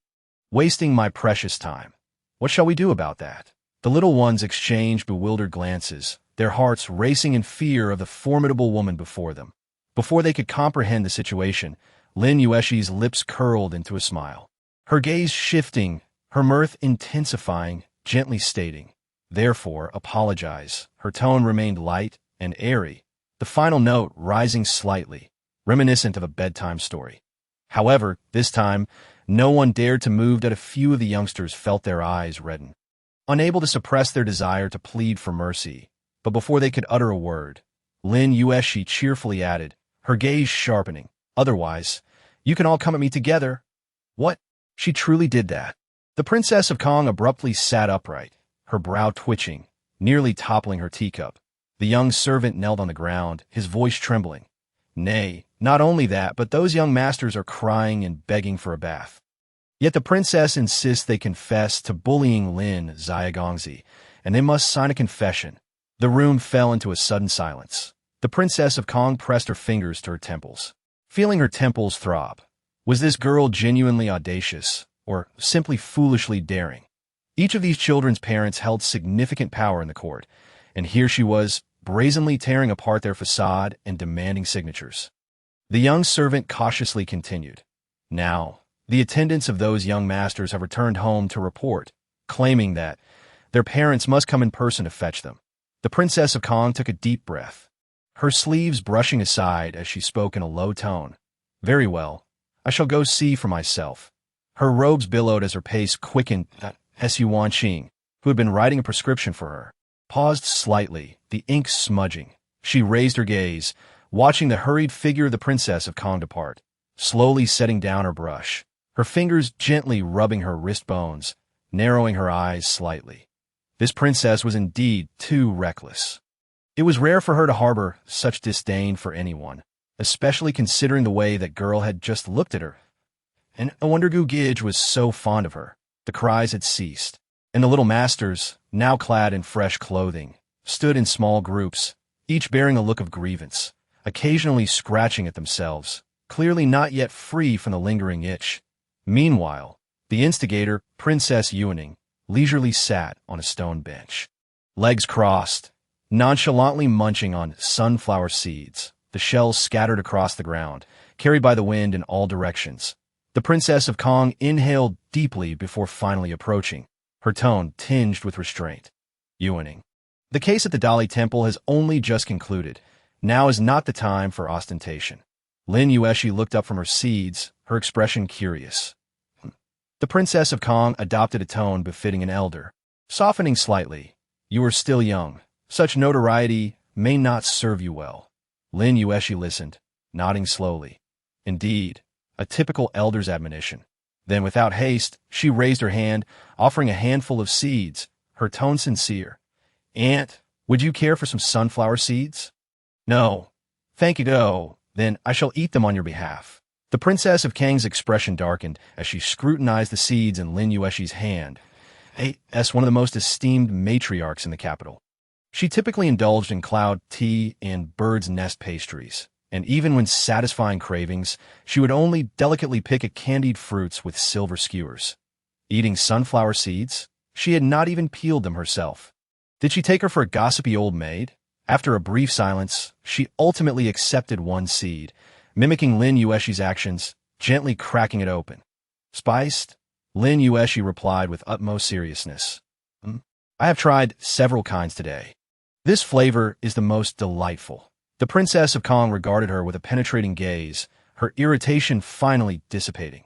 Wasting my precious time. What shall we do about that?" The little ones exchanged bewildered glances, their hearts racing in fear of the formidable woman before them. Before they could comprehend the situation, Lin Yuexi's lips curled into a smile. Her gaze shifting, her mirth intensifying, gently stating, "Therefore, apologize." Her tone remained light and airy, the final note rising slightly, reminiscent of a bedtime story. However, this time, no one dared to move, that a few of the youngsters felt their eyes redden, unable to suppress their desire to plead for mercy. But before they could utter a word, Lin Yuexi cheerfully added, her gaze sharpening, "Otherwise, you can all come at me together." What? She truly did that. The Princess of Kong abruptly sat upright, her brow twitching, nearly toppling her teacup. The young servant knelt on the ground, his voice trembling. "Nay, not only that, but those young masters are crying and begging for a bath." Yet the princess insists they confess to bullying Lin Xiaogongzi, and they must sign a confession. The room fell into a sudden silence. The Princess of Kong pressed her fingers to her temples, feeling her temples throb. Was this girl genuinely audacious, or simply foolishly daring? Each of these children's parents held significant power in the court, and here she was, brazenly tearing apart their facade and demanding signatures. The young servant cautiously continued, "Now, the attendants of those young masters have returned home to report, claiming that their parents must come in person to fetch them." The Princess of Kong took a deep breath, her sleeves brushing aside as she spoke in a low tone. "Very well, I shall go see for myself." Her robes billowed as her pace quickened. Su Wanqing, who had been writing a prescription for her, paused slightly, the ink smudging. She raised her gaze, watching the hurried figure of the Princess of Kong depart, slowly setting down her brush, her fingers gently rubbing her wrist bones, narrowing her eyes slightly. This princess was indeed too reckless. It was rare for her to harbor such disdain for anyone, especially considering the way that girl had just looked at her. And no wonder Gu Gij was so fond of her. The cries had ceased, and the little masters, now clad in fresh clothing, stood in small groups, each bearing a look of grievance, occasionally scratching at themselves, clearly not yet free from the lingering itch. Meanwhile, the instigator, Princess Yuaning, leisurely sat on a stone bench, legs crossed, nonchalantly munching on sunflower seeds, the shells scattered across the ground, carried by the wind in all directions. The Princess of Kong inhaled deeply before finally approaching, her tone tinged with restraint. Yuaning. The case at the Dali Temple has only just concluded. Now is not the time for ostentation. Lin Yuexi looked up from her seeds, her expression curious. The Princess of Kong adopted a tone befitting an elder, softening slightly. You are still young. Such notoriety may not serve you well. Lin Yuexi listened, nodding slowly. Indeed, a typical elder's admonition. Then, without haste, she raised her hand, offering a handful of seeds, her tone sincere. Aunt, would you care for some sunflower seeds? No. Thank you, no. Then I shall eat them on your behalf. The Princess of Kang's expression darkened as she scrutinized the seeds in Lin Yuexi's hand. As one of the most esteemed matriarchs in the capital. She typically indulged in cloud tea and bird's nest pastries, and even when satisfying cravings, she would only delicately pick at candied fruits with silver skewers. Eating sunflower seeds? She had not even peeled them herself. Did she take her for a gossipy old maid? After a brief silence, she ultimately accepted one seed, mimicking Lin Yuexi's actions, gently cracking it open. Spiced? Lin Yuexi replied with utmost seriousness. I have tried several kinds today. This flavor is the most delightful. The Princess of Kong regarded her with a penetrating gaze, her irritation finally dissipating.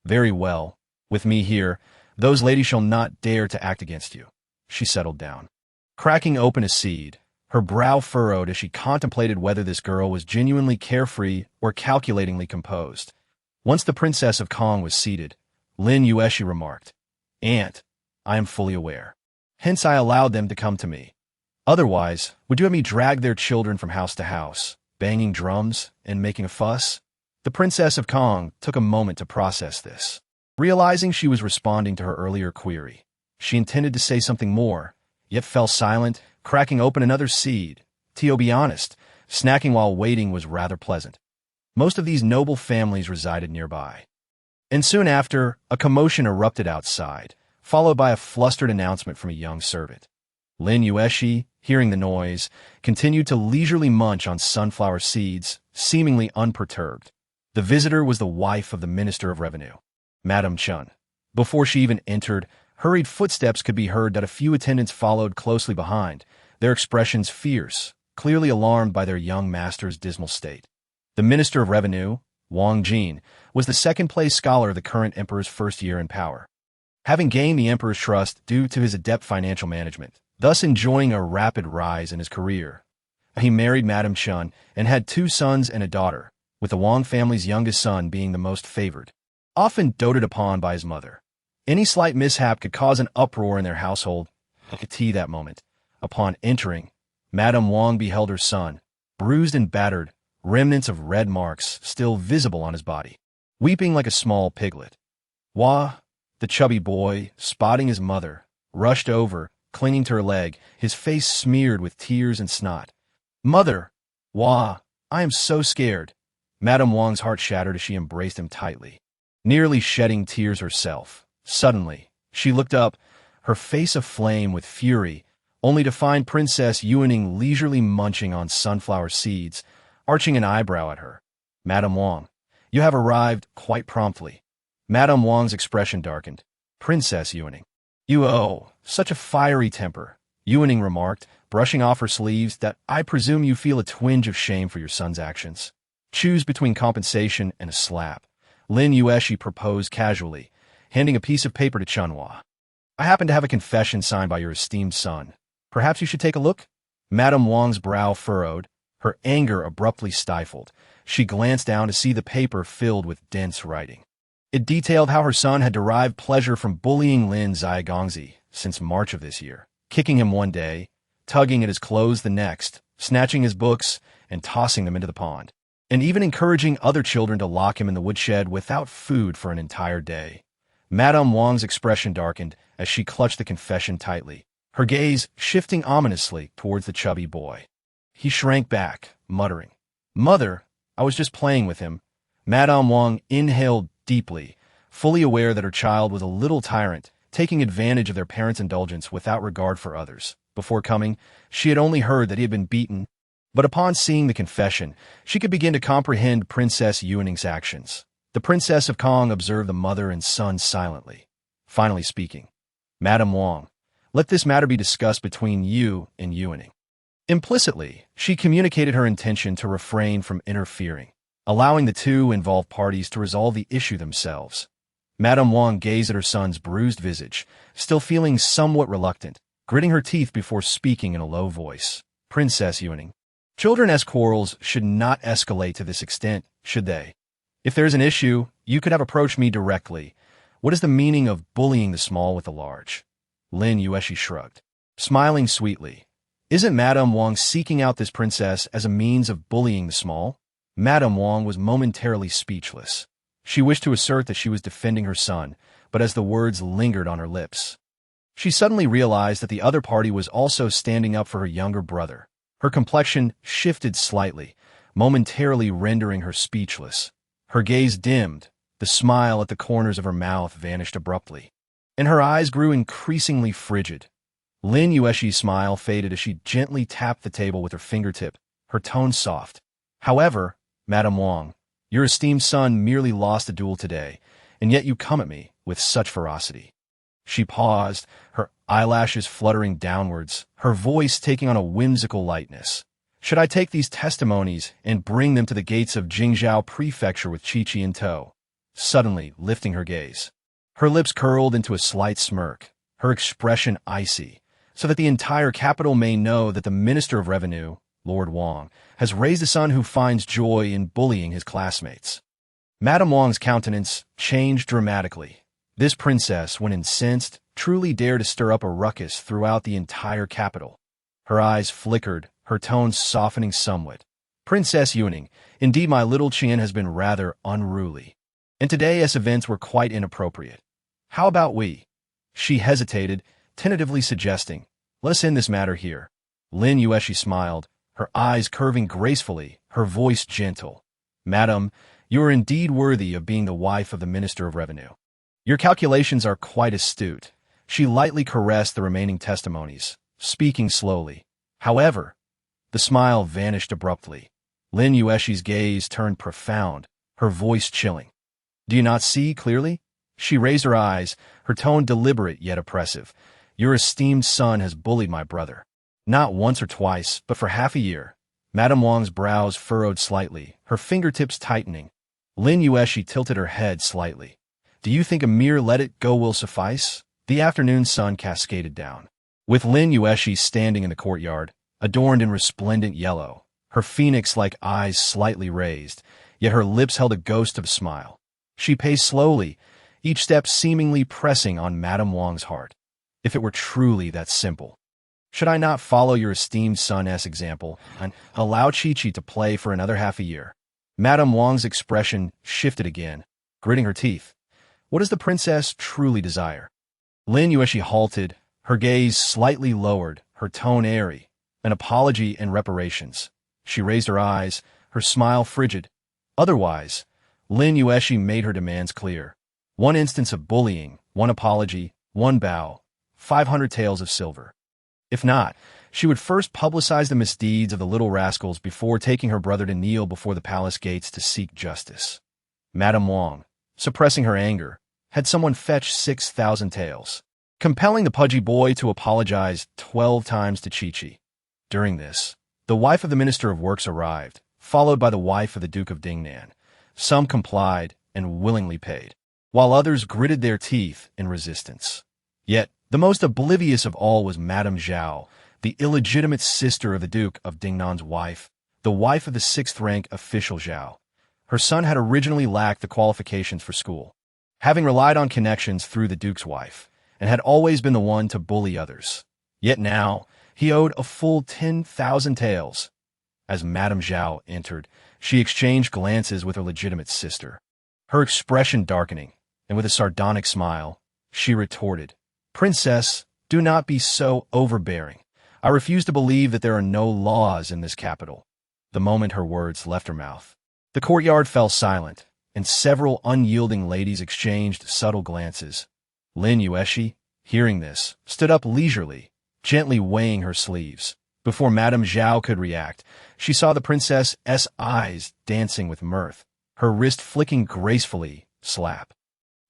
Very well. With me here, those ladies shall not dare to act against you. She settled down. Cracking open a seed, her brow furrowed as she contemplated whether this girl was genuinely carefree or calculatingly composed. Once the Princess of Kong was seated, Lin Yuexi remarked, Aunt, I am fully aware. Hence I allowed them to come to me. Otherwise, would you have me drag their children from house to house, banging drums and making a fuss? The Princess of Kong took a moment to process this. Realizing she was responding to her earlier query, she intended to say something more, yet fell silent, cracking open another seed. To be honest, snacking while waiting was rather pleasant. Most of these noble families resided nearby. And soon after, a commotion erupted outside, followed by a flustered announcement from a young servant. Lin Yuexi, hearing the noise, continued to leisurely munch on sunflower seeds, seemingly unperturbed. The visitor was the wife of the Minister of Revenue, Madame Chun. Before she even entered, hurried footsteps could be heard that a few attendants followed closely behind, their expressions fierce, clearly alarmed by their young master's dismal state. The Minister of Revenue, Wang Jin, was the second-place scholar of the current emperor's first year in power. Having gained the emperor's trust due to his adept financial management, thus enjoying a rapid rise in his career, he married Madame Chun and had 2 sons and a daughter, with the Wang family's youngest son being the most favored, often doted upon by his mother. Any slight mishap could cause an uproar in their household. At tea that moment, upon entering, Madame Wang beheld her son, bruised and battered, remnants of red marks still visible on his body, weeping like a small piglet. Wah, the chubby boy, spotting his mother, rushed over, clinging to her leg, his face smeared with tears and snot. Mother! Wah, I am so scared. Madame Wang's heart shattered as she embraced him tightly, nearly shedding tears herself. Suddenly, she looked up, her face aflame with fury, only to find Princess Yuaning leisurely munching on sunflower seeds, arching an eyebrow at her. Madame Wang, you have arrived quite promptly. Madame Wang's expression darkened. Princess Yuaning. Such a fiery temper, Yuaning remarked, brushing off her sleeves, that I presume you feel a twinge of shame for your son's actions. Choose between compensation and a slap. Lin Yuexi proposed casually, handing a piece of paper to Chunhua. I happen to have a confession signed by your esteemed son. Perhaps you should take a look? Madame Wang's brow furrowed, her anger abruptly stifled. She glanced down to see the paper filled with dense writing. It detailed how her son had derived pleasure from bullying Lin Xiaogongzi since March of this year, kicking him one day, tugging at his clothes the next, snatching his books, and tossing them into the pond, and even encouraging other children to lock him in the woodshed without food for an entire day. Madame Wang's expression darkened as she clutched the confession tightly, her gaze shifting ominously towards the chubby boy. He shrank back, muttering, Mother, I was just playing with him. Madame Wang inhaled deeply, fully aware that her child was a little tyrant, taking advantage of their parents' indulgence without regard for others. Before coming, she had only heard that he had been beaten, but upon seeing the confession, she could begin to comprehend Princess Yuaning's actions. The Princess of Kong observed the mother and son silently. Finally speaking, "Madame Wang, let this matter be discussed between you and Yuaning." Implicitly, she communicated her intention to refrain from interfering, allowing the two involved parties to resolve the issue themselves. Madame Wang gazed at her son's bruised visage, still feeling somewhat reluctant, gritting her teeth before speaking in a low voice. "Princess Yuaning, children's quarrels should not escalate to this extent, should they? If there's an issue, you could have approached me directly. What is the meaning of bullying the small with the large?" Lin Yuexi shrugged, smiling sweetly. "Isn't Madame Wang seeking out this princess as a means of bullying the small?" Madame Wang was momentarily speechless. She wished to assert that she was defending her son, but as the words lingered on her lips, she suddenly realized that the other party was also standing up for her younger brother. Her complexion shifted slightly, momentarily rendering her speechless. Her gaze dimmed, the smile at the corners of her mouth vanished abruptly, and her eyes grew increasingly frigid. Lin Yuexi's smile faded as she gently tapped the table with her fingertip, her tone soft. "However, Madame Wang, your esteemed son merely lost a duel today, and yet you come at me with such ferocity." She paused, her eyelashes fluttering downwards, her voice taking on a whimsical lightness. "Should I take these testimonies and bring them to the gates of Jingzhou Prefecture with Qiqi in tow?" Suddenly lifting her gaze, her lips curled into a slight smirk, her expression icy, so that the entire capital may know that the Minister of Revenue, Lord Wang, has raised a son who finds joy in bullying his classmates. Madame Wang's countenance changed dramatically. This princess, when incensed, truly dared to stir up a ruckus throughout the entire capital. Her eyes flickered, her tone softening somewhat. "Princess Yuaning, indeed my little Qian has been rather unruly, and today as events were quite inappropriate. How about we?" She hesitated, tentatively suggesting, "Let us end this matter here." Lin Yuexi smiled, her eyes curving gracefully, her voice gentle. "Madam, you are indeed worthy of being the wife of the Minister of Revenue. Your calculations are quite astute." She lightly caressed the remaining testimonies, speaking slowly. However, the smile vanished abruptly. Lin Yuexi's gaze turned profound, her voice chilling. "Do you not see clearly?" She raised her eyes, her tone deliberate yet oppressive. "Your esteemed son has bullied my brother. Not once or twice, but for half a year." Madame Wang's brows furrowed slightly, her fingertips tightening. Lin Yuexi tilted her head slightly. "Do you think a mere let it go will suffice?" The afternoon sun cascaded down, with Lin Yuexi standing in the courtyard, adorned in resplendent yellow, her phoenix-like eyes slightly raised, yet her lips held a ghost of a smile. She paced slowly, each step seemingly pressing on Madame Wang's heart. If it were truly that simple, should I not follow your esteemed son's example and allow Qiqi to play for another half a year? Madame Wang's expression shifted again, gritting her teeth. What does the princess truly desire? Lin Yuexi halted, her gaze slightly lowered, her tone airy. An apology and reparations. She raised her eyes, her smile frigid. Otherwise, Lin Yuexi made her demands clear. One instance of bullying, one apology, one bow, 500 taels of silver. If not, she would first publicize the misdeeds of the little rascals before taking her brother to kneel before the palace gates to seek justice. Madame Wang, suppressing her anger, had someone fetch 6,000 taels, compelling the pudgy boy to apologize 12 times to Qiqi. During this, the wife of the Minister of Works arrived, followed by the wife of the Duke of Dingnan. Some complied and willingly paid, while others gritted their teeth in resistance. Yet, the most oblivious of all was Madame Zhao, the illegitimate sister of the Duke of Dingnan's wife, the wife of the 6th-rank official Zhao. Her son had originally lacked the qualifications for school, having relied on connections through the Duke's wife, and had always been the one to bully others. Yet now, he owed a full 10,000 taels. As Madame Zhao entered, she exchanged glances with her legitimate sister, her expression darkening, and with a sardonic smile, she retorted, "Princess, do not be so overbearing. I refuse to believe that there are no laws in this capital." The moment her words left her mouth, the courtyard fell silent, and several unyielding ladies exchanged subtle glances. Lin Yuexi, hearing this, stood up leisurely, gently weighing her sleeves. Before Madame Zhao could react, she saw the princess's eyes dancing with mirth, her wrist flicking gracefully. Slap.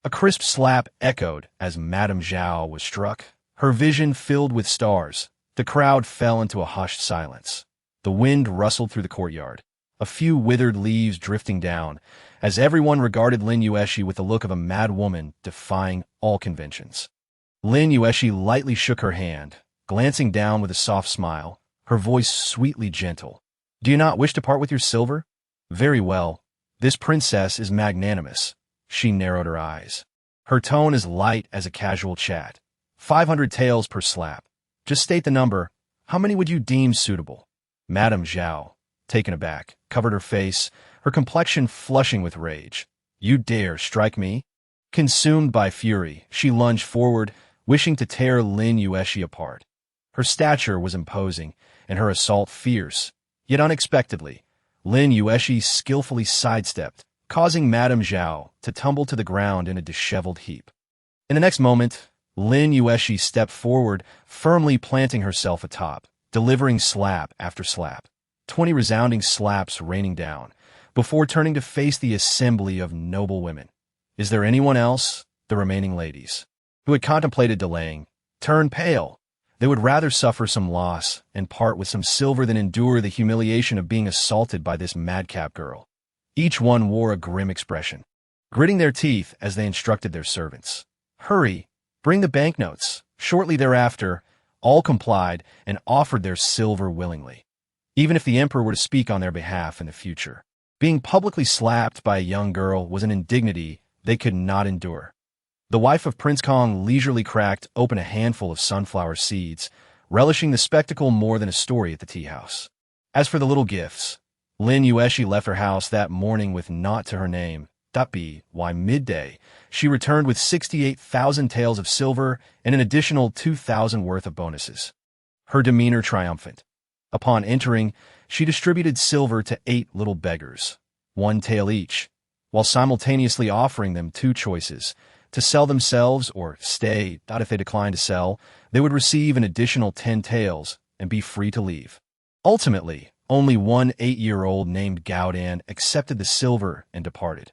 A crisp slap echoed as Madame Zhao was struck, her vision filled with stars. The crowd fell into a hushed silence. The wind rustled through the courtyard, a few withered leaves drifting down, as everyone regarded Lin Yuexi with the look of a mad woman defying all conventions. Lin Yuexi lightly shook her hand, glancing down with a soft smile, her voice sweetly gentle. "Do you not wish to part with your silver? Very well. This princess is magnanimous." She narrowed her eyes. Her tone as light as a casual chat. 500 taels per slap. Just state the number. How many would you deem suitable? Madame Zhao, taken aback, covered her face, her complexion flushing with rage. "You dare strike me?" Consumed by fury, she lunged forward, wishing to tear Lin Yuexi apart. Her stature was imposing, and her assault fierce. Yet unexpectedly, Lin Yuexi skillfully sidestepped, causing Madame Zhao to tumble to the ground in a disheveled heap. In the next moment, Lin Yuexi stepped forward, firmly planting herself atop, delivering slap after slap, 20 resounding slaps raining down, before turning to face the assembly of noble women. Is there anyone else? The remaining ladies, who had contemplated delaying, turned pale. They would rather suffer some loss and part with some silver than endure the humiliation of being assaulted by this madcap girl. Each one wore a grim expression, gritting their teeth as they instructed their servants. "Hurry, bring the banknotes." Shortly thereafter, all complied and offered their silver willingly, even if the emperor were to speak on their behalf in the future. Being publicly slapped by a young girl was an indignity they could not endure. The wife of Prince Kong leisurely cracked open a handful of sunflower seeds, relishing the spectacle more than a story at the tea house. As for the little gifts, Lin Yuexi left her house that morning with naught to her name. By midday, she returned with 68,000 taels of silver and an additional 2,000 worth of bonuses. Her demeanor triumphant. Upon entering, she distributed silver to 8 little beggars, 1 tael each, while simultaneously offering them 2 choices: to sell themselves or stay. If they declined to sell, they would receive an additional 10 taels and be free to leave. Ultimately, only one 8-year-old named Gaudan accepted the silver and departed.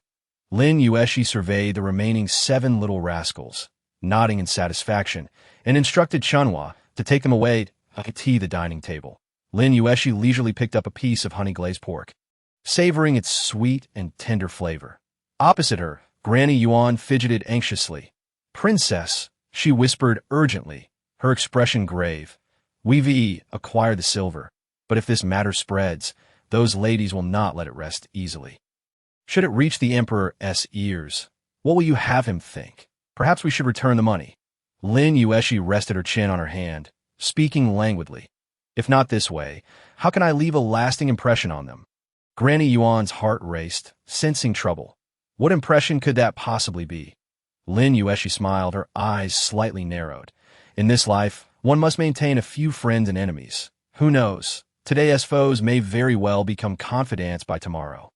Lin Yuexi surveyed the remaining 7 little rascals, nodding in satisfaction, and instructed Chunhua to take them away to tea the dining table. Lin Yuexi leisurely picked up a piece of honey-glazed pork, savoring its sweet and tender flavor. Opposite her, Granny Yuan fidgeted anxiously. "Princess," she whispered urgently, her expression grave. "We've acquired the silver, but if this matter spreads, those ladies will not let it rest easily. Should it reach the emperor's ears, what will you have him think? Perhaps we should return the money." Lin Yuexi rested her chin on her hand, speaking languidly. "If not this way, how can I leave a lasting impression on them?" Granny Yuan's heart raced, sensing trouble. What impression could that possibly be? Lin Yuexi smiled, her eyes slightly narrowed. In this life, one must maintain a few friends and enemies. Who knows? Today's foes may very well become confidants by tomorrow.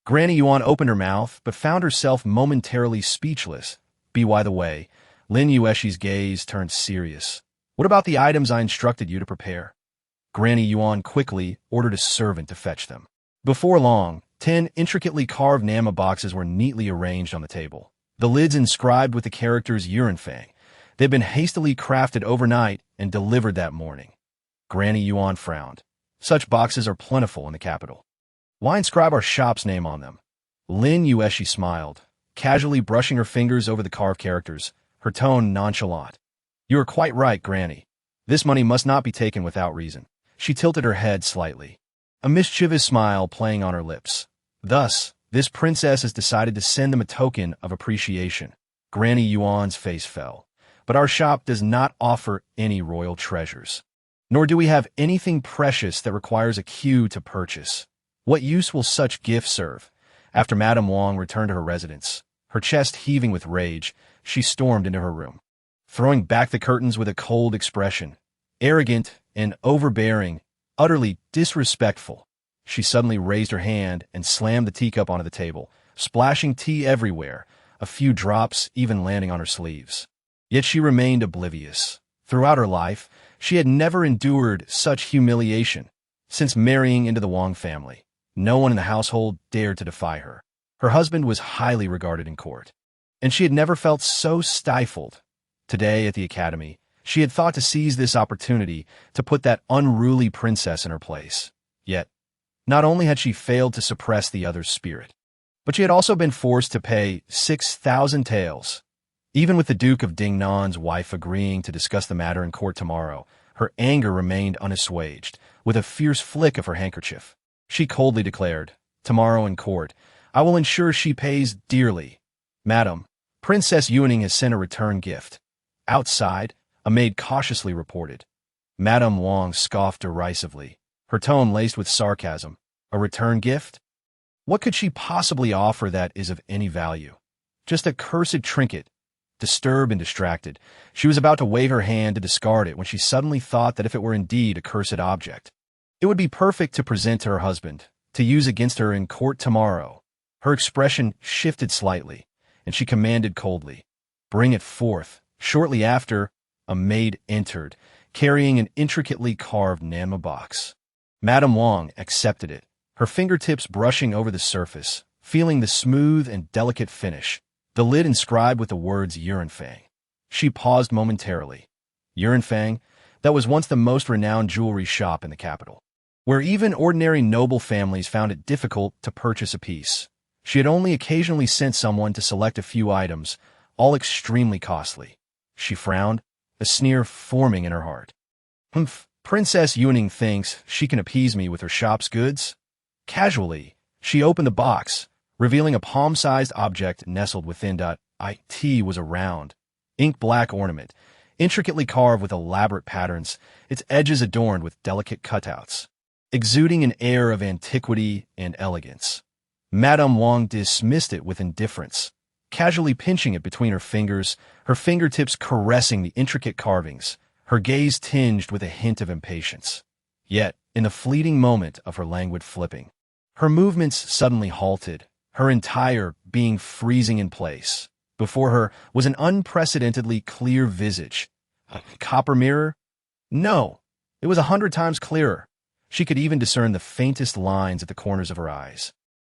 Granny Yuan opened her mouth, but found herself momentarily speechless. By the way, Lin Yuexi's gaze turned serious. "What about the items I instructed you to prepare?" Granny Yuan quickly ordered a servant to fetch them. Before long, 10 intricately carved Nama boxes were neatly arranged on the table, the lids inscribed with the characters Yurenfang. They had been hastily crafted overnight and delivered that morning. Granny Yuan frowned. Such boxes are plentiful in the capital. Why inscribe our shop's name on them? Lin Yuexi smiled, casually brushing her fingers over the carved characters, her tone nonchalant. "You are quite right, Granny. This money must not be taken without reason." She tilted her head slightly, a mischievous smile playing on her lips. "Thus, this princess has decided to send them a token of appreciation." Granny Yuan's face fell. "But our shop does not offer any royal treasures. Nor do we have anything precious that requires a queue to purchase. What use will such gifts serve?" After Madame Wang returned to her residence, her chest heaving with rage, she stormed into her room, throwing back the curtains with a cold expression. Arrogant and overbearing, utterly disrespectful. She suddenly raised her hand and slammed the teacup onto the table, splashing tea everywhere, a few drops even landing on her sleeves. Yet she remained oblivious. Throughout her life, she had never endured such humiliation. Since marrying into the Wang family, no one in the household dared to defy her. Her husband was highly regarded in court, and she had never felt so stifled. Today, at the academy, she had thought to seize this opportunity to put that unruly princess in her place. Yet, not only had she failed to suppress the other's spirit, but she had also been forced to pay 6,000 taels. Even with the Duke of Dingnan's wife agreeing to discuss the matter in court tomorrow, her anger remained unassuaged. With a fierce flick of her handkerchief, she coldly declared, "Tomorrow in court, I will ensure she pays dearly. Madam, Princess Yuning has sent a return gift." Outside, a maid cautiously reported. Madame Wang scoffed derisively, her tone laced with sarcasm. A return gift? What could she possibly offer that is of any value? Just a cursed trinket. Disturbed and distracted, she was about to wave her hand to discard it when she suddenly thought that if it were indeed a cursed object, it would be perfect to present to her husband, to use against her in court tomorrow. Her expression shifted slightly, and she commanded coldly, "Bring it forth." Shortly after, a maid entered, carrying an intricately carved Nanma box. Madame Wang accepted it, her fingertips brushing over the surface, feeling the smooth and delicate finish, the lid inscribed with the words Yuanfang. She paused momentarily. Yuanfang, that was once the most renowned jewelry shop in the capital, where even ordinary noble families found it difficult to purchase a piece. She had only occasionally sent someone to select a few items, all extremely costly. She frowned, a sneer forming in her heart. "Humph, Princess Yuning thinks she can appease me with her shop's goods?" Casually, she opened the box, revealing a palm-sized object nestled within. It was a round, ink-black ornament, intricately carved with elaborate patterns, its edges adorned with delicate cutouts, exuding an air of antiquity and elegance. Madame Wang dismissed it with indifference, casually pinching it between her fingers, her fingertips caressing the intricate carvings, her gaze tinged with a hint of impatience. Yet, in the fleeting moment of her languid flipping, her movements suddenly halted, her entire being freezing in place. Before her was an unprecedentedly clear visage. A copper mirror? No, it was 100 times clearer. She could even discern the faintest lines at the corners of her eyes,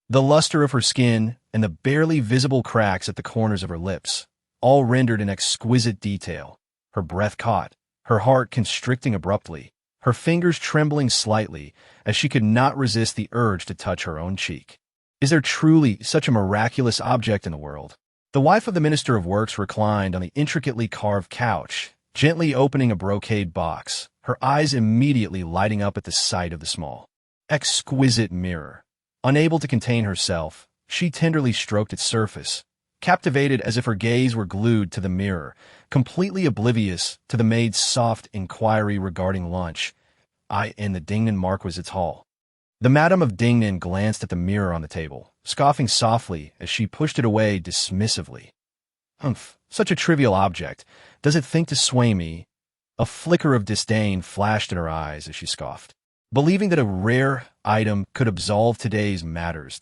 the luster of her skin, and the barely visible cracks at the corners of her lips, all rendered in exquisite detail. Her breath caught, her heart constricting abruptly, her fingers trembling slightly as she could not resist the urge to touch her own cheek. Is there truly such a miraculous object in the world? The wife of the Minister of Works reclined on the intricately carved couch, gently opening a brocade box, her eyes immediately lighting up at the sight of the small, exquisite mirror. Unable to contain herself, she tenderly stroked its surface, captivated as if her gaze were glued to the mirror, completely oblivious to the maid's soft inquiry regarding lunch. In the Dingnan Marquis's hall. The Madame of Dingnan glanced at the mirror on the table, scoffing softly as she pushed it away dismissively. "Humph, such a trivial object. Does it think to sway me?" A flicker of disdain flashed in her eyes as she scoffed, believing that a rare item could absolve today's matters.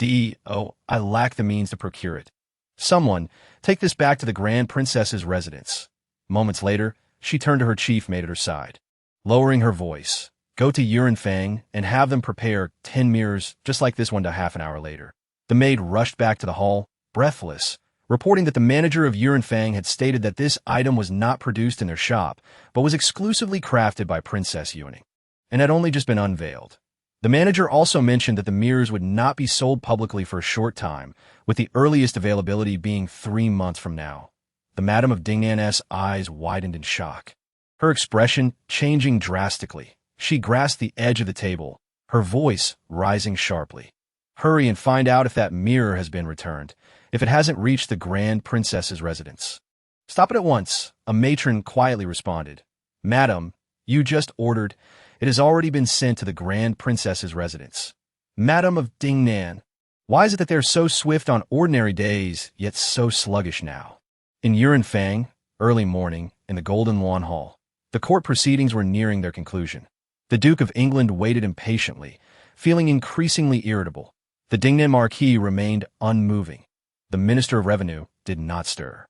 I lack the means to procure it. Someone, take this back to the Grand Princess's residence. Moments later, she turned to her chief mate at her side. Lowering her voice, "Go to Yuanfang and have them prepare 10 mirrors just like this one." To half an hour later, the maid rushed back to the hall, breathless, reporting that the manager of Yuanfang had stated that this item was not produced in their shop, but was exclusively crafted by Princess Yuning, and had only just been unveiled. The manager also mentioned that the mirrors would not be sold publicly for a short time, with the earliest availability being 3 months from now. The Madame of Dingnan's eyes widened in shock, her expression changing drastically. She grasped the edge of the table, her voice rising sharply. "Hurry and find out if that mirror has been returned, if it hasn't reached the Grand Princess's residence." "Stop it at once," a matron quietly responded. "Madam, you just ordered. It has already been sent to the Grand Princess's residence." Madame of Dingnan. Why is it that they're so swift on ordinary days, yet so sluggish now? In Yuanfang, early morning, in the Golden Lawn Hall, the court proceedings were nearing their conclusion. The Duke of England waited impatiently, feeling increasingly irritable. The Dingnan Marquis remained unmoving. The Minister of Revenue did not stir.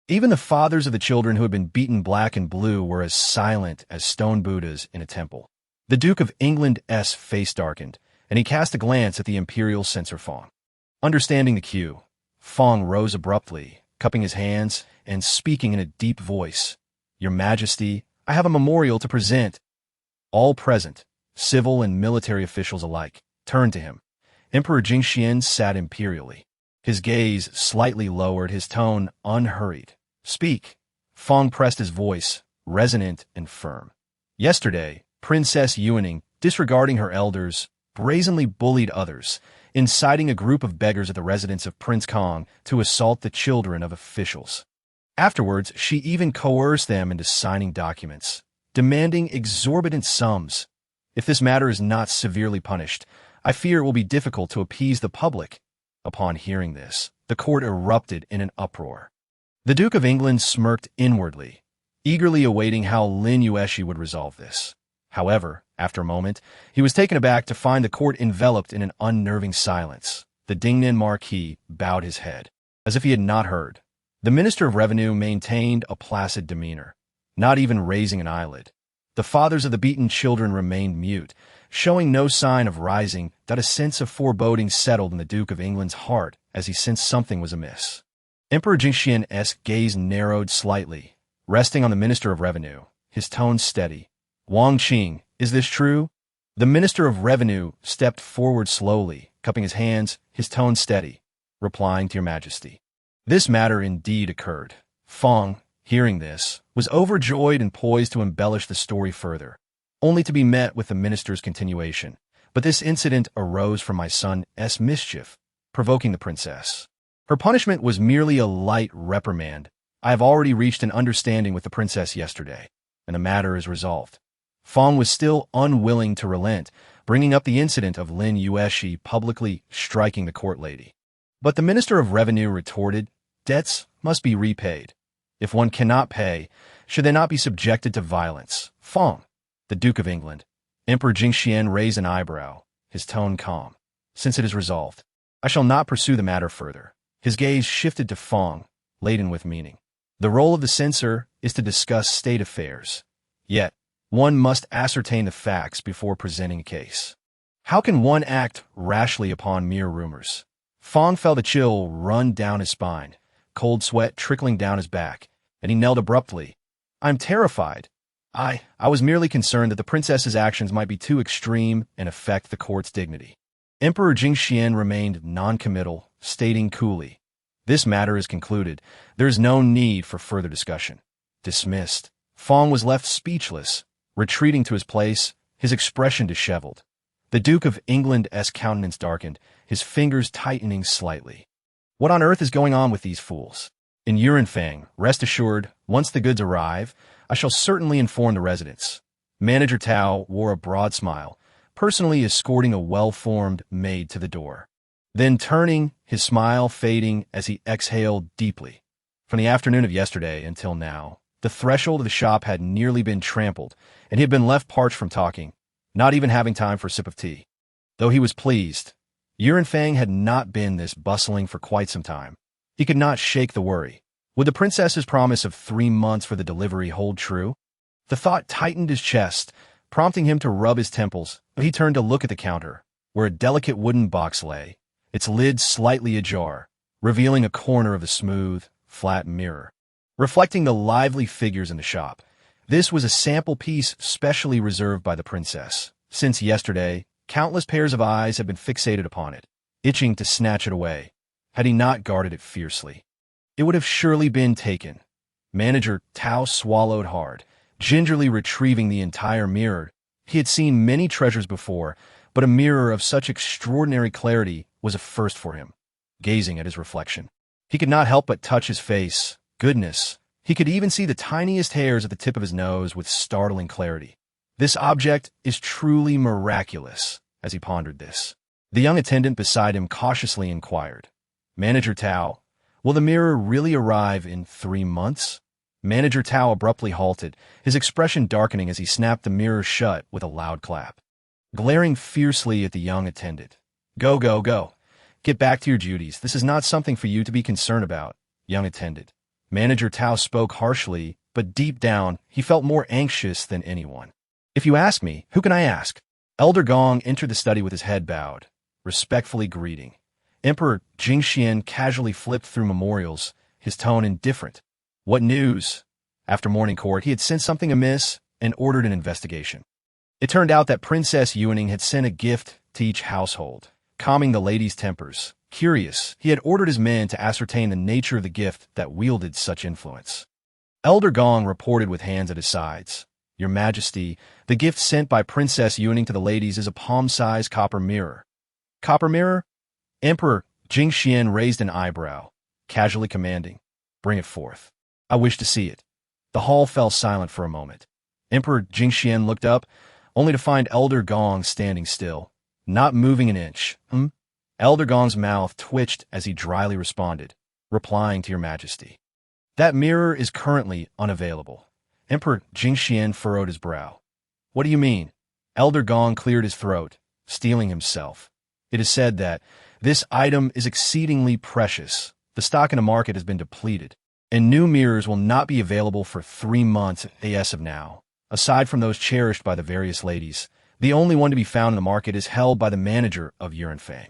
Even the fathers of the children who had been beaten black and blue were as silent as stone Buddhas in a temple. The Duke of England's face darkened, and he cast a glance at the imperial censor Fong. Understanding the cue, Fong rose abruptly, cupping his hands and speaking in a deep voice. "Your Majesty, I have a memorial to present." All present, civil and military officials alike, turned to him. Emperor Jingxian sat imperially. His gaze slightly lowered, his tone unhurried. "Speak." Fong pressed his voice, resonant and firm. "Yesterday, Princess Yuaning, disregarding her elders, brazenly bullied others, inciting a group of beggars at the residence of Prince Kong to assault the children of officials. Afterwards, she even coerced them into signing documents, demanding exorbitant sums. If this matter is not severely punished, I fear it will be difficult to appease the public." Upon hearing this, the court erupted in an uproar. The Duke of England smirked inwardly, eagerly awaiting how Lin Yuexi would resolve this. However, after a moment, he was taken aback to find the court enveloped in an unnerving silence. The Dingnan Marquis bowed his head, as if he had not heard. The Minister of Revenue maintained a placid demeanor, not even raising an eyelid. The fathers of the beaten children remained mute, showing no sign of rising, that a sense of foreboding settled in the Duke of England's heart as he sensed something was amiss. Emperor Jingxian's gaze narrowed slightly, resting on the Minister of Revenue, his tone steady. "Wang Qing, is this true?" The Minister of Revenue stepped forward slowly, cupping his hands, his tone steady, replying, "To your Majesty." This matter indeed occurred. Fong, hearing this, was overjoyed and poised to embellish the story further, only to be met with the minister's continuation. "But this incident arose from my son's mischief, provoking the princess. Her punishment was merely a light reprimand. I have already reached an understanding with the princess yesterday, and the matter is resolved." Fong was still unwilling to relent, bringing up the incident of Lin Yuexi publicly striking the court lady. But the Minister of Revenue retorted, "Debts must be repaid. If one cannot pay, should they not be subjected to violence?" "Fong." The Duke of England. Emperor Jingxian raised an eyebrow, his tone calm. "Since it is resolved, I shall not pursue the matter further." His gaze shifted to Fong, laden with meaning. "The role of the censor is to discuss state affairs. Yet, one must ascertain the facts before presenting a case. How can one act rashly upon mere rumors?" Fong felt a chill run down his spine, cold sweat trickling down his back, and he knelt abruptly. "I'm terrified. I was merely concerned that the princess's actions might be too extreme and affect the court's dignity." Emperor Jingxian remained non-committal, stating coolly, "This matter is concluded. There is no need for further discussion." Dismissed. Fong was left speechless, retreating to his place, his expression disheveled. The Duke of England's countenance darkened, his fingers tightening slightly. What on earth is going on with these fools? In Yuanfang, rest assured, once the goods arrive, I shall certainly inform the residents. Manager Tao wore a broad smile, personally escorting a well-formed maid to the door. Then turning, his smile fading as he exhaled deeply. From the afternoon of yesterday until now, the threshold of the shop had nearly been trampled, and he had been left parched from talking, not even having time for a sip of tea. Though he was pleased, Yuanfang had not been this bustling for quite some time. He could not shake the worry. Would the princess's promise of 3 months for the delivery hold true? The thought tightened his chest, prompting him to rub his temples, but he turned to look at the counter, where a delicate wooden box lay, its lid slightly ajar, revealing a corner of a smooth, flat mirror, reflecting the lively figures in the shop. This was a sample piece specially reserved by the princess. Since yesterday, countless pairs of eyes had been fixated upon it, itching to snatch it away. Had he not guarded it fiercely, it would have surely been taken. Manager Tao swallowed hard, gingerly retrieving the entire mirror. He had seen many treasures before, but a mirror of such extraordinary clarity was a first for him. Gazing at his reflection, he could not help but touch his face. Goodness, he could even see the tiniest hairs at the tip of his nose with startling clarity. This object is truly miraculous, as he pondered this. The young attendant beside him cautiously inquired, "Manager Tao, will the mirror really arrive in 3 months?" Manager Tao abruptly halted, his expression darkening as he snapped the mirror shut with a loud clap. Glaring fiercely at the young attendant, Go, go, go. Get back to your duties. This is not something for you to be concerned about." Young attendant. Manager Tao spoke harshly, but deep down, he felt more anxious than anyone. If you ask me, who can I ask? Elder Gong entered the study with his head bowed, respectfully greeting. Emperor Jingxian casually flipped through memorials, his tone indifferent. What news? After morning court, he had sensed something amiss and ordered an investigation. It turned out that Princess Yuaning had sent a gift to each household, calming the ladies' tempers. Curious, he had ordered his men to ascertain the nature of the gift that wielded such influence. Elder Gong reported with hands at his sides. Your Majesty, the gift sent by Princess Yuaning to the ladies is a palm-sized copper mirror. Copper mirror? Emperor Jingxian raised an eyebrow, casually commanding, bring it forth. I wish to see it. The hall fell silent for a moment. Emperor Jingxian looked up, only to find Elder Gong standing still, not moving an inch. Elder Gong's mouth twitched as he dryly responded, replying to Your Majesty. That mirror is currently unavailable. Emperor Jingxian furrowed his brow. What do you mean? Elder Gong cleared his throat, steeling himself. It is said that this item is exceedingly precious. The stock in the market has been depleted, and new mirrors will not be available for 3 months as of now. Aside from those cherished by the various ladies, the only one to be found in the market is held by the manager of Yuanfang.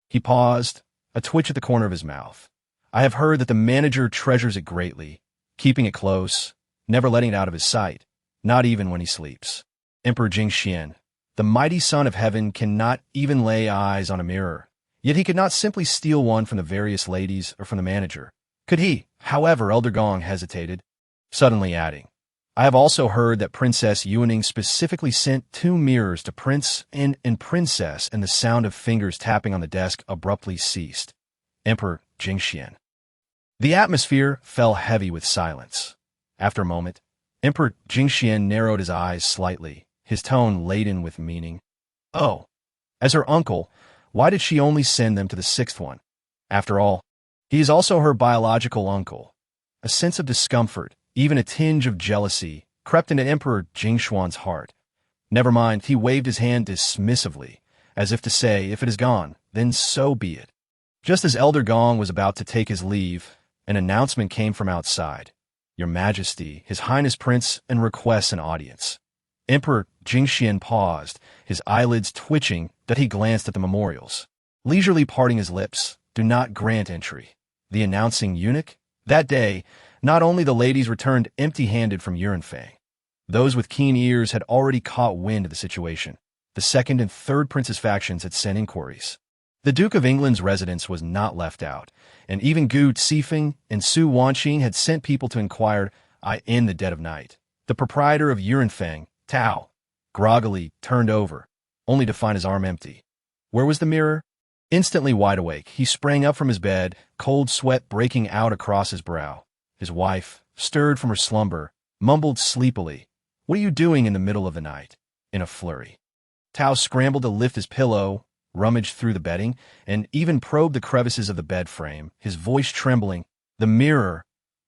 He paused, a twitch at the corner of his mouth. I have heard that the manager treasures it greatly, keeping it close, never letting it out of his sight, not even when he sleeps. Emperor Jingxian, the mighty son of heaven, cannot even lay eyes on a mirror. Yet he could not simply steal one from the various ladies or from the manager. Could he? However, Elder Gong hesitated, suddenly adding, I have also heard that Princess Yuaning specifically sent 2 mirrors to Prince and Princess, and the sound of fingers tapping on the desk abruptly ceased. Emperor Jingxian. The atmosphere fell heavy with silence. After a moment, Emperor Jingxian narrowed his eyes slightly, his tone laden with meaning. Oh, as her uncle, why did she only send them to the 6th one? After all, he is also her biological uncle. A sense of discomfort, even a tinge of jealousy, crept into Emperor Jingxuan's heart. Never mind, he waved his hand dismissively, as if to say, if it is gone, then so be it. Just as Elder Gong was about to take his leave, an announcement came from outside. Your Majesty, His Highness Prince, and requests an audience. Emperor Jingxian paused, his eyelids twitching, that he glanced at the memorials. Leisurely parting his lips, do not grant entry. The announcing eunuch? That day, not only the ladies returned empty-handed from Yuanfang. Those with keen ears had already caught wind of the situation. The 2nd and 3rd prince's factions had sent inquiries. The Duke of England's residence was not left out, and even Gu Cifeng and Su Wanqing had sent people to inquire in the dead of night. The proprietor of Yuanfang, Tao, groggily turned over, only to find his arm empty. Where was the mirror? Instantly wide awake, he sprang up from his bed, cold sweat breaking out across his brow. His wife, stirred from her slumber, mumbled sleepily, What are you doing in the middle of the night? In a flurry. Tao scrambled to lift his pillow, rummaged through the bedding, and even probed the crevices of the bed frame, his voice trembling. The mirror.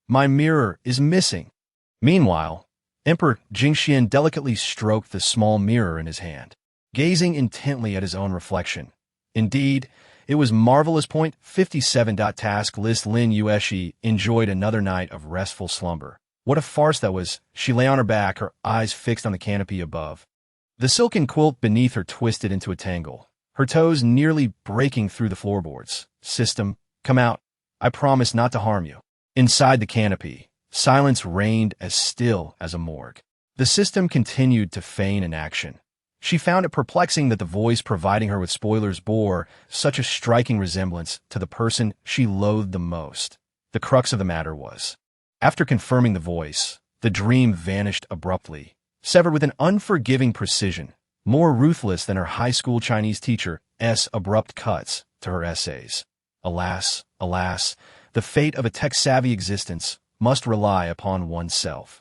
My mirror is missing. Meanwhile, Emperor Jingxian delicately stroked the small mirror in his hand, gazing intently at his own reflection. Indeed, it was marvelous. 57. Task list. Lin Yuexi enjoyed another night of restful slumber. What a farce that was. She lay on her back, her eyes fixed on the canopy above. The silken quilt beneath her twisted into a tangle, her toes nearly breaking through the floorboards. System, come out. I promise not to harm you. Inside the canopy, silence reigned as still as a morgue. The system continued to feign inaction. She found it perplexing that the voice providing her with spoilers bore such a striking resemblance to the person she loathed the most. The crux of the matter was, after confirming the voice, the dream vanished abruptly, severed with an unforgiving precision, more ruthless than her high school Chinese teacher's abrupt cuts to her essays. Alas, alas, the fate of a tech-savvy existence must rely upon oneself.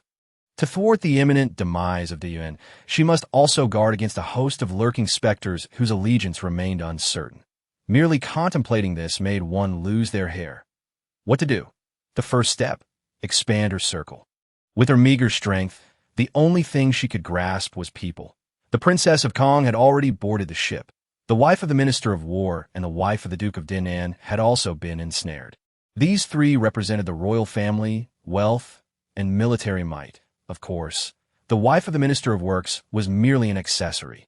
To thwart the imminent demise of the Yuan, she must also guard against a host of lurking specters whose allegiance remained uncertain. Merely contemplating this made one lose their hair. What to do? The first step, expand her circle. With her meager strength, the only thing she could grasp was people. The Princess of Kong had already boarded the ship. The wife of the Minister of War and the wife of the Duke of Dinan had also been ensnared. These 3 represented the royal family wealth, and military might. Of course, the wife of the Minister of Works was merely an accessory.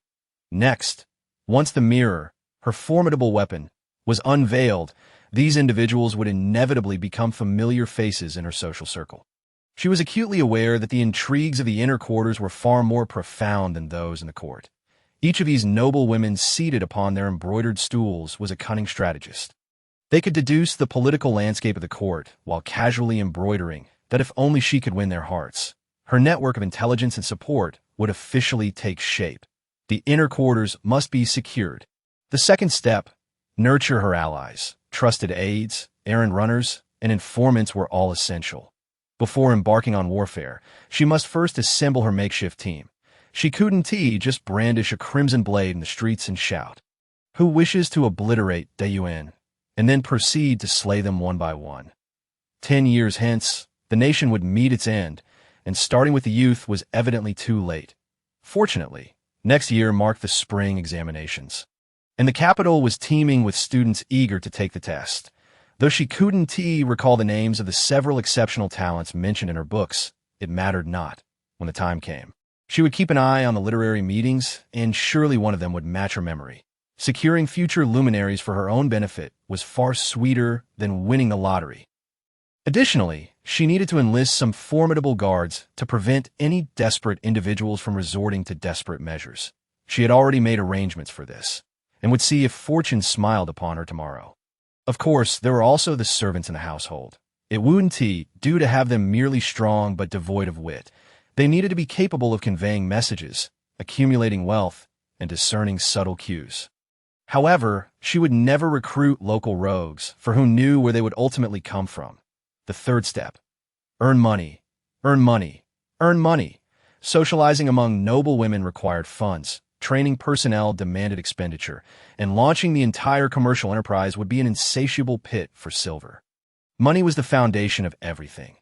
Next, once the mirror, her formidable weapon, was unveiled, these individuals would inevitably become familiar faces in her social circle. She was acutely aware that the intrigues of the inner quarters were far more profound than those in the court. Each of these noble women seated upon their embroidered stools was a cunning strategist. They could deduce the political landscape of the court while casually embroidering that if only she could win their hearts, her network of intelligence and support would officially take shape. The inner quarters must be secured. The second step, nurture her allies. Trusted aides, errand runners, and informants were all essential. Before embarking on warfare, she must first assemble her makeshift team. She couldn't just brandish a crimson blade in the streets and shout, "Who wishes to obliterate the UN?" and then proceed to slay them one by one. 10 years hence, the nation would meet its end, and starting with the youth was evidently too late. Fortunately, next year marked the spring examinations, and the capital was teeming with students eager to take the test. Though she couldn't recall the names of the several exceptional talents mentioned in her books, it mattered not. When the time came, she would keep an eye on the literary meetings, and surely one of them would match her memory. Securing future luminaries for her own benefit was far sweeter than winning the lottery. Additionally, she needed to enlist some formidable guards to prevent any desperate individuals from resorting to desperate measures. She had already made arrangements for this, and would see if fortune smiled upon her tomorrow. Of course, there were also the servants in the household. It wouldn't do to have them merely strong but devoid of wit. They needed to be capable of conveying messages, accumulating wealth, and discerning subtle cues. However, she would never recruit local rogues, for who knew where they would ultimately come from. The third step, earn money, earn money, earn money. Socializing among noble women required funds. Training personnel demanded expenditure, and launching the entire commercial enterprise would be an insatiable pit for silver. Money was the foundation of everything.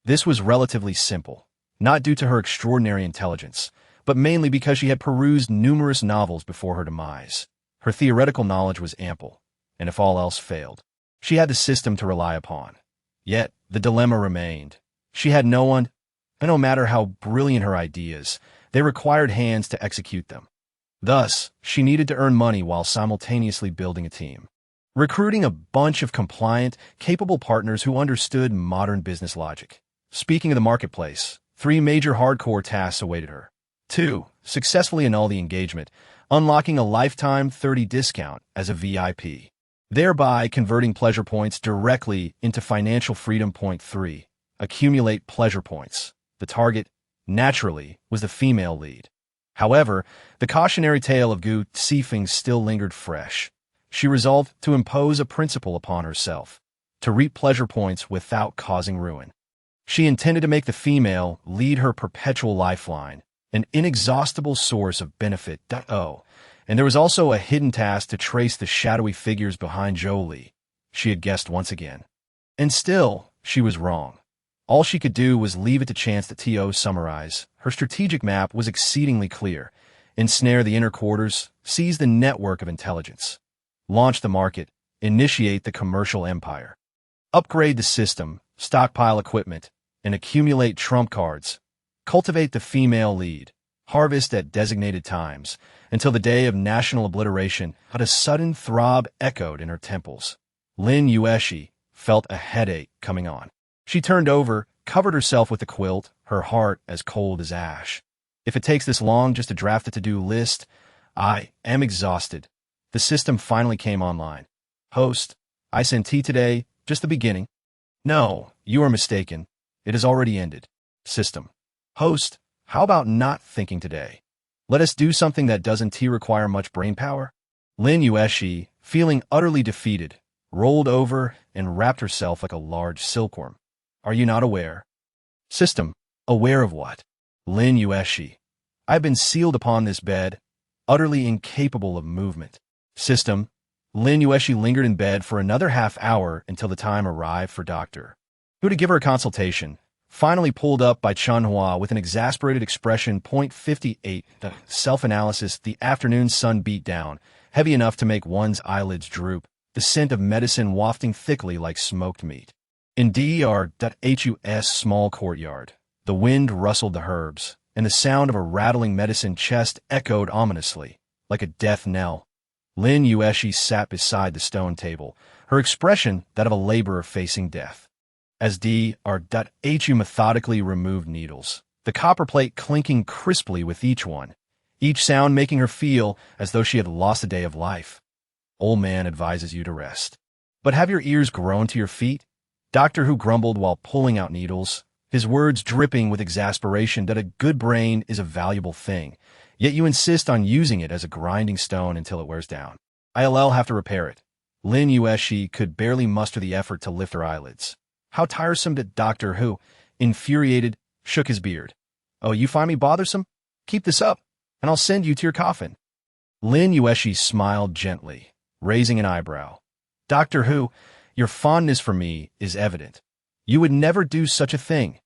This was relatively simple, not due to her extraordinary intelligence, but mainly because she had perused numerous novels before her demise. Her theoretical knowledge was ample, and if all else failed, she had the system to rely upon. Yet, the dilemma remained. She had no one, and no matter how brilliant her ideas, they required hands to execute them. Thus, she needed to earn money while simultaneously building a team. Recruiting a bunch of compliant, capable partners who understood modern business logic. Speaking of the marketplace, 3 major hardcore tasks awaited her. 2. Successfully annul the engagement, unlocking a lifetime 30 discount as a VIP, thereby converting pleasure points directly into financial freedom. Point 3. Accumulate pleasure points. The target, naturally, was the female lead. However, the cautionary tale of Gu Sifeng still lingered fresh. She resolved to impose a principle upon herself, to reap pleasure points without causing ruin. She intended to make the female lead her perpetual lifeline, an inexhaustible source of benefit. And there was also a hidden task to trace the shadowy figures behind Jolie. She had guessed once again. And still, she was wrong. All she could do was leave it to chance to summarize. Her strategic map was exceedingly clear. Ensnare the inner quarters, seize the network of intelligence. Launch the market, initiate the commercial empire. Upgrade the system, stockpile equipment, and accumulate trump cards. Cultivate the female lead. Harvest at designated times, until the day of national obliteration. But a sudden throb echoed in her temples. Lin Yuexi felt a headache coming on. She turned over, covered herself with a quilt, her heart as cold as ash. If it takes this long just to draft a to-do list, I am exhausted. The system finally came online. Host, I sent tea today, just the beginning. No, you are mistaken. It has already ended. System. Host, how about not thinking today? Let us do something that doesn't require much brain power. Lin Yuexi, feeling utterly defeated, rolled over and wrapped herself like a large silkworm. Are you not aware? System. Aware of what? Lin Yuexi. I've been sealed upon this bed, utterly incapable of movement. System. Lin Yuexi lingered in bed for another half hour until the time arrived for Dr. Who to give her a consultation. Finally pulled up by Chunhua with an exasperated expression. Point 58. The self-analysis. The afternoon sun beat down, heavy enough to make one's eyelids droop, the scent of medicine wafting thickly like smoked meat. In Dr's small courtyard, the wind rustled the herbs, and the sound of a rattling medicine chest echoed ominously, like a death knell. Lin Yuexi sat beside the stone table, her expression that of a laborer facing death. As Dr. methodically removed needles, the copper plate clinking crisply with each sound making her feel as though she had lost a day of life. Old man advises you to rest. But have your ears grown to your feet? Doctor Who grumbled while pulling out needles, his words dripping with exasperation that a good brain is a valuable thing, yet you insist on using it as a grinding stone until it wears down. I'll have to repair it. Lin Yuexi could barely muster the effort to lift her eyelids. How tiresome that Doctor Who, infuriated, shook his beard. Oh, you find me bothersome? Keep this up, and I'll send you to your coffin. Lin Yuexi smiled gently, raising an eyebrow. Doctor Who, your fondness for me is evident. You would never do such a thing.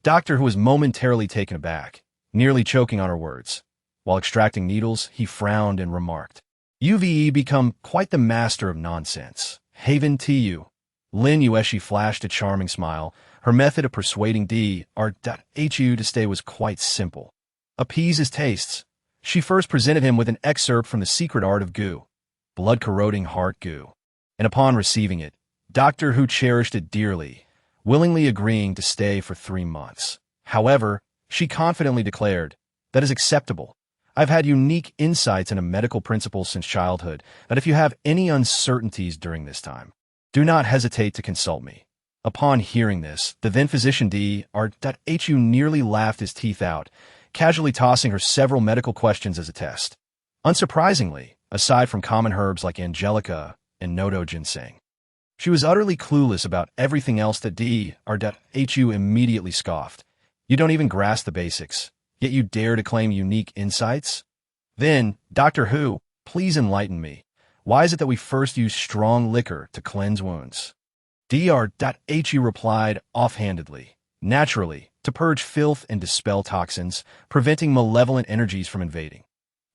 Doctor Who was momentarily taken aback, nearly choking on her words. While extracting needles, he frowned and remarked, "You've become quite the master of nonsense. Haven to you." Lin Yuexi flashed a charming smile. Her method of persuading Dr. to stay was quite simple. Appease his tastes. She first presented him with an excerpt from The Secret Art of Goo, blood-corroding heart goo, and upon receiving it, Doctor Who cherished it dearly, willingly agreeing to stay for 3 months. However, she confidently declared, "That is acceptable. I've had unique insights into medical principles since childhood, that if you have any uncertainties during this time, do not hesitate to consult me." Upon hearing this, the then-physician Dr. nearly laughed his teeth out, casually tossing her several medical questions as a test. Unsurprisingly, aside from common herbs like angelica and nodo ginseng, she was utterly clueless about everything else that Dr. immediately scoffed. "You don't even grasp the basics, yet you dare to claim unique insights? Then, Doctor Who, please enlighten me. Why is it that we first use strong liquor to cleanse wounds?" Dr. replied offhandedly, "Naturally, to purge filth and dispel toxins, preventing malevolent energies from invading."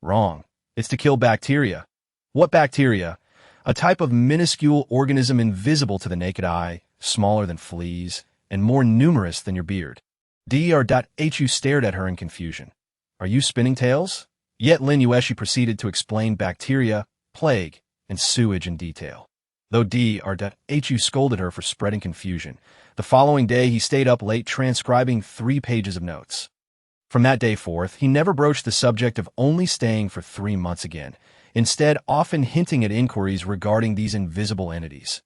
Wrong. It's to kill bacteria. What bacteria? A type of minuscule organism invisible to the naked eye, smaller than fleas, and more numerous than your beard. Dr. stared at her in confusion. "Are you spinning tales?" Yet Lin Yuexi proceeded to explain bacteria, plague, and sewage in detail. Though Dr. scolded her for spreading confusion, the following day he stayed up late transcribing 3 pages of notes. From that day forth, he never broached the subject of only staying for 3 months again, instead often hinting at inquiries regarding these invisible entities.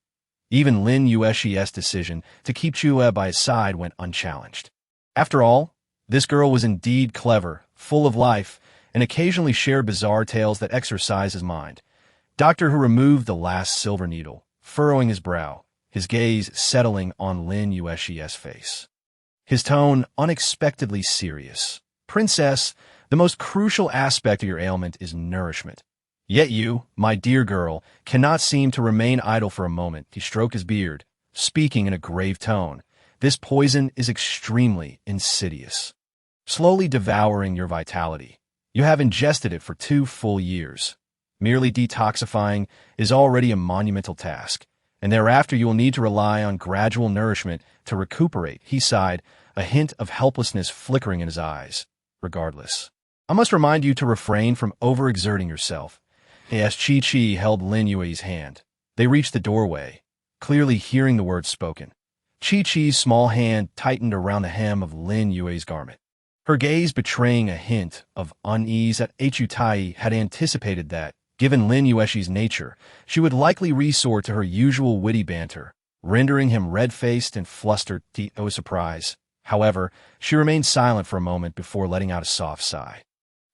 Even Lin Yuexi's decision to keep Chua by his side went unchallenged. After all, this girl was indeed clever, full of life, and occasionally shared bizarre tales that exercised his mind. Doctor Who removed the last silver needle, furrowing his brow, his gaze settling on Lin Yuexi's face. His tone unexpectedly serious. "Princess, the most crucial aspect of your ailment is nourishment. Yet you, my dear girl, cannot seem to remain idle for a moment." He stroked his beard, speaking in a grave tone. "This poison is extremely insidious, slowly devouring your vitality. You have ingested it for 2 full years. Merely detoxifying is already a monumental task, and thereafter you will need to rely on gradual nourishment to recuperate." He sighed, a hint of helplessness flickering in his eyes. "Regardless, I must remind you to refrain from overexerting yourself." As Chi held Lin Yuexi's hand, they reached the doorway, clearly hearing the words spoken. Chi's small hand tightened around the hem of Lin Yuexi's garment, her gaze betraying a hint of unease that Tai had anticipated that, given Lin Yuexi's nature, she would likely resort to her usual witty banter, rendering him red-faced and flustered to surprise. However, she remained silent for a moment before letting out a soft sigh.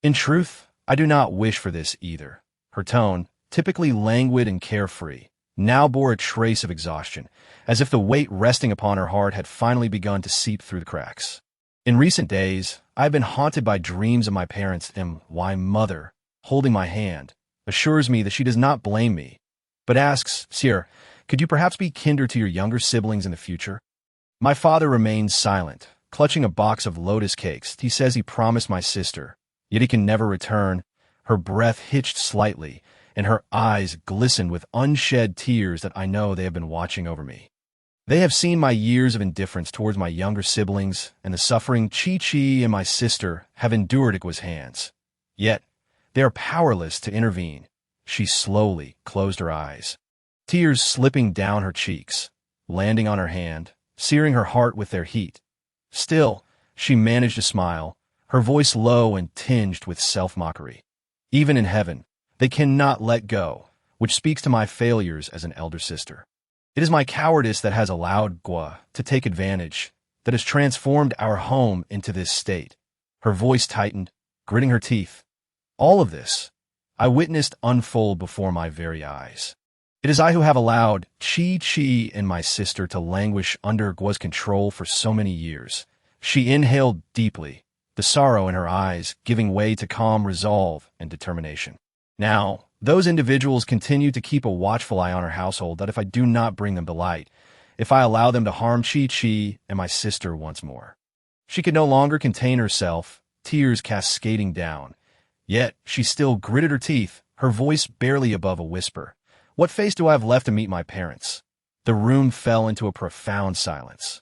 "In truth, I do not wish for this either." Her tone, typically languid and carefree, now bore a trace of exhaustion, as if the weight resting upon her heart had finally begun to seep through the cracks. "In recent days, I have been haunted by dreams of my parents, and my mother, holding my hand, assures me that she does not blame me, but asks, 'Sire, could you perhaps be kinder to your younger siblings in the future?' My father remains silent, clutching a box of Lotus cakes. He says he promised my sister, yet he can never return." Her breath hitched slightly, and her eyes glistened with unshed tears that I know they have been watching over me. They have seen my years of indifference towards my younger siblings and the suffering Chi-Chi and my sister have endured at Gua's hands. Yet, they are powerless to intervene. She slowly closed her eyes, tears slipping down her cheeks, landing on her hand, searing her heart with their heat. Still, she managed to smile, her voice low and tinged with self-mockery. Even in heaven, they cannot let go, which speaks to my failures as an elder sister. It is my cowardice that has allowed Gua to take advantage, that has transformed our home into this state. Her voice tightened, gritting her teeth. All of this, I witnessed unfold before my very eyes. It is I who have allowed Chi-Chi and my sister to languish under Gua's control for so many years. She inhaled deeply, the sorrow in her eyes giving way to calm resolve and determination. Now, those individuals continue to keep a watchful eye on her household that if I do not bring them to light, if I allow them to harm Chi-Chi and my sister once more. She could no longer contain herself, tears cascading down. Yet, she still gritted her teeth, her voice barely above a whisper. What face do I have left to meet my parents? The room fell into a profound silence.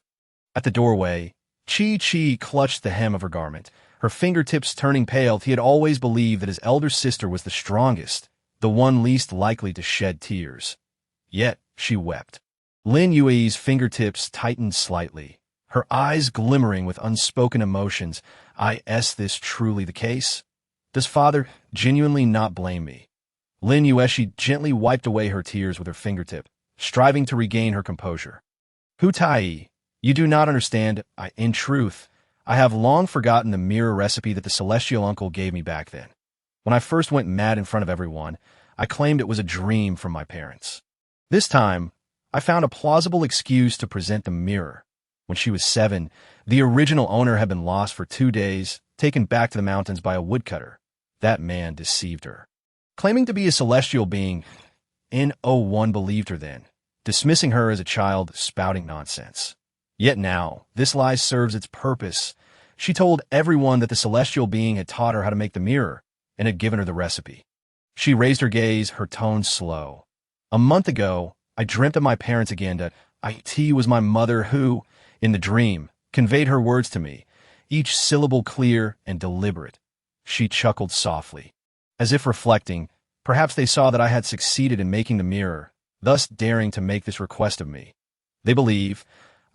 At the doorway, Chi-Chi clutched the hem of her garment, her fingertips turning pale. He had always believed that his elder sister was the strongest, the one least likely to shed tears. Yet, she wept. Lin Yuexi's fingertips tightened slightly, her eyes glimmering with unspoken emotions. Is this truly the case? Does father genuinely not blame me? Lin Yuexi gently wiped away her tears with her fingertip, striving to regain her composure. Hu Tai, you do not understand. In truth, I have long forgotten the mirror recipe that the celestial uncle gave me back then. When I first went mad in front of everyone, I claimed it was a dream from my parents. This time, I found a plausible excuse to present the mirror. When she was 7, the original owner had been lost for 2 days, taken back to the mountains by a woodcutter. That man deceived her. Claiming to be a celestial being, No one believed her then, dismissing her as a child spouting nonsense. Yet now, this lie serves its purpose. She told everyone that the celestial being had taught her how to make the mirror and had given her the recipe. She raised her gaze, her tone slow. A month ago, I dreamt of my parents again. That it was my mother who, in the dream, conveyed her words to me, each syllable clear and deliberate. She chuckled softly, as if reflecting, perhaps they saw that I had succeeded in making the mirror, thus daring to make this request of me. They believe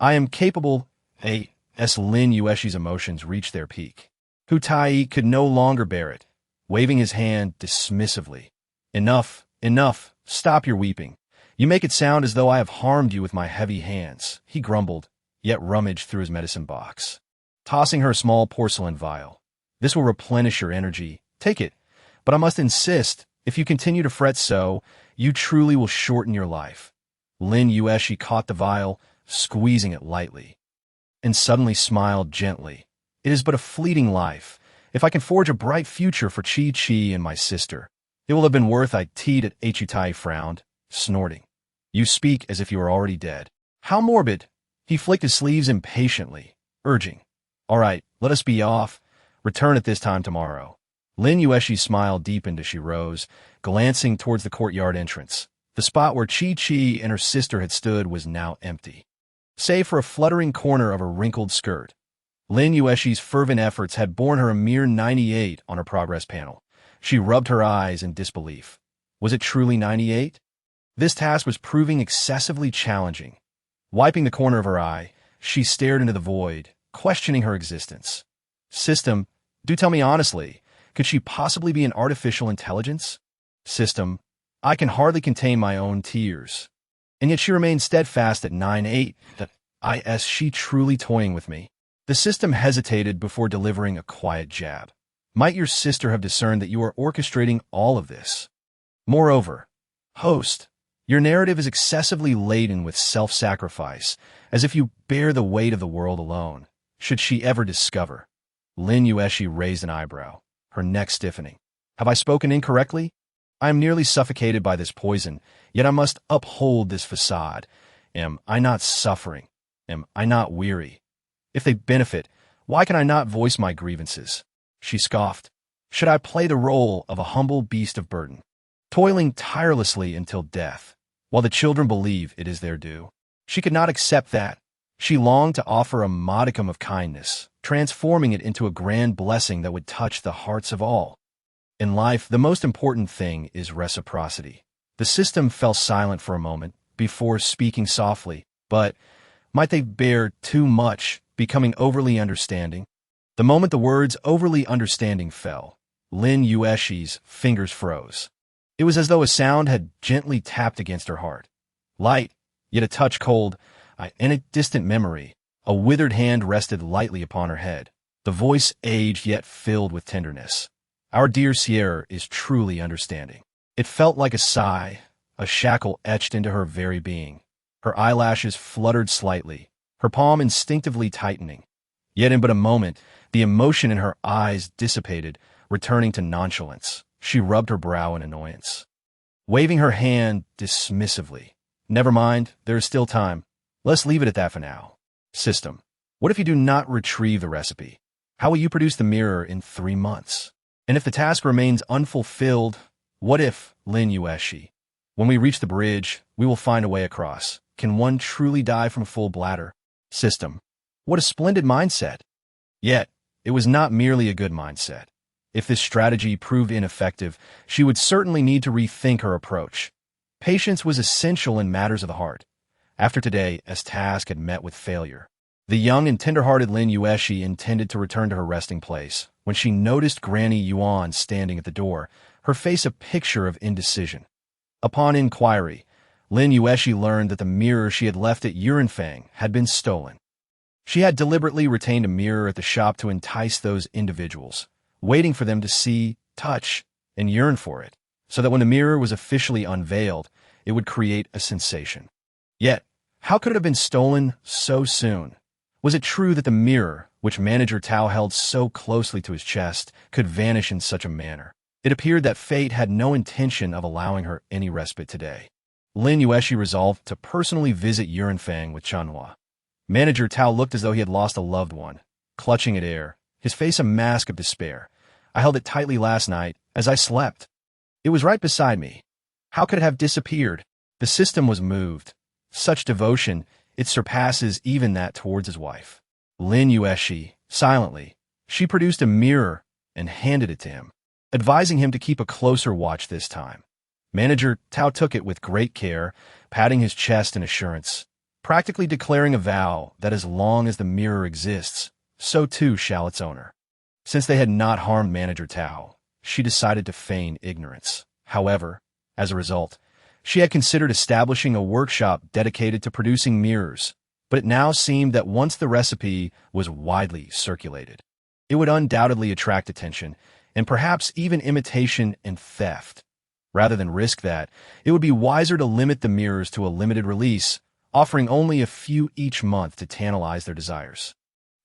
I am capable. Lin Yuexi's emotions reached their peak. Hu Tai could no longer bear it, waving his hand dismissively. Enough, enough, stop your weeping. You make it sound as though I have harmed you with my heavy hands, he grumbled, yet rummaged through his medicine box, tossing her a small porcelain vial. This will replenish your energy. Take it. But I must insist, if you continue to fret so, you truly will shorten your life. Lin Yuexi caught the vial, squeezing it lightly, and suddenly smiled gently. It is but a fleeting life. If I can forge a bright future for Chi-Chi and my sister, it will have been worth it. Chutai frowned, snorting. You speak as if you were already dead. How morbid. He flicked his sleeves impatiently, urging. All right, let us be off. Return at this time tomorrow. Lin Yuexi's smile deepened as she rose, glancing towards the courtyard entrance. The spot where Chi-Chi and her sister had stood was now empty, save for a fluttering corner of her wrinkled skirt. Lin Yuexi's fervent efforts had borne her a mere 98 on her progress panel. She rubbed her eyes in disbelief. Was it truly 98? This task was proving excessively challenging. Wiping the corner of her eye, she stared into the void, questioning her existence. System, do tell me honestly, could she possibly be an artificial intelligence? System, I can hardly contain my own tears. And yet she remained steadfast at 9-8. Is she truly toying with me? The system hesitated before delivering a quiet jab. Might your sister have discerned that you are orchestrating all of this? Moreover, host, your narrative is excessively laden with self-sacrifice, as if you bear the weight of the world alone, should she ever discover. Lin Yuexi raised an eyebrow, her neck stiffening. Have I spoken incorrectly? I am nearly suffocated by this poison, yet I must uphold this facade. Am I not suffering? Am I not weary? If they benefit, why can I not voice my grievances? She scoffed. Should I play the role of a humble beast of burden, toiling tirelessly until death, while the children believe it is their due? She could not accept that. She longed to offer a modicum of kindness, transforming it into a grand blessing that would touch the hearts of all. In life, the most important thing is reciprocity. The system fell silent for a moment before speaking softly, but might they bear too much, becoming overly understanding? The moment the words overly understanding fell, Lin Yuexi's fingers froze. It was as though a sound had gently tapped against her heart. Light, yet a touch cold, in a distant memory, a withered hand rested lightly upon her head. The voice aged yet filled with tenderness. Our dear Sierra is truly understanding. It felt like a sigh, a shackle etched into her very being. Her eyelashes fluttered slightly, her palm instinctively tightening. Yet in but a moment, the emotion in her eyes dissipated, returning to nonchalance. She rubbed her brow in annoyance, waving her hand dismissively. Never mind, there is still time. Let's leave it at that for now. System. What if you do not retrieve the recipe? How will you produce the mirror in 3 months? And if the task remains unfulfilled, what if, Lin Yuexi? When we reach the bridge, we will find a way across. Can one truly die from a full bladder? System. What a splendid mindset. Yet, it was not merely a good mindset. If this strategy proved ineffective, she would certainly need to rethink her approach. Patience was essential in matters of the heart. After today, as task had met with failure, the young and tender-hearted Lin Yuexi intended to return to her resting place when she noticed Granny Yuan standing at the door, her face a picture of indecision. Upon inquiry, Lin Yuexi learned that the mirror she had left at Yurenfang had been stolen. She had deliberately retained a mirror at the shop to entice those individuals, waiting for them to see, touch, and yearn for it, so that when the mirror was officially unveiled, it would create a sensation. Yet, how could it have been stolen so soon? Was it true that the mirror, which Manager Tao held so closely to his chest, could vanish in such a manner? It appeared that fate had no intention of allowing her any respite today. Lin Yuexi resolved to personally visit Yurenfang with Chanhua. Manager Tao looked as though he had lost a loved one, clutching at air, his face a mask of despair. I held it tightly last night as I slept. It was right beside me. How could it have disappeared? The system was moved. Such devotion, it surpasses even that towards his wife. Lin Yuexi, silently, she produced a mirror and handed it to him, advising him to keep a closer watch this time. Manager Tao took it with great care, patting his chest in assurance, practically declaring a vow that as long as the mirror exists, so too shall its owner. Since they had not harmed Manager Tao, she decided to feign ignorance. However, as a result, she had considered establishing a workshop dedicated to producing mirrors, but it now seemed that once the recipe was widely circulated, it would undoubtedly attract attention and perhaps even imitation and theft. Rather than risk that, it would be wiser to limit the mirrors to a limited release, offering only a few each month to tantalize their desires.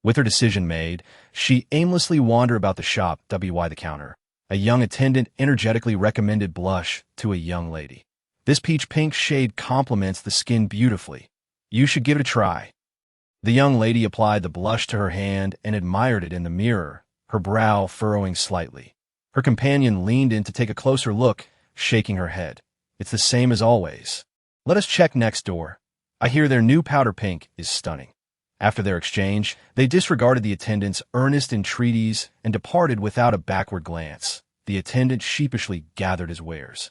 With her decision made, she aimlessly wandered about the shop, WY the counter. A young attendant energetically recommended blush to a young lady. This peach pink shade complements the skin beautifully. You should give it a try. The young lady applied the blush to her hand and admired it in the mirror, her brow furrowing slightly. Her companion leaned in to take a closer look, shaking her head. It's the same as always. Let us check next door. I hear their new powder pink is stunning. After their exchange, they disregarded the attendant's earnest entreaties and departed without a backward glance. The attendant sheepishly gathered his wares,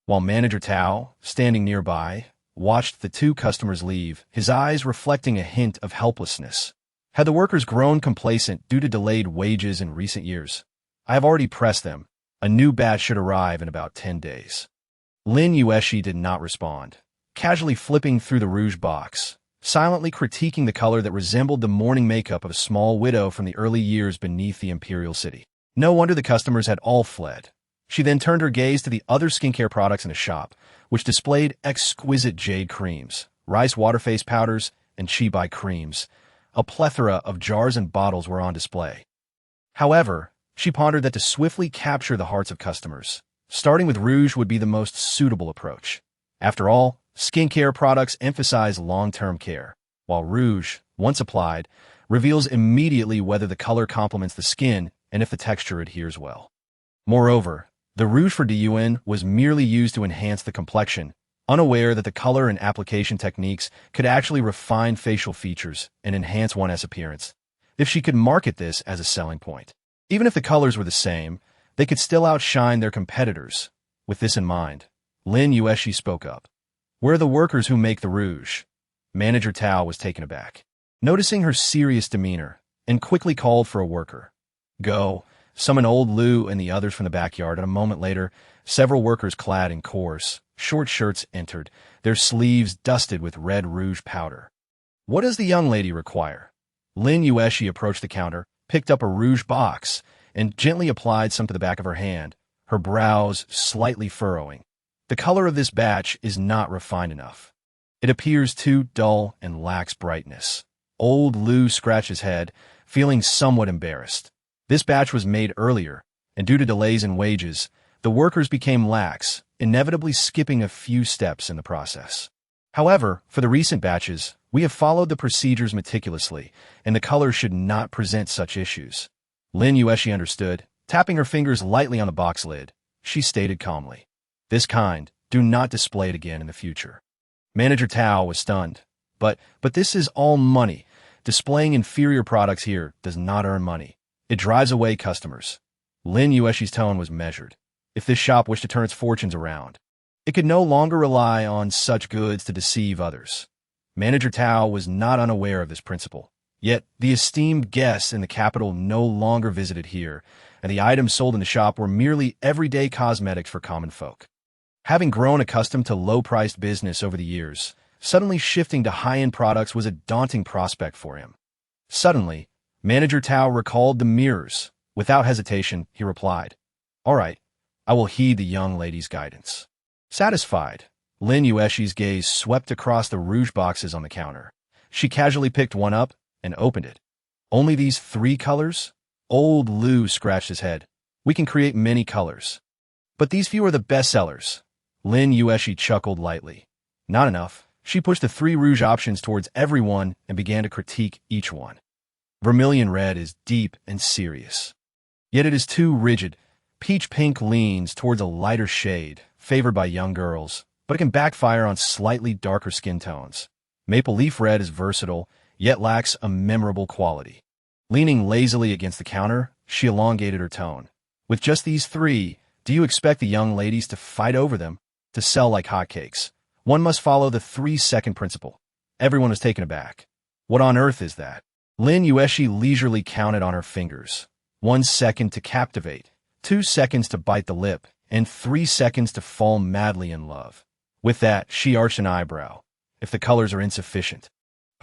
while Manager Tao, standing nearby, watched the two customers leave, his eyes reflecting a hint of helplessness. Had the workers grown complacent due to delayed wages in recent years? I have already pressed them. A new batch should arrive in about 10 days. Lin Yuexi did not respond, casually flipping through the rouge box, silently critiquing the color that resembled the morning makeup of a small widow from the early years beneath the imperial city. No wonder the customers had all fled. She then turned her gaze to the other skincare products in the shop, which displayed exquisite jade creams, rice water face powders, and Chibai creams. A plethora of jars and bottles were on display. However, she pondered that to swiftly capture the hearts of customers, starting with rouge would be the most suitable approach. After all, skincare products emphasize long-term care, while rouge, once applied, reveals immediately whether the color complements the skin and if the texture adheres well. Moreover, the rouge for Diyuan was merely used to enhance the complexion, unaware that the color and application techniques could actually refine facial features and enhance one's appearance. If she could market this as a selling point. Even if the colors were the same, they could still outshine their competitors. With this in mind, Lin Yuexi spoke up. "Where are the workers who make the rouge?" Manager Tao was taken aback, noticing her serious demeanor, and quickly called for a worker. "Go," summoned old Lu and the others from the backyard, and a moment later, several workers clad in coarse, short shirts entered, their sleeves dusted with red rouge powder. "What does the young lady require?" Lin Yuexi approached the counter, picked up a rouge box, and gently applied some to the back of her hand, her brows slightly furrowing. "The color of this batch is not refined enough. It appears too dull and lacks brightness." Old Lu scratched his head, feeling somewhat embarrassed. This batch was made earlier, and due to delays in wages, the workers became lax, inevitably skipping a few steps in the process. However, for the recent batches, we have followed the procedures meticulously, and the color should not present such issues. Lin Yuexi understood. Tapping her fingers lightly on the box lid, she stated calmly, "This kind, do not display it again in the future." Manager Tao was stunned. But this is all money. Displaying inferior products here does not earn money. It drives away customers. Lin Yuexi's tone was measured. If this shop wished to turn its fortunes around, it could no longer rely on such goods to deceive others. Manager Tao was not unaware of this principle. Yet, the esteemed guests in the capital no longer visited here, and the items sold in the shop were merely everyday cosmetics for common folk. Having grown accustomed to low-priced business over the years, suddenly shifting to high-end products was a daunting prospect for him. Suddenly, Manager Tao recalled the mirrors. Without hesitation, he replied, "All right, I will heed the young lady's guidance." Satisfied, Lin Yuexi's gaze swept across the rouge boxes on the counter. She casually picked one up and opened it. "Only these 3 colors?" Old Lu scratched his head. "We can create many colors. But these few are the best sellers." Lin Yuexi chuckled lightly. Not enough. She pushed the 3 rouge options towards everyone and began to critique each one. "Vermilion red is deep and serious. Yet it is too rigid. Peach pink leans towards a lighter shade, favored by young girls, but it can backfire on slightly darker skin tones. Maple leaf red is versatile, yet lacks a memorable quality." Leaning lazily against the counter, she elongated her tone. "With just these 3, do you expect the young ladies to fight over them, to sell like hotcakes? One must follow the 3-second principle." Everyone was taken aback. "What on earth is that?" Lin Yuexi leisurely counted on her fingers. 1 second to captivate, 2 seconds to bite the lip, and 3 seconds to fall madly in love. With that, she arched an eyebrow. "If the colors are insufficient,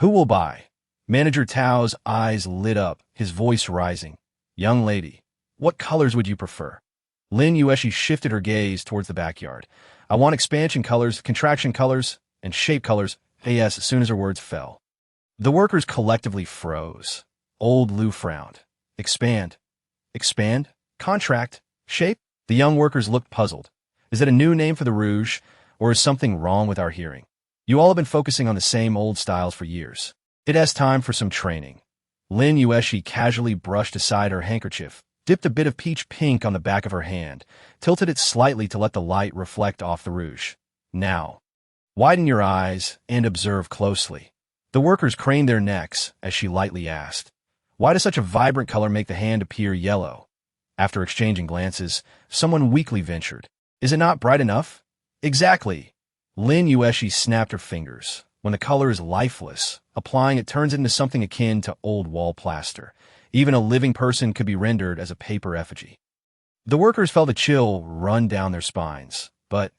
who will buy?" Manager Tao's eyes lit up, his voice rising. "Young lady, what colors would you prefer?" Lin Yuexi shifted her gaze towards the backyard. "I want expansion colors, contraction colors, and shape colors." As soon as her words fell, the workers collectively froze. Old Lu frowned. "Expand? Expand? Contract? Shape?" The young workers looked puzzled. "Is that a new name for the rouge, or is something wrong with our hearing? You all have been focusing on the same old styles for years. It has time for some training." Lin Yuexi casually brushed aside her handkerchief, dipped a bit of peach pink on the back of her hand, tilted it slightly to let the light reflect off the rouge. "Now, widen your eyes and observe closely." The workers craned their necks as she lightly asked, "Why does such a vibrant color make the hand appear yellow?" After exchanging glances, someone weakly ventured, "Is it not bright enough?" "Exactly." Lin Yuexi snapped her fingers. When the color is lifeless, applying it turns it into something akin to old wall plaster. Even a living person could be rendered as a paper effigy. The workers felt a chill run down their spines. But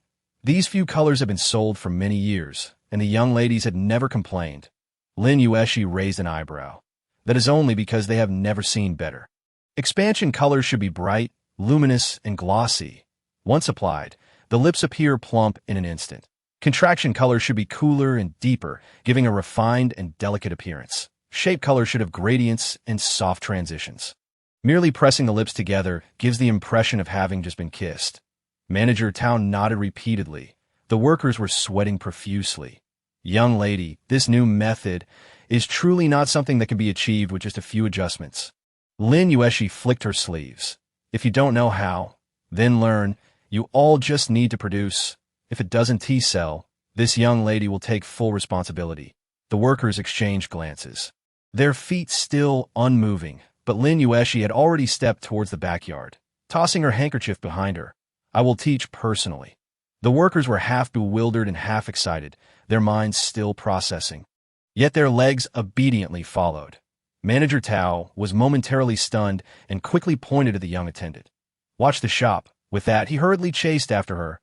these few colors had been sold for many years, and the young ladies had never complained. Lin Yuexi raised an eyebrow. "That is only because they have never seen better. Expansion colors should be bright, luminous, and glossy. Once applied, the lips appear plump in an instant. Contraction colors should be cooler and deeper, giving a refined and delicate appearance. Shape colors should have gradients and soft transitions. Merely pressing the lips together gives the impression of having just been kissed." Manager Tao nodded repeatedly. The workers were sweating profusely. "Young lady, this new method is truly not something that can be achieved with just a few adjustments." Lin Yuexi flicked her sleeves. "If you don't know how, then learn. You all just need to produce. If it doesn't T-sell, This young lady will take full responsibility. The workers exchanged glances. Their feet still unmoving, but Lin Yuexi had already stepped towards the backyard, tossing her handkerchief behind her. I will teach personally. The workers were half bewildered and half excited, their minds still processing. Yet their legs obediently followed. Manager Tao was momentarily stunned and quickly pointed at the young attendant. Watch the shop. With that, he hurriedly chased after her.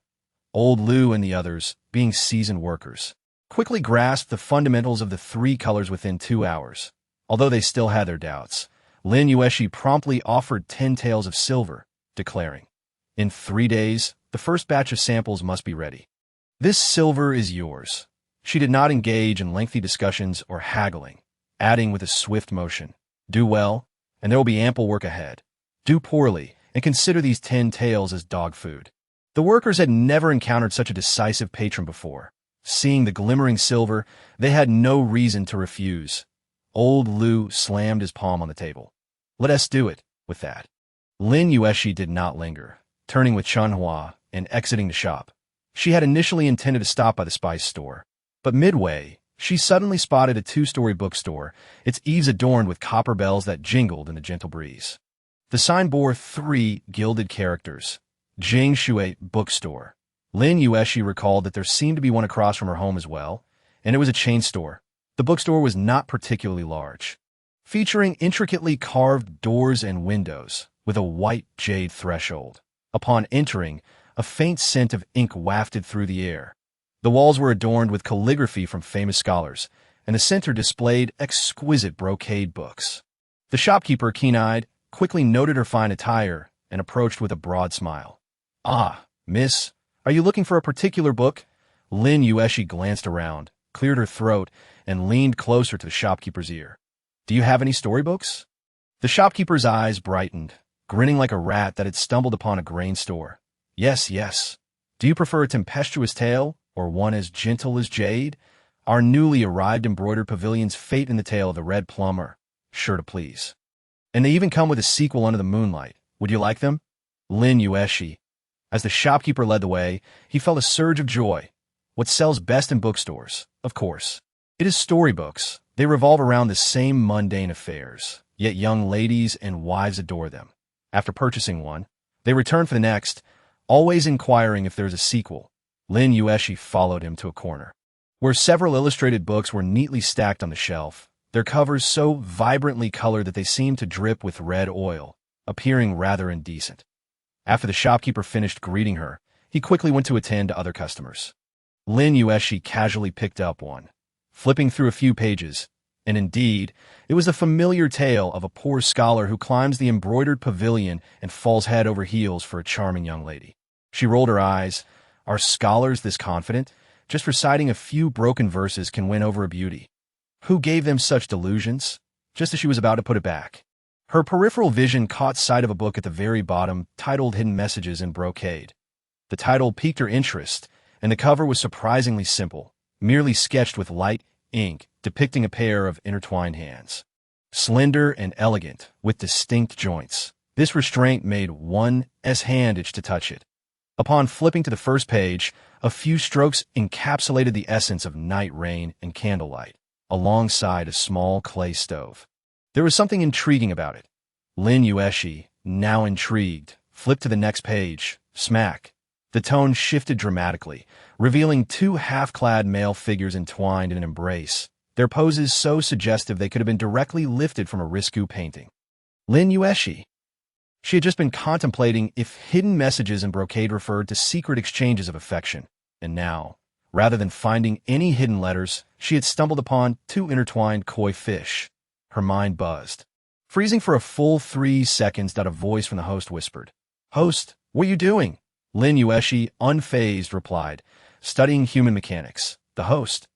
Old Lu and the others, being seasoned workers, quickly grasped the fundamentals of the three colors within 2 hours. Although they still had their doubts, Lin Yuexi promptly offered 10 taels of silver, declaring, "In 3 days, the first batch of samples must be ready. This silver is yours." She did not engage in lengthy discussions or haggling, adding with a swift motion, "Do well, and there will be ample work ahead. Do poorly, and consider these 10 taels as dog food." The workers had never encountered such a decisive patron before. Seeing the glimmering silver, they had no reason to refuse. Old Lu slammed his palm on the table. "Let us do it." With that, Lin Yuexi did not linger, turning with Chunhua and exiting the shop. She had initially intended to stop by the spice store, but midway, she suddenly spotted a 2-story bookstore, its eaves adorned with copper bells that jingled in the gentle breeze. The sign bore 3 gilded characters, Jing Shui Bookstore. Lin Yuexi recalled that there seemed to be one across from her home as well, and it was a chain store. The bookstore was not particularly large, featuring intricately carved doors and windows, with a white jade threshold. Upon entering, a faint scent of ink wafted through the air. The walls were adorned with calligraphy from famous scholars, and the center displayed exquisite brocade books. The shopkeeper, keen-eyed, quickly noted her fine attire and approached with a broad smile. "Ah, miss, are you looking for a particular book?" Lin Yuexi glanced around, cleared her throat, and leaned closer to the shopkeeper's ear. "Do you have any storybooks?" The shopkeeper's eyes brightened, grinning like a rat that had stumbled upon a grain store. "Yes, yes. Do you prefer a tempestuous tale, or one as gentle as jade? Our newly arrived embroidered pavilion's Fate in the Tale of the Red Plum are sure to please. And they even come with a sequel Under the Moonlight. Would you like them?" Lin Yuexi. As the shopkeeper led the way, he felt a surge of joy. What sells best in bookstores, of course. It is storybooks. They revolve around the same mundane affairs, yet young ladies and wives adore them. After purchasing one, they return for the next, always inquiring if there is a sequel. Lin Yuexi followed him to a corner, where several illustrated books were neatly stacked on the shelf, their covers so vibrantly colored that they seemed to drip with red oil, appearing rather indecent. After the shopkeeper finished greeting her, he quickly went to attend to other customers. Lin Yuexi casually picked up one, flipping through a few pages, and indeed, it was the familiar tale of a poor scholar who climbs the embroidered pavilion and falls head over heels for a charming young lady. She rolled her eyes. Are scholars this confident? Just reciting a few broken verses can win over a beauty. Who gave them such delusions? Just as she was about to put it back, her peripheral vision caught sight of a book at the very bottom titled Hidden Messages in Brocade. The title piqued her interest, and the cover was surprisingly simple, merely sketched with light ink depicting a pair of intertwined hands. Slender and elegant, with distinct joints, this restraint made one's hand itch to touch it. Upon flipping to the first page, a few strokes encapsulated the essence of night rain and candlelight, alongside a small clay stove. There was something intriguing about it. Lin Yuexi, now intrigued, flipped to the next page. Smack. The tone shifted dramatically, revealing 2 half-clad male figures entwined in an embrace, their poses so suggestive they could have been directly lifted from a Risku painting. Lin Yuexi. She had just been contemplating if hidden messages in Brocade referred to secret exchanges of affection, and now, rather than finding any hidden letters, she had stumbled upon 2 intertwined koi fish. Her mind buzzed. Freezing for a full 3 seconds, a voice from the host whispered, "Host, what are you doing?" Lin Yuexi, unfazed, replied, "Studying human mechanics." The host, ?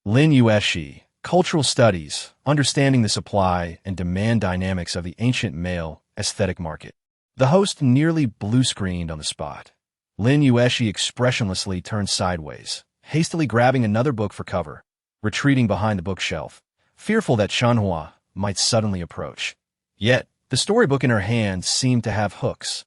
Lin Yuexi, Cultural Studies, Understanding the Supply and Demand Dynamics of the Ancient Male Aesthetic Market. The host nearly blue-screened on the spot. Lin Yuexi expressionlessly turned sideways, hastily grabbing another book for cover, retreating behind the bookshelf, fearful that Chunhua might suddenly approach. Yet, the storybook in her hand seemed to have hooks.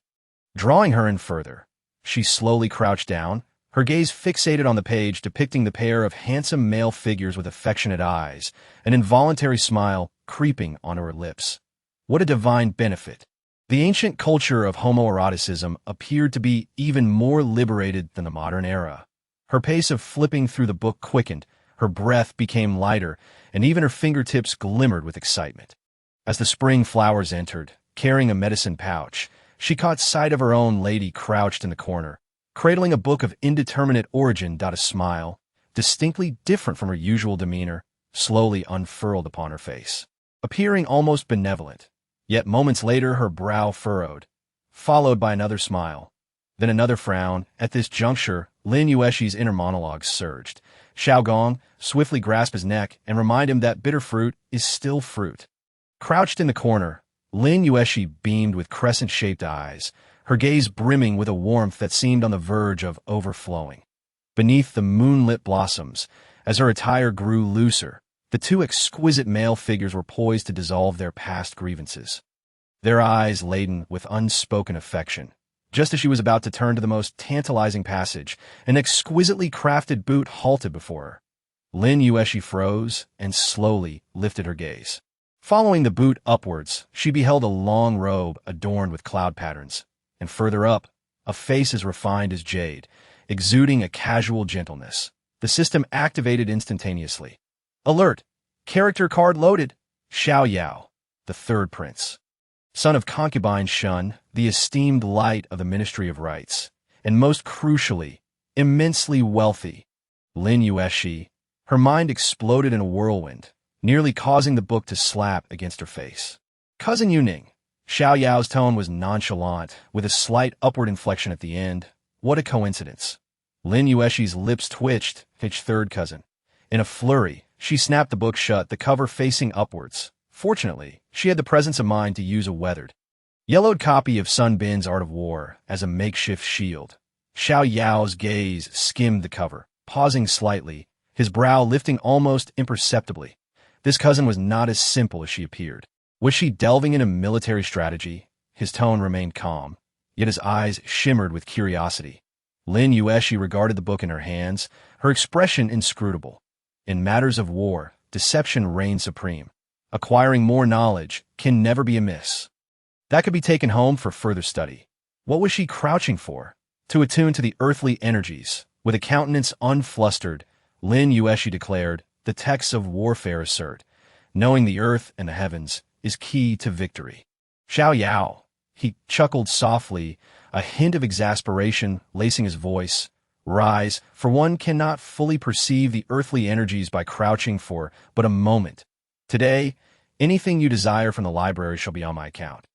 Drawing her in further, she slowly crouched down, her gaze fixated on the page depicting the pair of handsome male figures with affectionate eyes, an involuntary smile creeping onto her lips. What a divine benefit! The ancient culture of homoeroticism appeared to be even more liberated than the modern era. Her pace of flipping through the book quickened, her breath became lighter, and even her fingertips glimmered with excitement. As the spring flowers entered, carrying a medicine pouch, she caught sight of her own lady crouched in the corner, cradling a book of indeterminate origin. A smile, distinctly different from her usual demeanor, slowly unfurled upon her face, appearing almost benevolent. Yet moments later her brow furrowed, followed by another smile, then another frown. At this juncture, Lin Yuexi's inner monologue surged. Xiao Gong swiftly grasped his neck and reminded him that bitter fruit is still fruit. Crouched in the corner, Lin Yuexi beamed with crescent-shaped eyes, her gaze brimming with a warmth that seemed on the verge of overflowing. Beneath the moonlit blossoms, as her attire grew looser, the two exquisite male figures were poised to dissolve their past grievances, their eyes laden with unspoken affection. Just as she was about to turn to the most tantalizing passage, an exquisitely crafted boot halted before her. Lin Yuexi froze and slowly lifted her gaze. Following the boot upwards, she beheld a long robe adorned with cloud patterns, and further up, a face as refined as jade, exuding a casual gentleness. The system activated instantaneously. Alert! Character card loaded! Xiao Yao, the third prince. Son of concubine Shun, the esteemed light of the Ministry of Rights, and most crucially, immensely wealthy. Lin Yuexi, her mind exploded in a whirlwind, nearly causing the book to slap against her face. Cousin Yuning. Xiao Yao's tone was nonchalant, with a slight upward inflection at the end. What a coincidence. Lin Yuexi's lips twitched, his third cousin. In a flurry, she snapped the book shut, the cover facing upwards. Fortunately, she had the presence of mind to use a weathered, yellowed copy of Sun Bin's Art of War as a makeshift shield. Xiao Yao's gaze skimmed the cover, pausing slightly, his brow lifting almost imperceptibly. This cousin was not as simple as she appeared. Was she delving into military strategy? His tone remained calm, yet his eyes shimmered with curiosity. Lin Yuexi regarded the book in her hands, her expression inscrutable. In matters of war, deception reigns supreme. Acquiring more knowledge can never be amiss. That could be taken home for further study. What was she crouching for? To attune to the earthly energies. With a countenance unflustered, Lin Yuexi declared, the texts of warfare assert, knowing the earth and the heavens is key to victory. Xiao Yao, he chuckled softly, a hint of exasperation lacing his voice. Rise, for one cannot fully perceive the earthly energies by crouching for but a moment. Today, anything you desire from the library shall be on my account.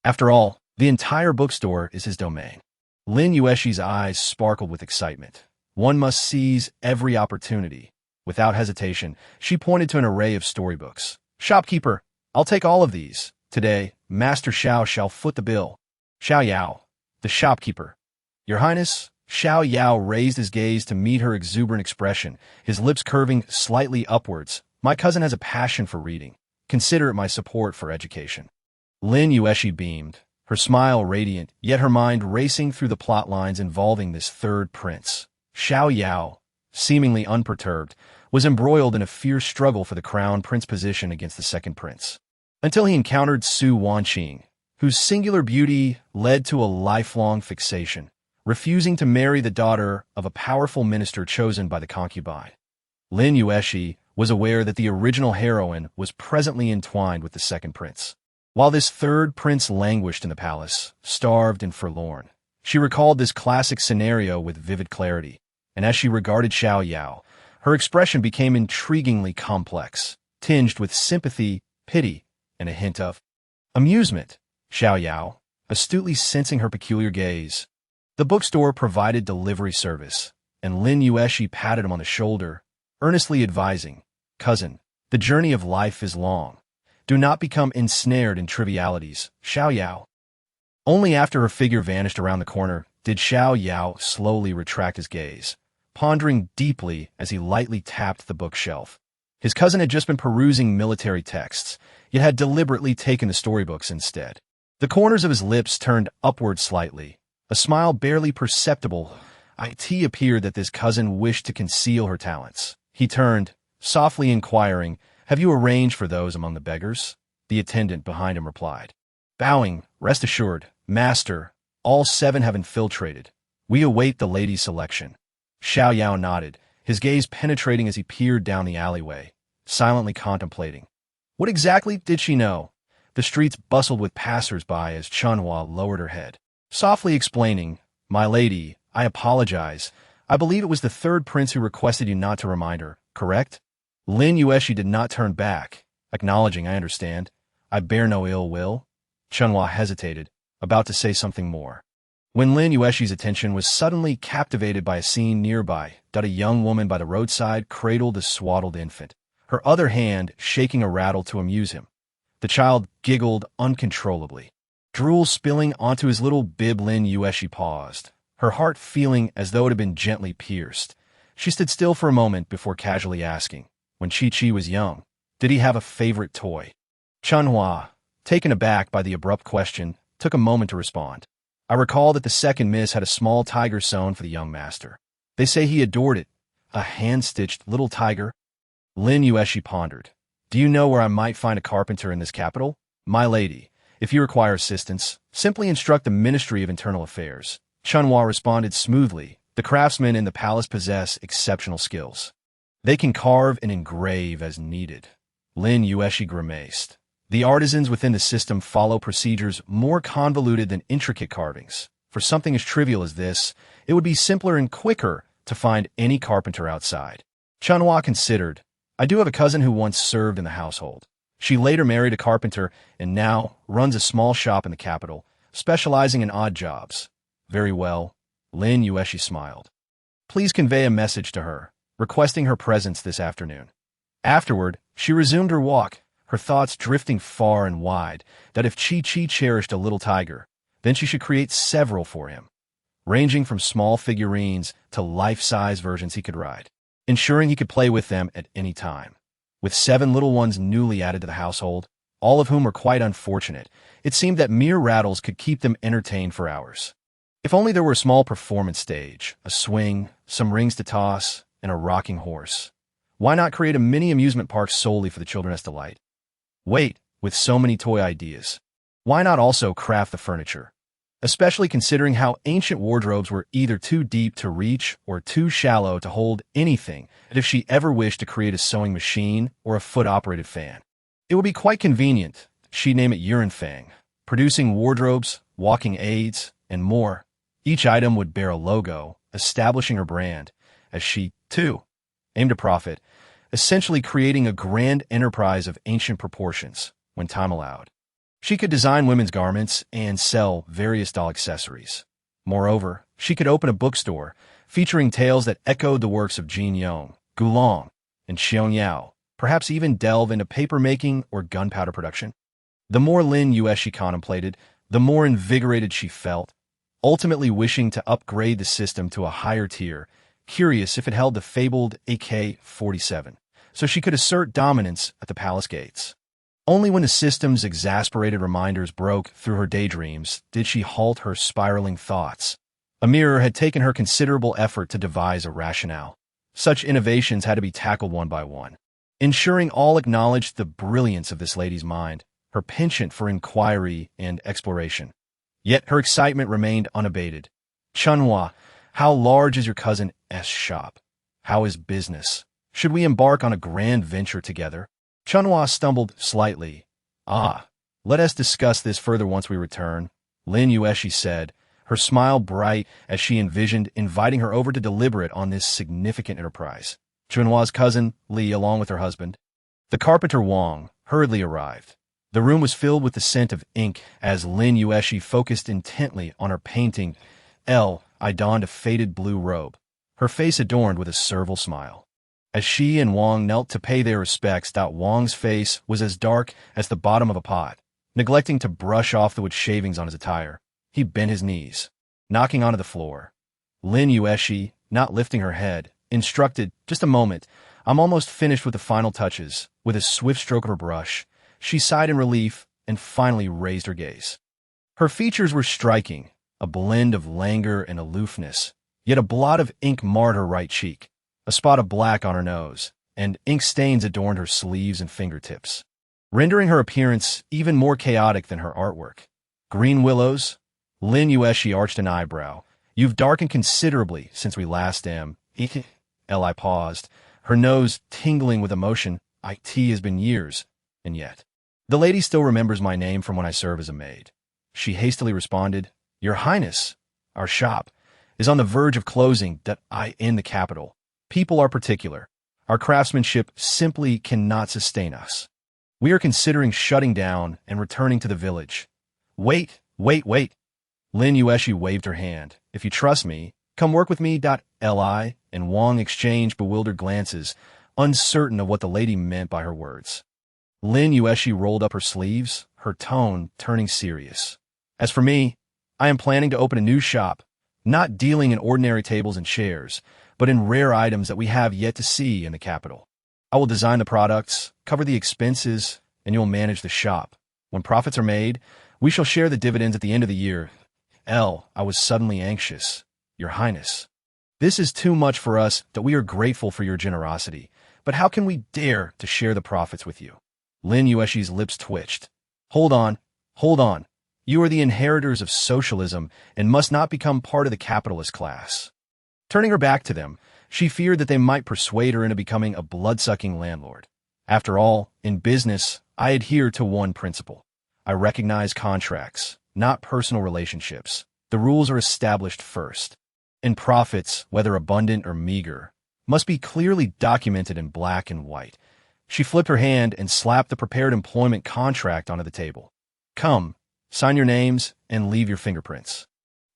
After all, the entire bookstore is his domain. Lin Yuexi's eyes sparkled with excitement. One must seize every opportunity. Without hesitation, she pointed to an array of storybooks. Shopkeeper, I'll take all of these. Today, Master Xiao shall foot the bill. Xiao Yao, the shopkeeper. Your Highness. Xiao Yao raised his gaze to meet her exuberant expression, his lips curving slightly upwards. My cousin has a passion for reading. Consider it my support for education. Lin Yuexi beamed, her smile radiant, yet her mind racing through the plot lines involving this third prince. Xiao Yao, seemingly unperturbed, was embroiled in a fierce struggle for the crown prince position against the second prince, until he encountered Su Wanqing, whose singular beauty led to a lifelong fixation, refusing to marry the daughter of a powerful minister chosen by the concubine. Lin Yuexi was aware that the original heroine was presently entwined with the second prince. While this third prince languished in the palace, starved and forlorn, she recalled this classic scenario with vivid clarity, and as she regarded Xiao Yao, her expression became intriguingly complex, tinged with sympathy, pity, and a hint of amusement. Xiao Yao, astutely sensing her peculiar gaze. The bookstore provided delivery service, and Lin Yuexi patted him on the shoulder, earnestly advising, Cousin, the journey of life is long. Do not become ensnared in trivialities, Xiao Yao. Only after her figure vanished around the corner did Xiao Yao slowly retract his gaze, pondering deeply as he lightly tapped the bookshelf. His cousin had just been perusing military texts, yet had deliberately taken the storybooks instead. The corners of his lips turned upward slightly, a smile barely perceptible It appeared that this cousin wished to conceal her talents. He turned, softly inquiring, "Have you arranged for those among the beggars?" The attendant behind him replied. Bowing, "Rest assured, master, all 7 have infiltrated. We await the lady's selection." Xiao Yao nodded, his gaze penetrating as he peered down the alleyway, silently contemplating. What exactly did she know? The streets bustled with passers-by as Chunhua lowered her head, softly explaining, "My lady, I apologize. I believe it was the 3rd prince who requested you not to remind her, correct?" Lin Yuexi did not turn back, acknowledging, "I understand. I bear no ill will." Chunhua hesitated, about to say something more, when Lin Yuexi's attention was suddenly captivated by a scene nearby. A young woman by the roadside cradled a swaddled infant, her other hand shaking a rattle to amuse him. The child giggled uncontrollably, drool spilling onto his little bib. Lin Yuexi paused, her heart feeling as though it had been gently pierced. She stood still for a moment before casually asking, "When Chi-Chi was young, did he have a favorite toy?" Chunhua, taken aback by the abrupt question, took a moment to respond. "I recall that the 2nd miss had a small tiger sewn for the young master. They say he adored it. A hand-stitched little tiger." Lin Yuexi pondered. "Do you know where I might find a carpenter in this capital?" "My lady, if you require assistance, simply instruct the Ministry of Internal Affairs." Chunhua responded smoothly. The craftsmen in the palace possess exceptional skills. They can carve and engrave as needed. Lin Yuexi grimaced. The artisans within the system follow procedures more convoluted than intricate carvings. For something as trivial as this, it would be simpler and quicker to find any carpenter outside. Chunhua considered, "I do have a cousin who once served in the household. She later married a carpenter and now runs a small shop in the capital, specializing in odd jobs." "Very well." Lin Yuexi smiled. "Please convey a message to her, requesting her presence this afternoon." Afterward, she resumed her walk, her thoughts drifting far and wide, that if Chi-Chi cherished a little tiger, then she should create several for him, ranging from small figurines to life-size versions he could ride, ensuring he could play with them at any time. With 7 little ones newly added to the household, all of whom were quite unfortunate, it seemed that mere rattles could keep them entertained for hours. If only there were a small performance stage, a swing, some rings to toss, and a rocking horse. Why not create a mini amusement park solely for the children's delight? Wait, with so many toy ideas, why not also craft the furniture? Especially considering how ancient wardrobes were either too deep to reach or too shallow to hold anything, and if she ever wished to create a sewing machine or a foot-operated fan. It would be quite convenient. She'd name it Yurenfang, producing wardrobes, walking aids, and more. Each item would bear a logo, establishing her brand, as she, too, aimed to profit, essentially creating a grand enterprise of ancient proportions, when time allowed. She could design women's garments and sell various doll accessories. Moreover, she could open a bookstore, featuring tales that echoed the works of Jin Yong, Gulong, and Xiong Yao, perhaps even delve into paper-making or gunpowder production. The more Lin Yuexi contemplated, the more invigorated she felt, ultimately wishing to upgrade the system to a higher tier, curious if it held the fabled AK-47, so she could assert dominance at the palace gates. Only when the system's exasperated reminders broke through her daydreams did she halt her spiraling thoughts. A mirror had taken her considerable effort to devise a rationale. Such innovations had to be tackled one by one, ensuring all acknowledged the brilliance of this lady's mind, her penchant for inquiry and exploration. Yet her excitement remained unabated. "Chunhua, how large is your cousin's shop? How is business? Should we embark on a grand venture together?" Chunhua stumbled slightly. "Let us discuss this further once we return," Lin Yuexi said, her smile bright as she envisioned inviting her over to deliberate on this significant enterprise. Chunhua's cousin, Li, along with her husband, the carpenter Wang, hurriedly arrived. The room was filled with the scent of ink as Lin Yuexi focused intently on her painting. I donned a faded blue robe, her face adorned with a servile smile. As she and Wang knelt to pay their respects, Wang's face was as dark as the bottom of a pot. Neglecting to brush off the wood shavings on his attire, he bent his knees, knocking onto the floor. Lin Yuexi, not lifting her head, instructed, "Just a moment, I'm almost finished with the final touches." With a swift stroke of her brush, she sighed in relief and finally raised her gaze. Her features were striking, a blend of languor and aloofness, Yet a blot of ink marred her right cheek, a spot of black on her nose, and ink stains adorned her sleeves and fingertips, rendering her appearance even more chaotic than her artwork. Green willows? Lin Yuexi arched an eyebrow. You've darkened considerably since we last Li paused, her nose tingling with emotion. It has been years, and yet. The lady still remembers my name from when I serve as a maid. She hastily responded, Your Highness, our shop is on the verge of closing in the capital. People are particular. Our craftsmanship simply cannot sustain us. We are considering shutting down and returning to the village. Wait. Lin Yuexi waved her hand. If you trust me, come work with me. Li and Wang exchanged bewildered glances, uncertain of what the lady meant by her words. Lin Yuexi rolled up her sleeves, her tone turning serious. As for me, I am planning to open a new shop, not dealing in ordinary tables and chairs, but in rare items that we have yet to see in the capital. I will design the products, cover the expenses, and you'll manage the shop. When profits are made, we shall share the dividends at the end of the year. I was suddenly anxious. Your Highness, this is too much for us. That we are grateful for your generosity, but how can we dare to share the profits with you? Lin Yuexi's lips twitched. Hold on. You are the inheritors of socialism and must not become part of the capitalist class. Turning her back to them, she feared that they might persuade her into becoming a blood-sucking landlord. After all, in business, I adhere to one principle. I recognize contracts, not personal relationships. The rules are established first. And profits, whether abundant or meager, must be clearly documented in black and white. She flipped her hand and slapped the prepared employment contract onto the table. Come, sign your names and leave your fingerprints.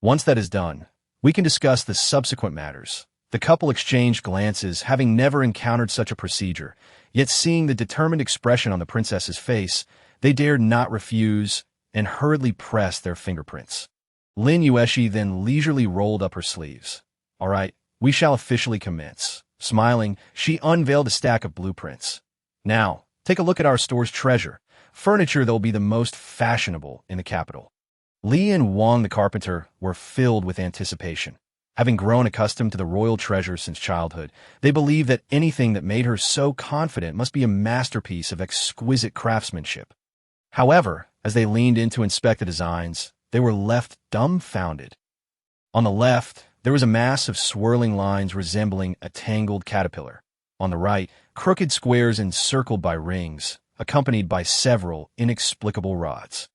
Once that is done, we can discuss the subsequent matters. The couple exchanged glances, having never encountered such a procedure, yet seeing the determined expression on the princess's face, they dared not refuse and hurriedly pressed their fingerprints. Lin Yuexi then leisurely rolled up her sleeves. All right, we shall officially commence. Smiling, she unveiled a stack of blueprints. Now, take a look at our store's treasure, furniture that will be the most fashionable in the capital. Li and Wang the carpenter were filled with anticipation. Having grown accustomed to the royal treasure since childhood, they believed that anything that made her so confident must be a masterpiece of exquisite craftsmanship. However, as they leaned in to inspect the designs, they were left dumbfounded. On the left, there was a mass of swirling lines resembling a tangled caterpillar. On the right, crooked squares encircled by rings, accompanied by several inexplicable rods.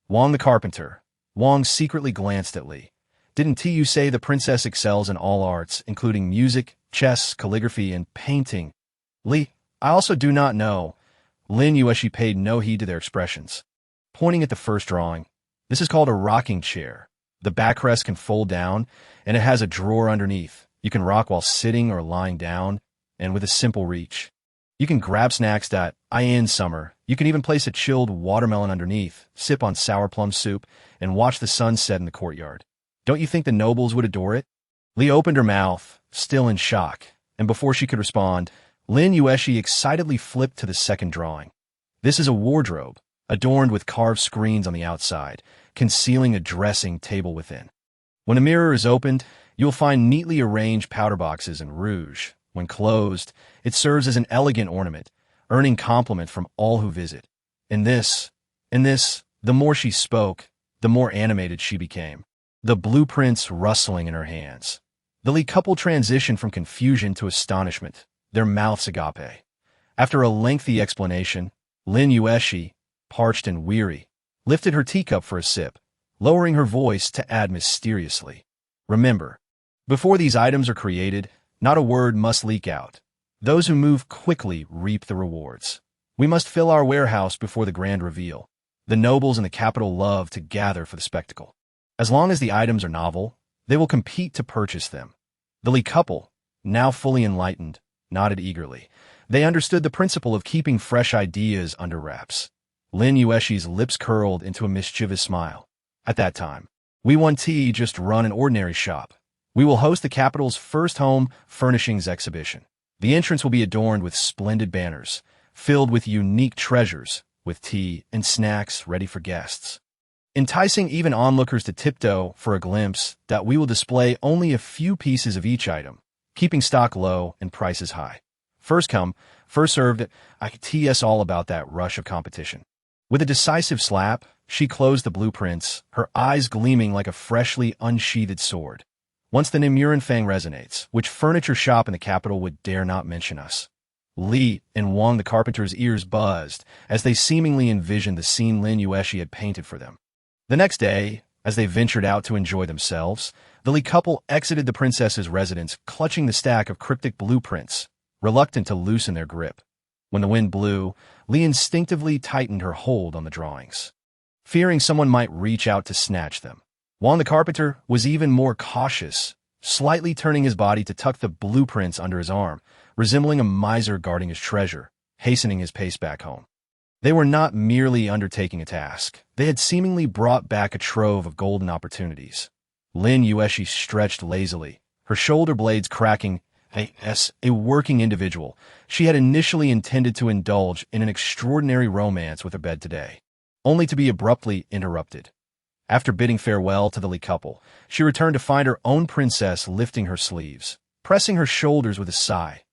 Wang the carpenter. Wang secretly glanced at Li. Didn't you say the princess excels in all arts, including music, chess, calligraphy, and painting? Li, I also do not know. Lin Yuexi paid no heed to their expressions. Pointing at the first drawing, this is called a rocking chair. The backrest can fold down, and it has a drawer underneath. You can rock while sitting or lying down, and with a simple reach. You can grab snacks in summer. You can even place a chilled watermelon underneath, sip on sour plum soup, and watch the sun set in the courtyard. Don't you think the nobles would adore it? Li opened her mouth, still in shock, and before she could respond, Lin Yuexi excitedly flipped to the second drawing. This is a wardrobe, adorned with carved screens on the outside, concealing a dressing table within. When a mirror is opened, you'll find neatly arranged powder boxes and rouge. When closed, it serves as an elegant ornament, earning compliment from all who visit. In this, the more she spoke, the more animated she became, the blueprints rustling in her hands. The Li couple transitioned from confusion to astonishment, their mouths agape. After a lengthy explanation, Lin Yuexi, parched and weary, lifted her teacup for a sip, lowering her voice to add mysteriously. Remember, before these items are created, not a word must leak out. Those who move quickly reap the rewards. We must fill our warehouse before the grand reveal. The nobles in the capital love to gather for the spectacle. As long as the items are novel, they will compete to purchase them. The Li couple, now fully enlightened, nodded eagerly. They understood the principle of keeping fresh ideas under wraps. Lin Yuexi's lips curled into a mischievous smile. At that time, we won't just run an ordinary shop. We will host the capital's first home furnishings exhibition. The entrance will be adorned with splendid banners, filled with unique treasures, with tea and snacks ready for guests. enticing even onlookers to tiptoe for a glimpse that we will display only a few pieces of each item, keeping stock low and prices high. First come, first served, I could tee us all about that rush of competition. With a decisive slap, she closed the blueprints, her eyes gleaming like a freshly unsheathed sword. Once the Nimuran Fang resonates, which furniture shop in the capital would dare not mention us? Li and Wang the carpenter's ears buzzed as they seemingly envisioned the scene Lin Yuexi had painted for them. The next day, as they ventured out to enjoy themselves, the Li couple exited the princess's residence clutching the stack of cryptic blueprints, reluctant to loosen their grip. When the wind blew, Li instinctively tightened her hold on the drawings, fearing someone might reach out to snatch them. Wang the carpenter was even more cautious, slightly turning his body to tuck the blueprints under his arm, resembling a miser guarding his treasure, hastening his pace back home. They were not merely undertaking a task. They had seemingly brought back a trove of golden opportunities. Lin Yuexi stretched lazily, her shoulder blades cracking. As a working individual, she had initially intended to indulge in an extraordinary romance with her bed today, only to be abruptly interrupted. After bidding farewell to the Li couple, she returned to find her own princess lifting her sleeves, pressing her shoulders with a sigh.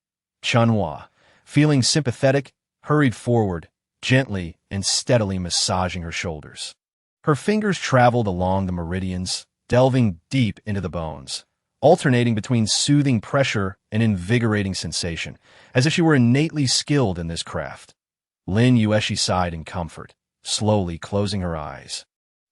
Chunhua, feeling sympathetic, hurried forward, gently and steadily massaging her shoulders. Her fingers traveled along the meridians, delving deep into the bones, alternating between soothing pressure and invigorating sensation, as if she were innately skilled in this craft. Lin Yuexi sighed in comfort, slowly closing her eyes,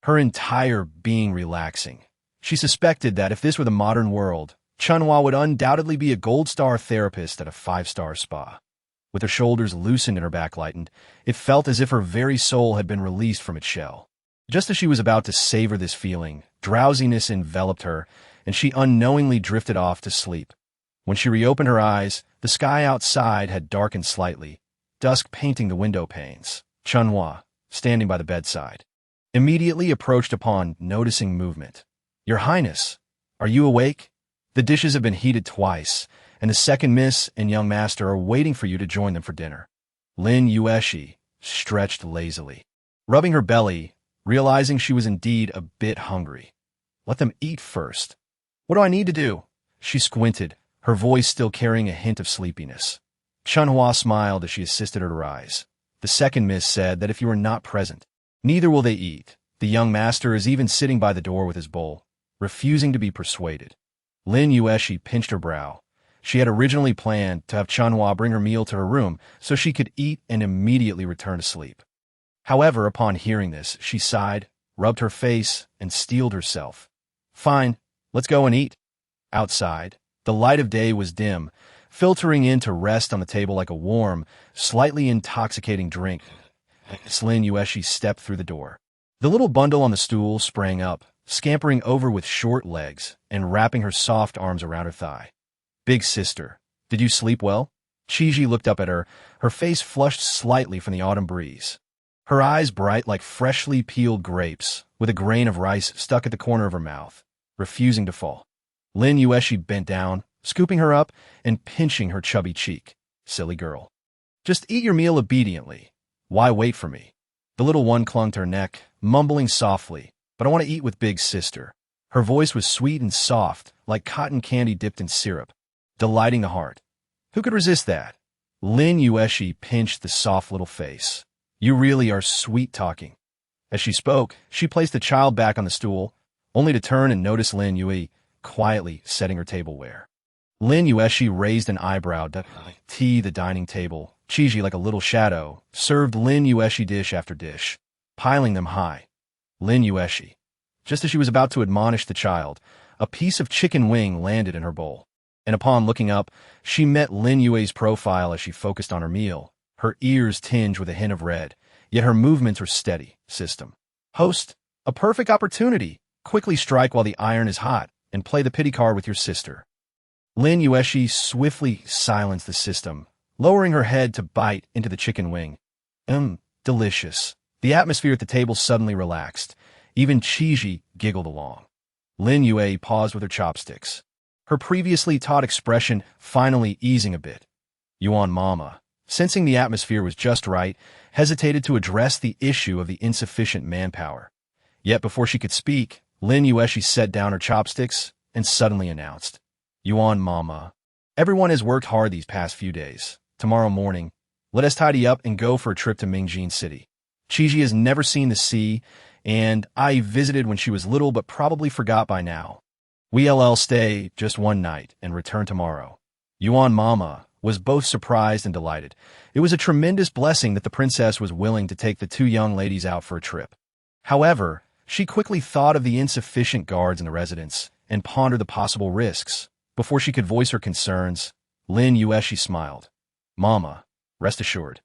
her entire being relaxing. She suspected that if this were the modern world, Chunhua would undoubtedly be a gold-star therapist at a 5-star spa. With her shoulders loosened and her back lightened, it felt as if her very soul had been released from its shell. Just as she was about to savor this feeling, drowsiness enveloped her, and she unknowingly drifted off to sleep. When she reopened her eyes, the sky outside had darkened slightly, dusk painting the window panes. Chunhua, standing by the bedside, immediately approached upon noticing movement. "Your Highness, are you awake? The dishes have been heated twice, and the second miss and young master are waiting for you to join them for dinner." Lin Yuexi stretched lazily, rubbing her belly, realizing she was indeed a bit hungry. Let them eat first. What do I need to do? She squinted, her voice still carrying a hint of sleepiness. Chunhua smiled as she assisted her to rise. The second miss said that if you are not present, neither will they eat. The young master is even sitting by the door with his bowl, refusing to be persuaded. Lin Yuexi pinched her brow. She had originally planned to have Chunhua bring her meal to her room so she could eat and immediately return to sleep. However, upon hearing this, she sighed, rubbed her face, and steeled herself. "Fine, let's go and eat." Outside, the light of day was dim, filtering in to rest on the table like a warm, slightly intoxicating drink. As Lin Yuexi stepped through the door, the little bundle on the stool sprang up, scampering over with short legs and wrapping her soft arms around her thigh. "Big sister, did you sleep well?" Chiji looked up at her, her face flushed slightly from the autumn breeze. Her eyes bright like freshly peeled grapes, with a grain of rice stuck at the corner of her mouth, refusing to fall. Lin Yuexi bent down, scooping her up and pinching her chubby cheek. "Silly girl. Just eat your meal obediently. Why wait for me?" The little one clung to her neck, mumbling softly, "But I want to eat with big sister." Her voice was sweet and soft, like cotton candy dipped in syrup, delighting the heart. Who could resist that? Lin Yuexi pinched the soft little face. "You really are sweet-talking." As she spoke, she placed the child back on the stool, only to turn and notice Lin Yuexi quietly setting her tableware. Lin Yuexi raised an eyebrow to the dining table. Chiji, like a little shadow, served Lin Yuexi dish after dish, piling them high. Lin Yuexi. Just as she was about to admonish the child, a piece of chicken wing landed in her bowl, and upon looking up, she met Lin Yuexi's profile as she focused on her meal, her ears tinged with a hint of red, yet her movements were steady. System. "Host, a perfect opportunity. Quickly strike while the iron is hot, and play the pity card with your sister." Lin Yuexi swiftly silenced the system, lowering her head to bite into the chicken wing. Delicious. The atmosphere at the table suddenly relaxed. Even Chiji giggled along. Lin Yuexi paused with her chopsticks, her previously taut expression finally easing a bit. Yuan Mama, sensing the atmosphere was just right, hesitated to address the issue of the insufficient manpower. Yet before she could speak, Lin Yuexi set down her chopsticks and suddenly announced, "Yuan Mama. Everyone has worked hard these past few days. Tomorrow morning, let us tidy up and go for a trip to Mingjin City. Qiji has never seen the sea, and I visited when she was little but probably forgot by now. We'll stay just one night and return tomorrow." Yuan Mama was both surprised and delighted. It was a tremendous blessing that the princess was willing to take the two young ladies out for a trip. However, she quickly thought of the insufficient guards in the residence and pondered the possible risks. Before she could voice her concerns, Lin Yuexi smiled. "Mama, rest assured.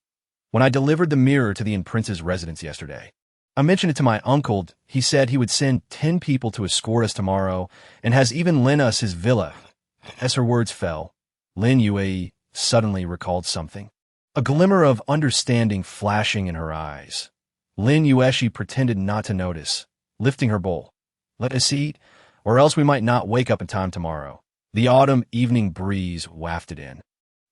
When I delivered the mirror to the prince's residence yesterday, I mentioned it to my uncle. He said he would send 10 people to escort us tomorrow and has even lent us his villa." As her words fell, Lin Yuexi suddenly recalled something, a glimmer of understanding flashing in her eyes. Lin Yuexi pretended not to notice, lifting her bowl. "Let us eat, or else we might not wake up in time tomorrow." The autumn evening breeze wafted in,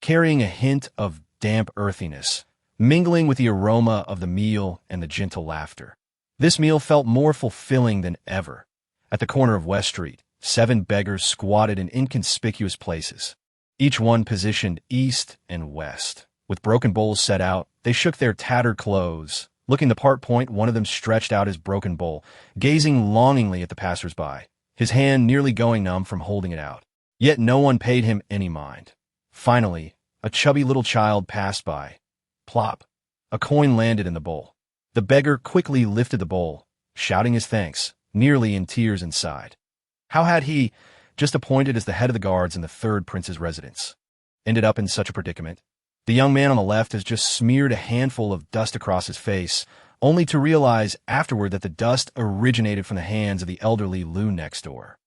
carrying a hint of damp earthiness, mingling with the aroma of the meal and the gentle laughter. This meal felt more fulfilling than ever. At the corner of West Street, 7 beggars squatted in inconspicuous places, each one positioned east and west. With broken bowls set out, they shook their tattered clothes. Looking the part, one of them stretched out his broken bowl, gazing longingly at the passers-by, his hand nearly going numb from holding it out. Yet no one paid him any mind. Finally, a chubby little child passed by. Plop! A coin landed in the bowl. The beggar quickly lifted the bowl, shouting his thanks, nearly in tears inside. How had he, just appointed as the head of the guards in the third prince's residence, ended up in such a predicament? The young man on the left has just smeared a handful of dust across his face, only to realize afterward that the dust originated from the hands of the elderly Lu next door.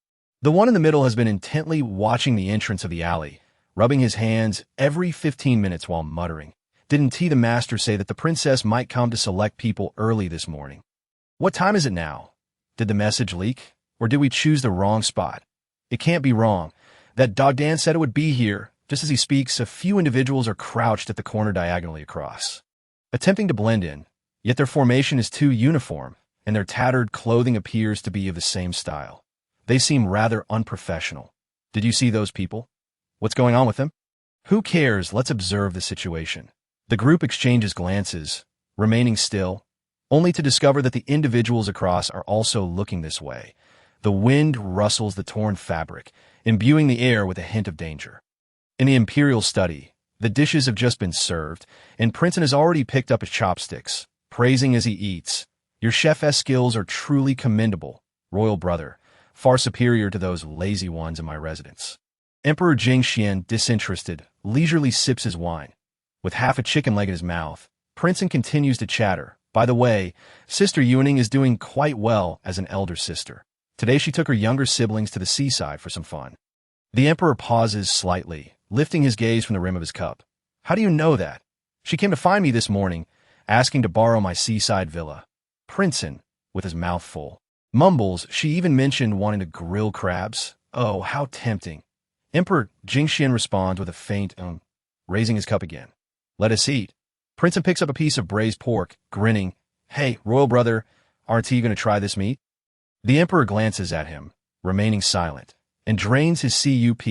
The one in the middle has been intently watching the entrance of the alley, rubbing his hands every 15 minutes while muttering, "Didn't the master say that the princess might come to select people early this morning? What time is it now? Did the message leak? Or did we choose the wrong spot? It can't be wrong. That dog Dan said it would be here." Just as he speaks, a few individuals are crouched at the corner diagonally across, attempting to blend in, yet their formation is too uniform, and their tattered clothing appears to be of the same style. They seem rather unprofessional. Did you see those people? What's going on with them? Who cares? Let's observe the situation. The group exchanges glances, remaining still, only to discover that the individuals across are also looking this way. The wind rustles the torn fabric, imbuing the air with a hint of danger. In the imperial study, the dishes have just been served, and Princeton has already picked up his chopsticks, praising as he eats. "Your chef's skills are truly commendable, royal brother, far superior to those lazy ones in my residence." Emperor Jingxian, disinterested, leisurely sips his wine. With half a chicken leg in his mouth, Princeton continues to chatter. "By the way, Sister Yuning is doing quite well as an elder sister. Today she took her younger siblings to the seaside for some fun." The emperor pauses slightly, lifting his gaze from the rim of his cup. "How do you know that?" "She came to find me this morning, asking to borrow my seaside villa." Princeton, with his mouth full, mumbles, "She even mentioned wanting to grill crabs. Oh, how tempting." Emperor Jingxian responds with a faint raising his cup again. "Let us eat." Princeton picks up a piece of braised pork, grinning. "Hey, royal brother, aren't you going to try this meat?" The emperor glances at him, remaining silent, and drains his cup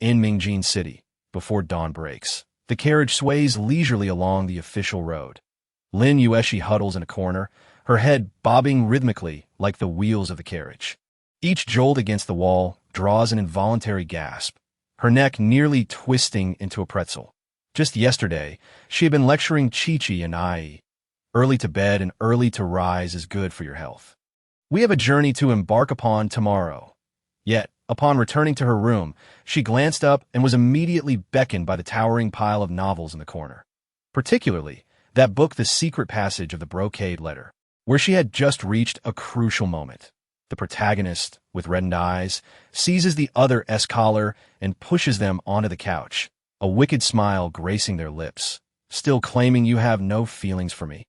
in Mingjin City before dawn breaks. The carriage sways leisurely along the official road. Lin Yuexi huddles in a corner, her head bobbing rhythmically like the wheels of the carriage. Each jolt against the wall draws an involuntary gasp, her neck nearly twisting into a pretzel. Just yesterday, she had been lecturing Chi-Chi and Ai. Early to bed and early to rise is good for your health. We have a journey to embark upon tomorrow. Yet, upon returning to her room, she glanced up and was immediately beckoned by the towering pile of novels in the corner. Particularly, that book The Secret Passage of the Brocade Letter, where she had just reached a crucial moment. The protagonist, with reddened eyes, seizes the other's collar and pushes them onto the couch, a wicked smile gracing their lips. "Still claiming you have no feelings for me."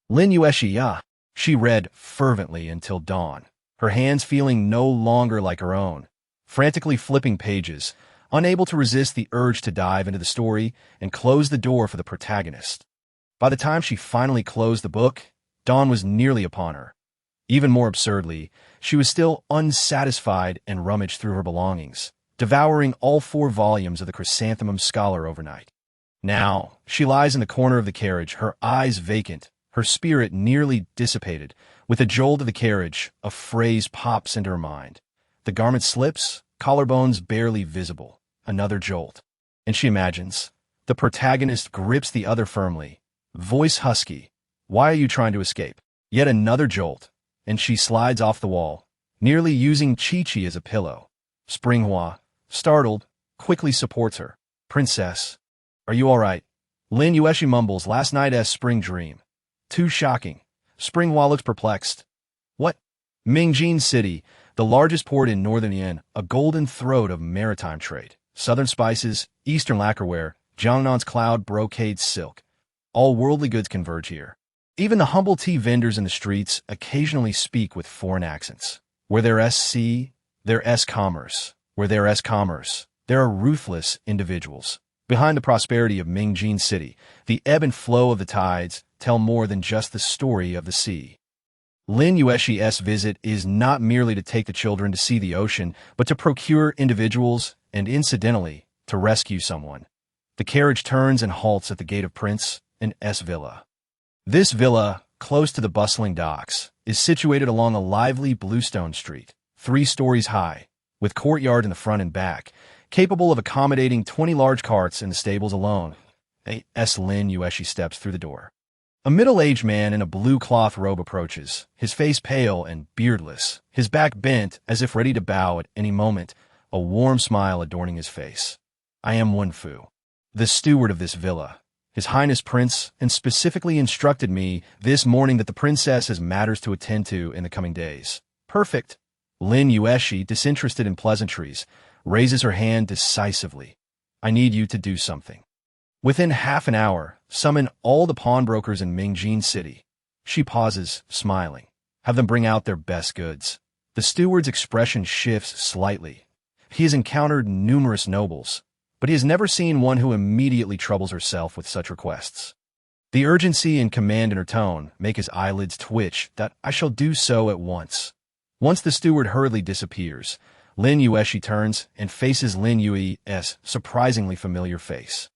Lin Yuexi, she read fervently until dawn, her hands feeling no longer like her own, frantically flipping pages, unable to resist the urge to dive into the story and close the door for the protagonist. By the time she finally closed the book, dawn was nearly upon her. Even more absurdly, she was still unsatisfied and rummaged through her belongings, devouring all 4 volumes of the Chrysanthemum Scholar overnight. Now, she lies in the corner of the carriage, her eyes vacant, her spirit nearly dissipated. With a jolt of the carriage, a phrase pops into her mind. The garment slips, collarbones barely visible. Another jolt. And she imagines. The protagonist grips the other firmly. Voice husky. Why are you trying to escape? Yet another jolt. And she slides off the wall, nearly using Chi-Chi as a pillow. Springhua, startled, quickly supports her. Princess. Are you all right? Lin Yuexi mumbles, last night's spring dream. Too shocking. Springhua looks perplexed. What? Mingjin City, the largest port in northern Yan, a golden throat of maritime trade. Southern spices, eastern lacquerware, Jiangnan's cloud brocade silk. All worldly goods converge here. Even the humble tea vendors in the streets occasionally speak with foreign accents. Where there's sea, there's commerce. Where there's commerce, there are ruthless individuals. Behind the prosperity of Mingjin City, the ebb and flow of the tides tell more than just the story of the sea. Lin Yuexi's visit is not merely to take the children to see the ocean, but to procure individuals and, incidentally, to rescue someone. The carriage turns and halts at the gate of Prince and S. Villa. This villa, close to the bustling docks, is situated along a lively bluestone street, 3 stories high, with courtyard in the front and back, capable of accommodating 20 large carts in the stables alone. S. Lin Yuexi steps through the door. A middle-aged man in a blue cloth robe approaches, his face pale and beardless, his back bent as if ready to bow at any moment, a warm smile adorning his face. I am Wenfu, the steward of this villa. His Highness Prince and specifically instructed me this morning that the princess has matters to attend to in the coming days. Perfect. Lin Yuexi, disinterested in pleasantries, raises her hand decisively. I need you to do something. Within half an hour, summon all the pawnbrokers in Mingjin City. She pauses, smiling. Have them bring out their best goods. The steward's expression shifts slightly. He has encountered numerous nobles, but he has never seen one who immediately troubles herself with such requests. The urgency and command in her tone make his eyelids twitch that I shall do so at once. Once the steward hurriedly disappears, Lin Yuexi turns and faces Lin Yue's surprisingly familiar face.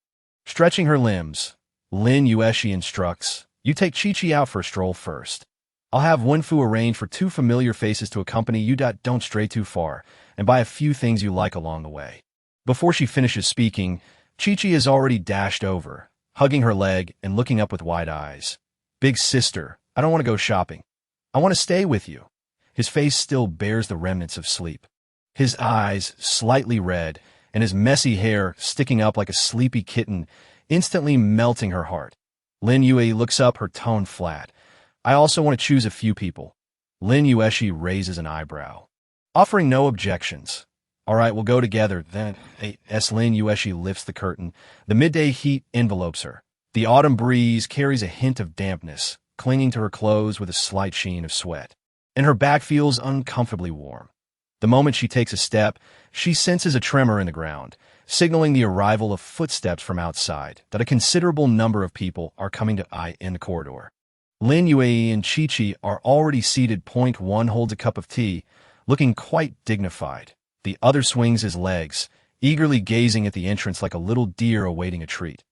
Stretching her limbs, Lin Yuexi instructs, you take Chi-Chi out for a stroll first. I'll have Wenfu arrange for 2 familiar faces to accompany you. Don't stray too far, and buy a few things you like along the way. Before she finishes speaking, Chi-Chi has already dashed over, hugging her leg and looking up with wide eyes. Big sister, I don't want to go shopping. I want to stay with you. His face still bears the remnants of sleep. His eyes, slightly red, and his messy hair sticking up like a sleepy kitten, instantly melting her heart. Lin Yue looks up, her tone flat. I also want to choose a few people. Lin Yuexi raises an eyebrow, offering no objections. All right, we'll go together, then. S. Lin Yuexi lifts the curtain. The midday heat envelopes her. The autumn breeze carries a hint of dampness, clinging to her clothes with a slight sheen of sweat, and her back feels uncomfortably warm. The moment she takes a step, she senses a tremor in the ground, signaling the arrival of footsteps from outside, that a considerable number of people are coming to eye in the corridor. Lin Yue and Chi-Chi are already seated. One holds a cup of tea, looking quite dignified. The other swings his legs, eagerly gazing at the entrance like a little deer awaiting a treat.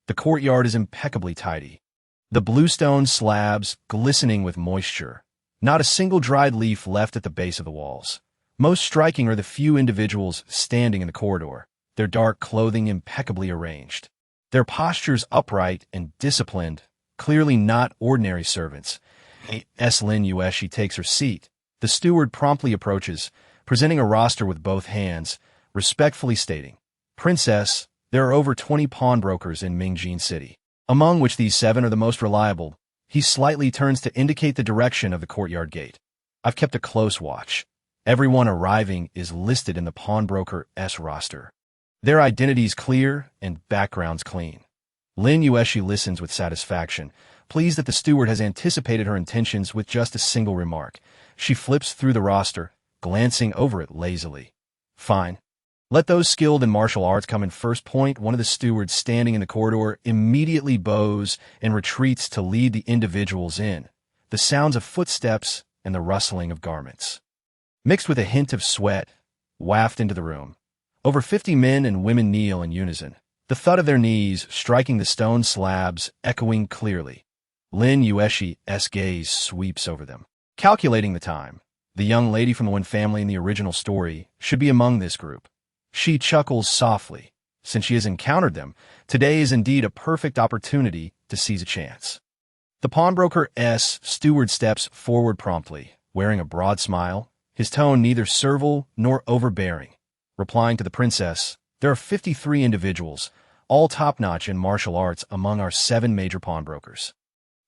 The courtyard is impeccably tidy. The bluestone slabs glistening with moisture. Not a single dried leaf left at the base of the walls. Most striking are the few individuals standing in the corridor, their dark clothing impeccably arranged. Their postures upright and disciplined, clearly not ordinary servants. S. Lin Yuexi takes her seat. The steward promptly approaches, presenting a roster with both hands, respectfully stating, Princess, there are over 20 pawnbrokers in Mingjin City, among which these 7 are the most reliable. He slightly turns to indicate the direction of the courtyard gate. I've kept a close watch. Everyone arriving is listed in the pawnbroker's roster. Their identities clear and backgrounds clean. Lin Yuexi listens with satisfaction, pleased that the steward has anticipated her intentions with just a single remark. She flips through the roster, glancing over it lazily. Fine. Let those skilled in martial arts come in first. One of the stewards standing in the corridor immediately bows and retreats to lead the individuals in. The sounds of footsteps and the rustling of garments. Mixed with a hint of sweat, wafted into the room. Over 50 men and women kneel in unison, the thud of their knees striking the stone slabs echoing clearly. Lin Yuexi's gaze sweeps over them. Calculating the time, the young lady from the one family in the original story should be among this group. She chuckles softly. Since she has encountered them, today is indeed a perfect opportunity to seize a chance. The pawnbroker's steward steps forward promptly, wearing a broad smile, his tone neither servile nor overbearing. Replying to the princess, there are 53 individuals, all top-notch in martial arts among our 7 major pawnbrokers.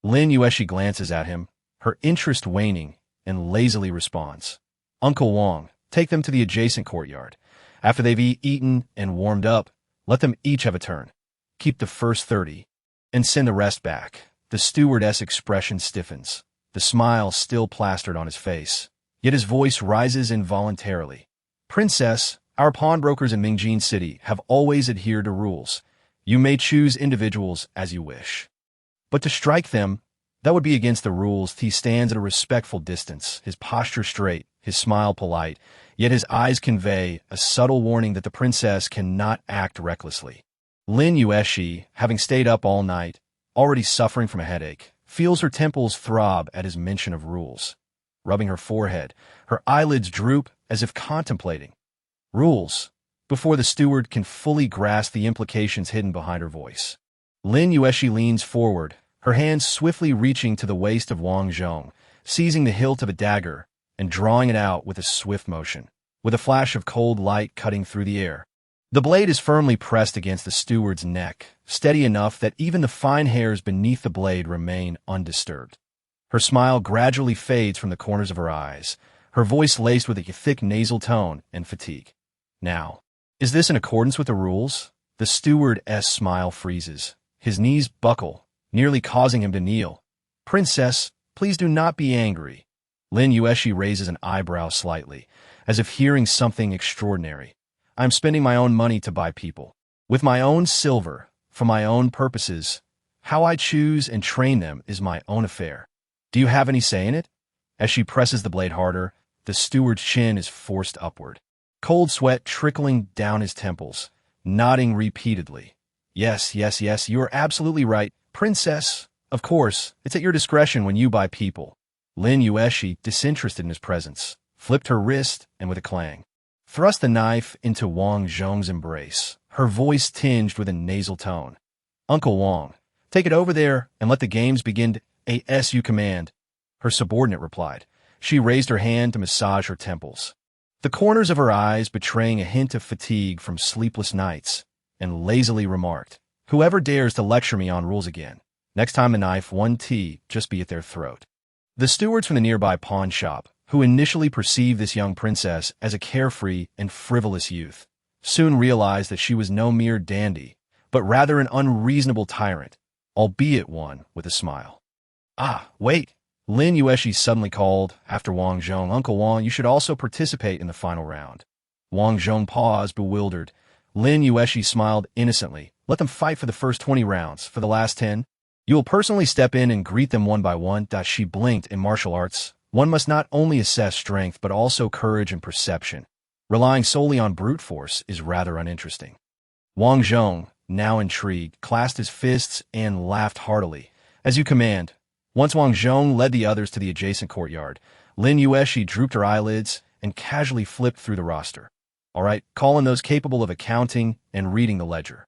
Lin Yuexi glances at him, her interest waning, and lazily responds, Uncle Wang, take them to the adjacent courtyard. After they've eaten and warmed up, let them each have a turn. Keep the first 30, and send the rest back. The stewardess' expression stiffens, the smile still plastered on his face, yet his voice rises involuntarily. Princess, our pawnbrokers in Mingjin City have always adhered to rules. You may choose individuals as you wish. But to strike them, that would be against the rules. He stands at a respectful distance, his posture straight, his smile polite, yet his eyes convey a subtle warning that the princess cannot act recklessly. Lin Yuexi, having stayed up all night, already suffering from a headache, feels her temples throb at his mention of rules. Rubbing her forehead, her eyelids droop as if contemplating. Rules, before the steward can fully grasp the implications hidden behind her voice. Lin Yuexi leans forward, her hands swiftly reaching to the waist of Wang Zhong, seizing the hilt of a dagger and drawing it out with a swift motion, with a flash of cold light cutting through the air. The blade is firmly pressed against the steward's neck, steady enough that even the fine hairs beneath the blade remain undisturbed. Her smile gradually fades from the corners of her eyes, her voice laced with a thick nasal tone and fatigue. Now, is this in accordance with the rules? The steward's smile freezes. His knees buckle, nearly causing him to kneel. Princess, please do not be angry. Lin Yuexi raises an eyebrow slightly, as if hearing something extraordinary. I'm spending my own money to buy people. With my own silver, for my own purposes. How I choose and train them is my own affair. Do you have any say in it? As she presses the blade harder, the steward's chin is forced upward. Cold sweat trickling down his temples, nodding repeatedly. Yes, you are absolutely right, Princess. Of course, it's at your discretion when you buy people. Lin Yuexi, disinterested in his presence, flipped her wrist and with a clang, thrust the knife into Wang Zhong's embrace, her voice tinged with a nasal tone. Uncle Wang, take it over there and let the games begin. As you command, her subordinate replied. She raised her hand to massage her temples, the corners of her eyes betraying a hint of fatigue from sleepless nights, and lazily remarked, Whoever dares to lecture me on rules again, next time the knife one T just be at their throat. The stewards from the nearby pawn shop, who initially perceived this young princess as a carefree and frivolous youth, soon realized that she was no mere dandy, but rather an unreasonable tyrant, albeit one with a smile. Ah, wait! Lin Yuexi suddenly called, after Wang Zhong, Uncle Wang, you should also participate in the final round. Wang Zhong paused, bewildered. Lin Yuexi smiled innocently. Let them fight for the first 20 rounds. For the last 10, you will personally step in and greet them one by one. She blinked. In martial arts, one must not only assess strength but also courage and perception. Relying solely on brute force is rather uninteresting. Wang Zhong, now intrigued, clasped his fists and laughed heartily. As you command. Once Wang Zhong led the others to the adjacent courtyard, Lin Yuexi drooped her eyelids and casually flipped through the roster. All right, call in those capable of accounting and reading the ledger.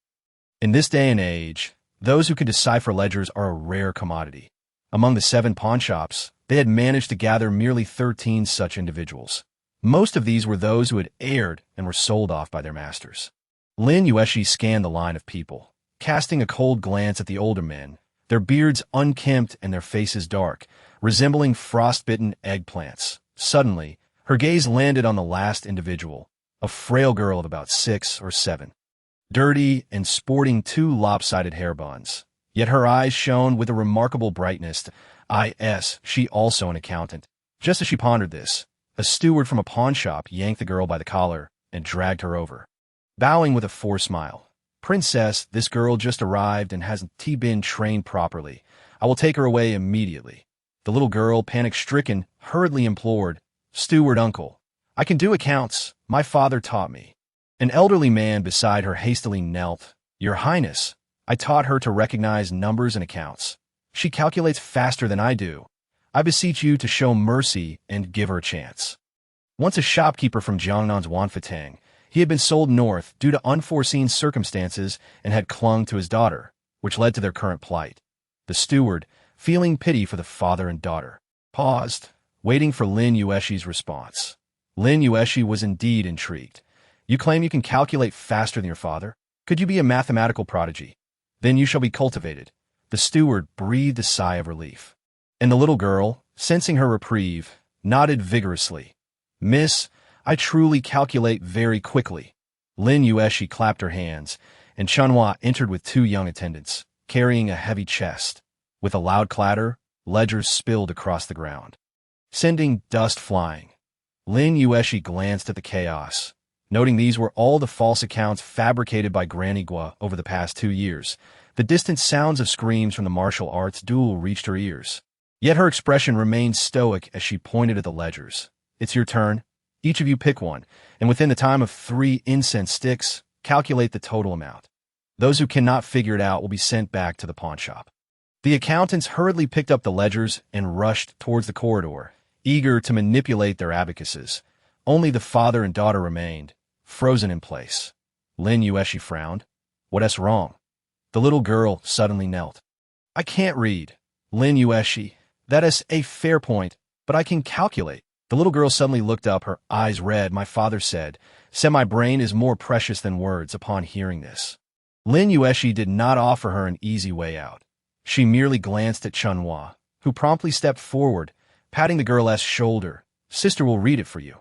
In this day and age, those who can decipher ledgers are a rare commodity. Among the 7 pawnshops, they had managed to gather merely 13 such individuals. Most of these were those who had erred and were sold off by their masters. Lin Yuexi scanned the line of people, casting a cold glance at the older men, their beards unkempt and their faces dark, resembling frostbitten eggplants. Suddenly, her gaze landed on the last individual, a frail girl of about 6 or 7. Dirty and sporting 2 lopsided hair buns, yet her eyes shone with a remarkable brightness. She also an accountant. Just as she pondered this, a steward from a pawnshop yanked the girl by the collar and dragged her over. Bowing with a forced smile, Princess, this girl just arrived and hasn't been trained properly. I will take her away immediately. The little girl, panic-stricken, hurriedly implored, "Steward uncle, I can do accounts. My father taught me." An elderly man beside her hastily knelt. "Your Highness, I taught her to recognize numbers and accounts. She calculates faster than I do. I beseech you to show mercy and give her a chance." Once a shopkeeper from Jiangnan's Wanfatang, he had been sold north due to unforeseen circumstances and had clung to his daughter, which led to their current plight. The steward, feeling pity for the father and daughter, paused, waiting for Lin Yuexi's response. Lin Yuexi was indeed intrigued. "You claim you can calculate faster than your father? Could you be a mathematical prodigy? Then you shall be cultivated." The steward breathed a sigh of relief. And the little girl, sensing her reprieve, nodded vigorously. "Miss, I truly calculate very quickly." Lin Yuexi clapped her hands, and Chunhua entered with 2 young attendants, carrying a heavy chest. With a loud clatter, ledgers spilled across the ground, sending dust flying. Lin Yuexi glanced at the chaos, noting these were all the false accounts fabricated by Granny Gua over the past 2 years. The distant sounds of screams from the martial arts duel reached her ears. Yet her expression remained stoic as she pointed at the ledgers. "It's your turn. Each of you pick one, and within the time of 3 incense sticks, calculate the total amount. Those who cannot figure it out will be sent back to the pawnshop." The accountants hurriedly picked up the ledgers and rushed towards the corridor, eager to manipulate their abacuses. Only the father and daughter remained, frozen in place. Lin Yuexi frowned. "What's wrong?" The little girl suddenly knelt. "I can't read. Lin Yuexi, that is a fair point, but I can calculate." The little girl suddenly looked up, her eyes red. "My father said my brain is more precious than words." Upon hearing this, Lin Yuexi did not offer her an easy way out. She merely glanced at Chunhua, who promptly stepped forward, patting the girl's shoulder. "Sister will read it for you."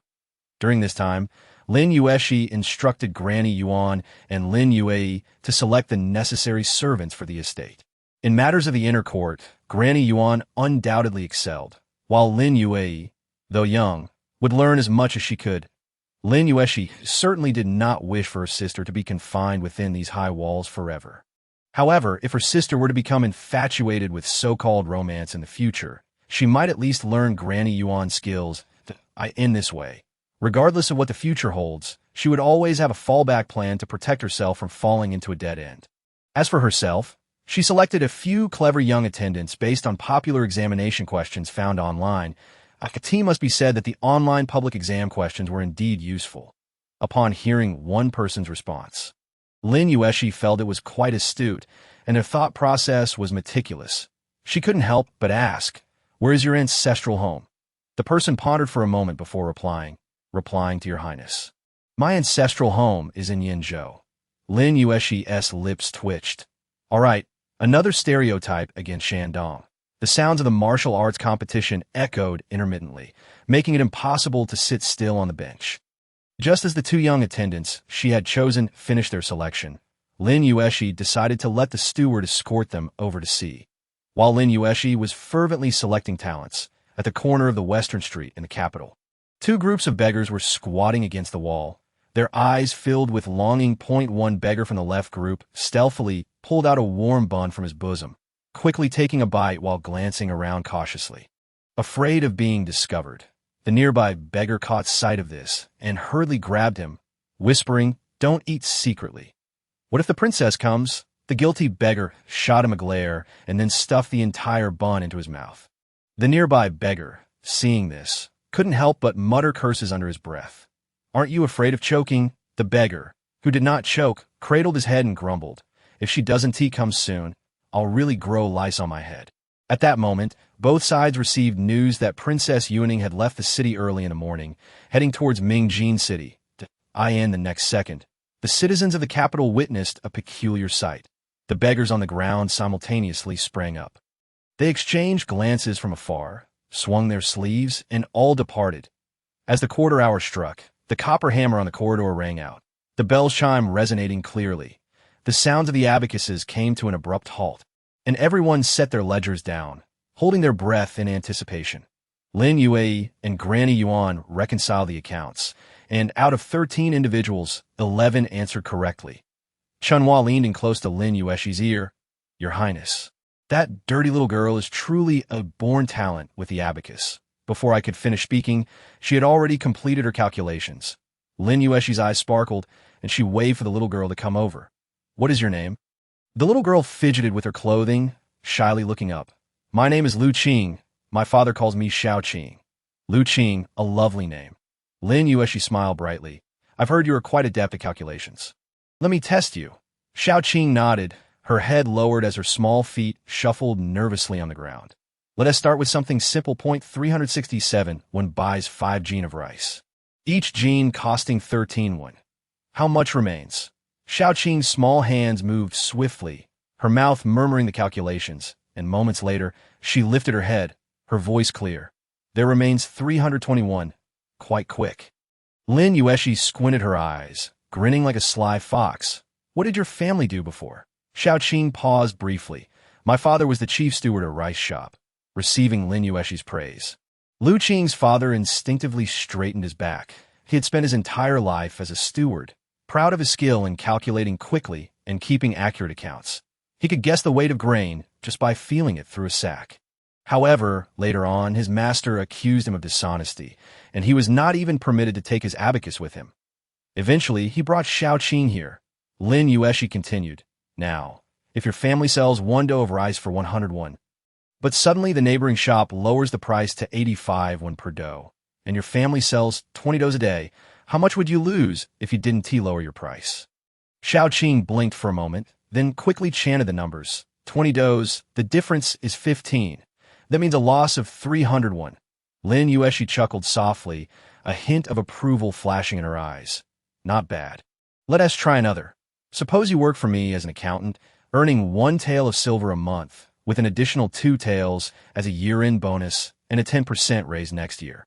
During this time, Lin Yuexi instructed Granny Yuan and Lin Yue to select the necessary servants for the estate. In matters of the inner court, Granny Yuan undoubtedly excelled, while Lin Yue, though young, would learn as much as she could. Lin Yuexi certainly did not wish for her sister to be confined within these high walls forever. However, if her sister were to become infatuated with so-called romance in the future, she might at least learn Granny Yuan's skills in this way. Regardless of what the future holds, she would always have a fallback plan to protect herself from falling into a dead end. As for herself, she selected a few clever young attendants based on popular examination questions found online. It must be said that the online public exam questions were indeed useful. Upon hearing one person's response, Lin Yuexi felt it was quite astute, and their thought process was meticulous. She couldn't help but ask, "Where is your ancestral home?" The person pondered for a moment before replying, "To your Highness. My ancestral home is in Yinzhou." Lin Yuexi's lips twitched. "All right, another stereotype against Shandong." The sounds of the martial arts competition echoed intermittently, making it impossible to sit still on the bench. Just as the 2 young attendants she had chosen finished their selection, Lin Yuexi decided to let the steward escort them over to see. While Lin Yuexi was fervently selecting talents, at the corner of the Western Street in the capital, 2 groups of beggars were squatting against the wall, their eyes filled with longing. One beggar from the left group stealthily pulled out a warm bun from his bosom, quickly taking a bite while glancing around cautiously. Afraid of being discovered, the nearby beggar caught sight of this and hurriedly grabbed him, whispering, "Don't eat secretly. What if the princess comes?" The guilty beggar shot him a glare and then stuffed the entire bun into his mouth. The nearby beggar, seeing this, couldn't help but mutter curses under his breath. "Aren't you afraid of choking?" The beggar, who did not choke, cradled his head and grumbled, "If she doesn't come soon, I'll really grow lice on my head." At that moment, both sides received news that Princess Yuning had left the city early in the morning, heading towards Mingjin City. The next second, the citizens of the capital witnessed a peculiar sight. The beggars on the ground simultaneously sprang up. They exchanged glances from afar, swung their sleeves, and all departed. As the quarter hour struck, the copper hammer on the corridor rang out, the bell chime resonating clearly. The sounds of the abacuses came to an abrupt halt, and everyone set their ledgers down, holding their breath in anticipation. Lin Yue and Granny Yuan reconciled the accounts, and out of 13 individuals, 11 answered correctly. Chunhua leaned in close to Lin Yuexi's ear. "Your Highness, That dirty little girl is truly a born talent with the abacus. Before I could finish speaking, she had already completed her calculations. Lin Yuexi's eyes sparkled, and she waved for the little girl to come over. What is your name? The little girl fidgeted with her clothing, shyly looking up. My name is Lu Qing. My father calls me Xiao Qing. Lu Qing, a lovely name. Lin Yuexi smiled brightly. I've heard you are quite adept at calculations. Let me test you. Xiao Qing nodded, her head lowered as her small feet shuffled nervously on the ground. Let us start with something simple. Point 367 one buys 5 gene of rice. Each gene costing 13 won. How much remains? Xiao Qing's small hands moved swiftly, her mouth murmuring the calculations, and moments later, she lifted her head, her voice clear. There remains 321. Quite quick. Lin Yuexi squinted her eyes, grinning like a sly fox. What did your family do before? Xiao Qing paused briefly. My father was the chief steward at a rice shop, receiving Lin Yuexi's praise. Lu Qing's father instinctively straightened his back. He had spent his entire life as a steward, proud of his skill in calculating quickly and keeping accurate accounts. He could guess the weight of grain just by feeling it through a sack. However, later on, his master accused him of dishonesty, and he was not even permitted to take his abacus with him. Eventually, he brought Xiao Qing here. Lin Yuexi continued, Now, if your family sells 1 dough of rice for 101, but suddenly the neighboring shop lowers the price to 85 won per dough, and your family sells 20 doughs a day, how much would you lose if you didn't lower your price? Xiao Qing blinked for a moment, then quickly chanted the numbers. 20 doughs, the difference is 15. That means a loss of 301. Lin Yuexi chuckled softly, a hint of approval flashing in her eyes. Not bad. Let us try another. Suppose you work for me as an accountant, earning 1 tael of silver a month, with an additional 2 taels as a year-end bonus and a 10% raise next year.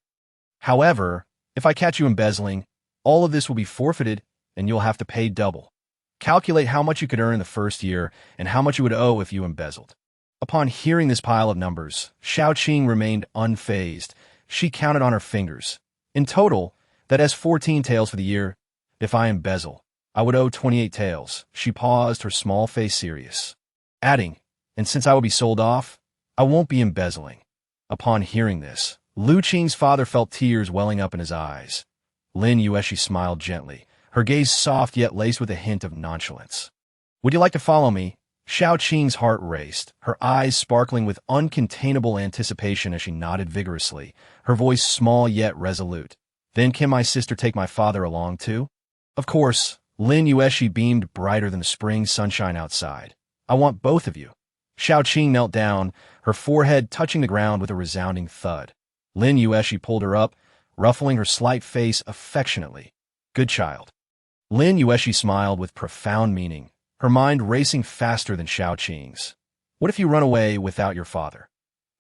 However, if I catch you embezzling, all of this will be forfeited and you'll have to pay double. Calculate how much you could earn in the first year and how much you would owe if you embezzled. Upon hearing this pile of numbers, Xiao Qing remained unfazed. She counted on her fingers. In total, that is 14 taels for the year. If I embezzle, I would owe 28 taels. She paused, her small face serious, adding, and since I will be sold off, I won't be embezzling. Upon hearing this, Lu Qing's father felt tears welling up in his eyes. Lin Yuexi smiled gently, her gaze soft yet laced with a hint of nonchalance. Would you like to follow me? Xiao Qing's heart raced, her eyes sparkling with uncontainable anticipation as she nodded vigorously, her voice small yet resolute. Then can my sister take my father along too? Of course. Lin Yuexi beamed brighter than the spring sunshine outside. I want both of you. Xiao Qing knelt down, her forehead touching the ground with a resounding thud. Lin Yuexi pulled her up, ruffling her slight face affectionately. Good child. Lin Yuexi smiled with profound meaning, her mind racing faster than Xiao Qing's. What if you run away without your father?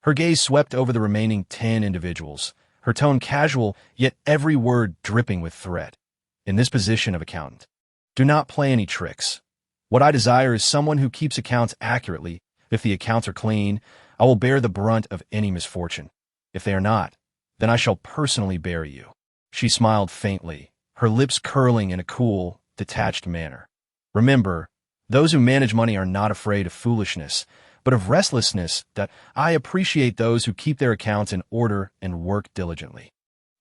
Her gaze swept over the remaining 10 individuals, her tone casual, yet every word dripping with threat. In this position of accountant, do not play any tricks. What I desire is someone who keeps accounts accurately. If the accounts are clean, I will bear the brunt of any misfortune. If they are not, then I shall personally bury you. She smiled faintly, her lips curling in a cool, detached manner. Remember, those who manage money are not afraid of foolishness, but of restlessness. That I appreciate those who keep their accounts in order and work diligently.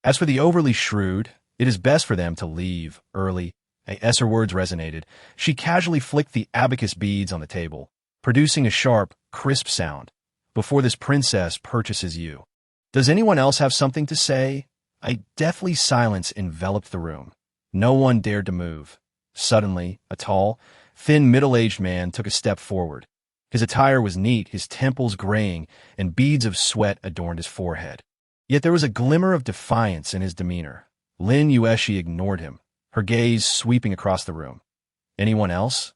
As for the overly shrewd, it is best for them to leave early. As her words resonated, she casually flicked the abacus beads on the table, producing a sharp, crisp sound. Before this princess purchases you. Does anyone else have something to say? A deathly silence enveloped the room. No one dared to move. Suddenly, a tall, thin, middle-aged man took a step forward. His attire was neat, his temples graying, and beads of sweat adorned his forehead. Yet there was a glimmer of defiance in his demeanor. Lin Yuexi ignored him, her gaze sweeping across the room. Anyone else?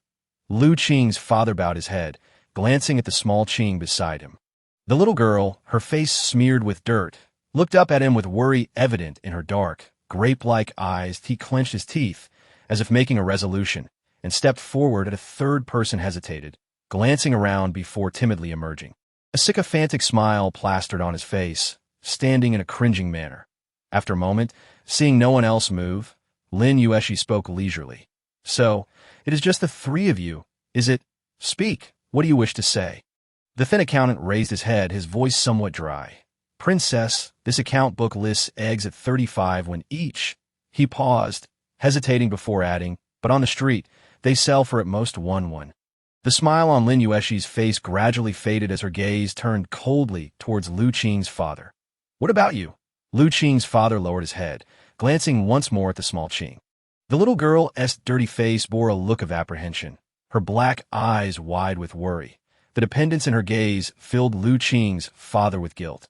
Lu Qing's father bowed his head, glancing at the small Qing beside him. The little girl, her face smeared with dirt, looked up at him with worry evident in her dark, grape-like eyes. He clenched his teeth, as if making a resolution, and stepped forward as a third person hesitated, glancing around before timidly emerging. A sycophantic smile plastered on his face, standing in a cringing manner. After a moment, seeing no one else move, Lin Yuexi spoke leisurely. So, it is just the 3 of you, is it? Speak, what do you wish to say? The thin accountant raised his head, his voice somewhat dry. Princess, this account book lists eggs at 35 when each. He paused, hesitating before adding, but on the street, they sell for at most one. The smile on Lin Yuexi's face gradually faded as her gaze turned coldly towards Lu Qing's father. What about you? Lu Qing's father lowered his head, glancing once more at the small Qing. The little girl's dirty face bore a look of apprehension, her black eyes wide with worry. The dependence in her gaze filled Lu Qing's father with guilt.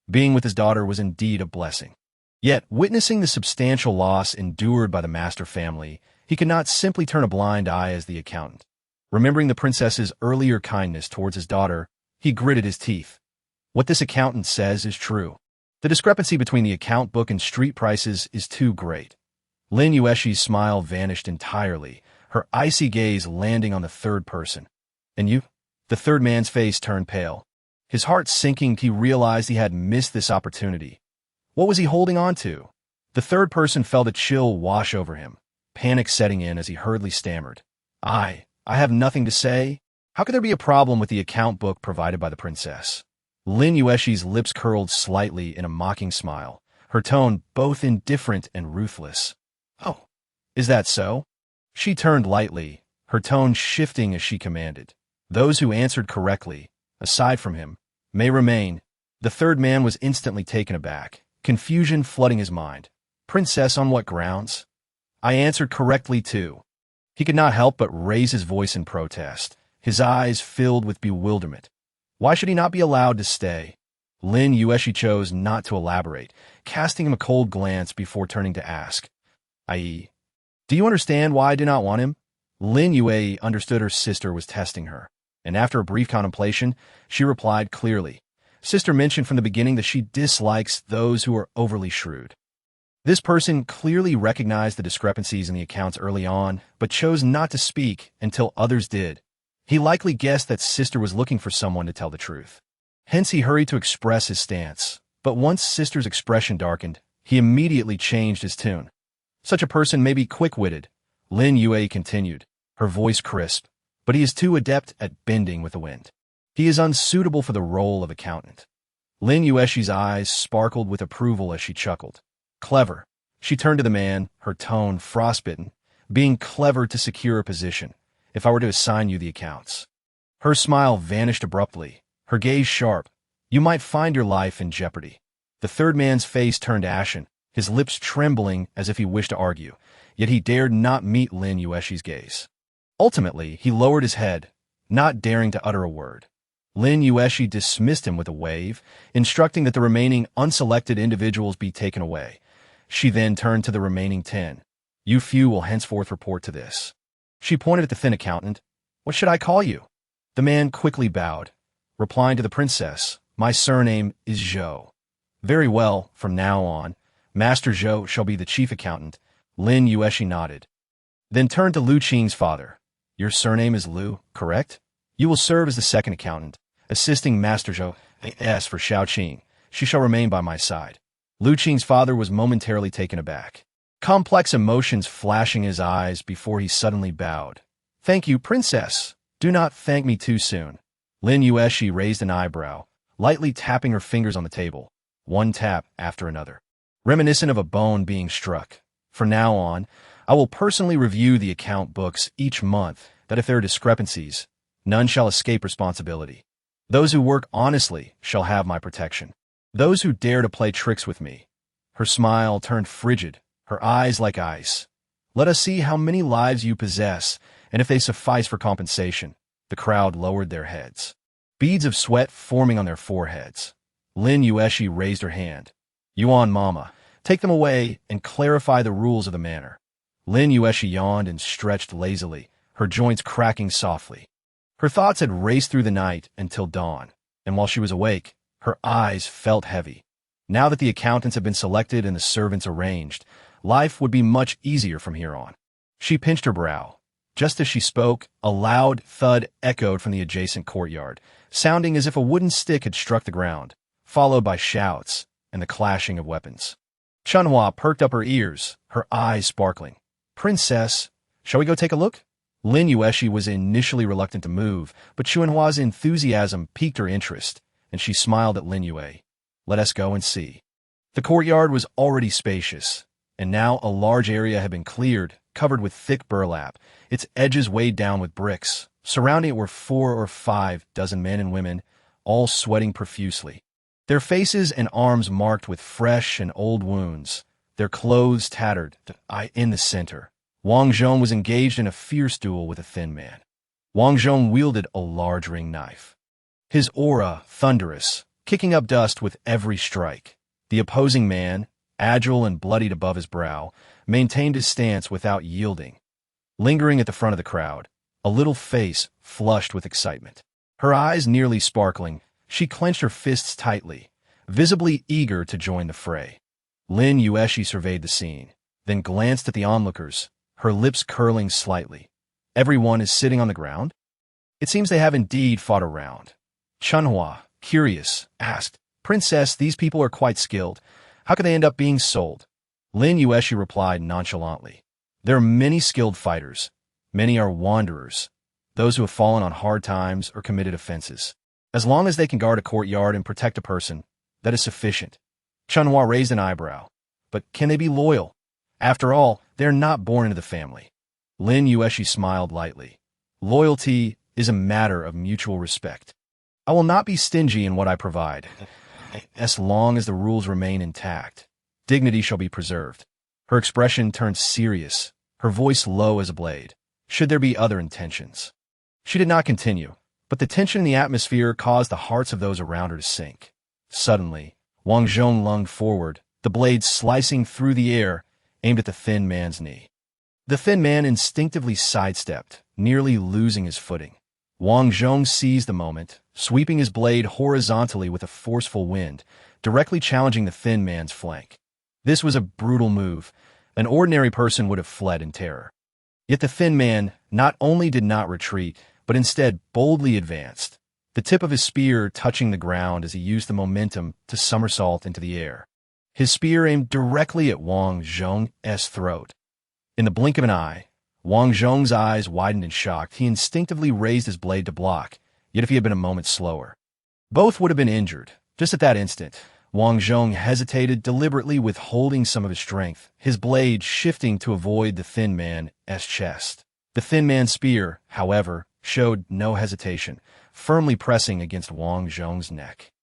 Being with his daughter was indeed a blessing. Yet, witnessing the substantial loss endured by the master family, he could not simply turn a blind eye as the accountant. Remembering the princess's earlier kindness towards his daughter, he gritted his teeth. What this accountant says is true. The discrepancy between the account book and street prices is too great. Lin Yuexi's smile vanished entirely, her icy gaze landing on the third person. And you? The third man's face turned pale. His heart sinking, he realized he had missed this opportunity. What was he holding on to? The third person felt a chill wash over him, panic setting in as he hurriedly stammered. I have nothing to say. How could there be a problem with the account book provided by the princess? Lin Yuexi's lips curled slightly in a mocking smile, her tone both indifferent and ruthless. Oh, is that so? She turned lightly, her tone shifting as she commanded. Those who answered correctly, aside from him, may remain. The third man was instantly taken aback, confusion flooding his mind. Princess, on what grounds? I answered correctly too. He could not help but raise his voice in protest, his eyes filled with bewilderment. Why should he not be allowed to stay? Lin Yuexi chose not to elaborate, casting him a cold glance before turning to ask, i.e., do you understand why I do not want him? Lin Yuexi understood her sister was testing her, and after a brief contemplation, she replied clearly. Sister mentioned from the beginning that she dislikes those who are overly shrewd. This person clearly recognized the discrepancies in the accounts early on, but chose not to speak until others did. He likely guessed that Sister was looking for someone to tell the truth. Hence he hurried to express his stance, but once Sister's expression darkened, he immediately changed his tune. Such a person may be quick-witted, Lin Yuexi continued, her voice crisp, but he is too adept at bending with the wind. He is unsuitable for the role of accountant. Lin Yuexi's eyes sparkled with approval as she chuckled. Clever. She turned to the man, her tone frostbitten, being clever to secure a position, if I were to assign you the accounts. Her smile vanished abruptly, her gaze sharp. You might find your life in jeopardy. The third man's face turned ashen, his lips trembling as if he wished to argue, yet he dared not meet Lin Yuexi's gaze. Ultimately, he lowered his head, not daring to utter a word. Lin Yuexi dismissed him with a wave, instructing that the remaining unselected individuals be taken away. She then turned to the remaining 10. You few will henceforth report to this. She pointed at the thin accountant. What should I call you? The man quickly bowed, replying to the princess, My surname is Zhou. Very well, from now on, Master Zhou shall be the chief accountant. Lin Yuexi nodded. Then turned to Lu Qing's father. Your surname is Lu, correct? You will serve as the second accountant, assisting Master Zhou. S for Xiao Qing. She shall remain by my side. Lu Qing's father was momentarily taken aback, complex emotions flashing in his eyes before he suddenly bowed. Thank you, princess. Do not thank me too soon. Lin Yuexi raised an eyebrow, lightly tapping her fingers on the table, one tap after another, reminiscent of a bone being struck. From now on, I will personally review the account books each month, that if there are discrepancies, none shall escape responsibility. Those who work honestly shall have my protection. Those who dare to play tricks with me. Her smile turned frigid, her eyes like ice. Let us see how many lives you possess, and if they suffice for compensation. The crowd lowered their heads, beads of sweat forming on their foreheads. Lin Yuexi raised her hand. Yuan Mama, take them away and clarify the rules of the manor. Lin Yuexi yawned and stretched lazily, her joints cracking softly. Her thoughts had raced through the night until dawn, and while she was awake, her eyes felt heavy. Now that the accountants had been selected and the servants arranged, life would be much easier from here on. She pinched her brow. Just as she spoke, a loud thud echoed from the adjacent courtyard, sounding as if a wooden stick had struck the ground, followed by shouts and the clashing of weapons. Chunhua perked up her ears, her eyes sparkling. Princess, shall we go take a look? Lin Yuexi was initially reluctant to move, but Xuanhua's enthusiasm piqued her interest, and she smiled at Lin Yue. Let us go and see. The courtyard was already spacious, and now a large area had been cleared, covered with thick burlap, its edges weighed down with bricks. Surrounding it were 4 or 5 dozen men and women, all sweating profusely. Their faces and arms marked with fresh and old wounds, their clothes tattered. In the center, Wang Zhong was engaged in a fierce duel with a thin man. Wang Zhong wielded a large ring knife. His aura thunderous, kicking up dust with every strike. The opposing man, agile and bloodied above his brow, maintained his stance without yielding. Lingering at the front of the crowd, a little face flushed with excitement. Her eyes nearly sparkling, she clenched her fists tightly, visibly eager to join the fray. Lin Yuexi surveyed the scene, then glanced at the onlookers, her lips curling slightly. Everyone is sitting on the ground? It seems they have indeed fought a round. Chunhua, curious, asked, Princess, these people are quite skilled. How could they end up being sold? Lin Yuexi replied nonchalantly. There are many skilled fighters. Many are wanderers, those who have fallen on hard times or committed offenses. As long as they can guard a courtyard and protect a person, that is sufficient. Chunhua raised an eyebrow. But can they be loyal? After all, they are not born into the family. Lin Yuexi smiled lightly. Loyalty is a matter of mutual respect. I will not be stingy in what I provide, as long as the rules remain intact. Dignity shall be preserved. Her expression turned serious, her voice low as a blade. Should there be other intentions? She did not continue, but the tension in the atmosphere caused the hearts of those around her to sink. Suddenly, Wang Zhong lunged forward, the blade slicing through the air, aimed at the thin man's knee. The thin man instinctively sidestepped, nearly losing his footing. Wang Zhong seized the moment, sweeping his blade horizontally with a forceful wind, directly challenging the thin man's flank. This was a brutal move. An ordinary person would have fled in terror. Yet the thin man not only did not retreat, but instead boldly advanced, the tip of his spear touching the ground as he used the momentum to somersault into the air. His spear aimed directly at Wang Zhong's throat. In the blink of an eye, Wang Zhong's eyes widened in shock. He instinctively raised his blade to block, yet if he had been a moment slower, both would have been injured. Just at that instant, Wang Zhong hesitated, deliberately withholding some of his strength, his blade shifting to avoid the thin man's chest. The thin man's spear, however, showed no hesitation, firmly pressing against Wang Zhong's neck.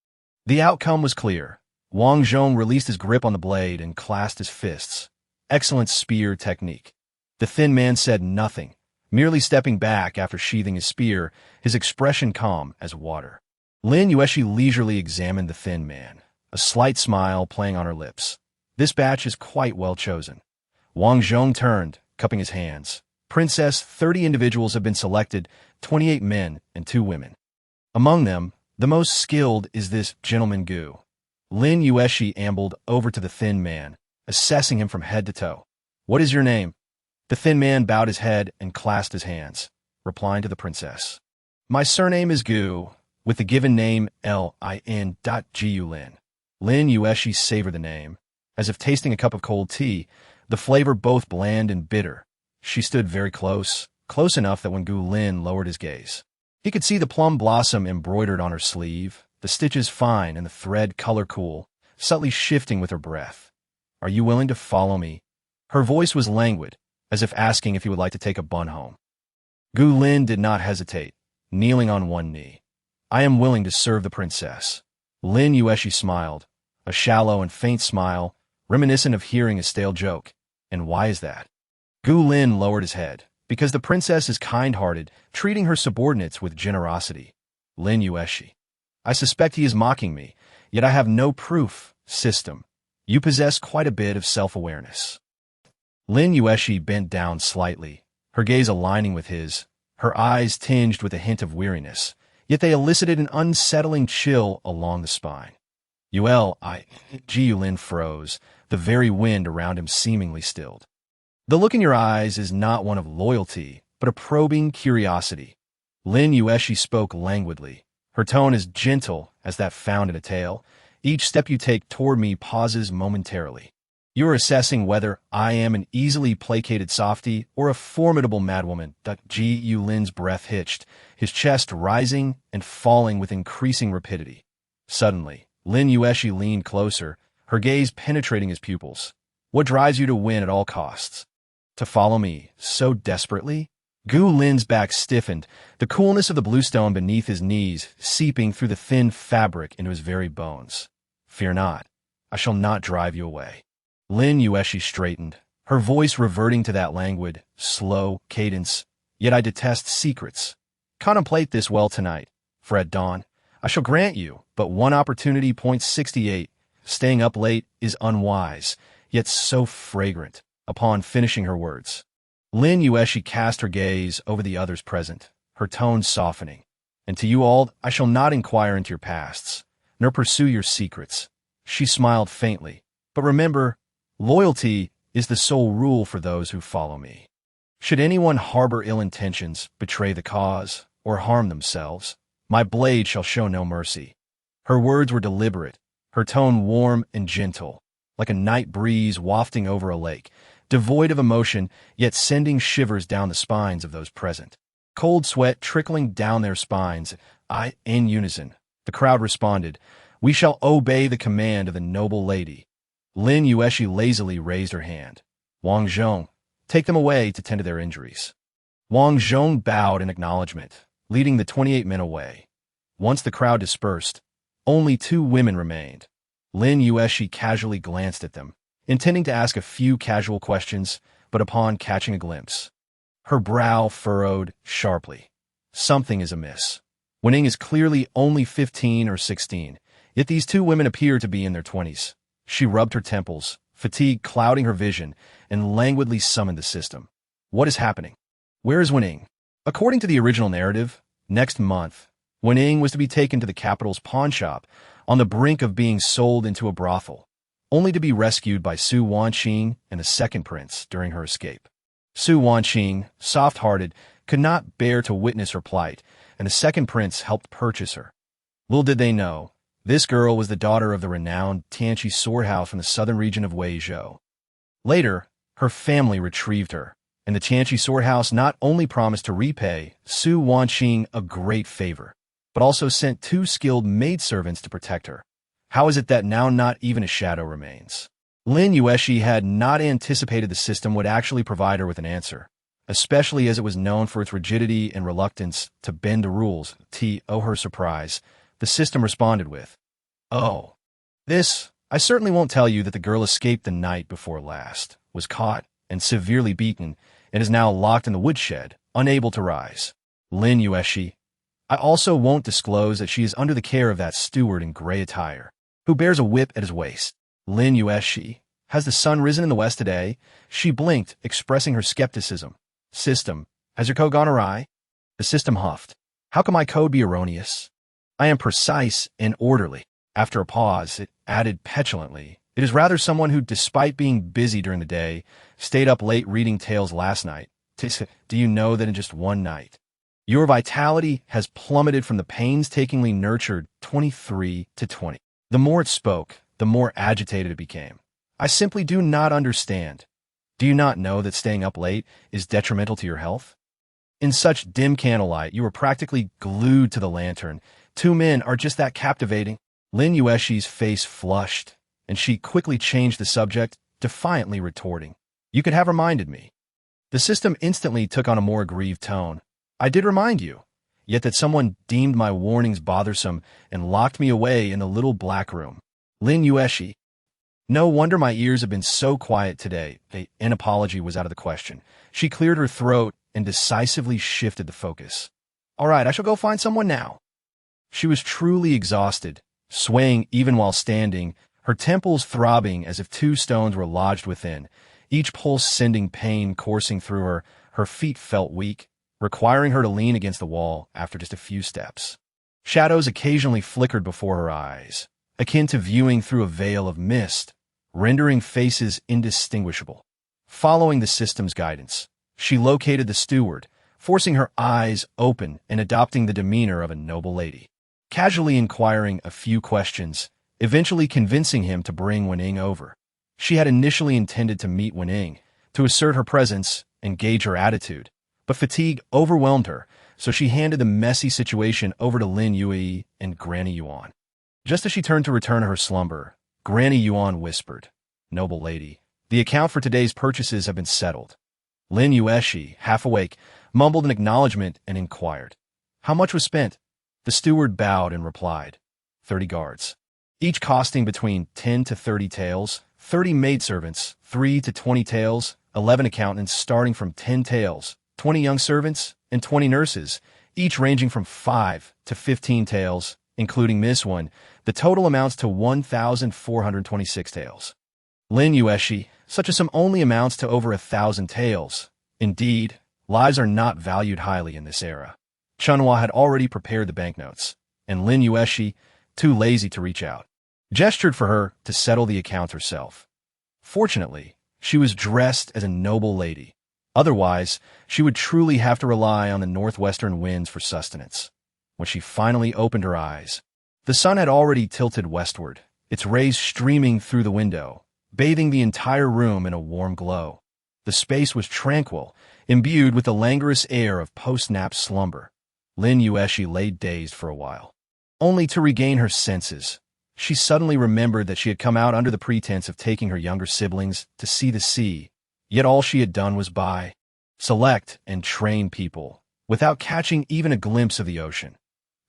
The outcome was clear. Wang Zhong released his grip on the blade and clasped his fists. Excellent spear technique. The thin man said nothing, merely stepping back after sheathing his spear, his expression calm as water. Lin Yuexi leisurely examined the thin man, a slight smile playing on her lips. This batch is quite well chosen. Wang Zhong turned, cupping his hands. Princess, 30 individuals have been selected, 28 men and 2 women. Among them, the most skilled is this gentleman Gu. Lin Yuexi ambled over to the thin man, assessing him from head to toe. What is your name? The thin man bowed his head and clasped his hands, replying to the princess. My surname is Gu, with the given name Lin. Lin Yuexi savored the name, as if tasting a cup of cold tea, the flavor both bland and bitter. She stood very close enough that when Gu Lin lowered his gaze, he could see the plum blossom embroidered on her sleeve, the stitches fine and the thread color cool, subtly shifting with her breath. Are you willing to follow me? Her voice was languid, as if asking if he would like to take a bun home. Gu Lin did not hesitate, kneeling on one knee. I am willing to serve the princess. Lin Yuexi smiled, a shallow and faint smile, reminiscent of hearing a stale joke. And why is that? Gu Lin lowered his head, because the princess is kind-hearted, treating her subordinates with generosity. Lin Yuexi. I suspect he is mocking me, yet I have no proof. System. You possess quite a bit of self-awareness. Lin Yuexi bent down slightly, her gaze aligning with his, her eyes tinged with a hint of weariness, yet they elicited an unsettling chill along the spine. Lin froze, the very wind around him seemingly stilled. The look in your eyes is not one of loyalty, but a probing curiosity. Lin Yuexi spoke languidly, her tone as gentle as that found in a tale. Each step you take toward me pauses momentarily. You are assessing whether I am an easily placated softy or a formidable madwoman. Lin's breath hitched, his chest rising and falling with increasing rapidity. Suddenly, Lin Yuexi leaned closer, her gaze penetrating his pupils. What drives you to win at all costs? To follow me so desperately? Lin's back stiffened, the coolness of the bluestone beneath his knees seeping through the thin fabric into his very bones. Fear not, I shall not drive you away. Lin Yuexi straightened, her voice reverting to that languid, slow cadence. Yet I detest secrets. Contemplate this well tonight, for at dawn I shall grant you but one opportunity. 68. Staying up late is unwise, yet so fragrant. Upon finishing her words, Lin Yuexi cast her gaze over the others present, her tone softening. And to you all, I shall not inquire into your pasts, nor pursue your secrets. She smiled faintly. But remember, loyalty is the sole rule for those who follow me. Should anyone harbor ill intentions, betray the cause, or harm themselves, my blade shall show no mercy. Her words were deliberate, her tone warm and gentle, like a night breeze wafting over a lake, devoid of emotion, yet sending shivers down the spines of those present. Cold sweat trickling down their spines. In unison, the crowd responded, "We shall obey the command of the noble lady." Lin Yuexi lazily raised her hand. Wang Zhong, take them away to tend to their injuries. Wang Zhong bowed in acknowledgement, leading the 28 men away. Once the crowd dispersed, only 2 women remained. Lin Yuexi casually glanced at them, intending to ask a few casual questions, but upon catching a glimpse, her brow furrowed sharply. Something is amiss. Wenning is clearly only 15 or 16, yet these 2 women appear to be in their 20s. She rubbed her temples, fatigue clouding her vision, and languidly summoned the system. What is happening? Where is Wenning? According to the original narrative, next month, Wenning was to be taken to the capital's pawn shop, on the brink of being sold into a brothel, only to be rescued by Su Wanqing and the second prince during her escape. Su Wanqing, soft-hearted, could not bear to witness her plight, and the second prince helped purchase her. Little did they know, this girl was the daughter of the renowned Tianqi swordhouse from the southern region of Weizhou. Later, her family retrieved her, and the Tianqi swordhouse not only promised to repay Su Wanqing a great favor, but also sent 2 skilled maidservants to protect her. How is it that now not even a shadow remains? Lin Yuexi had not anticipated the system would actually provide her with an answer, especially as it was known for its rigidity and reluctance to bend the rules. Her surprise, the system responded with, "Oh, this, I certainly won't tell you that the girl escaped the night before last, was caught and severely beaten, and is now locked in the woodshed, unable to rise. Lin Yuexi, I also won't disclose that she is under the care of that steward in gray attire, who bears a whip at his waist. Lin Yuexi, has the sun risen in the west today?" She blinked, expressing her skepticism. "System, has your code gone awry?" The system huffed. "How can my code be erroneous? I am precise and orderly." After a pause, it added petulantly, "It is rather someone who, despite being busy during the day, stayed up late reading tales last night. Do you know that in just one night, your vitality has plummeted from the painstakingly nurtured 23 to 20. The more it spoke, the more agitated it became. "I simply do not understand. Do you not know that staying up late is detrimental to your health? In such dim candlelight, you are practically glued to the lantern. 2 men are just that captivating." Lin Yuexi's face flushed, and she quickly changed the subject, defiantly retorting, "You could have reminded me." The system instantly took on a more aggrieved tone. "I did remind you, yet that someone deemed my warnings bothersome and locked me away in the little black room." Lin Yuexi, no wonder my ears have been so quiet today. An apology was out of the question. She cleared her throat and decisively shifted the focus. "All right, I shall go find someone now." She was truly exhausted, swaying even while standing, her temples throbbing as if 2 stones were lodged within, each pulse sending pain coursing through her. Her feet felt weak, requiring her to lean against the wall after just a few steps. Shadows occasionally flickered before her eyes, akin to viewing through a veil of mist, rendering faces indistinguishable. Following the system's guidance, she located the steward, forcing her eyes open and adopting the demeanor of a noble lady. Casually inquiring a few questions, eventually convincing him to bring Wenning over. She had initially intended to meet Wening, to assert her presence and gauge her attitude, but fatigue overwhelmed her, so she handed the messy situation over to Lin Yuexi and Granny Yuan. Just as she turned to return to her slumber, Granny Yuan whispered, "Noble lady, the account for today's purchases have been settled." Lin Yuexi, half awake, mumbled an acknowledgement and inquired, "How much was spent?" The steward bowed and replied, 30 guards, each costing between 10 to 30 taels, 30 maidservants, 3 to 20 taels, 11 accountants starting from 10 taels, 20 young servants, and 20 nurses, each ranging from 5 to 15 taels, including Miss One. The total amounts to 1,426 taels. Lin Yuexi, such a sum only amounts to over 1,000 taels. Indeed, lives are not valued highly in this era. Chunhua had already prepared the banknotes, and Lin Yuexi, too lazy to reach out, gestured for her to settle the account herself. Fortunately, she was dressed as a noble lady. Otherwise, she would truly have to rely on the northwestern winds for sustenance. When she finally opened her eyes, the sun had already tilted westward, its rays streaming through the window, bathing the entire room in a warm glow. The space was tranquil, imbued with the languorous air of post-nap slumber. Lin Yuexi lay dazed for a while, only to regain her senses. She suddenly remembered that she had come out under the pretense of taking her younger siblings to see the sea, yet all she had done was buy, select, and train people, without catching even a glimpse of the ocean.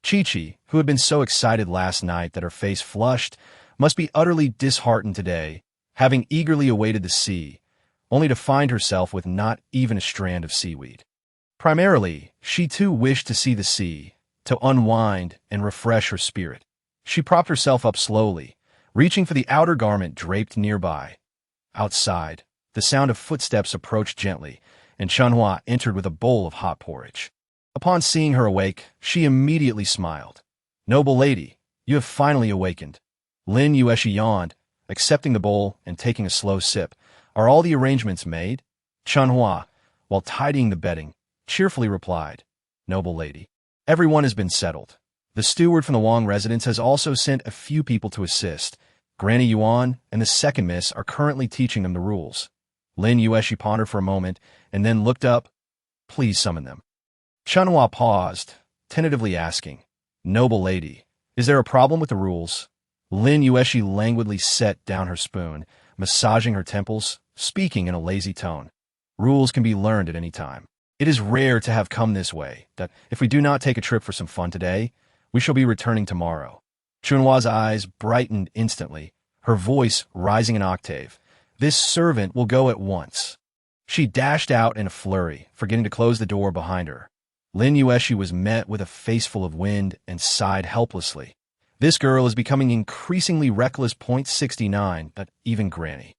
Chi-Chi, who had been so excited last night that her face flushed, must be utterly disheartened today, having eagerly awaited the sea, only to find herself with not even a strand of seaweed. Primarily, she too wished to see the sea, to unwind and refresh her spirit. She propped herself up slowly, reaching for the outer garment draped nearby. Outside, the sound of footsteps approached gently, and Chunhua entered with a bowl of hot porridge. Upon seeing her awake, she immediately smiled. "Noble lady, you have finally awakened." Lin Yuexi yawned, accepting the bowl and taking a slow sip. "Are all the arrangements made?" Chunhua, while tidying the bedding, cheerfully replied, "Noble lady, everyone has been settled. The steward from the Wang residence has also sent a few people to assist. Granny Yuan and the second miss are currently teaching them the rules." Lin Yuexi pondered for a moment and then looked up. "Please summon them." Chunhua paused, tentatively asking, "Noble lady, is there a problem with the rules?" Lin Yuexi languidly set down her spoon, massaging her temples, speaking in a lazy tone. "Rules can be learned at any time. It is rare to have come this way, that if we do not take a trip for some fun today, we shall be returning tomorrow." Chunhua's eyes brightened instantly, her voice rising an octave. "This servant will go at once." She dashed out in a flurry, forgetting to close the door behind her. Lin Yuexi was met with a face full of wind and sighed helplessly. This girl is becoming increasingly reckless. 69, but even Granny.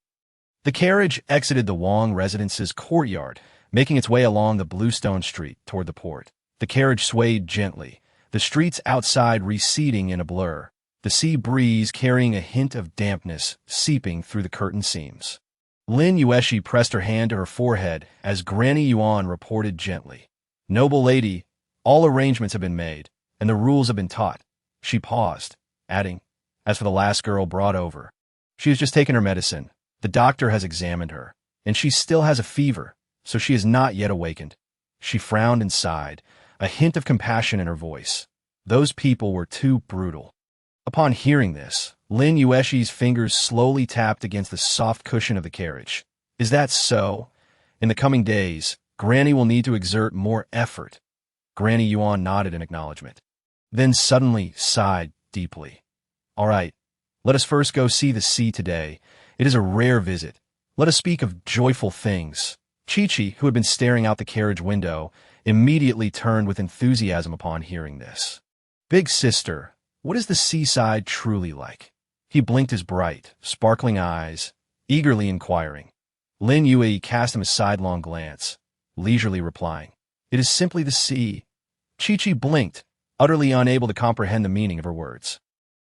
The carriage exited the Wang residence's courtyard, making its way along the bluestone street toward the port. The carriage swayed gently, the streets outside receding in a blur, the sea breeze carrying a hint of dampness seeping through the curtain seams. Lin Yuexi pressed her hand to her forehead as Granny Yuan reported gently, "Noble lady, all arrangements have been made, and the rules have been taught." She paused, adding, "As for the last girl brought over, she has just taken her medicine. The doctor has examined her, and she still has a fever, so she is not yet awakened." She frowned and sighed, a hint of compassion in her voice. Those people were too brutal. Upon hearing this, Lin Yuexi's fingers slowly tapped against the soft cushion of the carriage. "Is that so? In the coming days, Granny will need to exert more effort." Granny Yuan nodded in acknowledgement, then suddenly sighed deeply. "All right, let us first go see the sea today. It is a rare visit. Let us speak of joyful things." Chi-Chi, who had been staring out the carriage window, immediately turned with enthusiasm upon hearing this. "Big sister, what is the seaside truly like?" He blinked his bright, sparkling eyes, eagerly inquiring. Lin Yuexi cast him a sidelong glance, leisurely replying, "It is simply the sea." Chi-Chi blinked, utterly unable to comprehend the meaning of her words.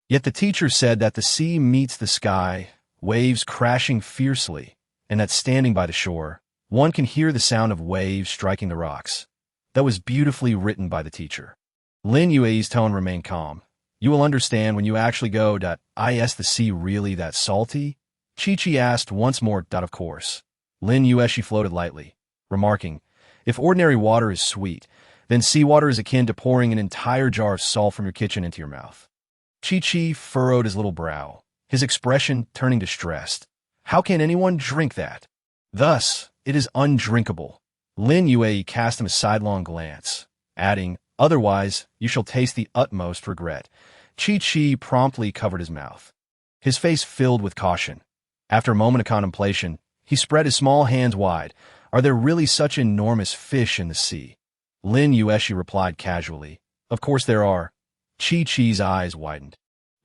Yet the teacher said that the sea meets the sky, waves crashing fiercely, and that standing by the shore, one can hear the sound of waves striking the rocks. That was beautifully written by the teacher. Lin Yuexi's tone remained calm. "You will understand when you actually go. Is the sea really that salty?" Chi-Chi asked once more. Of course. Lin Yuexi floated lightly, remarking, if ordinary water is sweet, then seawater is akin to pouring an entire jar of salt from your kitchen into your mouth. Chi-Chi furrowed his little brow, his expression turning distressed. How can anyone drink that? Thus, it is undrinkable. Lin Yuexi cast him a sidelong glance, adding, otherwise, you shall taste the utmost regret. Chi-Chi promptly covered his mouth, his face filled with caution. After a moment of contemplation, he spread his small hands wide. Are there really such enormous fish in the sea? Lin Yuexi replied casually, of course there are. Chi-Chi's eyes widened.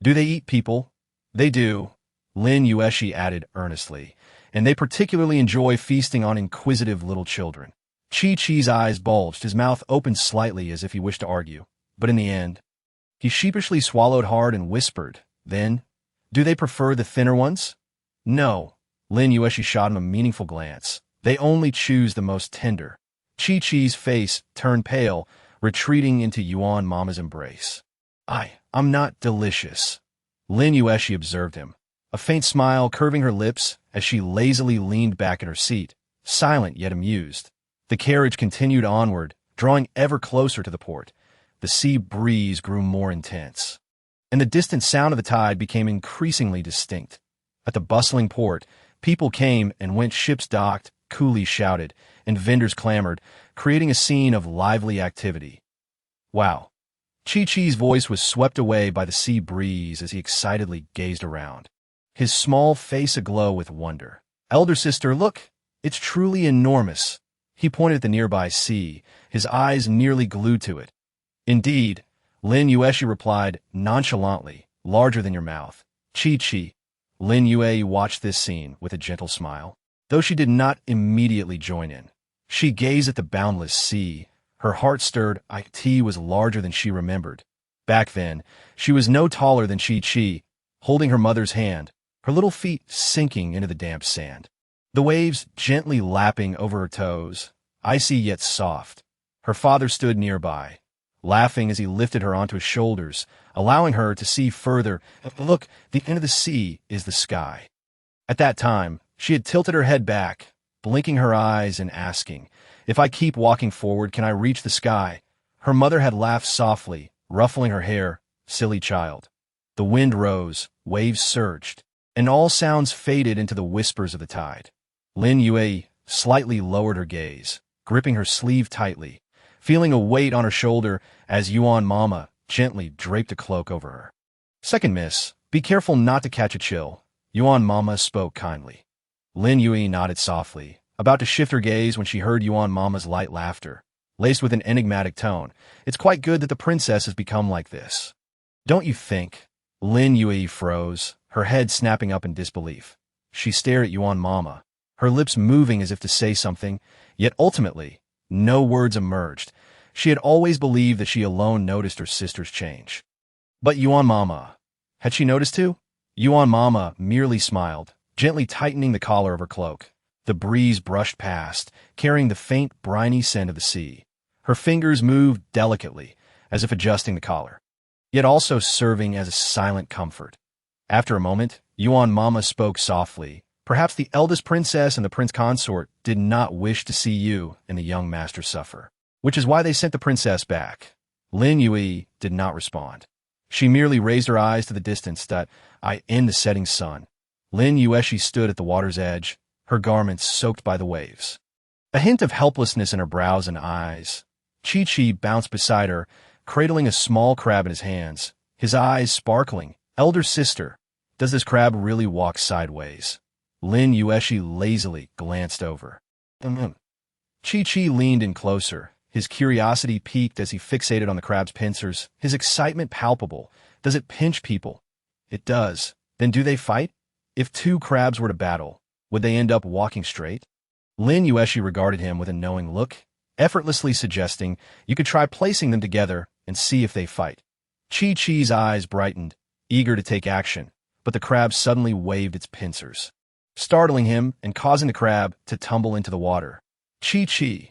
Do they eat people? They do, Lin Yuexi added earnestly, and they particularly enjoy feasting on inquisitive little children. Chi-Chi's eyes bulged, his mouth opened slightly as if he wished to argue, but in the end, he sheepishly swallowed hard and whispered, then, do they prefer the thinner ones? No. Lin Yuexi shot him a meaningful glance. They only choose the most tender. Chi-Chi's face turned pale, retreating into Yuan Mama's embrace. I'm not delicious. Lin Yuexi observed him, a faint smile curving her lips as she lazily leaned back in her seat, silent yet amused. The carriage continued onward, drawing ever closer to the port. The sea breeze grew more intense, and the distant sound of the tide became increasingly distinct. At the bustling port, people came and went, ships docked, coolies shouted, and vendors clamored, creating a scene of lively activity. Wow. Chi-Chi's voice was swept away by the sea breeze as he excitedly gazed around, his small face aglow with wonder. Elder sister, look, it's truly enormous. He pointed at the nearby sea, his eyes nearly glued to it. Indeed, Lin Yuexi replied nonchalantly, larger than your mouth. Chi-Chi. Lin Yuexi watched this scene with a gentle smile, though she did not immediately join in. She gazed at the boundless sea. Her heart stirred. It was larger than she remembered. Back then, she was no taller than Chi-Chi, holding her mother's hand, her little feet sinking into the damp sand. The waves gently lapping over her toes, icy yet soft. Her father stood nearby, laughing as he lifted her onto his shoulders, allowing her to see further. Look, the end of the sea is the sky. At that time, she had tilted her head back, blinking her eyes and asking, if I keep walking forward, can I reach the sky? Her mother had laughed softly, ruffling her hair. Silly child. The wind rose, waves surged, and all sounds faded into the whispers of the tide. Lin Yuexi slightly lowered her gaze, gripping her sleeve tightly, feeling a weight on her shoulder as Yuan Mama gently draped a cloak over her. Second miss, be careful not to catch a chill. Yuan Mama spoke kindly. Lin Yuexi nodded softly, about to shift her gaze when she heard Yuan Mama's light laughter, laced with an enigmatic tone. It's quite good that the princess has become like this. Don't you think? Lin Yuexi froze, her head snapping up in disbelief. She stared at Yuan Mama, her lips moving as if to say something, yet ultimately, no words emerged. She had always believed that she alone noticed her sister's change. But Yuan Mama, had she noticed too? Yuan Mama merely smiled, gently tightening the collar of her cloak. The breeze brushed past, carrying the faint, briny scent of the sea. Her fingers moved delicately, as if adjusting the collar, yet also serving as a silent comfort. After a moment, Yuan Mama spoke softly. Perhaps the eldest princess and the prince consort did not wish to see you and the young master suffer, which is why they sent the princess back. Lin Yuexi did not respond. She merely raised her eyes to the distance in the setting sun. Lin Yuexi stood at the water's edge, her garments soaked by the waves. A hint of helplessness in her brows and eyes. Chi-Chi bounced beside her, cradling a small crab in his hands, his eyes sparkling. Elder sister, does this crab really walk sideways? Lin Yuexi lazily glanced over. Chi-Chi leaned in closer, his curiosity piqued as he fixated on the crab's pincers, his excitement palpable. Does it pinch people? It does. Then do they fight? If two crabs were to battle, would they end up walking straight? Lin Yuexi regarded him with a knowing look, effortlessly suggesting you could try placing them together and see if they fight. Chi-Chi's eyes brightened, eager to take action, but the crab suddenly waved its pincers, startling him and causing the crab to tumble into the water. Chi-Chi.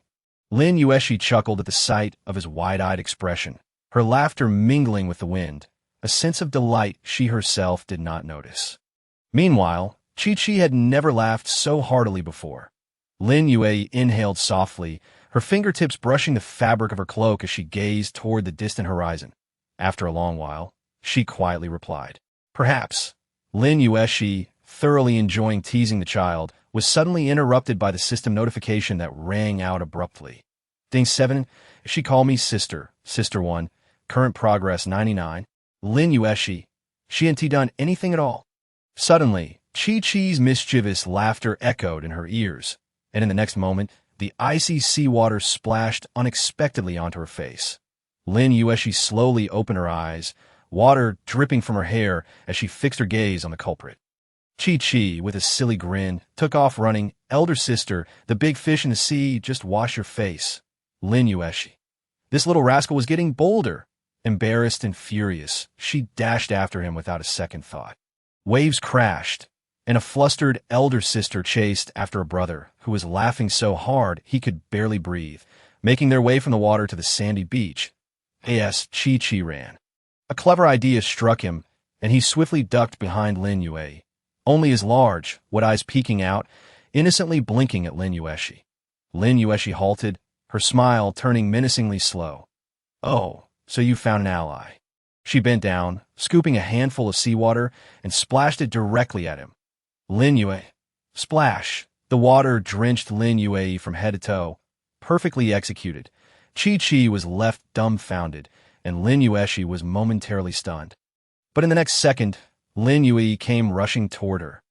Lin Yuexi chuckled at the sight of his wide-eyed expression, her laughter mingling with the wind, a sense of delight she herself did not notice. Meanwhile, Chi-Chi had never laughed so heartily before. Lin Yue inhaled softly, her fingertips brushing the fabric of her cloak as she gazed toward the distant horizon. After a long while, she quietly replied, "Perhaps." Lin Yuexi, thoroughly enjoying teasing the child, was suddenly interrupted by the system notification that rang out abruptly. Ding 7, she called me sister, Sister 1, current progress 99. Lin Yuexi, she ain't done anything at all. Suddenly, Chi-Chi's mischievous laughter echoed in her ears, and in the next moment, the icy seawater splashed unexpectedly onto her face. Lin Yuexi slowly opened her eyes, water dripping from her hair as she fixed her gaze on the culprit. Chi-Chi, with a silly grin, took off running. "Elder sister, the big fish in the sea, just wash your face." Lin Yuexi. This little rascal was getting bolder. Embarrassed and furious, she dashed after him without a second thought. Waves crashed, and a flustered elder sister chased after a brother who was laughing so hard he could barely breathe, making their way from the water to the sandy beach. As Chi-Chi ran. A clever idea struck him, and he swiftly ducked behind Lin Yue, only his large, wet eyes peeking out, innocently blinking at Lin Yuexi. Lin Yuexi halted, her smile turning menacingly slow. "Oh, so you found an ally." She bent down, scooping a handful of seawater, and splashed it directly at him. Lin Yue. Splash! The water drenched Lin Yue from head to toe. Perfectly executed. Chi-Chi was left dumbfounded, and Lin Yuexi was momentarily stunned. But in the next second, Lin Yue came rushing toward her.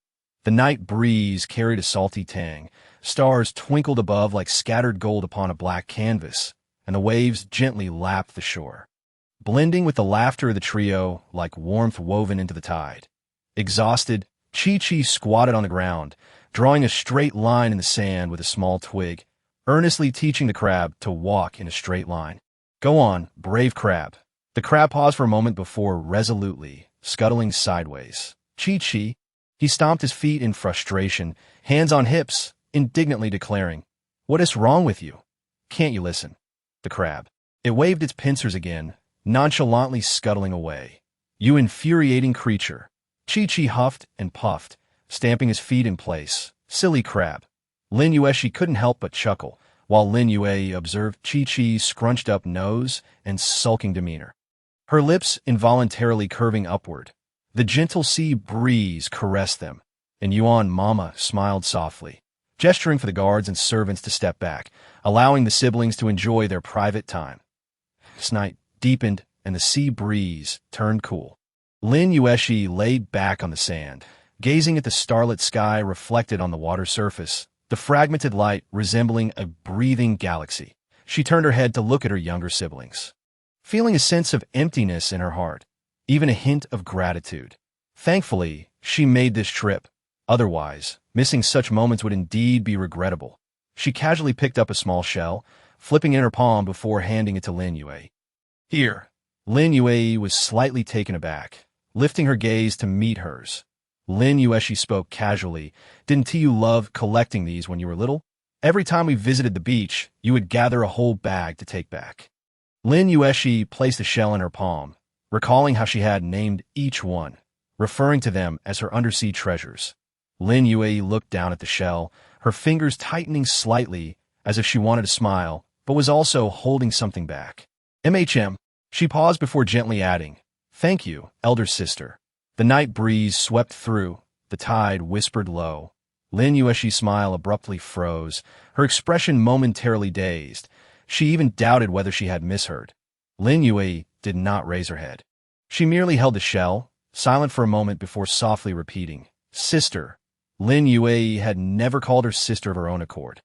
The night breeze carried a salty tang, stars twinkled above like scattered gold upon a black canvas, and the waves gently lapped the shore, blending with the laughter of the trio like warmth woven into the tide. Exhausted, Chi-Chi squatted on the ground, drawing a straight line in the sand with a small twig, earnestly teaching the crab to walk in a straight line. "Go on, brave crab." The crab paused for a moment before resolutely scuttling sideways. "Chi-Chi." He stomped his feet in frustration, hands on hips, indignantly declaring, "What is wrong with you? Can't you listen?" The crab. It waved its pincers again, nonchalantly scuttling away. "You infuriating creature." Chi-Chi huffed and puffed, stamping his feet in place. "Silly crab." Lin Yuexi couldn't help but chuckle, while Lin Yue observed Chi-Chi's scrunched-up nose and sulking demeanor. Her lips involuntarily curving upward. The gentle sea breeze caressed them, and Yuan Mama smiled softly, gesturing for the guards and servants to step back, allowing the siblings to enjoy their private time. This night deepened, and the sea breeze turned cool. Lin Yuexi laid back on the sand, gazing at the starlit sky reflected on the water surface, the fragmented light resembling a breathing galaxy. She turned her head to look at her younger siblings, feeling a sense of emptiness in her heart, even a hint of gratitude. Thankfully, she made this trip. Otherwise, missing such moments would indeed be regrettable. She casually picked up a small shell, flipping it in her palm before handing it to Lin Yue. "Here." Lin Yue was slightly taken aback, lifting her gaze to meet hers. Lin Yuexi spoke casually. "Didn't you love collecting these when you were little? Every time we visited the beach, you would gather a whole bag to take back." Lin Yuexi placed a shell in her palm, recalling how she had named each one, referring to them as her undersea treasures. Lin Yue looked down at the shell, her fingers tightening slightly as if she wanted to smile, but was also holding something back. "MHM." She paused before gently adding, "Thank you, elder sister." The night breeze swept through, the tide whispered low. Lin Yuexi's smile abruptly froze, her expression momentarily dazed. She even doubted whether she had misheard. Lin Yue did not raise her head. She merely held the shell, silent for a moment before softly repeating, "Sister." Lin Yue had never called her sister of her own accord.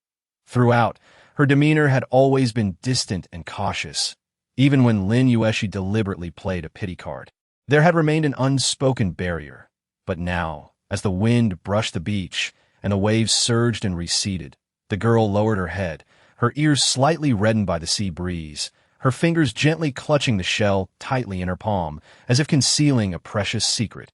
Throughout, her demeanor had always been distant and cautious, even when Lin Yuexi deliberately played a pity card. There had remained an unspoken barrier, but now, as the wind brushed the beach and the waves surged and receded, the girl lowered her head, her ears slightly reddened by the sea breeze, her fingers gently clutching the shell tightly in her palm, as if concealing a precious secret.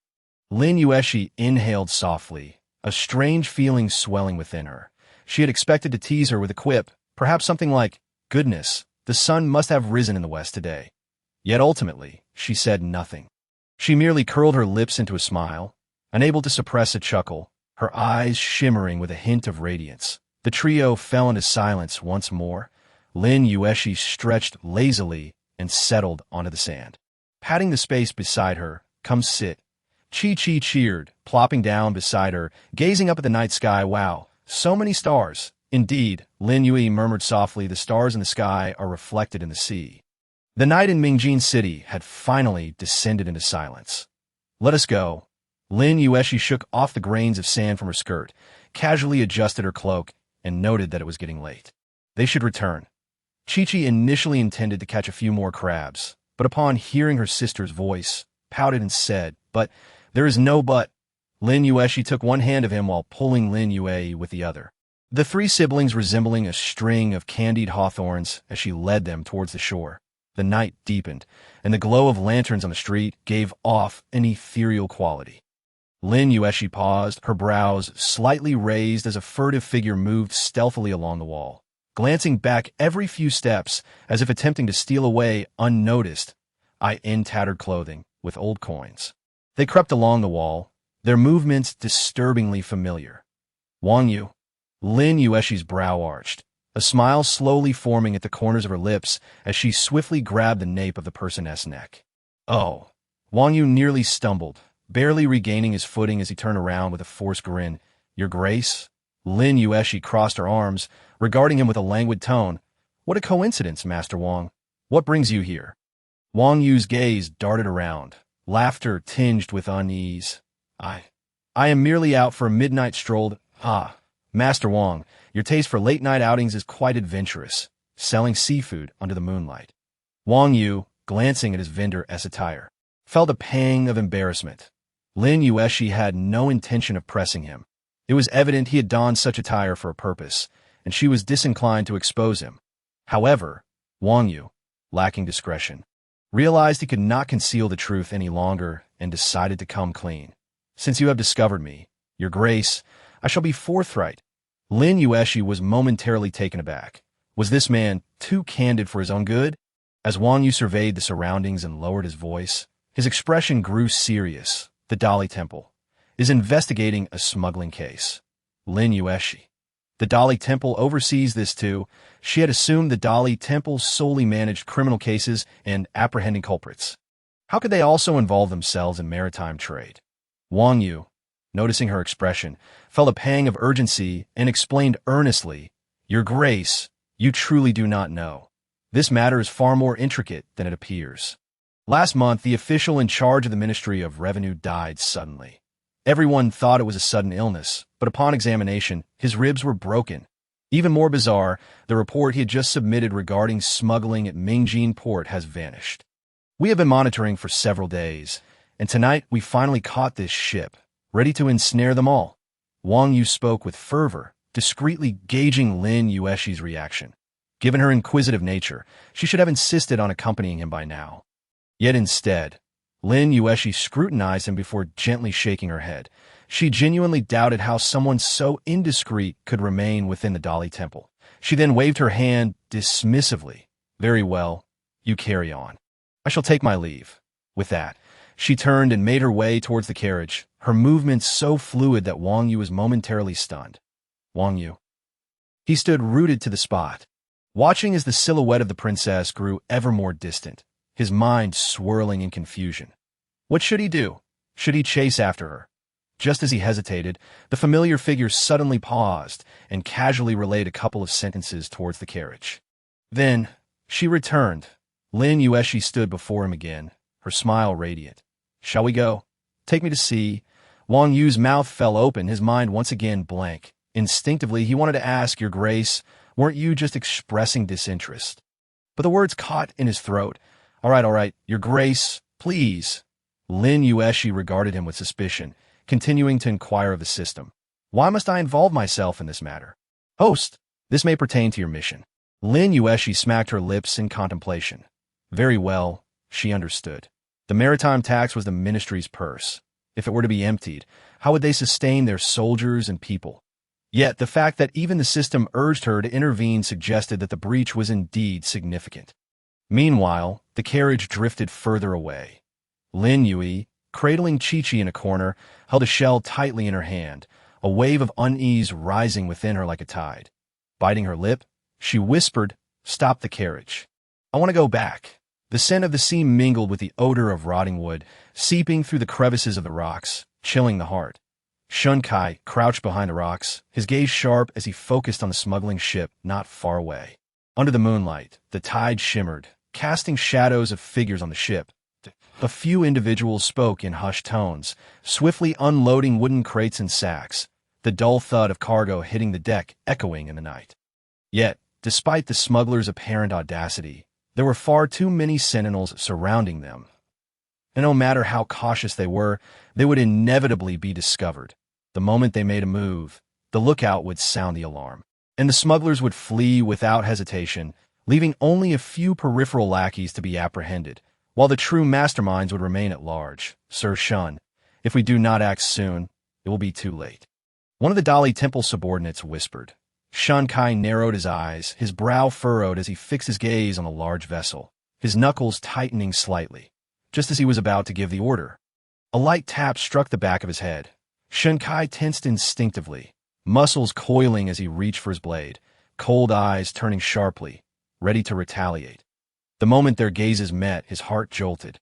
Lin Yuexi inhaled softly, a strange feeling swelling within her. She had expected to tease her with a quip, perhaps something like, "Goodness, the sun must have risen in the west today." Yet ultimately, she said nothing. She merely curled her lips into a smile, unable to suppress a chuckle, her eyes shimmering with a hint of radiance. The trio fell into silence once more. Lin Yuexi stretched lazily and settled onto the sand. Patting the space beside her, "Come sit." Chi cheered, plopping down beside her, gazing up at the night sky. "Wow, so many stars." "Indeed," Lin Yui murmured softly, "the stars in the sky are reflected in the sea." The night in Mingjin City had finally descended into silence. "Let us go." Lin Yuexi shook off the grains of sand from her skirt, casually adjusted her cloak, and noted that it was getting late. They should return. Chi initially intended to catch a few more crabs, but upon hearing her sister's voice, pouted and said, "But there is no but." Lin Yuexi took one hand of him while pulling Lin Yue with the other. The three siblings resembling a string of candied hawthorns as she led them towards the shore. The night deepened, and the glow of lanterns on the street gave off an ethereal quality. Lin Yuexi paused, her brows slightly raised as a furtive figure moved stealthily along the wall, glancing back every few steps as if attempting to steal away unnoticed, in tattered clothing, with old coins. They crept along the wall, their movements disturbingly familiar. "Wang Yu." Lin Yuexi's brow arched, a smile slowly forming at the corners of her lips as she swiftly grabbed the nape of the person's neck. "Oh." Wang Yu nearly stumbled, barely regaining his footing as he turned around with a forced grin. "Your Grace?" Lin Yuexi crossed her arms, regarding him with a languid tone. "What a coincidence, Master Wang. What brings you here?" Wang Yu's gaze darted around, laughter tinged with unease. I am merely out for a midnight stroll." "Ah, Master Wang, your taste for late-night outings is quite adventurous, selling seafood under the moonlight." Wang Yu, glancing at his vendor's attire, felt a pang of embarrassment. Lin Yuexi had no intention of pressing him. It was evident he had donned such attire for a purpose, and she was disinclined to expose him. However, Wang Yu, lacking discretion, realized he could not conceal the truth any longer and decided to come clean. "Since you have discovered me, Your Grace, I shall be forthright." Lin Yuexi was momentarily taken aback. Was this man too candid for his own good? As Wang Yu surveyed the surroundings and lowered his voice, his expression grew serious. "The Dali Temple is investigating a smuggling case." Lin Yuexi. "The Dali Temple oversees this too." She had assumed the Dali Temple solely managed criminal cases and apprehending culprits. How could they also involve themselves in maritime trade? Wang Yu, noticing her expression, felt a pang of urgency and explained earnestly, "Your Grace, you truly do not know. This matter is far more intricate than it appears. Last month, the official in charge of the Ministry of Revenue died suddenly. Everyone thought it was a sudden illness, but upon examination, his ribs were broken. Even more bizarre, the report he had just submitted regarding smuggling at Mingjin Port has vanished. We have been monitoring for several days, and tonight we finally caught this ship, ready to ensnare them all." Wang Yu spoke with fervor, discreetly gauging Lin Yuexi's reaction. Given her inquisitive nature, she should have insisted on accompanying him by now. Yet instead, Lin Yuexi scrutinized him before gently shaking her head. She genuinely doubted how someone so indiscreet could remain within the Dali Temple. She then waved her hand dismissively. "Very well, you carry on. I shall take my leave." With that, she turned and made her way towards the carriage, her movements so fluid that Wang Yu was momentarily stunned. Wang Yu. He stood rooted to the spot, watching as the silhouette of the princess grew ever more distant, his mind swirling in confusion. What should he do? Should he chase after her? Just as he hesitated, the familiar figure suddenly paused and casually relayed a couple of sentences towards the carriage. Then, she returned. Lin Yuexi stood before him again, her smile radiant. "Shall we go? Take me to see." Wang Yu's mouth fell open, his mind once again blank. Instinctively, he wanted to ask, "Your Grace, weren't you just expressing disinterest?" But the words caught in his throat. All right, Your Grace, please." Lin Yuexi regarded him with suspicion, continuing to inquire of the system. "Why must I involve myself in this matter?" "Host, this may pertain to your mission." Lin Yuexi smacked her lips in contemplation. Very well, she understood. The maritime tax was the ministry's purse. If it were to be emptied, how would they sustain their soldiers and people? Yet the fact that even the system urged her to intervene suggested that the breach was indeed significant. Meanwhile, the carriage drifted further away. Lin Yui, cradling Chi-Chi in a corner, held a shell tightly in her hand, a wave of unease rising within her like a tide. Biting her lip, she whispered, "Stop the carriage. I want to go back." The scent of the sea mingled with the odor of rotting wood, seeping through the crevices of the rocks, chilling the heart. Shun Kai crouched behind the rocks, his gaze sharp as he focused on the smuggling ship not far away. Under the moonlight, the tide shimmered, casting shadows of figures on the ship. A few individuals spoke in hushed tones, swiftly unloading wooden crates and sacks, the dull thud of cargo hitting the deck echoing in the night. Yet, despite the smugglers' apparent audacity, there were far too many sentinels surrounding them. And no matter how cautious they were, they would inevitably be discovered. The moment they made a move, the lookout would sound the alarm, and the smugglers would flee without hesitation, leaving only a few peripheral lackeys to be apprehended, while the true masterminds would remain at large. "Sir Shun, if we do not act soon, it will be too late," one of the Dali Temple subordinates whispered. Shun Kai narrowed his eyes, his brow furrowed as he fixed his gaze on the large vessel, his knuckles tightening slightly, just as he was about to give the order. A light tap struck the back of his head. Shun Kai tensed instinctively, muscles coiling as he reached for his blade, cold eyes turning sharply, ready to retaliate. The moment their gazes met, his heart jolted,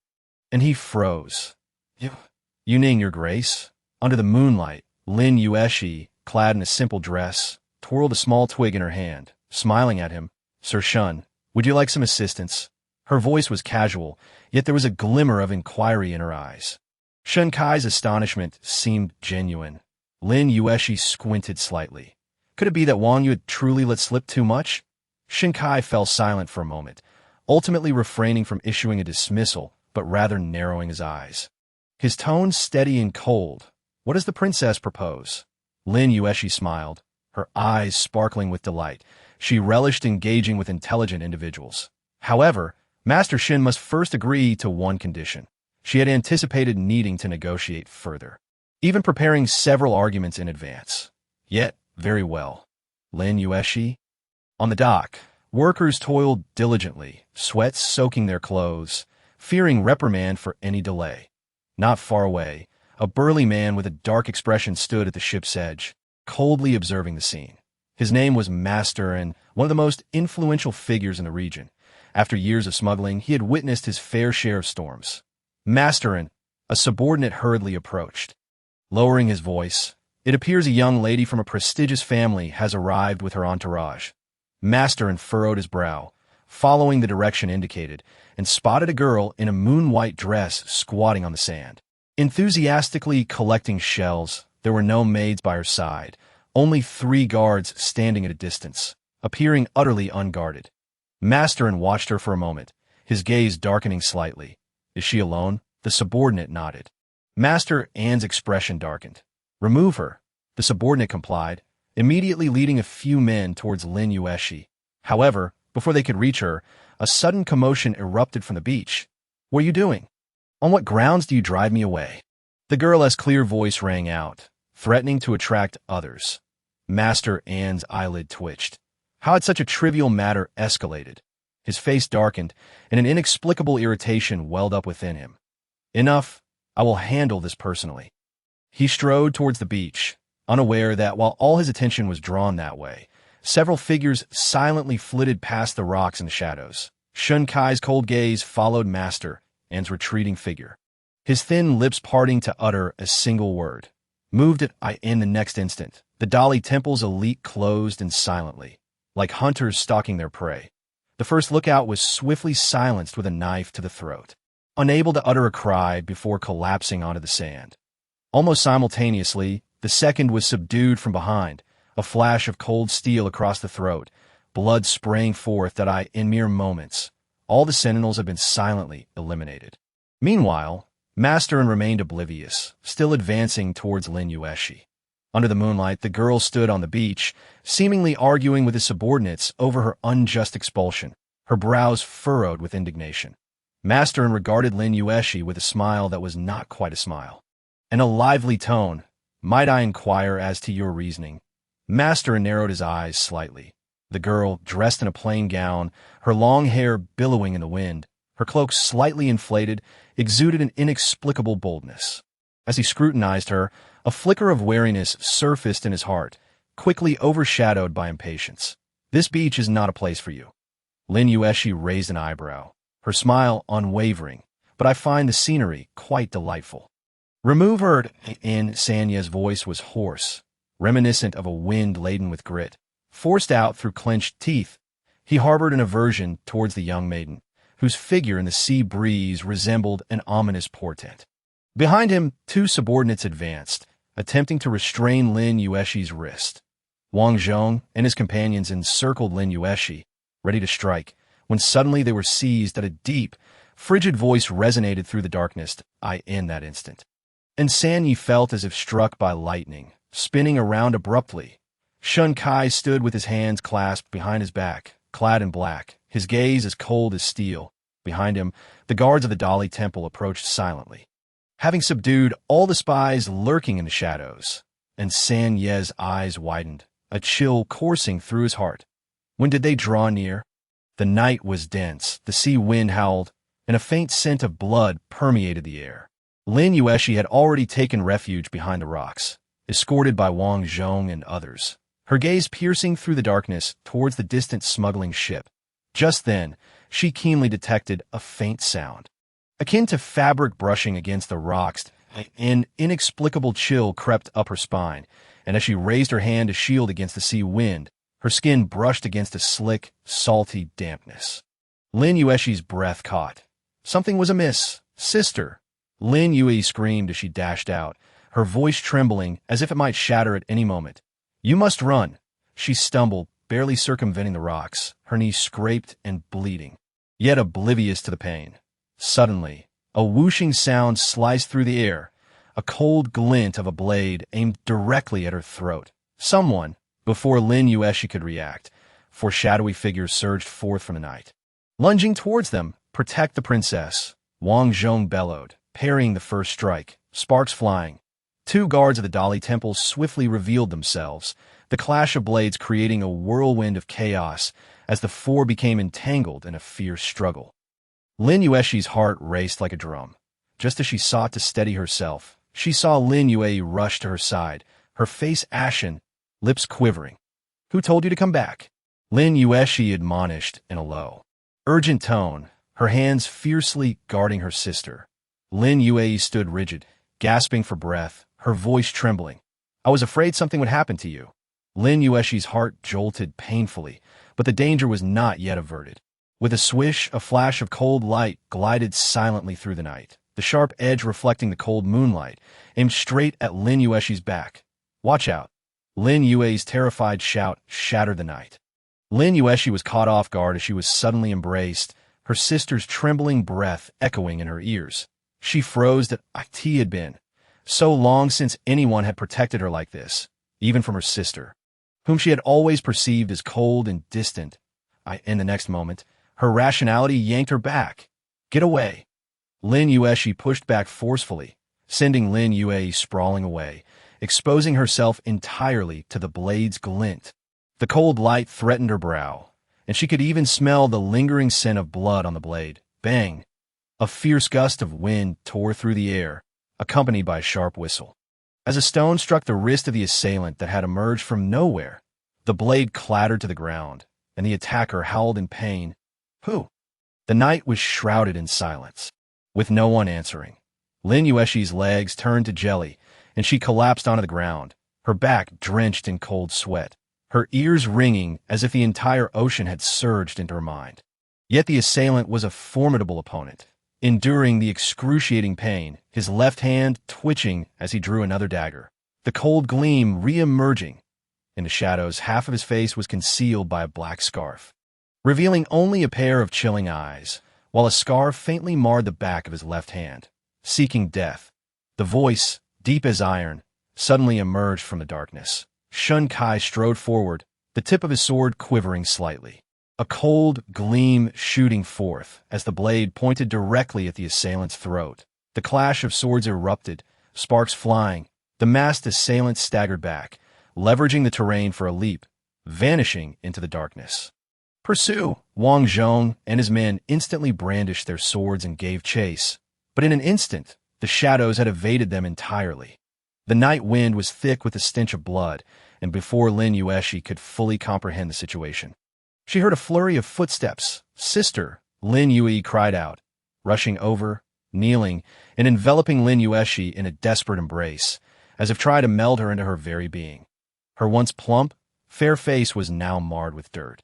and he froze. "Yuning, your grace." Under the moonlight, Lin Yuexi, clad in a simple dress, twirled a small twig in her hand, smiling at him. "Sir Shun, would you like some assistance?" Her voice was casual, yet there was a glimmer of inquiry in her eyes. Shun Kai's astonishment seemed genuine. Lin Yuexi squinted slightly. Could it be that Wang Yu had truly let slip too much? Shun Kai fell silent for a moment, ultimately refraining from issuing a dismissal, but rather narrowing his eyes. His tone steady and cold. "What does the princess propose?" Lin Yuexi smiled, her eyes sparkling with delight. She relished engaging with intelligent individuals. However, Master Shin must first agree to one condition. She had anticipated needing to negotiate further, even preparing several arguments in advance. Yet, very well. Lin Yuexi? On the dock, workers toiled diligently, sweat soaking their clothes, fearing reprimand for any delay. Not far away, a burly man with a dark expression stood at the ship's edge, coldly observing the scene. His name was Master, and one of the most influential figures in the region. After years of smuggling, he had witnessed his fair share of storms. Master, a subordinate hurriedly approached. Lowering his voice, "It appears a young lady from a prestigious family has arrived with her entourage." Master furrowed his brow, following the direction indicated, and spotted a girl in a moon-white dress squatting on the sand. Enthusiastically collecting shells, there were no maids by her side, only 3 guards standing at a distance, appearing utterly unguarded. Master watched her for a moment, his gaze darkening slightly. "Is she alone?" The subordinate nodded. Master An's expression darkened. "Remove her." The subordinate complied, immediately leading a few men towards Lin Yuexi. However, before they could reach her, a sudden commotion erupted from the beach. "What are you doing? On what grounds do you drive me away?" The girl's clear voice rang out, threatening to attract others. Master An's eyelid twitched. How had such a trivial matter escalated? His face darkened, and an inexplicable irritation welled up within him. "Enough. I will handle this personally." He strode towards the beach, unaware that while all his attention was drawn that way, several figures silently flitted past the rocks in the shadows. Shun Kai's cold gaze followed Master An's retreating figure, his thin lips parting to utter a single word. Moved it in the next instant, the Dali Temple's elite closed in silently, like hunters stalking their prey. The first lookout was swiftly silenced with a knife to the throat, unable to utter a cry before collapsing onto the sand. Almost simultaneously, the second was subdued from behind, a flash of cold steel across the throat, blood spraying forth that in mere moments, all the sentinels had been silently eliminated. Meanwhile, Master remained oblivious, still advancing towards Lin Yuexi. Under the moonlight, the girl stood on the beach, seemingly arguing with his subordinates over her unjust expulsion, her brows furrowed with indignation. Master regarded Lin Yuexi with a smile that was not quite a smile. In a lively tone, "Might I inquire as to your reasoning?" Master narrowed his eyes slightly. The girl, dressed in a plain gown, her long hair billowing in the wind, her cloak slightly inflated, exuded an inexplicable boldness. As he scrutinized her, a flicker of wariness surfaced in his heart, quickly overshadowed by impatience. This beach is not a place for you. Lin Yuexi raised an eyebrow, her smile unwavering, but I find the scenery quite delightful. Remove her. In Sanya's voice was hoarse, reminiscent of a wind laden with grit, forced out through clenched teeth. He harbored an aversion towards the young maiden, whose figure in the sea breeze resembled an ominous portent. Behind him, two subordinates advanced, attempting to restrain Lin Yuexi's wrist. Wang Zhong and his companions encircled Lin Yuexi, ready to strike, when suddenly they were seized. At a deep, frigid voice resonated through the darkness. In that instant, and San Yi felt as if struck by lightning, spinning around abruptly. Shun Kai stood with his hands clasped behind his back, clad in black, his gaze as cold as steel. Behind him, the guards of the Dali Temple approached silently, having subdued all the spies lurking in the shadows. And San Ye's eyes widened, a chill coursing through his heart. When did they draw near? The night was dense, the sea wind howled, and a faint scent of blood permeated the air. Lin Yuexi had already taken refuge behind the rocks, escorted by Wang Zhong and others, her gaze piercing through the darkness towards the distant smuggling ship. Just then, she keenly detected a faint sound, akin to fabric brushing against the rocks. An inexplicable chill crept up her spine, and as she raised her hand to shield against the sea wind, her skin brushed against a slick, salty dampness. Lin Yuexi's breath caught. Something was amiss. Sister! Lin Yue screamed as she dashed out, her voice trembling as if it might shatter at any moment. You must run. She stumbled, barely circumventing the rocks, her knees scraped and bleeding, yet oblivious to the pain. Suddenly, a whooshing sound sliced through the air, a cold glint of a blade aimed directly at her throat. Someone, before Lin Yuexi could react, four shadowy figures surged forth from the night. Lunging towards them, protect the princess, Wang Zhong bellowed, parrying the first strike, sparks flying. Two guards of the Dali Temple swiftly revealed themselves, the clash of blades creating a whirlwind of chaos as the four became entangled in a fierce struggle. Lin Yuexi's heart raced like a drum. Just as she sought to steady herself, she saw Lin Yue rush to her side, her face ashen, lips quivering. Who told you to come back? Lin Yuexi admonished in a low, urgent tone, her hands fiercely guarding her sister. Lin Yue stood rigid, gasping for breath, her voice trembling. I was afraid something would happen to you. Lin Yuexi's heart jolted painfully, but the danger was not yet averted. With a swish, a flash of cold light glided silently through the night, the sharp edge reflecting the cold moonlight, aimed straight at Lin Yuexi's back. Watch out! Lin Yue's terrified shout shattered the night. Lin Yuexi was caught off guard as she was suddenly embraced, her sister's trembling breath echoing in her ears. She froze. That it had been so long since anyone had protected her like this, even from her sister, whom she had always perceived as cold and distant. In the next moment, her rationality yanked her back. Get away! Lin Yuexi pushed back forcefully, sending Lin Yue sprawling away, exposing herself entirely to the blade's glint. The cold light threatened her brow, and she could even smell the lingering scent of blood on the blade. Bang! A fierce gust of wind tore through the air, accompanied by a sharp whistle. As a stone struck the wrist of the assailant that had emerged from nowhere, the blade clattered to the ground, and the attacker howled in pain. Who? The night was shrouded in silence, with no one answering. Lin Yuexi's legs turned to jelly, and she collapsed onto the ground, her back drenched in cold sweat, her ears ringing as if the entire ocean had surged into her mind. Yet the assailant was a formidable opponent, enduring the excruciating pain, his left hand twitching as he drew another dagger, the cold gleam re-emerging. In the shadows, half of his face was concealed by a black scarf, revealing only a pair of chilling eyes, while a scar faintly marred the back of his left hand. Seeking death, the voice, deep as iron, suddenly emerged from the darkness. Shun Kai strode forward, the tip of his sword quivering slightly, a cold gleam shooting forth as the blade pointed directly at the assailant's throat. The clash of swords erupted, sparks flying. The masked assailant staggered back, leveraging the terrain for a leap, vanishing into the darkness. Pursue! Wang Zhong and his men instantly brandished their swords and gave chase. But in an instant, The shadows had evaded them entirely. The night wind was thick with the stench of blood, and before Lin Yuexi could fully comprehend the situation, she heard a flurry of footsteps. "Sister!" Lin Yue cried out, rushing over, kneeling, and enveloping Lin Yuexi in a desperate embrace, as if trying to meld her into her very being. Her once plump, fair face was now marred with dirt.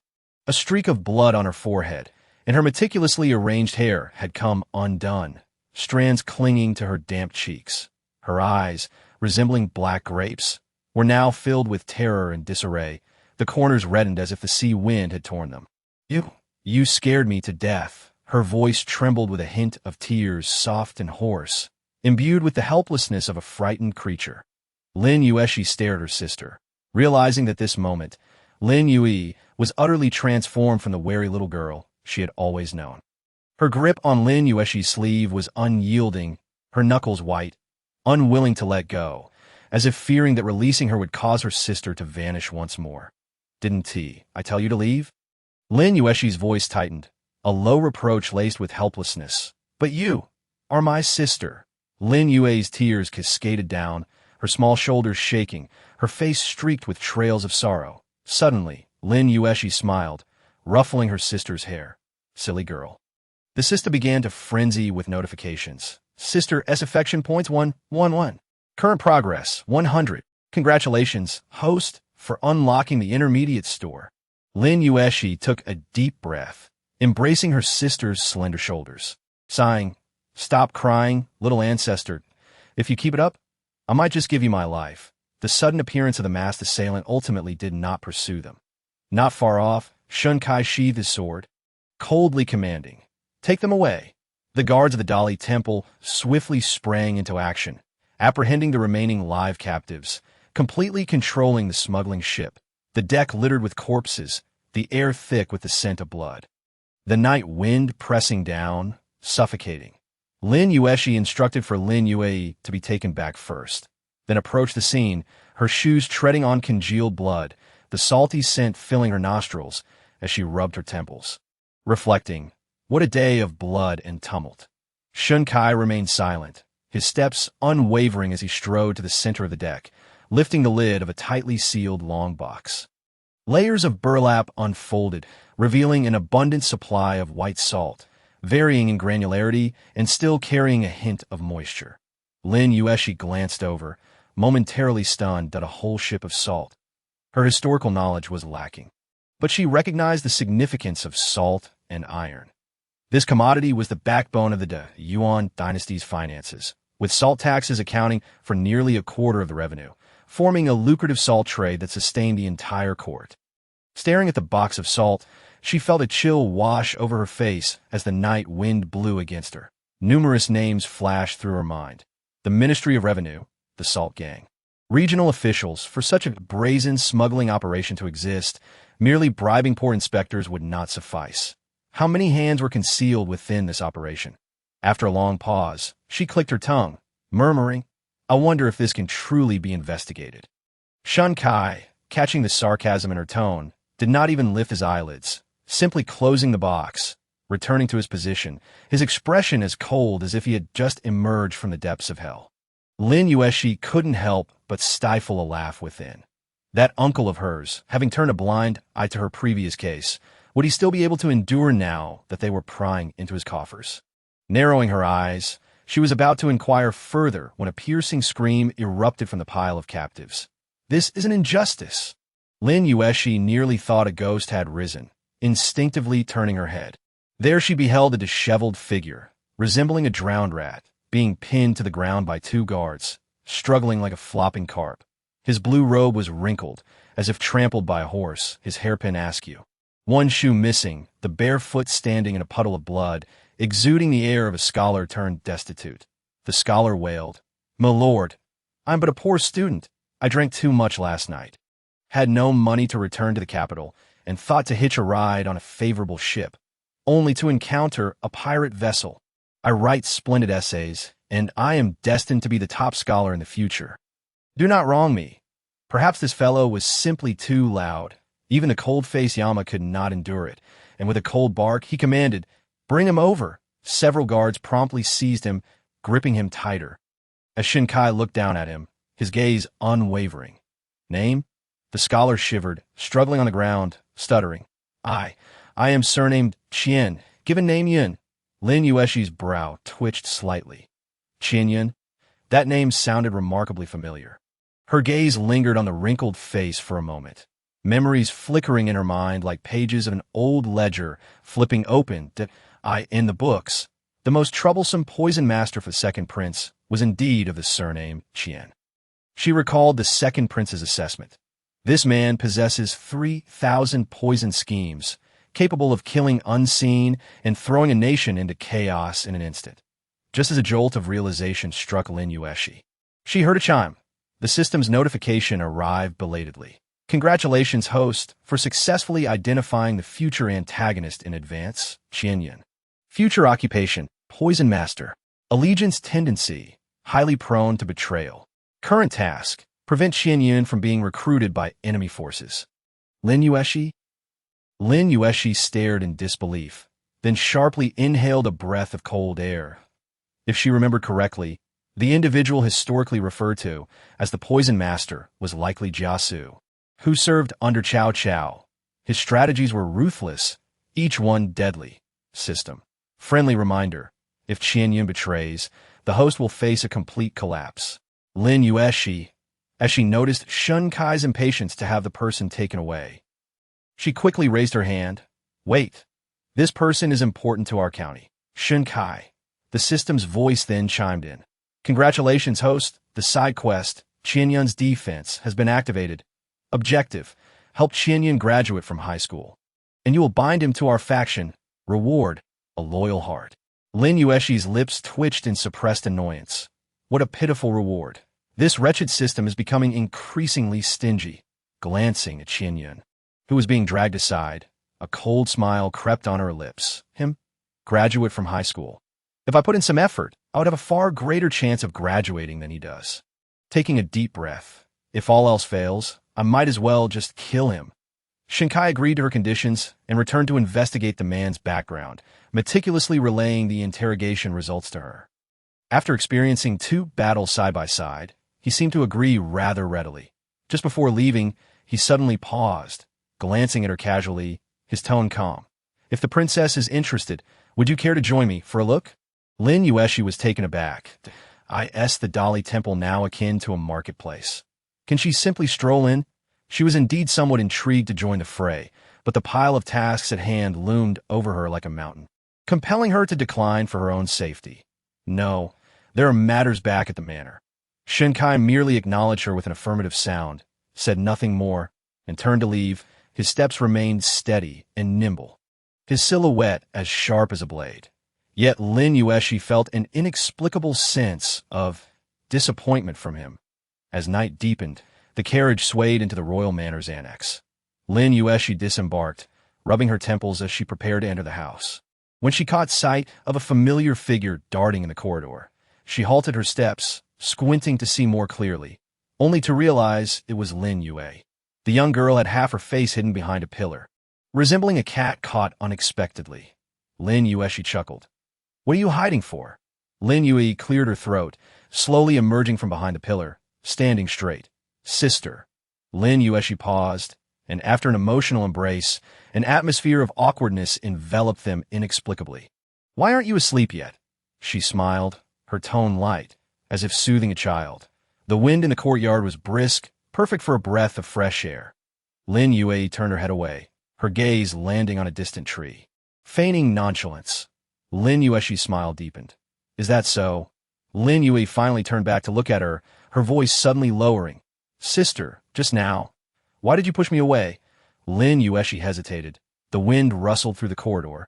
A streak of blood on her forehead, and her meticulously arranged hair had come undone, strands clinging to her damp cheeks. Her eyes, resembling black grapes, were now filled with terror and disarray, the corners reddened as if the sea wind had torn them. You scared me to death." Her voice trembled with a hint of tears, soft and hoarse, imbued with the helplessness of a frightened creature. Lin Yuexi stared at her sister, realizing that this moment, Lin Yue was utterly transformed from the wary little girl she had always known. Her grip on Lin Yuexi's sleeve was unyielding, her knuckles white, unwilling to let go, as if fearing that releasing her would cause her sister to vanish once more. "Didn't I tell you to leave?" Lin Yuexi's voice tightened, a low reproach laced with helplessness. "But you are my sister." Lin Yue's tears cascaded down, her small shoulders shaking, her face streaked with trails of sorrow. Suddenly, Lin Yuexi smiled, ruffling her sister's hair. "Silly girl." The sister began to frenzy with notifications. "Sister S affection points 111. Current progress 100. Congratulations, host, for unlocking the intermediate store." Lin Yuexi took a deep breath, embracing her sister's slender shoulders, sighing, "Stop crying, little ancestor. If you keep it up, I might just give you my life." The sudden appearance of the masked assailant ultimately did not pursue them. Not far off, Shun Kai sheathed his sword, coldly commanding, "Take them away." The guards of the Dali Temple swiftly sprang into action, apprehending the remaining live captives, completely controlling the smuggling ship, the deck littered with corpses, the air thick with the scent of blood. The night wind pressing down, suffocating. Lin Yuexi instructed for Lin Yue to be taken back first, then approached the scene, her shoes treading on congealed blood, the salty scent filling her nostrils as she rubbed her temples. Reflecting, what a day of blood and tumult. Shun Kai remained silent, his steps unwavering as he strode to the center of the deck, lifting the lid of a tightly sealed long box. Layers of burlap unfolded, revealing an abundant supply of white salt, varying in granularity and still carrying a hint of moisture. Lin Yuexi glanced over, momentarily stunned at a whole ship of salt. Her historical knowledge was lacking, but she recognized the significance of salt and iron. This commodity was the backbone of the Yuan dynasty's finances, with salt taxes accounting for nearly a quarter of the revenue, forming a lucrative salt trade that sustained the entire court. Staring at the box of salt, she felt a chill wash over her face as the night wind blew against her. Numerous names flashed through her mind. The Ministry of Revenue, the Salt Gang. Regional officials, for such a brazen smuggling operation to exist, merely bribing poor inspectors would not suffice. How many hands were concealed within this operation? After a long pause, she clicked her tongue, murmuring, "I wonder if this can truly be investigated." Shun Kai, catching the sarcasm in her tone, did not even lift his eyelids, simply closing the box, returning to his position, his expression as cold as if he had just emerged from the depths of hell. Lin Yuexi couldn't help but stifle a laugh within. That uncle of hers, having turned a blind eye to her previous case, would he still be able to endure now that they were prying into his coffers? Narrowing her eyes, she was about to inquire further when a piercing scream erupted from the pile of captives. "This is an injustice!" Lin Yuexi nearly thought a ghost had risen, instinctively turning her head. There she beheld a disheveled figure, resembling a drowned rat, being pinned to the ground by two guards, struggling like a flopping carp. His blue robe was wrinkled, as if trampled by a horse, his hairpin askew. One shoe missing, the bare foot standing in a puddle of blood, exuding the air of a scholar turned destitute. The scholar wailed, "My lord, I'm but a poor student. I drank too much last night. Had no money to return to the capital, and thought to hitch a ride on a favorable ship, only to encounter a pirate vessel. I write splendid essays, and I am destined to be the top scholar in the future. Do not wrong me. Perhaps this fellow was simply too loud. Even the cold-faced Yama could not endure it, and with a cold bark, he commanded, 'Bring him over.' Several guards promptly seized him, gripping him tighter. As Shinkai looked down at him, his gaze unwavering. Name? The scholar shivered, struggling on the ground, stuttering. I am surnamed Qian, given name Yun. Lin Yuexi's brow twitched slightly. Qian Yun? That name sounded remarkably familiar. Her gaze lingered on the wrinkled face for a moment, memories flickering in her mind like pages of an old ledger flipping open. In the books, the most troublesome poison master for the second prince was indeed of the surname Qian. She recalled the second prince's assessment. This man possesses 3,000 poison schemes, capable of killing unseen and throwing a nation into chaos in an instant. Just as a jolt of realization struck Lin Yuexi, she heard a chime. The system's notification arrived belatedly. Congratulations, host, for successfully identifying the future antagonist in advance, Qian. Future occupation, poison master. Allegiance tendency, highly prone to betrayal. Current task, prevent Qian from being recruited by enemy forces. Lin Yuexi? Lin Yuexi stared in disbelief, then sharply inhaled a breath of cold air. If she remembered correctly, the individual historically referred to as the poison master was likely Jiasu, who served under Cao Cao. His strategies were ruthless, each one deadly. System. Friendly reminder, if Qian betrays, the host will face a complete collapse. Lin Yuexi, as she noticed Shunkai's impatience to have the person taken away. She quickly raised her hand. Wait. This person is important to our county. Shunkai. The system's voice then chimed in. Congratulations, host. The side quest, Qianyun's defense, has been activated. Objective, help Qianyun graduate from high school. And you will bind him to our faction. Reward, a loyal heart. Lin Yuexi's lips twitched in suppressed annoyance. What a pitiful reward. This wretched system is becoming increasingly stingy. Glancing at Qianyun, who was being dragged aside, a cold smile crept on her lips. Him? Graduate from high school. If I put in some effort, I would have a far greater chance of graduating than he does. Taking a deep breath. If all else fails, I might as well just kill him. Shinkai agreed to her conditions and returned to investigate the man's background, meticulously relaying the interrogation results to her. After experiencing 2 battles side by side, he seemed to agree rather readily. Just before leaving, he suddenly paused, glancing at her casually, his tone calm. If the princess is interested, would you care to join me for a look? Lin Yuexi was taken aback. The Dali Temple now akin to a marketplace. Can she simply stroll in? She was indeed somewhat intrigued to join the fray, but the pile of tasks at hand loomed over her like a mountain, compelling her to decline for her own safety. No, there are matters back at the manor. Shinkai merely acknowledged her with an affirmative sound, said nothing more, and turned to leave. His steps remained steady and nimble, his silhouette as sharp as a blade. Yet Lin Yuexi felt an inexplicable sense of disappointment from him. As night deepened, the carriage swayed into the royal manor's annex. Lin Yuexi disembarked, rubbing her temples as she prepared to enter the house. When she caught sight of a familiar figure darting in the corridor, she halted her steps, squinting to see more clearly, only to realize it was Lin Yue. The young girl had half her face hidden behind a pillar, resembling a cat caught unexpectedly. Lin Yuexi chuckled. What are you hiding for? Lin Yue cleared her throat, slowly emerging from behind the pillar, standing straight. Sister. Lin Yuexi paused, and after an emotional embrace, an atmosphere of awkwardness enveloped them inexplicably. Why aren't you asleep yet? She smiled, her tone light, as if soothing a child. The wind in the courtyard was brisk, perfect for a breath of fresh air. Lin Yue turned her head away, her gaze landing on a distant tree. Feigning nonchalance, Lin Yuexi's smile deepened. Is that so? Lin Yue finally turned back to look at her, her voice suddenly lowering. Sister, just now. Why did you push me away? Lin Yuexi hesitated. The wind rustled through the corridor.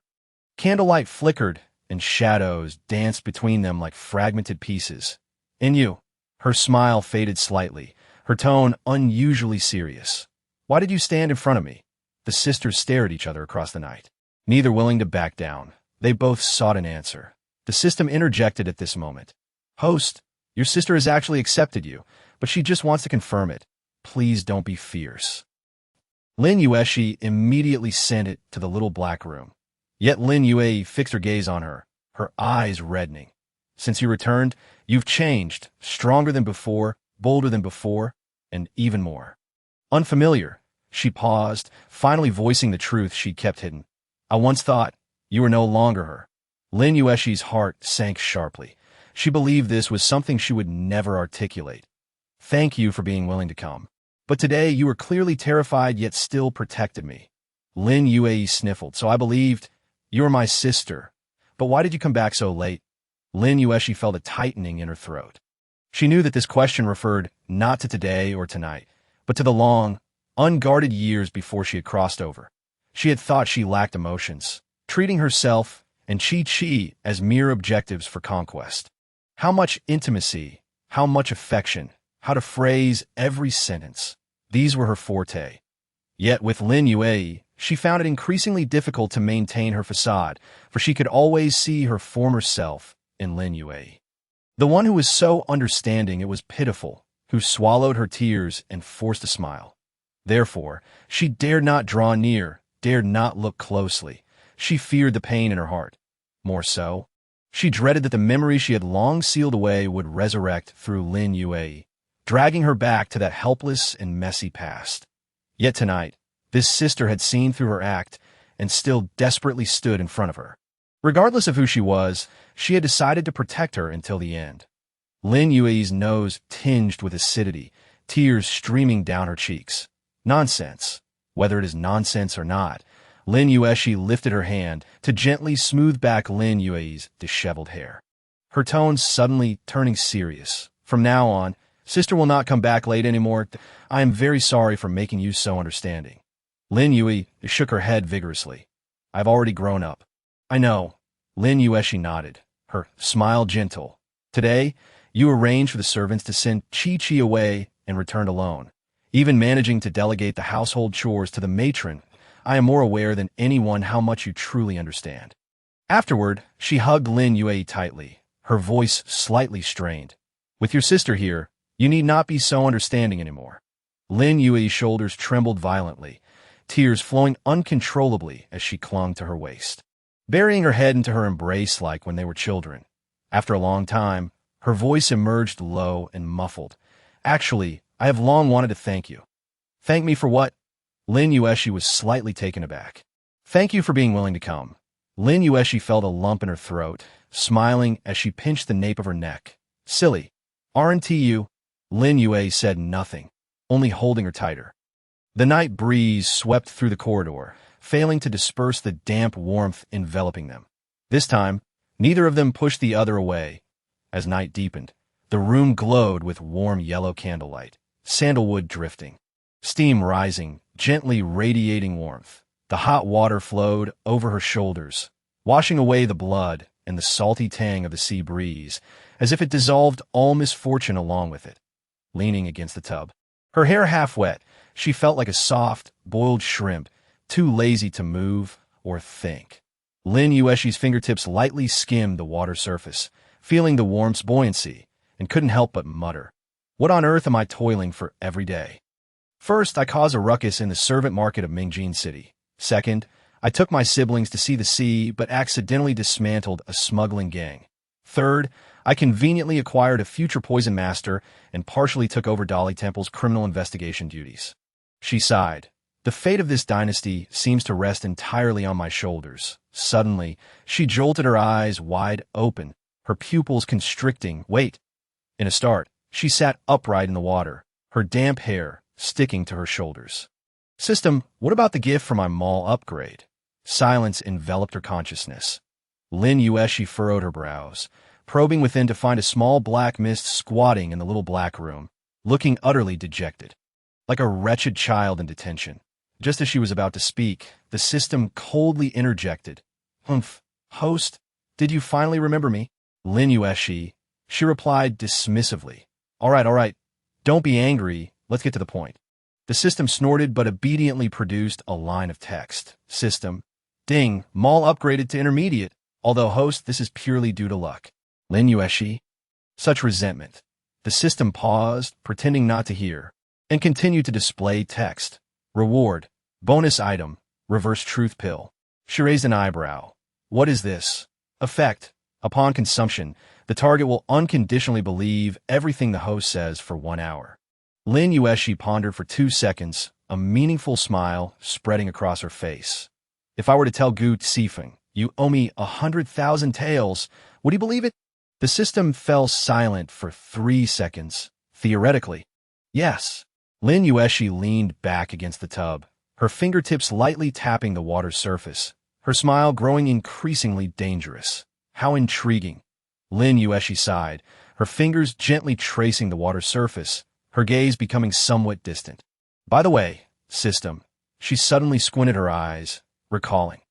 Candlelight flickered, and shadows danced between them like fragmented pieces. And you? Her smile faded slightly, her tone unusually serious. Why did you stand in front of me? The sisters stared at each other across the night, neither willing to back down. They both sought an answer. The system interjected at this moment. Host, your sister has actually accepted you, but she just wants to confirm it. Please don't be fierce. Lin Yuexi immediately sent it to the little black room. Yet Lin Yue fixed her gaze on her, her eyes reddening. Since you returned, you've changed, stronger than before, bolder than before, and even more unfamiliar. She paused, finally voicing the truth she'd kept hidden. I once thought you were no longer her. Lin Yuexi's heart sank sharply. She believed this was something she would never articulate. Thank you for being willing to come. But today you were clearly terrified yet still protected me. Lin Yuexi sniffled. So I believed you were my sister. But why did you come back so late? Lin Yuexi felt a tightening in her throat. She knew that this question referred not to today or tonight, but to the long, unguarded years before she had crossed over. She had thought she lacked emotions, treating herself and Chi as mere objectives for conquest. How much intimacy, how much affection, how to phrase every sentence. These were her forte. Yet with Lin Yuexi, she found it increasingly difficult to maintain her facade, for she could always see her former self in Lin Yuexi. The one who was so understanding it was pitiful, who swallowed her tears and forced a smile. Therefore, she dared not draw near, dared not look closely. She feared the pain in her heart. More so, she dreaded that the memory she had long sealed away would resurrect through Lin Yuexi, dragging her back to that helpless and messy past. Yet tonight, this sister had seen through her act and still desperately stood in front of her. Regardless of who she was, she had decided to protect her until the end. Lin Yuexi's nose tinged with acidity, tears streaming down her cheeks. Nonsense. Whether it is nonsense or not, Lin Yuexi lifted her hand to gently smooth back Lin Yuexi's disheveled hair. Her tone suddenly turning serious. From now on, sister will not come back late anymore. I am very sorry for making you so understanding. Lin Yuexi shook her head vigorously. I've already grown up. I know. Lin Yuexi nodded, her smile gentle. Today, you arranged for the servants to send Chi away and returned alone, even managing to delegate the household chores to the matron. I am more aware than anyone how much you truly understand. Afterward, she hugged Lin Yuexi tightly, her voice slightly strained. With your sister here, you need not be so understanding anymore. Lin Yuexi's shoulders trembled violently, tears flowing uncontrollably as she clung to her waist, burying her head into her embrace like when they were children. After a long time, her voice emerged low and muffled. Actually, I have long wanted to thank you. Thank me for what? Lin Yuexi was slightly taken aback. Thank you for being willing to come. Lin Yuexi felt a lump in her throat, smiling as she pinched the nape of her neck. Silly. Aren't you? Lin Yuexi said nothing, only holding her tighter. The night breeze swept through the corridor, failing to disperse the damp warmth enveloping them. This time, neither of them pushed the other away. As night deepened, the room glowed with warm yellow candlelight, sandalwood drifting, steam rising, gently radiating warmth. The hot water flowed over her shoulders, washing away the blood and the salty tang of the sea breeze, as if it dissolved all misfortune along with it. Leaning against the tub, her hair half wet, she felt like a soft, boiled shrimp, too lazy to move or think. Lin Yuexi's fingertips lightly skimmed the water surface, feeling the warmth's buoyancy, and couldn't help but mutter, what on earth am I toiling for every day? First, I caused a ruckus in the servant market of Mingjin City. Second, I took my siblings to see the sea but accidentally dismantled a smuggling gang. Third, I conveniently acquired a future poison master and partially took over Dali Temple's criminal investigation duties. She sighed. The fate of this dynasty seems to rest entirely on my shoulders. Suddenly, she jolted her eyes wide open, her pupils constricting. Wait! In a start, she sat upright in the water, her damp hair sticking to her shoulders. System, what about the gift for my mall upgrade? Silence enveloped her consciousness. Lin Yuexi furrowed her brows, probing within to find a small black mist squatting in the little black room, looking utterly dejected, like a wretched child in detention. Just as she was about to speak, the system coldly interjected. Humph, host, did you finally remember me? Lin Yuexi, she replied dismissively. All right, don't be angry, let's get to the point. The system snorted but obediently produced a line of text. System, ding, mall upgraded to intermediate, although host, this is purely due to luck. Lin Yuexi, such resentment. The system paused, pretending not to hear, and continued to display text. Reward, bonus item, reverse truth pill. She raised an eyebrow. What is this? Effect, Upon consumption, the target will unconditionally believe everything the host says for 1 hour. Lin Yuexi pondered for 2 seconds, a meaningful smile spreading across her face. If I were to tell Gu Sifeng, you owe me 100,000 taels, would he believe it? The system fell silent for 3 seconds. Theoretically, yes. Lin Yuexi leaned back against the tub, her fingertips lightly tapping the water's surface, her smile growing increasingly dangerous. How intriguing. Lin Yuexi sighed, her fingers gently tracing the water's surface, her gaze becoming somewhat distant. By the way, system, she suddenly squinted her eyes, recalling.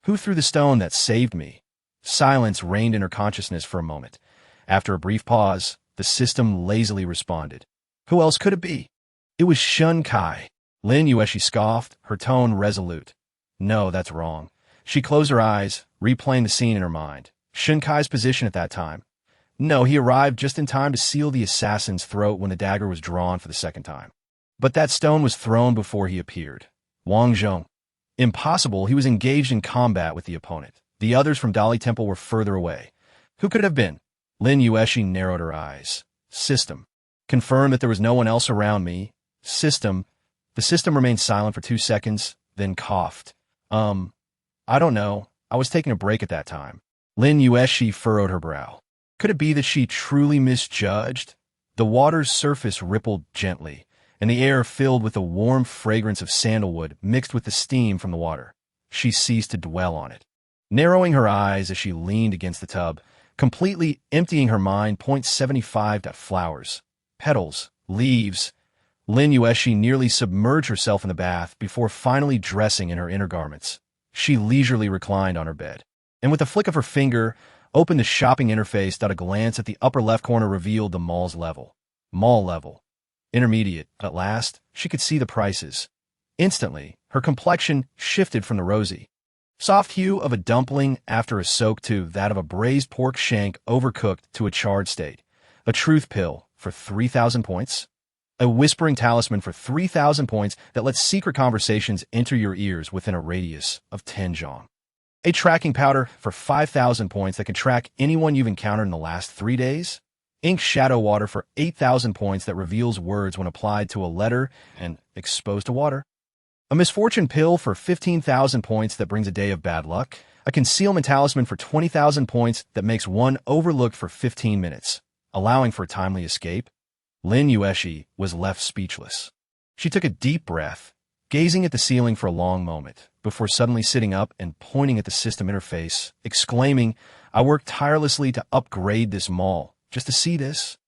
Who threw the stone that saved me? Silence reigned in her consciousness for a moment. After a brief pause, the system lazily responded. Who else could it be? It was Shun Kai. Lin Yuexi scoffed, her tone resolute. No, that's wrong. She closed her eyes, replaying the scene in her mind. Shun Kai's position at that time. No, he arrived just in time to seal the assassin's throat when the dagger was drawn for the second time. But that stone was thrown before he appeared. Wang Zhong. Impossible, he was engaged in combat with the opponent. The others from Dali Temple were further away. Who could it have been? Lin Yuexi narrowed her eyes. System. Confirmed that there was no one else around me. System. The system remained silent for 2 seconds, then coughed. I don't know. I was taking a break at that time. Lin Yuexi furrowed her brow. Could it be that she truly misjudged? The water's surface rippled gently, and the air filled with the warm fragrance of sandalwood mixed with the steam from the water. She ceased to dwell on it. Narrowing her eyes as she leaned against the tub, completely emptying her mind, 0.75 flowers, petals, leaves. Lin Yuexi nearly submerged herself in the bath before finally dressing in her inner garments. She leisurely reclined on her bed, and with a flick of her finger, opened the shopping interface. A glance at the upper left corner revealed the mall's level. Mall level. Intermediate. At last, she could see the prices. Instantly, her complexion shifted from the rosy, soft hue of a dumpling after a soak to that of a braised pork shank overcooked to a charred state. A truth pill for 3,000 points. A whispering talisman for 3,000 points that lets secret conversations enter your ears within a radius of 10 zhong. A tracking powder for 5,000 points that can track anyone you've encountered in the last 3 days. Ink shadow water for 8,000 points that reveals words when applied to a letter and exposed to water. A misfortune pill for 15,000 points that brings a day of bad luck. A concealment talisman for 20,000 points that makes one overlooked for 15 minutes, allowing for a timely escape. Lin Yuexi was left speechless. She took a deep breath, gazing at the ceiling for a long moment, before suddenly sitting up and pointing at the system interface, exclaiming, I worked tirelessly to upgrade this mall, just to see this.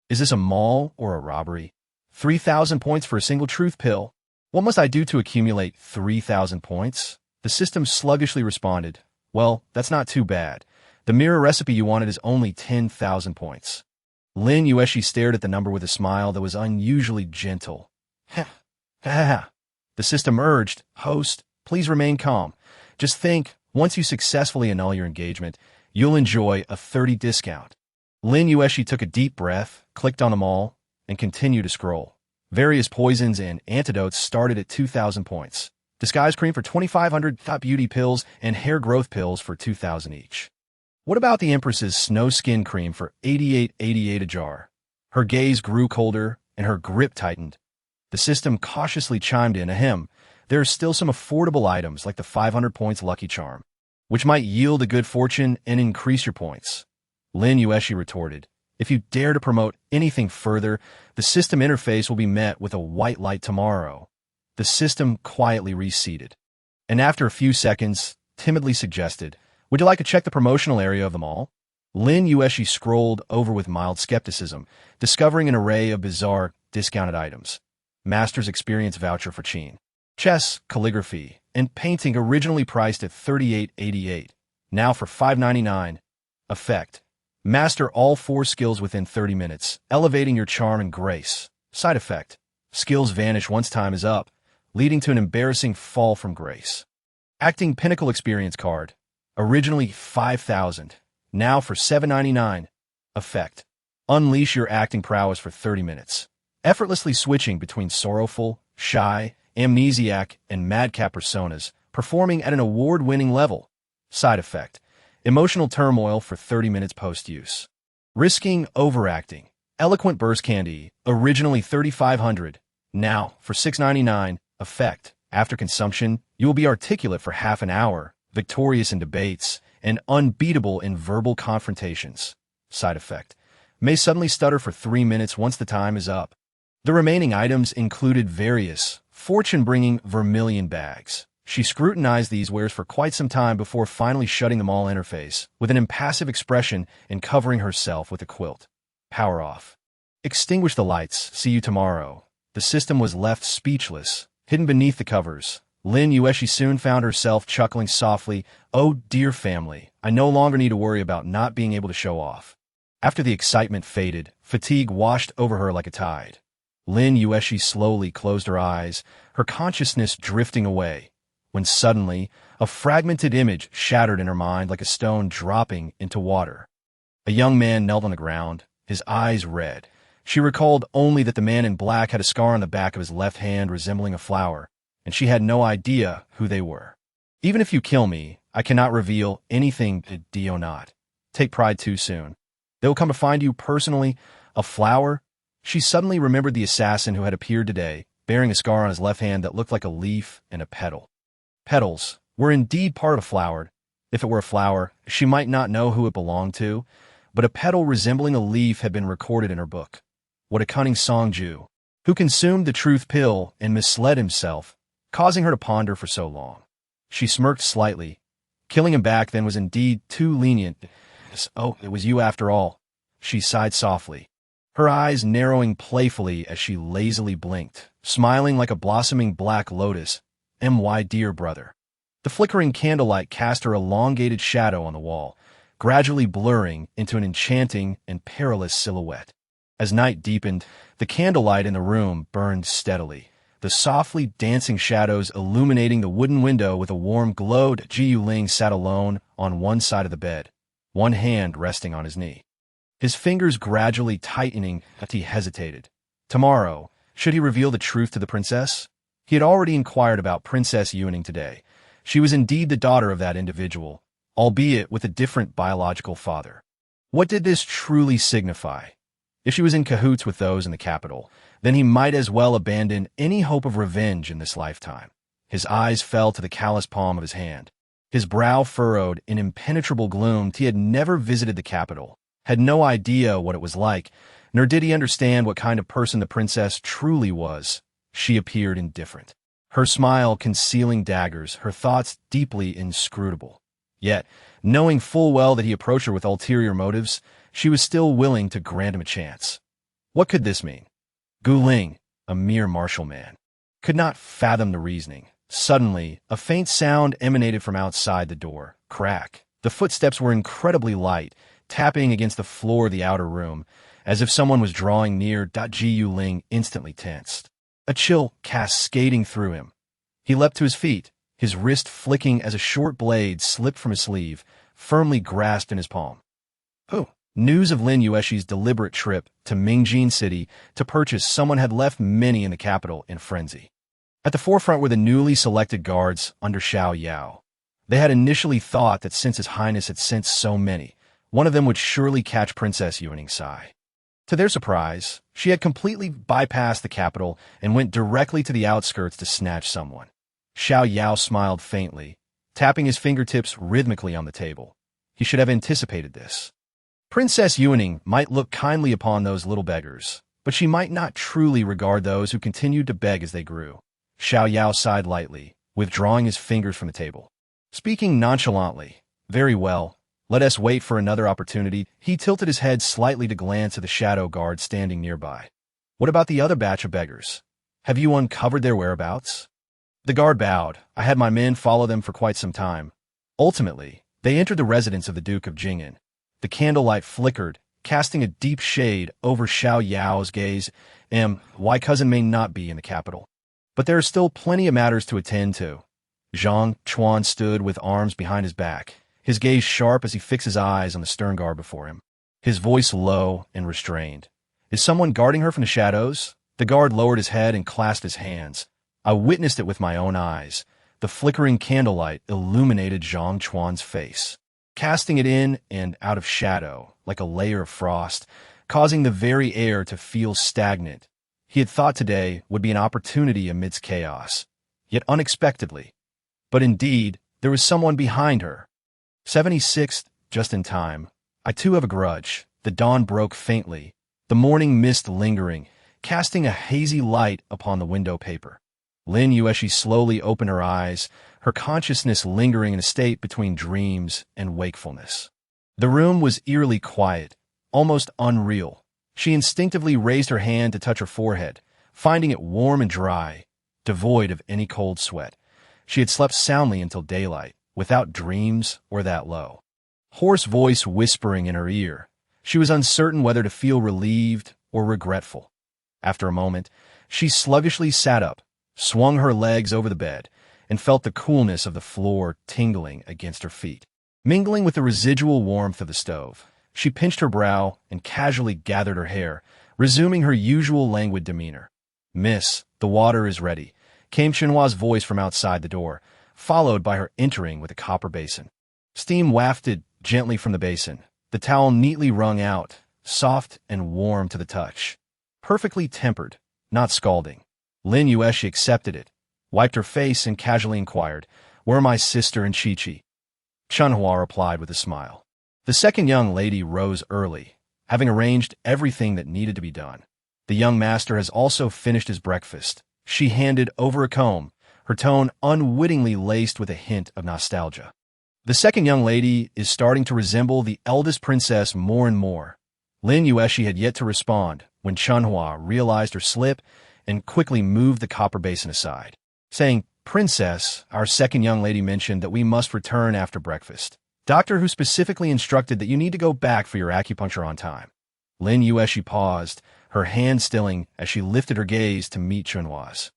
Is this a mall or a robbery? 3,000 points for a single truth pill. What must I do to accumulate 3,000 points? The system sluggishly responded, well, that's not too bad. The mirror recipe you wanted is only 10,000 points. Lin Yuexi stared at the number with a smile that was unusually gentle. Heh, ha. The system urged, host, please remain calm. Just think, once you successfully annul your engagement, you'll enjoy a 30% discount. Lin Yuexi took a deep breath, clicked on them all, and continued to scroll. Various poisons and antidotes started at 2,000 points. Disguise cream for 2,500, thought beauty pills, and hair growth pills for 2,000 each. What about the Empress's snow skin cream for 88.88 a jar? Her gaze grew colder, and her grip tightened. The system cautiously chimed in, ahem, there are still some affordable items like the 500 points Lucky Charm, which might yield a good fortune and increase your points. Lin Yuexi retorted, if you dare to promote anything further, the system interface will be met with a white light tomorrow. The system quietly reseated, and after a few seconds, timidly suggested, would you like to check the promotional area of them all? Lin Yuexi scrolled over with mild skepticism, discovering an array of bizarre, discounted items. Master's Experience Voucher for Qin. Chess, calligraphy, and painting originally priced at 38.88, now for 5.99. Effect. Master all 4 skills within 30 minutes, elevating your charm and grace. Side effect. Skills vanish once time is up, leading to an embarrassing fall from grace. Acting Pinnacle Experience Card. Originally 5,000, now for 7.99. Effect. Unleash your acting prowess for 30 minutes, effortlessly switching between sorrowful, shy, amnesiac, and madcap personas, performing at an award-winning level. Side effect. Emotional turmoil for 30 minutes post-use. Risking overacting. Eloquent burst candy, originally $3,500, now for $6.99. Effect. After consumption, you will be articulate for half an hour, victorious in debates, and unbeatable in verbal confrontations. Side effect. May suddenly stutter for 3 minutes once the time is up. The remaining items included various fortune-bringing vermilion bags. She scrutinized these wares for quite some time before finally shutting them all in her face, with an impassive expression and covering herself with a quilt. Power off. Extinguish the lights. See you tomorrow. The system was left speechless, hidden beneath the covers. Lin Yuexi soon found herself chuckling softly. Oh, dear family, I no longer need to worry about not being able to show off. After the excitement faded, fatigue washed over her like a tide. Lin Yuexi slowly closed her eyes, her consciousness drifting away, when suddenly a fragmented image shattered in her mind like a stone dropping into water. A young man knelt on the ground, his eyes red. She recalled only that the man in black had a scar on the back of his left hand resembling a flower, and she had no idea who they were. Even if you kill me, I cannot reveal anything to do not. Take pride too soon. They will come to find you personally. A flower? She suddenly remembered the assassin who had appeared today, bearing a scar on his left hand that looked like a leaf and a petal. Petals were indeed part of a flower. If it were a flower, she might not know who it belonged to, but a petal resembling a leaf had been recorded in her book. What a cunning Songju, who consumed the truth pill and misled himself, causing her to ponder for so long. She smirked slightly. Killing him back then was indeed too lenient. Oh, it was you after all. She sighed softly, her eyes narrowing playfully as she lazily blinked, smiling like a blossoming black lotus. My dear brother. The flickering candlelight cast her elongated shadow on the wall, gradually blurring into an enchanting and perilous silhouette. As night deepened, the candlelight in the room burned steadily, the softly dancing shadows illuminating the wooden window with a warm glow. Jiu Ling sat alone on one side of the bed, one hand resting on his knee. His fingers gradually tightening as he hesitated. Tomorrow, should he reveal the truth to the princess? He had already inquired about Princess Yuning today. She was indeed the daughter of that individual, albeit with a different biological father. What did this truly signify? If she was in cahoots with those in the capital, then he might as well abandon any hope of revenge in this lifetime. His eyes fell to the callous palm of his hand. His brow furrowed in impenetrable gloom. He had never visited the capital, had no idea what it was like, nor did he understand what kind of person the princess truly was. She appeared indifferent, her smile concealing daggers, her thoughts deeply inscrutable. Yet, knowing full well that he approached her with ulterior motives, she was still willing to grant him a chance. What could this mean? Gu Ling, a mere martial man, could not fathom the reasoning. Suddenly, a faint sound emanated from outside the door. Crack. The footsteps were incredibly light, tapping against the floor of the outer room, as if someone was drawing near. Jiu Ling instantly tensed, a chill cascading through him. He leapt to his feet, his wrist flicking as a short blade slipped from his sleeve, firmly grasped in his palm. Oh! News of Lin Yuexi's deliberate trip to Mingjin City to purchase someone had left many in the capital in frenzy. At the forefront were the newly selected guards under Xiao Yao. They had initially thought that since His Highness had sent so many, one of them would surely catch Princess Yuning's eye. To their surprise, she had completely bypassed the capital and went directly to the outskirts to snatch someone. Xiao Yao smiled faintly, tapping his fingertips rhythmically on the table. He should have anticipated this. Princess Yuning might look kindly upon those little beggars, but she might not truly regard those who continued to beg as they grew. Xiao Yao sighed lightly, withdrawing his fingers from the table. Speaking nonchalantly, "Very well, let us wait for another opportunity." He tilted his head slightly to glance at the shadow guard standing nearby. "What about the other batch of beggars? Have you uncovered their whereabouts?" The guard bowed. "I had my men follow them for quite some time. Ultimately, they entered the residence of the Duke of Jing'an." The candlelight flickered, casting a deep shade over Xiao Yao's gaze. "My cousin may not be in the capital, but there are still plenty of matters to attend to." Zhang Chuan stood with arms behind his back, his gaze sharp as he fixed his eyes on the stern guard before him, his voice low and restrained. "Is someone guarding her from the shadows?" The guard lowered his head and clasped his hands. "I witnessed it with my own eyes." The flickering candlelight illuminated Zhang Chuan's face. casting it in and out of shadow like a layer of frost, causing the very air to feel stagnant. He had thought today would be an opportunity amidst chaos, yet unexpectedly. But indeed, there was someone behind her. 76th, just in time. I too have a grudge. The dawn broke faintly, the morning mist lingering, casting a hazy light upon the window paper. Lin Yuexi slowly opened her eyes, her consciousness lingering in a state between dreams and wakefulness. The room was eerily quiet, almost unreal. She instinctively raised her hand to touch her forehead, finding it warm and dry, devoid of any cold sweat. She had slept soundly until daylight, without dreams or that low. Hoarse voice whispering in her ear. She was uncertain whether to feel relieved or regretful. After a moment, she sluggishly sat up, swung her legs over the bed, and felt the coolness of the floor tingling against her feet. Mingling with the residual warmth of the stove, she pinched her brow and casually gathered her hair, resuming her usual languid demeanor. "Miss, the water is ready," came Chunhua's voice from outside the door, followed by her entering with a copper basin. Steam wafted gently from the basin, the towel neatly wrung out, soft and warm to the touch. Perfectly tempered, not scalding. Lin Yuexi accepted it, wiped her face, and casually inquired, "Where are my sister and Chi-Chi?" Chunhua replied with a smile. The second young lady rose early, having arranged everything that needed to be done. "The young master has also finished his breakfast," she handed over a comb, her tone unwittingly laced with a hint of nostalgia. "The second young lady is starting to resemble the eldest princess more and more." Lin Yuexi had yet to respond when Chunhua realized her slip and quickly moved the copper basin aside, saying, "Princess, our second young lady mentioned that we must return after breakfast. Doctor who specifically instructed that you need to go back for your acupuncture on time." Lin Yuexi paused, her hand stilling as she lifted her gaze to meet Chunhua's.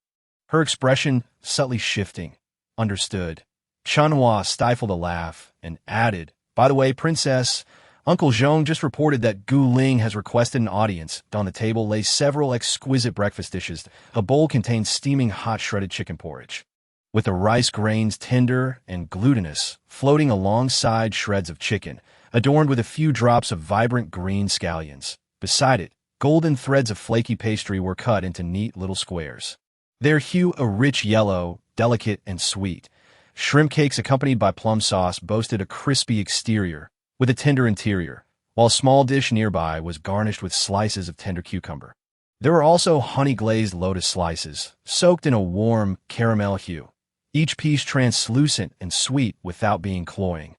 Her expression subtly shifting. "Understood." Chunhua stifled a laugh and added, "By the way, Princess, Uncle Zhong just reported that Gu Ling has requested an audience." On the table lay several exquisite breakfast dishes. A bowl contained steaming hot shredded chicken porridge, with the rice grains tender and glutinous, floating alongside shreds of chicken, adorned with a few drops of vibrant green scallions. Beside it, golden threads of flaky pastry were cut into neat little squares, their hue a rich yellow, delicate and sweet. Shrimp cakes accompanied by plum sauce boasted a crispy exterior with a tender interior, while a small dish nearby was garnished with slices of tender cucumber. There were also honey-glazed lotus slices, soaked in a warm caramel hue, each piece translucent and sweet without being cloying.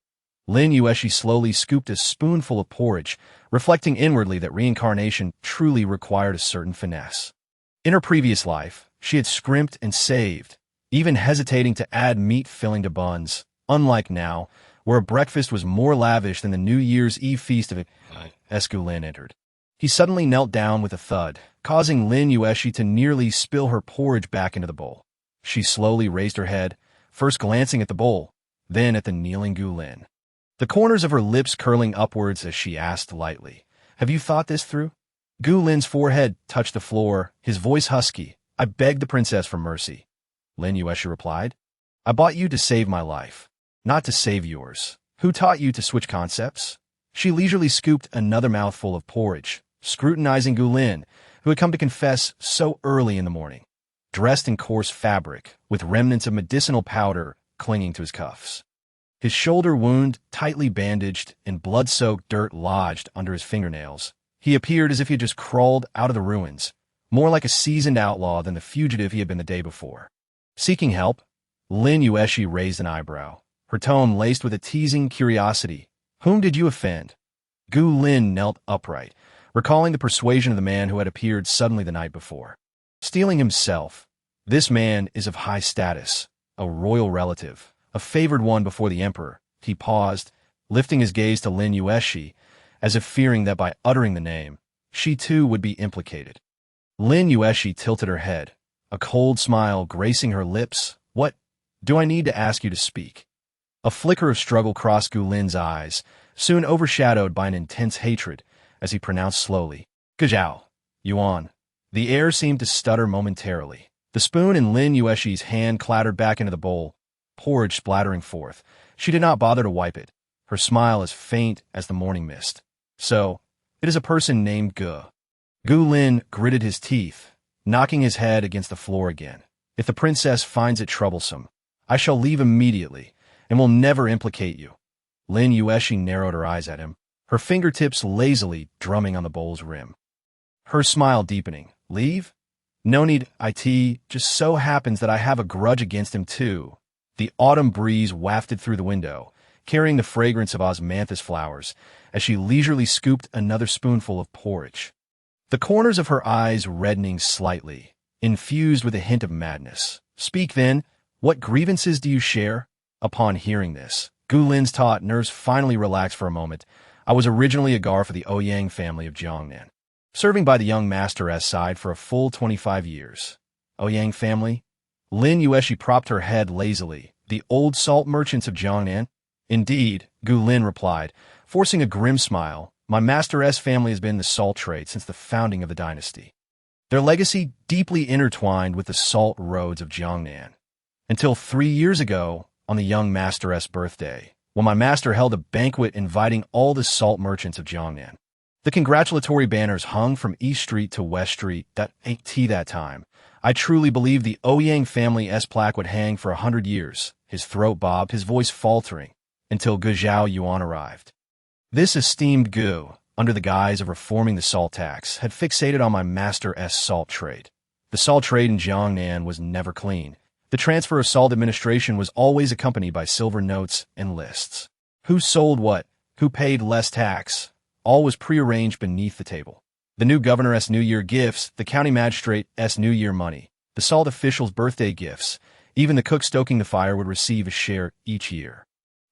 Lin Yuexi slowly scooped a spoonful of porridge, reflecting inwardly that reincarnation truly required a certain finesse. In her previous life, she had scrimped and saved, even hesitating to add meat filling to buns, unlike now, where a breakfast was more lavish than the New Year's Eve feast of it. Escu Lin entered. He suddenly knelt down with a thud, causing Lin Yuexi to nearly spill her porridge back into the bowl. She slowly raised her head, first glancing at the bowl, then at the kneeling Gu Lin, the corners of her lips curling upwards as she asked lightly, "Have you thought this through?" Gu Lin's forehead touched the floor, his voice husky. "I begged the princess for mercy." Lin Yuexi replied, "I bought you to save my life, not to save yours. Who taught you to switch concepts?" She leisurely scooped another mouthful of porridge, scrutinizing Gu Lin, who had come to confess so early in the morning, dressed in coarse fabric, with remnants of medicinal powder clinging to his cuffs. His shoulder wound tightly bandaged and blood-soaked dirt lodged under his fingernails. He appeared as if he had just crawled out of the ruins, more like a seasoned outlaw than the fugitive he had been the day before. Seeking help, Lin Yuexi raised an eyebrow, her tone laced with a teasing curiosity. "Whom did you offend?" Gu Lin knelt upright, recalling the persuasion of the man who had appeared suddenly the night before. "Stealing himself. This man is of high status, a royal relative, a favored one before the emperor." He paused, lifting his gaze to Lin Yuexi, as if fearing that by uttering the name, she too would be implicated. Lin Yuexi tilted her head, a cold smile gracing her lips. "What? Do I need to ask you to speak?" A flicker of struggle crossed Gu Lin's eyes, soon overshadowed by an intense hatred, as he pronounced slowly, "Gazhao, Yuan." The air seemed to stutter momentarily. The spoon in Lin Yuexi's hand clattered back into the bowl, porridge splattering forth. She did not bother to wipe it, her smile as faint as the morning mist. So, it is a person named Gu. Gu Lin gritted his teeth, knocking his head against the floor again. If the princess finds it troublesome, I shall leave immediately, and will never implicate you. Lin Yuexi narrowed her eyes at him, her fingertips lazily drumming on the bowl's rim. Her smile deepening. Leave? No need, it just so happens that I have a grudge against him too. The autumn breeze wafted through the window, carrying the fragrance of osmanthus flowers, as she leisurely scooped another spoonful of porridge. The corners of her eyes reddening slightly, infused with a hint of madness. Speak then, what grievances do you share? Upon hearing this, Gu Lin's taut nerves finally relaxed for a moment. I was originally a guard for the Ouyang family of Jiangnan, serving by the young master's side for a full 25 years. Ouyang family? Lin Yuexi propped her head lazily. The old salt merchants of Jiangnan? Indeed, Gu Lin replied, forcing a grim smile. My master's family has been in the salt trade since the founding of the dynasty. Their legacy deeply intertwined with the salt roads of Jiangnan. Until 3 years ago, on the young master's birthday, when my master held a banquet inviting all the salt merchants of Jiangnan. The congratulatory banners hung from East Street to West Street. That time, I truly believed the Ouyang family's plaque would hang for 100 years. His throat bobbed, his voice faltering, until Gu Zhao Yuan arrived. This esteemed Gu, under the guise of reforming the salt tax, had fixated on my master's salt trade. The salt trade in Jiangnan was never clean. The transfer of salt administration was always accompanied by silver notes and lists. Who sold what? Who paid less tax? All was prearranged beneath the table. The new governor's New Year gifts, the county magistrate's New Year money, the salt official's birthday gifts, even the cook stoking the fire would receive a share each year.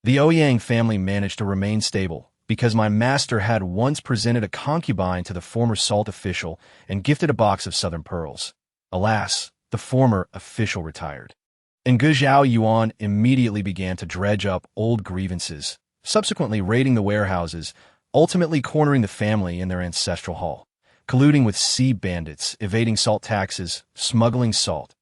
The Ouyang family managed to remain stable because my master had once presented a concubine to the former salt official and gifted a box of southern pearls. Alas, the former official retired. And Gu Zhao Yuan immediately began to dredge up old grievances, subsequently raiding the warehouses, ultimately cornering the family in their ancestral hall, colluding with sea bandits, evading salt taxes, smuggling salt.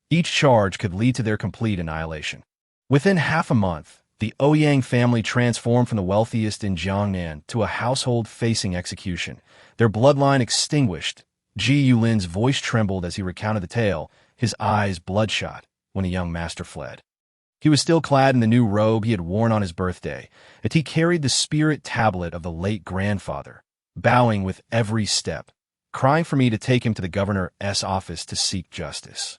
Each charge could lead to their complete annihilation. Within half a month, the Ouyang family transformed from the wealthiest in Jiangnan to a household facing execution, their bloodline extinguished. Ji Yulin's voice trembled as he recounted the tale, his eyes bloodshot, when the young master fled. He was still clad in the new robe he had worn on his birthday, and he carried the spirit tablet of the late grandfather, bowing with every step, crying for me to take him to the governor's office to seek justice.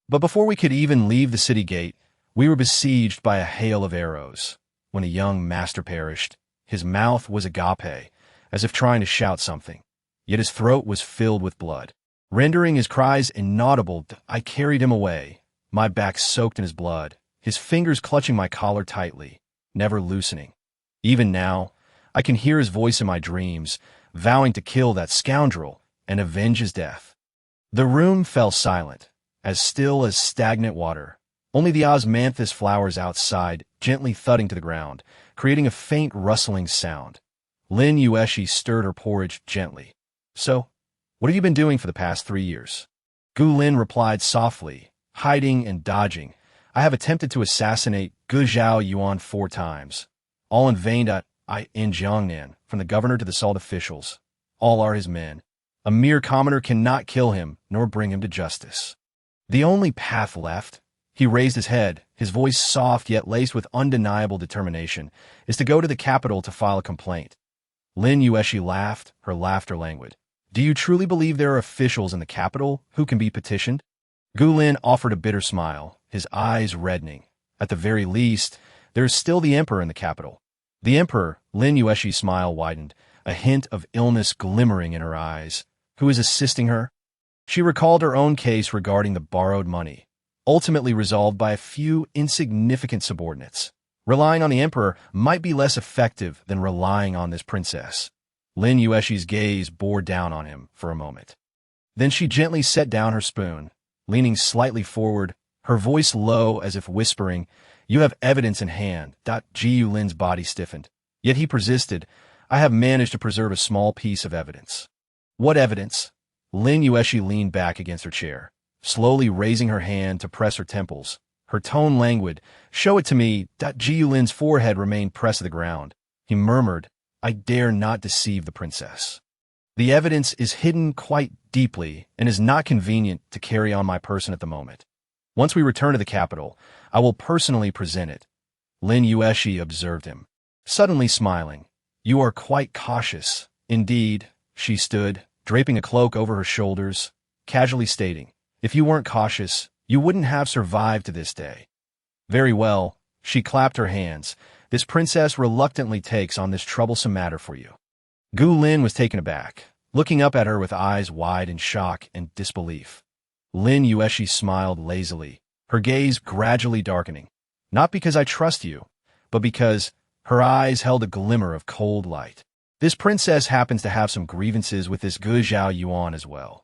But before we could even leave the city gate, we were besieged by a hail of arrows. When the young master perished, his mouth was agape, as if trying to shout something, yet his throat was filled with blood. Rendering his cries inaudible, I carried him away, my back soaked in his blood, his fingers clutching my collar tightly, never loosening. Even now, I can hear his voice in my dreams, vowing to kill that scoundrel and avenge his death. The room fell silent, as still as stagnant water, only the osmanthus flowers outside gently thudding to the ground, creating a faint rustling sound. Lin Yuexi stirred her porridge gently. So, what have you been doing for the past 3 years? Gu Lin replied softly, hiding and dodging. I have attempted to assassinate Gu Zhao Yuan 4 times. All in vain. In Jiangnan, from the governor to the salt officials. All are his men. A mere commoner cannot kill him, nor bring him to justice. The only path left, he raised his head, his voice soft yet laced with undeniable determination, is to go to the capital to file a complaint. Lin Yuexi laughed, her laughter languid. Do you truly believe there are officials in the capital who can be petitioned? Gu Lin offered a bitter smile, his eyes reddening. At the very least, there is still the emperor in the capital. The emperor, Lin Yuexi's smile widened, a hint of illness glimmering in her eyes. Who is assisting her? She recalled her own case regarding the borrowed money, ultimately resolved by a few insignificant subordinates. Relying on the emperor might be less effective than relying on this princess. Lin Yuexi's gaze bore down on him for a moment. Then she gently set down her spoon, leaning slightly forward, her voice low as if whispering, You have evidence in hand. Ji Yulin's body stiffened. Yet he persisted. I have managed to preserve a small piece of evidence. What evidence? Lin Yuexi leaned back against her chair, slowly raising her hand to press her temples. Her tone languid. Show it to me. Ji Yulin's forehead remained pressed to the ground, He murmured, "I dare not deceive the princess. The evidence is hidden quite deeply and is not convenient to carry on my person at the moment. Once we return to the capital, I will personally present it." Lin Yuexi observed him, suddenly smiling. "You are quite cautious." "Indeed." She stood, draping a cloak over her shoulders, casually stating, "If you weren't cautious, you wouldn't have survived to this day." "Very well." She clapped her hands. "This princess reluctantly takes on this troublesome matter for you." Gu Lin was taken aback, looking up at her with eyes wide in shock and disbelief. Lin Yuexi smiled lazily, her gaze gradually darkening. "Not because I trust you, but because—" her eyes held a glimmer of cold light. "This princess happens to have some grievances with this Gu Zhao Yuan as well.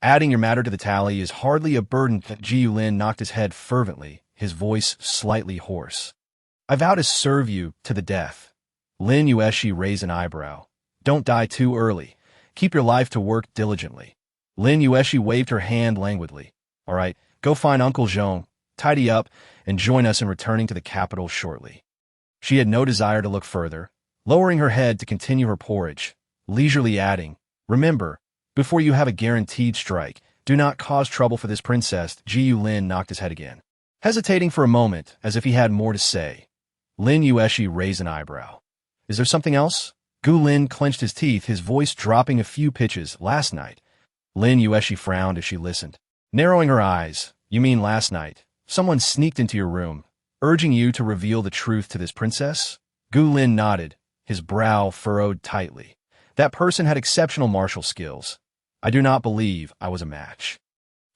Adding your matter to the tally is hardly a burden." Ji Lin knocked his head fervently, his voice slightly hoarse. "I vow to serve you to the death." Lin Yuexi raised an eyebrow. "Don't die too early. Keep your life to work diligently." Lin Yuexi waved her hand languidly. "All right, go find Uncle Zhong, tidy up, and join us in returning to the capital shortly." She had no desire to look further, lowering her head to continue her porridge, leisurely adding, "Remember, before you have a guaranteed strike, do not cause trouble for this princess." Ji Lin knocked his head again, hesitating for a moment as if he had more to say. Lin Yuexi raised an eyebrow. "Is there something else?" Gu Lin clenched his teeth, his voice dropping a few pitches. "Last night." Lin Yuexi frowned as she listened, narrowing her eyes. "You mean last night someone sneaked into your room, urging you to reveal the truth to this princess?" Gu Lin nodded, his brow furrowed tightly. "That person had exceptional martial skills. I do not believe I was a match.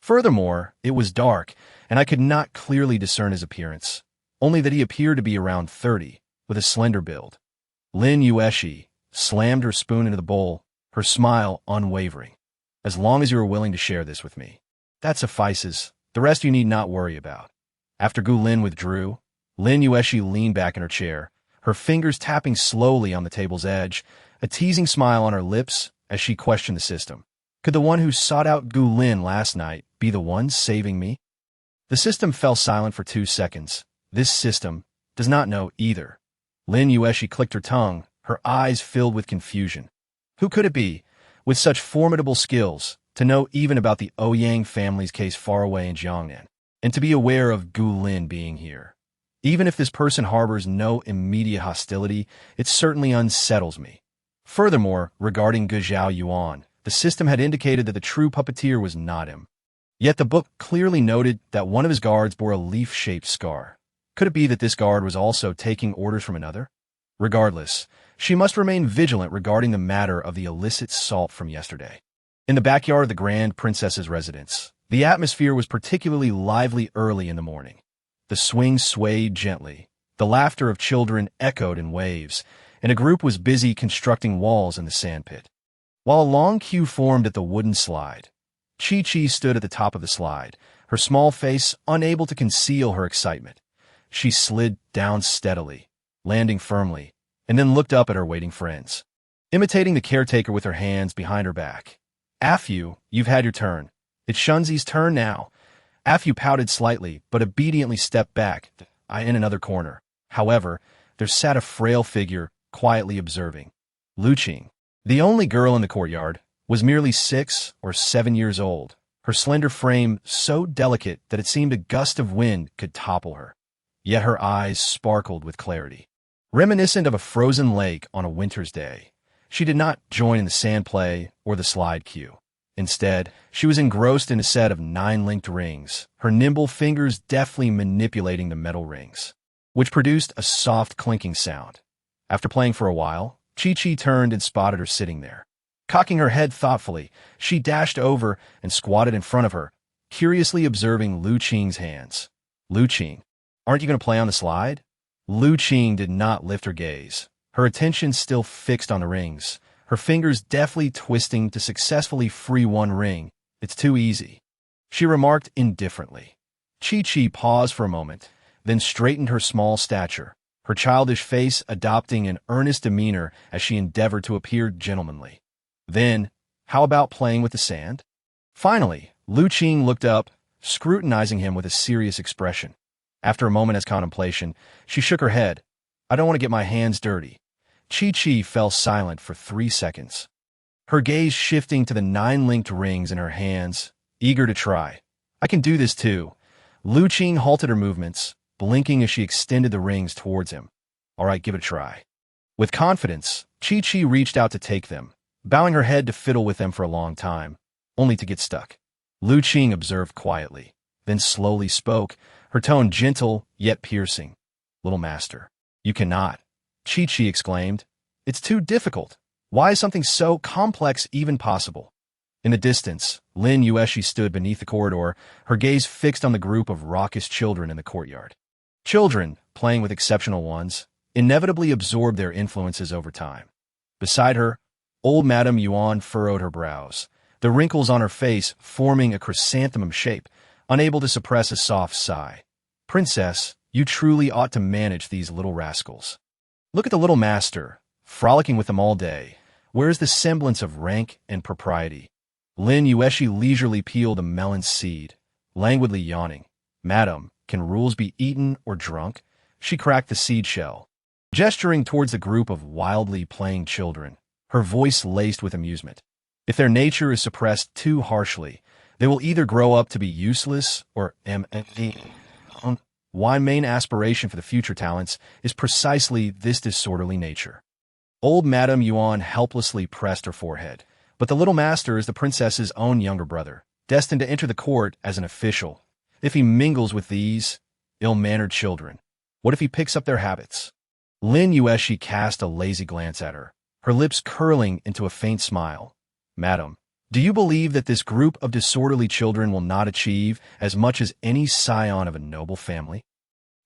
Furthermore, it was dark, and I could not clearly discern his appearance, only that he appeared to be around 30, with a slender build." Lin Yuexi slammed her spoon into the bowl, her smile unwavering. "As long as you are willing to share this with me, that suffices. The rest you need not worry about." After Gu Lin withdrew, Lin Yuexi leaned back in her chair, her fingers tapping slowly on the table's edge, a teasing smile on her lips as she questioned the system. "Could the one who sought out Gu Lin last night be the one saving me?" The system fell silent for 2 seconds. "This system does not know either." Lin Yuexi clicked her tongue, her eyes filled with confusion. Who could it be, with such formidable skills, to know even about the Ouyang family's case far away in Jiangnan, and to be aware of Gu Lin being here? Even if this person harbors no immediate hostility, it certainly unsettles me. Furthermore, regarding Gu Zhao Yuan, the system had indicated that the true puppeteer was not him. Yet the book clearly noted that one of his guards bore a leaf-shaped scar. Could it be that this guard was also taking orders from another? Regardless, she must remain vigilant regarding the matter of the illicit salt from yesterday. In the backyard of the Grand Princess's residence, the atmosphere was particularly lively early in the morning. The swing swayed gently, the laughter of children echoed in waves, and a group was busy constructing walls in the sandpit. While a long queue formed at the wooden slide, Chi-Chi stood at the top of the slide, her small face unable to conceal her excitement. She slid down steadily, landing firmly, and then looked up at her waiting friends, imitating the caretaker with her hands behind her back. "Afu, you've had your turn. It's Shunzi's turn now." Afu pouted slightly, but obediently stepped back, in another corner. However, there sat a frail figure, quietly observing. Lu Qing, the only girl in the courtyard, was merely 6 or 7 years old, her slender frame so delicate that it seemed a gust of wind could topple her. Yet her eyes sparkled with clarity, reminiscent of a frozen lake on a winter's day. She did not join in the sand play or the slide queue. Instead, she was engrossed in a set of 9 linked rings, her nimble fingers deftly manipulating the metal rings, which produced a soft clinking sound. After playing for a while, Chi-Chi turned and spotted her sitting there. Cocking her head thoughtfully, she dashed over and squatted in front of her, curiously observing Lu Qing's hands. "Lu Qing, aren't you going to play on the slide?" Lu Qing did not lift her gaze, her attention still fixed on the rings, her fingers deftly twisting to successfully free one ring. "It's too easy," she remarked indifferently. Chi-Chi paused for a moment, then straightened her small stature, her childish face adopting an earnest demeanor as she endeavored to appear gentlemanly. "Then, how about playing with the sand?" Finally, Lu Qing looked up, scrutinizing him with a serious expression. After a moment's contemplation, she shook her head. "I don't want to get my hands dirty." Chi-Chi fell silent for 3 seconds, her gaze shifting to the 9 linked rings in her hands, eager to try. I can do this too. Lu Qing halted her movements, blinking as she extended the rings towards him. All right, give it a try. With confidence, Chi-Chi reached out to take them, bowing her head to fiddle with them for a long time, only to get stuck. Lu Qing observed quietly, then slowly spoke, her tone gentle yet piercing. Little master, you cannot. Chi-Chi exclaimed. It's too difficult. Why is something so complex even possible? In the distance, Lin Yuexi stood beneath the corridor, her gaze fixed on the group of raucous children in the courtyard. Children, playing with exceptional ones, inevitably absorbed their influences over time. Beside her, old Madame Yuan furrowed her brows, the wrinkles on her face forming a chrysanthemum shape, unable to suppress a soft sigh. Princess, you truly ought to manage these little rascals. Look at the little master, frolicking with them all day. Where's the semblance of rank and propriety? Lin Yuexi leisurely peeled a melon seed, languidly yawning. Madam, can rules be eaten or drunk? She cracked the seed shell, gesturing towards the group of wildly playing children, her voice laced with amusement. If their nature is suppressed too harshly, they will either grow up to be useless or MFD. My main aspiration for the future talents is precisely this disorderly nature. Old Madame Yuan helplessly pressed her forehead, but the little master is the princess's own younger brother, destined to enter the court as an official. If he mingles with these ill-mannered children, what if he picks up their habits? Lin Yuexi cast a lazy glance at her, her lips curling into a faint smile. Madam, do you believe that this group of disorderly children will not achieve as much as any scion of a noble family?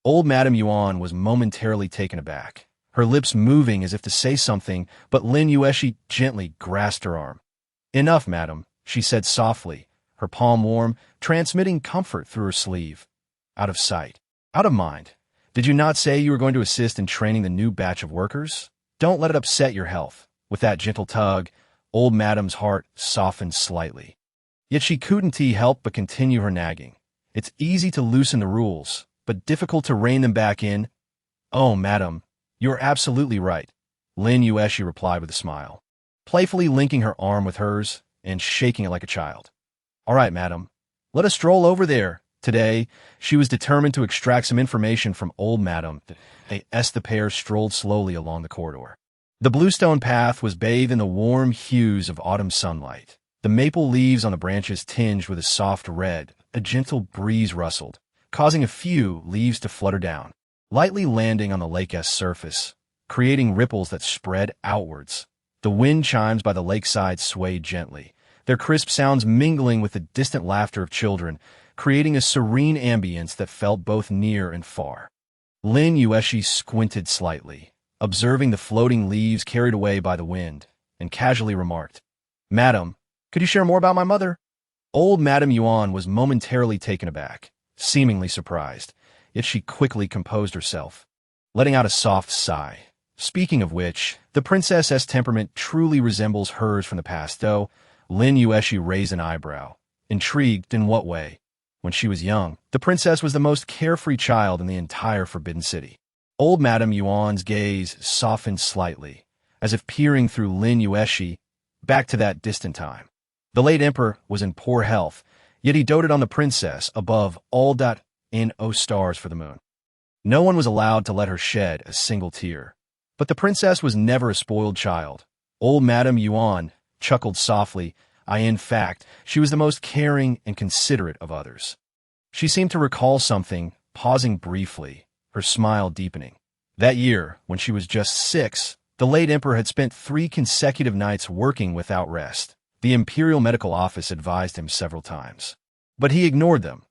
Old Madame Yuan was momentarily taken aback, her lips moving as if to say something, but Lin Yuexi gently grasped her arm. Enough, madam, she said softly, her palm warm, transmitting comfort through her sleeve. Out of sight, out of mind. Did you not say you were going to assist in training the new batch of workers? Don't let it upset your health. With that gentle tug, old Madame's heart softened slightly. Yet she couldn't help but continue her nagging. It's easy to loosen the rules, but difficult to rein them back in. Oh, madam, you're absolutely right, Lin Yuexi replied with a smile, playfully linking her arm with hers and shaking it like a child. All right, madam, let us stroll over there. Today, she was determined to extract some information from old Madame. The pair strolled slowly along the corridor. The bluestone path was bathed in the warm hues of autumn sunlight. The maple leaves on the branches tinged with a soft red. A gentle breeze rustled, causing a few leaves to flutter down, lightly landing on the lake's surface, creating ripples that spread outwards. The wind chimes by the lakeside swayed gently, their crisp sounds mingling with the distant laughter of children, creating a serene ambience that felt both near and far. Lin Yuexi squinted slightly, observing the floating leaves carried away by the wind, and casually remarked, Madam, could you share more about my mother? Old Madame Yuan was momentarily taken aback, seemingly surprised, yet she quickly composed herself, letting out a soft sigh. Speaking of which, the princess's temperament truly resembles hers from the past, though. Lin Yuexi raised an eyebrow, intrigued. In what way? When she was young, the princess was the most carefree child in the entire Forbidden City. Old Madame Yuan's gaze softened slightly, as if peering through Lin Yuexi back to that distant time. The late emperor was in poor health, yet he doted on the princess above all. No stars for the moon. No one was allowed to let her shed a single tear. But the princess was never a spoiled child. Old Madame Yuan chuckled softly. In fact, she was the most caring and considerate of others. She seemed to recall something, pausing briefly, her smile deepening. That year, when she was just 6, the late emperor had spent 3 consecutive nights working without rest. The Imperial Medical Office advised him several times, but he ignored them.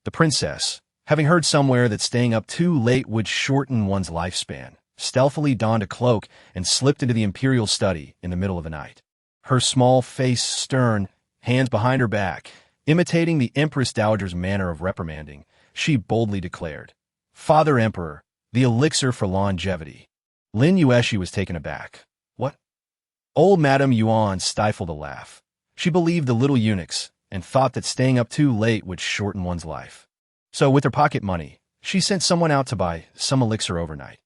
The princess, having heard somewhere that staying up too late would shorten one's lifespan, stealthily donned a cloak and slipped into the imperial study in the middle of the night. Her small face stern, hands behind her back, imitating the Empress Dowager's manner of reprimanding, she boldly declared, Father Emperor, the elixir for longevity. Lin Yuexi was taken aback. What? Old Madame Yuan stifled a laugh. She believed the little eunuchs and thought that staying up too late would shorten one's life. So with her pocket money, she sent someone out to buy some elixir overnight.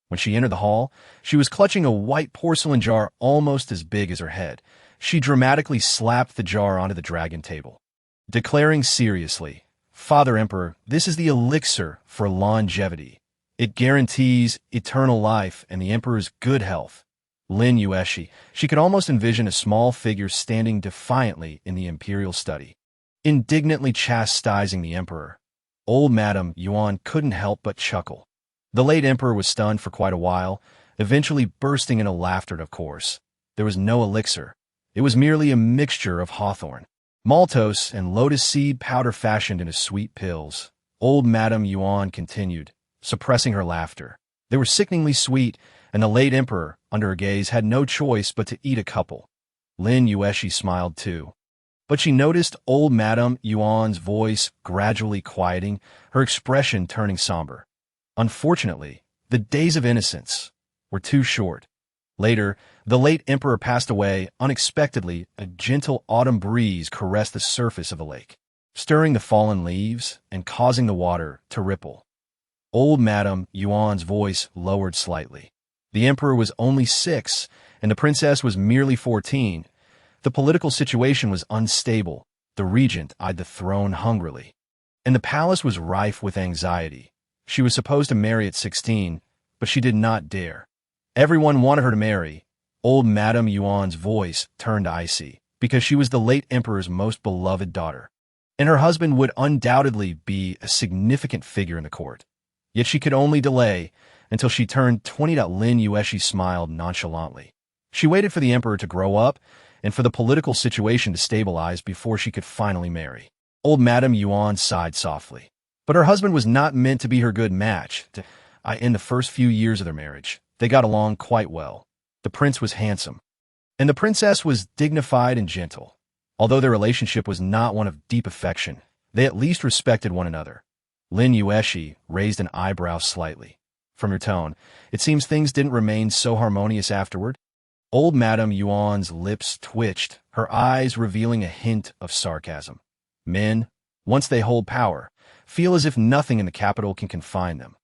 When she entered the hall, she was clutching a white porcelain jar almost as big as her head. She dramatically slapped the jar onto the dragon table, declaring seriously, "Father Emperor, this is the elixir for longevity. It guarantees eternal life and the Emperor's good health." Lin Yuexi, she could almost envision a small figure standing defiantly in the imperial study, indignantly chastising the Emperor. Old Madame Yuan couldn't help but chuckle. The late Emperor was stunned for quite a while, eventually bursting into laughter, of course. There was no elixir. It was merely a mixture of hawthorn, maltose, and lotus seed powder fashioned into sweet pills. Old Madame Yuan continued, suppressing her laughter. They were sickeningly sweet, and the late Emperor, under her gaze, had no choice but to eat a couple. Lin Yuexi smiled too. But she noticed old Madame Yuan's voice gradually quieting, her expression turning somber. Unfortunately, the days of innocence were too short. Later, the late Emperor passed away unexpectedly. A gentle autumn breeze caressed the surface of the lake, stirring the fallen leaves and causing the water to ripple. Old Madame Yuan's voice lowered slightly. The Emperor was only 6, and the princess was merely 14. The political situation was unstable. The regent eyed the throne hungrily, and the palace was rife with anxiety. She was supposed to marry at 16, but she did not dare. Everyone wanted her to marry. Old Madame Yuan's voice turned icy, because she was the late Emperor's most beloved daughter, and her husband would undoubtedly be a significant figure in the court. Yet she could only delay until she turned 20. Lin Yuexi smiled nonchalantly. She waited for the Emperor to grow up and for the political situation to stabilize before she could finally marry. Old Madame Yuan sighed softly. But her husband was not meant to be her good match. In the first few years of their marriage, they got along quite well. The prince was handsome, and the princess was dignified and gentle. Although their relationship was not one of deep affection, they at least respected one another. Lin Yuexi raised an eyebrow slightly. From her tone, it seems things didn't remain so harmonious afterward. Old Madame Yuan's lips twitched, her eyes revealing a hint of sarcasm. Men, once they hold power, feel as if nothing in the capital can confine them.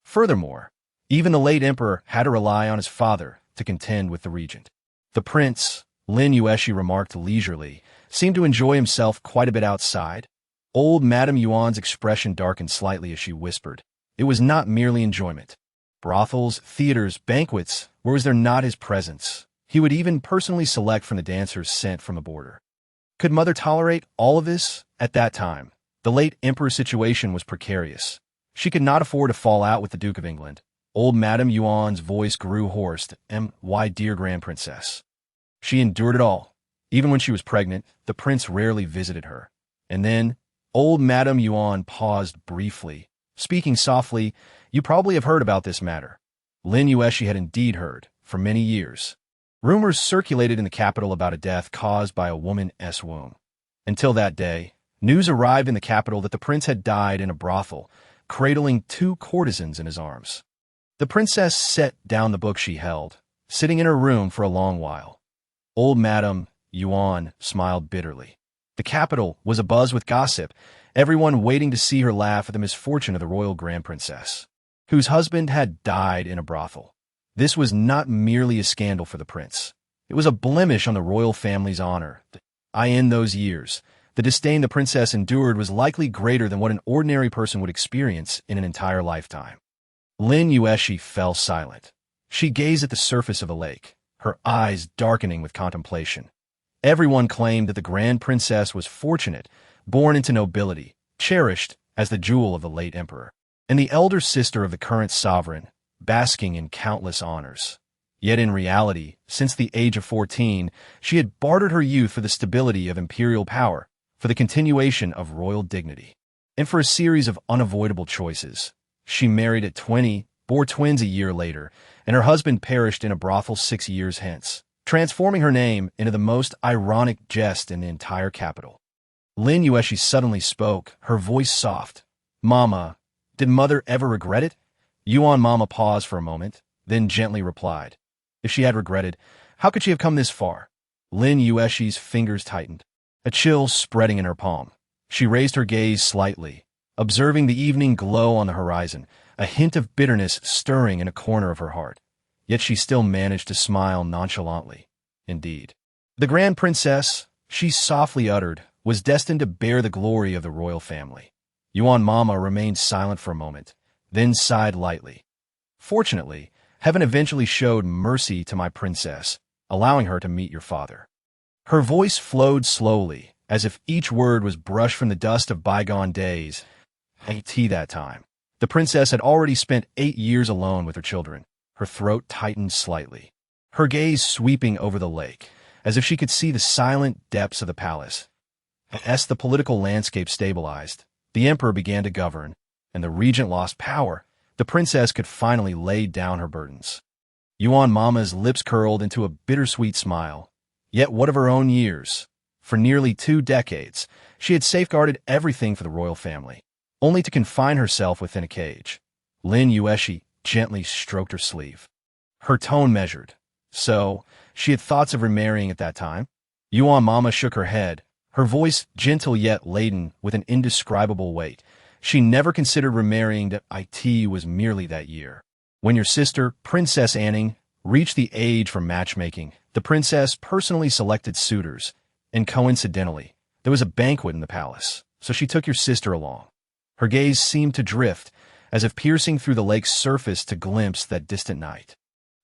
Furthermore, even the late Emperor had to rely on his father to contend with the regent. The prince, Lin Yuexi remarked leisurely, seemed to enjoy himself quite a bit outside. Old Madame Yuan's expression darkened slightly as she whispered, "It was not merely enjoyment. Brothels, theaters, banquets, where was there not his presence? He would even personally select from the dancers sent from the border." Could Mother tolerate all of this? At that time, the late Emperor's situation was precarious. She could not afford to fall out with the Duke of England. Old Madame Yuan's voice grew hoarse. "My dear Grand Princess." She endured it all. Even when she was pregnant, the prince rarely visited her. And then, old Madame Yuan paused briefly, speaking softly. "You probably have heard about this matter." Lin Yuexi had indeed heard, for many years. Rumors circulated in the capital about a death caused by a woman's womb. Until that day, news arrived in the capital that the prince had died in a brothel, cradling 2 courtesans in his arms. The princess set down the book she held, sitting in her room for a long while. Old Madame Yuan smiled bitterly. The capital was abuzz with gossip, everyone waiting to see her laugh at the misfortune of the royal grand princess, whose husband had died in a brothel. This was not merely a scandal for the prince. It was a blemish on the royal family's honor. In those years, the disdain the princess endured was likely greater than what an ordinary person would experience in an entire lifetime. Lin Yuexi fell silent. She gazed at the surface of the lake, her eyes darkening with contemplation. Everyone claimed that the grand princess was fortunate, born into nobility, cherished as the jewel of the late emperor, and the elder sister of the current sovereign, basking in countless honors. Yet in reality, since the age of 14, she had bartered her youth for the stability of imperial power, for the continuation of royal dignity, and for a series of unavoidable choices. She married at 20, bore twins a year later, and her husband perished in a brothel 6 years hence, transforming her name into the most ironic jest in the entire capital. Lin Yuexi suddenly spoke, her voice soft. "Mama, did mother ever regret it?" Yuan Mama paused for a moment, then gently replied. If she had regretted, how could she have come this far? Lin Yuexi's fingers tightened, a chill spreading in her palm. She raised her gaze slightly, observing the evening glow on the horizon, a hint of bitterness stirring in a corner of her heart. Yet she still managed to smile nonchalantly. Indeed. The Grand Princess, she softly uttered, was destined to bear the glory of the royal family. Yuan Mama remained silent for a moment, then sighed lightly. Fortunately, heaven eventually showed mercy to my princess, allowing her to meet your father. Her voice flowed slowly, as if each word was brushed from the dust of bygone days. That time. The princess had already spent 8 years alone with her children. Her throat tightened slightly, her gaze sweeping over the lake, as if she could see the silent depths of the palace. As the political landscape stabilized, the emperor began to govern, and the regent lost power. The princess could finally lay down her burdens. Yuan Mama's lips curled into a bittersweet smile. Yet what of her own years? For nearly 2 decades, she had safeguarded everything for the royal family, only to confine herself within a cage. Lin Yuexi gently stroked her sleeve. Her tone measured. So, she had thoughts of remarrying at that time? Yuan Mama shook her head, her voice gentle yet laden with an indescribable weight. She never considered remarrying. That it was merely that year. When your sister, Princess Anning, reached the age for matchmaking, the princess personally selected suitors, and coincidentally, there was a banquet in the palace, so she took your sister along. Her gaze seemed to drift, as if piercing through the lake's surface to glimpse that distant night.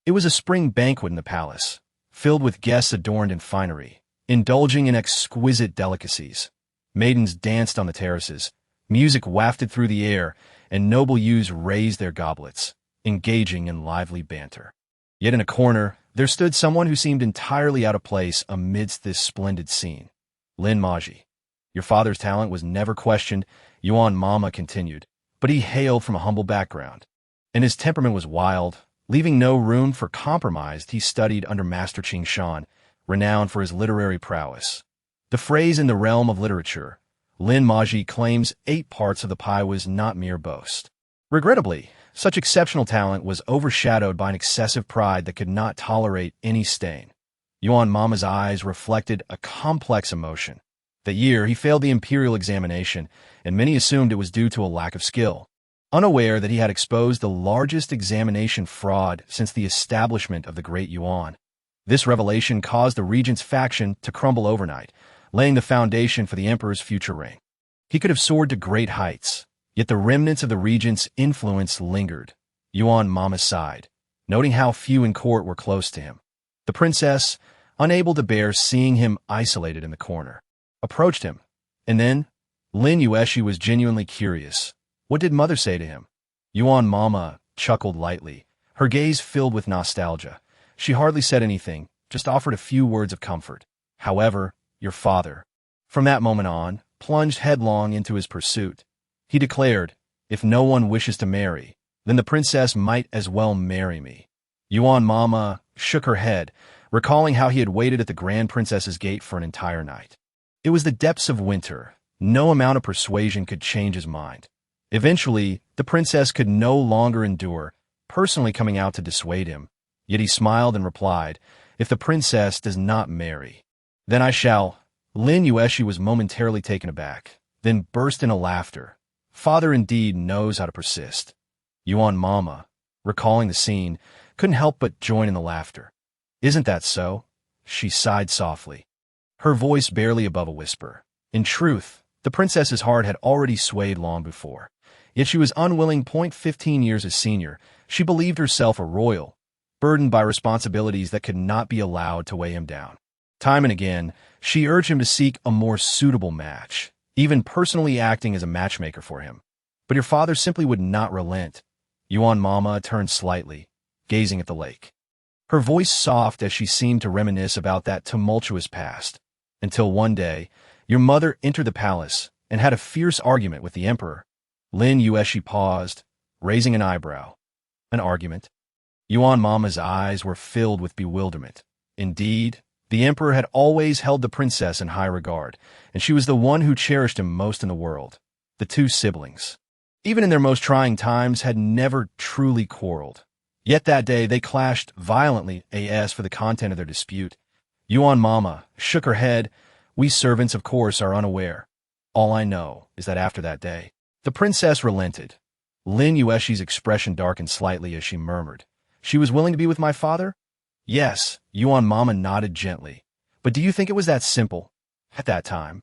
It was a spring banquet in the palace, filled with guests adorned in finery, indulging in exquisite delicacies. Maidens danced on the terraces, music wafted through the air, and noble youths raised their goblets, engaging in lively banter. Yet in a corner, there stood someone who seemed entirely out of place amidst this splendid scene. Lin Yuexi. Your father's talent was never questioned, Yuan Mama continued, but he hailed from a humble background, and his temperament was wild, leaving no room for compromise. He studied under Master Qing Shan, renowned for his literary prowess. The phrase in the realm of literature, Lin Yuexi claims 8 parts of the pie, was not mere boast. Regrettably, such exceptional talent was overshadowed by an excessive pride that could not tolerate any stain. Yuan Mama's eyes reflected a complex emotion. That year, he failed the imperial examination, and many assumed it was due to a lack of skill, unaware that he had exposed the largest examination fraud since the establishment of the Great Yuan. This revelation caused the regent's faction to crumble overnight, laying the foundation for the emperor's future reign. He could have soared to great heights, yet the remnants of the regent's influence lingered. Yuan Mama sighed, noting how few in court were close to him. The princess, unable to bear seeing him isolated in the corner, approached him, and then Lin Yuexi was genuinely curious. What did mother say to him? Yuan Mama chuckled lightly, her gaze filled with nostalgia. She hardly said anything, just offered a few words of comfort. However, your father, from that moment on, plunged headlong into his pursuit. He declared, if no one wishes to marry, then the princess might as well marry me. Yuan Mama shook her head, recalling how he had waited at the Grand Princess's gate for an entire night. It was the depths of winter. No amount of persuasion could change his mind. Eventually, the princess could no longer endure personally coming out to dissuade him. Yet he smiled and replied, if the princess does not marry, then I shall. Lin Yuexi was momentarily taken aback, then burst into laughter. Father indeed knows how to persist. Yuan Mama, recalling the scene, couldn't help but join in the laughter. Isn't that so? She sighed softly, her voice barely above a whisper. In truth, the princess's heart had already swayed long before. Yet she was unwilling. 15 years as senior, she believed herself a royal, burdened by responsibilities that could not be allowed to weigh him down. Time and again, she urged him to seek a more suitable match, even personally acting as a matchmaker for him. But your father simply would not relent. Yuan Mama turned slightly, gazing at the lake, her voice soft as she seemed to reminisce about that tumultuous past. Until one day, your mother entered the palace and had a fierce argument with the emperor. Lin Yuexi paused, raising an eyebrow. An argument? Yuan Mama's eyes were filled with bewilderment. Indeed, the emperor had always held the princess in high regard, and she was the one who cherished him most in the world. The 2 siblings, even in their most trying times, had never truly quarreled. Yet that day they clashed violently as for the content of their dispute. Yuan Mama shook her head. We servants, of course, are unaware. All I know is that after that day, the princess relented. Lin Yuexi's expression darkened slightly as she murmured, "She was willing to be with my father?" "Yes," Yuan Mama nodded gently. "But do you think it was that simple?" At that time,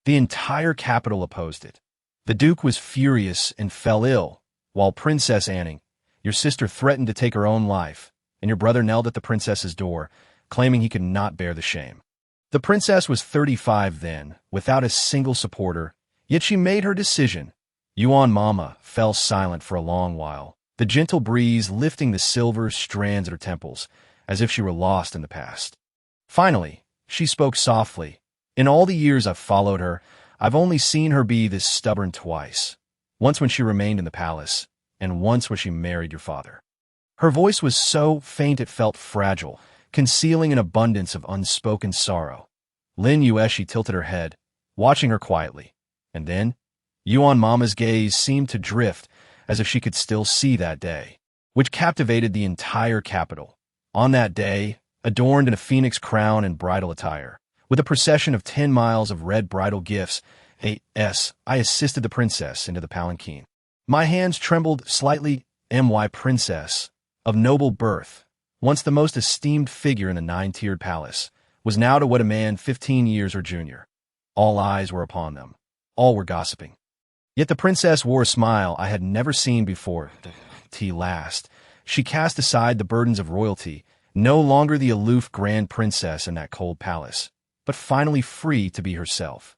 the entire capital opposed it. The Duke was furious and fell ill, while Princess Anning, your sister, threatened to take her own life, and your brother knelt at the princess's door, claiming he could not bear the shame. The princess was 35 then, without a single supporter, yet she made her decision. Yuan Mama fell silent for a long while, the gentle breeze lifting the silver strands at her temples, as if she were lost in the past. Finally, she spoke softly. "In all the years I've followed her, I've only seen her be this stubborn twice. Once when she remained in the palace, and once when she married your father." Her voice was so faint it felt fragile, concealing an abundance of unspoken sorrow. Lin Yuexi tilted her head, watching her quietly, and then Yuan Mama's gaze seemed to drift, as if she could still see that day, which captivated the entire capital. On that day, adorned in a phoenix crown and bridal attire, with a procession of 10 miles of red bridal gifts, I assisted the princess into the palanquin. My hands trembled slightly. My princess, of noble birth, once the most esteemed figure in the 9-tiered palace, was now to wed a man 15 years her junior. All eyes were upon them. All were gossiping. Yet the princess wore a smile I had never seen before. Last, she cast aside the burdens of royalty, no longer the aloof grand princess in that cold palace, but finally free to be herself.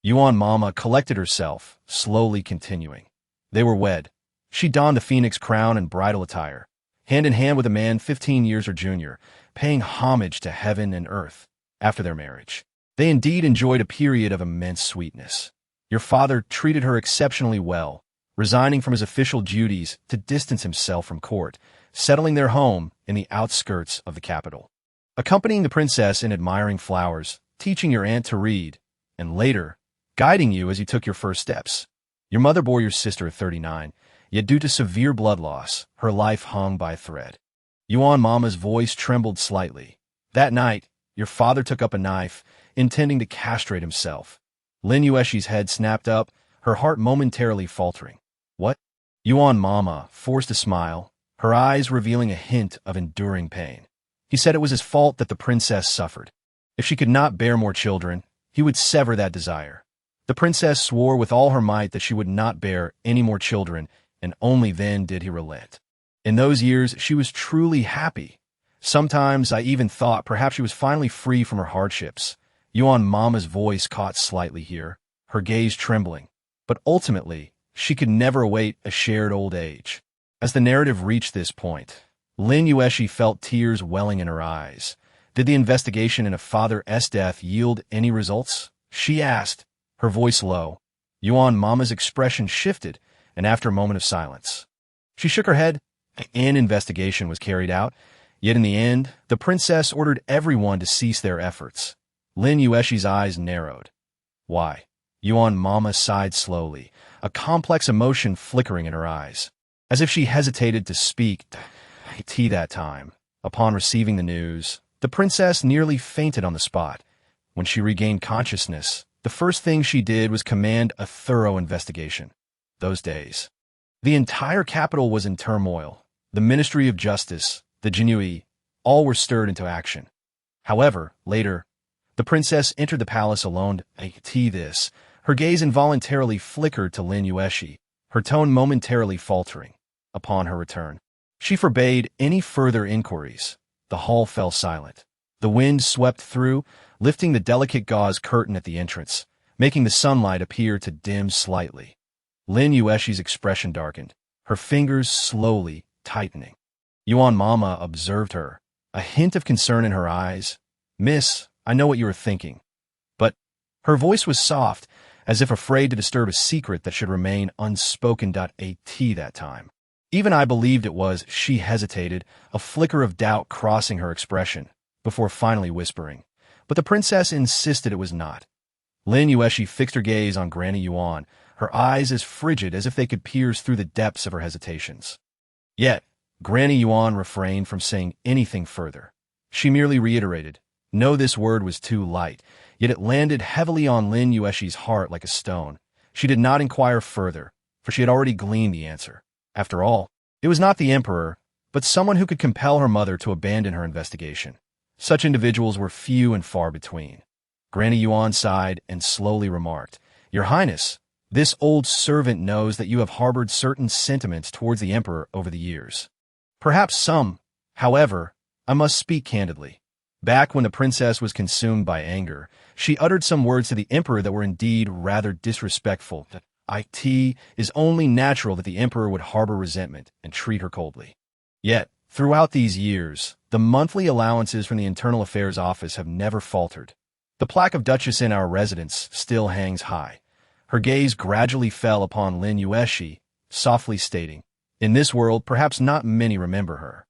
Yuan Mama collected herself, slowly continuing. They were wed. She donned the phoenix crown and bridal attire, hand in hand with a man 15 years her junior, paying homage to heaven and earth. After their marriage, they indeed enjoyed a period of immense sweetness. Your father treated her exceptionally well, resigning from his official duties to distance himself from court, settling their home in the outskirts of the capital, accompanying the princess in admiring flowers, teaching your aunt to read, and later, guiding you as you took your first steps. Your mother bore your sister at 39, yet due to severe blood loss, her life hung by a thread. Yuan Mama's voice trembled slightly. That night, your father took up a knife, intending to castrate himself. Lin Yuexi's head snapped up, her heart momentarily faltering. What? Yuan Mama forced a smile, her eyes revealing a hint of enduring pain. He said it was his fault that the princess suffered. If she could not bear more children, he would sever that desire. The princess swore with all her might that she would not bear any more children, and only then did he relent. In those years, she was truly happy. Sometimes I even thought perhaps she was finally free from her hardships. Yuan Mama's voice caught slightly here, her gaze trembling. But ultimately, she could never await a shared old age. As the narrative reached this point, Lin Yuexi felt tears welling in her eyes. Did the investigation into Father's death yield any results? She asked, her voice low. Yuan Mama's expression shifted, and after a moment of silence, she shook her head. An investigation was carried out, yet in the end, the princess ordered everyone to cease their efforts. Lin Yuexi's eyes narrowed. Why? Yuan Mama sighed slowly, a complex emotion flickering in her eyes, as if she hesitated to speak. That time, upon receiving the news, the princess nearly fainted on the spot. When she regained consciousness, the first thing she did was command a thorough investigation. Those days, the entire capital was in turmoil. The Ministry of Justice, the Jinui, all were stirred into action. However, later, the princess entered the palace alone. Her gaze involuntarily flickered to Lin Yuexi, her tone momentarily faltering. Upon her return, she forbade any further inquiries. The hall fell silent. The wind swept through, lifting the delicate gauze curtain at the entrance, making the sunlight appear to dim slightly. Lin Yuexi's expression darkened, her fingers slowly tightening. Yuan Mama observed her, a hint of concern in her eyes. Miss, I know what you are thinking. But her voice was soft, as if afraid to disturb a secret that should remain unspoken. That time, even I believed it was. She hesitated, a flicker of doubt crossing her expression, before finally whispering. But the princess insisted it was not. Lin Yuexi fixed her gaze on Granny Yuan, her eyes as frigid as if they could pierce through the depths of her hesitations. Yet, Granny Yuan refrained from saying anything further. She merely reiterated, no, this word was too light, yet it landed heavily on Lin Yuexi's heart like a stone. She did not inquire further, for she had already gleaned the answer. After all, it was not the emperor, but someone who could compel her mother to abandon her investigation. Such individuals were few and far between. Granny Yuan sighed and slowly remarked, "Your Highness, this old servant knows that you have harbored certain sentiments towards the emperor over the years. Perhaps some, however, I must speak candidly. Back when the princess was consumed by anger, she uttered some words to the emperor that were indeed rather disrespectful. It is only natural that the emperor would harbor resentment and treat her coldly. Yet, throughout these years, the monthly allowances from the Internal Affairs Office have never faltered. The plaque of Duchess in our residence still hangs high." Her gaze gradually fell upon Lin Yuexi, softly stating, "In this world, perhaps not many remember her.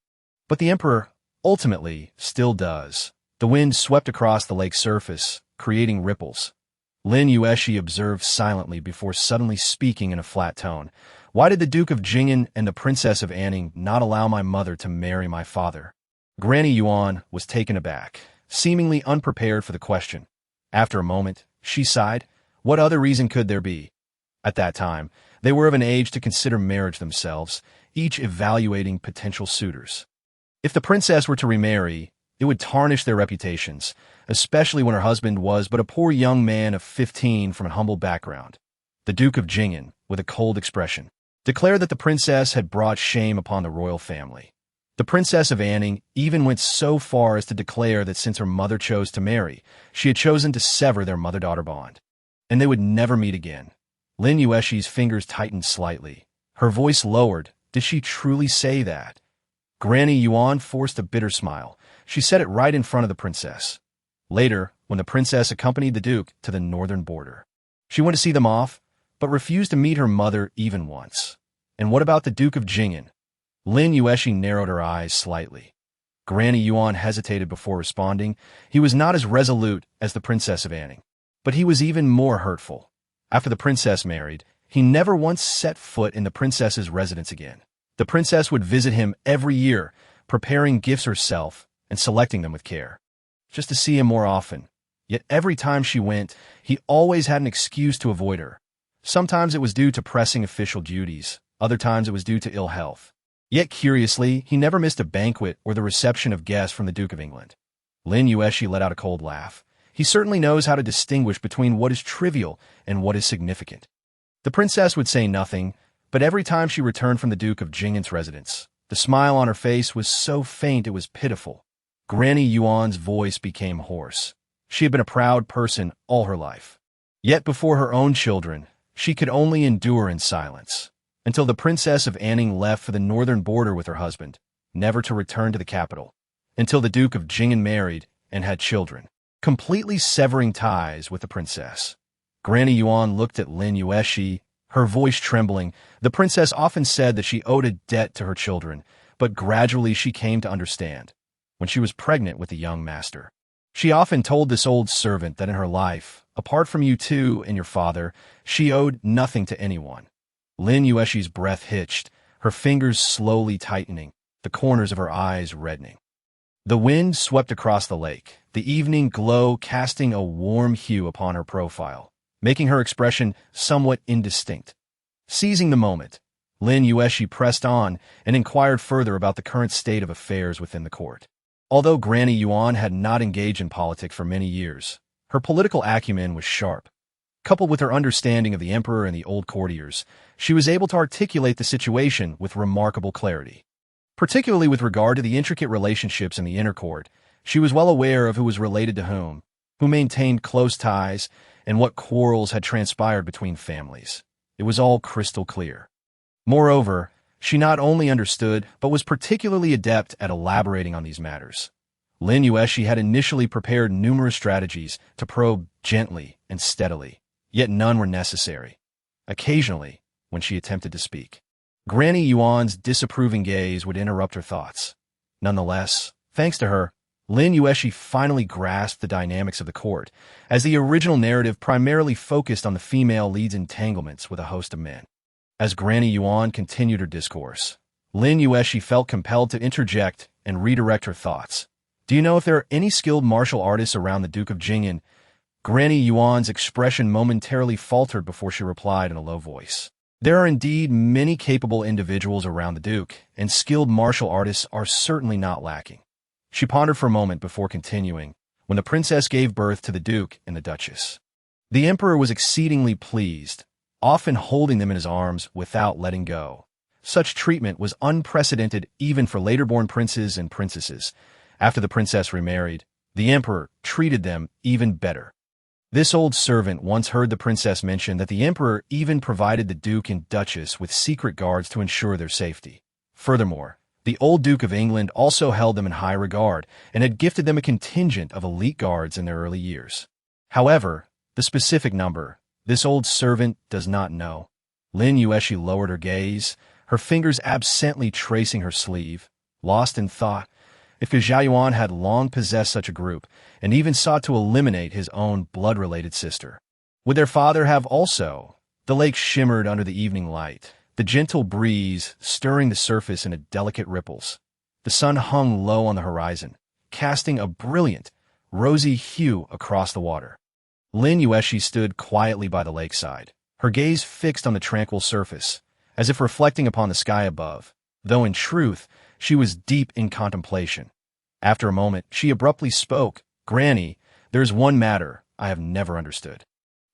But the emperor, ultimately, still does." The wind swept across the lake's surface, creating ripples. Lin Yuexi observed silently before suddenly speaking in a flat tone. "Why did the Duke of Jing'an and the Princess of Anning not allow my mother to marry my father?" Granny Yuan was taken aback, seemingly unprepared for the question. After a moment, she sighed. What other reason could there be? At that time, they were of an age to consider marriage themselves, each evaluating potential suitors. If the princess were to remarry, it would tarnish their reputations, especially when her husband was but a poor young man of 15 from a humble background. The Duke of Jing'an, with a cold expression, declared that the princess had brought shame upon the royal family. The Princess of Anning even went so far as to declare that since her mother chose to marry, she had chosen to sever their mother-daughter bond, and they would never meet again. Lin Yuexi's fingers tightened slightly. Her voice lowered. Did she truly say that? Granny Yuan forced a bitter smile. She said it right in front of the princess. Later, when the princess accompanied the duke to the northern border, she went to see them off, but refused to meet her mother even once. And what about the Duke of Jing'an? Lin Yuexi narrowed her eyes slightly. Granny Yuan hesitated before responding. He was not as resolute as the Princess of Anning, but he was even more hurtful. After the princess married, he never once set foot in the princess's residence again. The princess would visit him every year, preparing gifts herself and selecting them with care, just to see him more often. Yet every time she went, he always had an excuse to avoid her. Sometimes it was due to pressing official duties, other times it was due to ill health. Yet curiously, he never missed a banquet or the reception of guests from the Duke of England. Lin Yuexi let out a cold laugh. He certainly knows how to distinguish between what is trivial and what is significant. The princess would say nothing, but every time she returned from the Duke of Jing'an's residence, the smile on her face was so faint it was pitiful. Granny Yuan's voice became hoarse. She had been a proud person all her life. Yet before her own children, she could only endure in silence, until the Princess of Anning left for the northern border with her husband, never to return to the capital, until the Duke of Jing'an married and had children, completely severing ties with the princess. Granny Yuan looked at Lin Yuexi, her voice trembling. The princess often said that she owed a debt to her children, but gradually she came to understand. When she was pregnant with the young master, she often told this old servant that in her life, apart from you two and your father, she owed nothing to anyone. Lin Yuexi's breath hitched, her fingers slowly tightening, the corners of her eyes reddening. The wind swept across the lake, the evening glow casting a warm hue upon her profile, making her expression somewhat indistinct. Seizing the moment, Lin Yuexi pressed on and inquired further about the current state of affairs within the court. Although Granny Yuan had not engaged in politics for many years, her political acumen was sharp. Coupled with her understanding of the emperor and the old courtiers, she was able to articulate the situation with remarkable clarity. Particularly with regard to the intricate relationships in the inner court, she was well aware of who was related to whom, who maintained close ties, and what quarrels had transpired between families. It was all crystal clear. Moreover, she not only understood, but was particularly adept at elaborating on these matters. Lin Yuexi had initially prepared numerous strategies to probe gently and steadily, yet none were necessary. Occasionally, when she attempted to speak, Granny Yuan's disapproving gaze would interrupt her thoughts. Nonetheless, thanks to her, Lin Yuexi finally grasped the dynamics of the court, as the original narrative primarily focused on the female lead's entanglements with a host of men. As Granny Yuan continued her discourse, Lin Yuexi felt compelled to interject and redirect her thoughts. Do you know if there are any skilled martial artists around the Duke of Jing'an? Granny Yuan's expression momentarily faltered before she replied in a low voice. There are indeed many capable individuals around the Duke, and skilled martial artists are certainly not lacking. She pondered for a moment before continuing, when the princess gave birth to the Duke and the Duchess. The Emperor was exceedingly pleased, often holding them in his arms without letting go. Such treatment was unprecedented even for later-born princes and princesses. After the princess remarried, the Emperor treated them even better. This old servant once heard the princess mention that the Emperor even provided the Duke and Duchess with secret guards to ensure their safety. Furthermore, the old Duke of England also held them in high regard and had gifted them a contingent of elite guards in their early years. However, the specific number, this old servant does not know. Lin Yuexi lowered her gaze, her fingers absently tracing her sleeve, lost in thought. If Zhao Yuan had long possessed such a group, and even sought to eliminate his own blood-related sister, would their father have also? The lake shimmered under the evening light, the gentle breeze stirring the surface in delicate ripples. The sun hung low on the horizon, casting a brilliant, rosy hue across the water. Lin Yuexi stood quietly by the lakeside, her gaze fixed on the tranquil surface, as if reflecting upon the sky above, though in truth, she was deep in contemplation. After a moment, she abruptly spoke. "Granny, there is one matter I have never understood."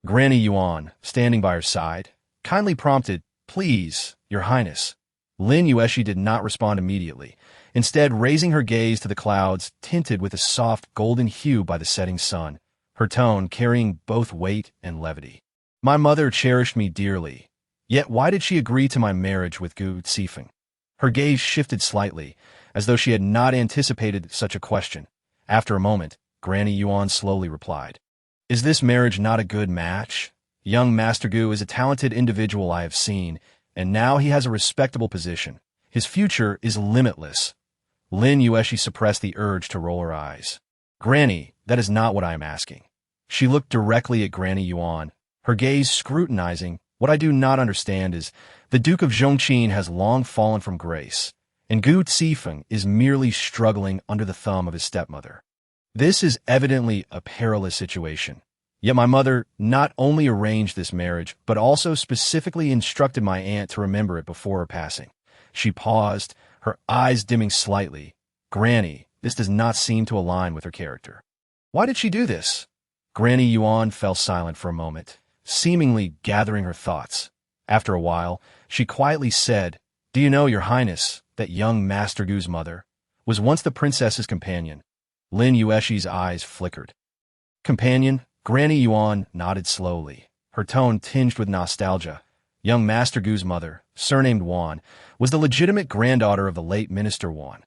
Granny Yuan, standing by her side, kindly prompted, "Please, Your Highness." Lin Yuexi did not respond immediately, instead raising her gaze to the clouds tinted with a soft golden hue by the setting sun, her tone carrying both weight and levity. "My mother cherished me dearly, yet why did she agree to my marriage with Gu Zifeng?" Her gaze shifted slightly, as though she had not anticipated such a question. After a moment, Granny Yuan slowly replied, "Is this marriage not a good match? Young Master Gu is a talented individual I have seen, and now he has a respectable position. His future is limitless." Lin Yuexi suppressed the urge to roll her eyes. "Granny, that is not what I am asking." She looked directly at Granny Yuan, her gaze scrutinizing. "What I do not understand is, the Duke of Zhongqing has long fallen from grace, and Gu Zifeng is merely struggling under the thumb of his stepmother. This is evidently a perilous situation. Yet my mother not only arranged this marriage, but also specifically instructed my aunt to remember it before her passing." She paused, her eyes dimming slightly. "Granny, this does not seem to align with her character." "Why did she do this?" Granny Yuan fell silent for a moment, seemingly gathering her thoughts. After a while, she quietly said, "Do you know, Your Highness, that young Master Gu's mother was once the princess's companion?" Lin Yuexi's eyes flickered. "Companion?" Granny Yuan nodded slowly, her tone tinged with nostalgia. Young Master Gu's mother, surnamed Wan, was the legitimate granddaughter of the late Minister Wan.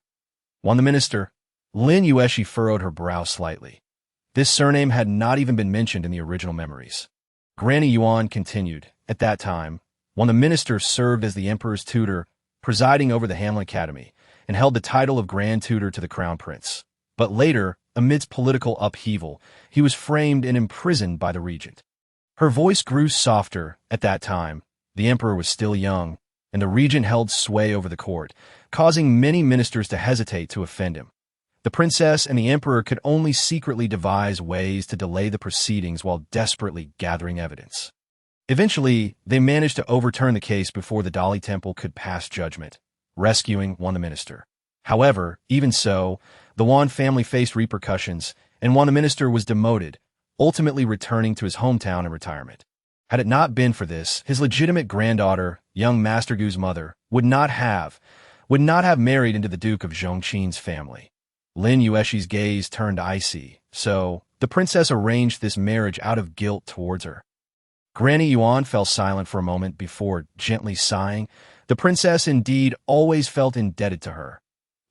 Wan the Minister? Lin Yuexi furrowed her brow slightly. This surname had not even been mentioned in the original memories. Granny Yuan continued, "At that time, Wan the Minister served as the Emperor's tutor, presiding over the Hamlin Academy, and held the title of Grand Tutor to the Crown Prince. But later, amidst political upheaval, he was framed and imprisoned by the regent." Her voice grew softer. "At that time, the Emperor was still young, and the regent held sway over the court, causing many ministers to hesitate to offend him. The princess and the Emperor could only secretly devise ways to delay the proceedings while desperately gathering evidence. Eventually, they managed to overturn the case before the Dali Temple could pass judgment, rescuing Wan the Minister. However, even so, the Wan family faced repercussions, and Wan the Minister was demoted, ultimately returning to his hometown in retirement. Had it not been for this, his legitimate granddaughter, young Master Gu's mother, would not have married into the Duke of Zhongqing's family. Lin Yuexi's gaze turned icy. "So, the princess arranged this marriage out of guilt towards her." Granny Yuan fell silent for a moment before gently sighing. The princess indeed always felt indebted to her.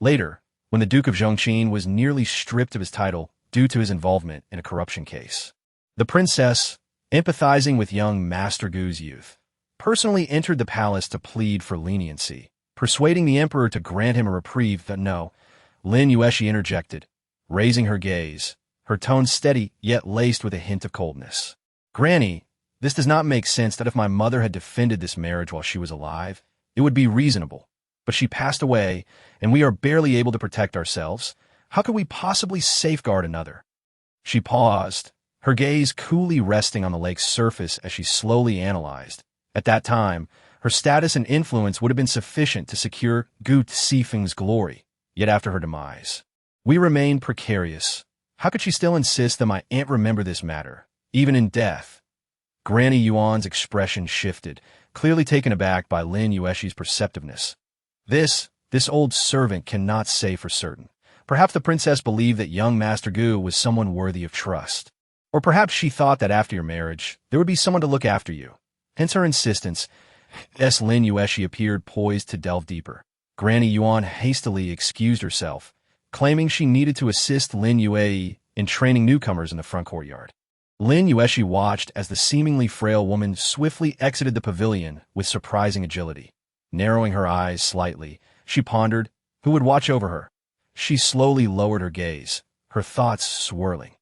Later, when the Duke of Zhongqing was nearly stripped of his title due to his involvement in a corruption case, the princess, empathizing with young Master Gu's youth, personally entered the palace to plead for leniency, persuading the Emperor to grant him a reprieve. That no, Lin Yuexi interjected, raising her gaze, her tone steady yet laced with a hint of coldness. "Granny, this does not make sense. That if my mother had defended this marriage while she was alive, it would be reasonable. But she passed away, and we are barely able to protect ourselves. How could we possibly safeguard another?" She paused, her gaze coolly resting on the lake's surface as she slowly analyzed. At that time, Her status and influence would have been sufficient to secure Gu Sifeng's glory, yet after her demise, we remain precarious. How could she still insist that my aunt remember this matter, even in death? Granny Yuan's expression shifted, clearly taken aback by Lin Yuexi's perceptiveness. This old servant cannot say for certain. Perhaps the princess believed that young Master Gu was someone worthy of trust. Or perhaps she thought that after your marriage, there would be someone to look after you. Hence her insistence. Lin Yuexi appeared poised to delve deeper. Granny Yuan hastily excused herself, claiming she needed to assist Lin Yuexi in training newcomers in the front courtyard. Lin Yuexi watched as the seemingly frail woman swiftly exited the pavilion with surprising agility. Narrowing her eyes slightly, she pondered who would watch over her. She slowly lowered her gaze, her thoughts swirling.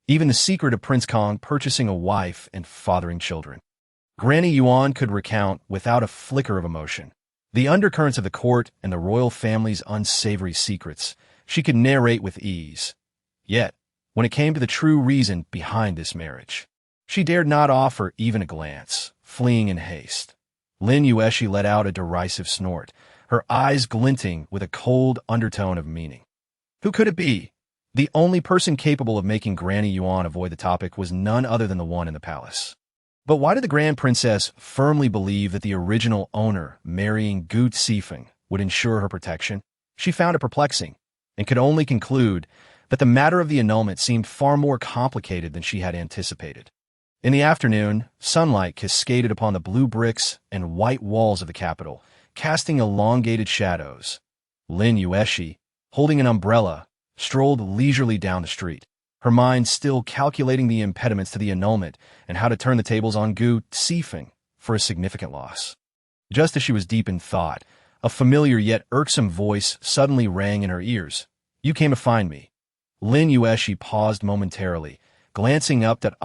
Even the secret of Prince Kong purchasing a wife and fathering children. Granny Yuan could recount without a flicker of emotion the undercurrents of the court and the royal family's unsavory secrets. She could narrate with ease. Yet, when it came to the true reason behind this marriage, she dared not offer even a glance, fleeing in haste. Lin Yuexi let out a derisive snort, her eyes glinting with a cold undertone of meaning. Who could it be? The only person capable of making Granny Yuan avoid the topic was none other than the one in the palace. But why did the Grand Princess firmly believe that the original owner marrying Gu Sifeng would ensure her protection? She found it perplexing, and could only conclude that the matter of the annulment seemed far more complicated than she had anticipated. In the afternoon, sunlight cascaded upon the blue bricks and white walls of the capital, casting elongated shadows. Lin Yuexi, holding an umbrella, strolled leisurely down the street, her mind still calculating the impediments to the annulment and how to turn the tables on Gu Sifeng for a significant loss. Just as she was deep in thought, a familiar yet irksome voice suddenly rang in her ears. "You came to find me." Lin Yuexi paused momentarily, glancing up at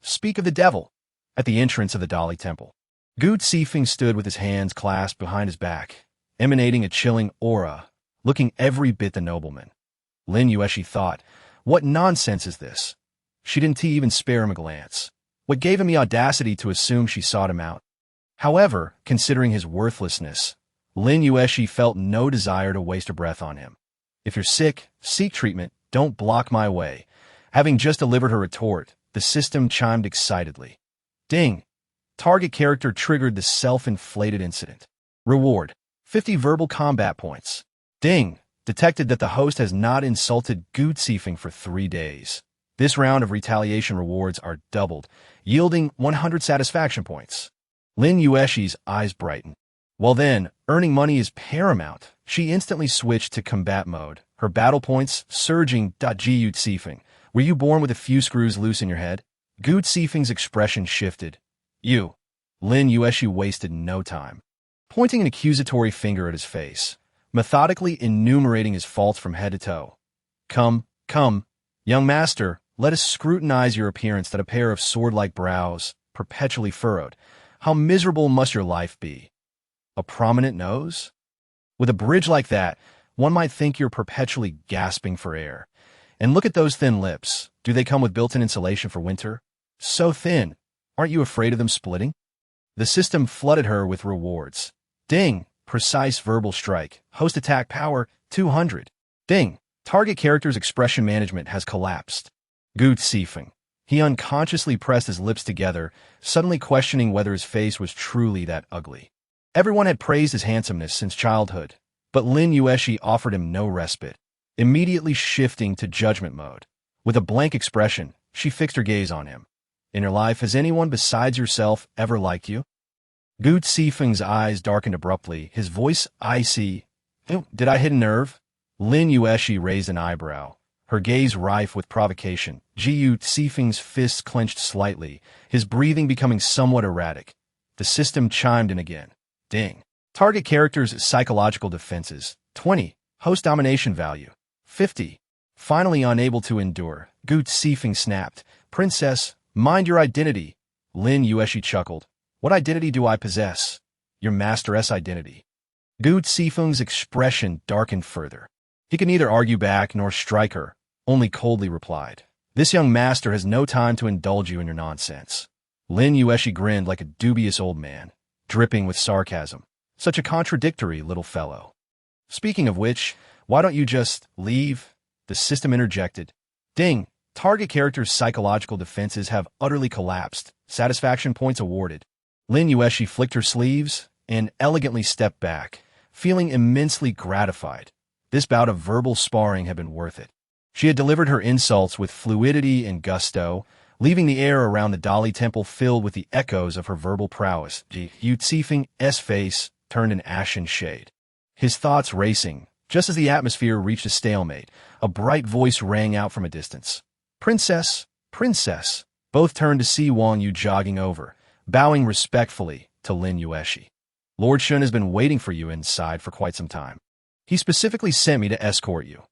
speak of the devil, at the entrance of the Dali Temple. Gu Sifeng stood with his hands clasped behind his back, emanating a chilling aura, looking every bit the nobleman. Lin Yuexi thought, what nonsense is this? She didn't even spare him a glance. What gave him the audacity to assume she sought him out? However, considering his worthlessness, Lin Yuexi felt no desire to waste a breath on him. If you're sick, seek treatment, don't block my way. Having just delivered her retort, the system chimed excitedly. Ding! Target character triggered the self-inflated incident. Reward: 50 verbal combat points. Ding! Detected that the host has not insulted Gu Sifeng for 3 days. This round of retaliation rewards are doubled, yielding 100 satisfaction points. Lin Yuexi's eyes brightened. Well then, earning money is paramount. She instantly switched to combat mode, her battle points surging. Gu Sifeng, were you born with a few screws loose in your head? Gu Sifeng's expression shifted. You. Lin Yuexi wasted no time. Pointing an accusatory finger at his face, methodically enumerating his faults from head to toe. Come, young master, let us scrutinize your appearance that a pair of sword-like brows, perpetually furrowed. How miserable must your life be? A prominent nose? With a bridge like that, one might think you're perpetually gasping for air. And look at those thin lips. Do they come with built-in insulation for winter? So thin. Aren't you afraid of them splitting? The system flooded her with rewards. Ding! Precise verbal strike. Host attack power, 200. Ding! Target character's expression management has collapsed. Gu Sifeng. He unconsciously pressed his lips together, suddenly questioning whether his face was truly that ugly. Everyone had praised his handsomeness since childhood, but Lin Yuexi offered him no respite, immediately shifting to judgment mode. With a blank expression, she fixed her gaze on him. In your life, has anyone besides yourself ever liked you? Gu Sifeng's eyes darkened abruptly, his voice icy. Did I hit a nerve? Lin Yuexi raised an eyebrow, her gaze rife with provocation. Gu Sifeng's fists clenched slightly, his breathing becoming somewhat erratic. The system chimed in again. Ding. Target character's psychological defenses, 20. Host domination value, 50. Finally unable to endure, Gu Sifeng snapped. Princess, mind your identity. Lin Yuexi chuckled. What identity do I possess? Your masteress identity. Gu Sifeng's expression darkened further. He could neither argue back nor strike her, only coldly replied. This young master has no time to indulge you in your nonsense. Lin Yuexi grinned like a dubious old man. dripping with sarcasm. Such a contradictory little fellow. Speaking of which, why don't you just leave? The system interjected. Ding! Target character's psychological defenses have utterly collapsed. Satisfaction points awarded. Lin Yuexi flicked her sleeves and elegantly stepped back, feeling immensely gratified. This bout of verbal sparring had been worth it. She had delivered her insults with fluidity and gusto, leaving the air around the Dali Temple filled with the echoes of her verbal prowess. Yuexi face turned an ashen shade. His thoughts racing. Just as the atmosphere reached a stalemate, a bright voice rang out from a distance. Princess, princess. Both turned to see Wang Yu jogging over, bowing respectfully to Lin Yuexi. Lord Shun has been waiting for you inside for quite some time. He specifically sent me to escort you.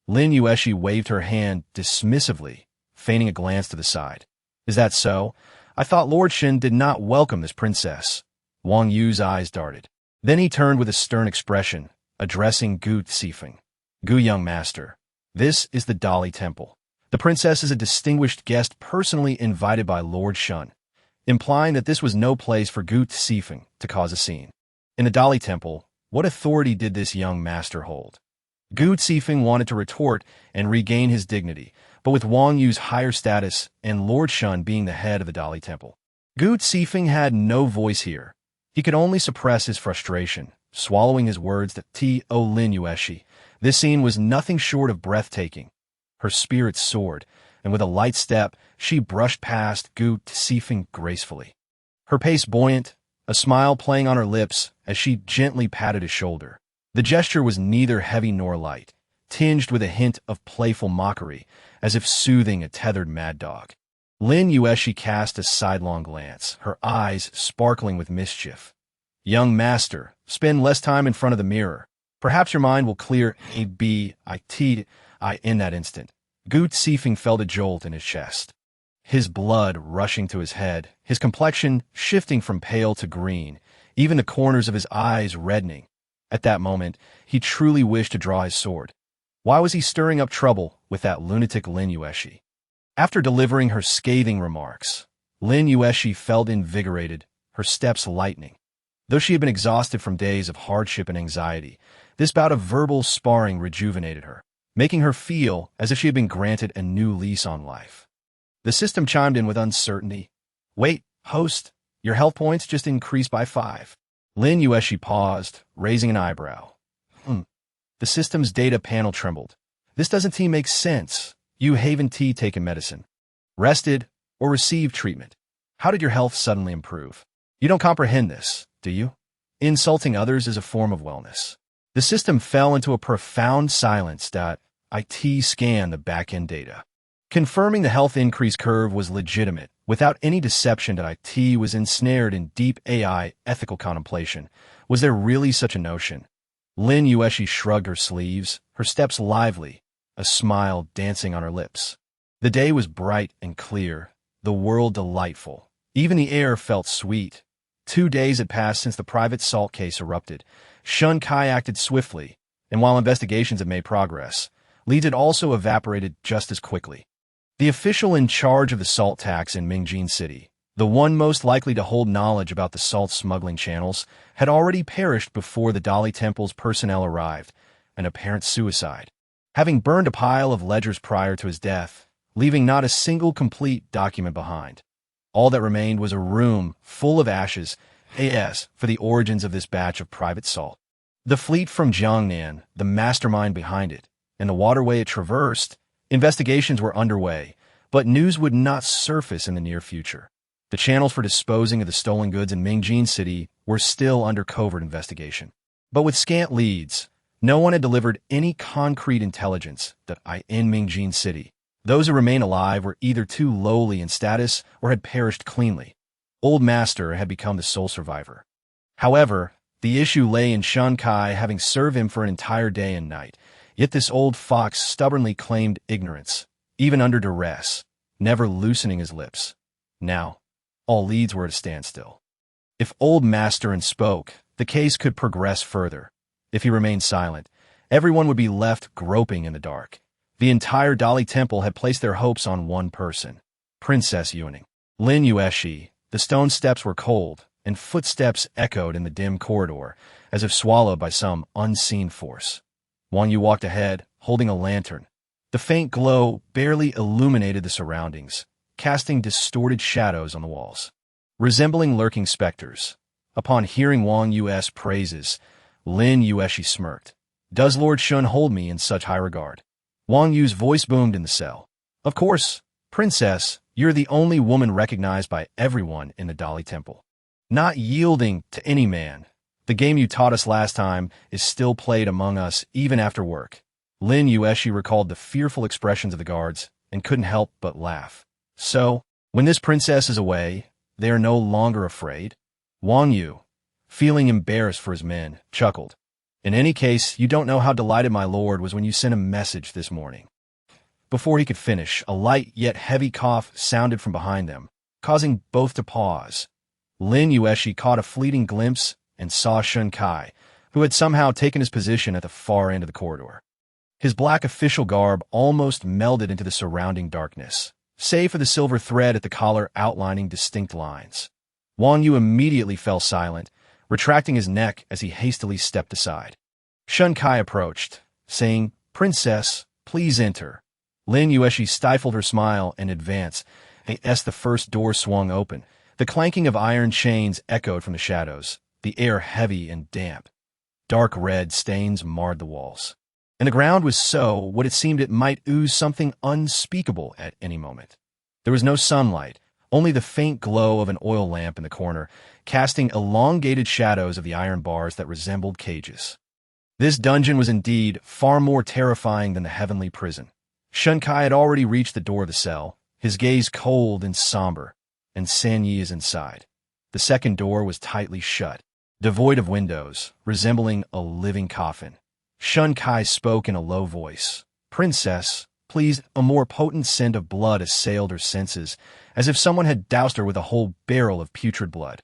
Lin Yuexi waved her hand dismissively, feigning a glance to the side. Is that so? I thought Lord Shin did not welcome this princess. Wang Yu's eyes darted. Then he turned with a stern expression, addressing Gu Sifeng. Gu young master, this is the Dali Temple. The princess is a distinguished guest personally invited by Lord Shun, implying that this was no place for Gu Sifeng to cause a scene. In the Dali Temple, what authority did this young master hold? Gu Sifeng wanted to retort and regain his dignity, but with Wang Yu's higher status and Lord Shun being the head of the Dali Temple, Gu Sifeng had no voice here. He could only suppress his frustration, swallowing his words that T.O. Lin Yuexi. This scene was nothing short of breathtaking. Her spirits soared, and with a light step, she brushed past Gu Sifeng gracefully. Her pace buoyant, a smile playing on her lips as she gently patted his shoulder. The gesture was neither heavy nor light, tinged with a hint of playful mockery, as if soothing a tethered mad dog. Lin Yuexi cast a sidelong glance, her eyes sparkling with mischief. Young master, spend less time in front of the mirror. Perhaps your mind will clear in that instant. Gu Sifeng felt a jolt in his chest. His blood rushing to his head, his complexion shifting from pale to green, even the corners of his eyes reddening. At that moment, he truly wished to draw his sword. Why was he stirring up trouble with that lunatic Lin Yuexi? After delivering her scathing remarks, Lin Yuexi felt invigorated, her steps lightening. Though she had been exhausted from days of hardship and anxiety, this bout of verbal sparring rejuvenated her, making her feel as if she had been granted a new lease on life. The system chimed in with uncertainty. Wait, host, your health points just increased by 5. Lin Yuexi paused, raising an eyebrow. The system's data panel trembled. This doesn't make sense. You haven't taken medicine, rested, or received treatment. How did your health suddenly improve? You don't comprehend this, do you? Insulting others is a form of wellness. The system fell into a profound silence. IT scanned the back-end data, confirming the health increase curve was legitimate. Without any deception, IT was ensnared in deep AI ethical contemplation. Was there really such a notion? Lin Yuexi shrugged her sleeves, her steps lively, a smile dancing on her lips. The day was bright and clear, the world delightful. Even the air felt sweet. 2 days had passed since the private salt case erupted. Shun Kai acted swiftly, and while investigations had made progress, leads had also evaporated just as quickly. The official in charge of the salt tax in Mingjin City, the one most likely to hold knowledge about the salt smuggling channels, had already perished before the Dali Temple's personnel arrived, an apparent suicide, having burned a pile of ledgers prior to his death, leaving not a single complete document behind. All that remained was a room full of ashes, for the origins of this batch of private salt. The fleet from Jiangnan, the mastermind behind it, and the waterway it traversed, investigations were underway, but news would not surface in the near future. The channels for disposing of the stolen goods in Mingjin City were still under covert investigation. But with scant leads, no one had delivered any concrete intelligence in Mingjin City. Those who remained alive were either too lowly in status or had perished cleanly. Old Master had become the sole survivor. However, the issue lay in Shun Kai having served him for an entire day and night, yet this old fox stubbornly claimed ignorance, even under duress, never loosening his lips. Now, all leads were at a standstill. If Old Master spoke, the case could progress further. If he remained silent, everyone would be left groping in the dark. The entire Dali Temple had placed their hopes on one person, Princess Yuning. Lin Yuexi. The stone steps were cold, and footsteps echoed in the dim corridor, as if swallowed by some unseen force. Wang Yu walked ahead, holding a lantern. The faint glow barely illuminated the surroundings, casting distorted shadows on the walls, resembling lurking specters. Upon hearing Wang Yu's praises, Lin Yuexi smirked. "Does Lord Shun hold me in such high regard?" Wang Yu's voice boomed in the cell. "Of course, Princess, you're the only woman recognized by everyone in the Dali Temple. Not yielding to any man. The game you taught us last time is still played among us even after work." Lin Yuexi recalled the fearful expressions of the guards and couldn't help but laugh. "So, when this princess is away, they are no longer afraid?" Wang Yu, feeling embarrassed for his men, chuckled. "In any case, you don't know how delighted my lord was when you sent a message this morning." Before he could finish, a light yet heavy cough sounded from behind them, causing both to pause. Lin Yuexi caught a fleeting glimpse and saw Shun Kai, who had somehow taken his position at the far end of the corridor. His black official garb almost melded into the surrounding darkness, save for the silver thread at the collar outlining distinct lines. Wang Yu immediately fell silent, retracting his neck as he hastily stepped aside. Shun Kai approached, saying, "Princess, please enter." Lin Yuexi stifled her smile and advanced. As the first door swung open, the clanking of iron chains echoed from the shadows, the air heavy and damp. Dark red stains marred the walls, and the ground was so what it seemed it might ooze something unspeakable at any moment. There was no sunlight, only the faint glow of an oil lamp in the corner, casting elongated shadows of the iron bars that resembled cages. This dungeon was indeed far more terrifying than the heavenly prison. Shun Kai had already reached the door of the cell, his gaze cold and somber, and San Yi is inside. The second door was tightly shut, devoid of windows, resembling a living coffin. Shun Kai spoke in a low voice. "Princess, please." A more potent scent of blood assailed her senses, as if someone had doused her with a whole barrel of putrid blood.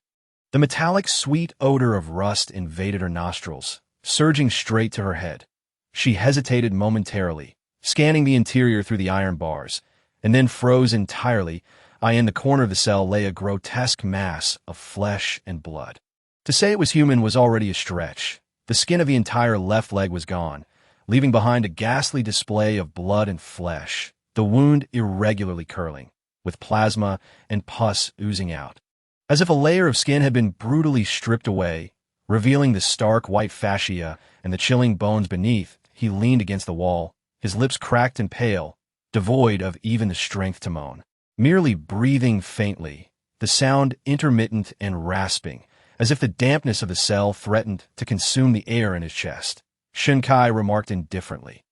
The metallic sweet odor of rust invaded her nostrils, surging straight to her head. She hesitated momentarily, scanning the interior through the iron bars, and then froze entirely. In the corner of the cell lay a grotesque mass of flesh and blood. To say it was human was already a stretch. The skin of the entire left leg was gone, leaving behind a ghastly display of blood and flesh, the wound irregularly curling, with plasma and pus oozing out. As if a layer of skin had been brutally stripped away, revealing the stark white fascia and the chilling bones beneath, he leaned against the wall, his lips cracked and pale, devoid of even the strength to moan. Merely breathing faintly, the sound intermittent and rasping, as if the dampness of the cell threatened to consume the air in his chest. Shun Kai remarked indifferently,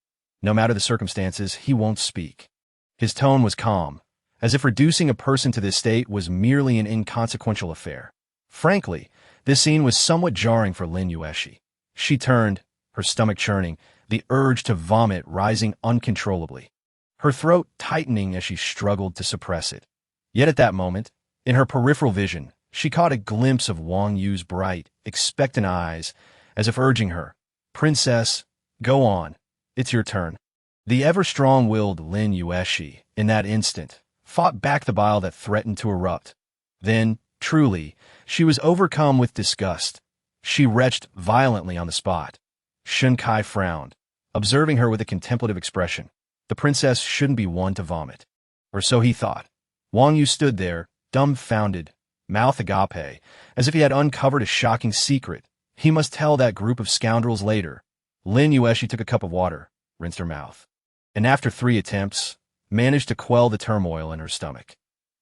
"No matter the circumstances, he won't speak." His tone was calm, as if reducing a person to this state was merely an inconsequential affair. Frankly, this scene was somewhat jarring for Lin Yuexi. She turned, her stomach churning, the urge to vomit rising uncontrollably, her throat tightening as she struggled to suppress it. Yet at that moment, in her peripheral vision, she caught a glimpse of Wang Yu's bright, expectant eyes, as if urging her, "Princess, go on. It's your turn." The ever-strong-willed Lin Yuexi, in that instant, fought back the bile that threatened to erupt. Then, truly, she was overcome with disgust. She retched violently on the spot. Shun Kai frowned, observing her with a contemplative expression. The princess shouldn't be one to vomit. Or so he thought. Wang Yu stood there, dumbfounded, mouth agape, as if he had uncovered a shocking secret. He must tell that group of scoundrels later. Lin Yuexi took a cup of water, rinsed her mouth, and after 3 attempts, managed to quell the turmoil in her stomach.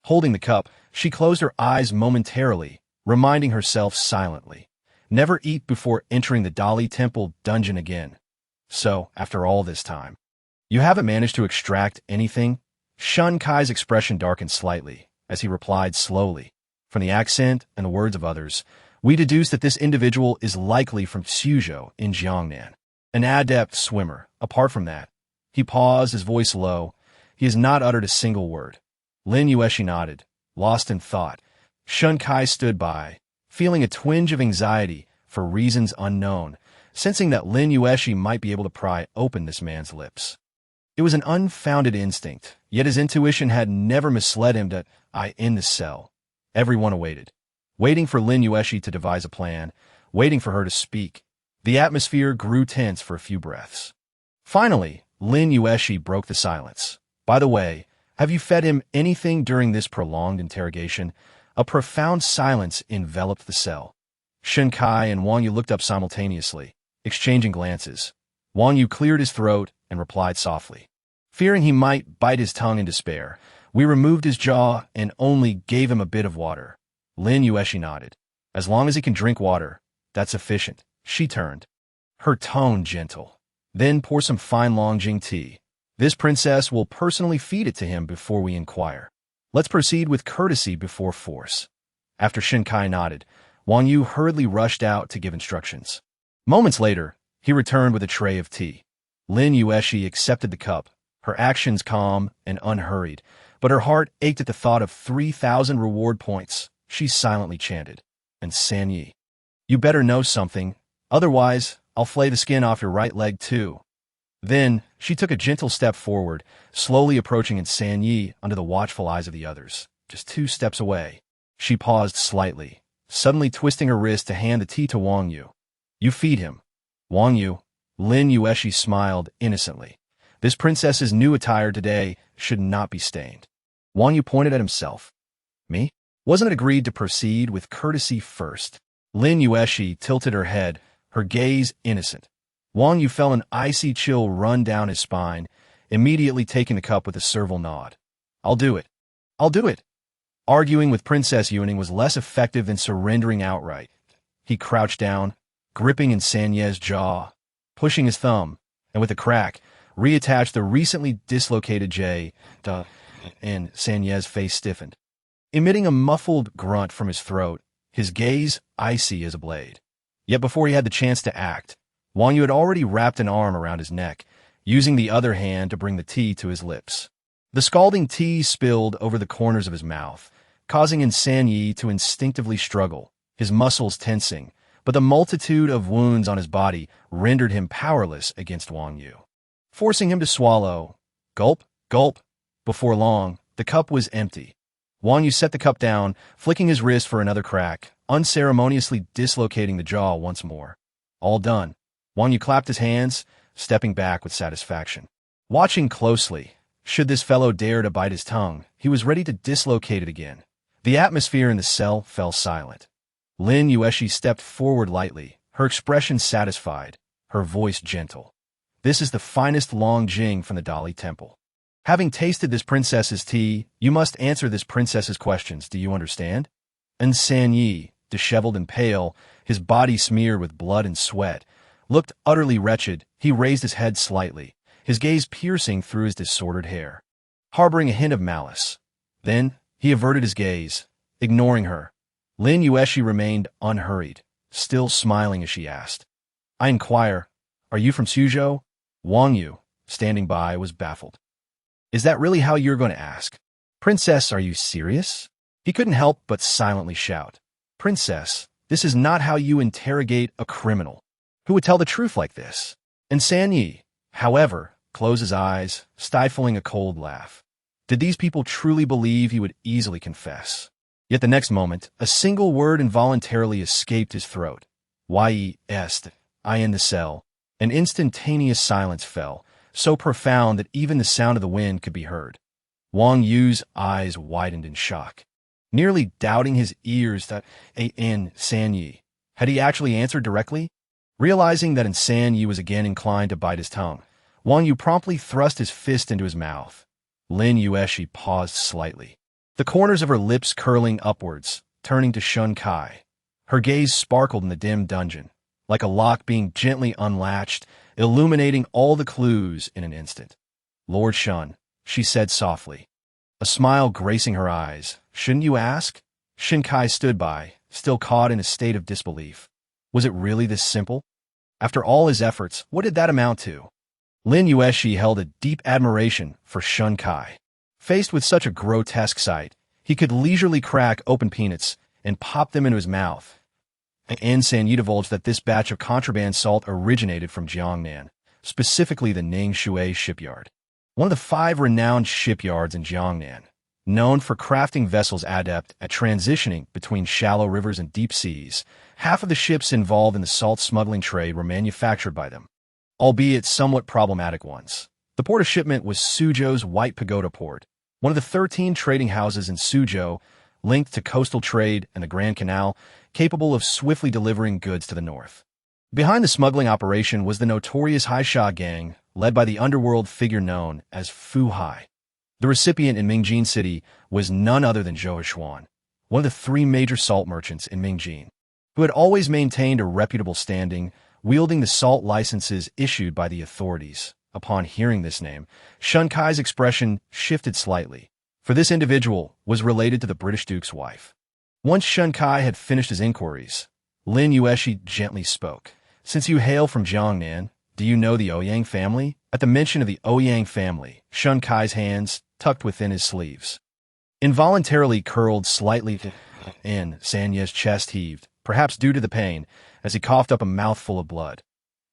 Holding the cup, she closed her eyes momentarily, reminding herself silently, never eat before entering the Dali Temple dungeon again. So, after all this time, you haven't managed to extract anything? Shun Kai's expression darkened slightly, as he replied slowly. From the accent and the words of others, we deduce that this individual is likely from Suzhou in Jiangnan, an adept swimmer. Apart from that, he paused, his voice low. He has not uttered a single word. Lin Yuexi nodded, lost in thought. Shun Kai stood by, feeling a twinge of anxiety for reasons unknown, sensing that Lin Yuexi might be able to pry open this man's lips. It was an unfounded instinct, yet his intuition had never misled him in the cell. Everyone awaited. waiting for Lin Yuexi to devise a plan, waiting for her to speak. The atmosphere grew tense for a few breaths. Finally, Lin Yuexi broke the silence. By the way, have you fed him anything during this prolonged interrogation? A profound silence enveloped the cell. Shen Kai and Wang Yu looked up simultaneously, exchanging glances. Wang Yu cleared his throat and replied softly. Fearing he might bite his tongue in despair, we removed his jaw and only gave him a bit of water. Lin Yuexi nodded. As long as he can drink water, that's sufficient. She turned, her tone gentle. Then pour some fine Longjing tea. This princess will personally feed it to him before we inquire. Let's proceed with courtesy before force. After Shen Kai nodded, Wang Yu hurriedly rushed out to give instructions. Moments later, he returned with a tray of tea. Lin Yuexi accepted the cup, her actions calm and unhurried, but her heart ached at the thought of 3,000 reward points. She silently chanted, and San Yi, you better know something, otherwise I'll flay the skin off your right leg too. Then, she took a gentle step forward, slowly approaching in San Yi under the watchful eyes of the others. Just 2 steps away. She paused slightly, suddenly twisting her wrist to hand the tea to Wang Yu. You feed him. Wang Yu. Lin Yuexi smiled innocently. This princess's new attire today should not be stained. Wang Yu pointed at himself. Me? Wasn't it agreed to proceed with courtesy first? Lin Yuexi tilted her head, her gaze innocent. Wang Yu felt an icy chill run down his spine, immediately taking the cup with a servile nod. I'll do it. I'll do it. Arguing with Princess Yuning was less effective than surrendering outright. He crouched down, gripping in San Ye's jaw, pushing his thumb, and with a crack, reattached the recently dislocated J, and San Ye's face stiffened. Emitting a muffled grunt from his throat, his gaze icy as a blade. Yet before he had the chance to act, Wang Yu had already wrapped an arm around his neck, using the other hand to bring the tea to his lips. The scalding tea spilled over the corners of his mouth, causing San Yi to instinctively struggle, his muscles tensing, but the multitude of wounds on his body rendered him powerless against Wang Yu. Forcing him to swallow, gulp, gulp. Before long, the cup was empty. Wang Yu set the cup down, flicking his wrist for another crack, unceremoniously dislocating the jaw once more. All done. Wang Yu clapped his hands, stepping back with satisfaction. Watching closely, should this fellow dare to bite his tongue, he was ready to dislocate it again. The atmosphere in the cell fell silent. Lin Yuexi stepped forward lightly, her expression satisfied, her voice gentle. This is the finest Longjing from the Dali Temple. Having tasted this princess's tea, you must answer this princess's questions, do you understand? And San Yi, disheveled and pale, his body smeared with blood and sweat, looked utterly wretched. He raised his head slightly, his gaze piercing through his disordered hair, harboring a hint of malice. Then, he averted his gaze, ignoring her. Lin Yuexi remained unhurried, still smiling as she asked. I inquire, are you from Suzhou? Wang Yu, standing by, was baffled. Is that really how you're going to ask? Princess, are you serious? He couldn't help but silently shout. Princess, this is not how you interrogate a criminal. Who would tell the truth like this? And San Yi, however, closed his eyes, stifling a cold laugh. Did these people truly believe he would easily confess? Yet the next moment, a single word involuntarily escaped his throat. Est, I in the cell. An instantaneous silence fell, so profound that even the sound of the wind could be heard. Wang Yu's eyes widened in shock, nearly doubting his ears that San Yi. Had he actually answered directly? Realizing that San Yi was again inclined to bite his tongue, Wang Yu promptly thrust his fist into his mouth. Lin Yuexi paused slightly, the corners of her lips curling upwards, turning to Shen Kai. Her gaze sparkled in the dim dungeon, like a lock being gently unlatched, illuminating all the clues in an instant. Lord Shen, she said softly, a smile gracing her eyes. Shouldn't you ask? Shen Kai stood by, still caught in a state of disbelief. Was it really this simple? After all his efforts, what did that amount to? Lin Yuexi held a deep admiration for Shen Kai. Faced with such a grotesque sight, he could leisurely crack open peanuts and pop them into his mouth. And San Yi divulged that this batch of contraband salt originated from Jiangnan, specifically the Ningshui shipyard, one of the 5 renowned shipyards in Jiangnan. Known for crafting vessels adept at transitioning between shallow rivers and deep seas, half of the ships involved in the salt smuggling trade were manufactured by them, albeit somewhat problematic ones. The port of shipment was Suzhou's White Pagoda Port, one of the 13 trading houses in Suzhou, linked to coastal trade and the Grand Canal, capable of swiftly delivering goods to the north. Behind the smuggling operation was the notorious Haisha gang, led by the underworld figure known as Fu Hai. The recipient in Mingjin City was none other than Zhou Xuan, one of the 3 major salt merchants in Mingjin, who had always maintained a reputable standing, wielding the salt licenses issued by the authorities. Upon hearing this name, Shun Kai's expression shifted slightly, for this individual was related to the British Duke's wife. Once Shun Kai had finished his inquiries, Lin Yuexi gently spoke. "Since you hail from Jiangnan, do you know the Ouyang family?" At the mention of the Ouyang family, Shun Kai's hands tucked within his sleeves involuntarily curled slightly, and Sanye's chest heaved, perhaps due to the pain, as he coughed up a mouthful of blood.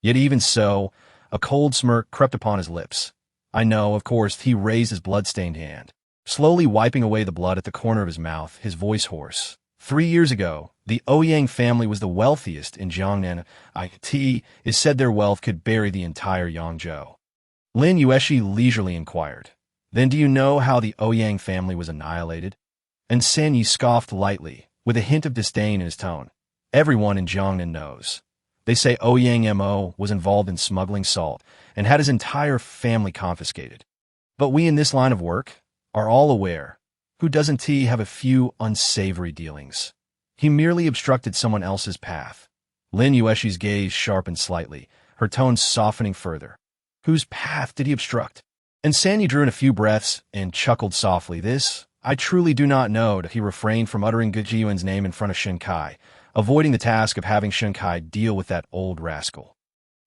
Yet even so, a cold smirk crept upon his lips. "I know, of course." He raised his blood-stained hand, slowly wiping away the blood at the corner of his mouth, his voice hoarse. 3 years ago, the Ouyang family was the wealthiest in Jiangnan. It is said their wealth could bury the entire Yangzhou. Lin Yuexi leisurely inquired. "Then do you know how the Ouyang family was annihilated?" And Sanyi scoffed lightly, with a hint of disdain in his tone. "Everyone in Jiangnan knows. They say Ouyang Mo was involved in smuggling salt and had his entire family confiscated. But we in this line of work are all aware. Who doesn't have a few unsavory dealings?" He merely obstructed someone else's path. Lin Yuexi's gaze sharpened slightly, her tone softening further. Whose path did he obstruct? And Sanyi drew in a few breaths and chuckled softly. "This, I truly do not know." He refrained from uttering Gejiyuan's name in front of Shun Kai, avoiding the task of having Shun Kai deal with that old rascal.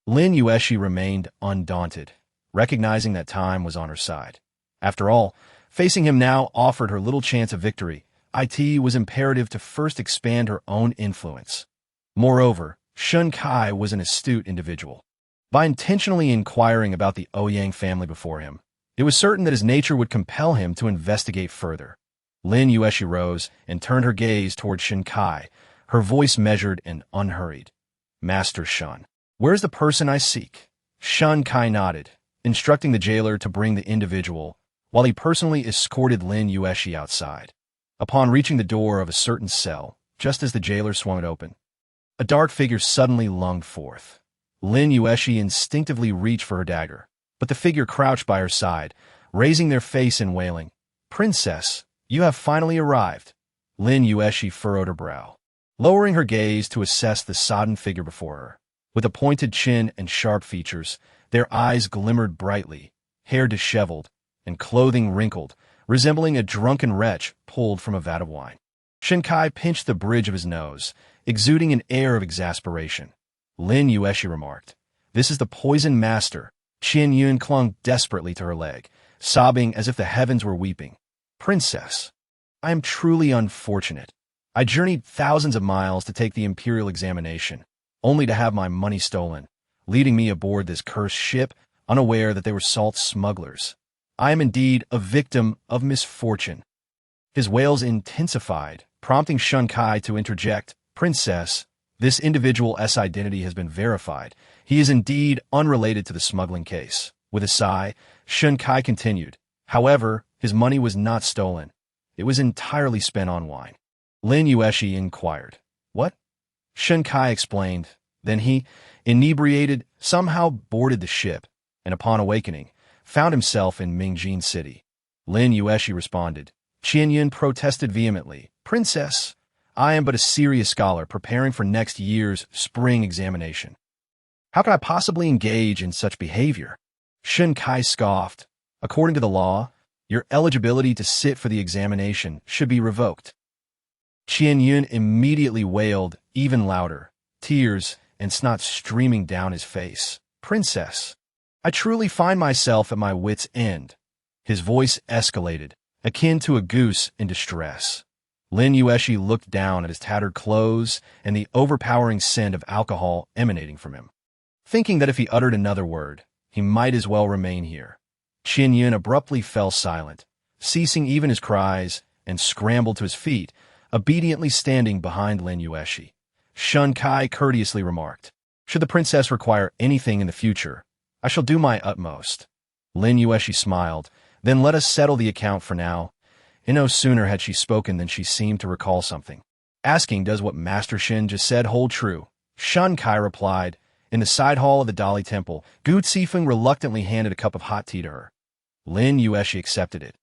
Lin Yuexi remained undaunted, recognizing that time was on her side. After all, facing him now offered her little chance of victory. It was imperative to first expand her own influence. Moreover, Shun Kai was an astute individual. By intentionally inquiring about the Ouyang family before him, it was certain that his nature would compel him to investigate further. Lin Yuexi rose and turned her gaze toward Shun Kai, her voice measured and unhurried. "Master Shun, where's the person I seek?" Shun Kai nodded, instructing the jailer to bring the individual, while he personally escorted Lin Yuexi outside. Upon reaching the door of a certain cell, just as the jailer swung it open, a dark figure suddenly lunged forth. Lin Yuexi instinctively reached for her dagger, but the figure crouched by her side, raising their face and wailing. "Princess, you have finally arrived." Lin Yuexi furrowed her brow, lowering her gaze to assess the sodden figure before her. With a pointed chin and sharp features, their eyes glimmered brightly, hair disheveled, and clothing wrinkled, resembling a drunken wretch pulled from a vat of wine. Shun Kai pinched the bridge of his nose, exuding an air of exasperation. Lin Yuexi remarked, "This is the poison master." Qian Yun clung desperately to her leg, sobbing as if the heavens were weeping. "Princess, I am truly unfortunate. I journeyed thousands of miles to take the imperial examination, only to have my money stolen, leading me aboard this cursed ship, unaware that they were salt smugglers. I am indeed a victim of misfortune." His wails intensified, prompting Shun Kai to interject. "Princess, this individual's identity has been verified. He is indeed unrelated to the smuggling case." With a sigh, Shun Kai continued. "However, his money was not stolen. It was entirely spent on wine." Lin Yuexi inquired, "What?" Shun Kai explained. Then he, inebriated, somehow boarded the ship, and upon awakening, found himself in Mingjin City. Lin Yuexi responded. Qian Yun protested vehemently. "Princess, I am but a serious scholar preparing for next year's spring examination. How can I possibly engage in such behavior?" Shun Kai scoffed. "According to the law, your eligibility to sit for the examination should be revoked." Qian Yun immediately wailed, even louder, tears and snot streaming down his face. "Princess, I truly find myself at my wit's end." His voice escalated, akin to a goose in distress. Lin Yuexi looked down at his tattered clothes and the overpowering scent of alcohol emanating from him, thinking that if he uttered another word, he might as well remain here. Qian Yun abruptly fell silent, ceasing even his cries, and scrambled to his feet, obediently standing behind Lin Yuexi. Shun Kai courteously remarked, "Should the princess require anything in the future, I shall do my utmost." Lin Yuexi smiled, "Then let us settle the account for now." And no sooner had she spoken than she seemed to recall something. Asking, "Does what Master Shin just said hold true?" Shun Kai replied, "In the side hall of the Dali Temple, Gu Zifeng reluctantly handed a cup of hot tea to her. Lin Yuexi accepted it.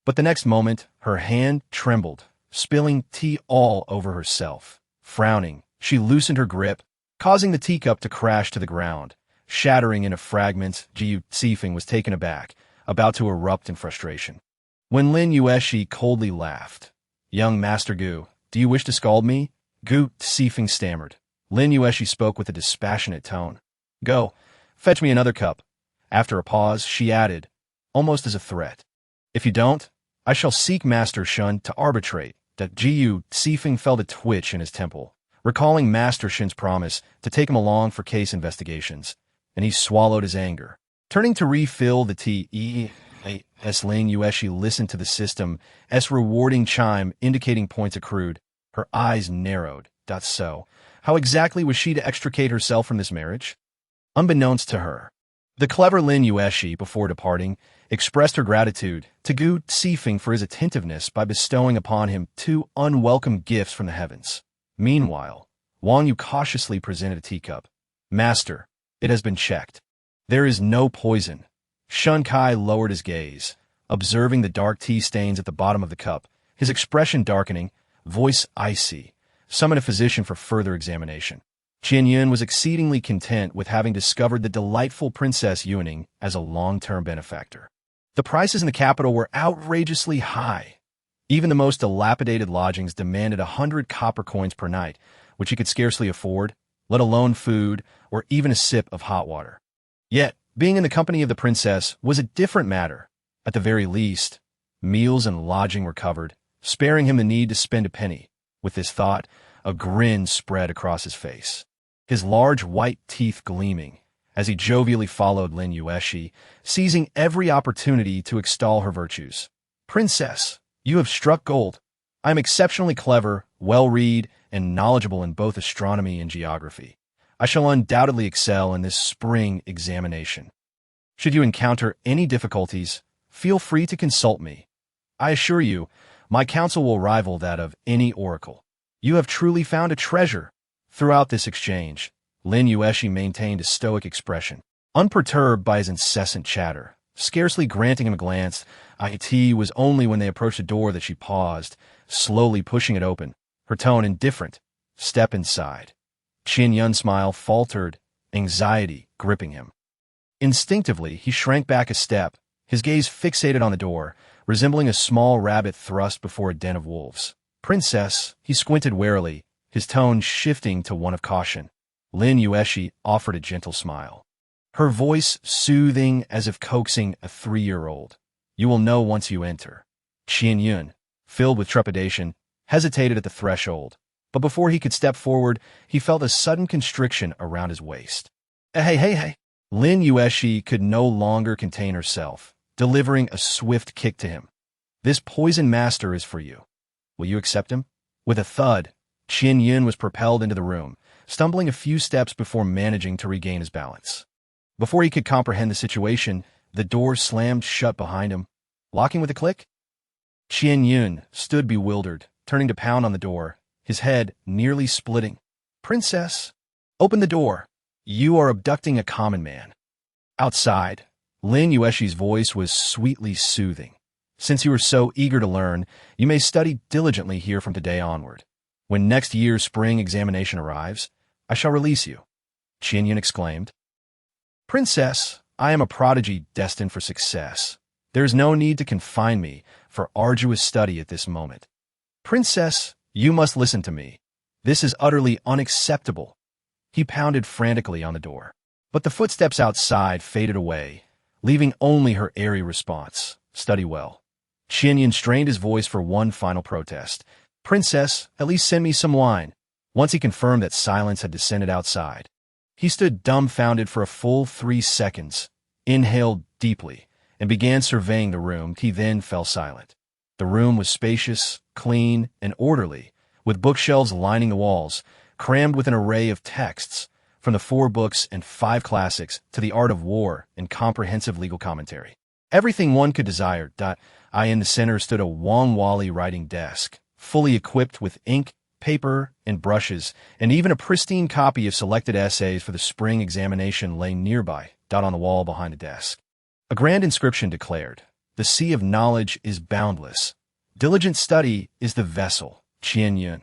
But the next moment, her hand trembled, spilling tea all over herself. Frowning, she loosened her grip, causing the teacup to crash to the ground. Shattering into fragments, Gu Zifeng was taken aback, about to erupt in frustration. When Lin Yuexi coldly laughed, "Young Master Gu, do you wish to scald me?" Gu Zifeng stammered. Lin Yuexi spoke with a dispassionate tone. "Go, fetch me another cup." After a pause, she added, almost as a threat, "If you don't, I shall seek Master Shun to arbitrate." That Gu Zifeng felt a twitch in his temple, recalling Master Shin's promise to take him along for case investigations, and he swallowed his anger. Turning to refill the tea, as Lin Yuexi listened to the system's rewarding chime indicating points accrued, her eyes narrowed. So, how exactly was she to extricate herself from this marriage? Unbeknownst to her, the clever Lin Yuexi, before departing, expressed her gratitude to Gu Zifeng for his attentiveness by bestowing upon him 2 unwelcome gifts from the heavens. Meanwhile, Wang Yu cautiously presented a teacup. "Master, it has been checked. There is no poison." Shun Kai lowered his gaze, observing the dark tea stains at the bottom of the cup, his expression darkening, voice icy. Summon a physician for further examination. Qian Yun was exceedingly content with having discovered the delightful Princess Yuning as a long-term benefactor. The prices in the capital were outrageously high. Even the most dilapidated lodgings demanded 100 copper coins per night, which he could scarcely afford, let alone food or even a sip of hot water. Yet, being in the company of the princess was a different matter. At the very least, meals and lodging were covered, sparing him the need to spend a penny. With this thought, a grin spread across his face, his large white teeth gleaming, as he jovially followed Lin Yuexi, seizing every opportunity to extol her virtues. "Princess, you have struck gold. I am exceptionally clever, well-read, and knowledgeable in both astronomy and geography. I shall undoubtedly excel in this spring examination. Should you encounter any difficulties, feel free to consult me. I assure you, my counsel will rival that of any oracle. You have truly found a treasure." Throughout this exchange, Lin Yuexi maintained a stoic expression, unperturbed by his incessant chatter, scarcely granting him a glance. It was only when they approached the door that she paused, slowly pushing it open, her tone indifferent. "Step inside." Qian Yun's smile faltered, anxiety gripping him. Instinctively, he shrank back a step, his gaze fixated on the door, resembling a small rabbit thrust before a den of wolves. "Princess," he squinted warily, his tone shifting to one of caution. Lin Yuexi offered a gentle smile, her voice soothing as if coaxing a 3-year-old. "You will know once you enter." Qian Yun, filled with trepidation, hesitated at the threshold, but before he could step forward, he felt a sudden constriction around his waist. Hey. Lin Yuexi could no longer contain herself, delivering a swift kick to him. "This poison master is for you. Will you accept him?" With a thud, Qian Yun was propelled into the room, stumbling a few steps before managing to regain his balance. Before he could comprehend the situation, the door slammed shut behind him, locking with a click. Qian Yun stood bewildered, turning to pound on the door, his head nearly splitting. "Princess, open the door. You are abducting a common man." Outside, Lin Yuexi's voice was sweetly soothing. "Since you are so eager to learn, you may study diligently here from today onward. When next year's spring examination arrives, I shall release you." Qian Yun exclaimed. "Princess, I am a prodigy destined for success. There is no need to confine me for arduous study at this moment. Princess, you must listen to me. This is utterly unacceptable." He pounded frantically on the door, but the footsteps outside faded away, leaving only her airy response, "Study well." Qian Yun strained his voice for one final protest. "Princess, at least send me some wine." Once he confirmed that silence had descended outside, he stood dumbfounded for a full 3 seconds, inhaled deeply, and began surveying the room. He then fell silent. The room was spacious, clean, and orderly, with bookshelves lining the walls, crammed with an array of texts, from the 4 books and 5 classics to the art of war and comprehensive legal commentary. Everything one could desire. In the center stood a Wang Wally writing desk, fully equipped with ink, paper, and brushes, and even a pristine copy of selected essays for the spring examination lay nearby, on the wall behind the desk. A grand inscription declared, "The sea of knowledge is boundless. Diligent study is the vessel." Qian Yun.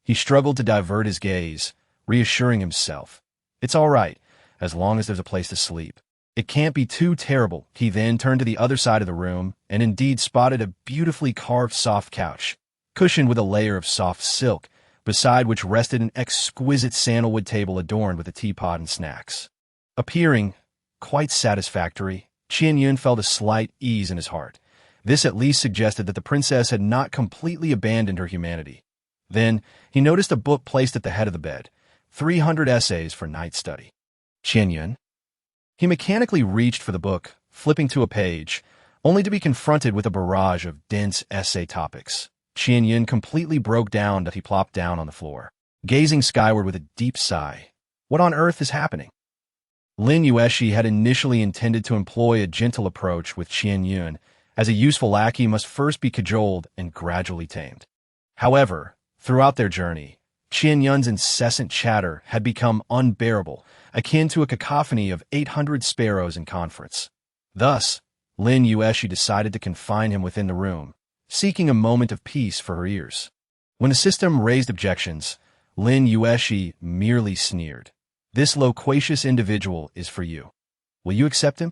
He struggled to divert his gaze, reassuring himself. It's all right, as long as there's a place to sleep. It can't be too terrible. He then turned to the other side of the room and indeed spotted a beautifully carved soft couch, cushioned with a layer of soft silk, beside which rested an exquisite sandalwood table adorned with a teapot and snacks. Appearing quite satisfactory, Qian Yun felt a slight ease in his heart. This at least suggested that the princess had not completely abandoned her humanity. Then he noticed a book placed at the head of the bed, 300 essays for night study. Qian Yun. He mechanically reached for the book, flipping to a page, only to be confronted with a barrage of dense essay topics. Qian Yun completely broke down as he plopped down on the floor, gazing skyward with a deep sigh. What on earth is happening? Lin Yuexi had initially intended to employ a gentle approach with Qian Yun, as a useful lackey must first be cajoled and gradually tamed. However, throughout their journey, Qian Yun's incessant chatter had become unbearable, akin to a cacophony of 800 sparrows in conference. Thus, Lin Yuexi decided to confine him within the room, seeking a moment of peace for her ears. When the system raised objections, Lin Yuexi merely sneered. "This loquacious individual is for you. Will you accept him?"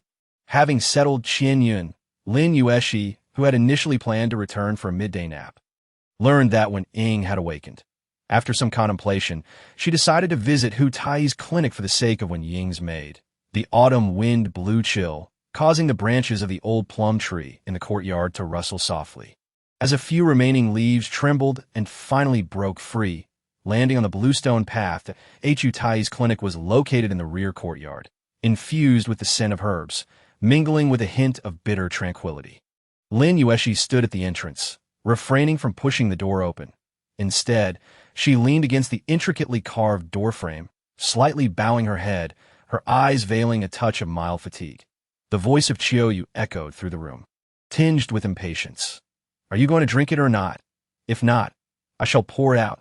Having settled Qian Yun, Lin Yuexi, who had initially planned to return for a midday nap, learned that when Ying had awakened. After some contemplation, she decided to visit Hu Tai's clinic for the sake of when Ying's maid. The autumn wind blew chill, causing the branches of the old plum tree in the courtyard to rustle softly. As a few remaining leaves trembled and finally broke free, landing on the bluestone path, Hu Tai's clinic was located in the rear courtyard, infused with the scent of herbs, mingling with a hint of bitter tranquility. Lin Yuexi stood at the entrance, refraining from pushing the door open. Instead, she leaned against the intricately carved doorframe, slightly bowing her head, her eyes veiling a touch of mild fatigue. The voice of Qiuyu echoed through the room, tinged with impatience. "Are you going to drink it or not? If not, I shall pour it out."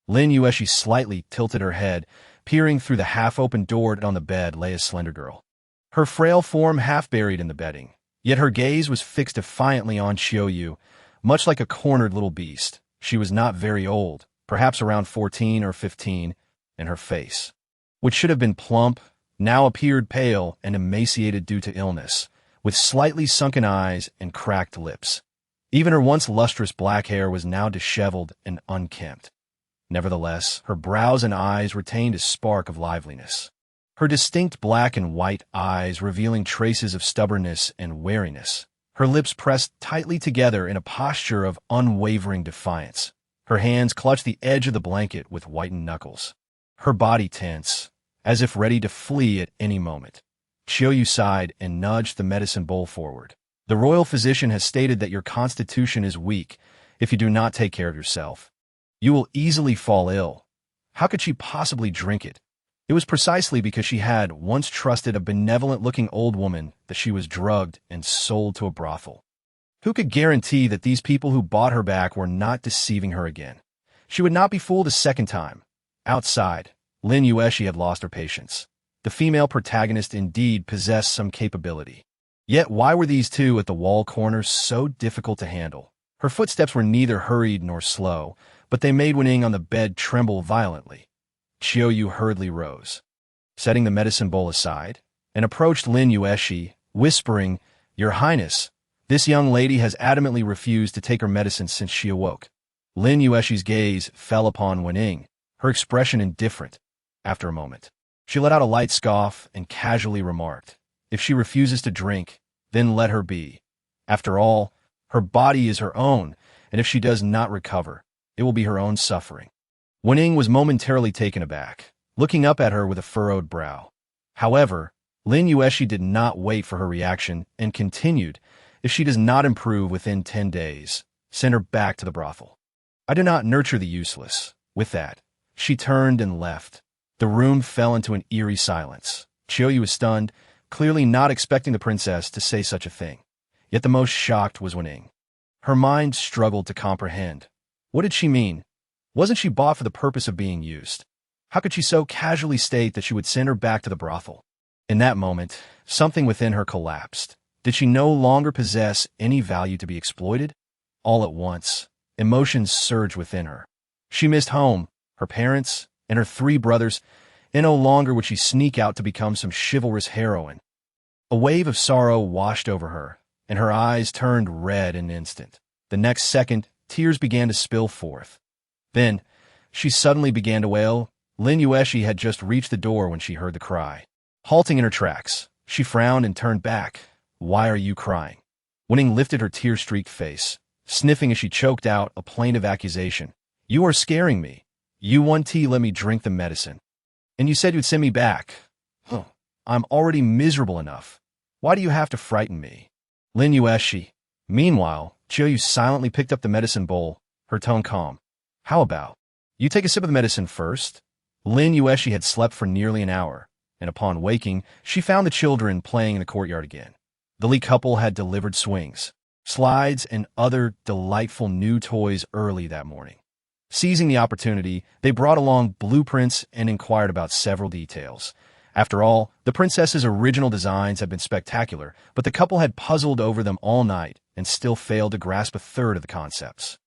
Lin Yuexi slightly tilted her head, peering through the half-open door. On the bed lay a slender girl, her frail form half buried in the bedding, yet her gaze was fixed defiantly on Qiuyu, much like a cornered little beast. She was not very old, perhaps around 14 or 15, and her face, which should have been plump, now appeared pale and emaciated due to illness, with slightly sunken eyes and cracked lips. Even her once lustrous black hair was now disheveled and unkempt. Nevertheless, her brows and eyes retained a spark of liveliness, her distinct black and white eyes revealing traces of stubbornness and wariness. Her lips pressed tightly together in a posture of unwavering defiance. Her hands clutched the edge of the blanket with whitened knuckles, her body tense, as if ready to flee at any moment. Qiuyu sighed and nudged the medicine bowl forward. "The royal physician has stated that your constitution is weak if you do not take care of yourself. You will easily fall ill." How could she possibly drink it? It was precisely because she had once trusted a benevolent-looking old woman that she was drugged and sold to a brothel. Who could guarantee that these people who bought her back were not deceiving her again? She would not be fooled a second time. Outside, Lin Yuexi had lost her patience. The female protagonist indeed possessed some capability. Yet why were these two at the wall corners so difficult to handle? Her footsteps were neither hurried nor slow, but they made Wen Ying on the bed tremble violently. Qiuyu hurriedly rose, setting the medicine bowl aside, and approached Lin Yuexi, whispering, "Your Highness, this young lady has adamantly refused to take her medicine since she awoke." Lin Yuexi's gaze fell upon Wen Ying, her expression indifferent. After a moment, she let out a light scoff and casually remarked, "If she refuses to drink, then let her be. After all, her body is her own, and if she does not recover, it will be her own suffering." Wen Ying was momentarily taken aback, looking up at her with a furrowed brow. However, Lin Yuexi did not wait for her reaction and continued, If she does not improve within 10 days, send her back to the brothel. I do not nurture the useless. With that, she turned and left. The room fell into an eerie silence. Chiyoyu was stunned, clearly not expecting the princess to say such a thing. Yet the most shocked was Wen. Her mind struggled to comprehend. What did she mean? Wasn't she bought for the purpose of being used? How could she so casually state that she would send her back to the brothel? In that moment, something within her collapsed. Did she no longer possess any value to be exploited? All at once, emotions surged within her. She missed home, her parents, and her 3 brothers, and no longer would she sneak out to become some chivalrous heroine. A wave of sorrow washed over her, and her eyes turned red in an instant. The next second, tears began to spill forth. Then, she suddenly began to wail. Lin Yuexi had just reached the door when she heard the cry. Halting in her tracks, she frowned and turned back. Why are you crying? Wen lifted her tear-streaked face, sniffing as she choked out a plaintive accusation. You are scaring me. You want tea, let me drink the medicine. And you said you'd send me back. Huh. I'm already miserable enough. Why do you have to frighten me? Lin Yuexi. Meanwhile, Chiyoyu silently picked up the medicine bowl, her tone calm. How about you take a sip of the medicine first? Lin Yuexi had slept for nearly an hour, and upon waking, she found the children playing in the courtyard again. The Li couple had delivered swings, slides, and other delightful new toys early that morning. Seizing the opportunity, they brought along blueprints and inquired about several details. After all, the princess's original designs had been spectacular, but the couple had puzzled over them all night and still failed to grasp a third of the concepts.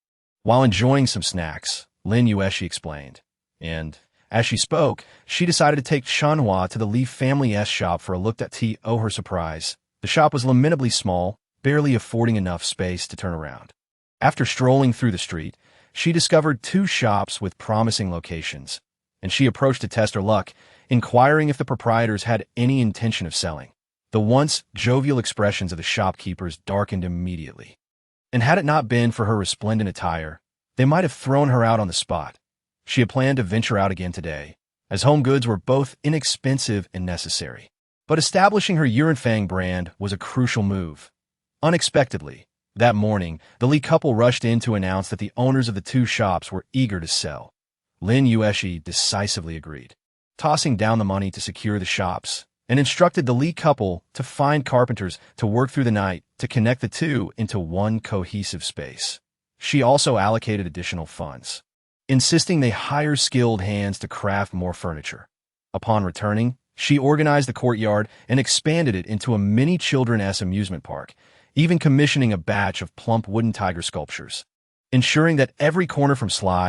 While enjoying some snacks, Lin Yuexi explained, and as she spoke, she decided to take Shanhua to the Li family's shop for a look at. To her surprise, the shop was lamentably small, barely affording enough space to turn around. After strolling through the street, she discovered 2 shops with promising locations, and she approached to test her luck, inquiring if the proprietors had any intention of selling. The once jovial expressions of the shopkeepers darkened immediately. And had it not been for her resplendent attire, they might have thrown her out on the spot. She had planned to venture out again today, as home goods were both inexpensive and necessary. But establishing her Yuanfang brand was a crucial move. Unexpectedly, that morning, the Li couple rushed in to announce that the owners of the 2 shops were eager to sell. Lin Yuexi decisively agreed, tossing down the money to secure the shops, and instructed the Li couple to find carpenters to work through the night to connect the 2 into one cohesive space. She also allocated additional funds, insisting they hire skilled hands to craft more furniture. Upon returning, she organized the courtyard and expanded it into a mini children's amusement park, even commissioning a batch of plump wooden tiger sculptures, ensuring that every corner from slides